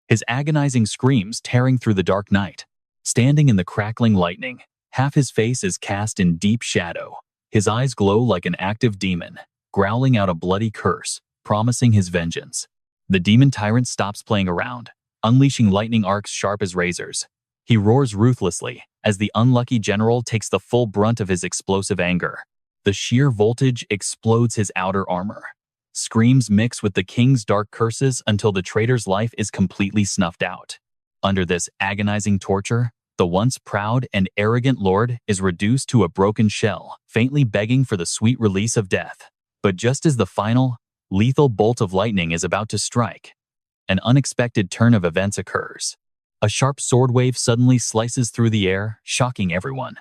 his agonizing screams tearing through the dark night. Standing in the crackling lightning, half his face is cast in deep shadow. His eyes glow like an active demon, growling out a bloody curse, promising his vengeance. The demon tyrant stops playing around, unleashing lightning arcs sharp as razors. He roars ruthlessly as the unlucky general takes the full brunt of his explosive anger. The sheer voltage explodes his outer armor. Screams mix with the king's dark curses until the traitor's life is completely snuffed out. Under this agonizing torture, the once proud and arrogant lord is reduced to a broken shell, faintly begging for the sweet release of death. But just as the final, lethal bolt of lightning is about to strike, an unexpected turn of events occurs. A sharp sword wave suddenly slices through the air, shocking everyone.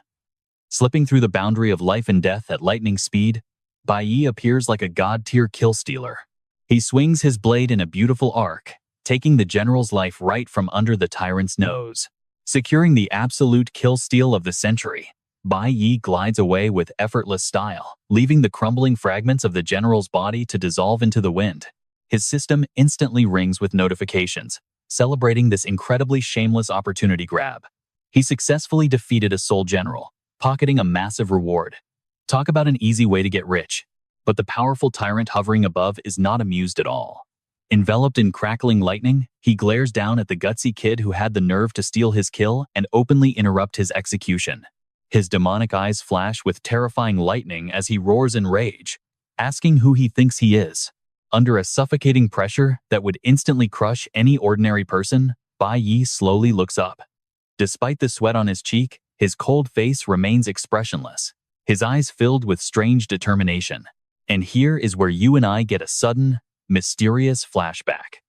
Slipping through the boundary of life and death at lightning speed, Bai Yi appears like a god-tier kill-stealer. He swings his blade in a beautiful arc, taking the general's life right from under the tyrant's nose. Securing the absolute kill-steal of the century, Bai Yi glides away with effortless style, leaving the crumbling fragments of the general's body to dissolve into the wind. His system instantly rings with notifications, celebrating this incredibly shameless opportunity grab. He successfully defeated a soul general, pocketing a massive reward. Talk about an easy way to get rich. But the powerful tyrant hovering above is not amused at all. Enveloped in crackling lightning, he glares down at the gutsy kid who had the nerve to steal his kill and openly interrupt his execution. His demonic eyes flash with terrifying lightning as he roars in rage, asking who he thinks he is. Under a suffocating pressure that would instantly crush any ordinary person, Bai Yi slowly looks up. Despite the sweat on his cheek, his cold face remains expressionless, his eyes filled with strange determination. And here is where you and I get a sudden, mysterious flashback.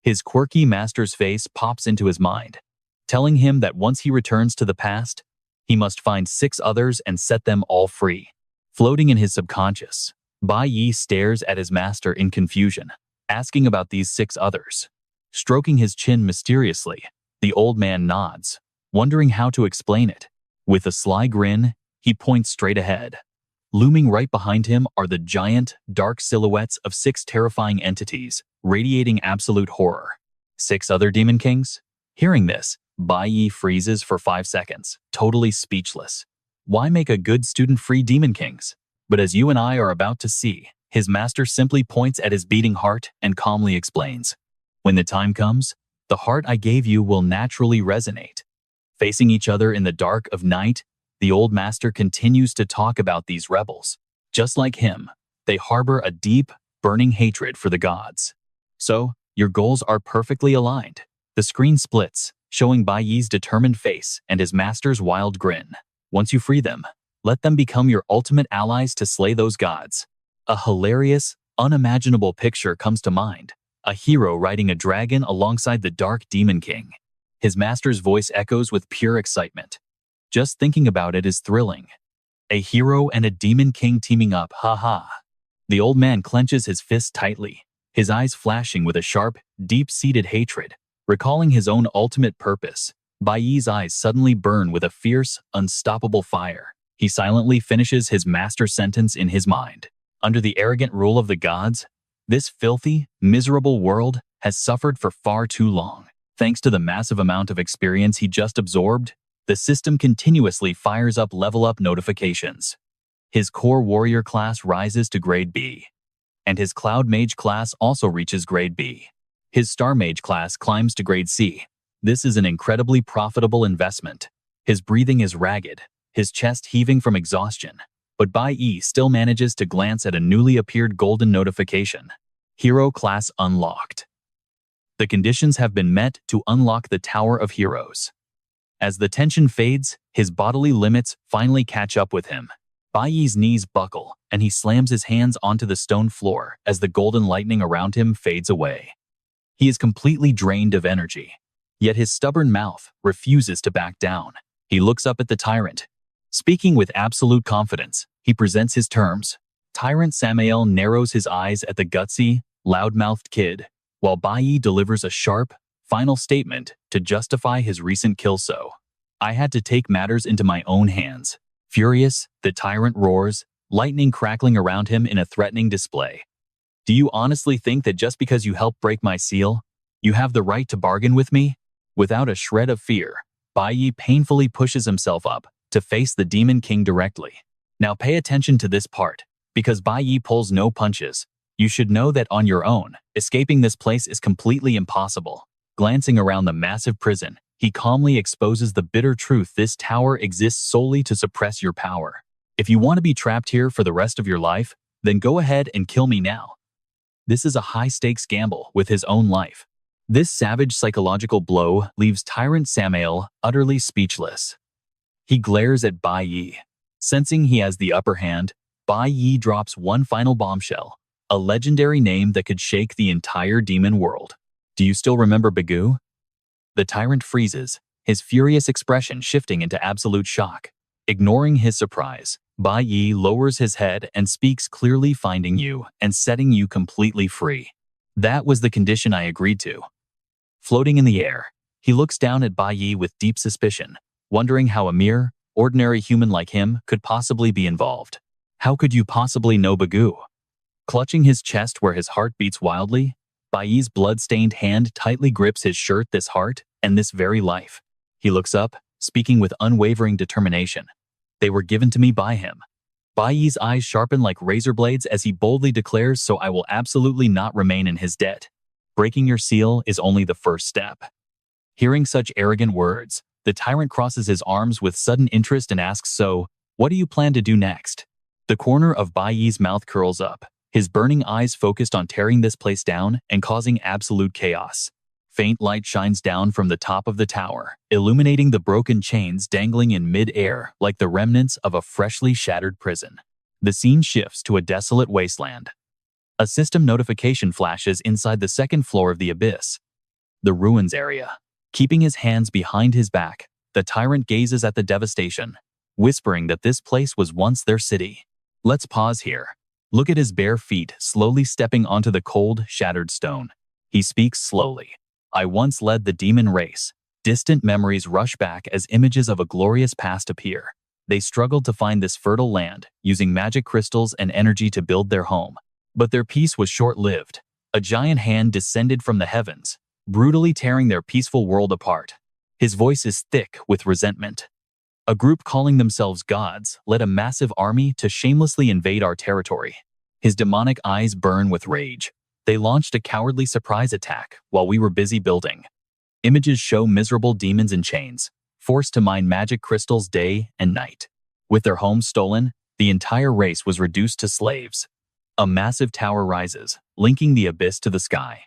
His quirky master's face pops into his mind, telling him that once he returns to the past, he must find 6 others and set them all free. Floating in his subconscious, Bai Yi stares at his master in confusion, asking about these 6 others. Stroking his chin mysteriously, the old man nods, wondering how to explain it. With a sly grin, he points straight ahead. Looming right behind him are the giant, dark silhouettes of 6 terrifying entities, radiating absolute horror. 6 other demon kings? Hearing this, Bai Yi freezes for 5 seconds, totally speechless. Why make a good student free demon kings? But as you and I are about to see, his master simply points at his beating heart and calmly explains, "When the time comes, the heart I gave you will naturally resonate." Facing each other in the dark of night, the old master continues to talk about these rebels. Just like him, they harbor a deep, burning hatred for the gods. So, your goals are perfectly aligned. The screen splits, showing Bai Yi's determined face and his master's wild grin. Once you free them, let them become your ultimate allies to slay those gods. A hilarious, unimaginable picture comes to mind. A hero riding a dragon alongside the dark demon king. His master's voice echoes with pure excitement. Just thinking about it is thrilling. A hero and a demon king teaming up, haha. The old man clenches his fist tightly, his eyes flashing with a sharp, deep-seated hatred. Recalling his own ultimate purpose, Bai Yi's eyes suddenly burn with a fierce, unstoppable fire. He silently finishes his master's sentence in his mind. Under the arrogant rule of the gods, this filthy, miserable world has suffered for far too long. Thanks to the massive amount of experience he just absorbed, the system continuously fires up level-up notifications. His core warrior class rises to grade B, and his cloud mage class also reaches grade B. His star mage class climbs to grade C. This is an incredibly profitable investment. His breathing is ragged, his chest heaving from exhaustion, but Bai Yi still manages to glance at a newly appeared golden notification. Hero class unlocked. The conditions have been met to unlock the Tower of Heroes. As the tension fades, his bodily limits finally catch up with him. Bai Yi's knees buckle, and he slams his hands onto the stone floor as the golden lightning around him fades away. He is completely drained of energy, yet his stubborn mouth refuses to back down. He looks up at the tyrant. Speaking with absolute confidence, he presents his terms. Tyrant Samael narrows his eyes at the gutsy, loud-mouthed kid, while Bai Yi delivers a sharp, final statement to justify his recent kill. So, I had to take matters into my own hands. Furious, the tyrant roars, lightning crackling around him in a threatening display. Do you honestly think that just because you helped break my seal, you have the right to bargain with me? Without a shred of fear, Bai Yi painfully pushes himself up to face the Demon King directly. Now pay attention to this part, because Bai Yi pulls no punches. You should know that on your own, escaping this place is completely impossible. Glancing around the massive prison, he calmly exposes the bitter truth: this tower exists solely to suppress your power. If you want to be trapped here for the rest of your life, then go ahead and kill me now. This is a high-stakes gamble with his own life. This savage psychological blow leaves Tyrant Samael utterly speechless. He glares at Bai Yi. Sensing he has the upper hand, Bai Yi drops one final bombshell, a legendary name that could shake the entire demon world. Do you still remember Belphegor? The tyrant freezes, his furious expression shifting into absolute shock. Ignoring his surprise, Bai Yi lowers his head and speaks clearly: finding you and setting you completely free. That was the condition I agreed to. Floating in the air, he looks down at Bai Yi with deep suspicion, wondering how a mere, ordinary human like him could possibly be involved. How could you possibly know Belphegor? Clutching his chest where his heart beats wildly, Bai Yi's blood-stained hand tightly grips his shirt. This heart and this very life. He looks up, speaking with unwavering determination. They were given to me by him. Bai Yi's eyes sharpen like razor blades as he boldly declares, so I will absolutely not remain in his debt. Breaking your seal is only the first step. Hearing such arrogant words, the tyrant crosses his arms with sudden interest and asks, so, what do you plan to do next? The corner of Bai Yi's mouth curls up, his burning eyes focused on tearing this place down and causing absolute chaos. Faint light shines down from the top of the tower, illuminating the broken chains dangling in mid-air like the remnants of a freshly shattered prison. The scene shifts to a desolate wasteland. A system notification flashes inside the second floor of the abyss, the ruins area. Keeping his hands behind his back, the tyrant gazes at the devastation, whispering that this place was once their city. Let's pause here. Look at his bare feet slowly stepping onto the cold, shattered stone. He speaks slowly. I once led the demon race. Distant memories rush back as images of a glorious past appear. They struggled to find this fertile land, using magic crystals and energy to build their home. But their peace was short-lived. A giant hand descended from the heavens, brutally tearing their peaceful world apart. His voice is thick with resentment. A group calling themselves gods led a massive army to shamelessly invade our territory. His demonic eyes burn with rage. They launched a cowardly surprise attack while we were busy building. Images show miserable demons in chains, forced to mine magic crystals day and night. With their homes stolen, the entire race was reduced to slaves. A massive tower rises, linking the abyss to the sky.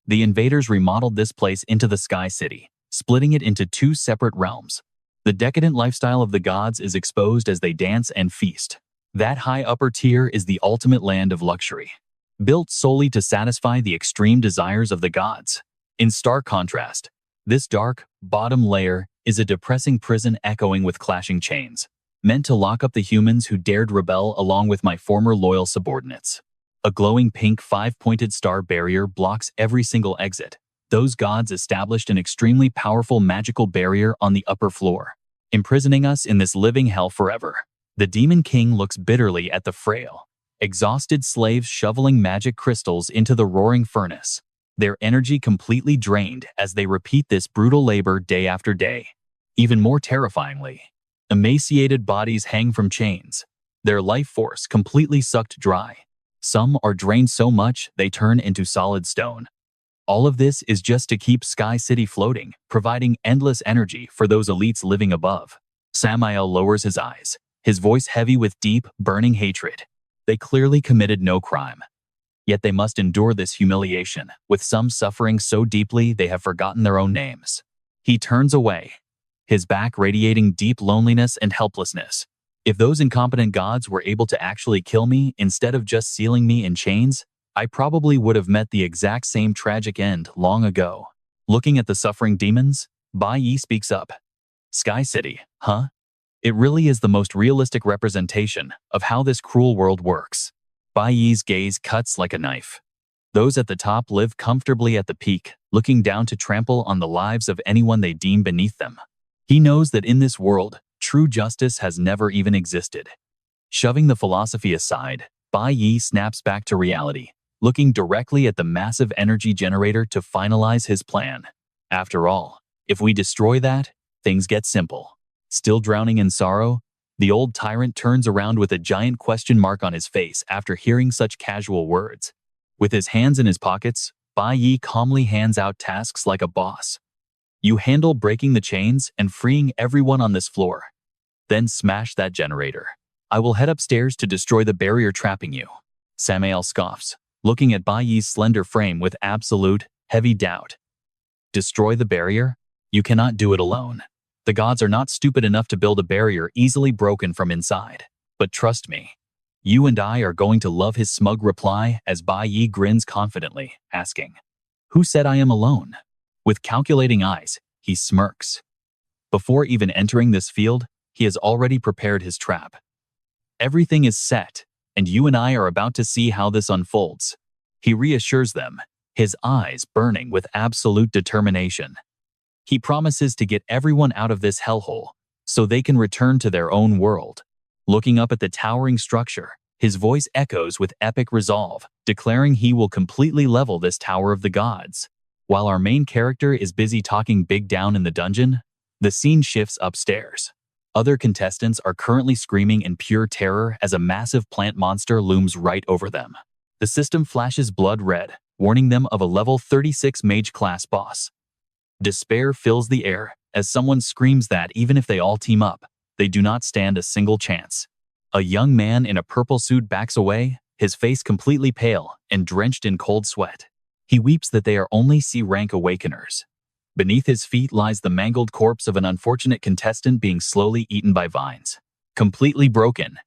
The invaders remodeled this place into the Sky City, splitting it into two separate realms. The decadent lifestyle of the gods is exposed as they dance and feast. That high upper tier is the ultimate land of luxury, built solely to satisfy the extreme desires of the gods. In stark contrast, this dark, bottom layer is a depressing prison echoing with clashing chains, meant to lock up the humans who dared rebel along with my former loyal subordinates. A glowing pink five-pointed star barrier blocks every single exit. Those gods established an extremely powerful magical barrier on the upper floor, imprisoning us in this living hell forever. The Demon King looks bitterly at the frail, exhausted slaves shoveling magic crystals into the roaring furnace, their energy completely drained as they repeat this brutal labor day after day. Even more terrifyingly, emaciated bodies hang from chains, their life force completely sucked dry. Some are drained so much they turn into solid stone. All of this is just to keep Sky City floating, providing endless energy for those elites living above. Samael lowers his eyes, his voice heavy with deep, burning hatred. They clearly committed no crime. Yet they must endure this humiliation, with some suffering so deeply they have forgotten their own names. He turns away, his back radiating deep loneliness and helplessness. If those incompetent gods were able to actually kill me instead of just sealing me in chains, I probably would have met the exact same tragic end long ago. Looking at the suffering demons, Bai Yi speaks up. Sky City, huh? It really is the most realistic representation of how this cruel world works. Bai Yi's gaze cuts like a knife. Those at the top live comfortably at the peak, looking down to trample on the lives of anyone they deem beneath them. He knows that in this world, true justice has never even existed. Shoving the philosophy aside, Bai Yi snaps back to reality, looking directly at the massive energy generator to finalize his plan. After all, if we destroy that, things get simple. Still drowning in sorrow, the old tyrant turns around with a giant question mark on his face after hearing such casual words. With his hands in his pockets, Bai Yi calmly hands out tasks like a boss. You handle breaking the chains and freeing everyone on this floor. Then smash that generator. I will head upstairs to destroy the barrier trapping you. Samael scoffs, looking at Bai Yi's slender frame with absolute, heavy doubt. Destroy the barrier? You cannot do it alone. The gods are not stupid enough to build a barrier easily broken from inside. But trust me, you and I are going to love his smug reply as Bai Yi grins confidently, asking, Who said I am alone? With calculating eyes, he smirks. Before even entering this field, he has already prepared his trap. Everything is set, and you and I are about to see how this unfolds. He reassures them, his eyes burning with absolute determination. He promises to get everyone out of this hellhole, so they can return to their own world. Looking up at the towering structure, his voice echoes with epic resolve, declaring he will completely level this Tower of the Gods. While our main character is busy talking big down in the dungeon, the scene shifts upstairs. Other contestants are currently screaming in pure terror as a massive plant monster looms right over them. The system flashes blood red, warning them of a level 36 mage-class boss. Despair fills the air as someone screams that even if they all team up, they do not stand a single chance. A young man in a purple suit backs away, his face completely pale and drenched in cold sweat. He weeps that they are only C-rank awakeners. Beneath his feet lies the mangled corpse of an unfortunate contestant being slowly eaten by vines. Completely broken.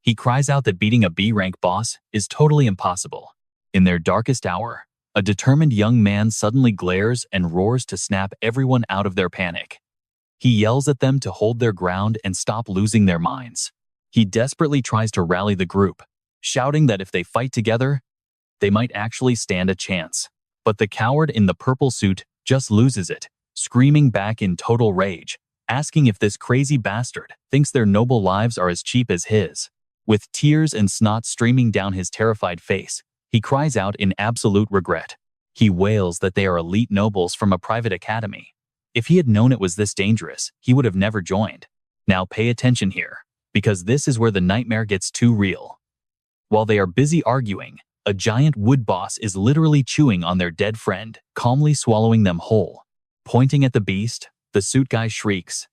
He cries out that beating a B-rank boss is totally impossible. In their darkest hour, a determined young man suddenly glares and roars to snap everyone out of their panic. He yells at them to hold their ground and stop losing their minds. He desperately tries to rally the group, shouting that if they fight together, they might actually stand a chance. But the coward in the purple suit just loses it, screaming back in total rage, asking if this crazy bastard thinks their noble lives are as cheap as his. With tears and snot streaming down his terrified face, he cries out in absolute regret. He wails that they are elite nobles from a private academy. If he had known it was this dangerous, he would have never joined. Now pay attention here, because this is where the nightmare gets too real. While they are busy arguing, a giant wood boss is literally chewing on their dead friend, calmly swallowing them whole. Pointing at the beast, the suit guy shrieks,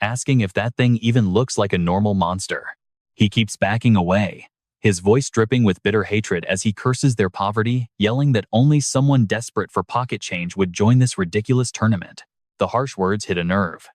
asking if that thing even looks like a normal monster. He keeps backing away, his voice dripping with bitter hatred as he curses their poverty, yelling that only someone desperate for pocket change would join this ridiculous tournament. The harsh words hit a nerve.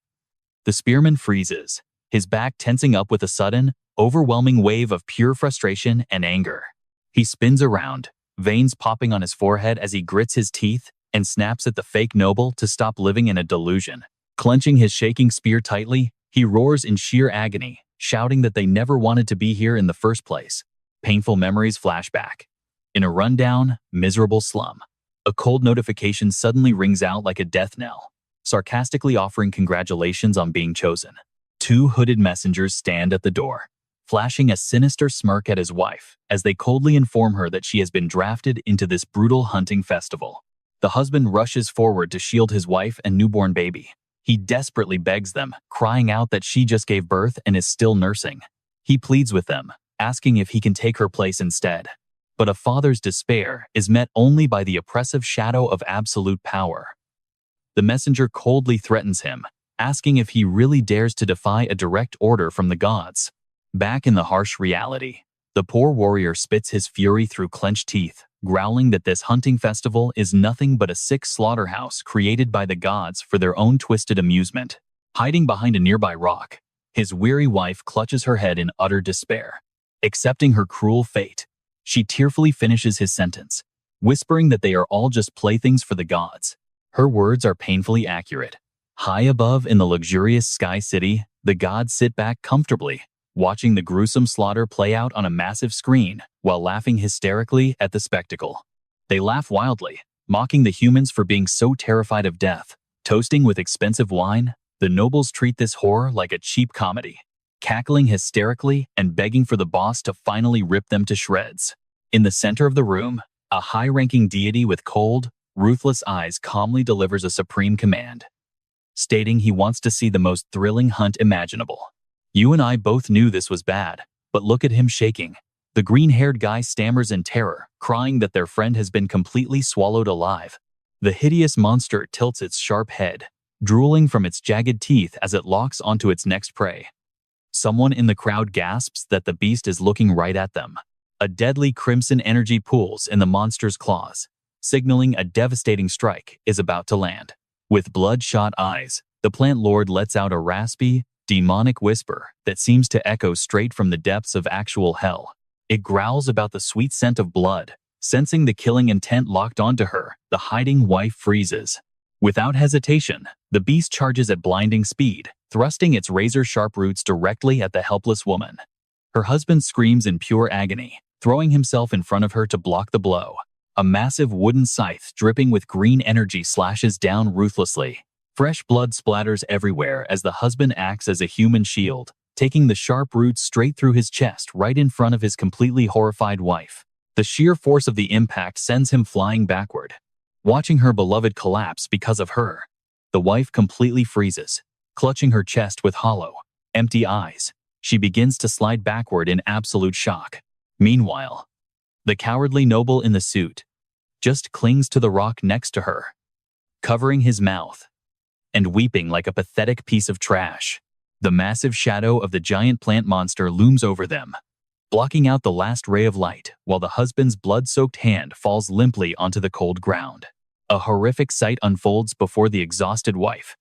The spearman freezes, his back tensing up with a sudden, overwhelming wave of pure frustration and anger. He spins around, veins popping on his forehead as he grits his teeth and snaps at the fake noble to stop living in a delusion. Clenching his shaking spear tightly, he roars in sheer agony, shouting that they never wanted to be here in the first place. Painful memories flash back. In a rundown, miserable slum, a cold notification suddenly rings out like a death knell, sarcastically offering congratulations on being chosen. Two hooded messengers stand at the door, flashing a sinister smirk at his wife as they coldly inform her that she has been drafted into this brutal hunting festival. The husband rushes forward to shield his wife and newborn baby. He desperately begs them, crying out that she just gave birth and is still nursing. He pleads with them, asking if he can take her place instead. But a father's despair is met only by the oppressive shadow of absolute power. The messenger coldly threatens him, asking if he really dares to defy a direct order from the gods. Back in the harsh reality, the poor warrior spits his fury through clenched teeth, growling that this hunting festival is nothing but a sick slaughterhouse created by the gods for their own twisted amusement. Hiding behind a nearby rock, his weary wife clutches her head in utter despair. Accepting her cruel fate, she tearfully finishes his sentence, whispering that they are all just playthings for the gods. Her words are painfully accurate. High above in the luxurious sky city, the gods sit back comfortably, watching the gruesome slaughter play out on a massive screen while laughing hysterically at the spectacle. They laugh wildly, mocking the humans for being so terrified of death. Toasting with expensive wine, the nobles treat this horror like a cheap comedy, cackling hysterically and begging for the boss to finally rip them to shreds. In the center of the room, a high-ranking deity with cold, ruthless eyes calmly delivers a supreme command, stating he wants to see the most thrilling hunt imaginable. You and I both knew this was bad, but look at him shaking. The green-haired guy stammers in terror, crying that their friend has been completely swallowed alive. The hideous monster tilts its sharp head, drooling from its jagged teeth as it locks onto its next prey. Someone in the crowd gasps that the beast is looking right at them. A deadly crimson energy pools in the monster's claws, signaling a devastating strike is about to land. With bloodshot eyes, the plant lord lets out a raspy, demonic whisper that seems to echo straight from the depths of actual hell. It growls about the sweet scent of blood. Sensing the killing intent locked onto her, the hiding wife freezes. Without hesitation, the beast charges at blinding speed, thrusting its razor-sharp roots directly at the helpless woman. Her husband screams in pure agony, throwing himself in front of her to block the blow. A massive wooden scythe dripping with green energy slashes down ruthlessly. Fresh blood splatters everywhere as the husband acts as a human shield, taking the sharp roots straight through his chest right in front of his completely horrified wife. The sheer force of the impact sends him flying backward. Watching her beloved collapse because of her, the wife completely freezes, clutching her chest with hollow, empty eyes. She begins to slide backward in absolute shock. Meanwhile, the cowardly noble in the suit just clings to the rock next to her, covering his mouth and weeping like a pathetic piece of trash. The massive shadow of the giant plant monster looms over them, blocking out the last ray of light while the husband's blood-soaked hand falls limply onto the cold ground. A horrific sight unfolds before the exhausted wife.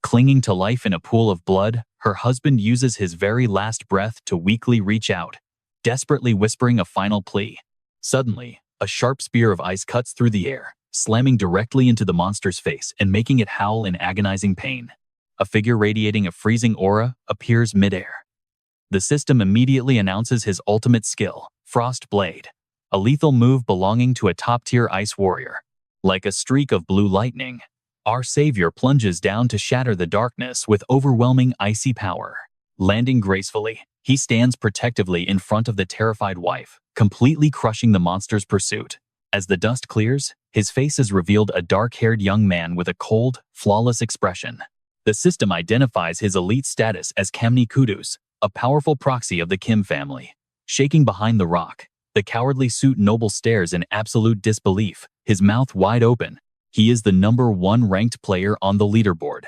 Clinging to life in a pool of blood, her husband uses his very last breath to weakly reach out, desperately whispering a final plea. Suddenly, a sharp spear of ice cuts through the air, slamming directly into the monster's face and making it howl in agonizing pain. A figure radiating a freezing aura appears midair. The system immediately announces his ultimate skill, Frost Blade, a lethal move belonging to a top-tier ice warrior. Like a streak of blue lightning, our savior plunges down to shatter the darkness with overwhelming icy power. Landing gracefully, he stands protectively in front of the terrified wife, completely crushing the monster's pursuit. As the dust clears, his face is revealed a dark-haired young man with a cold, flawless expression. The system identifies his elite status as Kamni Kudus, a powerful proxy of the Kim family. Shaking behind the rock, the cowardly suit noble stares in absolute disbelief, his mouth wide open. He is the #1 ranked player on the leaderboard.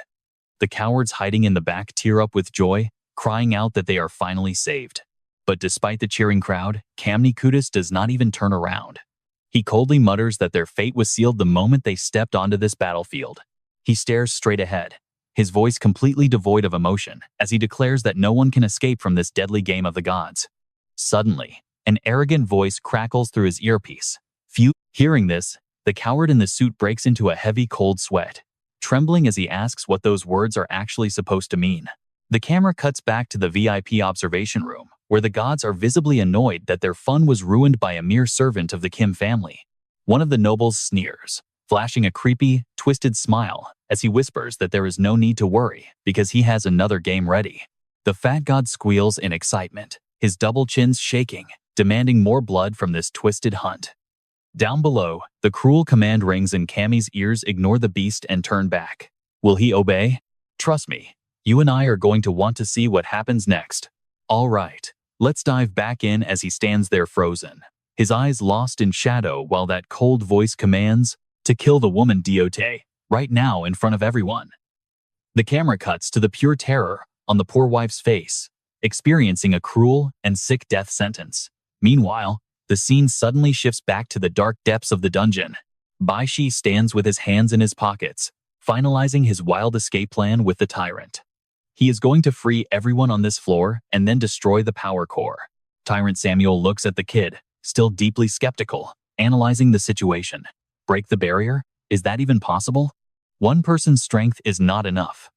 The cowards hiding in the back tear up with joy, crying out that they are finally saved. But despite the cheering crowd, Kamni Kudus does not even turn around. He coldly mutters that their fate was sealed the moment they stepped onto this battlefield. He stares straight ahead, his voice completely devoid of emotion, as he declares that no one can escape from this deadly game of the gods. Suddenly, an arrogant voice crackles through his earpiece. Hearing this, the coward in the suit breaks into a heavy cold sweat, trembling as he asks what those words are actually supposed to mean. The camera cuts back to the VIP observation room, where the gods are visibly annoyed that their fun was ruined by a mere servant of the Kim family. One of the nobles sneers, flashing a creepy, twisted smile as he whispers that there is no need to worry because he has another game ready. The fat god squeals in excitement, his double chins shaking, demanding more blood from this twisted hunt. Down below, the cruel command rings in Cammy's ears. Ignore the beast and turn back. Will he obey? Trust me, you and I are going to want to see what happens next. All right, let's dive back in as he stands there frozen, his eyes lost in shadow while that cold voice commands to kill the woman Diote, right now in front of everyone. The camera cuts to the pure terror on the poor wife's face, experiencing a cruel and sick death sentence. Meanwhile, the scene suddenly shifts back to the dark depths of the dungeon. Baishi stands with his hands in his pockets, finalizing his wild escape plan with the tyrant. He is going to free everyone on this floor and then destroy the power core. Tyrant Samuel looks at the kid, still deeply skeptical, analyzing the situation. Break the barrier? Is that even possible? One person's strength is not enough.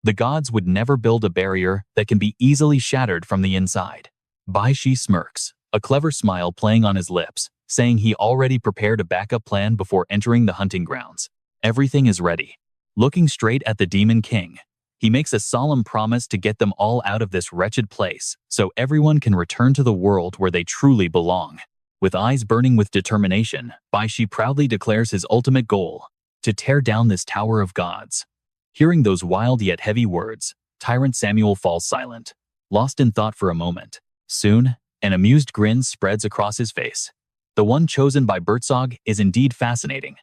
The gods would never build a barrier that can be easily shattered from the inside. Bai Shi smirks, a clever smile playing on his lips, saying he already prepared a backup plan before entering the hunting grounds. Everything is ready. Looking straight at the Demon King, he makes a solemn promise to get them all out of this wretched place so everyone can return to the world where they truly belong. With eyes burning with determination, Bai Shi proudly declares his ultimate goal, to tear down this tower of gods. Hearing those wild yet heavy words, Tyrant Samuel falls silent, lost in thought for a moment. Soon, an amused grin spreads across his face. The one chosen by Bertzog is indeed fascinating.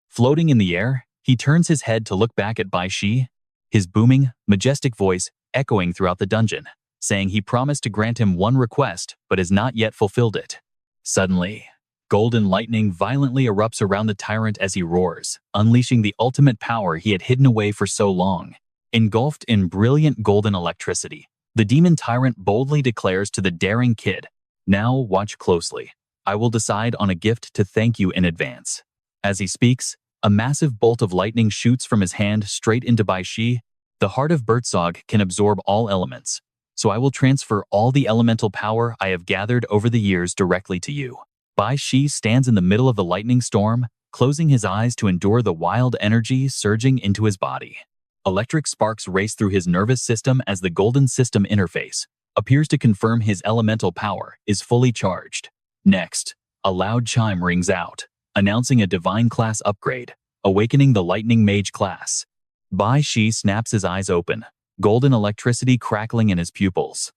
Floating in the air, he turns his head to look back at Bai Shi, his booming, majestic voice echoing throughout the dungeon, saying he promised to grant him one request but has not yet fulfilled it. Suddenly, golden lightning violently erupts around the tyrant as he roars, unleashing the ultimate power he had hidden away for so long. Engulfed in brilliant golden electricity, the demon tyrant boldly declares to the daring kid, "Now watch closely. I will decide on a gift to thank you in advance." As he speaks, a massive bolt of lightning shoots from his hand straight into Bai Shi. The heart of Bertzog can absorb all elements, so I will transfer all the elemental power I have gathered over the years directly to you. Bai Shi stands in the middle of the lightning storm, closing his eyes to endure the wild energy surging into his body. Electric sparks race through his nervous system as the golden system interface appears to confirm his elemental power is fully charged. Next, a loud chime rings out, announcing a divine class upgrade, awakening the lightning mage class. Bai Shi snaps his eyes open, golden electricity crackling in his pupils.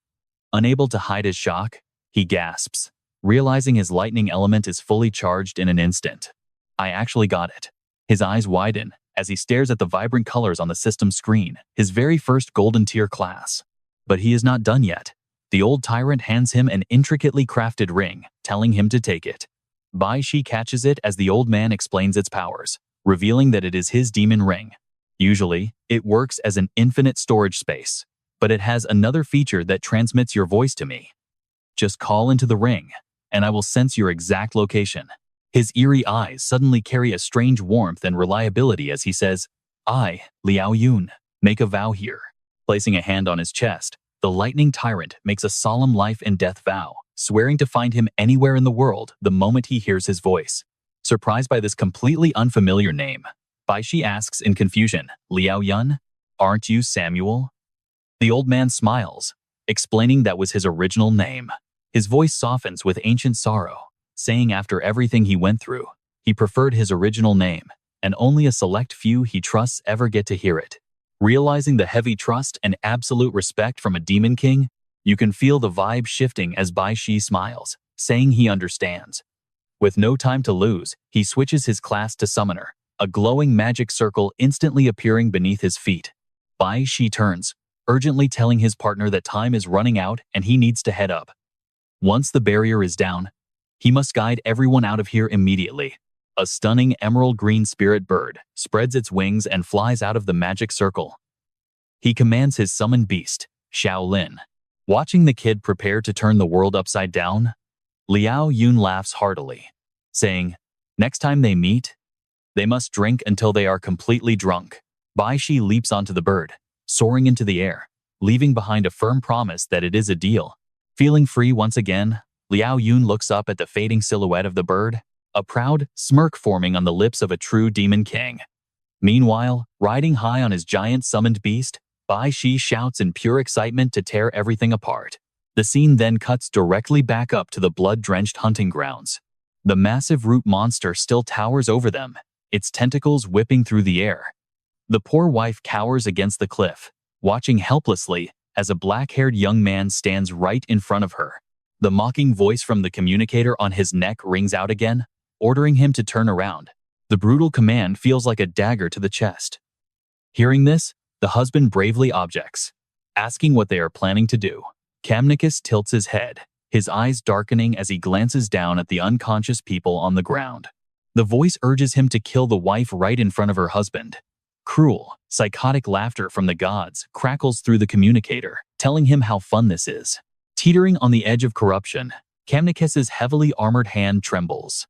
Unable to hide his shock, he gasps, realizing his lightning element is fully charged in an instant. I actually got it. His eyes widen as he stares at the vibrant colors on the system screen, his very first golden tier class. But he is not done yet. The old tyrant hands him an intricately crafted ring, telling him to take it. Bai Shi catches it as the old man explains its powers, revealing that it is his demon ring. Usually, it works as an infinite storage space, but it has another feature that transmits your voice to me. Just call into the ring, and I will sense your exact location. His eerie eyes suddenly carry a strange warmth and reliability as he says, I, Liao Yun, make a vow here. Placing a hand on his chest, the lightning tyrant makes a solemn life and death vow, swearing to find him anywhere in the world the moment he hears his voice. Surprised by this completely unfamiliar name, Bai Shi asks in confusion, Liao Yun, aren't you Samuel? The old man smiles, explaining that was his original name. His voice softens with ancient sorrow, saying after everything he went through, he preferred his original name, and only a select few he trusts ever get to hear it. Realizing the heavy trust and absolute respect from a demon king, you can feel the vibe shifting as Bai Shi smiles, saying he understands. With no time to lose, he switches his class to Summoner, a glowing magic circle instantly appearing beneath his feet. Bai Shi turns, urgently telling his partner that time is running out and he needs to head up. Once the barrier is down, he must guide everyone out of here immediately. A stunning emerald green spirit bird spreads its wings and flies out of the magic circle. He commands his summoned beast, Shaolin. Watching the kid prepare to turn the world upside down, Liao Yun laughs heartily, saying, next time they meet, they must drink until they are completely drunk. Bai Shi leaps onto the bird, soaring into the air, leaving behind a firm promise that it is a deal. Feeling free once again, Liao Yun looks up at the fading silhouette of the bird, a proud smirk forming on the lips of a true demon king. Meanwhile, riding high on his giant summoned beast, Bai Shi shouts in pure excitement to tear everything apart. The scene then cuts directly back up to the blood-drenched hunting grounds. The massive root monster still towers over them, its tentacles whipping through the air. The poor wife cowers against the cliff, watching helplessly as a black-haired young man stands right in front of her. The mocking voice from the communicator on his neck rings out again, ordering him to turn around. The brutal command feels like a dagger to the chest. Hearing this, the husband bravely objects, asking what they are planning to do. Kamnikas tilts his head, his eyes darkening as he glances down at the unconscious people on the ground. The voice urges him to kill the wife right in front of her husband. Cruel, psychotic laughter from the gods crackles through the communicator, telling him how fun this is. Teetering on the edge of corruption, Kamnikis's heavily armored hand trembles.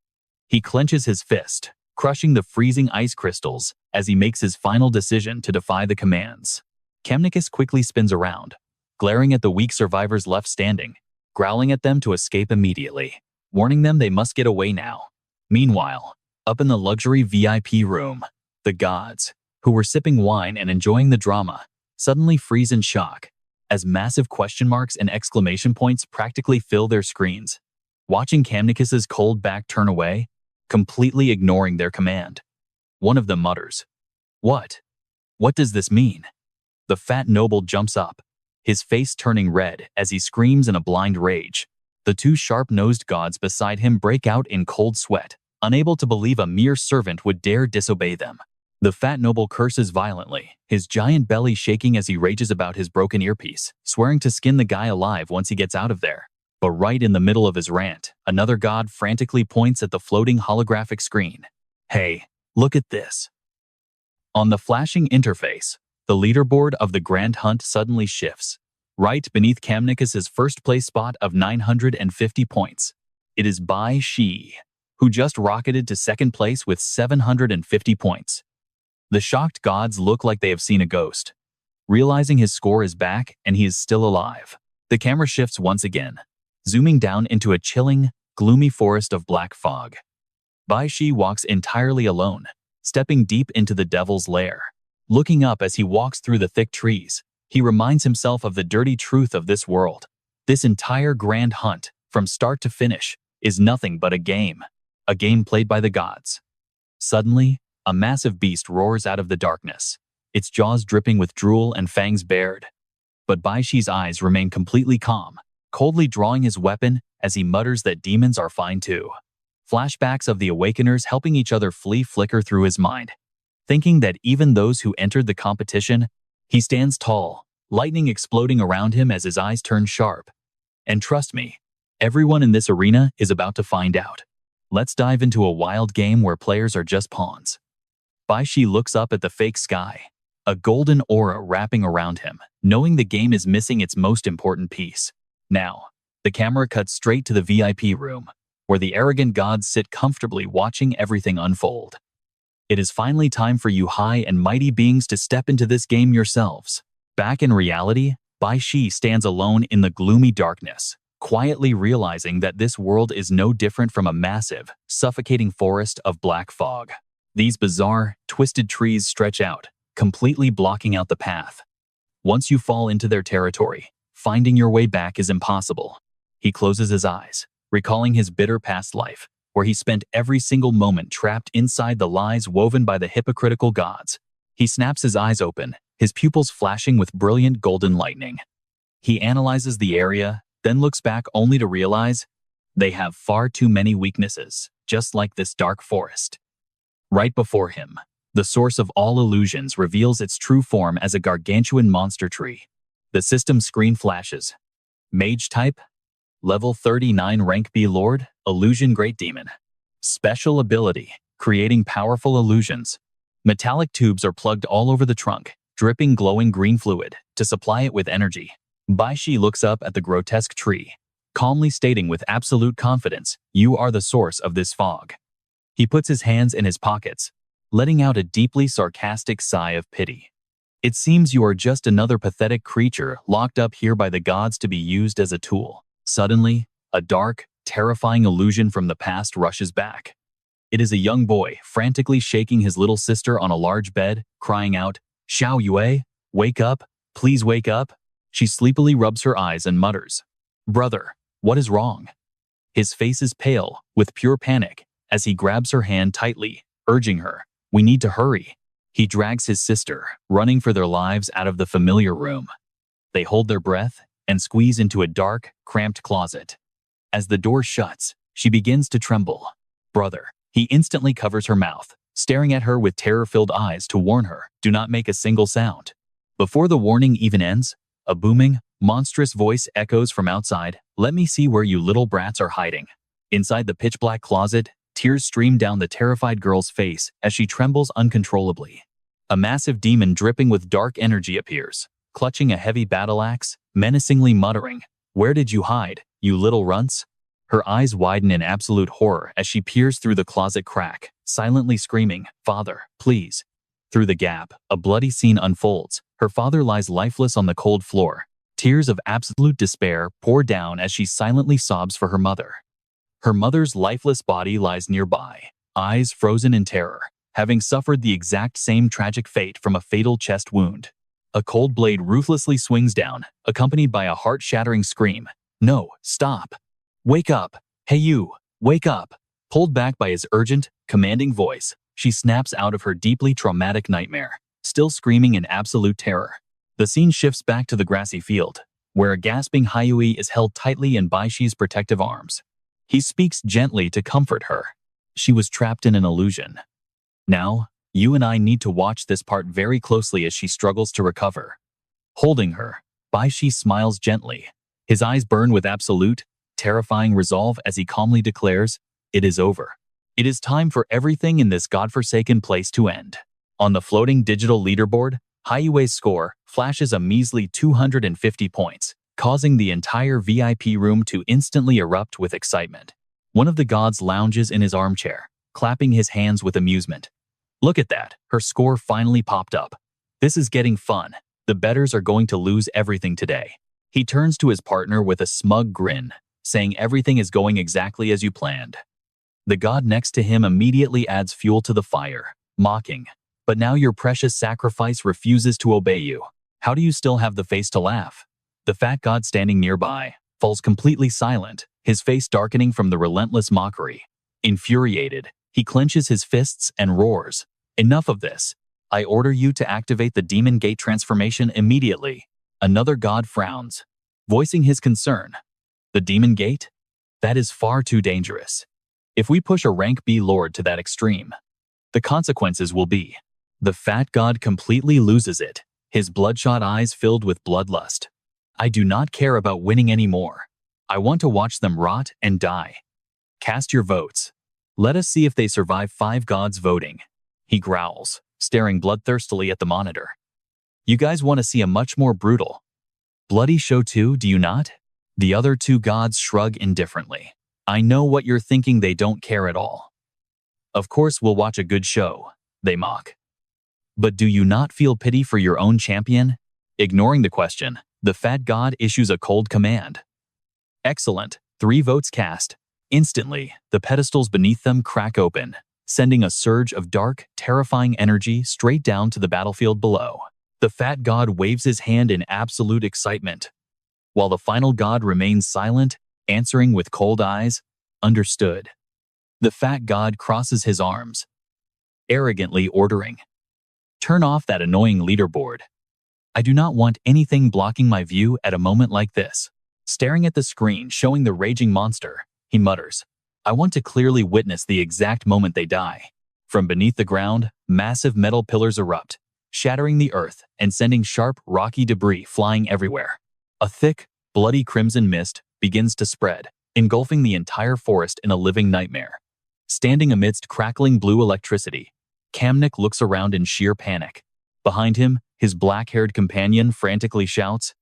He clenches his fist, crushing the freezing ice crystals as he makes his final decision to defy the commands. Kamnikis quickly spins around, glaring at the weak survivors left standing, growling at them to escape immediately, warning them they must get away now. Meanwhile, up in the luxury VIP room, the gods, who were sipping wine and enjoying the drama, suddenly freeze in shock as massive question marks and exclamation points practically fill their screens. Watching Kamnikis's cold back turn away, completely ignoring their command. One of them mutters, "What? What does this mean?" The fat noble jumps up, his face turning red as he screams in a blind rage. The two sharp-nosed gods beside him break out in cold sweat, unable to believe a mere servant would dare disobey them. The fat noble curses violently, his giant belly shaking as he rages about his broken earpiece, swearing to skin the guy alive once he gets out of there. But right in the middle of his rant, another god frantically points at the floating holographic screen. "Hey, look at this." On the flashing interface, the leaderboard of the Grand Hunt suddenly shifts, right beneath Kamnikis's first-place spot of 950 points. It is Bai Shi, who just rocketed to second place with 750 points. The shocked gods look like they have seen a ghost, realizing his score is back and he is still alive. The camera shifts once again, zooming down into a chilling, gloomy forest of black fog. Bai Shi walks entirely alone, stepping deep into the devil's lair. Looking up as he walks through the thick trees, he reminds himself of the dirty truth of this world. This entire Grand Hunt, from start to finish, is nothing but a game played by the gods. Suddenly, a massive beast roars out of the darkness, its jaws dripping with drool and fangs bared. But Bai Shi's eyes remain completely calm, coldly drawing his weapon as he mutters that demons are fine too. Flashbacks of the Awakeners helping each other flee flicker through his mind. Thinking that even those who entered the competition, he stands tall, lightning exploding around him as his eyes turn sharp. And trust me, everyone in this arena is about to find out. Let's dive into a wild game where players are just pawns. Bai Shi looks up at the fake sky, a golden aura wrapping around him, knowing the game is missing its most important piece. Now, the camera cuts straight to the VIP room, where the arrogant gods sit comfortably watching everything unfold. It is finally time for you high and mighty beings to step into this game yourselves. Back in reality, Bai Shi stands alone in the gloomy darkness, quietly realizing that this world is no different from a massive, suffocating forest of black fog. These bizarre, twisted trees stretch out, completely blocking out the path. Once you fall into their territory, finding your way back is impossible. He closes his eyes, recalling his bitter past life, where he spent every single moment trapped inside the lies woven by the hypocritical gods. He snaps his eyes open, his pupils flashing with brilliant golden lightning. He analyzes the area, then looks back only to realize they have far too many weaknesses, just like this dark forest. Right before him, the source of all illusions reveals its true form as a gargantuan monster tree. The system screen flashes. Mage type, level 39 rank B Lord, illusion great demon. Special ability, creating powerful illusions. Metallic tubes are plugged all over the trunk, dripping glowing green fluid to supply it with energy. Bai Shi looks up at the grotesque tree, calmly stating with absolute confidence, "You are the source of this fog." He puts his hands in his pockets, letting out a deeply sarcastic sigh of pity. "It seems you are just another pathetic creature locked up here by the gods to be used as a tool." Suddenly, a dark, terrifying illusion from the past rushes back. It is a young boy frantically shaking his little sister on a large bed, crying out, "Xiao Yue, wake up, please wake up." She sleepily rubs her eyes and mutters, "Brother, what is wrong?" His face is pale, with pure panic, as he grabs her hand tightly, urging her, "We need to hurry." He drags his sister, running for their lives out of the familiar room. They hold their breath and squeeze into a dark, cramped closet. As the door shuts, she begins to tremble. "Brother." He instantly covers her mouth, staring at her with terror-filled eyes to warn her, "Do not make a single sound." Before the warning even ends, a booming, monstrous voice echoes from outside, "Let me see where you little brats are hiding." Inside the pitch-black closet, tears stream down the terrified girl's face as she trembles uncontrollably. A massive demon dripping with dark energy appears, clutching a heavy battle axe, menacingly muttering, "Where did you hide, you little runts?" Her eyes widen in absolute horror as she peers through the closet crack, silently screaming, "Father, please." Through the gap, a bloody scene unfolds. Her father lies lifeless on the cold floor. Tears of absolute despair pour down as she silently sobs for her mother. Her mother's lifeless body lies nearby, eyes frozen in terror, having suffered the exact same tragic fate from a fatal chest wound. A cold blade ruthlessly swings down, accompanied by a heart-shattering scream. "No, stop! Wake up! Hey you, wake up!" Pulled back by his urgent, commanding voice, she snaps out of her deeply traumatic nightmare, still screaming in absolute terror. The scene shifts back to the grassy field, where a gasping Hyui is held tightly in Baishi's protective arms. He speaks gently to comfort her. She was trapped in an illusion. Now, you and I need to watch this part very closely as she struggles to recover. Holding her, Baishi smiles gently. His eyes burn with absolute, terrifying resolve as he calmly declares, "It is over. It is time for everything in this godforsaken place to end." On the floating digital leaderboard, Hyui's score flashes a measly 250 points, causing the entire VIP room to instantly erupt with excitement. One of the gods lounges in his armchair, clapping his hands with amusement. "Look at that, her score finally popped up. This is getting fun. The bettors are going to lose everything today." He turns to his partner with a smug grin, saying everything is going exactly as you planned. The god next to him immediately adds fuel to the fire, mocking, "But now your precious sacrifice refuses to obey you. How do you still have the face to laugh?" The fat god standing nearby falls completely silent, his face darkening from the relentless mockery. Infuriated, he clenches his fists and roars, "Enough of this. I order you to activate the Demon Gate transformation immediately." Another god frowns, voicing his concern. "The Demon Gate? That is far too dangerous. If we push a rank B lord to that extreme, the consequences will be..." The fat god completely loses it, his bloodshot eyes filled with bloodlust. "I do not care about winning anymore. I want to watch them rot and die. Cast your votes. Let us see if they survive 5 gods voting." He growls, staring bloodthirstily at the monitor. "You guys want to see a much more brutal, bloody show too, do you not?" The other 2 gods shrug indifferently. "I know what you're thinking, they don't care at all. Of course we'll watch a good show," they mock. "But do you not feel pity for your own champion?" Ignoring the question, the fat god issues a cold command. "Excellent, 3 votes cast." Instantly, the pedestals beneath them crack open, sending a surge of dark, terrifying energy straight down to the battlefield below. The fat god waves his hand in absolute excitement, while the final god remains silent, answering with cold eyes, "Understood." The fat god crosses his arms, arrogantly ordering, "Turn off that annoying leaderboard. I do not want anything blocking my view at a moment like this." Staring at the screen showing the raging monster, he mutters, "I want to clearly witness the exact moment they die." From beneath the ground, massive metal pillars erupt, shattering the earth and sending sharp, rocky debris flying everywhere. A thick, bloody crimson mist begins to spread, engulfing the entire forest in a living nightmare. Standing amidst crackling blue electricity, Kamnik looks around in sheer panic. Behind him, his black-haired companion frantically shouts,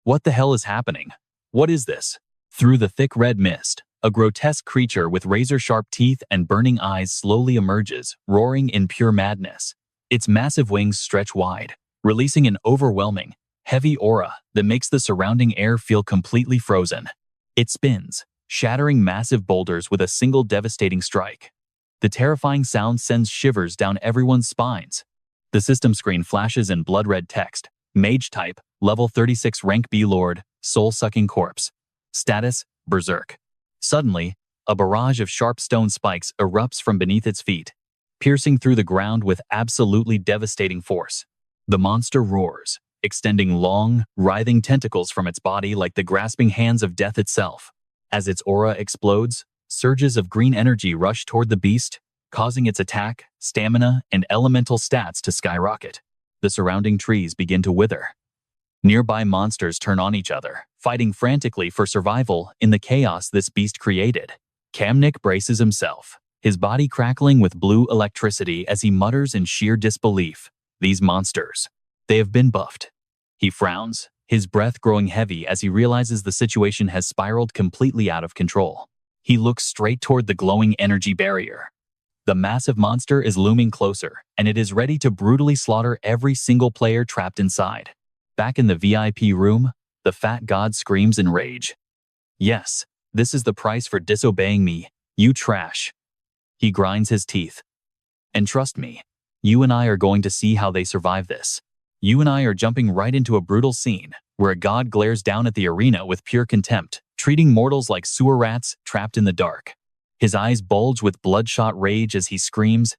"What the hell is happening? What is this?" Through the thick red mist, a grotesque creature with razor-sharp teeth and burning eyes slowly emerges, roaring in pure madness. Its massive wings stretch wide, releasing an overwhelming, heavy aura that makes the surrounding air feel completely frozen. It spins, shattering massive boulders with a single devastating strike. The terrifying sound sends shivers down everyone's spines. The system screen flashes in blood-red text, "Mage type, level 36 rank B lord, soul-sucking corpse. Status, berserk." Suddenly, a barrage of sharp stone spikes erupts from beneath its feet, piercing through the ground with absolutely devastating force. The monster roars, extending long, writhing tentacles from its body like the grasping hands of death itself. As its aura explodes, surges of green energy rush toward the beast, causing its attack, stamina, and elemental stats to skyrocket. The surrounding trees begin to wither. Nearby monsters turn on each other, fighting frantically for survival in the chaos this beast created. Kamnik braces himself, his body crackling with blue electricity as he mutters in sheer disbelief, These monsters. They have been buffed. He frowns, his breath growing heavy as he realizes the situation has spiraled completely out of control. He looks straight toward the glowing energy barrier. The massive monster is looming closer, and it is ready to brutally slaughter every single player trapped inside. Back in the VIP room, the fat god screams in rage. Yes, this is the price for disobeying me, you trash. He grinds his teeth. And trust me, you and I are going to see how they survive this. You and I are jumping right into a brutal scene, where a god glares down at the arena with pure contempt, treating mortals like sewer rats trapped in the dark. His eyes bulge with bloodshot rage as he screams,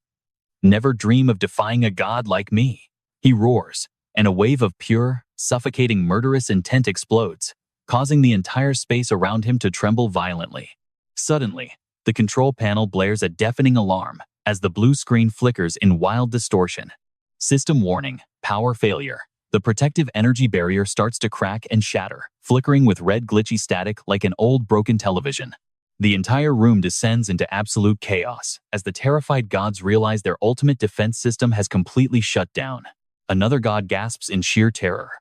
"Never dream of defying a god like me." He roars, and a wave of pure, suffocating murderous intent explodes, causing the entire space around him to tremble violently. Suddenly, the control panel blares a deafening alarm as the blue screen flickers in wild distortion. System warning, power failure. The protective energy barrier starts to crack and shatter, flickering with red glitchy static like an old broken television. The entire room descends into absolute chaos as the terrified gods realize their ultimate defense system has completely shut down. Another god gasps in sheer terror.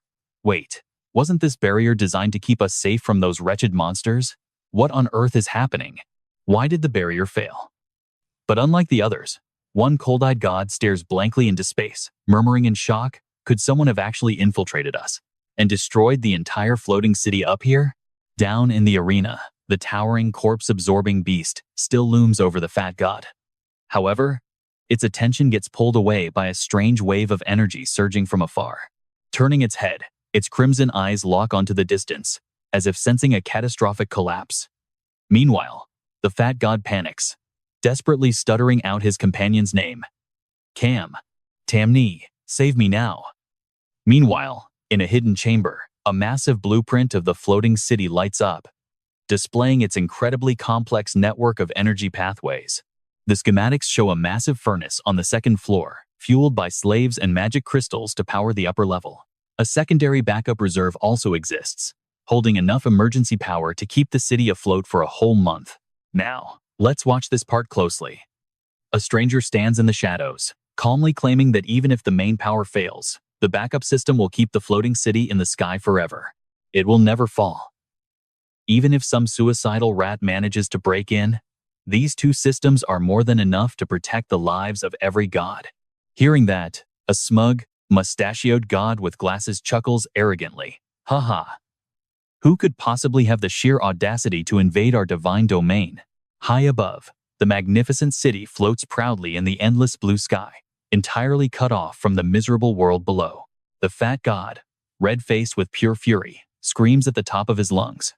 Wait, wasn't this barrier designed to keep us safe from those wretched monsters? What on earth is happening? Why did the barrier fail? But unlike the others, one cold-eyed god stares blankly into space, murmuring in shock, could someone have actually infiltrated us and destroyed the entire floating city up here? Down in the arena, the towering, corpse-absorbing beast still looms over the fat god. However, its attention gets pulled away by a strange wave of energy surging from afar. Turning its head, its crimson eyes lock onto the distance, as if sensing a catastrophic collapse. Meanwhile, the fat god panics, desperately stuttering out his companion's name. Cam. Tamni, save me now. Meanwhile, in a hidden chamber, a massive blueprint of the floating city lights up, displaying its incredibly complex network of energy pathways. The schematics show a massive furnace on the second floor, fueled by slaves and magic crystals to power the upper level. A secondary backup reserve also exists, holding enough emergency power to keep the city afloat for a whole month. Now, let's watch this part closely. A stranger stands in the shadows, calmly claiming that even if the main power fails, the backup system will keep the floating city in the sky forever. It will never fall. Even if some suicidal rat manages to break in, these two systems are more than enough to protect the lives of every god. Hearing that, a smug, mustachioed god with glasses chuckles arrogantly. Haha. Who could possibly have the sheer audacity to invade our divine domain? High above, the magnificent city floats proudly in the endless blue sky, entirely cut off from the miserable world below. The fat god, red-faced with pure fury, screams at the top of his lungs.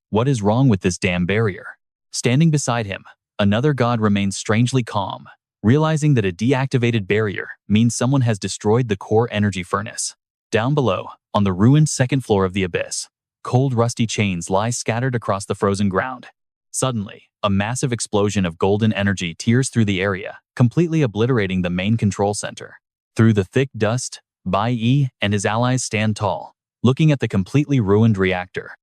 What is wrong with this damn barrier? Standing beside him, another god remains strangely calm, realizing that a deactivated barrier means someone has destroyed the core energy furnace. Down below, on the ruined second floor of the abyss, cold rusty chains lie scattered across the frozen ground. Suddenly, a massive explosion of golden energy tears through the area, completely obliterating the main control center. Through the thick dust, Bai Yi and his allies stand tall, looking at the completely ruined reactor.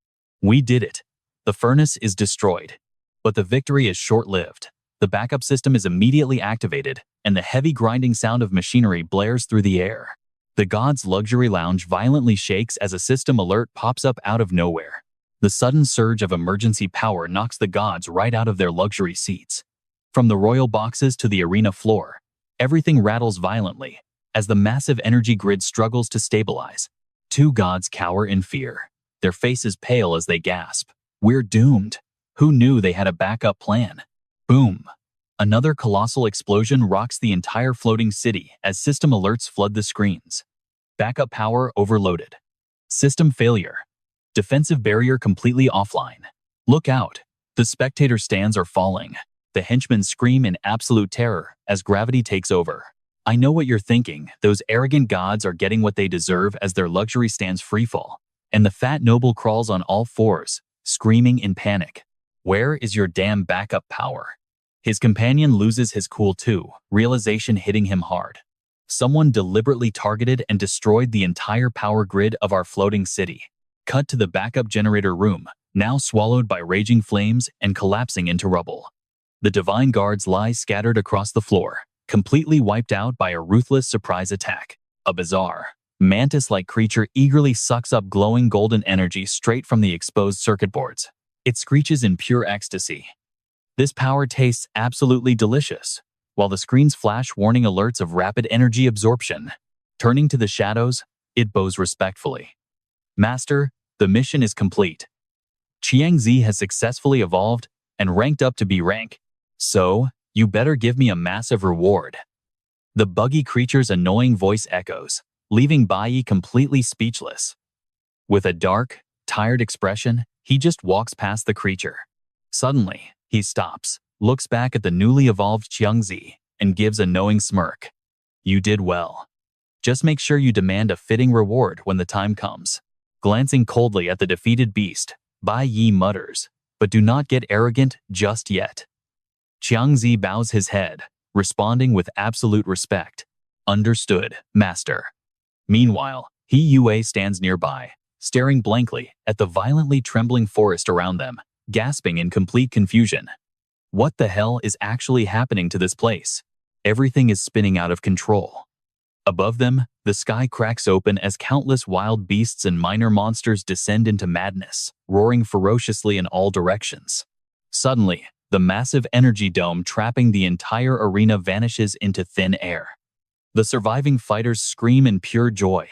We did it. The furnace is destroyed. But the victory is short-lived. The backup system is immediately activated, and the heavy grinding sound of machinery blares through the air. The god's luxury lounge violently shakes as a system alert pops up out of nowhere. The sudden surge of emergency power knocks the gods right out of their luxury seats. From the royal boxes to the arena floor, everything rattles violently as the massive energy grid struggles to stabilize. Two gods cower in fear, their faces pale as they gasp. We're doomed. Who knew they had a backup plan? Boom. Another colossal explosion rocks the entire floating city as system alerts flood the screens. Backup power overloaded. System failure. Defensive barrier completely offline. Look out. The spectator stands are falling. The henchmen scream in absolute terror as gravity takes over. I know what you're thinking. Those arrogant gods are getting what they deserve as their luxury stands freefall. And the fat noble crawls on all fours, screaming in panic. Where is your damn backup power? His companion loses his cool too, realization hitting him hard. Someone deliberately targeted and destroyed the entire power grid of our floating city. Cut to the backup generator room, now swallowed by raging flames and collapsing into rubble. The divine guards lie scattered across the floor, completely wiped out by a ruthless surprise attack. A bizarre, mantis-like creature eagerly sucks up glowing golden energy straight from the exposed circuit boards. It screeches in pure ecstasy. This power tastes absolutely delicious, while the screens flash warning alerts of rapid energy absorption. Turning to the shadows, it bows respectfully. Master, the mission is complete. Qiangzi has successfully evolved and ranked up to B rank, so you better give me a massive reward. The buggy creature's annoying voice echoes, leaving Bai completely speechless. With a dark, tired expression, he just walks past the creature. Suddenly, he stops, looks back at the newly evolved Qiangzi, and gives a knowing smirk. You did well. Just make sure you demand a fitting reward when the time comes. Glancing coldly at the defeated beast, Bai Yi mutters, but do not get arrogant just yet. Qiangzi bows his head, responding with absolute respect. Understood, master. Meanwhile, He Yue stands nearby, staring blankly at the violently trembling forest around them, gasping in complete confusion. What the hell is actually happening to this place? Everything is spinning out of control. Above them, the sky cracks open as countless wild beasts and minor monsters descend into madness, roaring ferociously in all directions. Suddenly, the massive energy dome trapping the entire arena vanishes into thin air. The surviving fighters scream in pure joy.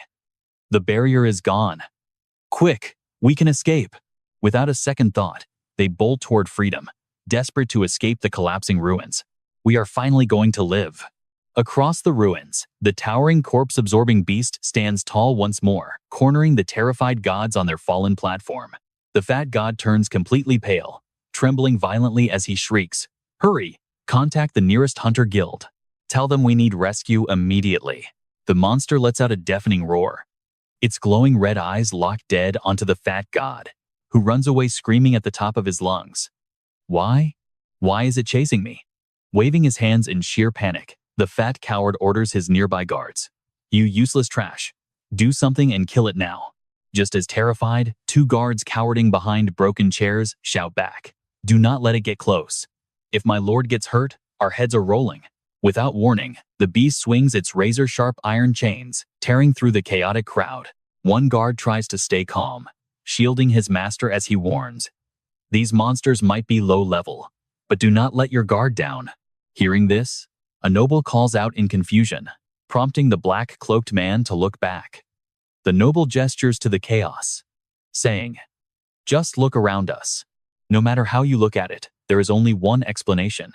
The barrier is gone. Quick, we can escape. Without a second thought, they bolt toward freedom, desperate to escape the collapsing ruins. We are finally going to live. Across the ruins, the towering corpse-absorbing beast stands tall once more, cornering the terrified gods on their fallen platform. The fat god turns completely pale, trembling violently as he shrieks, "Hurry! Contact the nearest hunter guild. Tell them we need rescue immediately." The monster lets out a deafening roar. Its glowing red eyes lock dead onto the fat god, who runs away screaming at the top of his lungs. Why? Why is it chasing me? Waving his hands in sheer panic, the fat coward orders his nearby guards. You useless trash. Do something and kill it now. Just as terrified, two guards cowering behind broken chairs shout back. Do not let it get close. If my lord gets hurt, our heads are rolling. Without warning, the beast swings its razor-sharp iron chains, tearing through the chaotic crowd. One guard tries to stay calm, shielding his master as he warns. These monsters might be low level, but do not let your guard down. Hearing this, a noble calls out in confusion, prompting the black-cloaked man to look back. The noble gestures to the chaos, saying, "Just look around us. No matter how you look at it, there is only one explanation."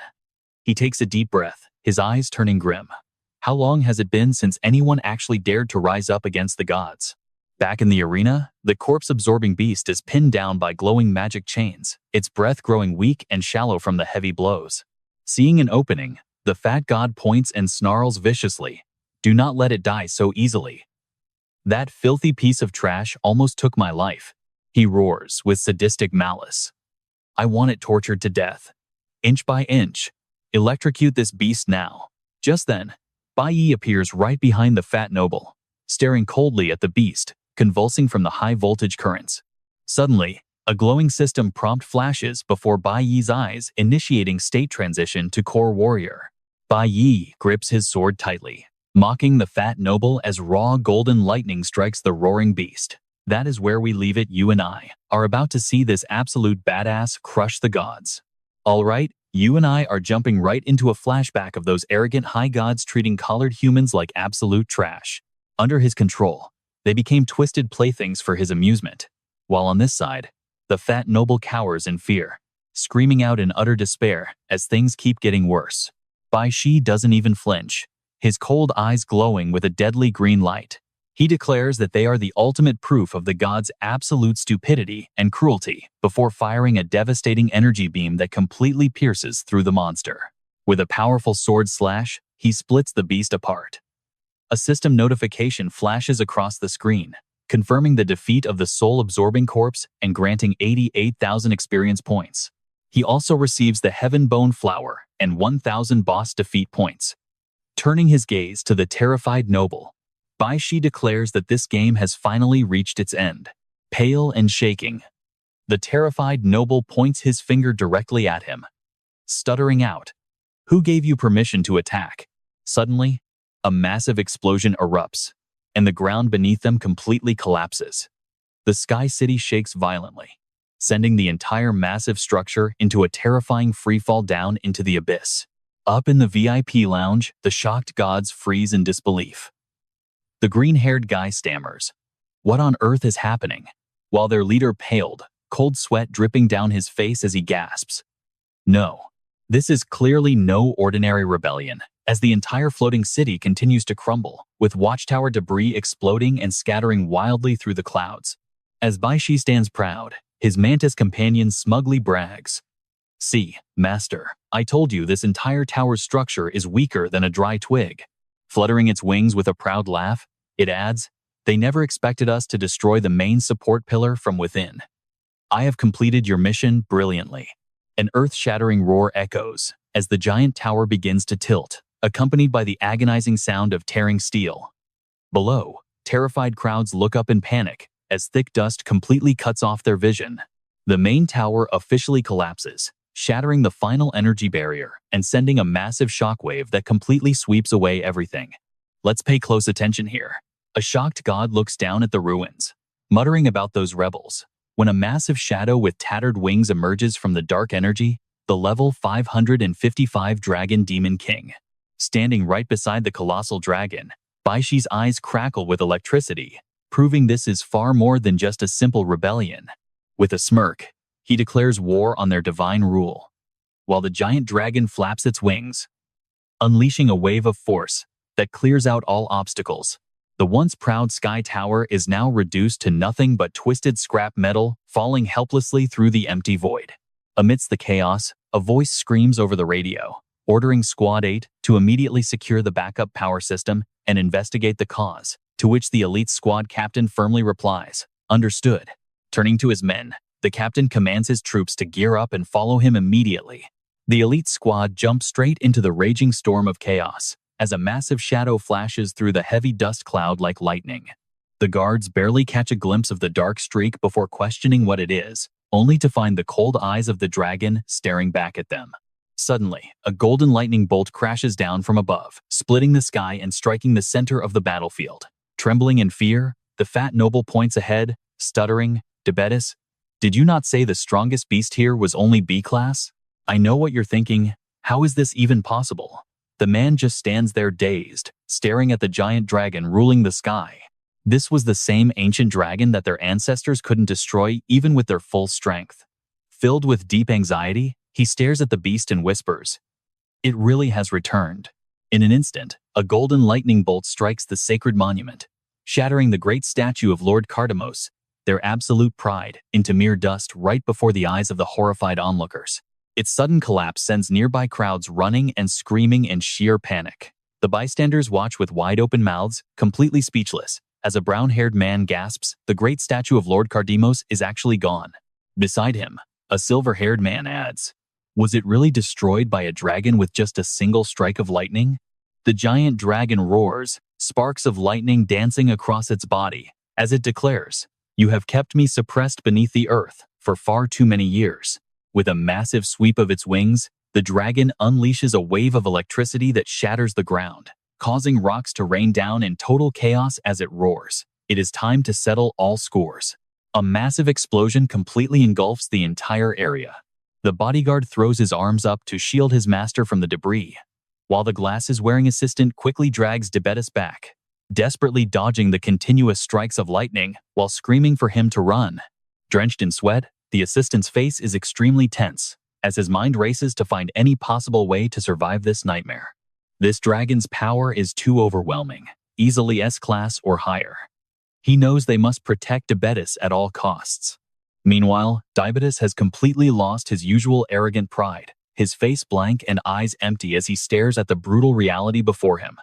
He takes a deep breath, his eyes turning grim. How long has it been since anyone actually dared to rise up against the gods? Back in the arena, the corpse-absorbing beast is pinned down by glowing magic chains, its breath growing weak and shallow from the heavy blows. Seeing an opening, the fat god points and snarls viciously. Do not let it die so easily. That filthy piece of trash almost took my life, he roars with sadistic malice. I want it tortured to death. Inch by inch. Electrocute this beast now. Just then, Bai Yi appears right behind the fat noble, staring coldly at the beast, convulsing from the high-voltage currents. Suddenly, a glowing system prompt flashes before Bai Yi's eyes, initiating state transition to core warrior. Bai Yi grips his sword tightly, mocking the fat noble as raw golden lightning strikes the roaring beast. That is where we leave it. You and I are about to see this absolute badass crush the gods. All right, you and I are jumping right into a flashback of those arrogant high gods treating collared humans like absolute trash. Under his control, they became twisted playthings for his amusement. While on this side, the fat noble cowers in fear, screaming out in utter despair as things keep getting worse. Bai Shi doesn't even flinch, his cold eyes glowing with a deadly green light. He declares that they are the ultimate proof of the gods' absolute stupidity and cruelty before firing a devastating energy beam that completely pierces through the monster. With a powerful sword slash, he splits the beast apart. A system notification flashes across the screen, confirming the defeat of the soul-absorbing corpse and granting 88,000 experience points. He also receives the Heaven Bone Flower and 1,000 boss defeat points. Turning his gaze to the terrified noble, Bai Shi declares that this game has finally reached its end. Pale and shaking, the terrified noble points his finger directly at him, stuttering out, "Who gave you permission to attack?" Suddenly, a massive explosion erupts, and the ground beneath them completely collapses. The Sky City shakes violently, sending the entire massive structure into a terrifying freefall down into the abyss. Up in the VIP lounge, the shocked gods freeze in disbelief. The green-haired guy stammers, "What on earth is happening?" while their leader paled, cold sweat dripping down his face as he gasps. No, this is clearly no ordinary rebellion, as the entire floating city continues to crumble, with watchtower debris exploding and scattering wildly through the clouds. As Baishi stands proud, his mantis companion smugly brags, "See, master, I told you this entire tower's structure is weaker than a dry twig." Fluttering its wings with a proud laugh, it adds, "They never expected us to destroy the main support pillar from within. I have completed your mission brilliantly." An earth-shattering roar echoes as the giant tower begins to tilt, accompanied by the agonizing sound of tearing steel. Below, terrified crowds look up in panic as thick dust completely cuts off their vision. The main tower officially collapses, shattering the final energy barrier and sending a massive shockwave that completely sweeps away everything. Let's pay close attention here. A shocked god looks down at the ruins, muttering about those rebels, when a massive shadow with tattered wings emerges from the dark energy, the level 555 Dragon Demon King. Standing right beside the colossal dragon, Baishi's eyes crackle with electricity, proving this is far more than just a simple rebellion. With a smirk, he declares war on their divine rule, while the giant dragon flaps its wings, unleashing a wave of force that clears out all obstacles. The once proud Sky Tower is now reduced to nothing but twisted scrap metal, falling helplessly through the empty void. Amidst the chaos, a voice screams over the radio, ordering Squad 8 to immediately secure the backup power system and investigate the cause, to which the elite squad captain firmly replies, "Understood." Turning to his men, the captain commands his troops to gear up and follow him immediately. The elite squad jumps straight into the raging storm of chaos, as a massive shadow flashes through the heavy dust cloud like lightning. The guards barely catch a glimpse of the dark streak before questioning what it is, only to find the cold eyes of the dragon staring back at them. Suddenly, a golden lightning bolt crashes down from above, splitting the sky and striking the center of the battlefield. Trembling in fear, the fat noble points ahead, stuttering, "Dibetis, did you not say the strongest beast here was only B-class?" I know what you're thinking. How is this even possible? The man just stands there dazed, staring at the giant dragon ruling the sky. This was the same ancient dragon that their ancestors couldn't destroy even with their full strength. Filled with deep anxiety, he stares at the beast and whispers, "It really has returned." In an instant, a golden lightning bolt strikes the sacred monument, shattering the great statue of Lord Cardamos, their absolute pride, into mere dust right before the eyes of the horrified onlookers. Its sudden collapse sends nearby crowds running and screaming in sheer panic. The bystanders watch with wide-open mouths, completely speechless, as a brown-haired man gasps, "The great statue of Lord Cardemos is actually gone." Beside him, a silver-haired man adds, "Was it really destroyed by a dragon with just a single strike of lightning?" The giant dragon roars, sparks of lightning dancing across its body, as it declares, "You have kept me suppressed beneath the earth for far too many years." With a massive sweep of its wings, the dragon unleashes a wave of electricity that shatters the ground, causing rocks to rain down in total chaos as it roars. It is time to settle all scores. A massive explosion completely engulfs the entire area. The bodyguard throws his arms up to shield his master from the debris, while the glasses-wearing assistant quickly drags Dibetis back, desperately dodging the continuous strikes of lightning while screaming for him to run. Drenched in sweat, the assistant's face is extremely tense, as his mind races to find any possible way to survive this nightmare. This dragon's power is too overwhelming, easily S-class or higher. He knows they must protect Dibetis at all costs. Meanwhile, Dibetis has completely lost his usual arrogant pride, his face blank and eyes empty as he stares at the brutal reality before him.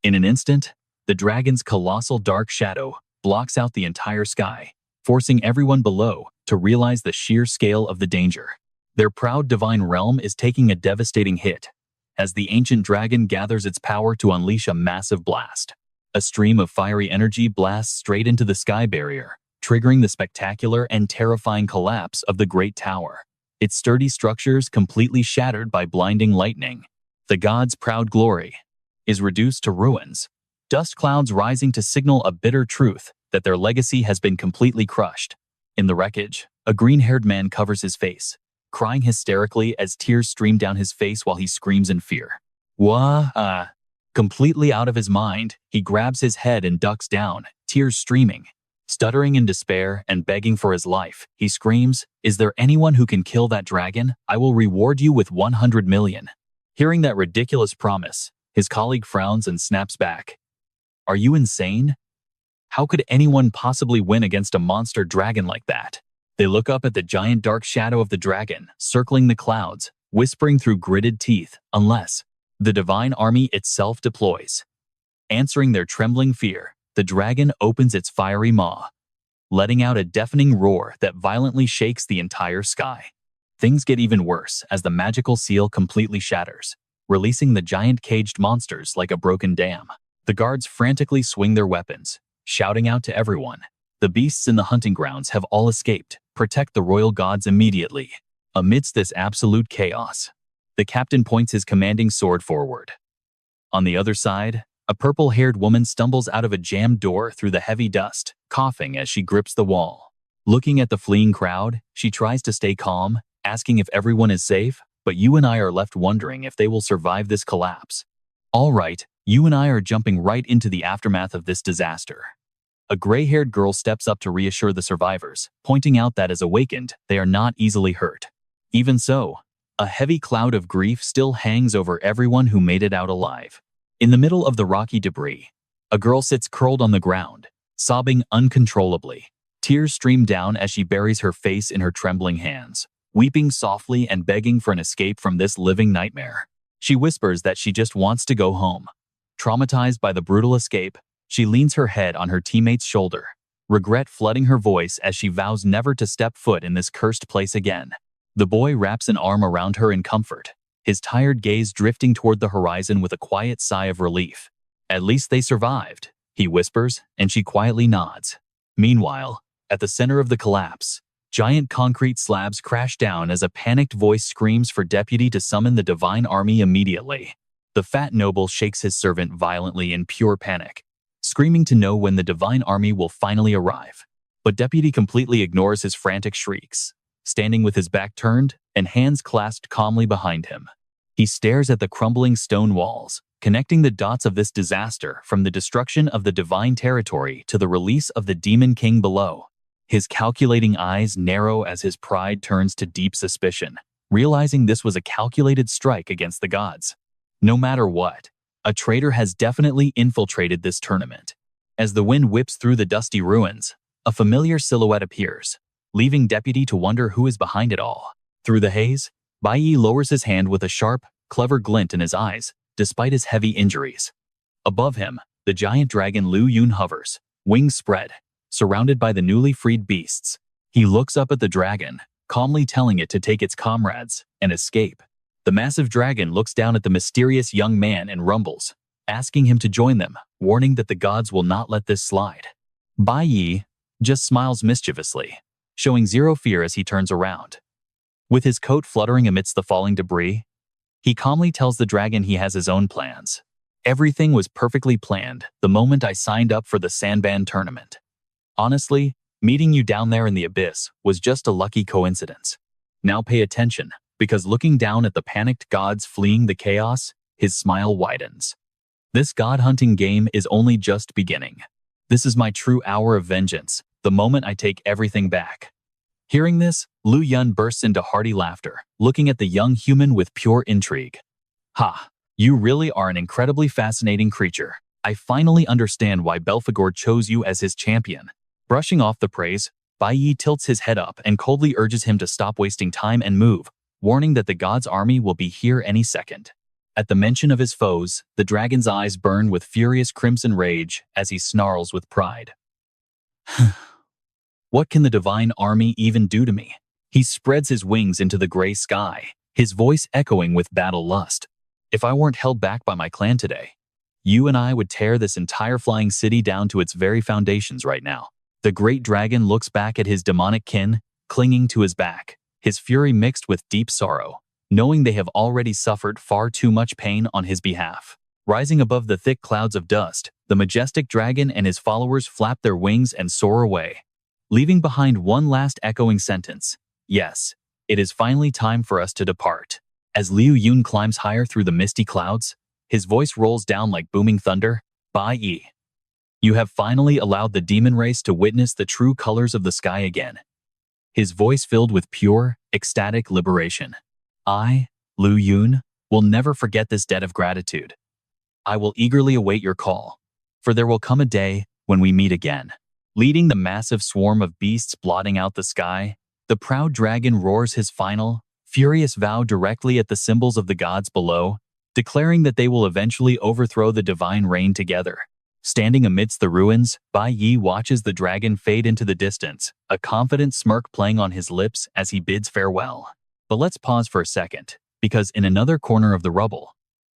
In an instant, the dragon's colossal dark shadow blocks out the entire sky, forcing everyone below to realize the sheer scale of the danger. Their proud divine realm is taking a devastating hit, as the ancient dragon gathers its power to unleash a massive blast. A stream of fiery energy blasts straight into the sky barrier, triggering the spectacular and terrifying collapse of the great tower, its sturdy structures completely shattered by blinding lightning. The god's proud glory is reduced to ruins, dust clouds rising to signal a bitter truth that their legacy has been completely crushed. In the wreckage, a green-haired man covers his face, crying hysterically as tears stream down his face while he screams in fear. Wah! Completely out of his mind, he grabs his head and ducks down, tears streaming. Stuttering in despair and begging for his life, he screams, "Is there anyone who can kill that dragon? I will reward you with 100 million. Hearing that ridiculous promise, his colleague frowns and snaps back. Are you insane? How could anyone possibly win against a monster dragon like that? They look up at the giant dark shadow of the dragon, circling the clouds, whispering through gritted teeth, unless the divine army itself deploys. Answering their trembling fear, the dragon opens its fiery maw, letting out a deafening roar that violently shakes the entire sky. Things get even worse as the magical seal completely shatters, releasing the giant caged monsters like a broken dam. The guards frantically swing their weapons, shouting out to everyone. The beasts in the hunting grounds have all escaped. Protect the royal gods immediately. Amidst this absolute chaos, the captain points his commanding sword forward. On the other side, a purple-haired woman stumbles out of a jammed door through the heavy dust, coughing as she grips the wall. Looking at the fleeing crowd, she tries to stay calm, asking if everyone is safe, but you and I are left wondering if they will survive this collapse. All right, you and I are jumping right into the aftermath of this disaster. A gray-haired girl steps up to reassure the survivors, pointing out that as awakened, they are not easily hurt. Even so, a heavy cloud of grief still hangs over everyone who made it out alive. In the middle of the rocky debris, a girl sits curled on the ground, sobbing uncontrollably. Tears stream down as she buries her face in her trembling hands, weeping softly and begging for an escape from this living nightmare. She whispers that she just wants to go home. Traumatized by the brutal escape, she leans her head on her teammate's shoulder, regret flooding her voice as she vows never to step foot in this cursed place again. The boy wraps an arm around her in comfort, his tired gaze drifting toward the horizon with a quiet sigh of relief. At least they survived, he whispers, and she quietly nods. Meanwhile, at the center of the collapse, giant concrete slabs crash down as a panicked voice screams for deputy to summon the divine army immediately. The fat noble shakes his servant violently in pure panic, screaming to know when the divine army will finally arrive. But deputy completely ignores his frantic shrieks, standing with his back turned and hands clasped calmly behind him. He stares at the crumbling stone walls, connecting the dots of this disaster from the destruction of the divine territory to the release of the demon king below. His calculating eyes narrow as his pride turns to deep suspicion, realizing this was a calculated strike against the gods. No matter what, a traitor has definitely infiltrated this tournament. As the wind whips through the dusty ruins, a familiar silhouette appears, leaving deputy to wonder who is behind it all. Through the haze, Bai Yi lowers his hand with a sharp, clever glint in his eyes, despite his heavy injuries. Above him, the giant dragon Lu Yun hovers, wings spread, surrounded by the newly freed beasts. He looks up at the dragon, calmly telling it to take its comrades and escape. The massive dragon looks down at the mysterious young man and rumbles, asking him to join them, warning that the gods will not let this slide. Bai Yi just smiles mischievously, showing zero fear as he turns around. With his coat fluttering amidst the falling debris, he calmly tells the dragon he has his own plans. Everything was perfectly planned the moment I signed up for the Sanban tournament. Honestly, meeting you down there in the abyss was just a lucky coincidence. Now pay attention, because looking down at the panicked gods fleeing the chaos, his smile widens. This god-hunting game is only just beginning. This is my true hour of vengeance, the moment I take everything back. Hearing this, Lu Yun bursts into hearty laughter, looking at the young human with pure intrigue. Ha! You really are an incredibly fascinating creature. I finally understand why Belphegor chose you as his champion. Brushing off the praise, Bai Yi tilts his head up and coldly urges him to stop wasting time and move, warning that the god's army will be here any second. At the mention of his foes, the dragon's eyes burn with furious crimson rage as he snarls with pride. What can the divine army even do to me? He spreads his wings into the gray sky, his voice echoing with battle lust. If I weren't held back by my clan today, you and I would tear this entire flying city down to its very foundations right now. The great dragon looks back at his demonic kin, clinging to his back, his fury mixed with deep sorrow, knowing they have already suffered far too much pain on his behalf. Rising above the thick clouds of dust, the majestic dragon and his followers flap their wings and soar away, leaving behind one last echoing sentence. Yes, it is finally time for us to depart. As Liu Yun climbs higher through the misty clouds, his voice rolls down like booming thunder. Bai Yi, you have finally allowed the demon race to witness the true colors of the sky again. His voice filled with pure, ecstatic liberation. I, Liu Yun, will never forget this debt of gratitude. I will eagerly await your call, for there will come a day when we meet again. Leading the massive swarm of beasts blotting out the sky, the proud dragon roars his final, furious vow directly at the symbols of the gods below, declaring that they will eventually overthrow the divine reign together. Standing amidst the ruins, Bai Yi watches the dragon fade into the distance, a confident smirk playing on his lips as he bids farewell. But let's pause for a second, because in another corner of the rubble,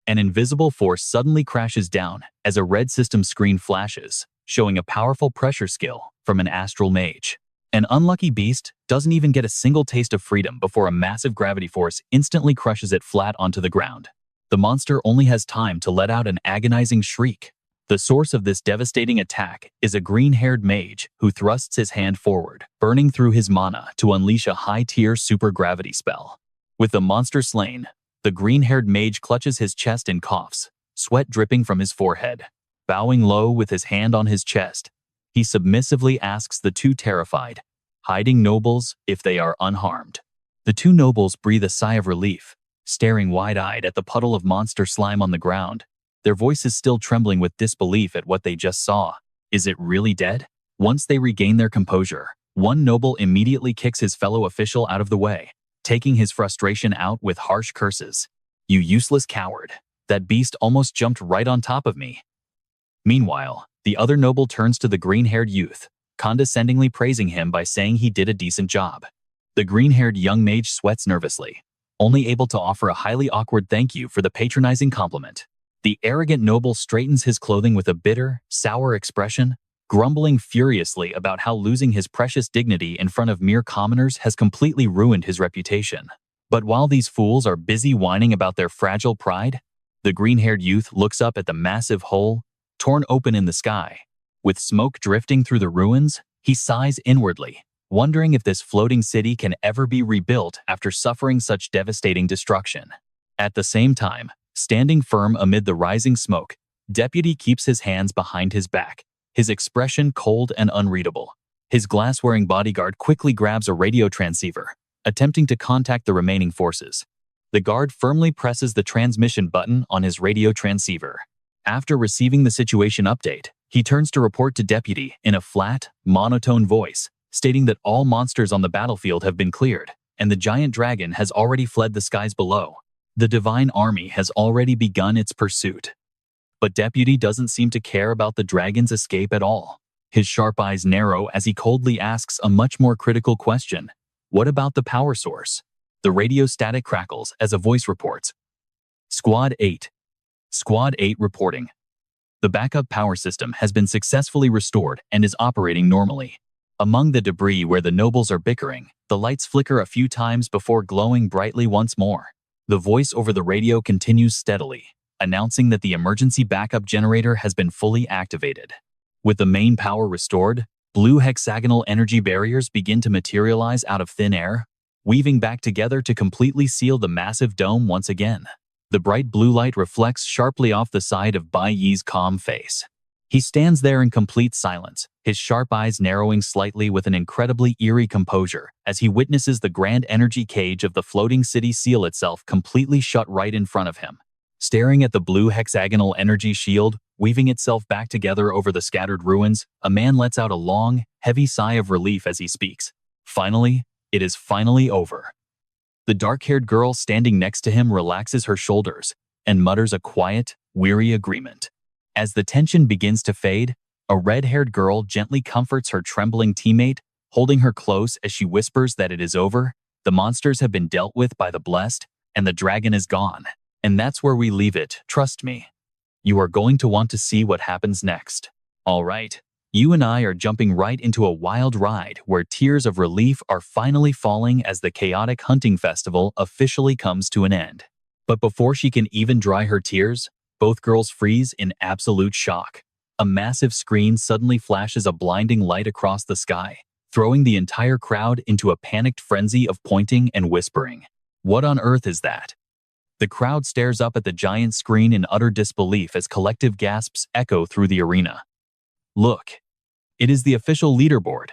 an invisible force suddenly crashes down as a red system screen flashes, showing a powerful pressure skill from an astral mage. An unlucky beast doesn't even get a single taste of freedom before a massive gravity force instantly crushes it flat onto the ground. The monster only has time to let out an agonizing shriek. The source of this devastating attack is a green-haired mage who thrusts his hand forward, burning through his mana to unleash a high-tier super-gravity spell. With the monster slain, the green-haired mage clutches his chest and coughs, sweat dripping from his forehead. Bowing low with his hand on his chest, he submissively asks the two terrified, hiding nobles if they are unharmed. The two nobles breathe a sigh of relief, staring wide-eyed at the puddle of monster slime on the ground, their voices still trembling with disbelief at what they just saw. Is it really dead? Once they regain their composure, one noble immediately kicks his fellow official out of the way, taking his frustration out with harsh curses. You useless coward. That beast almost jumped right on top of me. Meanwhile, the other noble turns to the green-haired youth, condescendingly praising him by saying he did a decent job. The green-haired young mage sweats nervously, only able to offer a highly awkward thank you for the patronizing compliment. The arrogant noble straightens his clothing with a bitter, sour expression, grumbling furiously about how losing his precious dignity in front of mere commoners has completely ruined his reputation. But while these fools are busy whining about their fragile pride, the green-haired youth looks up at the massive hole, torn open in the sky. With smoke drifting through the ruins, he sighs inwardly, wondering if this floating city can ever be rebuilt after suffering such devastating destruction. At the same time, standing firm amid the rising smoke, Deputy keeps his hands behind his back, his expression cold and unreadable. His glass-wearing bodyguard quickly grabs a radio transceiver, attempting to contact the remaining forces. The guard firmly presses the transmission button on his radio transceiver. After receiving the situation update, he turns to report to Deputy in a flat, monotone voice, stating that all monsters on the battlefield have been cleared, and the giant dragon has already fled the skies below. The divine army has already begun its pursuit. But Deputy doesn't seem to care about the dragon's escape at all. His sharp eyes narrow as he coldly asks a much more critical question. What about the power source? The radio static crackles as a voice reports. Squad 8. Squad 8 reporting. The backup power system has been successfully restored and is operating normally. Among the debris where the nobles are bickering, the lights flicker a few times before glowing brightly once more. The voice over the radio continues steadily, announcing that the emergency backup generator has been fully activated. With the main power restored, blue hexagonal energy barriers begin to materialize out of thin air, weaving back together to completely seal the massive dome once again. The bright blue light reflects sharply off the side of Bai Yi's calm face. He stands there in complete silence, his sharp eyes narrowing slightly with an incredibly eerie composure as he witnesses the grand energy cage of the floating city seal itself completely shut right in front of him. Staring at the blue hexagonal energy shield, weaving itself back together over the scattered ruins, a man lets out a long, heavy sigh of relief as he speaks. Finally, it is finally over. The dark-haired girl standing next to him relaxes her shoulders and mutters a quiet, weary agreement. As the tension begins to fade, a red-haired girl gently comforts her trembling teammate, holding her close as she whispers that it is over. The monsters have been dealt with by the blessed, and the dragon is gone. And that's where we leave it, trust me. You are going to want to see what happens next. All right, you and I are jumping right into a wild ride where tears of relief are finally falling as the chaotic hunting festival officially comes to an end. But before she can even dry her tears, Both girls freeze in absolute shock. A massive screen suddenly flashes a blinding light across the sky, throwing the entire crowd into a panicked frenzy of pointing and whispering. What on earth is that? The crowd stares up at the giant screen in utter disbelief as collective gasps echo through the arena. Look, it is the official leaderboard.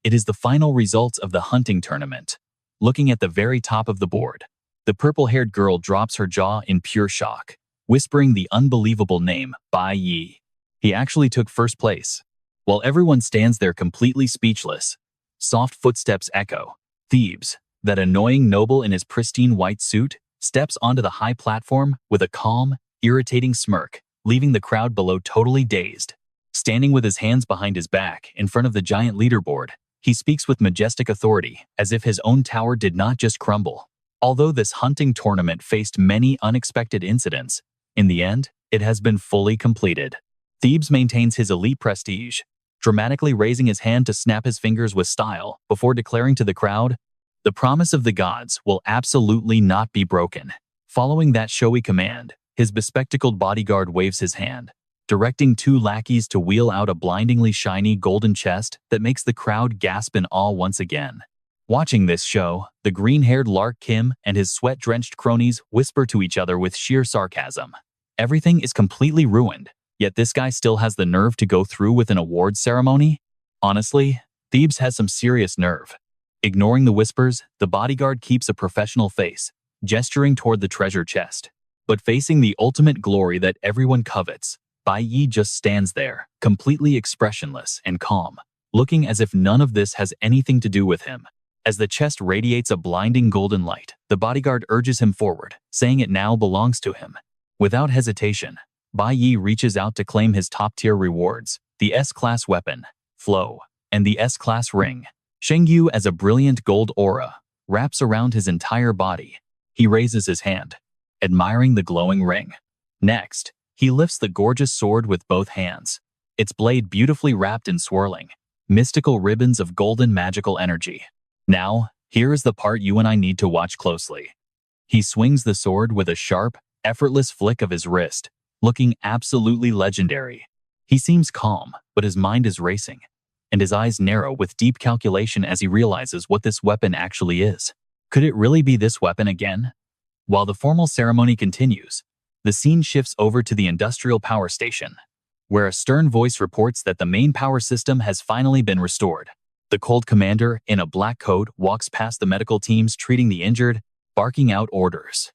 It is the final results of the hunting tournament. Looking at the very top of the board, the purple-haired girl drops her jaw in pure shock, whispering the unbelievable name, Bai Yi. He actually took first place. While everyone stands there completely speechless, soft footsteps echo. Thebes, that annoying noble in his pristine white suit, steps onto the high platform with a calm, irritating smirk, leaving the crowd below totally dazed. Standing with his hands behind his back in front of the giant leaderboard, he speaks with majestic authority, as if his own tower did not just crumble. Although this hunting tournament faced many unexpected incidents, in the end, it has been fully completed. Thebes maintains his elite prestige, dramatically raising his hand to snap his fingers with style before declaring to the crowd, "The promise of the gods will absolutely not be broken." Following that showy command, his bespectacled bodyguard waves his hand, directing two lackeys to wheel out a blindingly shiny golden chest that makes the crowd gasp in awe once again. Watching this show, the green-haired Lark Kim and his sweat-drenched cronies whisper to each other with sheer sarcasm. Everything is completely ruined, yet this guy still has the nerve to go through with an awards ceremony? Honestly, Thebes has some serious nerve. Ignoring the whispers, the bodyguard keeps a professional face, gesturing toward the treasure chest. But facing the ultimate glory that everyone covets, Bai Yi just stands there, completely expressionless and calm, looking as if none of this has anything to do with him. As the chest radiates a blinding golden light, the bodyguard urges him forward, saying it now belongs to him. Without hesitation, Bai Yi reaches out to claim his top-tier rewards, the S-Class weapon, Flow, and the S-Class ring. Shengyu, as a brilliant gold aura, wraps around his entire body. He raises his hand, admiring the glowing ring. Next, he lifts the gorgeous sword with both hands, its blade beautifully wrapped in swirling, mystical ribbons of golden magical energy. Now, here is the part you and I need to watch closely. He swings the sword with a sharp, effortless flick of his wrist, looking absolutely legendary. He seems calm, but his mind is racing, and his eyes narrow with deep calculation as he realizes what this weapon actually is. Could it really be this weapon again? While the formal ceremony continues, the scene shifts over to the industrial power station, where a stern voice reports that the main power system has finally been restored. The cold commander, in a black coat, walks past the medical teams treating the injured, barking out orders.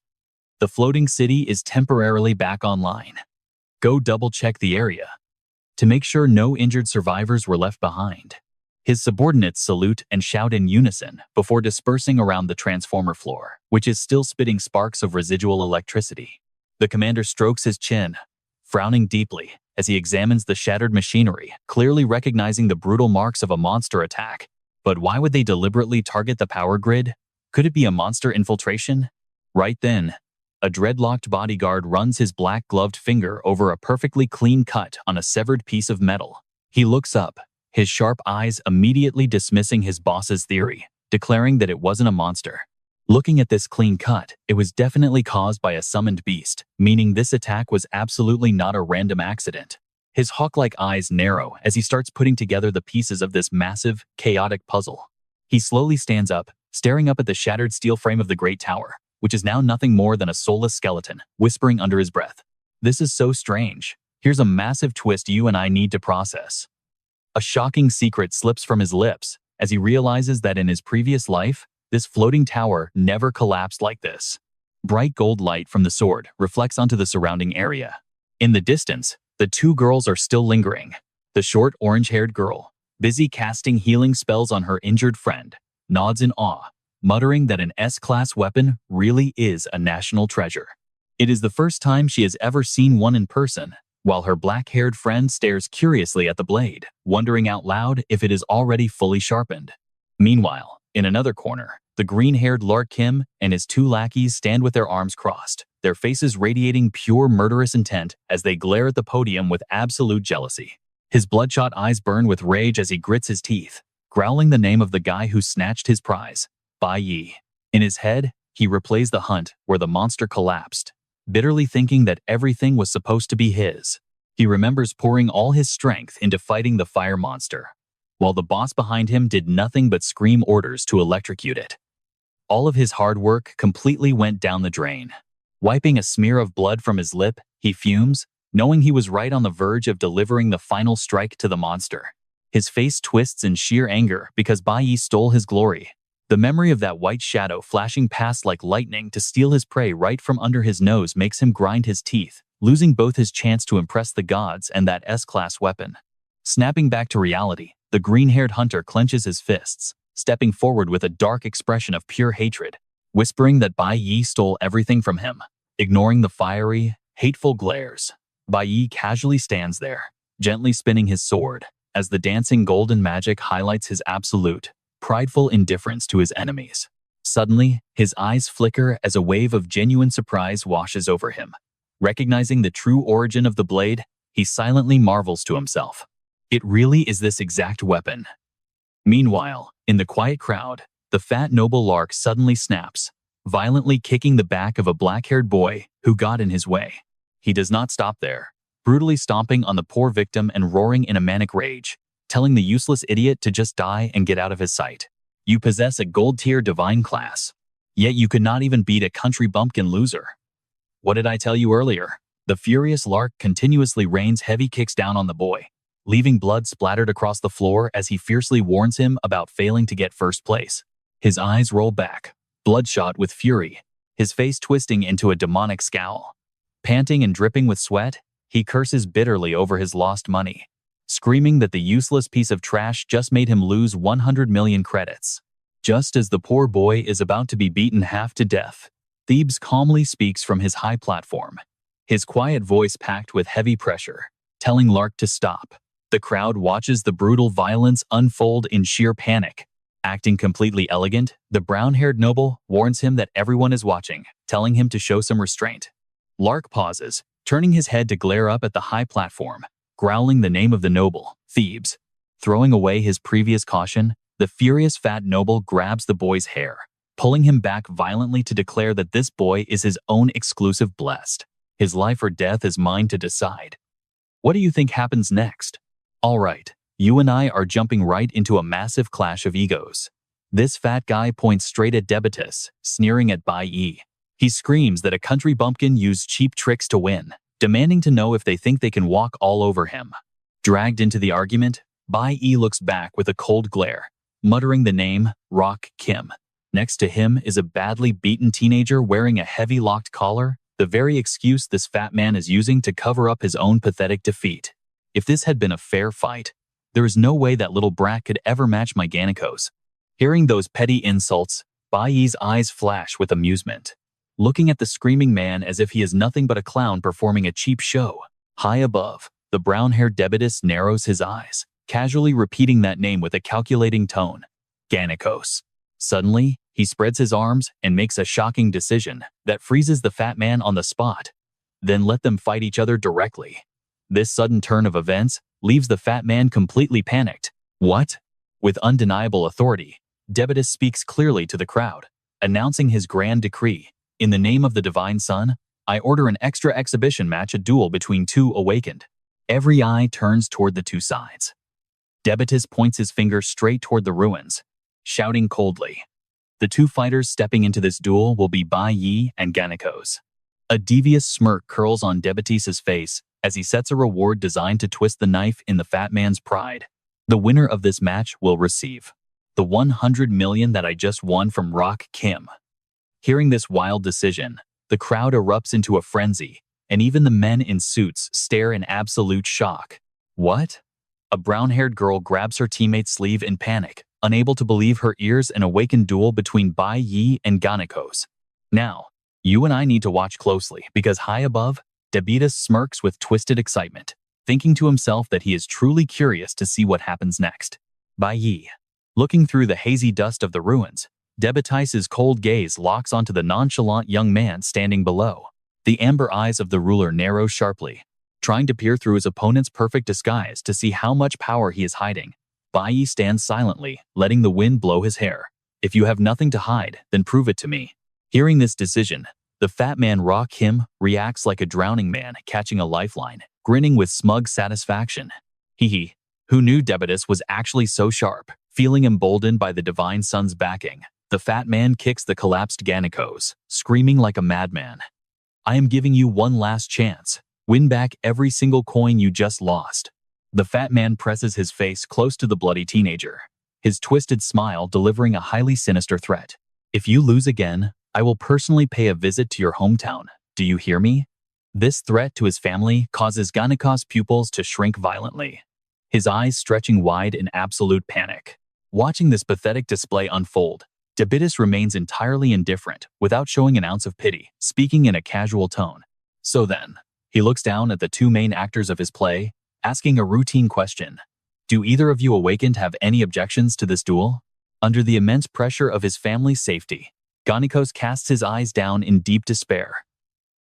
The floating city is temporarily back online. Go double-check the area to make sure no injured survivors were left behind. His subordinates salute and shout in unison before dispersing around the transformer floor, which is still spitting sparks of residual electricity. The commander strokes his chin, frowning deeply as he examines the shattered machinery, clearly recognizing the brutal marks of a monster attack. But why would they deliberately target the power grid? Could it be a monster infiltration? Right then, a dreadlocked bodyguard runs his black-gloved finger over a perfectly clean cut on a severed piece of metal. He looks up, his sharp eyes immediately dismissing his boss's theory, declaring that it wasn't a monster. Looking at this clean cut, it was definitely caused by a summoned beast, meaning this attack was absolutely not a random accident. His hawk-like eyes narrow as he starts putting together the pieces of this massive, chaotic puzzle. He slowly stands up, staring up at the shattered steel frame of the Great Tower, which is now nothing more than a soulless skeleton, whispering under his breath, "This is so strange. Here's a massive twist you and I need to process." A shocking secret slips from his lips as he realizes that in his previous life, this floating tower never collapsed like this. Bright gold light from the sword reflects onto the surrounding area. In the distance, the two girls are still lingering. The short, orange-haired girl, busy casting healing spells on her injured friend, nods in awe, muttering that an S-Class weapon really is a national treasure. It is the first time she has ever seen one in person, while her black-haired friend stares curiously at the blade, wondering out loud if it is already fully sharpened. Meanwhile, in another corner, the green-haired Lark Kim and his two lackeys stand with their arms crossed, their faces radiating pure murderous intent as they glare at the podium with absolute jealousy. His bloodshot eyes burn with rage as he grits his teeth, growling the name of the guy who snatched his prize, Bai Yi. In his head, he replays the hunt where the monster collapsed, bitterly thinking that everything was supposed to be his. He remembers pouring all his strength into fighting the fire monster, while the boss behind him did nothing but scream orders to electrocute it. All of his hard work completely went down the drain. Wiping a smear of blood from his lip, he fumes, knowing he was right on the verge of delivering the final strike to the monster. His face twists in sheer anger because Bai Yi stole his glory. The memory of that white shadow flashing past like lightning to steal his prey right from under his nose makes him grind his teeth, losing both his chance to impress the gods and that S-class weapon. Snapping back to reality, the green-haired hunter clenches his fists, stepping forward with a dark expression of pure hatred, whispering that Bai Yi stole everything from him. Ignoring the fiery, hateful glares, Bai Yi casually stands there, gently spinning his sword, as the dancing golden magic highlights his absolute, prideful indifference to his enemies. Suddenly, his eyes flicker as a wave of genuine surprise washes over him. Recognizing the true origin of the blade, he silently marvels to himself. It really is this exact weapon. Meanwhile, in the quiet crowd, the fat noble Lark suddenly snaps, violently kicking the back of a black-haired boy who got in his way. He does not stop there, brutally stomping on the poor victim and roaring in a manic rage, telling the useless idiot to just die and get out of his sight. You possess a gold-tier divine class, yet you could not even beat a country bumpkin loser. What did I tell you earlier? The furious Lark continuously rains heavy kicks down on the boy, leaving blood splattered across the floor as he fiercely warns him about failing to get first place. His eyes roll back, bloodshot with fury, his face twisting into a demonic scowl. Panting and dripping with sweat, he curses bitterly over his lost money, screaming that the useless piece of trash just made him lose 100 million credits. Just as the poor boy is about to be beaten half to death, Thebes calmly speaks from his high platform, his quiet voice packed with heavy pressure, telling Lark to stop. The crowd watches the brutal violence unfold in sheer panic. Acting completely elegant, the brown-haired noble warns him that everyone is watching, telling him to show some restraint. Lark pauses, turning his head to glare up at the high platform, growling the name of the noble, Thebes. Throwing away his previous caution, the furious fat noble grabs the boy's hair, pulling him back violently to declare that this boy is his own exclusive blessed. His life or death is mine to decide. What do you think happens next? All right, you and I are jumping right into a massive clash of egos. This fat guy points straight at Debitus, sneering at Bai Yi. He screams that a country bumpkin used cheap tricks to win, demanding to know if they think they can walk all over him. Dragged into the argument, Bai Yi looks back with a cold glare, muttering the name Rock Kim. Next to him is a badly beaten teenager wearing a heavy locked collar, the very excuse this fat man is using to cover up his own pathetic defeat. If this had been a fair fight, there is no way that little brat could ever match my Ganikos. Hearing those petty insults, Bai Yi's eyes flash with amusement, looking at the screaming man as if he is nothing but a clown performing a cheap show. High above, the brown-haired Debitus narrows his eyes, casually repeating that name with a calculating tone. Ganikos. Suddenly, he spreads his arms and makes a shocking decision that freezes the fat man on the spot. Then let them fight each other directly. This sudden turn of events leaves the fat man completely panicked. What? With undeniable authority, Debitus speaks clearly to the crowd, announcing his grand decree. In the name of the Divine Sun, I order an extra exhibition match, a duel between two awakened. Every eye turns toward the two sides. Debitus points his finger straight toward the ruins, shouting coldly. The two fighters stepping into this duel will be Bai Yi and Ganikos. A devious smirk curls on Debitus's face as he sets a reward designed to twist the knife in the fat man's pride. The winner of this match will receive the 100 million that I just won from Rock Kim. Hearing this wild decision, the crowd erupts into a frenzy, and even the men in suits stare in absolute shock. What? A brown-haired girl grabs her teammate's sleeve in panic, unable to believe her ears. An awakened duel between Bai Yi and Ganikos. Now, you and I need to watch closely, because high above, Debitus smirks with twisted excitement, thinking to himself that he is truly curious to see what happens next. Bai Yi. Looking through the hazy dust of the ruins, Debitus's cold gaze locks onto the nonchalant young man standing below. The amber eyes of the ruler narrow sharply, trying to peer through his opponent's perfect disguise to see how much power he is hiding. Bai Yi stands silently, letting the wind blow his hair. If you have nothing to hide, then prove it to me. Hearing this decision, The fat man Rock Him reacts like a drowning man catching a lifeline, grinning with smug satisfaction. Hee. Who knew Debitus was actually so sharp? Feeling emboldened by the Divine Son's backing, the fat man kicks the collapsed Ganikos, screaming like a madman. I am giving you one last chance. Win back every single coin you just lost. The fat man presses his face close to the bloody teenager, his twisted smile delivering a highly sinister threat. If you lose again, I will personally pay a visit to your hometown. Do you hear me? This threat to his family causes Ganikos' pupils to shrink violently, his eyes stretching wide in absolute panic. Watching this pathetic display unfold, Debitus remains entirely indifferent, without showing an ounce of pity, speaking in a casual tone. So then, he looks down at the two main actors of his play, asking a routine question. Do either of you awakened have any objections to this duel? Under the immense pressure of his family's safety, Ganikos casts his eyes down in deep despair.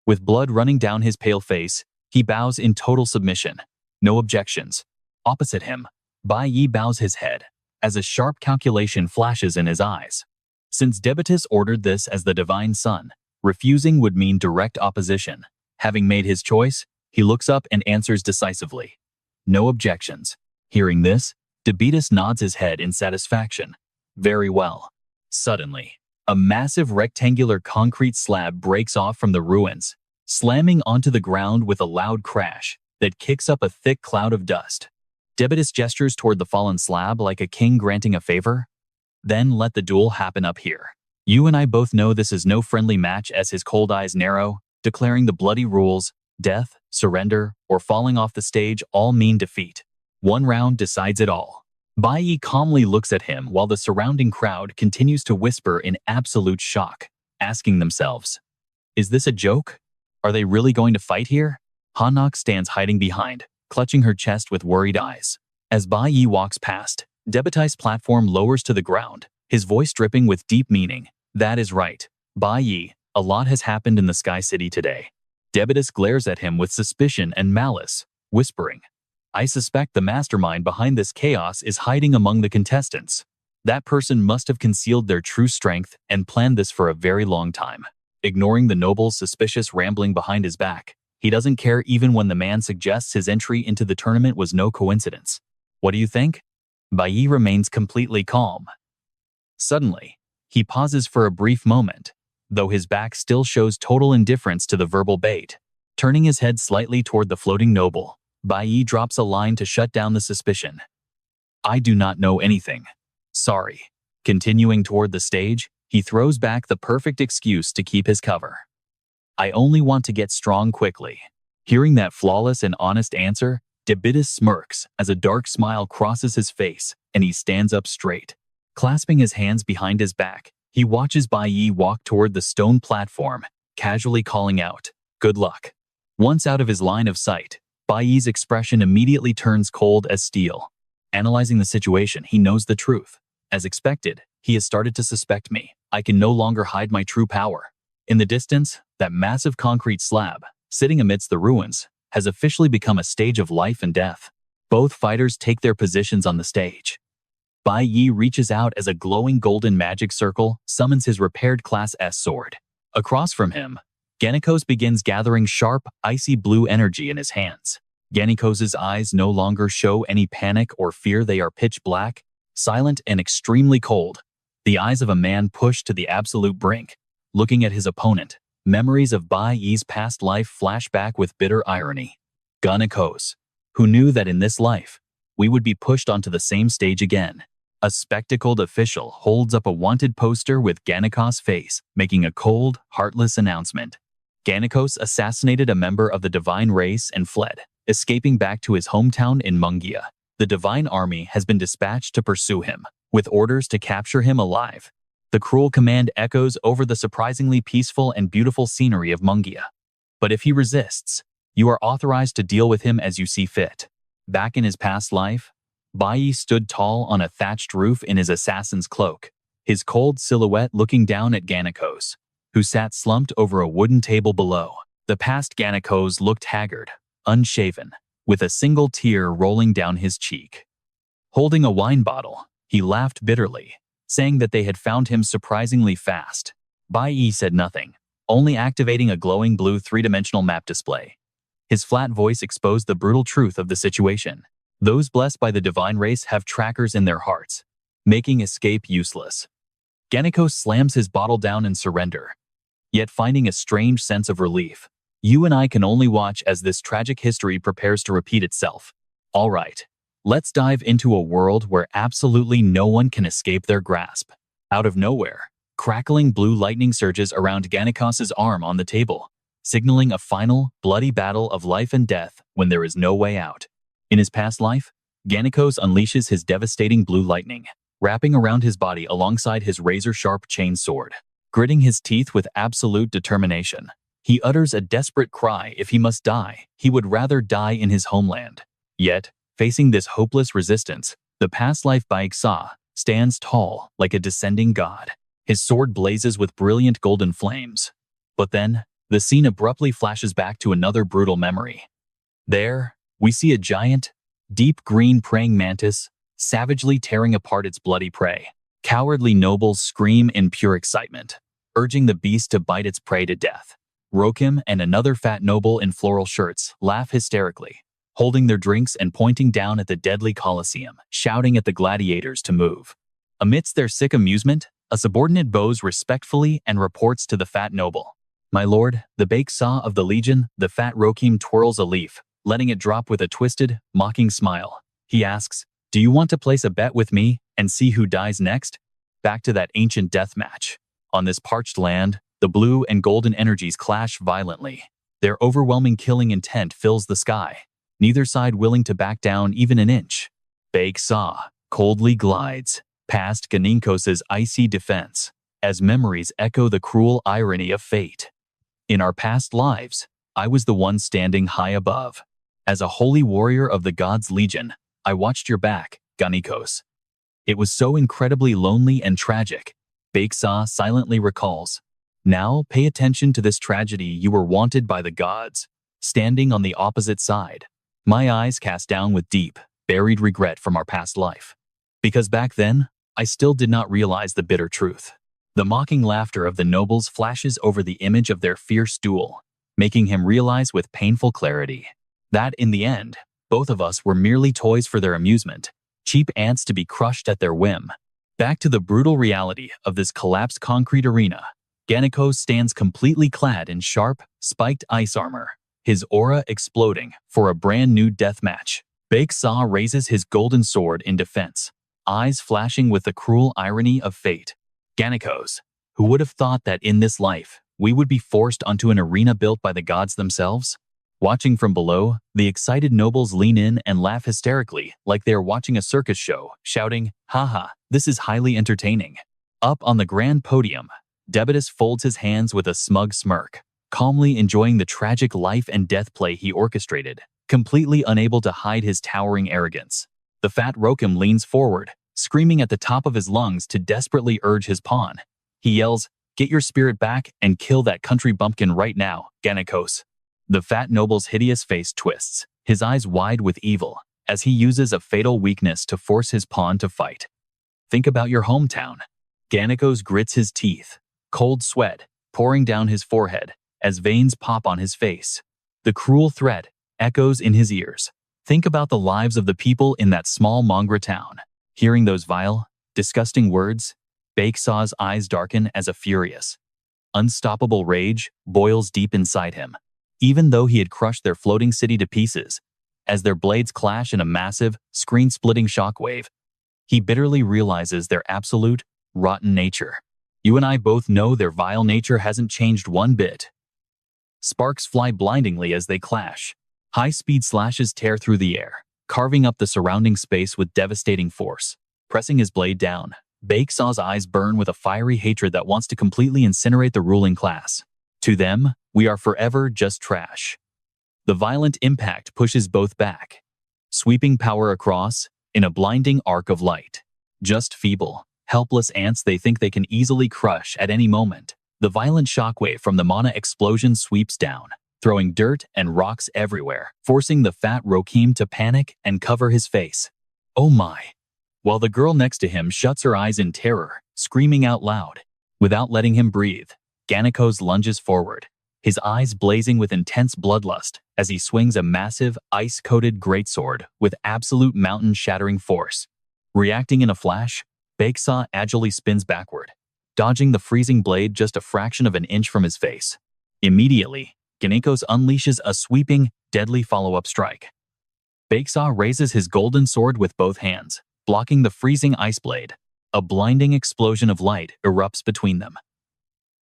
With blood running down his pale face, he bows in total submission. No objections. Opposite him, Bai Yi bows his head, as a sharp calculation flashes in his eyes. Since Debitus ordered this as the Divine Son, refusing would mean direct opposition. Having made his choice, he looks up and answers decisively. No objections. Hearing this, Debitus nods his head in satisfaction. Very well. Suddenly, a massive rectangular concrete slab breaks off from the ruins, slamming onto the ground with a loud crash that kicks up a thick cloud of dust. Debitus gestures toward the fallen slab like a king granting a favor. Then let the duel happen up here. You and I both know this is no friendly match, as his cold eyes narrow, declaring the bloody rules: death, surrender, or falling off the stage all mean defeat. One round decides it all. Bai Yi calmly looks at him while the surrounding crowd continues to whisper in absolute shock, asking themselves, is this a joke? Are they really going to fight here? Hanok stands hiding behind, clutching her chest with worried eyes. As Bai Yi walks past, Debitus' platform lowers to the ground, his voice dripping with deep meaning. That is right, Bai Yi, a lot has happened in the Sky City today. Debitus glares at him with suspicion and malice, whispering, I suspect the mastermind behind this chaos is hiding among the contestants. That person must have concealed their true strength and planned this for a very long time. Ignoring the noble's suspicious rambling behind his back, he doesn't care even when the man suggests his entry into the tournament was no coincidence. What do you think? Bai Yi remains completely calm. Suddenly, he pauses for a brief moment, though his back still shows total indifference to the verbal bait. Turning his head slightly toward the floating noble, Bai Yi drops a line to shut down the suspicion. I do not know anything. Sorry. Continuing toward the stage, he throws back the perfect excuse to keep his cover. I only want to get strong quickly. Hearing that flawless and honest answer, Debitus smirks as a dark smile crosses his face and he stands up straight. Clasping his hands behind his back, he watches Bai Yi walk toward the stone platform, casually calling out, good luck. Once out of his line of sight, Bai Yi's expression immediately turns cold as steel. Analyzing the situation, he knows the truth. As expected, he has started to suspect me. I can no longer hide my true power. In the distance, that massive concrete slab, sitting amidst the ruins, has officially become a stage of life and death. Both fighters take their positions on the stage. Bai Yi reaches out as a glowing golden magic circle summons his repaired Class S sword. Across from him, Ganikos begins gathering sharp, icy blue energy in his hands. Ganikos' eyes no longer show any panic or fear. They are pitch black, silent and extremely cold. The eyes of a man pushed to the absolute brink. Looking at his opponent, memories of Bai Yi's past life flash back with bitter irony. Ganikos, who knew that in this life, we would be pushed onto the same stage again. A spectacled official holds up a wanted poster with Ganikos' face, making a cold, heartless announcement. Ganikos assassinated a member of the divine race and fled, escaping back to his hometown in Mungia. The divine army has been dispatched to pursue him, with orders to capture him alive. The cruel command echoes over the surprisingly peaceful and beautiful scenery of Mungia. But if he resists, you are authorized to deal with him as you see fit. Back in his past life, Bai Yi stood tall on a thatched roof in his assassin's cloak, his cold silhouette looking down at Ganikos, who sat slumped over a wooden table below. The past Ganikos looked haggard, unshaven, with a single tear rolling down his cheek. Holding a wine bottle, he laughed bitterly, saying that they had found him surprisingly fast. Bai Yi said nothing, only activating a glowing blue three-dimensional map display. His flat voice exposed the brutal truth of the situation. Those blessed by the divine race have trackers in their hearts, making escape useless. Ganekos slams his bottle down in surrender, yet finding a strange sense of relief. You and I can only watch as this tragic history prepares to repeat itself. All right, let's dive into a world where absolutely no one can escape their grasp. Out of nowhere, crackling blue lightning surges around Ganekos' arm on the table, signaling a final, bloody battle of life and death when there is no way out. In his past life, Ganekos unleashes his devastating blue lightning, wrapping around his body alongside his razor-sharp chain sword. Gritting his teeth with absolute determination, he utters a desperate cry. If he must die, he would rather die in his homeland. Yet, facing this hopeless resistance, the past life Belphegor stands tall like a descending god. His sword blazes with brilliant golden flames. But then, the scene abruptly flashes back to another brutal memory. There, we see a giant, deep green praying mantis savagely tearing apart its bloody prey. Cowardly nobles scream in pure excitement, urging the beast to bite its prey to death. Rokim and another fat noble in floral shirts laugh hysterically, holding their drinks and pointing down at the deadly Colosseum, shouting at the gladiators to move. Amidst their sick amusement, a subordinate bows respectfully and reports to the fat noble. "My lord, the Belphegor of the Legion." The fat Rokim twirls a leaf, letting it drop with a twisted, mocking smile. He asks, "Do you want to place a bet with me and see who dies next?" Back to that ancient death match. On this parched land, the blue and golden energies clash violently. Their overwhelming killing intent fills the sky, neither side willing to back down even an inch. Belphegor coldly glides past Ganekos' icy defense, as memories echo the cruel irony of fate. "In our past lives, I was the one standing high above. As a holy warrior of the gods' legion, I watched your back, Ganekos. It was so incredibly lonely and tragic," Belphegor silently recalls. "Now pay attention to this tragedy. You were wanted by the gods, standing on the opposite side." My eyes cast down with deep, buried regret from our past life. Because back then, I still did not realize the bitter truth. The mocking laughter of the nobles flashes over the image of their fierce duel, making him realize with painful clarity that, in the end, both of us were merely toys for their amusement, cheap ants to be crushed at their whim. Back to the brutal reality of this collapsed concrete arena, Ganekos stands completely clad in sharp, spiked ice armor, his aura exploding for a brand new deathmatch. Belphegor raises his golden sword in defense, eyes flashing with the cruel irony of fate. "Ganekos, who would have thought that in this life, we would be forced onto an arena built by the gods themselves?" Watching from below, the excited nobles lean in and laugh hysterically like they are watching a circus show, shouting, "Haha, this is highly entertaining." Up on the grand podium, Debitus folds his hands with a smug smirk, calmly enjoying the tragic life and death play he orchestrated, completely unable to hide his towering arrogance. The fat Rokim leans forward, screaming at the top of his lungs to desperately urge his pawn. He yells, "Get your spirit back and kill that country bumpkin right now, Ganekos." The fat noble's hideous face twists, his eyes wide with evil, as he uses a fatal weakness to force his pawn to fight. "Think about your hometown." Ganekos grits his teeth, cold sweat pouring down his forehead as veins pop on his face. The cruel threat echoes in his ears. "Think about the lives of the people in that small mongrel town." Hearing those vile, disgusting words, Belphegor's eyes darken as a furious, unstoppable rage boils deep inside him. Even though he had crushed their floating city to pieces, as their blades clash in a massive, screen-splitting shockwave, he bitterly realizes their absolute, rotten nature. You and I both know their vile nature hasn't changed one bit. Sparks fly blindingly as they clash. High-speed slashes tear through the air, carving up the surrounding space with devastating force. Pressing his blade down, Belphegor's eyes burn with a fiery hatred that wants to completely incinerate the ruling class. To them, we are forever just trash. The violent impact pushes both back, sweeping power across in a blinding arc of light. Just feeble, helpless ants they think they can easily crush at any moment. The violent shockwave from the mana explosion sweeps down, throwing dirt and rocks everywhere, forcing the fat Rokim to panic and cover his face. "Oh my!" While the girl next to him shuts her eyes in terror, screaming out loud. Without letting him breathe, Ganekos lunges forward, his eyes blazing with intense bloodlust as he swings a massive, ice-coated greatsword with absolute mountain-shattering force. Reacting in a flash, Belphegor agilely spins backward, dodging the freezing blade just a fraction of an inch from his face. Immediately, Ganekos unleashes a sweeping, deadly follow-up strike. Belphegor raises his golden sword with both hands, blocking the freezing ice blade. A blinding explosion of light erupts between them.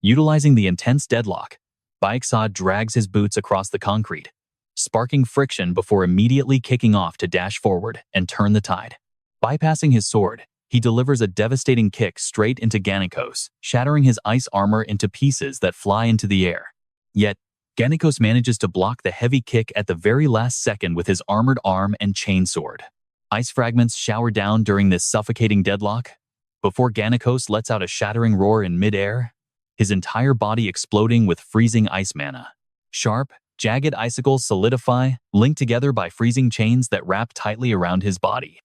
Utilizing the intense deadlock, Belphegor drags his boots across the concrete, sparking friction before immediately kicking off to dash forward and turn the tide. Bypassing his sword, he delivers a devastating kick straight into Ganekos, shattering his ice armor into pieces that fly into the air. Yet, Ganekos manages to block the heavy kick at the very last second with his armored arm and chainsword. Ice fragments shower down during this suffocating deadlock. Before Ganekos lets out a shattering roar in midair, his entire body exploding with freezing ice mana. Sharp, jagged icicles solidify, linked together by freezing chains that wrap tightly around his body.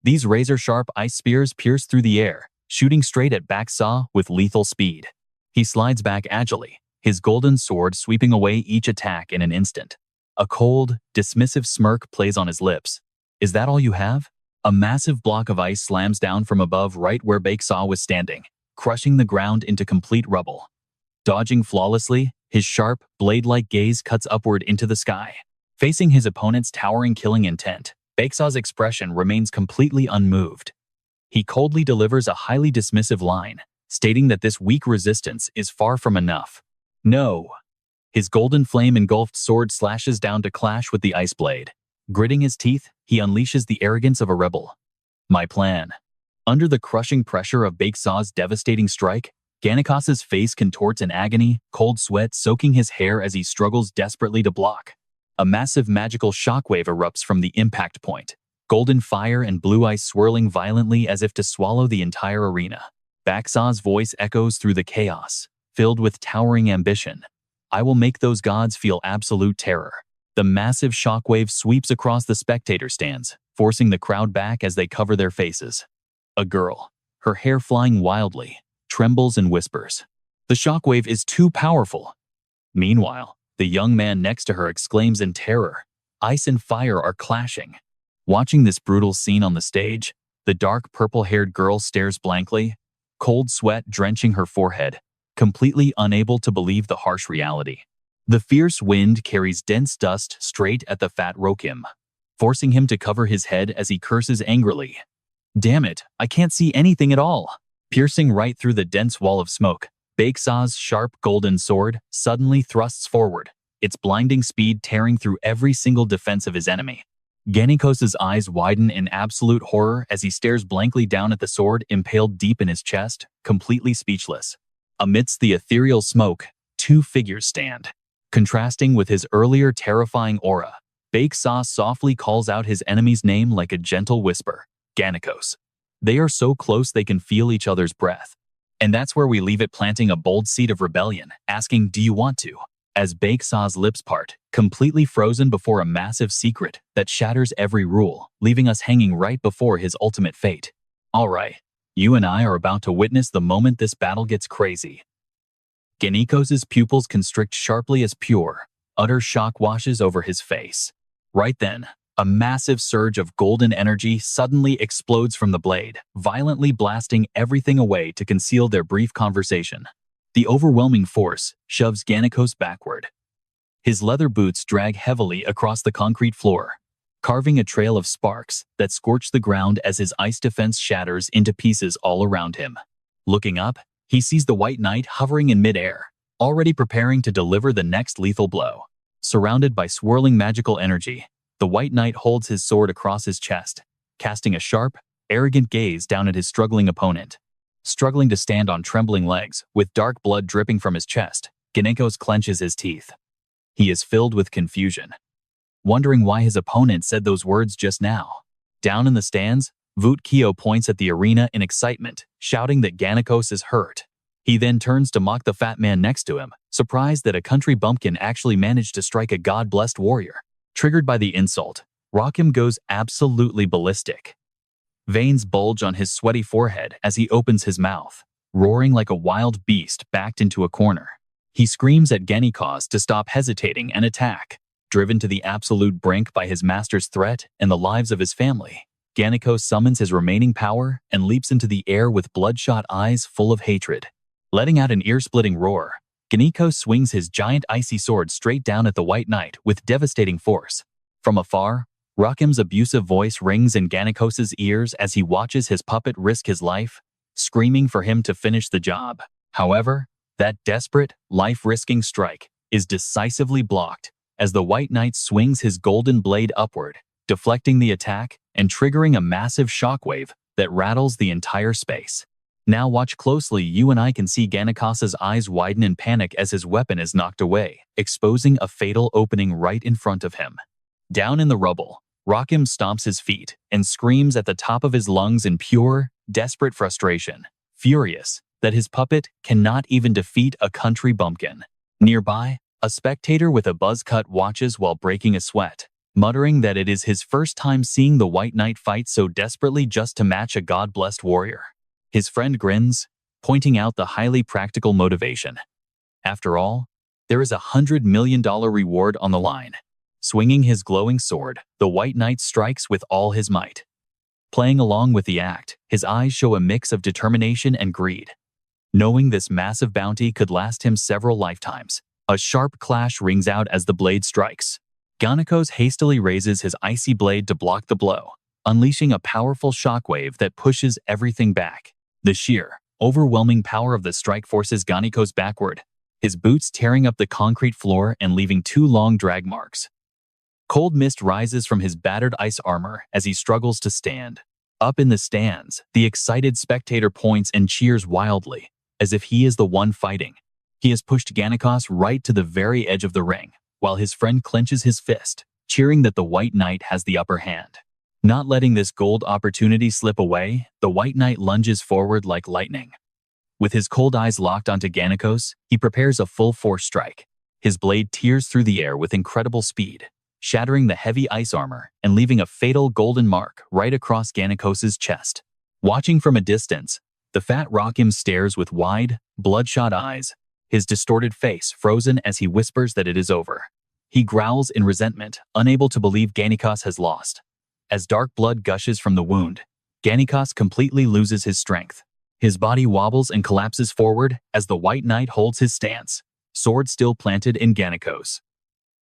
These razor-sharp ice spears pierce through the air, shooting straight at Belphegor with lethal speed. He slides back agilely, his golden sword sweeping away each attack in an instant. A cold, dismissive smirk plays on his lips. Is that all you have? A massive block of ice slams down from above right where Belphegor was standing, crushing the ground into complete rubble. Dodging flawlessly, his sharp, blade-like gaze cuts upward into the sky. Facing his opponent's towering killing intent, Belphegor's expression remains completely unmoved. He coldly delivers a highly dismissive line, stating that this weak resistance is far from enough. No. His golden flame-engulfed sword slashes down to clash with the ice blade. Gritting his teeth, he unleashes the arrogance of a rebel. My plan. Under the crushing pressure of Belphegor's devastating strike, Ganekos' face contorts in agony, cold sweat soaking his hair as he struggles desperately to block. A massive magical shockwave erupts from the impact point, golden fire and blue ice swirling violently as if to swallow the entire arena. Belphegor's voice echoes through the chaos, filled with towering ambition. I will make those gods feel absolute terror. The massive shockwave sweeps across the spectator stands, forcing the crowd back as they cover their faces. A girl, her hair flying wildly, trembles and whispers, "The shockwave is too powerful." Meanwhile, the young man next to her exclaims in terror, "Ice and fire are clashing." Watching this brutal scene on the stage, the dark purple-haired girl stares blankly, cold sweat drenching her forehead, completely unable to believe the harsh reality. The fierce wind carries dense dust straight at the fat Rokim, forcing him to cover his head as he curses angrily. Damn it, I can't see anything at all. Piercing right through the dense wall of smoke, Belphegor's sharp golden sword suddenly thrusts forward, its blinding speed tearing through every single defense of his enemy. Ganekos' eyes widen in absolute horror as he stares blankly down at the sword impaled deep in his chest, completely speechless. Amidst the ethereal smoke, two figures stand. Contrasting with his earlier terrifying aura, Belphegor softly calls out his enemy's name like a gentle whisper, Ganekos. They are so close they can feel each other's breath. And that's where we leave it, planting a bold seed of rebellion, asking, do you want to? As Belphegor's lips part, completely frozen before a massive secret that shatters every rule, leaving us hanging right before his ultimate fate. All right, you and I are about to witness the moment this battle gets crazy. Ganekos' pupils constrict sharply as pure, utter shock washes over his face. Right then, a massive surge of golden energy suddenly explodes from the blade, violently blasting everything away to conceal their brief conversation. The overwhelming force shoves Ganekos backward. His leather boots drag heavily across the concrete floor, carving a trail of sparks that scorch the ground as his ice defense shatters into pieces all around him. Looking up, he sees the White Knight hovering in midair, already preparing to deliver the next lethal blow. Surrounded by swirling magical energy, the White Knight holds his sword across his chest, casting a sharp, arrogant gaze down at his struggling opponent. Struggling to stand on trembling legs, with dark blood dripping from his chest, Ganekos clenches his teeth. He is filled with confusion, wondering why his opponent said those words just now. Down in the stands, Vut Kyo points at the arena in excitement, shouting that Ganekos is hurt. He then turns to mock the fat man next to him, surprised that a country bumpkin actually managed to strike a god-blessed warrior. Triggered by the insult, Rokim goes absolutely ballistic. Veins bulge on his sweaty forehead as he opens his mouth, roaring like a wild beast backed into a corner. He screams at Genikos to stop hesitating and attack. Driven to the absolute brink by his master's threat and the lives of his family, Genikos summons his remaining power and leaps into the air with bloodshot eyes full of hatred. Letting out an ear-splitting roar, Genikos swings his giant icy sword straight down at the White Knight with devastating force. From afar, Rakim's abusive voice rings in Genikos' ears as he watches his puppet risk his life, screaming for him to finish the job. However, that desperate, life-risking strike is decisively blocked as the White Knight swings his golden blade upward, deflecting the attack and triggering a massive shockwave that rattles the entire space. Now watch closely. You and I can see Genikos' eyes widen in panic as his weapon is knocked away, exposing a fatal opening right in front of him. Down in the rubble, Rakim stomps his feet and screams at the top of his lungs in pure, desperate frustration, furious that his puppet cannot even defeat a country bumpkin. Nearby, a spectator with a buzz cut watches while breaking a sweat, muttering that it is his first time seeing the White Knight fight so desperately just to match a god-blessed warrior. His friend grins, pointing out the highly practical motivation. After all, there is $100 million reward on the line. Swinging his glowing sword, the White Knight strikes with all his might. Playing along with the act, his eyes show a mix of determination and greed. Knowing this massive bounty could last him several lifetimes, a sharp clash rings out as the blade strikes. Genikos hastily raises his icy blade to block the blow, unleashing a powerful shockwave that pushes everything back. The sheer, overwhelming power of the strike forces Genikos backward, his boots tearing up the concrete floor and leaving 2 long drag marks. Cold mist rises from his battered ice armor as he struggles to stand. Up in the stands, the excited spectator points and cheers wildly, as if he is the one fighting. He has pushed Genikos right to the very edge of the ring, while his friend clenches his fist, cheering that the White Knight has the upper hand. Not letting this gold opportunity slip away, the White Knight lunges forward like lightning. With his cold eyes locked onto Genikos, he prepares a full-force strike. His blade tears through the air with incredible speed, shattering the heavy ice armor and leaving a fatal golden mark right across Genikos' chest. Watching from a distance, the fat Rakim stares with wide, bloodshot eyes, his distorted face frozen as he whispers that it is over. He growls in resentment, unable to believe Genikos has lost. As dark blood gushes from the wound, Genikos completely loses his strength. His body wobbles and collapses forward as the White Knight holds his stance, sword still planted in Genikos.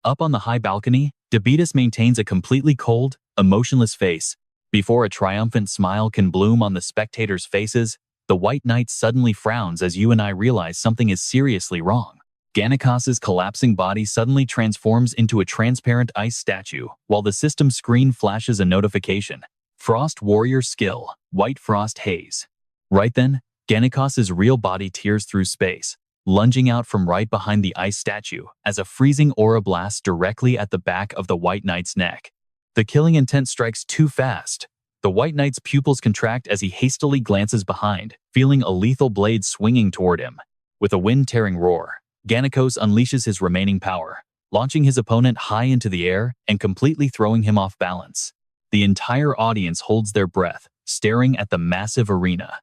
Up on the high balcony, Debitas maintains a completely cold, emotionless face. Before a triumphant smile can bloom on the spectators' faces, the White Knight suddenly frowns as you and I realize something is seriously wrong. Genikos' collapsing body suddenly transforms into a transparent ice statue, while the system screen flashes a notification. Frost Warrior Skill, White Frost Haze. Right then, Genikos' real body tears through space, lunging out from right behind the ice statue as a freezing aura blasts directly at the back of the White Knight's neck. The killing intent strikes too fast. The White Knight's pupils contract as he hastily glances behind, feeling a lethal blade swinging toward him. With a wind-tearing roar, Genikos unleashes his remaining power, launching his opponent high into the air and completely throwing him off balance. The entire audience holds their breath, staring at the massive arena.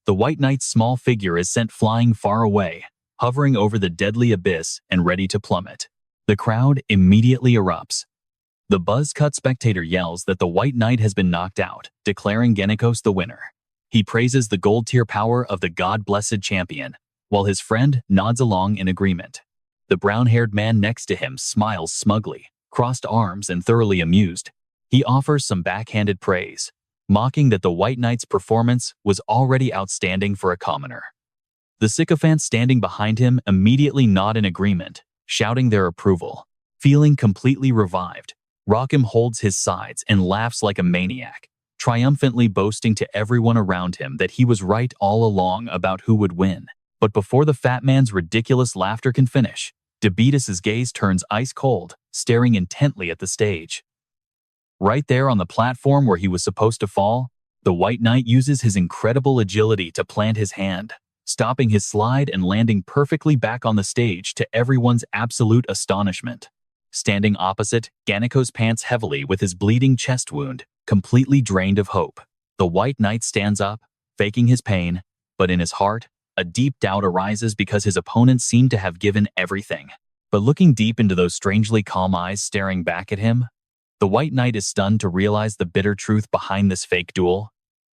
The White Knight's small figure is sent flying far away, hovering over the deadly abyss and ready to plummet. The crowd immediately erupts. The buzz-cut spectator yells that the White Knight has been knocked out, declaring Genikos the winner. He praises the gold-tier power of the god-blessed champion, while his friend nods along in agreement. The brown-haired man next to him smiles smugly, crossed arms and thoroughly amused. He offers some backhanded praise, mocking that the White Knight's performance was already outstanding for a commoner. The sycophants standing behind him immediately nod in agreement, shouting their approval. Feeling completely revived, Rakim holds his sides and laughs like a maniac, triumphantly boasting to everyone around him that he was right all along about who would win. But before the fat man's ridiculous laughter can finish, Debitas' gaze turns ice cold, staring intently at the stage. Right there on the platform where he was supposed to fall, the White Knight uses his incredible agility to plant his hand, stopping his slide and landing perfectly back on the stage to everyone's absolute astonishment. Standing opposite, Genikos pants heavily with his bleeding chest wound, completely drained of hope. The White Knight stands up, faking his pain, but in his heart, a deep doubt arises because his opponents seem to have given everything. But looking deep into those strangely calm eyes staring back at him, the White Knight is stunned to realize the bitter truth behind this fake duel.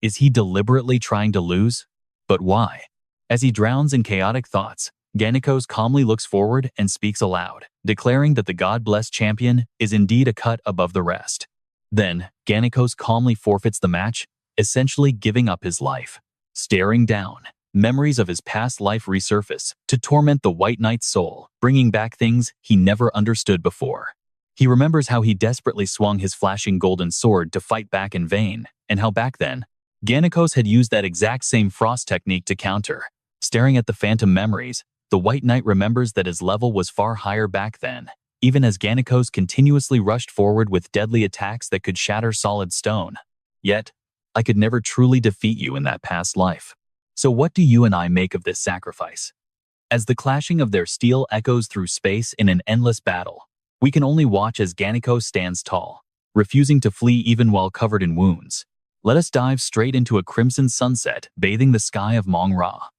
Is he deliberately trying to lose? But why? As he drowns in chaotic thoughts, Ganikos calmly looks forward and speaks aloud, declaring that the God-blessed champion is indeed a cut above the rest. Then, Ganikos calmly forfeits the match, essentially giving up his life. Staring down, memories of his past life resurface to torment the White Knight's soul, bringing back things he never understood before. He remembers how he desperately swung his flashing golden sword to fight back in vain, and how back then, Ganikos had used that exact same frost technique to counter. Staring at the phantom memories, the White Knight remembers that his level was far higher back then, even as Ganikos continuously rushed forward with deadly attacks that could shatter solid stone. Yet, I could never truly defeat you in that past life. So what do you and I make of this sacrifice? As the clashing of their steel echoes through space in an endless battle, we can only watch as Ganikos stands tall, refusing to flee even while covered in wounds. Let us dive straight into a crimson sunset bathing the sky of Manhwa.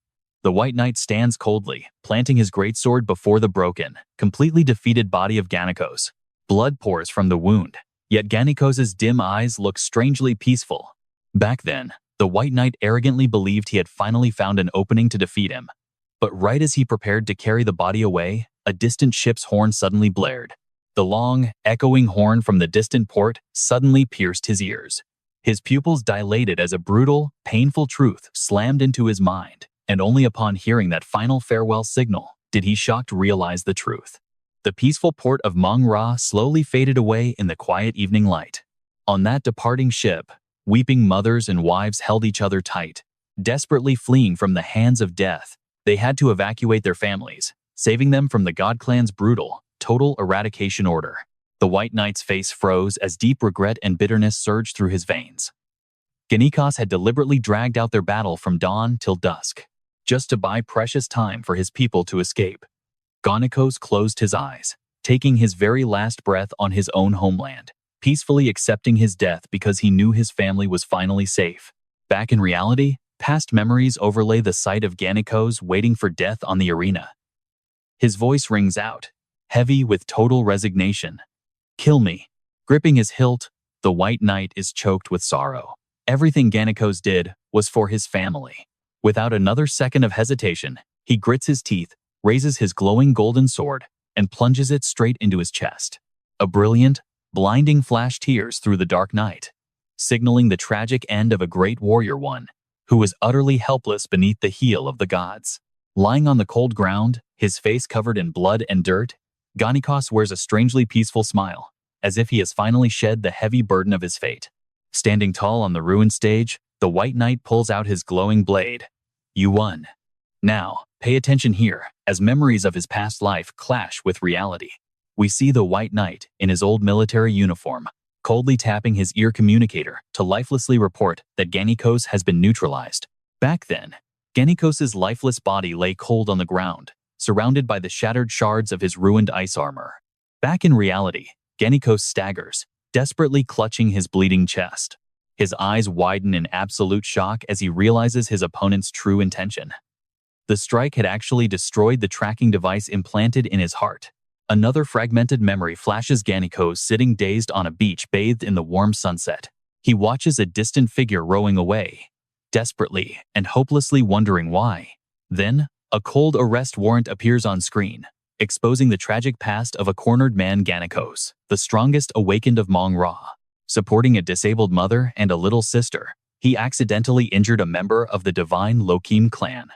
The White Knight stands coldly, planting his greatsword before the broken, completely defeated body of Ganikos. Blood pours from the wound, yet Ganikos' dim eyes look strangely peaceful. Back then, the White Knight arrogantly believed he had finally found an opening to defeat him. But right as he prepared to carry the body away, a distant ship's horn suddenly blared. The long, echoing horn from the distant port suddenly pierced his ears. His pupils dilated as a brutal, painful truth slammed into his mind. And only upon hearing that final farewell signal did he shocked realize the truth. The peaceful port of Manhwa slowly faded away in the quiet evening light. On that departing ship, weeping mothers and wives held each other tight, desperately fleeing from the hands of death. They had to evacuate their families, saving them from the God Clan's brutal, total eradication order. The White Knight's face froze as deep regret and bitterness surged through his veins. Ganikos had deliberately dragged out their battle from dawn till dusk, just to buy precious time for his people to escape. Ganikos closed his eyes, taking his very last breath on his own homeland, peacefully accepting his death because he knew his family was finally safe. Back in reality, past memories overlay the sight of Ganikos waiting for death on the arena. His voice rings out, heavy with total resignation. Kill me. Gripping his hilt, the White Knight is choked with sorrow. Everything Ganikos did was for his family. Without another second of hesitation, he grits his teeth, raises his glowing golden sword, and plunges it straight into his chest. A brilliant, blinding flash tears through the dark night, signaling the tragic end of a great warrior one, who was utterly helpless beneath the heel of the gods. Lying on the cold ground, his face covered in blood and dirt, Ganikos wears a strangely peaceful smile, as if he has finally shed the heavy burden of his fate. Standing tall on the ruined stage, the White Knight pulls out his glowing blade. You won. Now, pay attention here, as memories of his past life clash with reality. We see the White Knight, in his old military uniform, coldly tapping his ear communicator to lifelessly report that Ganikos has been neutralized. Back then, Ganikos' lifeless body lay cold on the ground, surrounded by the shattered shards of his ruined ice armor. Back in reality, Ganikos staggers, desperately clutching his bleeding chest. His eyes widen in absolute shock as he realizes his opponent's true intention. The strike had actually destroyed the tracking device implanted in his heart. Another fragmented memory flashes Ganikos sitting dazed on a beach bathed in the warm sunset. He watches a distant figure rowing away, desperately and hopelessly wondering why. Then, a cold arrest warrant appears on screen, exposing the tragic past of a cornered man Ganikos, the strongest awakened of Manhwa. Supporting a disabled mother and a little sister, he accidentally injured a member of the divine Lokim clan.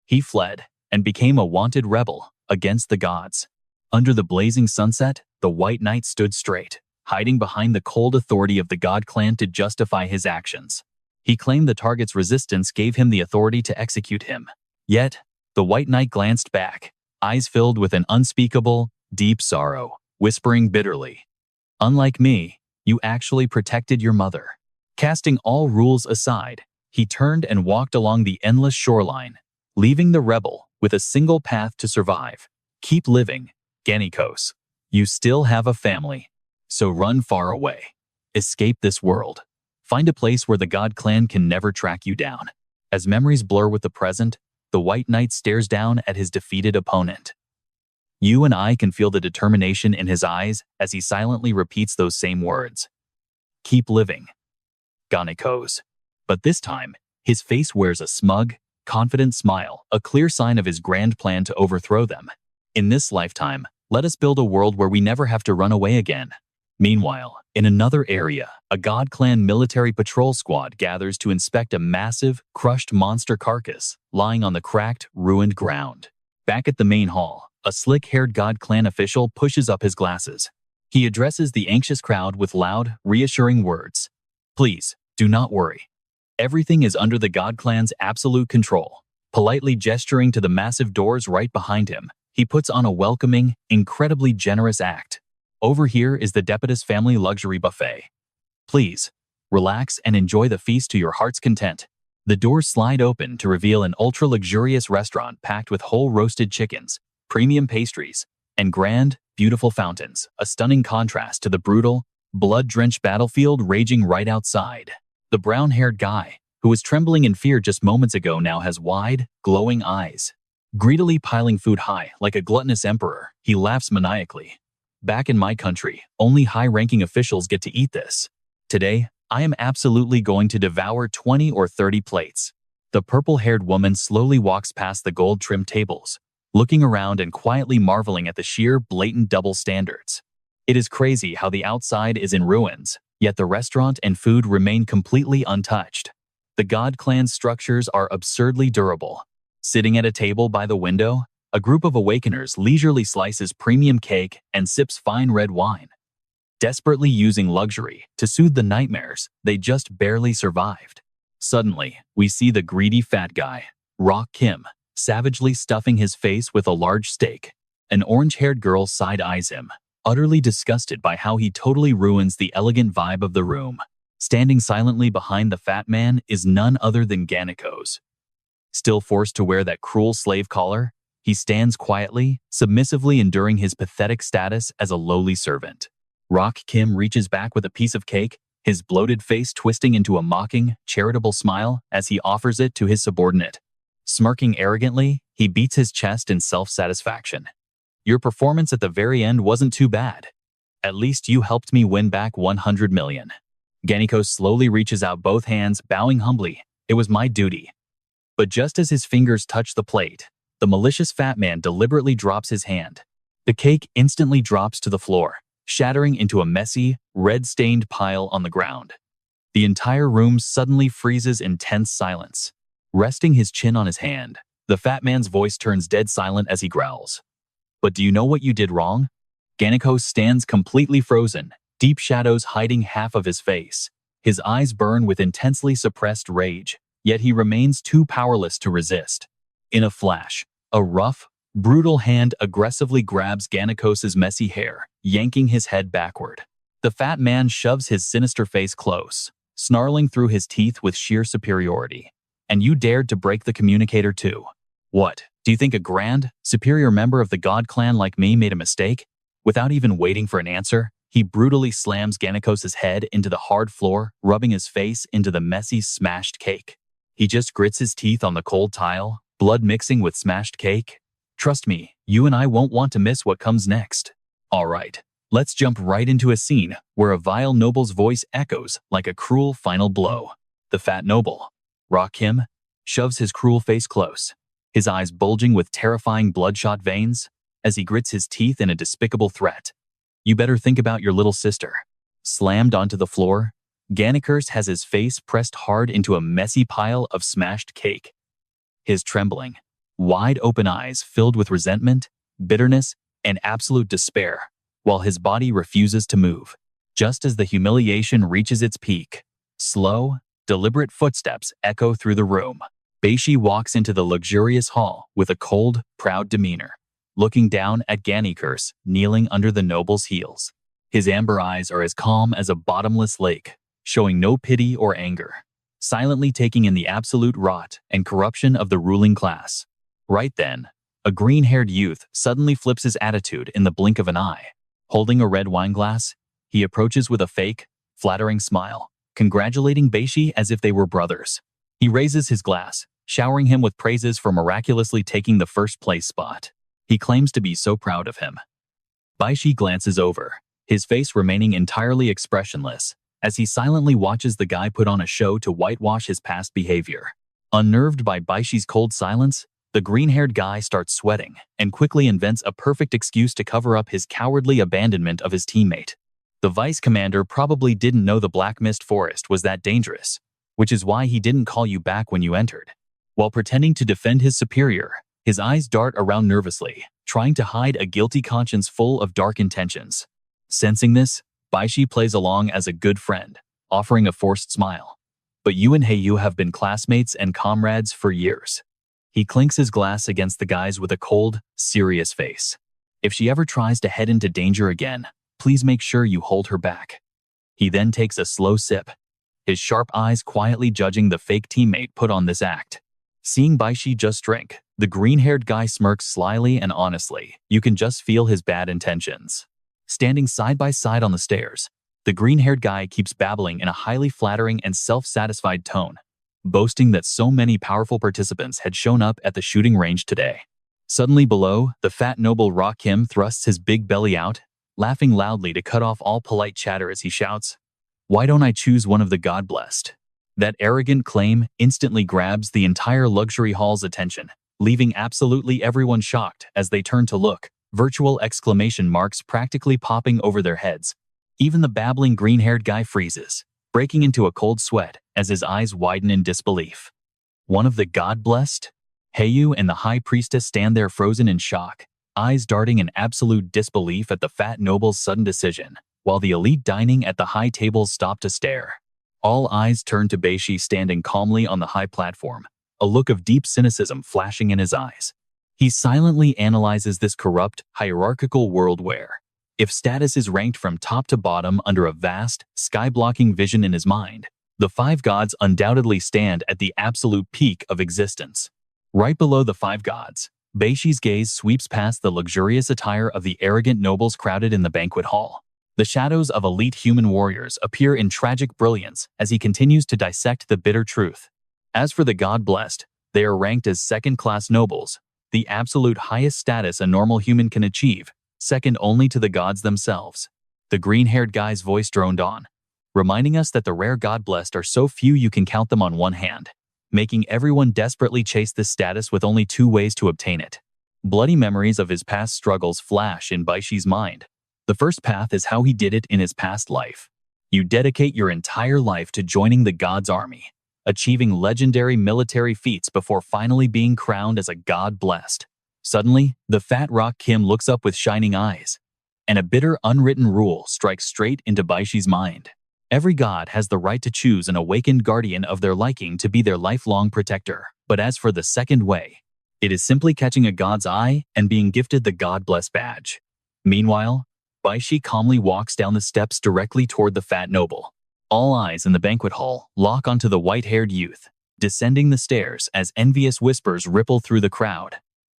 He fled and became a wanted rebel against the gods. Under the blazing sunset, the White Knight stood straight, hiding behind the cold authority of the God clan to justify his actions. He claimed the target's resistance gave him the authority to execute him. Yet, the White Knight glanced back, eyes filled with an unspeakable, deep sorrow, whispering bitterly, "Unlike me, you actually protected your mother." Casting all rules aside, he turned and walked along the endless shoreline, leaving the rebel with a single path to survive. Keep living, Ganikos. You still have a family. So run far away. Escape this world. Find a place where the God Clan can never track you down. As memories blur with the present, the White Knight stares down at his defeated opponent. You and I can feel the determination in his eyes as he silently repeats those same words. Keep living. Ganekos. But this time, his face wears a smug, confident smile, a clear sign of his grand plan to overthrow them. In this lifetime, let us build a world where we never have to run away again. Meanwhile, in another area, a God Clan military patrol squad gathers to inspect a massive, crushed monster carcass lying on the cracked, ruined ground. Back at the main hall, a slick-haired God Clan official pushes up his glasses. He addresses the anxious crowd with loud, reassuring words. Please, do not worry. Everything is under the God Clan's absolute control. Politely gesturing to the massive doors right behind him, he puts on a welcoming, incredibly generous act. Over here is the Deputus family luxury buffet. Please, relax and enjoy the feast to your heart's content. The doors slide open to reveal an ultra-luxurious restaurant packed with whole roasted chickens, premium pastries, and grand, beautiful fountains, a stunning contrast to the brutal, blood-drenched battlefield raging right outside. The brown-haired guy, who was trembling in fear just moments ago, now has wide, glowing eyes. Greedily piling food high like a gluttonous emperor, he laughs maniacally. Back in my country, only high-ranking officials get to eat this. Today, I am absolutely going to devour 20 or 30 plates. The purple-haired woman slowly walks past the gold-trimmed tables, looking around and quietly marveling at the sheer, blatant double standards. It is crazy how the outside is in ruins, yet the restaurant and food remain completely untouched. The God Clan's structures are absurdly durable. Sitting at a table by the window, a group of awakeners leisurely slices premium cake and sips fine red wine. Desperately using luxury to soothe the nightmares they just barely survived. Suddenly, we see the greedy fat guy, Rock Kim, savagely stuffing his face with a large steak. An orange-haired girl side-eyes him, utterly disgusted by how he totally ruins the elegant vibe of the room. Standing silently behind the fat man is none other than Ganekos. Still forced to wear that cruel slave collar, he stands quietly, submissively enduring his pathetic status as a lowly servant. Rock Kim reaches back with a piece of cake, his bloated face twisting into a mocking, charitable smile as he offers it to his subordinate. Smirking arrogantly, he beats his chest in self-satisfaction. Your performance at the very end wasn't too bad. At least you helped me win back 100 million. Ganekos slowly reaches out both hands, bowing humbly. It was my duty. But just as his fingers touch the plate, the malicious fat man deliberately drops his hand. The cake instantly drops to the floor, shattering into a messy, red-stained pile on the ground. The entire room suddenly freezes in tense silence. Resting his chin on his hand, the fat man's voice turns dead silent as he growls. But do you know what you did wrong? Ganekos stands completely frozen, deep shadows hiding half of his face. His eyes burn with intensely suppressed rage, yet he remains too powerless to resist. In a flash, a rough, brutal hand aggressively grabs Ganekos's messy hair, yanking his head backward. The fat man shoves his sinister face close, snarling through his teeth with sheer superiority. And you dared to break the communicator too. What, do you think a grand, superior member of the God Clan like me made a mistake? Without even waiting for an answer, he brutally slams Ganekos's head into the hard floor, rubbing his face into the messy, smashed cake. He just grits his teeth on the cold tile, blood mixing with smashed cake. Trust me, you and I won't want to miss what comes next. Alright, let's jump right into a scene where a vile noble's voice echoes like a cruel final blow. The fat noble, Rock Kim, shoves his cruel face close, his eyes bulging with terrifying bloodshot veins, as he grits his teeth in a despicable threat. You better think about your little sister. Slammed onto the floor, Ganekos has his face pressed hard into a messy pile of smashed cake. His trembling, wide-open eyes filled with resentment, bitterness, and absolute despair, while his body refuses to move. Just as the humiliation reaches its peak, slow, deliberate footsteps echo through the room. Beishi walks into the luxurious hall with a cold, proud demeanor, looking down at Ganekos kneeling under the noble's heels. His amber eyes are as calm as a bottomless lake, showing no pity or anger, silently taking in the absolute rot and corruption of the ruling class. Right then, a green-haired youth suddenly flips his attitude in the blink of an eye. Holding a red wine glass, he approaches with a fake, flattering smile, congratulating Beishi as if they were brothers. He raises his glass, showering him with praises for miraculously taking the first place spot. He claims to be so proud of him. Baishi glances over, his face remaining entirely expressionless, as he silently watches the guy put on a show to whitewash his past behavior. Unnerved by Baishi's cold silence, the green-haired guy starts sweating and quickly invents a perfect excuse to cover up his cowardly abandonment of his teammate. The vice commander probably didn't know the Black Mist Forest was that dangerous, which is why he didn't call you back when you entered. While pretending to defend his superior, his eyes dart around nervously, trying to hide a guilty conscience full of dark intentions. Sensing this, Baishi plays along as a good friend, offering a forced smile. But you and Heiyu have been classmates and comrades for years. He clinks his glass against the guy's with a cold, serious face. If she ever tries to head into danger again, please make sure you hold her back. He then takes a slow sip, his sharp eyes quietly judging the fake teammate put on this act. Seeing Baishi just drink, the green-haired guy smirks slyly and honestly. You can just feel his bad intentions. Standing side by side on the stairs, the green-haired guy keeps babbling in a highly flattering and self-satisfied tone, boasting that so many powerful participants had shown up at the shooting range today. Suddenly below, the fat noble Rock Kim thrusts his big belly out, laughing loudly to cut off all polite chatter as he shouts, "Why don't I choose one of the God-blessed?" That arrogant claim instantly grabs the entire luxury hall's attention, leaving absolutely everyone shocked as they turn to look, virtual exclamation marks practically popping over their heads. Even the babbling green-haired guy freezes, breaking into a cold sweat as his eyes widen in disbelief. One of the God-blessed? Heiyu and the High Priestess stand there frozen in shock, eyes darting in absolute disbelief at the fat noble's sudden decision, while the elite dining at the high tables stop to stare. All eyes turn to Baishi standing calmly on the high platform, a look of deep cynicism flashing in his eyes. He silently analyzes this corrupt, hierarchical world where, if status is ranked from top to bottom under a vast, sky-blocking vision in his mind, the five gods undoubtedly stand at the absolute peak of existence. Right below the five gods, Baishi's gaze sweeps past the luxurious attire of the arrogant nobles crowded in the banquet hall. The shadows of elite human warriors appear in tragic brilliance as he continues to dissect the bitter truth. As for the God-blessed, they are ranked as second-class nobles, the absolute highest status a normal human can achieve, second only to the gods themselves. The green-haired guy's voice droned on, reminding us that the rare God-blessed are so few you can count them on one hand, making everyone desperately chase this status with only two ways to obtain it. Bloody memories of his past struggles flash in Baishi's mind. The first path is how he did it in his past life. You dedicate your entire life to joining the god's army, achieving legendary military feats before finally being crowned as a god-blessed. Suddenly, the fat Rock Kim looks up with shining eyes, and a bitter unwritten rule strikes straight into Baishi's mind. Every god has the right to choose an awakened guardian of their liking to be their lifelong protector. But as for the second way, it is simply catching a god's eye and being gifted the God-blessed badge. Meanwhile, Baishi calmly walks down the steps directly toward the fat noble. All eyes in the banquet hall lock onto the white-haired youth, descending the stairs as envious whispers ripple through the crowd.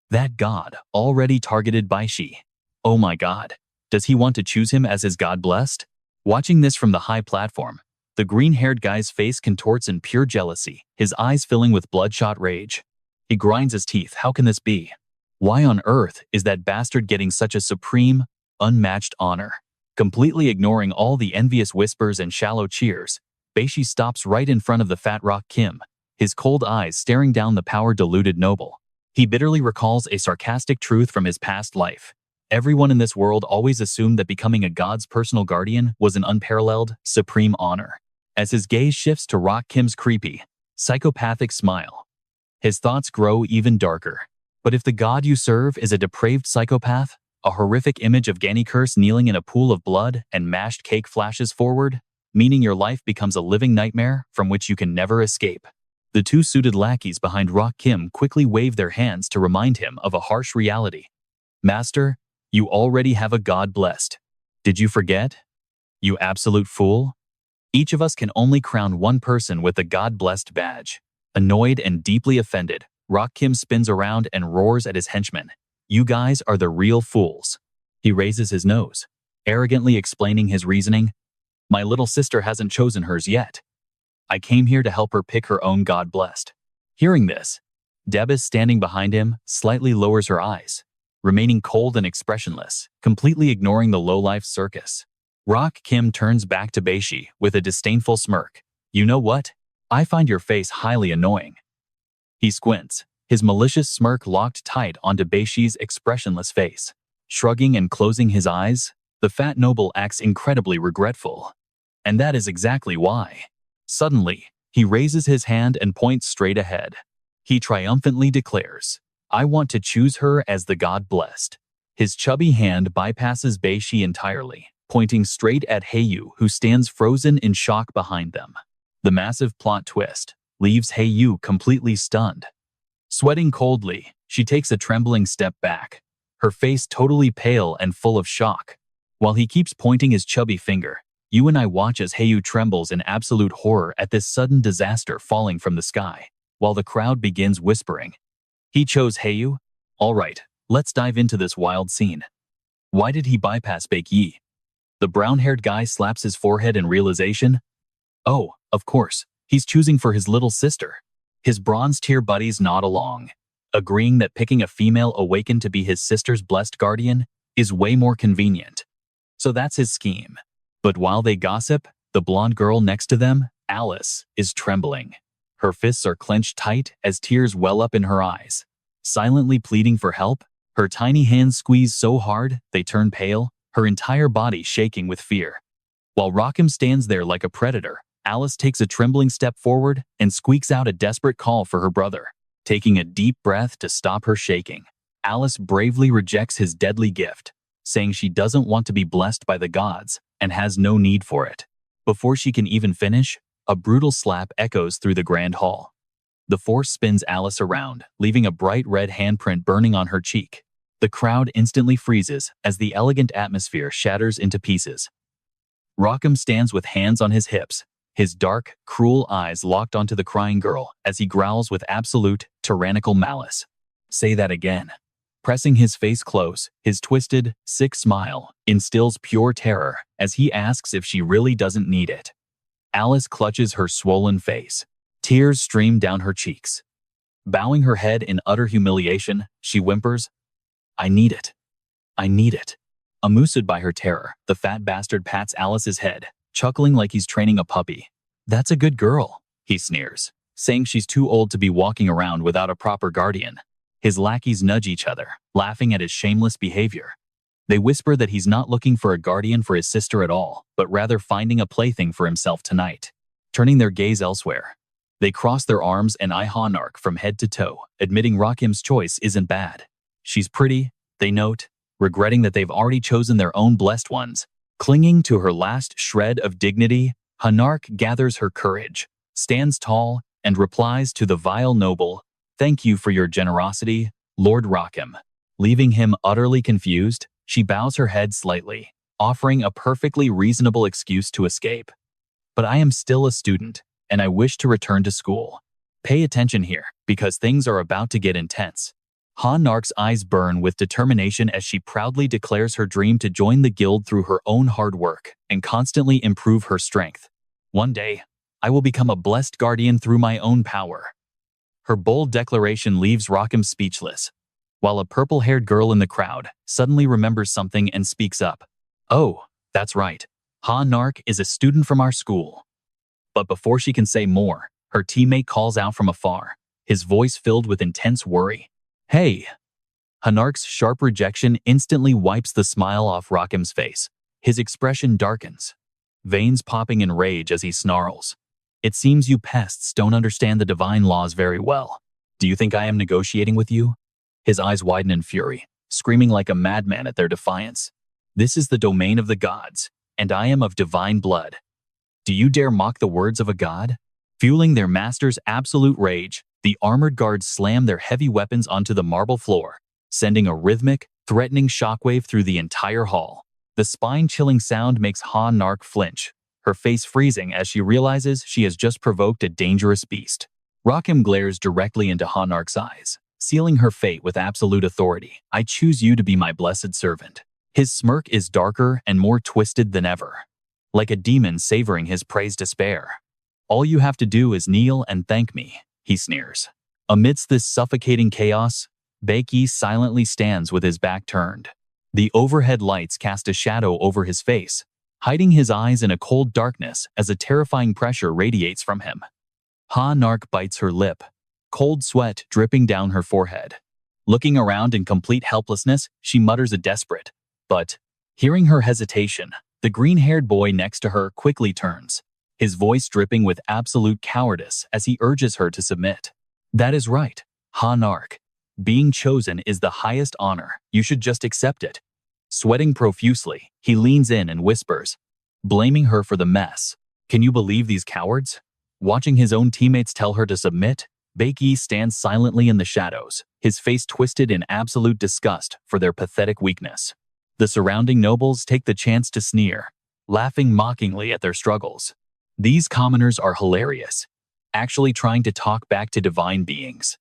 That god already targeted Baishi. Oh my god, does he want to choose him as his God-blessed? Watching this from the high platform, the green-haired guy's face contorts in pure jealousy, his eyes filling with bloodshot rage. He grinds his teeth. How can this be? Why on earth is that bastard getting such a supreme, unmatched honor? Completely ignoring all the envious whispers and shallow cheers, Baishi stops right in front of the fat Rock Kim, his cold eyes staring down the power-diluted noble. He bitterly recalls a sarcastic truth from his past life. Everyone in this world always assumed that becoming a god's personal guardian was an unparalleled, supreme honor. As his gaze shifts to Rock Kim's creepy, psychopathic smile, his thoughts grow even darker. But if the god you serve is a depraved psychopath, a horrific image of Gannikurs kneeling in a pool of blood and mashed cake flashes forward, meaning your life becomes a living nightmare from which you can never escape. The two suited lackeys behind Rock Kim quickly wave their hands to remind him of a harsh reality. Master, you already have a god blessed. Did you forget? You absolute fool. Each of us can only crown one person with the god-blessed badge. Annoyed and deeply offended, Rock Kim spins around and roars at his henchmen. You guys are the real fools. He raises his nose, arrogantly explaining his reasoning. My little sister hasn't chosen hers yet. I came here to help her pick her own god-blessed. Hearing this, Debus, standing behind him, slightly lowers her eyes, remaining cold and expressionless, completely ignoring the low-life circus. Rock Kim turns back to Beishi with a disdainful smirk. You know what? I find your face highly annoying. He squints, his malicious smirk locked tight onto Beishi's expressionless face. Shrugging and closing his eyes, the fat noble acts incredibly regretful. And that is exactly why. Suddenly, he raises his hand and points straight ahead. He triumphantly declares, I want to choose her as the god blessed. His chubby hand bypasses Beishi entirely, pointing straight at Heiyu, who stands frozen in shock behind them. The massive plot twist leaves Heiyu completely stunned. Sweating coldly, she takes a trembling step back, her face totally pale and full of shock. While he keeps pointing his chubby finger, you and I watch as Heiyu trembles in absolute horror at this sudden disaster falling from the sky, while the crowd begins whispering. He chose Heiyu? All right, let's dive into this wild scene. Why did he bypass Baekyi? The brown-haired guy slaps his forehead in realization. Oh, of course, he's choosing for his little sister. His bronze-tier buddies nod along, agreeing that picking a female awakened to be his sister's blessed guardian is way more convenient. So that's his scheme. But while they gossip, the blonde girl next to them, Alice, is trembling. Her fists are clenched tight as tears well up in her eyes. Silently pleading for help, her tiny hands squeeze so hard they turn pale, her entire body shaking with fear. While Rockham stands there like a predator, Alice takes a trembling step forward and squeaks out a desperate call for her brother. Taking a deep breath to stop her shaking, Alice bravely rejects his deadly gift, saying she doesn't want to be blessed by the gods and has no need for it. Before she can even finish, a brutal slap echoes through the grand hall. The force spins Alice around, leaving a bright red handprint burning on her cheek. The crowd instantly freezes as the elegant atmosphere shatters into pieces. Rockham stands with hands on his hips, his dark, cruel eyes locked onto the crying girl as he growls with absolute, tyrannical malice. Say that again. Pressing his face close, his twisted, sick smile instills pure terror as he asks if she really doesn't need it. Alice clutches her swollen face. Tears stream down her cheeks. Bowing her head in utter humiliation, she whimpers, I need it. I need it. Amused by her terror, the fat bastard pats Alice's head, chuckling like he's training a puppy. That's a good girl, he sneers, saying she's too old to be walking around without a proper guardian. His lackeys nudge each other, laughing at his shameless behavior. They whisper that he's not looking for a guardian for his sister at all, but rather finding a plaything for himself tonight. Turning their gaze elsewhere, they cross their arms and eye Hanark from head to toe, admitting Rockham's choice isn't bad. She's pretty, they note, regretting that they've already chosen their own blessed ones. Clinging to her last shred of dignity, Hanark gathers her courage, stands tall, and replies to the vile noble, Thank you for your generosity, Lord Rockham. Leaving him utterly confused, she bows her head slightly, offering a perfectly reasonable excuse to escape. But I am still a student, and I wish to return to school. Pay attention here, because things are about to get intense. Hanark's eyes burn with determination as she proudly declares her dream to join the guild through her own hard work and constantly improve her strength. One day, I will become a blessed guardian through my own power. Her bold declaration leaves Rockham speechless, while a purple-haired girl in the crowd suddenly remembers something and speaks up. Oh, that's right. Hanark is a student from our school. But before she can say more, her teammate calls out from afar, his voice filled with intense worry. Hey! Hanark's sharp rejection instantly wipes the smile off Rockham's face. His expression darkens, veins popping in rage as he snarls. It seems you pests don't understand the divine laws very well. Do you think I am negotiating with you? His eyes widen in fury, screaming like a madman at their defiance. This is the domain of the gods, and I am of divine blood. Do you dare mock the words of a god? Fueling their master's absolute rage, the armored guards slam their heavy weapons onto the marble floor, sending a rhythmic, threatening shockwave through the entire hall. The spine-chilling sound makes Hanark flinch, her face freezing as she realizes she has just provoked a dangerous beast. Rockham glares directly into Hanark's eyes, sealing her fate with absolute authority. I choose you to be my blessed servant. His smirk is darker and more twisted than ever, like a demon savoring his prey's despair. All you have to do is kneel and thank me, he sneers. Amidst this suffocating chaos, Baekgi silently stands with his back turned. The overhead lights cast a shadow over his face, hiding his eyes in a cold darkness as a terrifying pressure radiates from him. Ha-nark bites her lip, cold sweat dripping down her forehead. Looking around in complete helplessness, she mutters a desperate, but, hearing her hesitation, the green-haired boy next to her quickly turns, his voice dripping with absolute cowardice as he urges her to submit. That is right, Ha-nark. Being chosen is the highest honor. You should just accept it. Sweating profusely, he leans in and whispers, blaming her for the mess. Can you believe these cowards? Watching his own teammates tell her to submit, Baekgi stands silently in the shadows, his face twisted in absolute disgust for their pathetic weakness. The surrounding nobles take the chance to sneer, laughing mockingly at their struggles. These commoners are hilarious, actually trying to talk back to divine beings.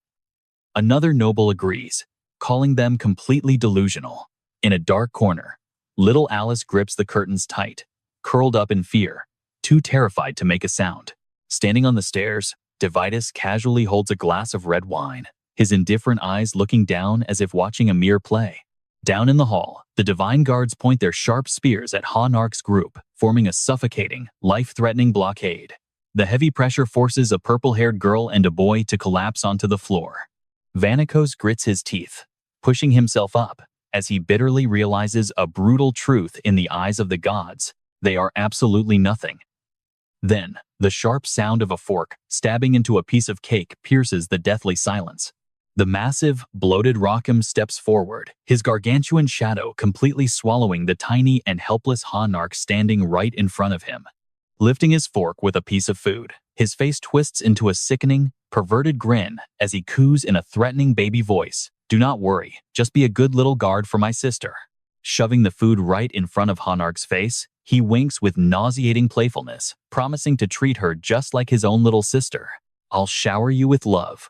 Another noble agrees, calling them completely delusional. In a dark corner, little Alice grips the curtains tight, curled up in fear, too terrified to make a sound. Standing on the stairs, Divitus casually holds a glass of red wine, his indifferent eyes looking down as if watching a mere play. Down in the hall, the divine guards point their sharp spears at Ha-nark's group, forming a suffocating, life-threatening blockade. The heavy pressure forces a purple-haired girl and a boy to collapse onto the floor. Vanikos grits his teeth, pushing himself up, as he bitterly realizes a brutal truth in the eyes of the gods. They are absolutely nothing. Then, the sharp sound of a fork stabbing into a piece of cake pierces the deathly silence. The massive, bloated Rockham steps forward, his gargantuan shadow completely swallowing the tiny and helpless Ha-nark standing right in front of him. Lifting his fork with a piece of food, his face twists into a sickening, perverted grin as he coos in a threatening baby voice, "Do not worry, just be a good little guard for my sister." Shoving the food right in front of Ha-nark's face, he winks with nauseating playfulness, promising to treat her just like his own little sister. "I'll shower you with love."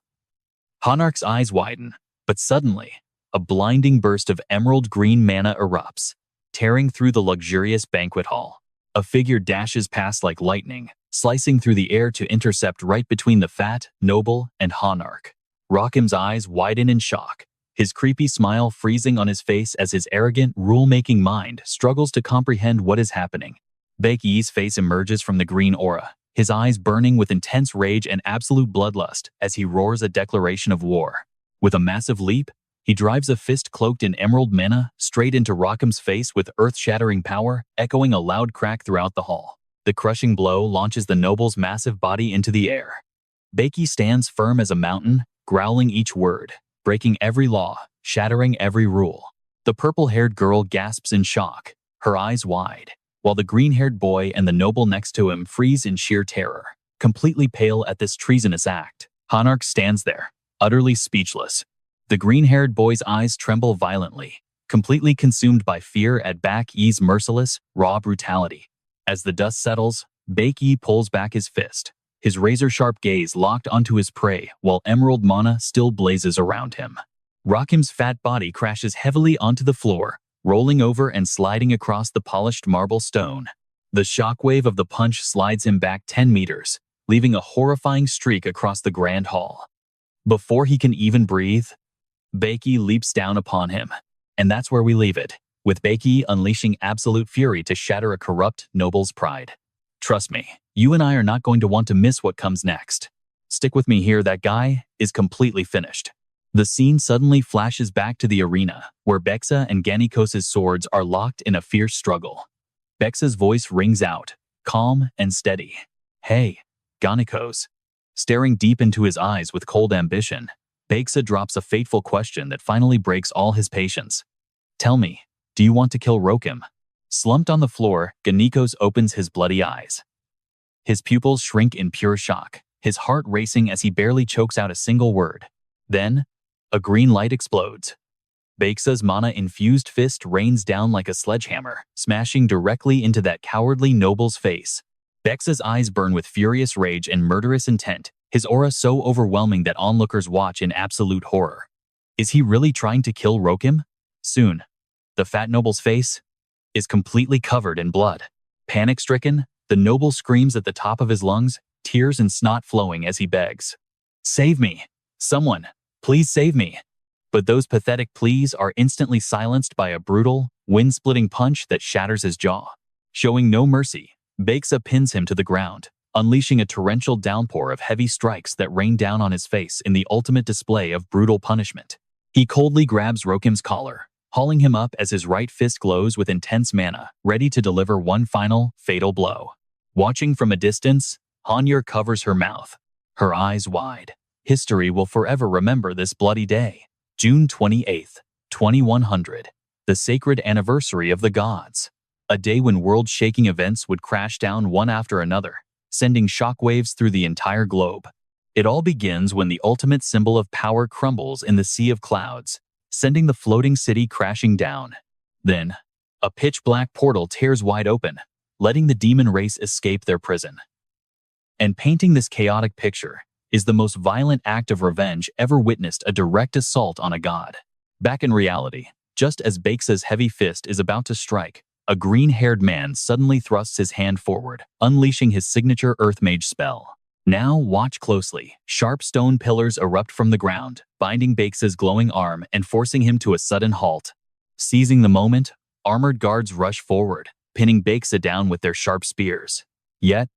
Ha-nark's eyes widen, but suddenly, a blinding burst of emerald green mana erupts, tearing through the luxurious banquet hall. A figure dashes past like lightning, slicing through the air to intercept right between the fat, noble, and Ha-nark. Rockham's eyes widen in shock, his creepy smile freezing on his face as his arrogant, rule-making mind struggles to comprehend what is happening. Baekgi's face emerges from the green aura, his eyes burning with intense rage and absolute bloodlust as he roars a declaration of war. With a massive leap, he drives a fist cloaked in emerald mana straight into Rockham's face with earth-shattering power, echoing a loud crack throughout the hall. The crushing blow launches the noble's massive body into the air. Baekgi stands firm as a mountain, growling each word, breaking every law, shattering every rule. The purple-haired girl gasps in shock, her eyes wide, while the green-haired boy and the noble next to him freeze in sheer terror, completely pale at this treasonous act. Ha-nark stands there, utterly speechless. The green-haired boy's eyes tremble violently, completely consumed by fear at Baekgi's merciless, raw brutality. As the dust settles, Baekgi pulls back his fist, his razor-sharp gaze locked onto his prey while emerald mana still blazes around him. Rockham's fat body crashes heavily onto the floor, rolling over and sliding across the polished marble stone. The shockwave of the punch slides him back 10 meters, leaving a horrifying streak across the grand hall. Before he can even breathe, Baekgi leaps down upon him. And that's where we leave it, with Baekgi unleashing absolute fury to shatter a corrupt noble's pride. Trust me, you and I are not going to want to miss what comes next. Stick with me here, that guy is completely finished. The scene suddenly flashes back to the arena, where Bexa and Ganikos' swords are locked in a fierce struggle. Bexa's voice rings out, calm and steady. "Hey, Ganikos." Staring deep into his eyes with cold ambition, Bexa drops a fateful question that finally breaks all his patience. "Tell me, do you want to kill Rokim?" Slumped on the floor, Ganikos opens his bloody eyes. His pupils shrink in pure shock, his heart racing as he barely chokes out a single word. Then, a green light explodes. Bexa's mana-infused fist rains down like a sledgehammer, smashing directly into that cowardly noble's face. Bexa's eyes burn with furious rage and murderous intent, his aura so overwhelming that onlookers watch in absolute horror. Is he really trying to kill Rokim? Soon, the fat noble's face is completely covered in blood. Panic-stricken, the noble screams at the top of his lungs, tears and snot flowing as he begs, "Save me! "Someone, please save me." But those pathetic pleas are instantly silenced by a brutal, wind-splitting punch that shatters his jaw. Showing no mercy, Bexa pins him to the ground, unleashing a torrential downpour of heavy strikes that rain down on his face in the ultimate display of brutal punishment. He coldly grabs Rokim's collar, hauling him up as his right fist glows with intense mana, ready to deliver one final, fatal blow. Watching from a distance, Hanyur covers her mouth, her eyes wide. History will forever remember this bloody day. June 28th, 2100, the sacred anniversary of the gods. A day when world-shaking events would crash down one after another, sending shockwaves through the entire globe. It all begins when the ultimate symbol of power crumbles in the sea of clouds, sending the floating city crashing down. Then, a pitch-black portal tears wide open, letting the demon race escape their prison. And painting this chaotic picture is the most violent act of revenge ever witnessed, a direct assault on a god. Back in reality, just as Bexa's heavy fist is about to strike, a green-haired man suddenly thrusts his hand forward, unleashing his signature Earth Mage spell. Now watch closely. Sharp stone pillars erupt from the ground, binding Bexa's glowing arm and forcing him to a sudden halt. Seizing the moment, armored guards rush forward, pinning Bexa down with their sharp spears. Yet,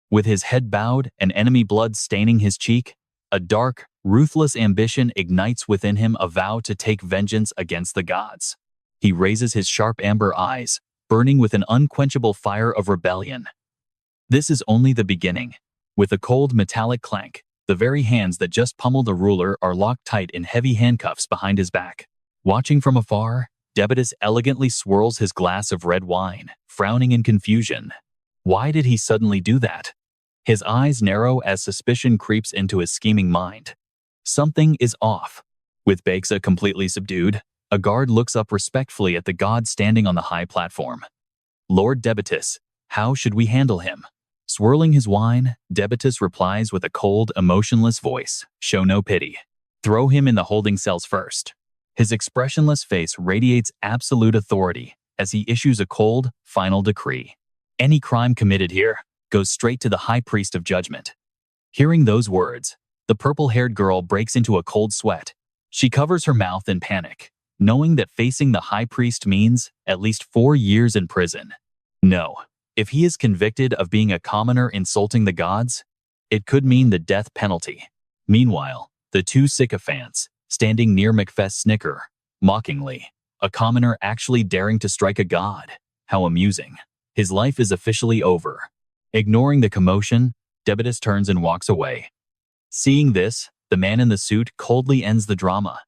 with his head bowed and enemy blood staining his cheek, a dark, ruthless ambition ignites within him, a vow to take vengeance against the gods. He raises his sharp amber eyes, burning with an unquenchable fire of rebellion. This is only the beginning. With a cold metallic clank, the very hands that just pummeled a ruler are locked tight in heavy handcuffs behind his back. Watching from afar, Debitus elegantly swirls his glass of red wine, frowning in confusion. Why did he suddenly do that? His eyes narrow as suspicion creeps into his scheming mind. Something is off. With Bexa completely subdued, a guard looks up respectfully at the god standing on the high platform. "Lord Debitus, how should we handle him?" Swirling his wine, Debitus replies with a cold, emotionless voice, "Show no pity. Throw him in the holding cells first." His expressionless face radiates absolute authority as he issues a cold, final decree. Any crime committed here goes straight to the High Priest of Judgment. Hearing those words, the purple-haired girl breaks into a cold sweat. She covers her mouth in panic, knowing that facing the High Priest means at least 4 years in prison. No, if he is convicted of being a commoner insulting the gods, it could mean the death penalty. Meanwhile, the two sycophants, standing near Macbeth, snicker mockingly. A commoner actually daring to strike a god. How amusing. His life is officially over. Ignoring the commotion, Debitus turns and walks away. Seeing this, the man in the suit coldly ends the drama,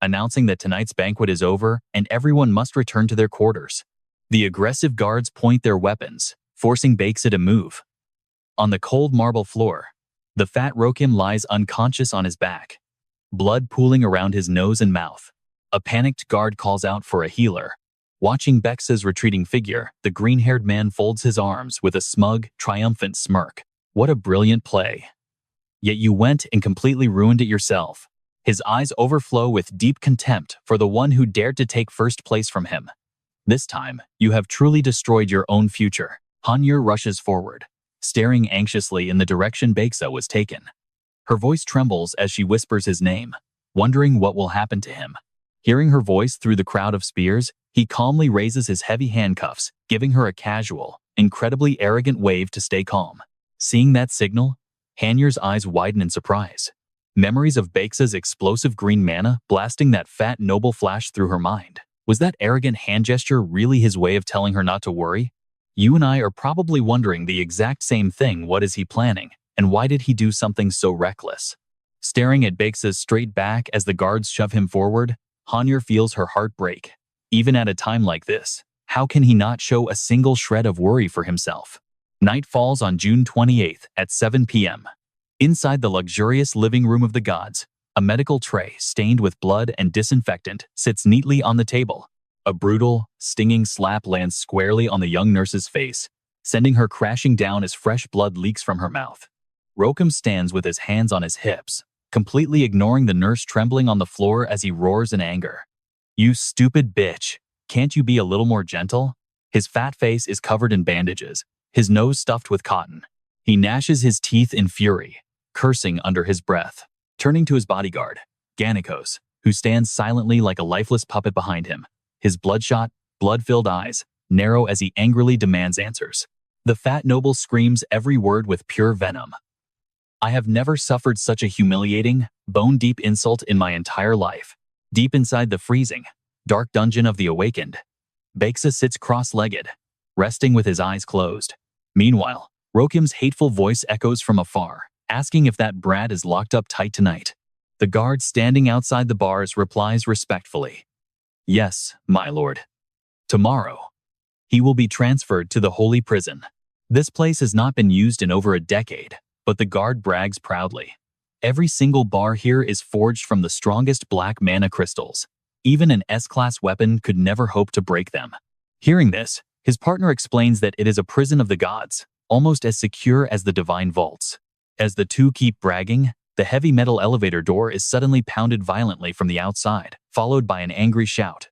announcing that tonight's banquet is over and everyone must return to their quarters. The aggressive guards point their weapons, forcing Bexa to move. On the cold marble floor, the fat Rokim lies unconscious on his back, blood pooling around his nose and mouth. A panicked guard calls out for a healer. Watching Bexa's retreating figure, the green-haired man folds his arms with a smug, triumphant smirk. What a brilliant play. Yet you went and completely ruined it yourself. His eyes overflow with deep contempt for the one who dared to take first place from him. This time, you have truly destroyed your own future. Hanyur rushes forward, staring anxiously in the direction Bexa was taken. Her voice trembles as she whispers his name, wondering what will happen to him. Hearing her voice through the crowd of spears, he calmly raises his heavy handcuffs, giving her a casual, incredibly arrogant wave to stay calm. Seeing that signal, Hanyur's eyes widen in surprise. Memories of Bexa's explosive green mana blasting that fat noble flash through her mind. Was that arrogant hand gesture really his way of telling her not to worry? You and I are probably wondering the exact same thing. What is he planning? And why did he do something so reckless? Staring at Bexa's straight back as the guards shove him forward, Hanyur feels her heart break. Even at a time like this, how can he not show a single shred of worry for himself? Night falls on June 28th at 7 p.m. Inside the luxurious living room of the gods, a medical tray stained with blood and disinfectant sits neatly on the table. A brutal, stinging slap lands squarely on the young nurse's face, sending her crashing down as fresh blood leaks from her mouth. Rokim stands with his hands on his hips, completely ignoring the nurse trembling on the floor as he roars in anger. "You stupid bitch. Can't you be a little more gentle?" His fat face is covered in bandages, his nose stuffed with cotton. He gnashes his teeth in fury, cursing under his breath. turning to his bodyguard, Gannikos, who stands silently like a lifeless puppet behind him, his bloodshot, blood-filled eyes narrow as he angrily demands answers. The fat noble screams every word with pure venom. I have never suffered such a humiliating, bone-deep insult in my entire life. Deep inside the freezing, dark dungeon of the awakened, Baeksa sits cross-legged, resting with his eyes closed. Meanwhile, Rokim's hateful voice echoes from afar, asking if that brat is locked up tight tonight. The guard standing outside the bars replies respectfully, "Yes, my lord. Tomorrow, he will be transferred to the holy prison." This place has not been used in over a decade, but the guard brags proudly. Every single bar here is forged from the strongest black mana crystals. Even an S-class weapon could never hope to break them. Hearing this, his partner explains that it is a prison of the gods, almost as secure as the divine vaults. As the two keep bragging, the heavy metal elevator door is suddenly pounded violently from the outside, followed by an angry shout.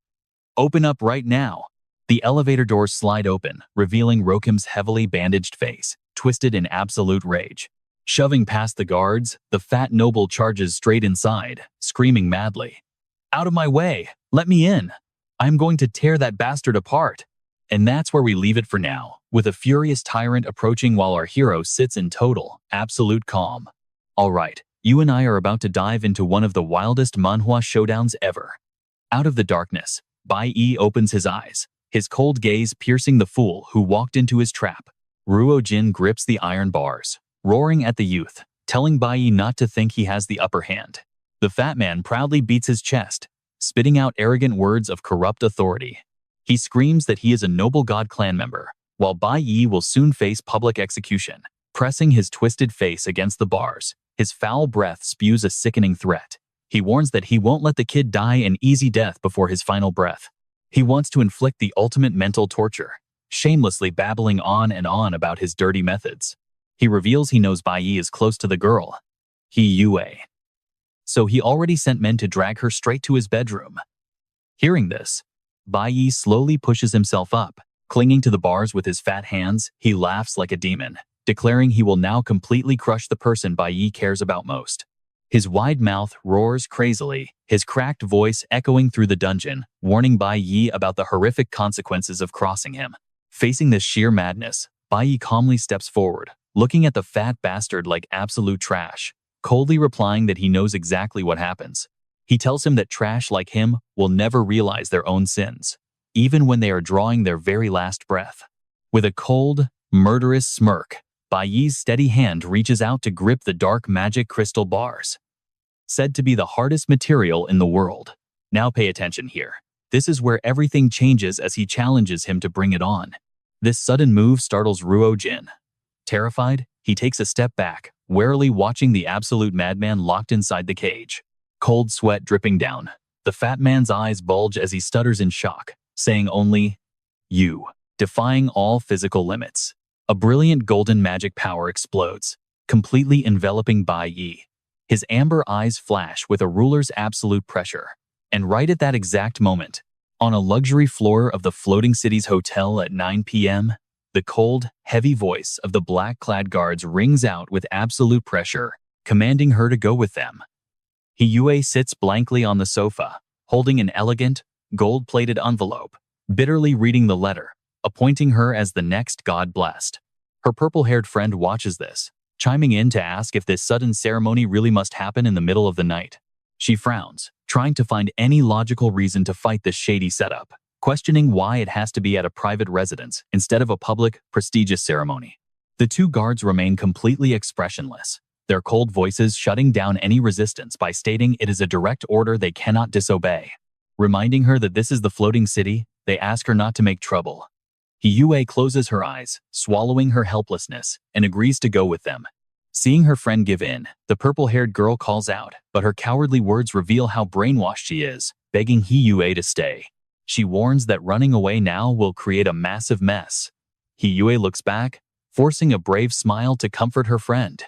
"Open up right now!" The elevator doors slide open, revealing Rokim's heavily bandaged face, twisted in absolute rage. Shoving past the guards, the fat noble charges straight inside, screaming madly, "Out of my way! Let me in! I'm going to tear that bastard apart!" And that's where we leave it for now, with a furious tyrant approaching while our hero sits in total, absolute calm. Alright, you and I are about to dive into one of the wildest manhwa showdowns ever. Out of the darkness, Bai Yi opens his eyes, his cold gaze piercing the fool who walked into his trap. Ruo Jin grips the iron bars, roaring at the youth, telling Bai Yi not to think he has the upper hand. The fat man proudly beats his chest, spitting out arrogant words of corrupt authority. He screams that he is a noble god clan member, while Bai Yi will soon face public execution. Pressing his twisted face against the bars, his foul breath spews a sickening threat. He warns that he won't let the kid die an easy death before his final breath. He wants to inflict the ultimate mental torture, shamelessly babbling on and on about his dirty methods. He reveals he knows Bai Yi is close to the girl, Yue. So he already sent men to drag her straight to his bedroom. Hearing this, Bai Yi slowly pushes himself up. Clinging to the bars with his fat hands, he laughs like a demon, declaring he will now completely crush the person Bai Yi cares about most. His wide mouth roars crazily, his cracked voice echoing through the dungeon, warning Bai Yi about the horrific consequences of crossing him. Facing this sheer madness, Bai Yi calmly steps forward, looking at the fat bastard like absolute trash, coldly replying that he knows exactly what happens. He tells him that trash like him will never realize their own sins, even when they are drawing their very last breath. With a cold, murderous smirk, Bai Yi's steady hand reaches out to grip the dark magic crystal bars, said to be the hardest material in the world. Now pay attention here. This is where everything changes as he challenges him to bring it on. This sudden move startles Ruo Jin. Terrified, he takes a step back, warily watching the absolute madman locked inside the cage. Cold sweat dripping down, the fat man's eyes bulge as he stutters in shock, saying only, "You," defying all physical limits. A brilliant golden magic power explodes, completely enveloping Bai Yi. His amber eyes flash with a ruler's absolute pressure. And right at that exact moment, on a luxury floor of the floating city's hotel at 9 p.m., the cold, heavy voice of the black-clad guards rings out with absolute pressure, commanding her to go with them. Yue sits blankly on the sofa, holding an elegant, gold-plated envelope, bitterly reading the letter, appointing her as the next god blessed. Her purple-haired friend watches this, chiming in to ask if this sudden ceremony really must happen in the middle of the night. She frowns, trying to find any logical reason to fight this shady setup, questioning why it has to be at a private residence instead of a public, prestigious ceremony. The two guards remain completely expressionless, their cold voices shutting down any resistance by stating it is a direct order they cannot disobey. Reminding her that this is the floating city, they ask her not to make trouble. Yue closes her eyes, swallowing her helplessness, and agrees to go with them. Seeing her friend give in, the purple-haired girl calls out, but her cowardly words reveal how brainwashed she is, begging Yue to stay. She warns that running away now will create a massive mess. Yue looks back, forcing a brave smile to comfort her friend,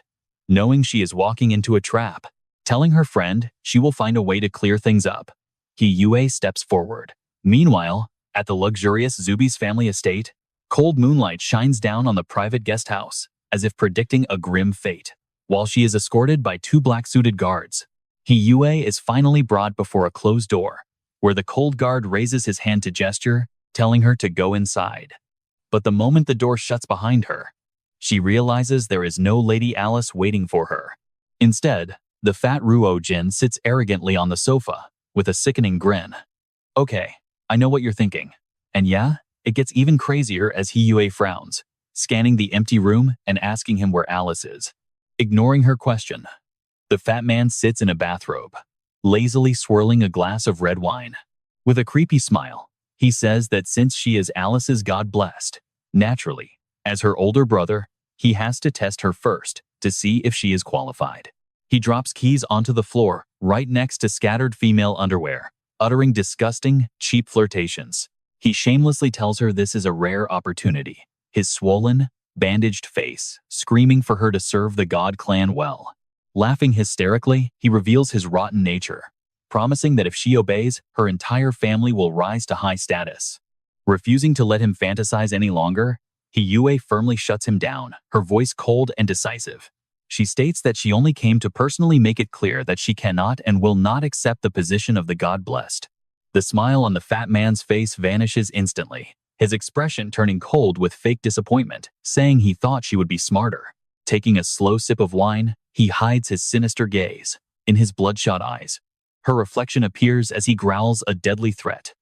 knowing she is walking into a trap. Telling her friend she will find a way to clear things up, Yue steps forward. Meanwhile, at the luxurious Zubi's family estate, cold moonlight shines down on the private guest house, as if predicting a grim fate. While she is escorted by two black-suited guards, Yue is finally brought before a closed door, where the cold guard raises his hand to gesture, telling her to go inside. But the moment the door shuts behind her, she realizes there is no Lady Alice waiting for her. Instead, the fat Ruo Jin sits arrogantly on the sofa, with a sickening grin. Okay, I know what you're thinking. And yeah, it gets even crazier as Yue frowns, scanning the empty room and asking him where Alice is. Ignoring her question, the fat man sits in a bathrobe, lazily swirling a glass of red wine. With a creepy smile, he says that since she is Alice's God-blessed, naturally, as her older brother, he has to test her first to see if she is qualified. He drops keys onto the floor right next to scattered female underwear, uttering disgusting, cheap flirtations. He shamelessly tells her this is a rare opportunity, his swollen, bandaged face screaming for her to serve the God clan well. Laughing hysterically, he reveals his rotten nature, promising that if she obeys, her entire family will rise to high status. Refusing to let him fantasize any longer, Yue firmly shuts him down, her voice cold and decisive. She states that she only came to personally make it clear that she cannot and will not accept the position of the God-blessed. The smile on the fat man's face vanishes instantly, his expression turning cold with fake disappointment, saying he thought she would be smarter. Taking a slow sip of wine, he hides his sinister gaze. In his bloodshot eyes, her reflection appears as he growls a deadly threat,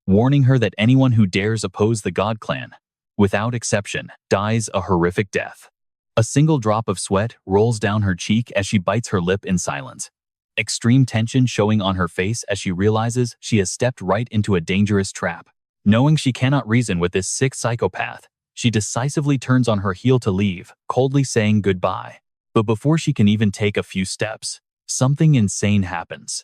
warning her that anyone who dares oppose the God clan, without exception, dies a horrific death. A single drop of sweat rolls down her cheek as she bites her lip in silence, extreme tension showing on her face as she realizes she has stepped right into a dangerous trap. Knowing she cannot reason with this sick psychopath, she decisively turns on her heel to leave, coldly saying goodbye. But before she can even take a few steps, something insane happens.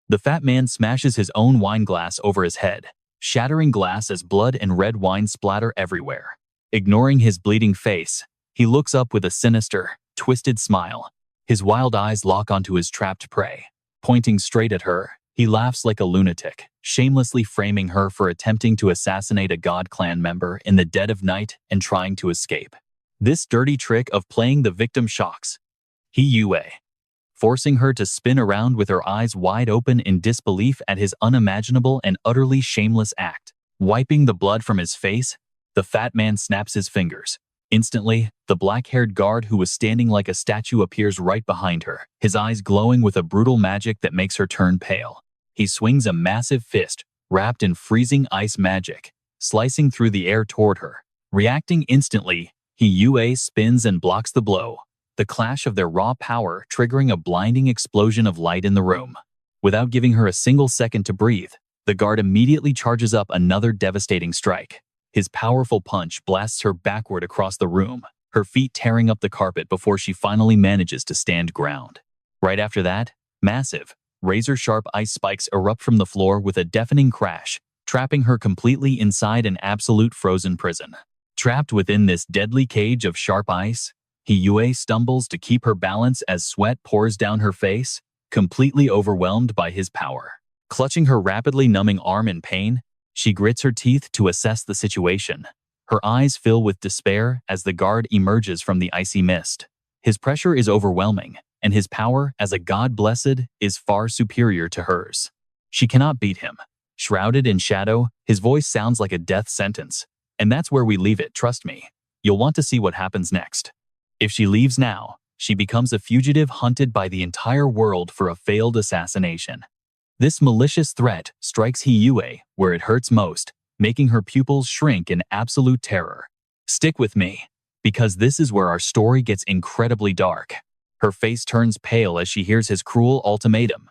The fat man smashes his own wine glass over his head, shattering glass as blood and red wine splatter everywhere. Ignoring his bleeding face, he looks up with a sinister, twisted smile. His wild eyes lock onto his trapped prey. Pointing straight at her, he laughs like a lunatic, shamelessly framing her for attempting to assassinate a God clan member in the dead of night and trying to escape. This dirty trick of playing the victim shocks Yue, forcing her to spin around with her eyes wide open in disbelief at his unimaginable and utterly shameless act. Wiping the blood from his face, the fat man snaps his fingers. Instantly, the black-haired guard who was standing like a statue appears right behind her, his eyes glowing with a brutal magic that makes her turn pale. He swings a massive fist, wrapped in freezing ice magic, slicing through the air toward her. Reacting instantly, Yue spins and blocks the blow, the clash of their raw power triggering a blinding explosion of light in the room. Without giving her a single second to breathe, the guard immediately charges up another devastating strike. His powerful punch blasts her backward across the room, her feet tearing up the carpet before she finally manages to stand ground. Right after that, massive, razor-sharp ice spikes erupt from the floor with a deafening crash, trapping her completely inside an absolute frozen prison. Trapped within this deadly cage of sharp ice, Yue stumbles to keep her balance as sweat pours down her face, completely overwhelmed by his power. Clutching her rapidly numbing arm in pain, she grits her teeth to assess the situation. Her eyes fill with despair as the guard emerges from the icy mist. His pressure is overwhelming, and his power as a God-blessed is far superior to hers. She cannot beat him. Shrouded in shadow, his voice sounds like a death sentence. And that's where we leave it, trust me. You'll want to see what happens next. If she leaves now, she becomes a fugitive hunted by the entire world for a failed assassination. This malicious threat strikes Yue where it hurts most, making her pupils shrink in absolute terror. Stick with me, because this is where our story gets incredibly dark. Her face turns pale as she hears his cruel ultimatum.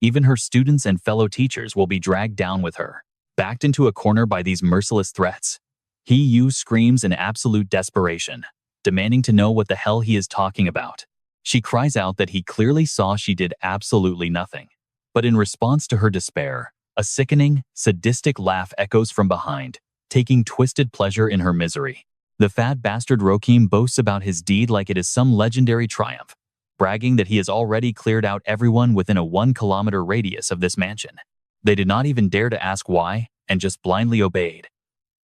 Even her students and fellow teachers will be dragged down with her. Backed into a corner by these merciless threats, Yue screams in absolute desperation, demanding to know what the hell he is talking about. She cries out that he clearly saw she did absolutely nothing. But in response to her despair, a sickening, sadistic laugh echoes from behind, taking twisted pleasure in her misery. The fat bastard Rokim boasts about his deed like it is some legendary triumph, bragging that he has already cleared out everyone within a 1-kilometer radius of this mansion. They did not even dare to ask why, and just blindly obeyed.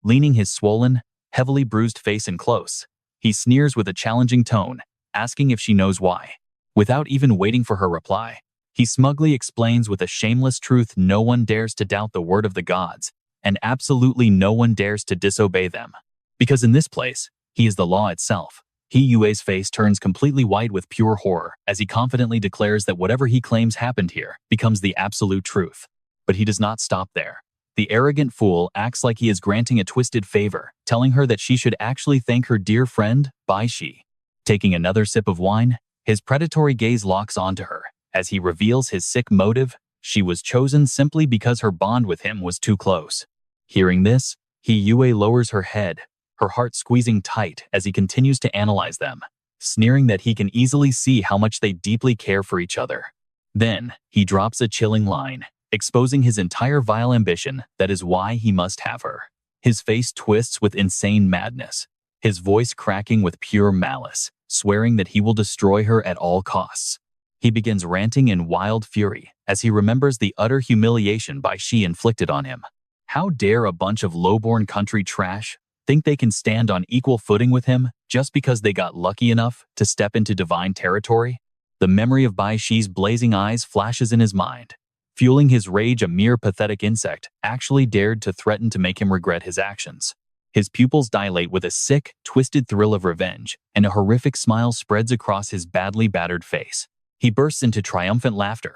Leaning his swollen, heavily bruised face in close, he sneers with a challenging tone, asking if she knows why. Without even waiting for her reply, He smugly explains with a shameless truth no one dares to doubt the word of the gods, and absolutely no one dares to disobey them. Because in this place, he is the law itself. Yue's face turns completely white with pure horror as he confidently declares that whatever he claims happened here becomes the absolute truth. But he does not stop there. The arrogant fool acts like he is granting a twisted favor, telling her that she should actually thank her dear friend, Bai Shi. Taking another sip of wine, his predatory gaze locks onto her as he reveals his sick motive. She was chosen simply because her bond with him was too close. Hearing this, Yue lowers her head, her heart squeezing tight as he continues to analyze them, sneering that he can easily see how much they deeply care for each other. Then, he drops a chilling line, exposing his entire vile ambition that is why he must have her. His face twists with insane madness, his voice cracking with pure malice, swearing that he will destroy her at all costs. He begins ranting in wild fury as he remembers the utter humiliation Bai Shi inflicted on him. How dare a bunch of low-born country trash think they can stand on equal footing with him just because they got lucky enough to step into divine territory? The memory of Bai Shi's blazing eyes flashes in his mind. Fueling his rage, a mere pathetic insect actually dared to threaten to make him regret his actions. His pupils dilate with a sick, twisted thrill of revenge, and a horrific smile spreads across his badly battered face. He bursts into triumphant laughter,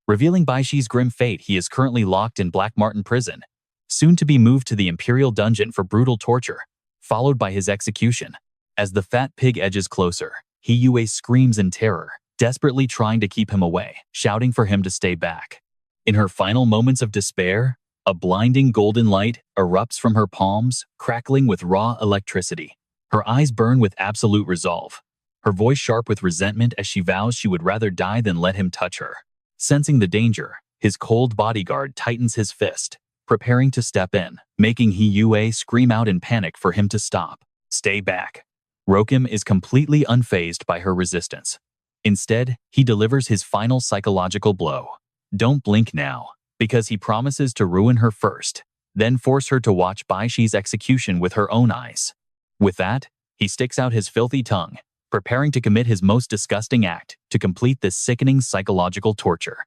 revealing Bai Shi's grim fate. He is currently locked in Black Martin Prison, soon to be moved to the Imperial Dungeon for brutal torture, followed by his execution. As the fat pig edges closer, Yue screams in terror, desperately trying to keep him away, shouting for him to stay back. In her final moments of despair, a blinding golden light erupts from her palms, crackling with raw electricity. Her eyes burn with absolute resolve, her voice sharp with resentment as she vows she would rather die than let him touch her. Sensing the danger, his cold bodyguard tightens his fist, preparing to step in, making Yue scream out in panic for him to stop. Stay back. Rokim is completely unfazed by her resistance. Instead, he delivers his final psychological blow. Don't blink now, because he promises to ruin her first, then force her to watch Bai Shi's execution with her own eyes. With that, he sticks out his filthy tongue, preparing to commit his most disgusting act to complete this sickening psychological torture.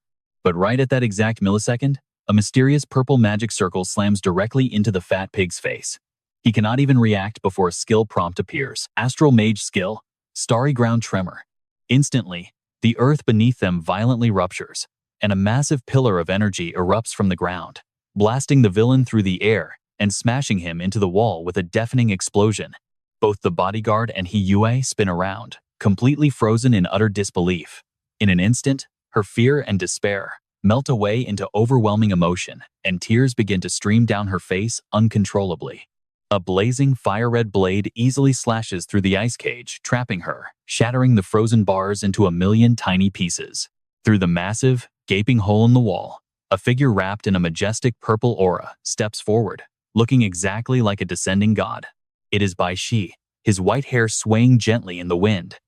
But right at that exact millisecond, a mysterious purple magic circle slams directly into the fat pig's face. He cannot even react before a skill prompt appears. Astral Mage skill, Starry Ground Tremor. Instantly, the earth beneath them violently ruptures, and a massive pillar of energy erupts from the ground, blasting the villain through the air and smashing him into the wall with a deafening explosion. Both the bodyguard and Yue spin around, completely frozen in utter disbelief. In an instant, her fear and despair melt away into overwhelming emotion, and tears begin to stream down her face uncontrollably. A blazing fire-red blade easily slashes through the ice cage, trapping her, shattering the frozen bars into a million tiny pieces. Through the massive, gaping hole in the wall, a figure wrapped in a majestic purple aura steps forward, looking exactly like a descending god. It is Bai Shi, his white hair swaying gently in the wind.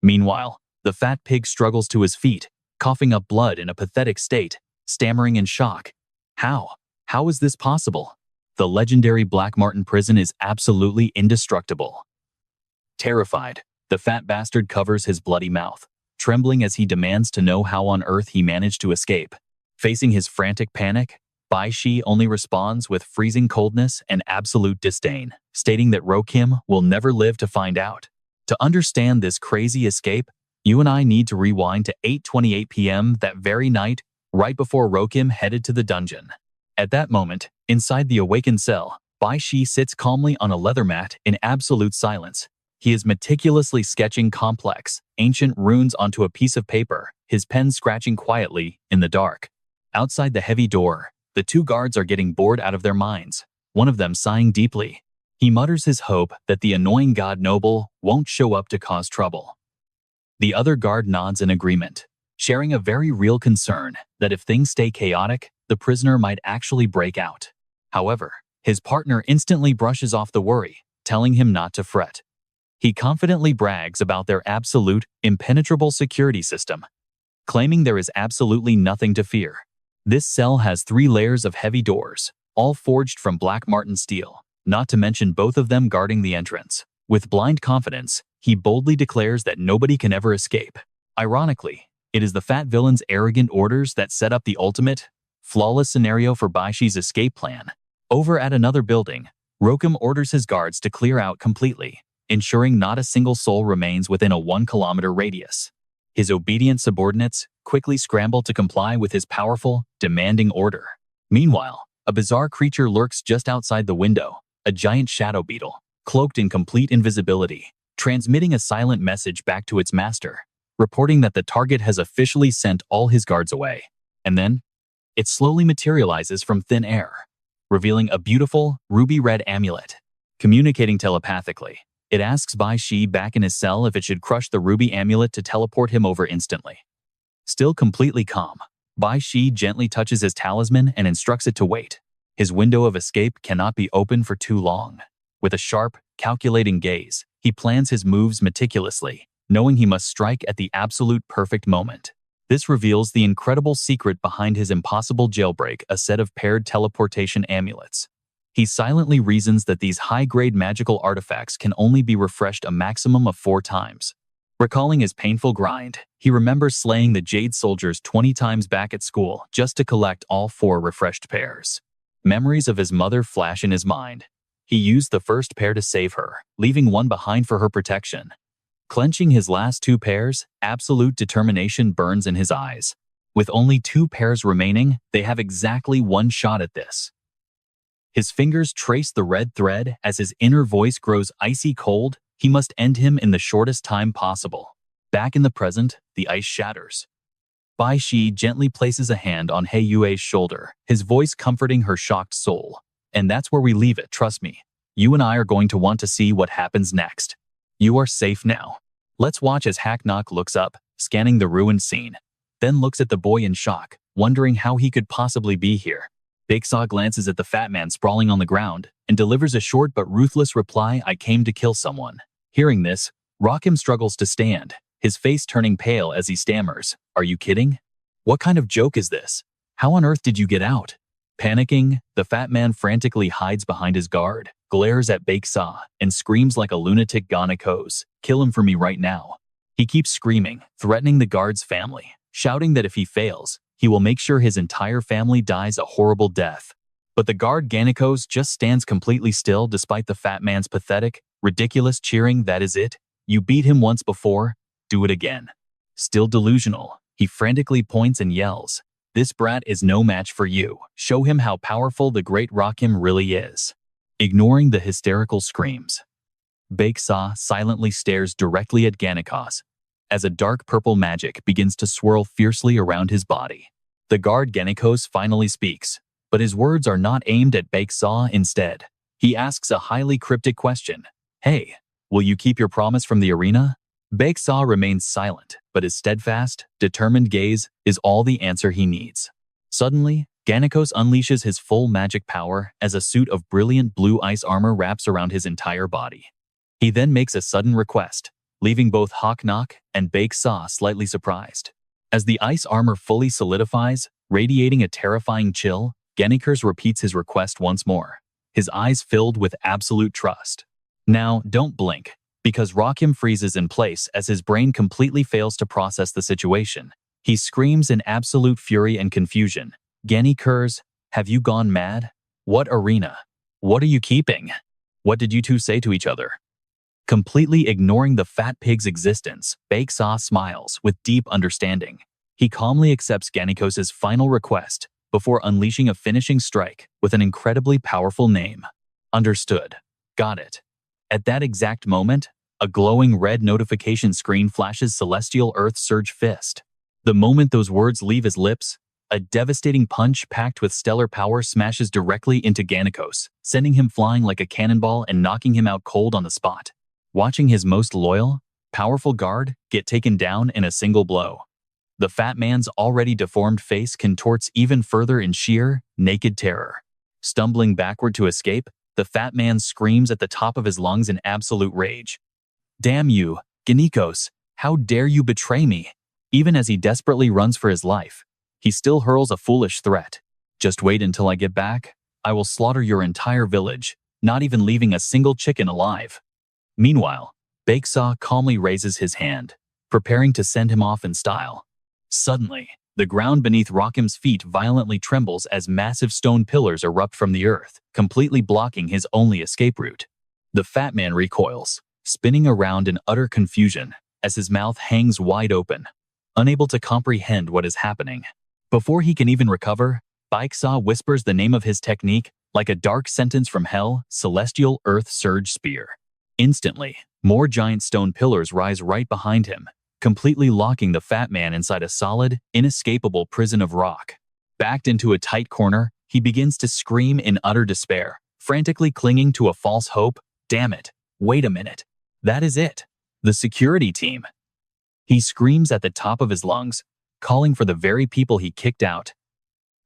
Meanwhile, the fat pig struggles to his feet, coughing up blood in a pathetic state, stammering in shock. How? How is this possible? The legendary Black Martin Prison is absolutely indestructible. Terrified, the fat bastard covers his bloody mouth, trembling as he demands to know how on earth he managed to escape. Facing his frantic panic, Bai Shi only responds with freezing coldness and absolute disdain, stating that Rokim will never live to find out. To understand this crazy escape, you and I need to rewind to 8:28 p.m. that very night, right before Rokim headed to the dungeon. At that moment, inside the awakened cell, Bai Shi sits calmly on a leather mat in absolute silence. He is meticulously sketching complex, ancient runes onto a piece of paper, his pen scratching quietly in the dark. Outside the heavy door, the two guards are getting bored out of their minds, one of them sighing deeply. He mutters his hope that the annoying god noble won't show up to cause trouble. The other guard nods in agreement, sharing a very real concern that if things stay chaotic, the prisoner might actually break out. However, his partner instantly brushes off the worry, telling him not to fret. He confidently brags about their absolute, impenetrable security system, claiming there is absolutely nothing to fear. This cell has 3 layers of heavy doors, all forged from Black Martin steel, not to mention both of them guarding the entrance. With blind confidence, he boldly declares that nobody can ever escape. Ironically, It is the fat villain's arrogant orders that set up the ultimate, flawless scenario for Baishi's escape plan. Over at another building, Rokim orders his guards to clear out completely, ensuring not a single soul remains within a 1-kilometer radius. His obedient subordinates quickly scramble to comply with his powerful, demanding order. Meanwhile, a bizarre creature lurks just outside the window, a giant shadow beetle, cloaked in complete invisibility, transmitting a silent message back to its master, reporting that the target has officially sent all his guards away. And then, it slowly materializes from thin air, revealing a beautiful, ruby-red amulet. Communicating telepathically, it asks Baishi back in his cell if it should crush the ruby amulet to teleport him over instantly. Still completely calm, Baishi gently touches his talisman and instructs it to wait. His window of escape cannot be open for too long. With a sharp, calculating gaze, he plans his moves meticulously, knowing he must strike at the absolute perfect moment. This reveals the incredible secret behind his impossible jailbreak, a set of paired teleportation amulets. He silently reasons that these high-grade magical artifacts can only be refreshed a maximum of 4 times. Recalling his painful grind, he remembers slaying the Jade soldiers 20 times back at school just to collect all 4 refreshed pairs. Memories of his mother flash in his mind. He used the first pair to save her, leaving one behind for her protection. Clenching his last 2 pairs, absolute determination burns in his eyes. With only 2 pairs remaining, they have exactly 1 shot at this. His fingers trace the red thread as his inner voice grows icy cold. He must end him in the shortest time possible. Back in the present, the ice shatters. Baishi gently places a hand on Hei Yue's shoulder, his voice comforting her shocked soul. And that's where we leave it, trust me. You and I are going to want to see what happens next. You are safe now. Let's watch as Hacknock looks up, scanning the ruined scene, then looks at the boy in shock, wondering how he could possibly be here. Bakesaw glances at the fat man sprawling on the ground and delivers a short but ruthless reply, "I came to kill someone." Hearing this, Rokim struggles to stand, his face turning pale as he stammers, "Are you kidding? What kind of joke is this? How on earth did you get out?" Panicking, the fat man frantically hides behind his guard, glares at Bakesaw, and screams like a lunatic, "Ganekos, kill him for me right now." He keeps screaming, threatening the guard's family, shouting that if he fails, he will make sure his entire family dies a horrible death. But the guard Ganekos just stands completely still despite the fat man's pathetic, ridiculous cheering. "That is it? You beat him once before, do it again." Still delusional, he frantically points and yells, "This brat is no match for you. Show him how powerful the great Rokim really is." Ignoring the hysterical screams, Bakesaw silently stares directly at Ganekos as a dark purple magic begins to swirl fiercely around his body. The guard Ganekos finally speaks, but his words are not aimed at Bakesaw. Instead, he asks a highly cryptic question. "Hey, will you keep your promise from the arena?" Bakesaw remains silent, but his steadfast, determined gaze is all the answer he needs. Suddenly, Ganekos unleashes his full magic power as a suit of brilliant blue ice armor wraps around his entire body. He then makes a sudden request, leaving both Hacknock and Bakesaw slightly surprised. As the ice armor fully solidifies, radiating a terrifying chill, Ganekos repeats his request once more, his eyes filled with absolute trust. Now, don't blink, because Rokim freezes in place as his brain completely fails to process the situation. He screams in absolute fury and confusion, "Ganekos, have you gone mad? What arena? What are you keeping? What did you two say to each other?" Completely ignoring the fat pig's existence, Bakesaw smiles with deep understanding. He calmly accepts Ganekos' final request before unleashing a finishing strike with an incredibly powerful name. "Understood. Got it." At that exact moment, a glowing red notification screen flashes Celestial Earth Surge Fist. The moment those words leave his lips, a devastating punch packed with stellar power smashes directly into Ganekos, sending him flying like a cannonball and knocking him out cold on the spot. Watching his most loyal, powerful guard get taken down in a single blow, the fat man's already deformed face contorts even further in sheer, naked terror. Stumbling backward to escape, the fat man screams at the top of his lungs in absolute rage. "Damn you, Ganekos, how dare you betray me?" Even as he desperately runs for his life, he still hurls a foolish threat. "Just wait until I get back. I will slaughter your entire village, not even leaving a single chicken alive." Meanwhile, Bakesaw calmly raises his hand, preparing to send him off in style. Suddenly, the ground beneath Rakim's feet violently trembles as massive stone pillars erupt from the earth, completely blocking his only escape route. The fat man recoils, spinning around in utter confusion as his mouth hangs wide open, unable to comprehend what is happening. Before he can even recover, Baeksa whispers the name of his technique like a dark sentence from hell: Celestial Earth Surge Spear. Instantly, more giant stone pillars rise right behind him, completely locking the fat man inside a solid, inescapable prison of rock. Backed into a tight corner, he begins to scream in utter despair, frantically clinging to a false hope. Damn it, wait a minute. That is it. The security team. He screams at the top of his lungs, calling for the very people he kicked out.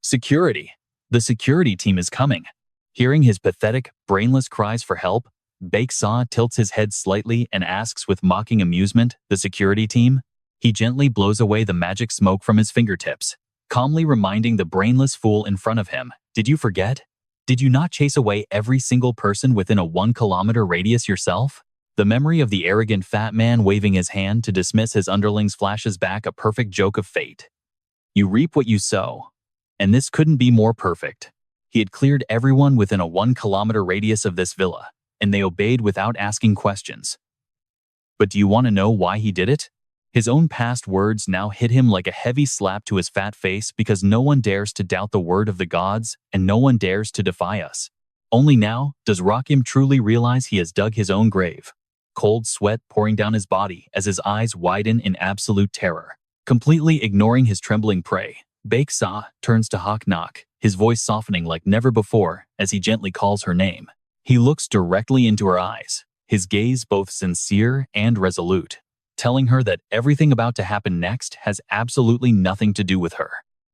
Security. The security team is coming. Hearing his pathetic, brainless cries for help, Baeksa tilts his head slightly and asks with mocking amusement, "The security team?" He gently blows away the magic smoke from his fingertips, calmly reminding the brainless fool in front of him, "Did you forget? Did you not chase away every single person within a 1-kilometer radius yourself?" The memory of the arrogant fat man waving his hand to dismiss his underlings flashes back, a perfect joke of fate. You reap what you sow. And this couldn't be more perfect. He had cleared everyone within a 1-kilometer radius of this villa, and they obeyed without asking questions. But do you want to know why he did it? His own past words now hit him like a heavy slap to his fat face, because no one dares to doubt the word of the gods, and no one dares to defy us. Only now does Rakim truly realize he has dug his own grave. Cold sweat pouring down his body as his eyes widen in absolute terror. Completely ignoring his trembling prey, Baeksa turns to Haknak, his voice softening like never before as he gently calls her name. He looks directly into her eyes, his gaze both sincere and resolute, telling her that everything about to happen next has absolutely nothing to do with her.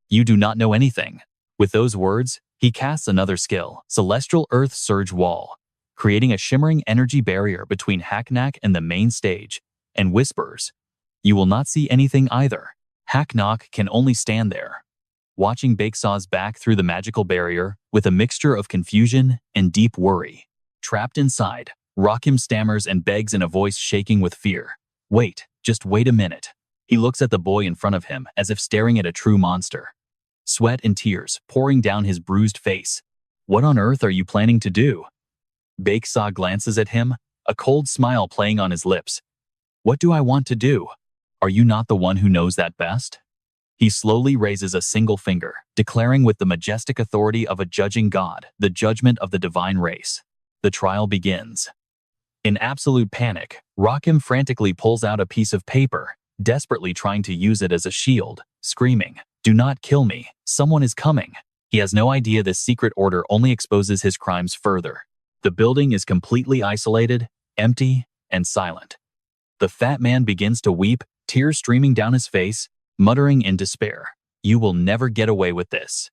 You do not know anything. With those words, he casts another skill, Celestial Earth Surge Wall, creating a shimmering energy barrier between Haknak and the main stage, and whispers, "You will not see anything either." Haknak can only stand there, watching Baeksa's back through the magical barrier with a mixture of confusion and deep worry. Trapped inside, Rakim stammers and begs in a voice shaking with fear. "Wait, just wait a minute." He looks at the boy in front of him as if staring at a true monster. Sweat and tears pouring down his bruised face. "What on earth are you planning to do?" Baeksa glances at him, a cold smile playing on his lips. "What do I want to do? Are you not the one who knows that best?" He slowly raises a single finger, declaring with the majestic authority of a judging god the judgment of the divine race. The trial begins. In absolute panic, Rakim frantically pulls out a piece of paper, desperately trying to use it as a shield, screaming, "Do not kill me, someone is coming." He has no idea this secret order only exposes his crimes further. The building is completely isolated, empty, and silent. The fat man begins to weep, tears streaming down his face, muttering in despair, "You will never get away with this."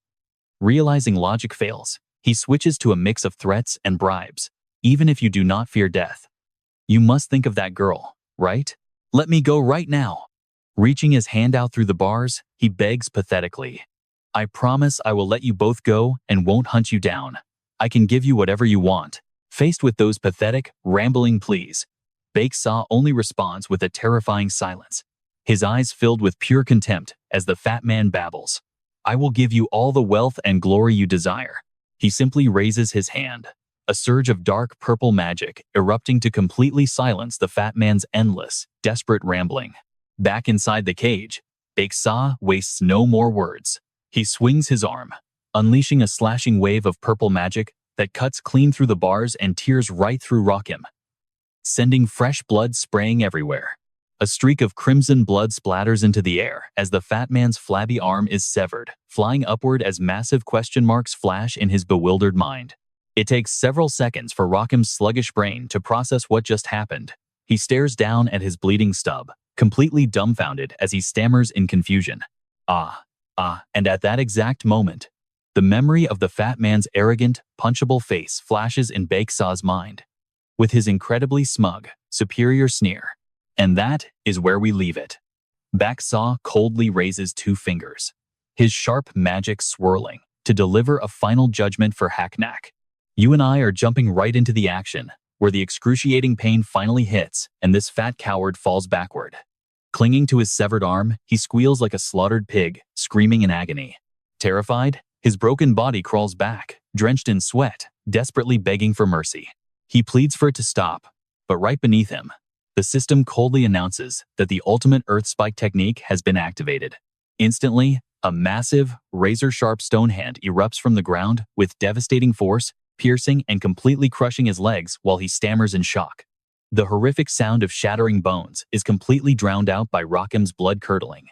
Realizing logic fails, he switches to a mix of threats and bribes. "Even if you do not fear death, you must think of that girl, right? Let me go right now." Reaching his hand out through the bars, he begs pathetically, "I promise I will let you both go and won't hunt you down. I can give you whatever you want." Faced with those pathetic, rambling pleas, Baeksa only responds with a terrifying silence, his eyes filled with pure contempt as the fat man babbles, "I will give you all the wealth and glory you desire." He simply raises his hand, a surge of dark purple magic erupting to completely silence the fat man's endless, desperate rambling. Back inside the cage, Baeksa wastes no more words. He swings his arm, unleashing a slashing wave of purple magic that cuts clean through the bars and tears right through Rakim, sending fresh blood spraying everywhere. A streak of crimson blood splatters into the air as the fat man's flabby arm is severed, flying upward as massive question marks flash in his bewildered mind. It takes several seconds for Rakim's sluggish brain to process what just happened. He stares down at his bleeding stub, completely dumbfounded as he stammers in confusion, and at that exact moment, the memory of the fat man's arrogant, punchable face flashes in Baeksa's mind, with his incredibly smug, superior sneer. And that is where we leave it. Baeksa coldly raises 2 fingers, his sharp magic swirling to deliver a final judgment for Haknak. You and I are jumping right into the action, where the excruciating pain finally hits and this fat coward falls backward. Clinging to his severed arm, he squeals like a slaughtered pig, screaming in agony. Terrified, his broken body crawls back, drenched in sweat, desperately begging for mercy. He pleads for it to stop, but right beneath him, the system coldly announces that the ultimate Earth Spike technique has been activated. Instantly, a massive, razor-sharp stone hand erupts from the ground with devastating force, piercing and completely crushing his legs while he stammers in shock. The horrific sound of shattering bones is completely drowned out by Rockham's blood-curdling,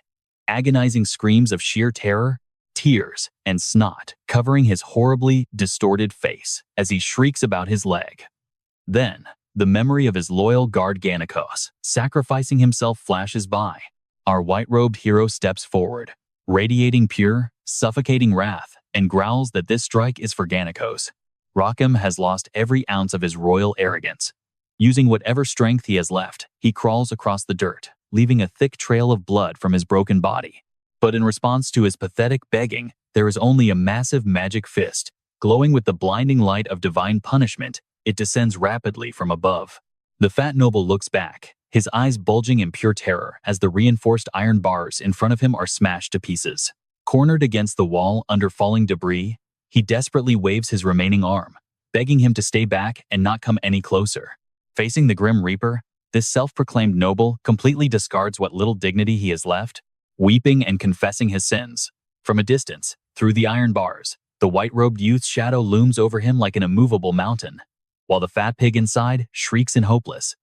agonizing screams of sheer terror, tears, and snot covering his horribly distorted face as he shrieks about his leg. Then, the memory of his loyal guard Gannikos sacrificing himself flashes by. Our white-robed hero steps forward, radiating pure, suffocating wrath, and growls that this strike is for Gannikos. Rockham has lost every ounce of his royal arrogance. Using whatever strength he has left, he crawls across the dirt, leaving a thick trail of blood from his broken body. But in response to his pathetic begging, there is only a massive magic fist. Glowing with the blinding light of divine punishment, it descends rapidly from above. The fat noble looks back, his eyes bulging in pure terror as the reinforced iron bars in front of him are smashed to pieces. Cornered against the wall under falling debris, he desperately waves his remaining arm, begging him to stay back and not come any closer. Facing the Grim Reaper, this self-proclaimed noble completely discards what little dignity he has left, weeping and confessing his sins. From a distance, through the iron bars, the white-robed youth's shadow looms over him like an immovable mountain, while the fat pig inside shrieks in hopeless,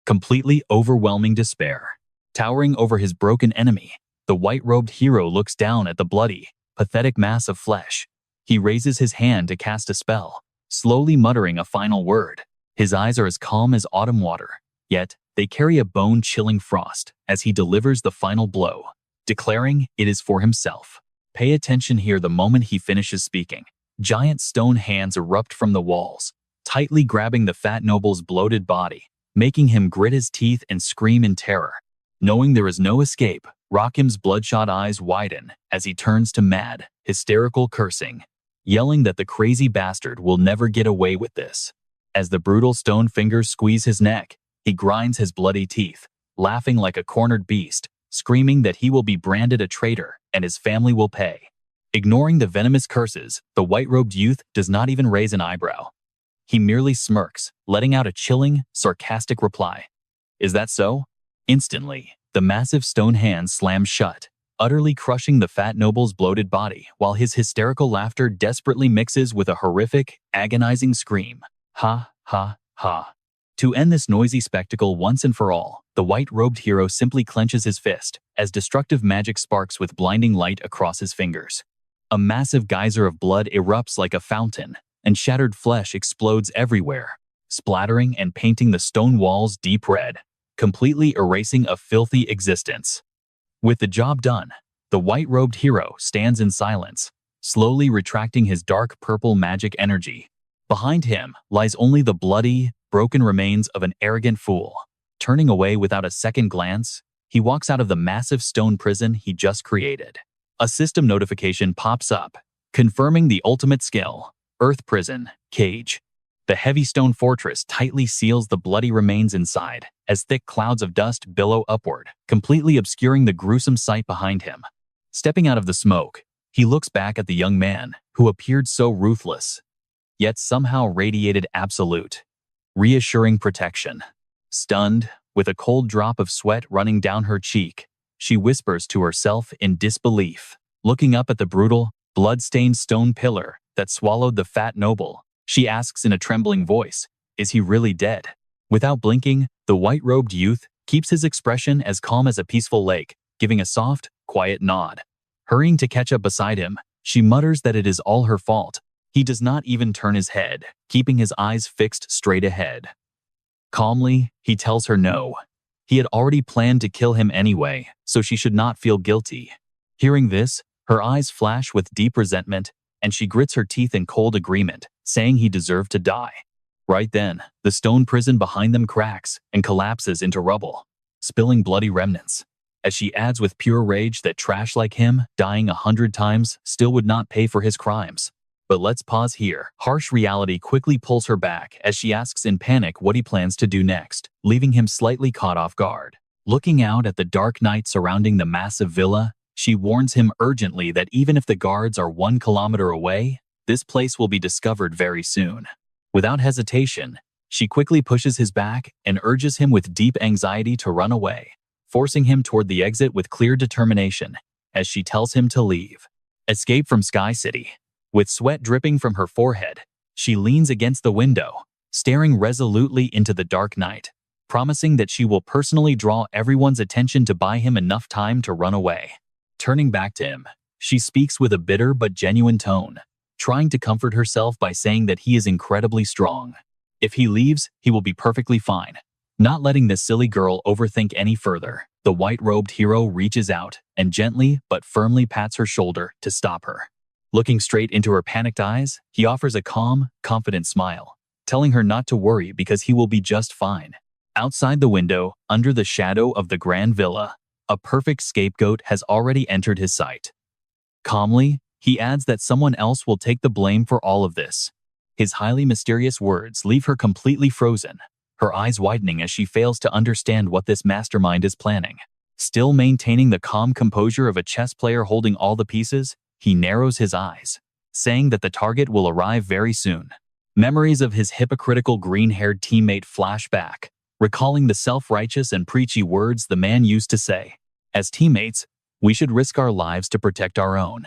completely overwhelming despair. Towering over his broken enemy, the white-robed hero looks down at the bloody, pathetic mass of flesh. He raises his hand to cast a spell, slowly muttering a final word. His eyes are as calm as autumn water, yet they carry a bone-chilling frost as he delivers the final blow, declaring it is for himself. Pay attention here. The moment he finishes speaking, giant stone hands erupt from the walls, tightly grabbing the fat noble's bloated body, making him grit his teeth and scream in terror. Knowing there is no escape, Rockham's bloodshot eyes widen as he turns to mad, hysterical cursing, yelling that the crazy bastard will never get away with this. As the brutal stone fingers squeeze his neck, he grinds his bloody teeth, laughing like a cornered beast, screaming that he will be branded a traitor and his family will pay. Ignoring the venomous curses, the white-robed youth does not even raise an eyebrow. He merely smirks, letting out a chilling, sarcastic reply. Is that so? Instantly, the massive stone hand slams shut, utterly crushing the fat noble's bloated body, while his hysterical laughter desperately mixes with a horrific, agonizing scream. Ha, ha, ha. To end this noisy spectacle once and for all, the white-robed hero simply clenches his fist as destructive magic sparks with blinding light across his fingers. A massive geyser of blood erupts like a fountain, and shattered flesh explodes everywhere, splattering and painting the stone walls deep red, completely erasing a filthy existence. With the job done, the white-robed hero stands in silence, slowly retracting his dark purple magic energy. Behind him lies only the bloody, broken remains of an arrogant fool. Turning away without a second glance, he walks out of the massive stone prison he just created. A system notification pops up, confirming the ultimate skill, Earth Prison, Cage. The heavy stone fortress tightly seals the bloody remains inside, as thick clouds of dust billow upward, completely obscuring the gruesome sight behind him. Stepping out of the smoke, he looks back at the young man, who appeared so ruthless, yet somehow radiated absolute, reassuring protection. Stunned, with a cold drop of sweat running down her cheek, she whispers to herself in disbelief, looking up at the brutal, blood-stained stone pillar that swallowed the fat noble. She asks in a trembling voice, "Is he really dead?" Without blinking, the white-robed youth keeps his expression as calm as a peaceful lake, giving a soft, quiet nod. Hurrying to catch up beside him, she mutters that it is all her fault. He does not even turn his head, keeping his eyes fixed straight ahead. Calmly, he tells her no. He had already planned to kill him anyway, so she should not feel guilty. Hearing this, her eyes flash with deep resentment, and she grits her teeth in cold agreement, saying he deserved to die. Right then, the stone prison behind them cracks and collapses into rubble, spilling bloody remnants. As she adds with pure rage that trash like him, dying 100 times, still would not pay for his crimes. But let's pause here. Harsh reality quickly pulls her back as she asks in panic what he plans to do next, leaving him slightly caught off guard. Looking out at the dark night surrounding the massive villa, she warns him urgently that even if the guards are 1 kilometer away, this place will be discovered very soon. Without hesitation, she quickly pushes his back and urges him with deep anxiety to run away, forcing him toward the exit with clear determination as she tells him to leave. Escape from Sky City. With sweat dripping from her forehead, she leans against the window, staring resolutely into the dark night, promising that she will personally draw everyone's attention to buy him enough time to run away. Turning back to him, she speaks with a bitter but genuine tone, trying to comfort herself by saying that he is incredibly strong. If he leaves, he will be perfectly fine. Not letting this silly girl overthink any further, the white-robed hero reaches out and gently but firmly pats her shoulder to stop her. Looking straight into her panicked eyes, he offers a calm, confident smile, telling her not to worry because he will be just fine. Outside the window, under the shadow of the grand villa, a perfect scapegoat has already entered his sight. Calmly, he adds that someone else will take the blame for all of this. His highly mysterious words leave her completely frozen, her eyes widening as she fails to understand what this mastermind is planning. Still maintaining the calm composure of a chess player holding all the pieces, he narrows his eyes, saying that the target will arrive very soon. Memories of his hypocritical green-haired teammate flash back, recalling the self-righteous and preachy words the man used to say, "As teammates, we should risk our lives to protect our own."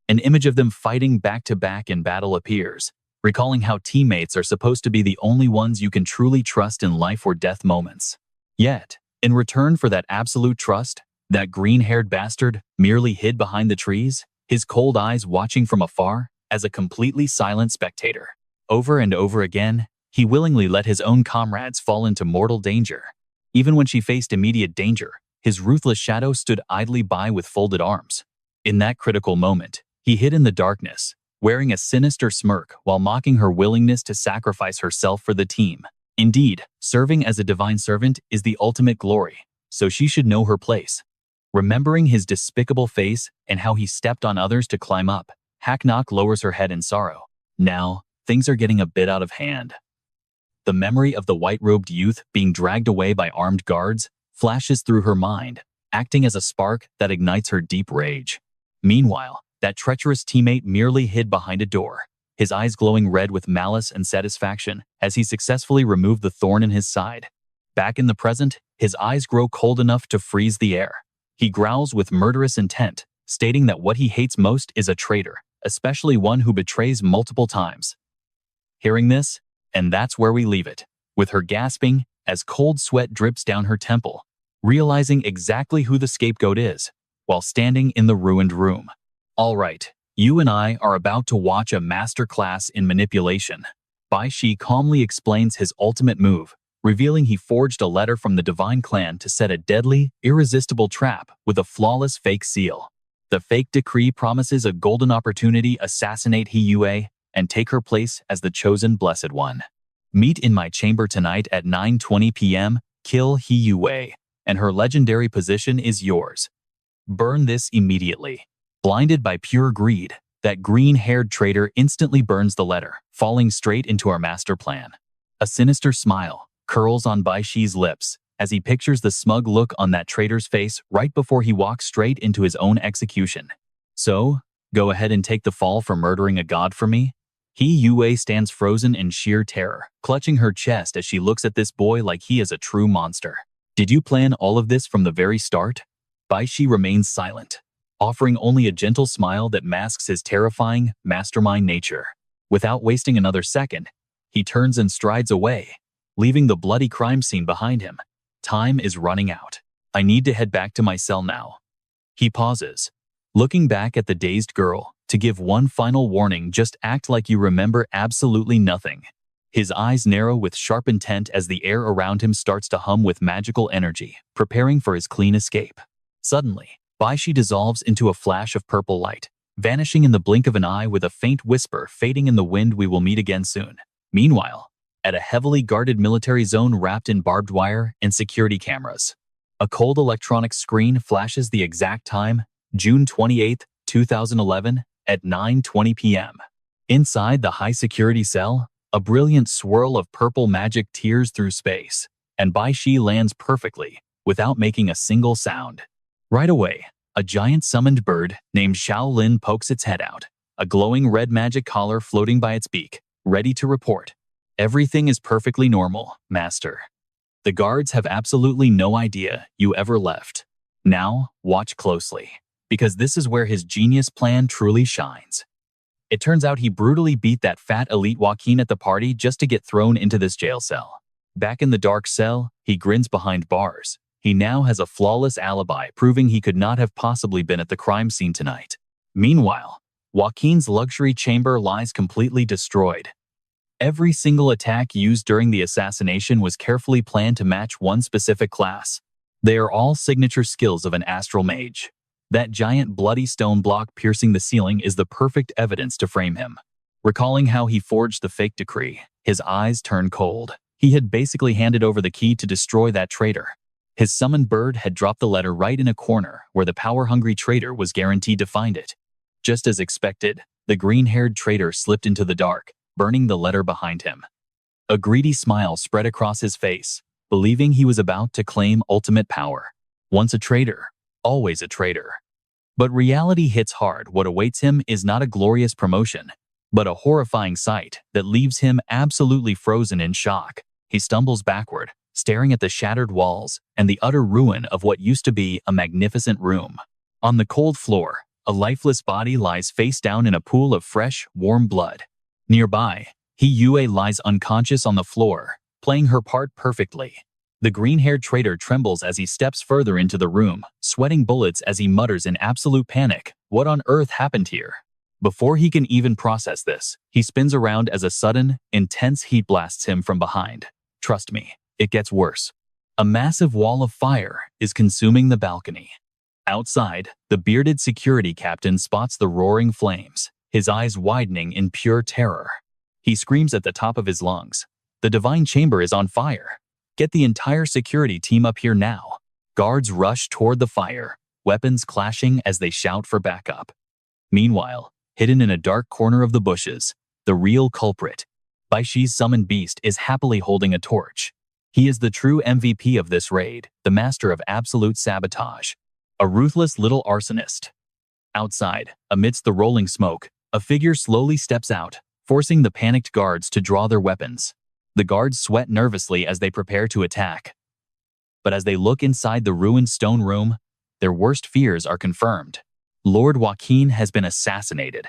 An image of them fighting back-to-back in battle appears, recalling how teammates are supposed to be the only ones you can truly trust in life or death moments. Yet, in return for that absolute trust, that green-haired bastard merely hid behind the trees, his cold eyes watching from afar as a completely silent spectator. Over and over again, he willingly let his own comrades fall into mortal danger. Even when she faced immediate danger, his ruthless shadow stood idly by with folded arms. In that critical moment, he hid in the darkness, wearing a sinister smirk while mocking her willingness to sacrifice herself for the team. Indeed, serving as a divine servant is the ultimate glory, so she should know her place. Remembering his despicable face and how he stepped on others to climb up, Hacknock lowers her head in sorrow. Now, things are getting a bit out of hand. The memory of the white-robed youth being dragged away by armed guards flashes through her mind, acting as a spark that ignites her deep rage. Meanwhile, that treacherous teammate merely hid behind a door, his eyes glowing red with malice and satisfaction as he successfully removed the thorn in his side. Back in the present, his eyes grow cold enough to freeze the air. He growls with murderous intent, stating that what he hates most is a traitor, especially one who betrays multiple times. Hearing this, and that's where we leave it, with her gasping as cold sweat drips down her temple, realizing exactly who the scapegoat is, while standing in the ruined room. All right, you and I are about to watch a masterclass in manipulation. Bai Shi calmly explains his ultimate move, revealing he forged a letter from the Divine Clan to set a deadly, irresistible trap with a flawless fake seal. The fake decree promises a golden opportunity to assassinate He Yue and take her place as the chosen Blessed One. Meet in my chamber tonight at 9:20 p.m., kill He Yue, and her legendary position is yours. Burn this immediately. Blinded by pure greed, that green-haired traitor instantly burns the letter, falling straight into our master plan. A sinister smile curls on Bai Shi's lips as he pictures the smug look on that traitor's face right before he walks straight into his own execution. So, go ahead and take the fall for murdering a god for me? He Yue stands frozen in sheer terror, clutching her chest as she looks at this boy like he is a true monster. Did you plan all of this from the very start? Bai Shi remains silent, offering only a gentle smile that masks his terrifying, mastermind nature. Without wasting another second, he turns and strides away, leaving the bloody crime scene behind him. Time is running out. I need to head back to my cell now. He pauses, looking back at the dazed girl, to give one final warning: just act like you remember absolutely nothing. His eyes narrow with sharp intent as the air around him starts to hum with magical energy, preparing for his clean escape. Suddenly, Bai Shi dissolves into a flash of purple light, vanishing in the blink of an eye with a faint whisper fading in the wind. We will meet again soon. Meanwhile, at a heavily guarded military zone wrapped in barbed wire and security cameras, a cold electronic screen flashes the exact time, June 28, 2011, at 9:20 p.m. Inside the high-security cell, a brilliant swirl of purple magic tears through space, and Bai Shi lands perfectly, without making a single sound. Right away, a giant summoned bird named Shaolin pokes its head out, a glowing red magic collar floating by its beak, ready to report. Everything is perfectly normal, Master. The guards have absolutely no idea you ever left. Now, watch closely, because this is where his genius plan truly shines. It turns out he brutally beat that fat elite Joaquin at the party just to get thrown into this jail cell. Back in the dark cell, he grins behind bars. He now has a flawless alibi, proving he could not have possibly been at the crime scene tonight. Meanwhile, Joaquin's luxury chamber lies completely destroyed. Every single attack used during the assassination was carefully planned to match one specific class. They are all signature skills of an astral mage. That giant bloody stone block piercing the ceiling is the perfect evidence to frame him. Recalling how he forged the fake decree, his eyes turn cold. He had basically handed over the key to destroy that traitor. His summoned bird had dropped the letter right in a corner where the power-hungry traitor was guaranteed to find it. Just as expected, the green-haired traitor slipped into the dark, burning the letter behind him. A greedy smile spread across his face, believing he was about to claim ultimate power. Once a traitor, always a traitor. But reality hits hard. What awaits him is not a glorious promotion, but a horrifying sight that leaves him absolutely frozen in shock. He stumbles backward, staring at the shattered walls and the utter ruin of what used to be a magnificent room. On the cold floor, a lifeless body lies face down in a pool of fresh, warm blood. Nearby, Yue lies unconscious on the floor, playing her part perfectly. The green-haired traitor trembles as he steps further into the room, sweating bullets as he mutters in absolute panic, "What on earth happened here?" Before he can even process this, he spins around as a sudden, intense heat blasts him from behind. Trust me, it gets worse. A massive wall of fire is consuming the balcony. Outside, the bearded security captain spots the roaring flames, his eyes widening in pure terror. He screams at the top of his lungs, "The divine chamber is on fire! Get the entire security team up here now." Guards rush toward the fire, weapons clashing as they shout for backup. Meanwhile, hidden in a dark corner of the bushes, the real culprit, Baishi's summoned beast, is happily holding a torch. He is the true MVP of this raid, the master of absolute sabotage. A ruthless little arsonist. Outside, amidst the rolling smoke, a figure slowly steps out, forcing the panicked guards to draw their weapons. The guards sweat nervously as they prepare to attack. But as they look inside the ruined stone room, their worst fears are confirmed. Lord Joaquin has been assassinated.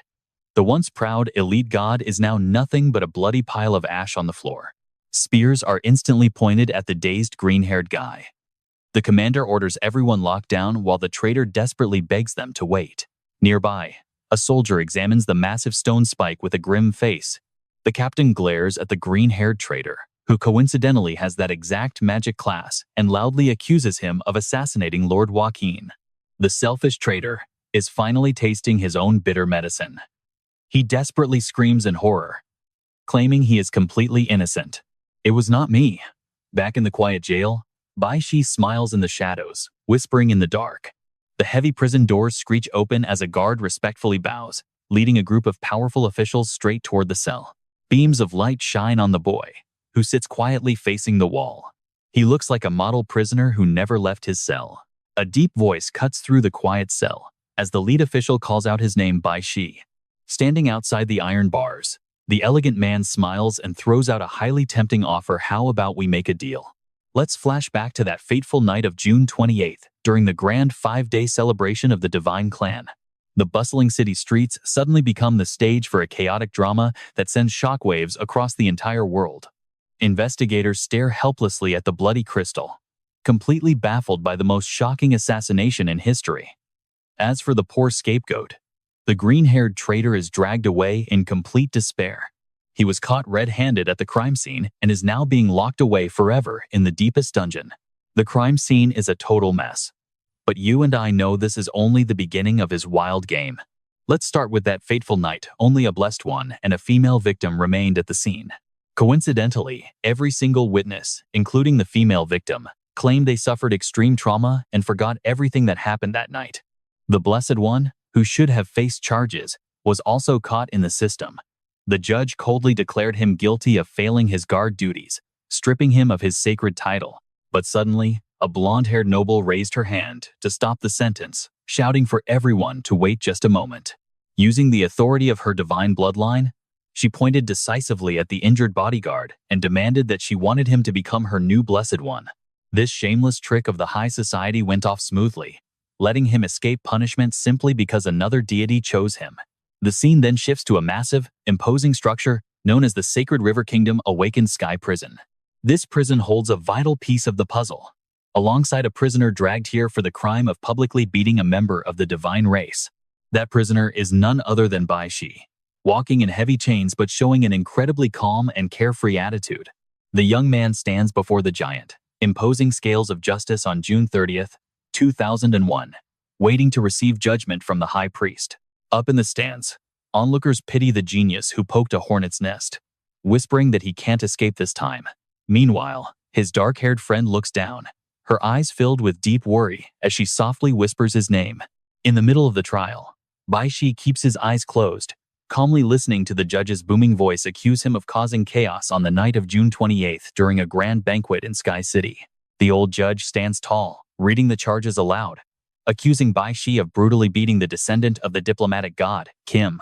The once proud elite god is now nothing but a bloody pile of ash on the floor. Spears are instantly pointed at the dazed green-haired guy. The commander orders everyone locked down while the traitor desperately begs them to wait. Nearby, a soldier examines the massive stone spike with a grim face. The captain glares at the green-haired traitor, who coincidentally has that exact magic class, and loudly accuses him of assassinating Lord Joaquin. The selfish traitor is finally tasting his own bitter medicine. He desperately screams in horror, claiming he is completely innocent. "It was not me." Back in the quiet jail, Baishi smiles in the shadows, whispering in the dark. The heavy prison doors screech open as a guard respectfully bows, leading a group of powerful officials straight toward the cell. Beams of light shine on the boy, who sits quietly facing the wall. He looks like a model prisoner who never left his cell. A deep voice cuts through the quiet cell as the lead official calls out his name, Baishi. Standing outside the iron bars, the elegant man smiles and throws out a highly tempting offer. "How about we make a deal?" Let's flash back to that fateful night of June 28th, during the grand 5-day celebration of the Divine Clan. The bustling city streets suddenly become the stage for a chaotic drama that sends shockwaves across the entire world. Investigators stare helplessly at the bloody crystal, completely baffled by the most shocking assassination in history. As for the poor scapegoat, the green-haired traitor is dragged away in complete despair. He was caught red-handed at the crime scene and is now being locked away forever in the deepest dungeon. The crime scene is a total mess. But you and I know this is only the beginning of his wild game. Let's start with that fateful night. Only a blessed one and a female victim remained at the scene. Coincidentally, every single witness, including the female victim, claimed they suffered extreme trauma and forgot everything that happened that night. The blessed one, who should have faced charges, was also caught in the system. The judge coldly declared him guilty of failing his guard duties, stripping him of his sacred title. But suddenly, a blonde-haired noble raised her hand to stop the sentence, shouting for everyone to wait just a moment. Using the authority of her divine bloodline, she pointed decisively at the injured bodyguard and demanded that she wanted him to become her new blessed one. This shameless trick of the high society went off smoothly, letting him escape punishment simply because another deity chose him. The scene then shifts to a massive, imposing structure known as the Sacred River Kingdom Awakened Sky Prison. This prison holds a vital piece of the puzzle, alongside a prisoner dragged here for the crime of publicly beating a member of the divine race. That prisoner is none other than Bai Shi, walking in heavy chains but showing an incredibly calm and carefree attitude. The young man stands before the giant, imposing scales of justice on June 30th, 2001, waiting to receive judgment from the high priest. Up in the stands, onlookers pity the genius who poked a hornet's nest, whispering that he can't escape this time. Meanwhile, his dark-haired friend looks down, her eyes filled with deep worry as she softly whispers his name. In the middle of the trial, Bai Shi keeps his eyes closed, calmly listening to the judge's booming voice accuse him of causing chaos on the night of June 28th during a grand banquet in Sky City. The old judge stands tall, reading the charges aloud, accusing Bai Shi of brutally beating the descendant of the diplomatic god, Kim,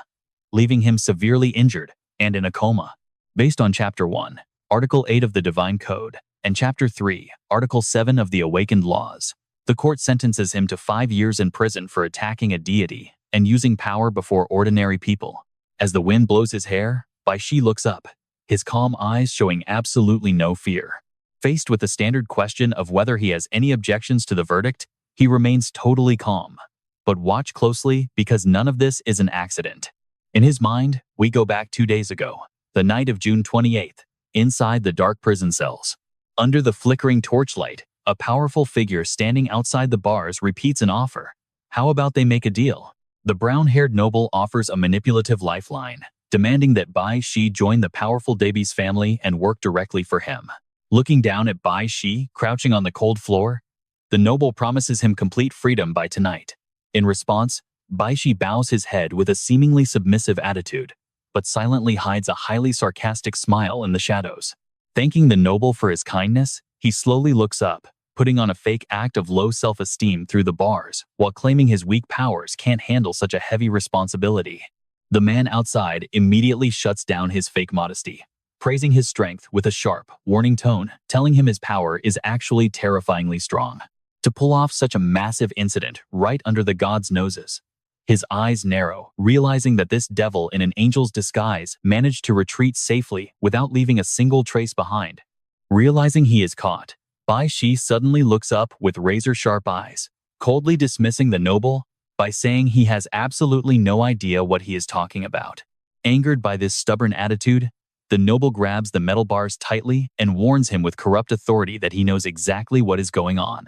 leaving him severely injured and in a coma. Based on Chapter 1, Article 8 of the Divine Code, and Chapter 3, Article 7 of the Awakened Laws, the court sentences him to 5 years in prison for attacking a deity and using power before ordinary people. As the wind blows his hair, Bai Shi looks up, his calm eyes showing absolutely no fear. Faced with the standard question of whether he has any objections to the verdict, he remains totally calm. But watch closely, because none of this is an accident. In his mind, we go back 2 days ago, the night of June 28th, inside the dark prison cells. Under the flickering torchlight, a powerful figure standing outside the bars repeats an offer. How about they make a deal? The brown-haired noble offers a manipulative lifeline, demanding that Bai Shi join the powerful Dabi's family and work directly for him. Looking down at Bai Shi, crouching on the cold floor, the noble promises him complete freedom by tonight. In response, Bai Shi bows his head with a seemingly submissive attitude, but silently hides a highly sarcastic smile in the shadows. Thanking the noble for his kindness, he slowly looks up, putting on a fake act of low self-esteem through the bars, while claiming his weak powers can't handle such a heavy responsibility. The man outside immediately shuts down his fake modesty, praising his strength with a sharp, warning tone, telling him his power is actually terrifyingly strong. To pull off such a massive incident right under the gods' noses, his eyes narrow, realizing that this devil in an angel's disguise managed to retreat safely without leaving a single trace behind. Realizing he is caught, Bai Shi suddenly looks up with razor-sharp eyes, coldly dismissing the noble by saying he has absolutely no idea what he is talking about. Angered by this stubborn attitude, the noble grabs the metal bars tightly and warns him with corrupt authority that he knows exactly what is going on.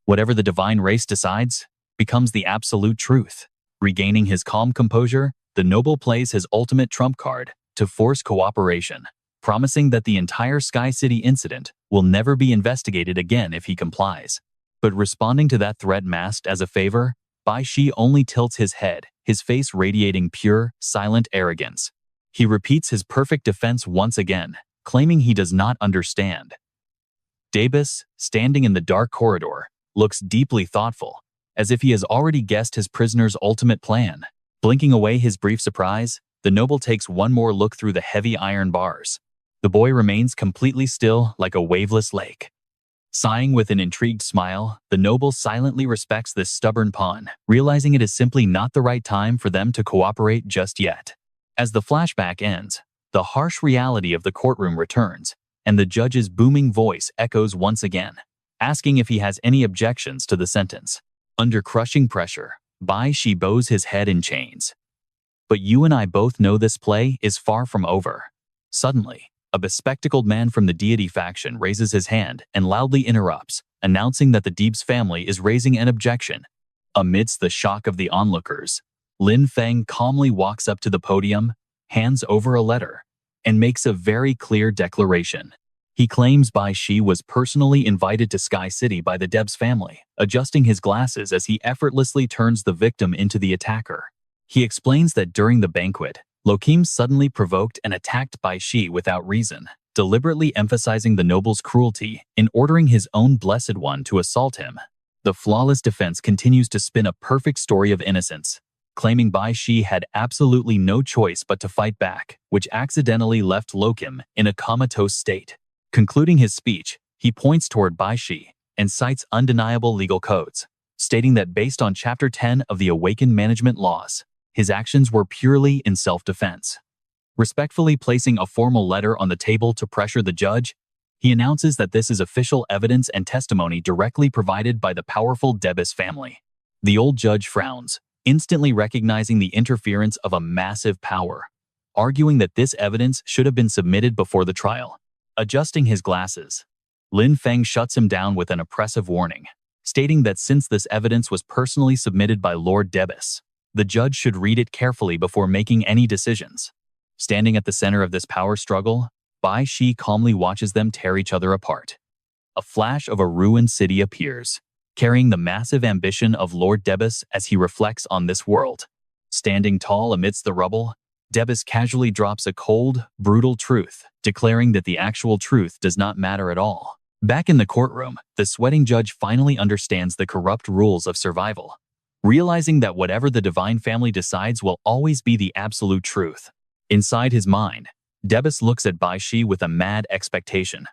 Whatever the divine race decides becomes the absolute truth. Regaining his calm composure, the noble plays his ultimate trump card to force cooperation, promising that the entire Sky City incident will never be investigated again if he complies. But responding to that threat masked as a favor, Bai Shi only tilts his head, his face radiating pure, silent arrogance. He repeats his perfect defense once again, claiming he does not understand. Dabis, standing in the dark corridor, looks deeply thoughtful, as if he has already guessed his prisoner's ultimate plan. Blinking away his brief surprise, the noble takes one more look through the heavy iron bars. The boy remains completely still, like a waveless lake. Sighing with an intrigued smile, the noble silently respects this stubborn pawn, realizing it is simply not the right time for them to cooperate just yet. As the flashback ends, the harsh reality of the courtroom returns, and the judge's booming voice echoes once again, asking if he has any objections to the sentence. Under crushing pressure, Bai Shi bows his head in chains. But you and I both know this play is far from over. Suddenly, a bespectacled man from the deity faction raises his hand and loudly interrupts, announcing that the Deeb's family is raising an objection. Amidst the shock of the onlookers, Lin Feng calmly walks up to the podium, hands over a letter, and makes a very clear declaration. He claims Bai Shi was personally invited to Sky City by the Deb's family, adjusting his glasses as he effortlessly turns the victim into the attacker. He explains that during the banquet, Lokim suddenly provoked and attacked Bai Shi without reason, deliberately emphasizing the noble's cruelty in ordering his own blessed one to assault him. The flawless defense continues to spin a perfect story of innocence, claiming Bai Shi had absolutely no choice but to fight back, which accidentally left Lokim in a comatose state. Concluding his speech, he points toward Bai Shi and cites undeniable legal codes, stating that based on Chapter 10 of the Awakened Management Laws, his actions were purely in self-defense. Respectfully placing a formal letter on the table to pressure the judge, he announces that this is official evidence and testimony directly provided by the powerful Debus family. The old judge frowns, instantly recognizing the interference of a massive power, arguing that this evidence should have been submitted before the trial. Adjusting his glasses, Lin Feng shuts him down with an oppressive warning, stating that since this evidence was personally submitted by Lord Debus, the judge should read it carefully before making any decisions. Standing at the center of this power struggle, Bai Shi calmly watches them tear each other apart. A flash of a ruined city appears, carrying the massive ambition of Lord Debus as he reflects on this world. Standing tall amidst the rubble, Debus casually drops a cold, brutal truth, declaring that the actual truth does not matter at all. Back in the courtroom, the sweating judge finally understands the corrupt rules of survival, realizing that whatever the divine family decides will always be the absolute truth. Inside his mind, Debus looks at Bai Shi with a mad expectation,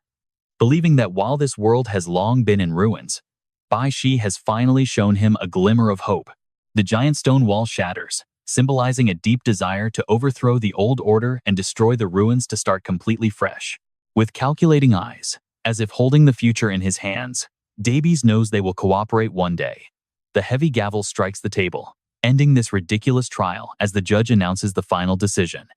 believing that while this world has long been in ruins, Bai Shi has finally shown him a glimmer of hope. The giant stone wall shatters, symbolizing a deep desire to overthrow the old order and destroy the ruins to start completely fresh. With calculating eyes, as if holding the future in his hands, Davies knows they will cooperate one day. The heavy gavel strikes the table, ending this ridiculous trial as the judge announces the final decision.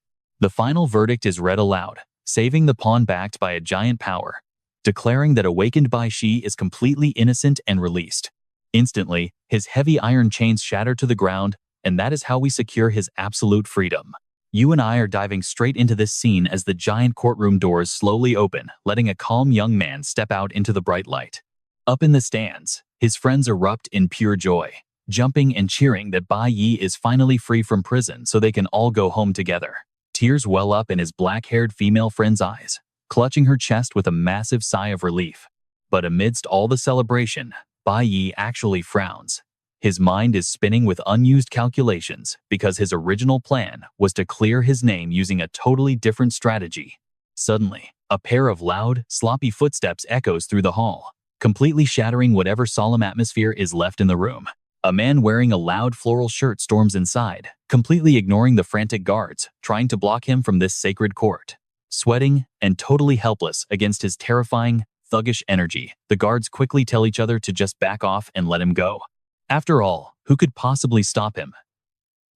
The final verdict is read aloud, saving the pawn backed by a giant power, declaring that awakened Bai Shi is completely innocent and released. Instantly, his heavy iron chains shatter to the ground, and that is how we secure his absolute freedom. You and I are diving straight into this scene as the giant courtroom doors slowly open, letting a calm young man step out into the bright light. Up in the stands, his friends erupt in pure joy, jumping and cheering that Bai Yi is finally free from prison so they can all go home together. Tears well up in his black-haired female friend's eyes, clutching her chest with a massive sigh of relief. But amidst all the celebration, Bai Yi actually frowns. His mind is spinning with unused calculations because his original plan was to clear his name using a totally different strategy. Suddenly, a pair of loud, sloppy footsteps echoes through the hall, completely shattering whatever solemn atmosphere is left in the room. A man wearing a loud floral shirt storms inside, completely ignoring the frantic guards trying to block him from this sacred court. Sweating and totally helpless against his terrifying, thuggish energy, the guards quickly tell each other to just back off and let him go. After all, who could possibly stop him?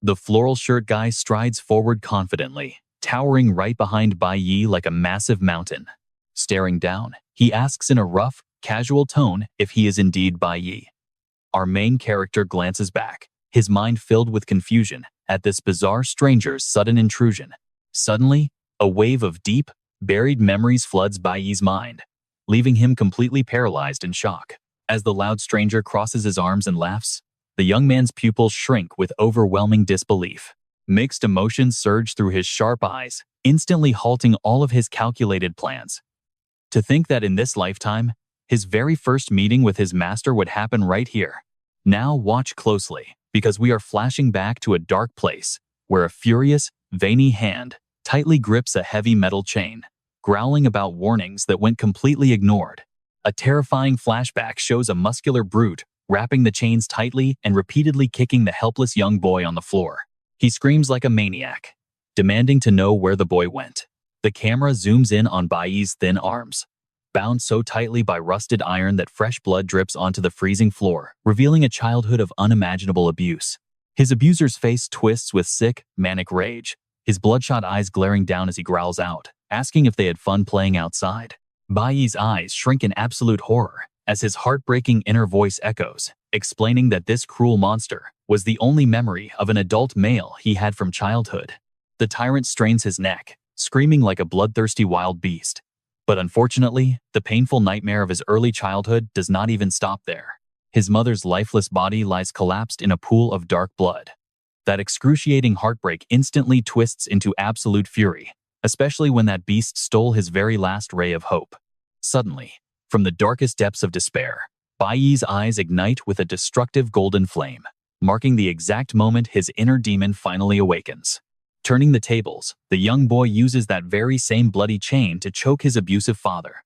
The floral shirt guy strides forward confidently, towering right behind Bai Yi like a massive mountain. Staring down, he asks in a rough, casual tone if he is indeed Bai Yi. Our main character glances back, his mind filled with confusion at this bizarre stranger's sudden intrusion. Suddenly, a wave of deep, buried memories floods Bai Yi's mind, leaving him completely paralyzed in shock. As the loud stranger crosses his arms and laughs, the young man's pupils shrink with overwhelming disbelief. Mixed emotions surge through his sharp eyes, instantly halting all of his calculated plans. To think that in this lifetime, his very first meeting with his master would happen right here. Now watch closely, because we are flashing back to a dark place, where a furious, veiny hand tightly grips a heavy metal chain, growling about warnings that went completely ignored. A terrifying flashback shows a muscular brute wrapping the chains tightly and repeatedly kicking the helpless young boy on the floor. He screams like a maniac, demanding to know where the boy went. The camera zooms in on Bai Yi's thin arms, bound so tightly by rusted iron that fresh blood drips onto the freezing floor, revealing a childhood of unimaginable abuse. His abuser's face twists with sick, manic rage, his bloodshot eyes glaring down as he growls out, asking if they had fun playing outside. Bai Yi's eyes shrink in absolute horror as his heartbreaking inner voice echoes, explaining that this cruel monster was the only memory of an adult male he had from childhood. The tyrant strains his neck, screaming like a bloodthirsty wild beast. But unfortunately, the painful nightmare of his early childhood does not even stop there. His mother's lifeless body lies collapsed in a pool of dark blood. That excruciating heartbreak instantly twists into absolute fury, especially when that beast stole his very last ray of hope. Suddenly, from the darkest depths of despair, Bai Yi's eyes ignite with a destructive golden flame, marking the exact moment his inner demon finally awakens. Turning the tables, the young boy uses that very same bloody chain to choke his abusive father.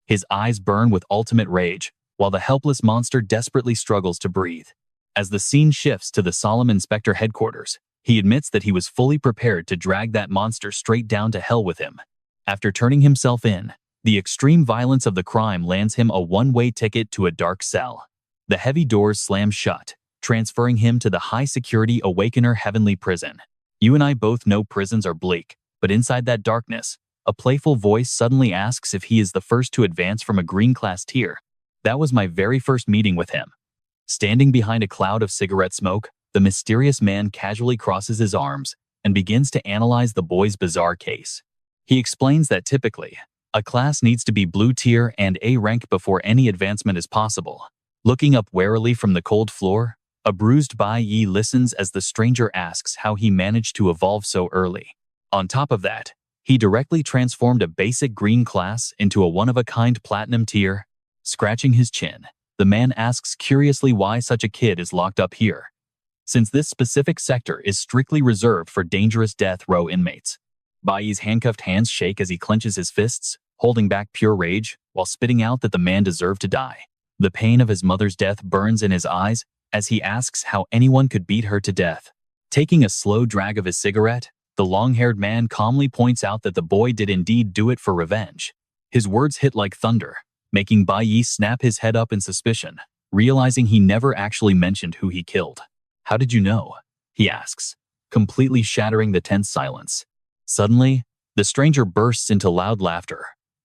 His eyes burn with ultimate rage, while the helpless monster desperately struggles to breathe. As the scene shifts to the solemn inspector headquarters, he admits that he was fully prepared to drag that monster straight down to hell with him. After turning himself in, the extreme violence of the crime lands him a one-way ticket to a dark cell. The heavy doors slam shut, transferring him to the high-security Awakener Heavenly Prison. You and I both know prisons are bleak, but inside that darkness, a playful voice suddenly asks if he is the first to advance from a green class tier. That was my very first meeting with him. Standing behind a cloud of cigarette smoke, the mysterious man casually crosses his arms and begins to analyze the boy's bizarre case. He explains that typically, a class needs to be blue tier and A rank before any advancement is possible. Looking up warily from the cold floor, a bruised Bai Yi listens as the stranger asks how he managed to evolve so early. On top of that, he directly transformed a basic green class into a one-of-a-kind platinum tier. Scratching his chin, the man asks curiously why such a kid is locked up here, since this specific sector is strictly reserved for dangerous death row inmates. Bai Yi's handcuffed hands shake as he clenches his fists, holding back pure rage, while spitting out that the man deserved to die. The pain of his mother's death burns in his eyes as he asks how anyone could beat her to death. Taking a slow drag of his cigarette, the long-haired man calmly points out that the boy did indeed do it for revenge. His words hit like thunder, making Bai Yi snap his head up in suspicion, realizing he never actually mentioned who he killed. "How did you know?" he asks, completely shattering the tense silence. Suddenly, the stranger bursts into loud laughter,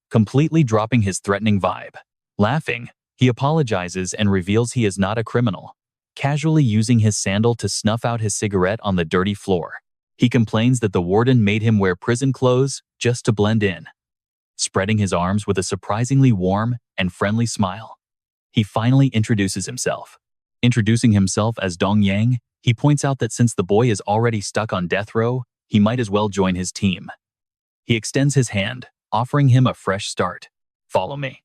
completely dropping his threatening vibe. Laughing, he apologizes and reveals he is not a criminal, casually using his sandal to snuff out his cigarette on the dirty floor. He complains that the warden made him wear prison clothes just to blend in. Spreading his arms with a surprisingly warm and friendly smile, he finally introduces himself. Introducing himself as Dong Yang, he points out that since the boy is already stuck on death row, he might as well join his team. He extends his hand, offering him a fresh start. "Follow me."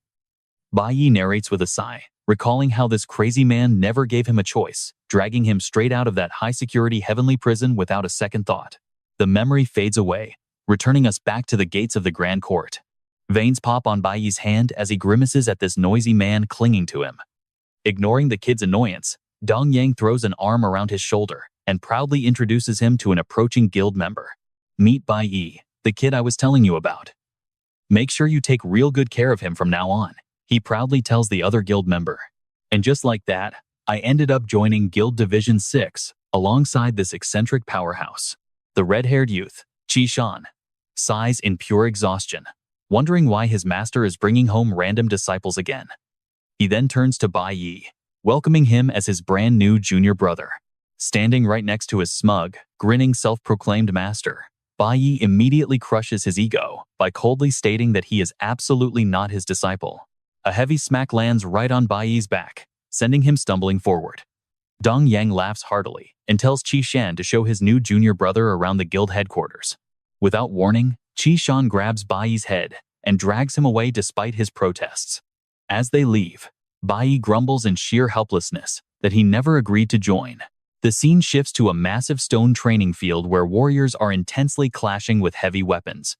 Bai Yi narrates with a sigh, recalling how this crazy man never gave him a choice, dragging him straight out of that high-security heavenly prison without a second thought. The memory fades away, returning us back to the gates of the Grand Court. Veins pop on Bai Yi's hand as he grimaces at this noisy man clinging to him. Ignoring the kid's annoyance, Dong Yang throws an arm around his shoulder and proudly introduces him to an approaching guild member. "Meet Bai Yi, the kid I was telling you about. Make sure you take real good care of him from now on," he proudly tells the other guild member. And just like that, I ended up joining Guild Division 6 alongside this eccentric powerhouse. The red-haired youth, Qi Shan, sighs in pure exhaustion, wondering why his master is bringing home random disciples again. He then turns to Bai Yi, welcoming him as his brand new junior brother. Standing right next to his smug, grinning self-proclaimed master, Bai Yi immediately crushes his ego by coldly stating that he is absolutely not his disciple. A heavy smack lands right on Bai Yi's back, sending him stumbling forward. Dong Yang laughs heartily and tells Qi Shan to show his new junior brother around the guild headquarters. Without warning, Qi Shan grabs Bai Yi's head and drags him away despite his protests. As they leave, Bai Yi grumbles in sheer helplessness that he never agreed to join. The scene shifts to a massive stone training field where warriors are intensely clashing with heavy weapons.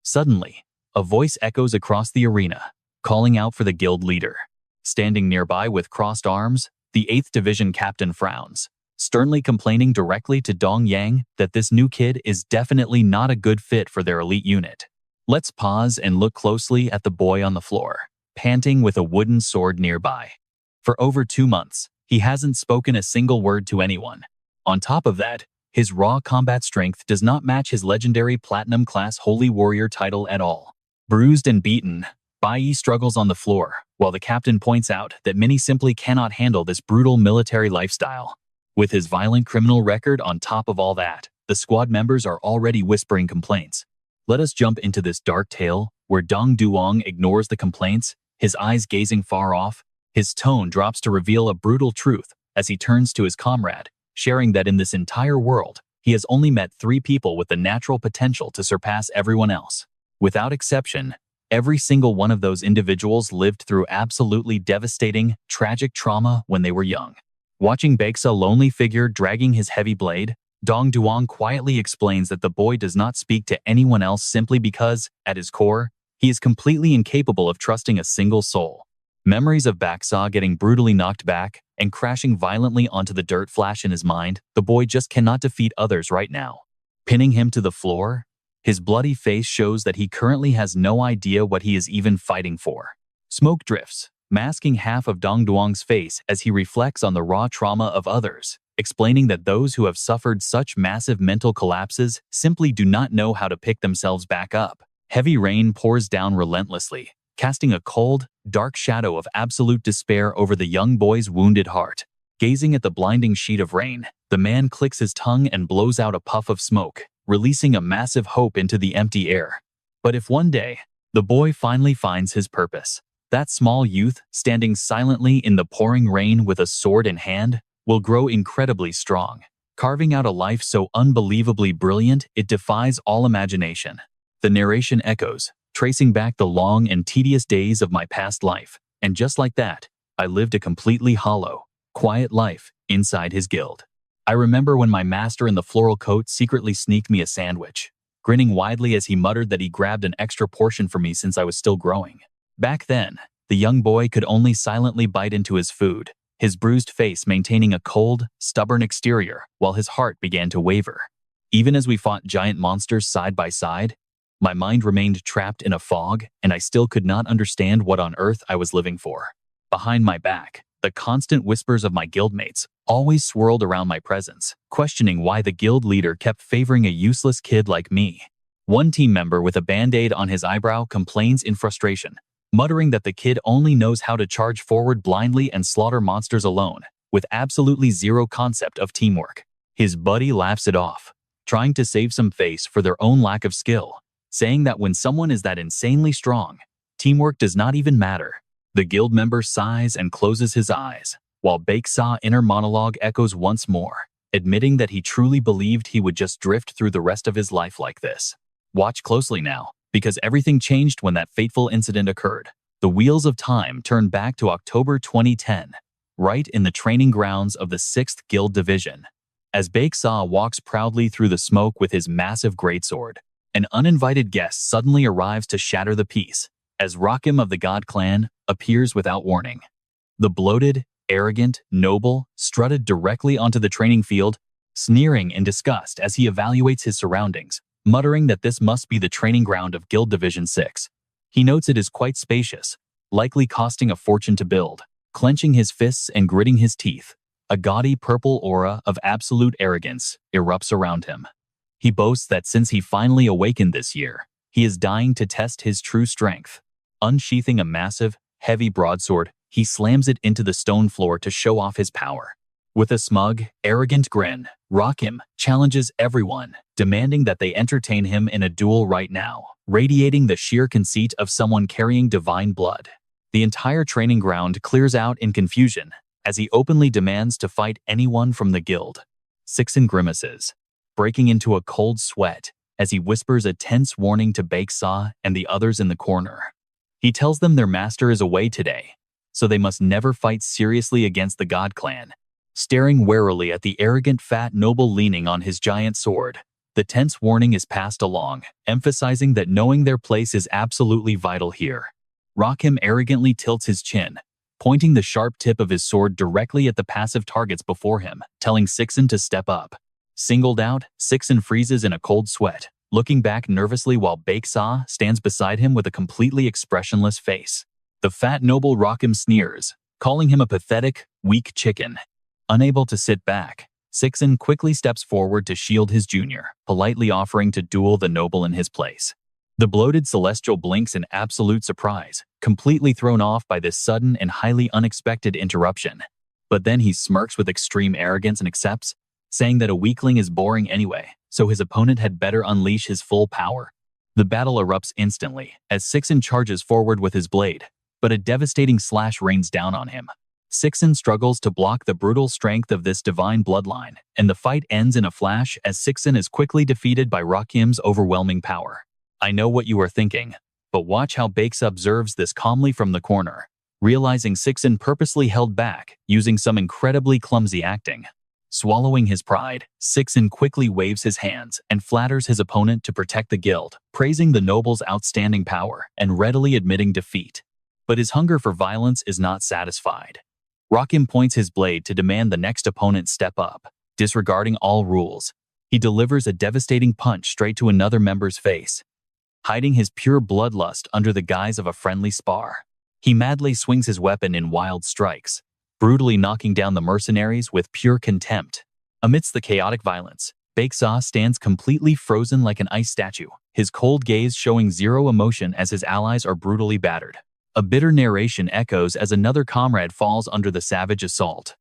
Suddenly, a voice echoes across the arena, calling out for the guild leader. Standing nearby with crossed arms, the 8th Division captain frowns, sternly complaining directly to Dong Yang that this new kid is definitely not a good fit for their elite unit. Let's pause and look closely at the boy on the floor, panting with a wooden sword nearby. For over 2 months, he hasn't spoken a single word to anyone. On top of that, his raw combat strength does not match his legendary Platinum class Holy Warrior title at all. Bruised and beaten, Bai Yi struggles on the floor, while the captain points out that many simply cannot handle this brutal military lifestyle. With his violent criminal record on top of all that, the squad members are already whispering complaints. Let us jump into this dark tale, where Dong Duong ignores the complaints, his eyes gazing far off. His tone drops to reveal a brutal truth as he turns to his comrade, sharing that in this entire world, He has only met 3 people with the natural potential to surpass everyone else. Without exception, every single one of those individuals lived through absolutely devastating, tragic trauma when they were young. Watching Baek's lonely figure dragging his heavy blade, Dong Duong quietly explains that the boy does not speak to anyone else simply because, at his core, he is completely incapable of trusting a single soul. Memories of Baeksa getting brutally knocked back and crashing violently onto the dirt flash in his mind. The boy just cannot defeat others right now. Pinning him to the floor, his bloody face shows that he currently has no idea what he is even fighting for. Smoke drifts, masking half of Dong Duong's face as he reflects on the raw trauma of others, explaining that those who have suffered such massive mental collapses simply do not know how to pick themselves back up. Heavy rain pours down relentlessly, casting a cold, dark shadow of absolute despair over the young boy's wounded heart. Gazing at the blinding sheet of rain, the man clicks his tongue and blows out a puff of smoke, releasing a massive hope into the empty air. But if one day, the boy finally finds his purpose, that small youth, standing silently in the pouring rain with a sword in hand, will grow incredibly strong, carving out a life so unbelievably brilliant it defies all imagination. The narration echoes, tracing back the long and tedious days of my past life, and just like that, I lived a completely hollow, quiet life inside his guild. I remember when my master in the floral coat secretly sneaked me a sandwich, grinning widely as he muttered that he grabbed an extra portion for me since I was still growing. Back then, the young boy could only silently bite into his food, his bruised face maintaining a cold, stubborn exterior while his heart began to waver. Even as we fought giant monsters side by side, my mind remained trapped in a fog, and I still could not understand what on earth I was living for. Behind my back, the constant whispers of my guildmates always swirled around my presence, questioning why the guild leader kept favoring a useless kid like me. One team member with a band-aid on his eyebrow complains in frustration, muttering that the kid only knows how to charge forward blindly and slaughter monsters alone, with absolutely zero concept of teamwork. His buddy laughs it off, trying to save some face for their own lack of skill, saying that when someone is that insanely strong, teamwork does not even matter. The guild member sighs and closes his eyes, while Baeksa's inner monologue echoes once more, admitting that he truly believed he would just drift through the rest of his life like this. Watch closely now, because everything changed when that fateful incident occurred. The wheels of time turn back to October 2010, right in the training grounds of the 6th Guild Division. As Baeksa walks proudly through the smoke with his massive greatsword, an uninvited guest suddenly arrives to shatter the peace, as Rakim of the God Clan appears without warning. The bloated, arrogant, noble strutted directly onto the training field, sneering in disgust as he evaluates his surroundings, muttering that this must be the training ground of Guild Division 6. He notes it is quite spacious, likely costing a fortune to build. Clenching his fists and gritting his teeth, a gaudy purple aura of absolute arrogance erupts around him. He boasts that since he finally awakened this year, he is dying to test his true strength. Unsheathing a massive, heavy broadsword, he slams it into the stone floor to show off his power. With a smug, arrogant grin, Rakim challenges everyone, demanding that they entertain him in a duel right now, radiating the sheer conceit of someone carrying divine blood. The entire training ground clears out in confusion as he openly demands to fight anyone from the guild. Sixen grimaces, breaking into a cold sweat as he whispers a tense warning to Baeksa and the others in the corner. He tells them their master is away today, so they must never fight seriously against the God Clan. Staring warily at the arrogant fat noble leaning on his giant sword, the tense warning is passed along, emphasizing that knowing their place is absolutely vital here. Rakim arrogantly tilts his chin, pointing the sharp tip of his sword directly at the passive targets before him, telling Sixen to step up. Singled out, Sixen freezes in a cold sweat, looking back nervously while Baeksa stands beside him with a completely expressionless face. The fat noble Rakim sneers, calling him a pathetic, weak chicken. Unable to sit back, Sixen quickly steps forward to shield his junior, politely offering to duel the noble in his place. The bloated celestial blinks in absolute surprise, completely thrown off by this sudden and highly unexpected interruption. But then he smirks with extreme arrogance and accepts, saying that a weakling is boring anyway, so his opponent had better unleash his full power. The battle erupts instantly as Sixen charges forward with his blade, but a devastating slash rains down on him. Sixen struggles to block the brutal strength of this divine bloodline, and the fight ends in a flash as Sixen is quickly defeated by Rakim's overwhelming power. I know what you are thinking, but watch how Bakes observes this calmly from the corner, realizing Sixen purposely held back, using some incredibly clumsy acting. Swallowing his pride, Sixen quickly waves his hands and flatters his opponent to protect the guild, praising the noble's outstanding power and readily admitting defeat. But his hunger for violence is not satisfied. Rakim points his blade to demand the next opponent step up. Disregarding all rules, he delivers a devastating punch straight to another member's face, hiding his pure bloodlust under the guise of a friendly spar. He madly swings his weapon in wild strikes, brutally knocking down the mercenaries with pure contempt. Amidst the chaotic violence, Baeksa stands completely frozen like an ice statue, his cold gaze showing zero emotion as his allies are brutally battered. A bitter narration echoes as another comrade falls under the savage assault.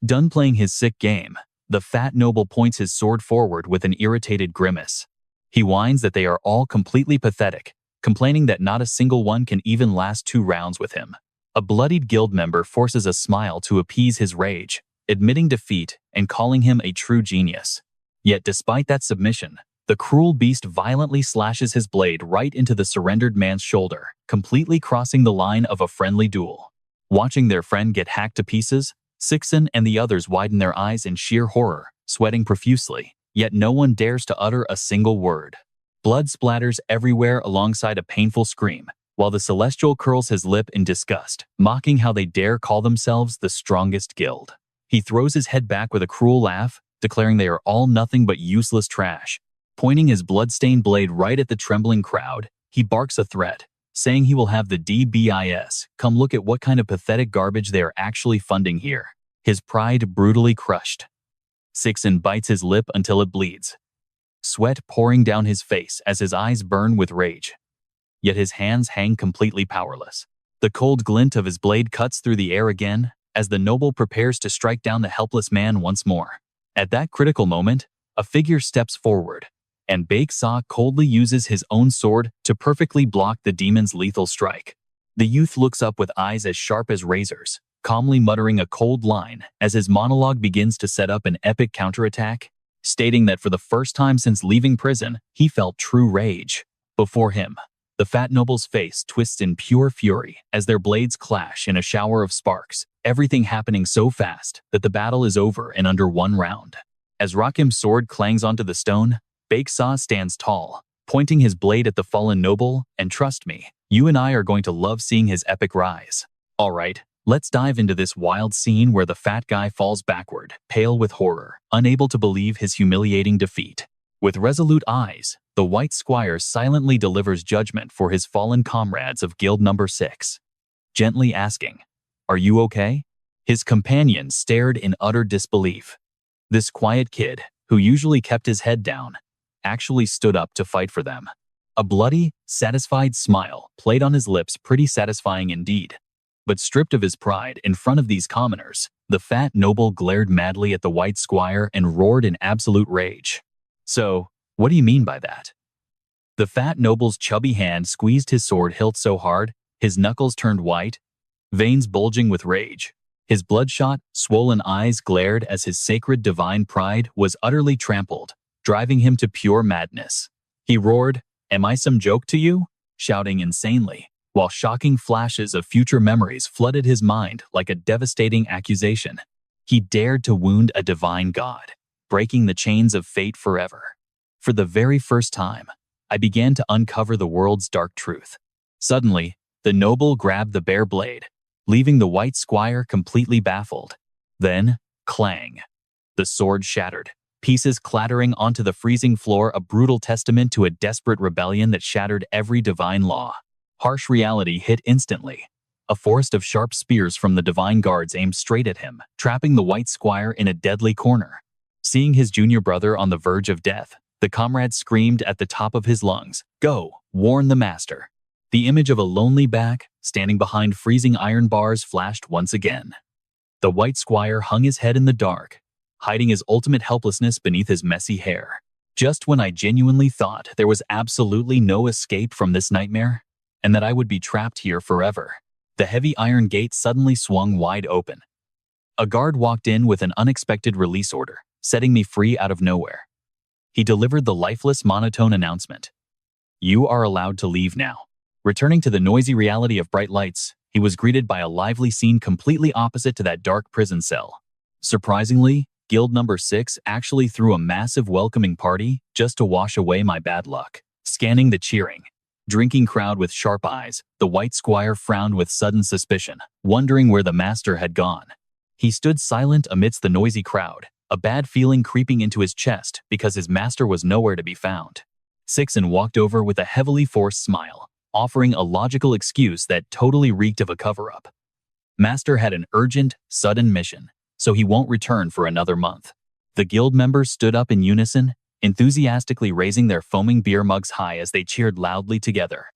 Done playing his sick game, the fat noble points his sword forward with an irritated grimace. He whines that they are all completely pathetic, complaining that not a single one can even last 2 rounds with him. A bloodied guild member forces a smile to appease his rage, admitting defeat and calling him a true genius. Yet despite that submission, the cruel beast violently slashes his blade right into the surrendered man's shoulder, completely crossing the line of a friendly duel. Watching their friend get hacked to pieces, Sixen and the others widen their eyes in sheer horror, sweating profusely, yet no one dares to utter a single word. Blood splatters everywhere alongside a painful scream, while the Celestial curls his lip in disgust, mocking how they dare call themselves the strongest guild. He throws his head back with a cruel laugh, declaring they are all nothing but useless trash. Pointing his blood-stained blade right at the trembling crowd, he barks a threat, saying he will have the DBIS come look at what kind of pathetic garbage they are actually funding here. His pride brutally crushed. Sixen bites his lip until it bleeds, sweat pouring down his face as his eyes burn with rage. Yet his hands hang completely powerless. The cold glint of his blade cuts through the air again as the noble prepares to strike down the helpless man once more. At that critical moment, a figure steps forward, and Baeksa coldly uses his own sword to perfectly block the demon's lethal strike. The youth looks up with eyes as sharp as razors, calmly muttering a cold line as his monologue begins to set up an epic counterattack, stating that for the first time since leaving prison, he felt true rage. Before him, the fat noble's face twists in pure fury as their blades clash in a shower of sparks, everything happening so fast that the battle is over in under 1 round. As Rakim's sword clangs onto the stone, Baeksa stands tall, pointing his blade at the fallen noble, and trust me, you and I are going to love seeing his epic rise. Alright, let's dive into this wild scene where the fat guy falls backward, pale with horror, unable to believe his humiliating defeat. With resolute eyes, the white squire silently delivers judgment for his fallen comrades of Guild Number 6. Gently asking, "Are you okay?" His companion stared in utter disbelief. This quiet kid, who usually kept his head down, actually stood up to fight for them. A bloody, satisfied smile played on his lips, pretty satisfying indeed. But stripped of his pride in front of these commoners, the fat noble glared madly at the white squire and roared in absolute rage. "So, what do you mean by that?" The fat noble's chubby hand squeezed his sword hilt so hard, his knuckles turned white, veins bulging with rage. His bloodshot, swollen eyes glared as his sacred divine pride was utterly trampled, driving him to pure madness. He roared, "Am I some joke to you?" shouting insanely, while shocking flashes of future memories flooded his mind like a devastating accusation. He dared to wound a divine god, breaking the chains of fate forever. For the very first time, I began to uncover the world's dark truth. Suddenly, the noble grabbed the bare blade, leaving the white squire completely baffled. Then, clang. The sword shattered, pieces clattering onto the freezing floor, a brutal testament to a desperate rebellion that shattered every divine law. Harsh reality hit instantly. A forest of sharp spears from the divine guards aimed straight at him, trapping the white squire in a deadly corner. Seeing his junior brother on the verge of death, the comrade screamed at the top of his lungs, "Go, warn the master." The image of a lonely Bach, standing behind freezing iron bars, flashed once again. The white squire hung his head in the dark, hiding his ultimate helplessness beneath his messy hair. Just when I genuinely thought there was absolutely no escape from this nightmare, and that I would be trapped here forever, the heavy iron gate suddenly swung wide open, A guard walked in with an unexpected release order, setting me free out of nowhere. He delivered the lifeless monotone announcement. You are allowed to leave now. Returning to the noisy reality of bright lights, he was greeted by a lively scene completely opposite to that dark prison cell. Surprisingly, Guild number 6 actually threw a massive welcoming party just to wash away my bad luck. Scanning the cheering, drinking crowd with sharp eyes, the White Squire frowned with sudden suspicion, wondering where the master had gone. He stood silent amidst the noisy crowd, a bad feeling creeping into his chest because his master was nowhere to be found. Sixen walked over with a heavily forced smile, offering a logical excuse that totally reeked of a cover-up. Master had an urgent, sudden mission, so he won't return for another month. The guild members stood up in unison, enthusiastically raising their foaming beer mugs high as they cheered loudly together.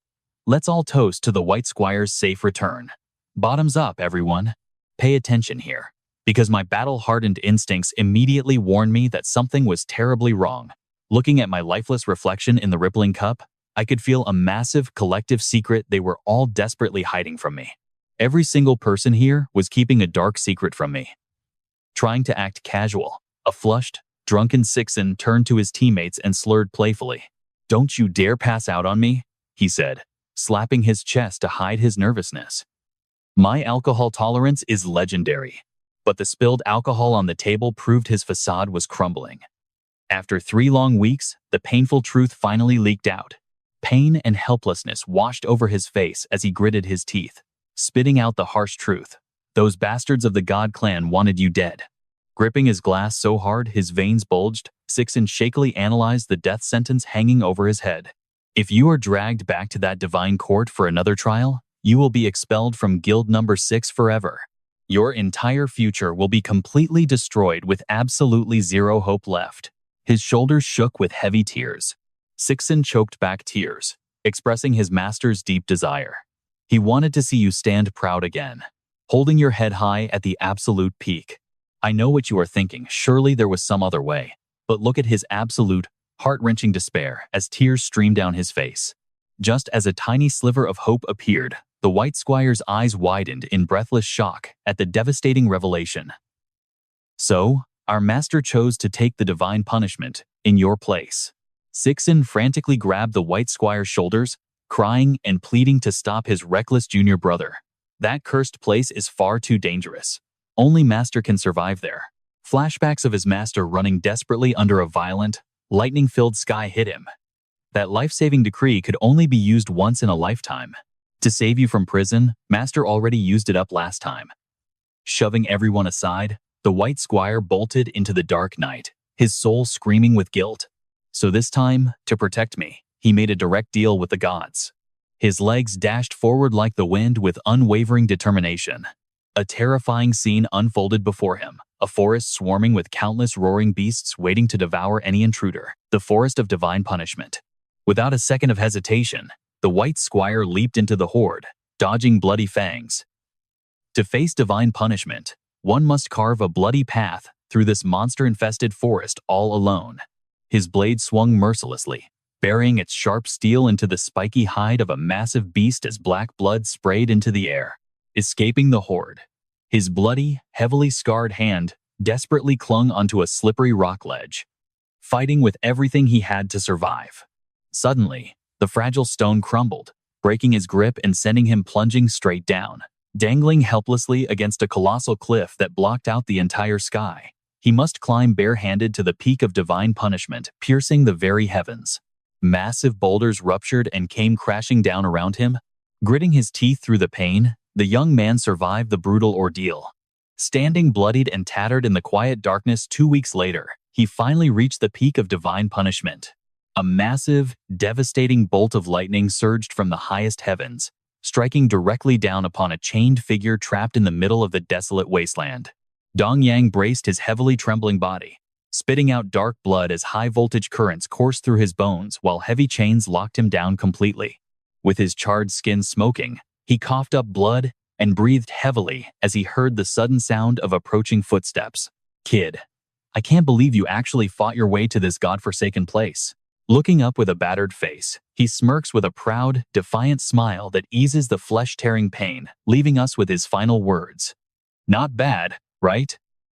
Let's all toast to the White Squire's safe return. Bottoms up, everyone. Pay attention here, because my battle-hardened instincts immediately warned me that something was terribly wrong. Looking at my lifeless reflection in the rippling cup, I could feel a massive, collective secret they were all desperately hiding from me. Every single person here was keeping a dark secret from me. Trying to act casual, a flushed, drunken Sixen turned to his teammates and slurred playfully. "Don't you dare pass out on me," he said, slapping his chest to hide his nervousness. My alcohol tolerance is legendary, but the spilled alcohol on the table proved his facade was crumbling. After 3 long weeks, the painful truth finally leaked out. Pain and helplessness washed over his face as he gritted his teeth, spitting out the harsh truth. Those bastards of the God clan wanted you dead. Gripping his glass so hard his veins bulged, Sixen shakily analyzed the death sentence hanging over his head. If you are dragged back to that divine court for another trial, you will be expelled from Guild number 6 forever. Your entire future will be completely destroyed with absolutely zero hope left. His shoulders shook with heavy tears. Sixen choked back tears, expressing his master's deep desire. He wanted to see you stand proud again, holding your head high at the absolute peak. I know what you are thinking, surely there was some other way. But look at his absolute, heart-wrenching despair as tears streamed down his face. Just as a tiny sliver of hope appeared, the White Squire's eyes widened in breathless shock at the devastating revelation. So, our master chose to take the divine punishment in your place. Sixen frantically grabbed the White Squire's shoulders, crying and pleading to stop his reckless junior brother. That cursed place is far too dangerous. Only master can survive there. Flashbacks of his master running desperately under a violent, lightning-filled sky hit him. That life-saving decree could only be used once in a lifetime. To save you from prison, master already used it up last time. Shoving everyone aside, the White Squire bolted into the dark night, his soul screaming with guilt. So this time, to protect me, he made a direct deal with the gods. His legs dashed forward like the wind with unwavering determination. A terrifying scene unfolded before him, a forest swarming with countless roaring beasts waiting to devour any intruder, the forest of divine punishment. Without a second of hesitation, the White Squire leaped into the horde, dodging bloody fangs. To face divine punishment, one must carve a bloody path through this monster-infested forest all alone. His blade swung mercilessly, burying its sharp steel into the spiky hide of a massive beast as black blood sprayed into the air. Escaping the horde, his bloody, heavily scarred hand desperately clung onto a slippery rock ledge, fighting with everything he had to survive. Suddenly, the fragile stone crumbled, breaking his grip and sending him plunging straight down. Dangling helplessly against a colossal cliff that blocked out the entire sky, he must climb barehanded to the peak of divine punishment, piercing the very heavens. Massive boulders ruptured and came crashing down around him. Gritting his teeth through the pain, the young man survived the brutal ordeal. Standing bloodied and tattered in the quiet darkness 2 weeks later, he finally reached the peak of divine punishment. A massive, devastating bolt of lightning surged from the highest heavens, striking directly down upon a chained figure trapped in the middle of the desolate wasteland. Dong Yang braced his heavily trembling body, spitting out dark blood as high-voltage currents coursed through his bones while heavy chains locked him down completely. With his charred skin smoking, he coughed up blood and breathed heavily as he heard the sudden sound of approaching footsteps. "Kid, I can't believe you actually fought your way to this godforsaken place." Looking up with a battered face, he smirks with a proud, defiant smile that eases the flesh-tearing pain, leaving us with his final words. "Not bad, right?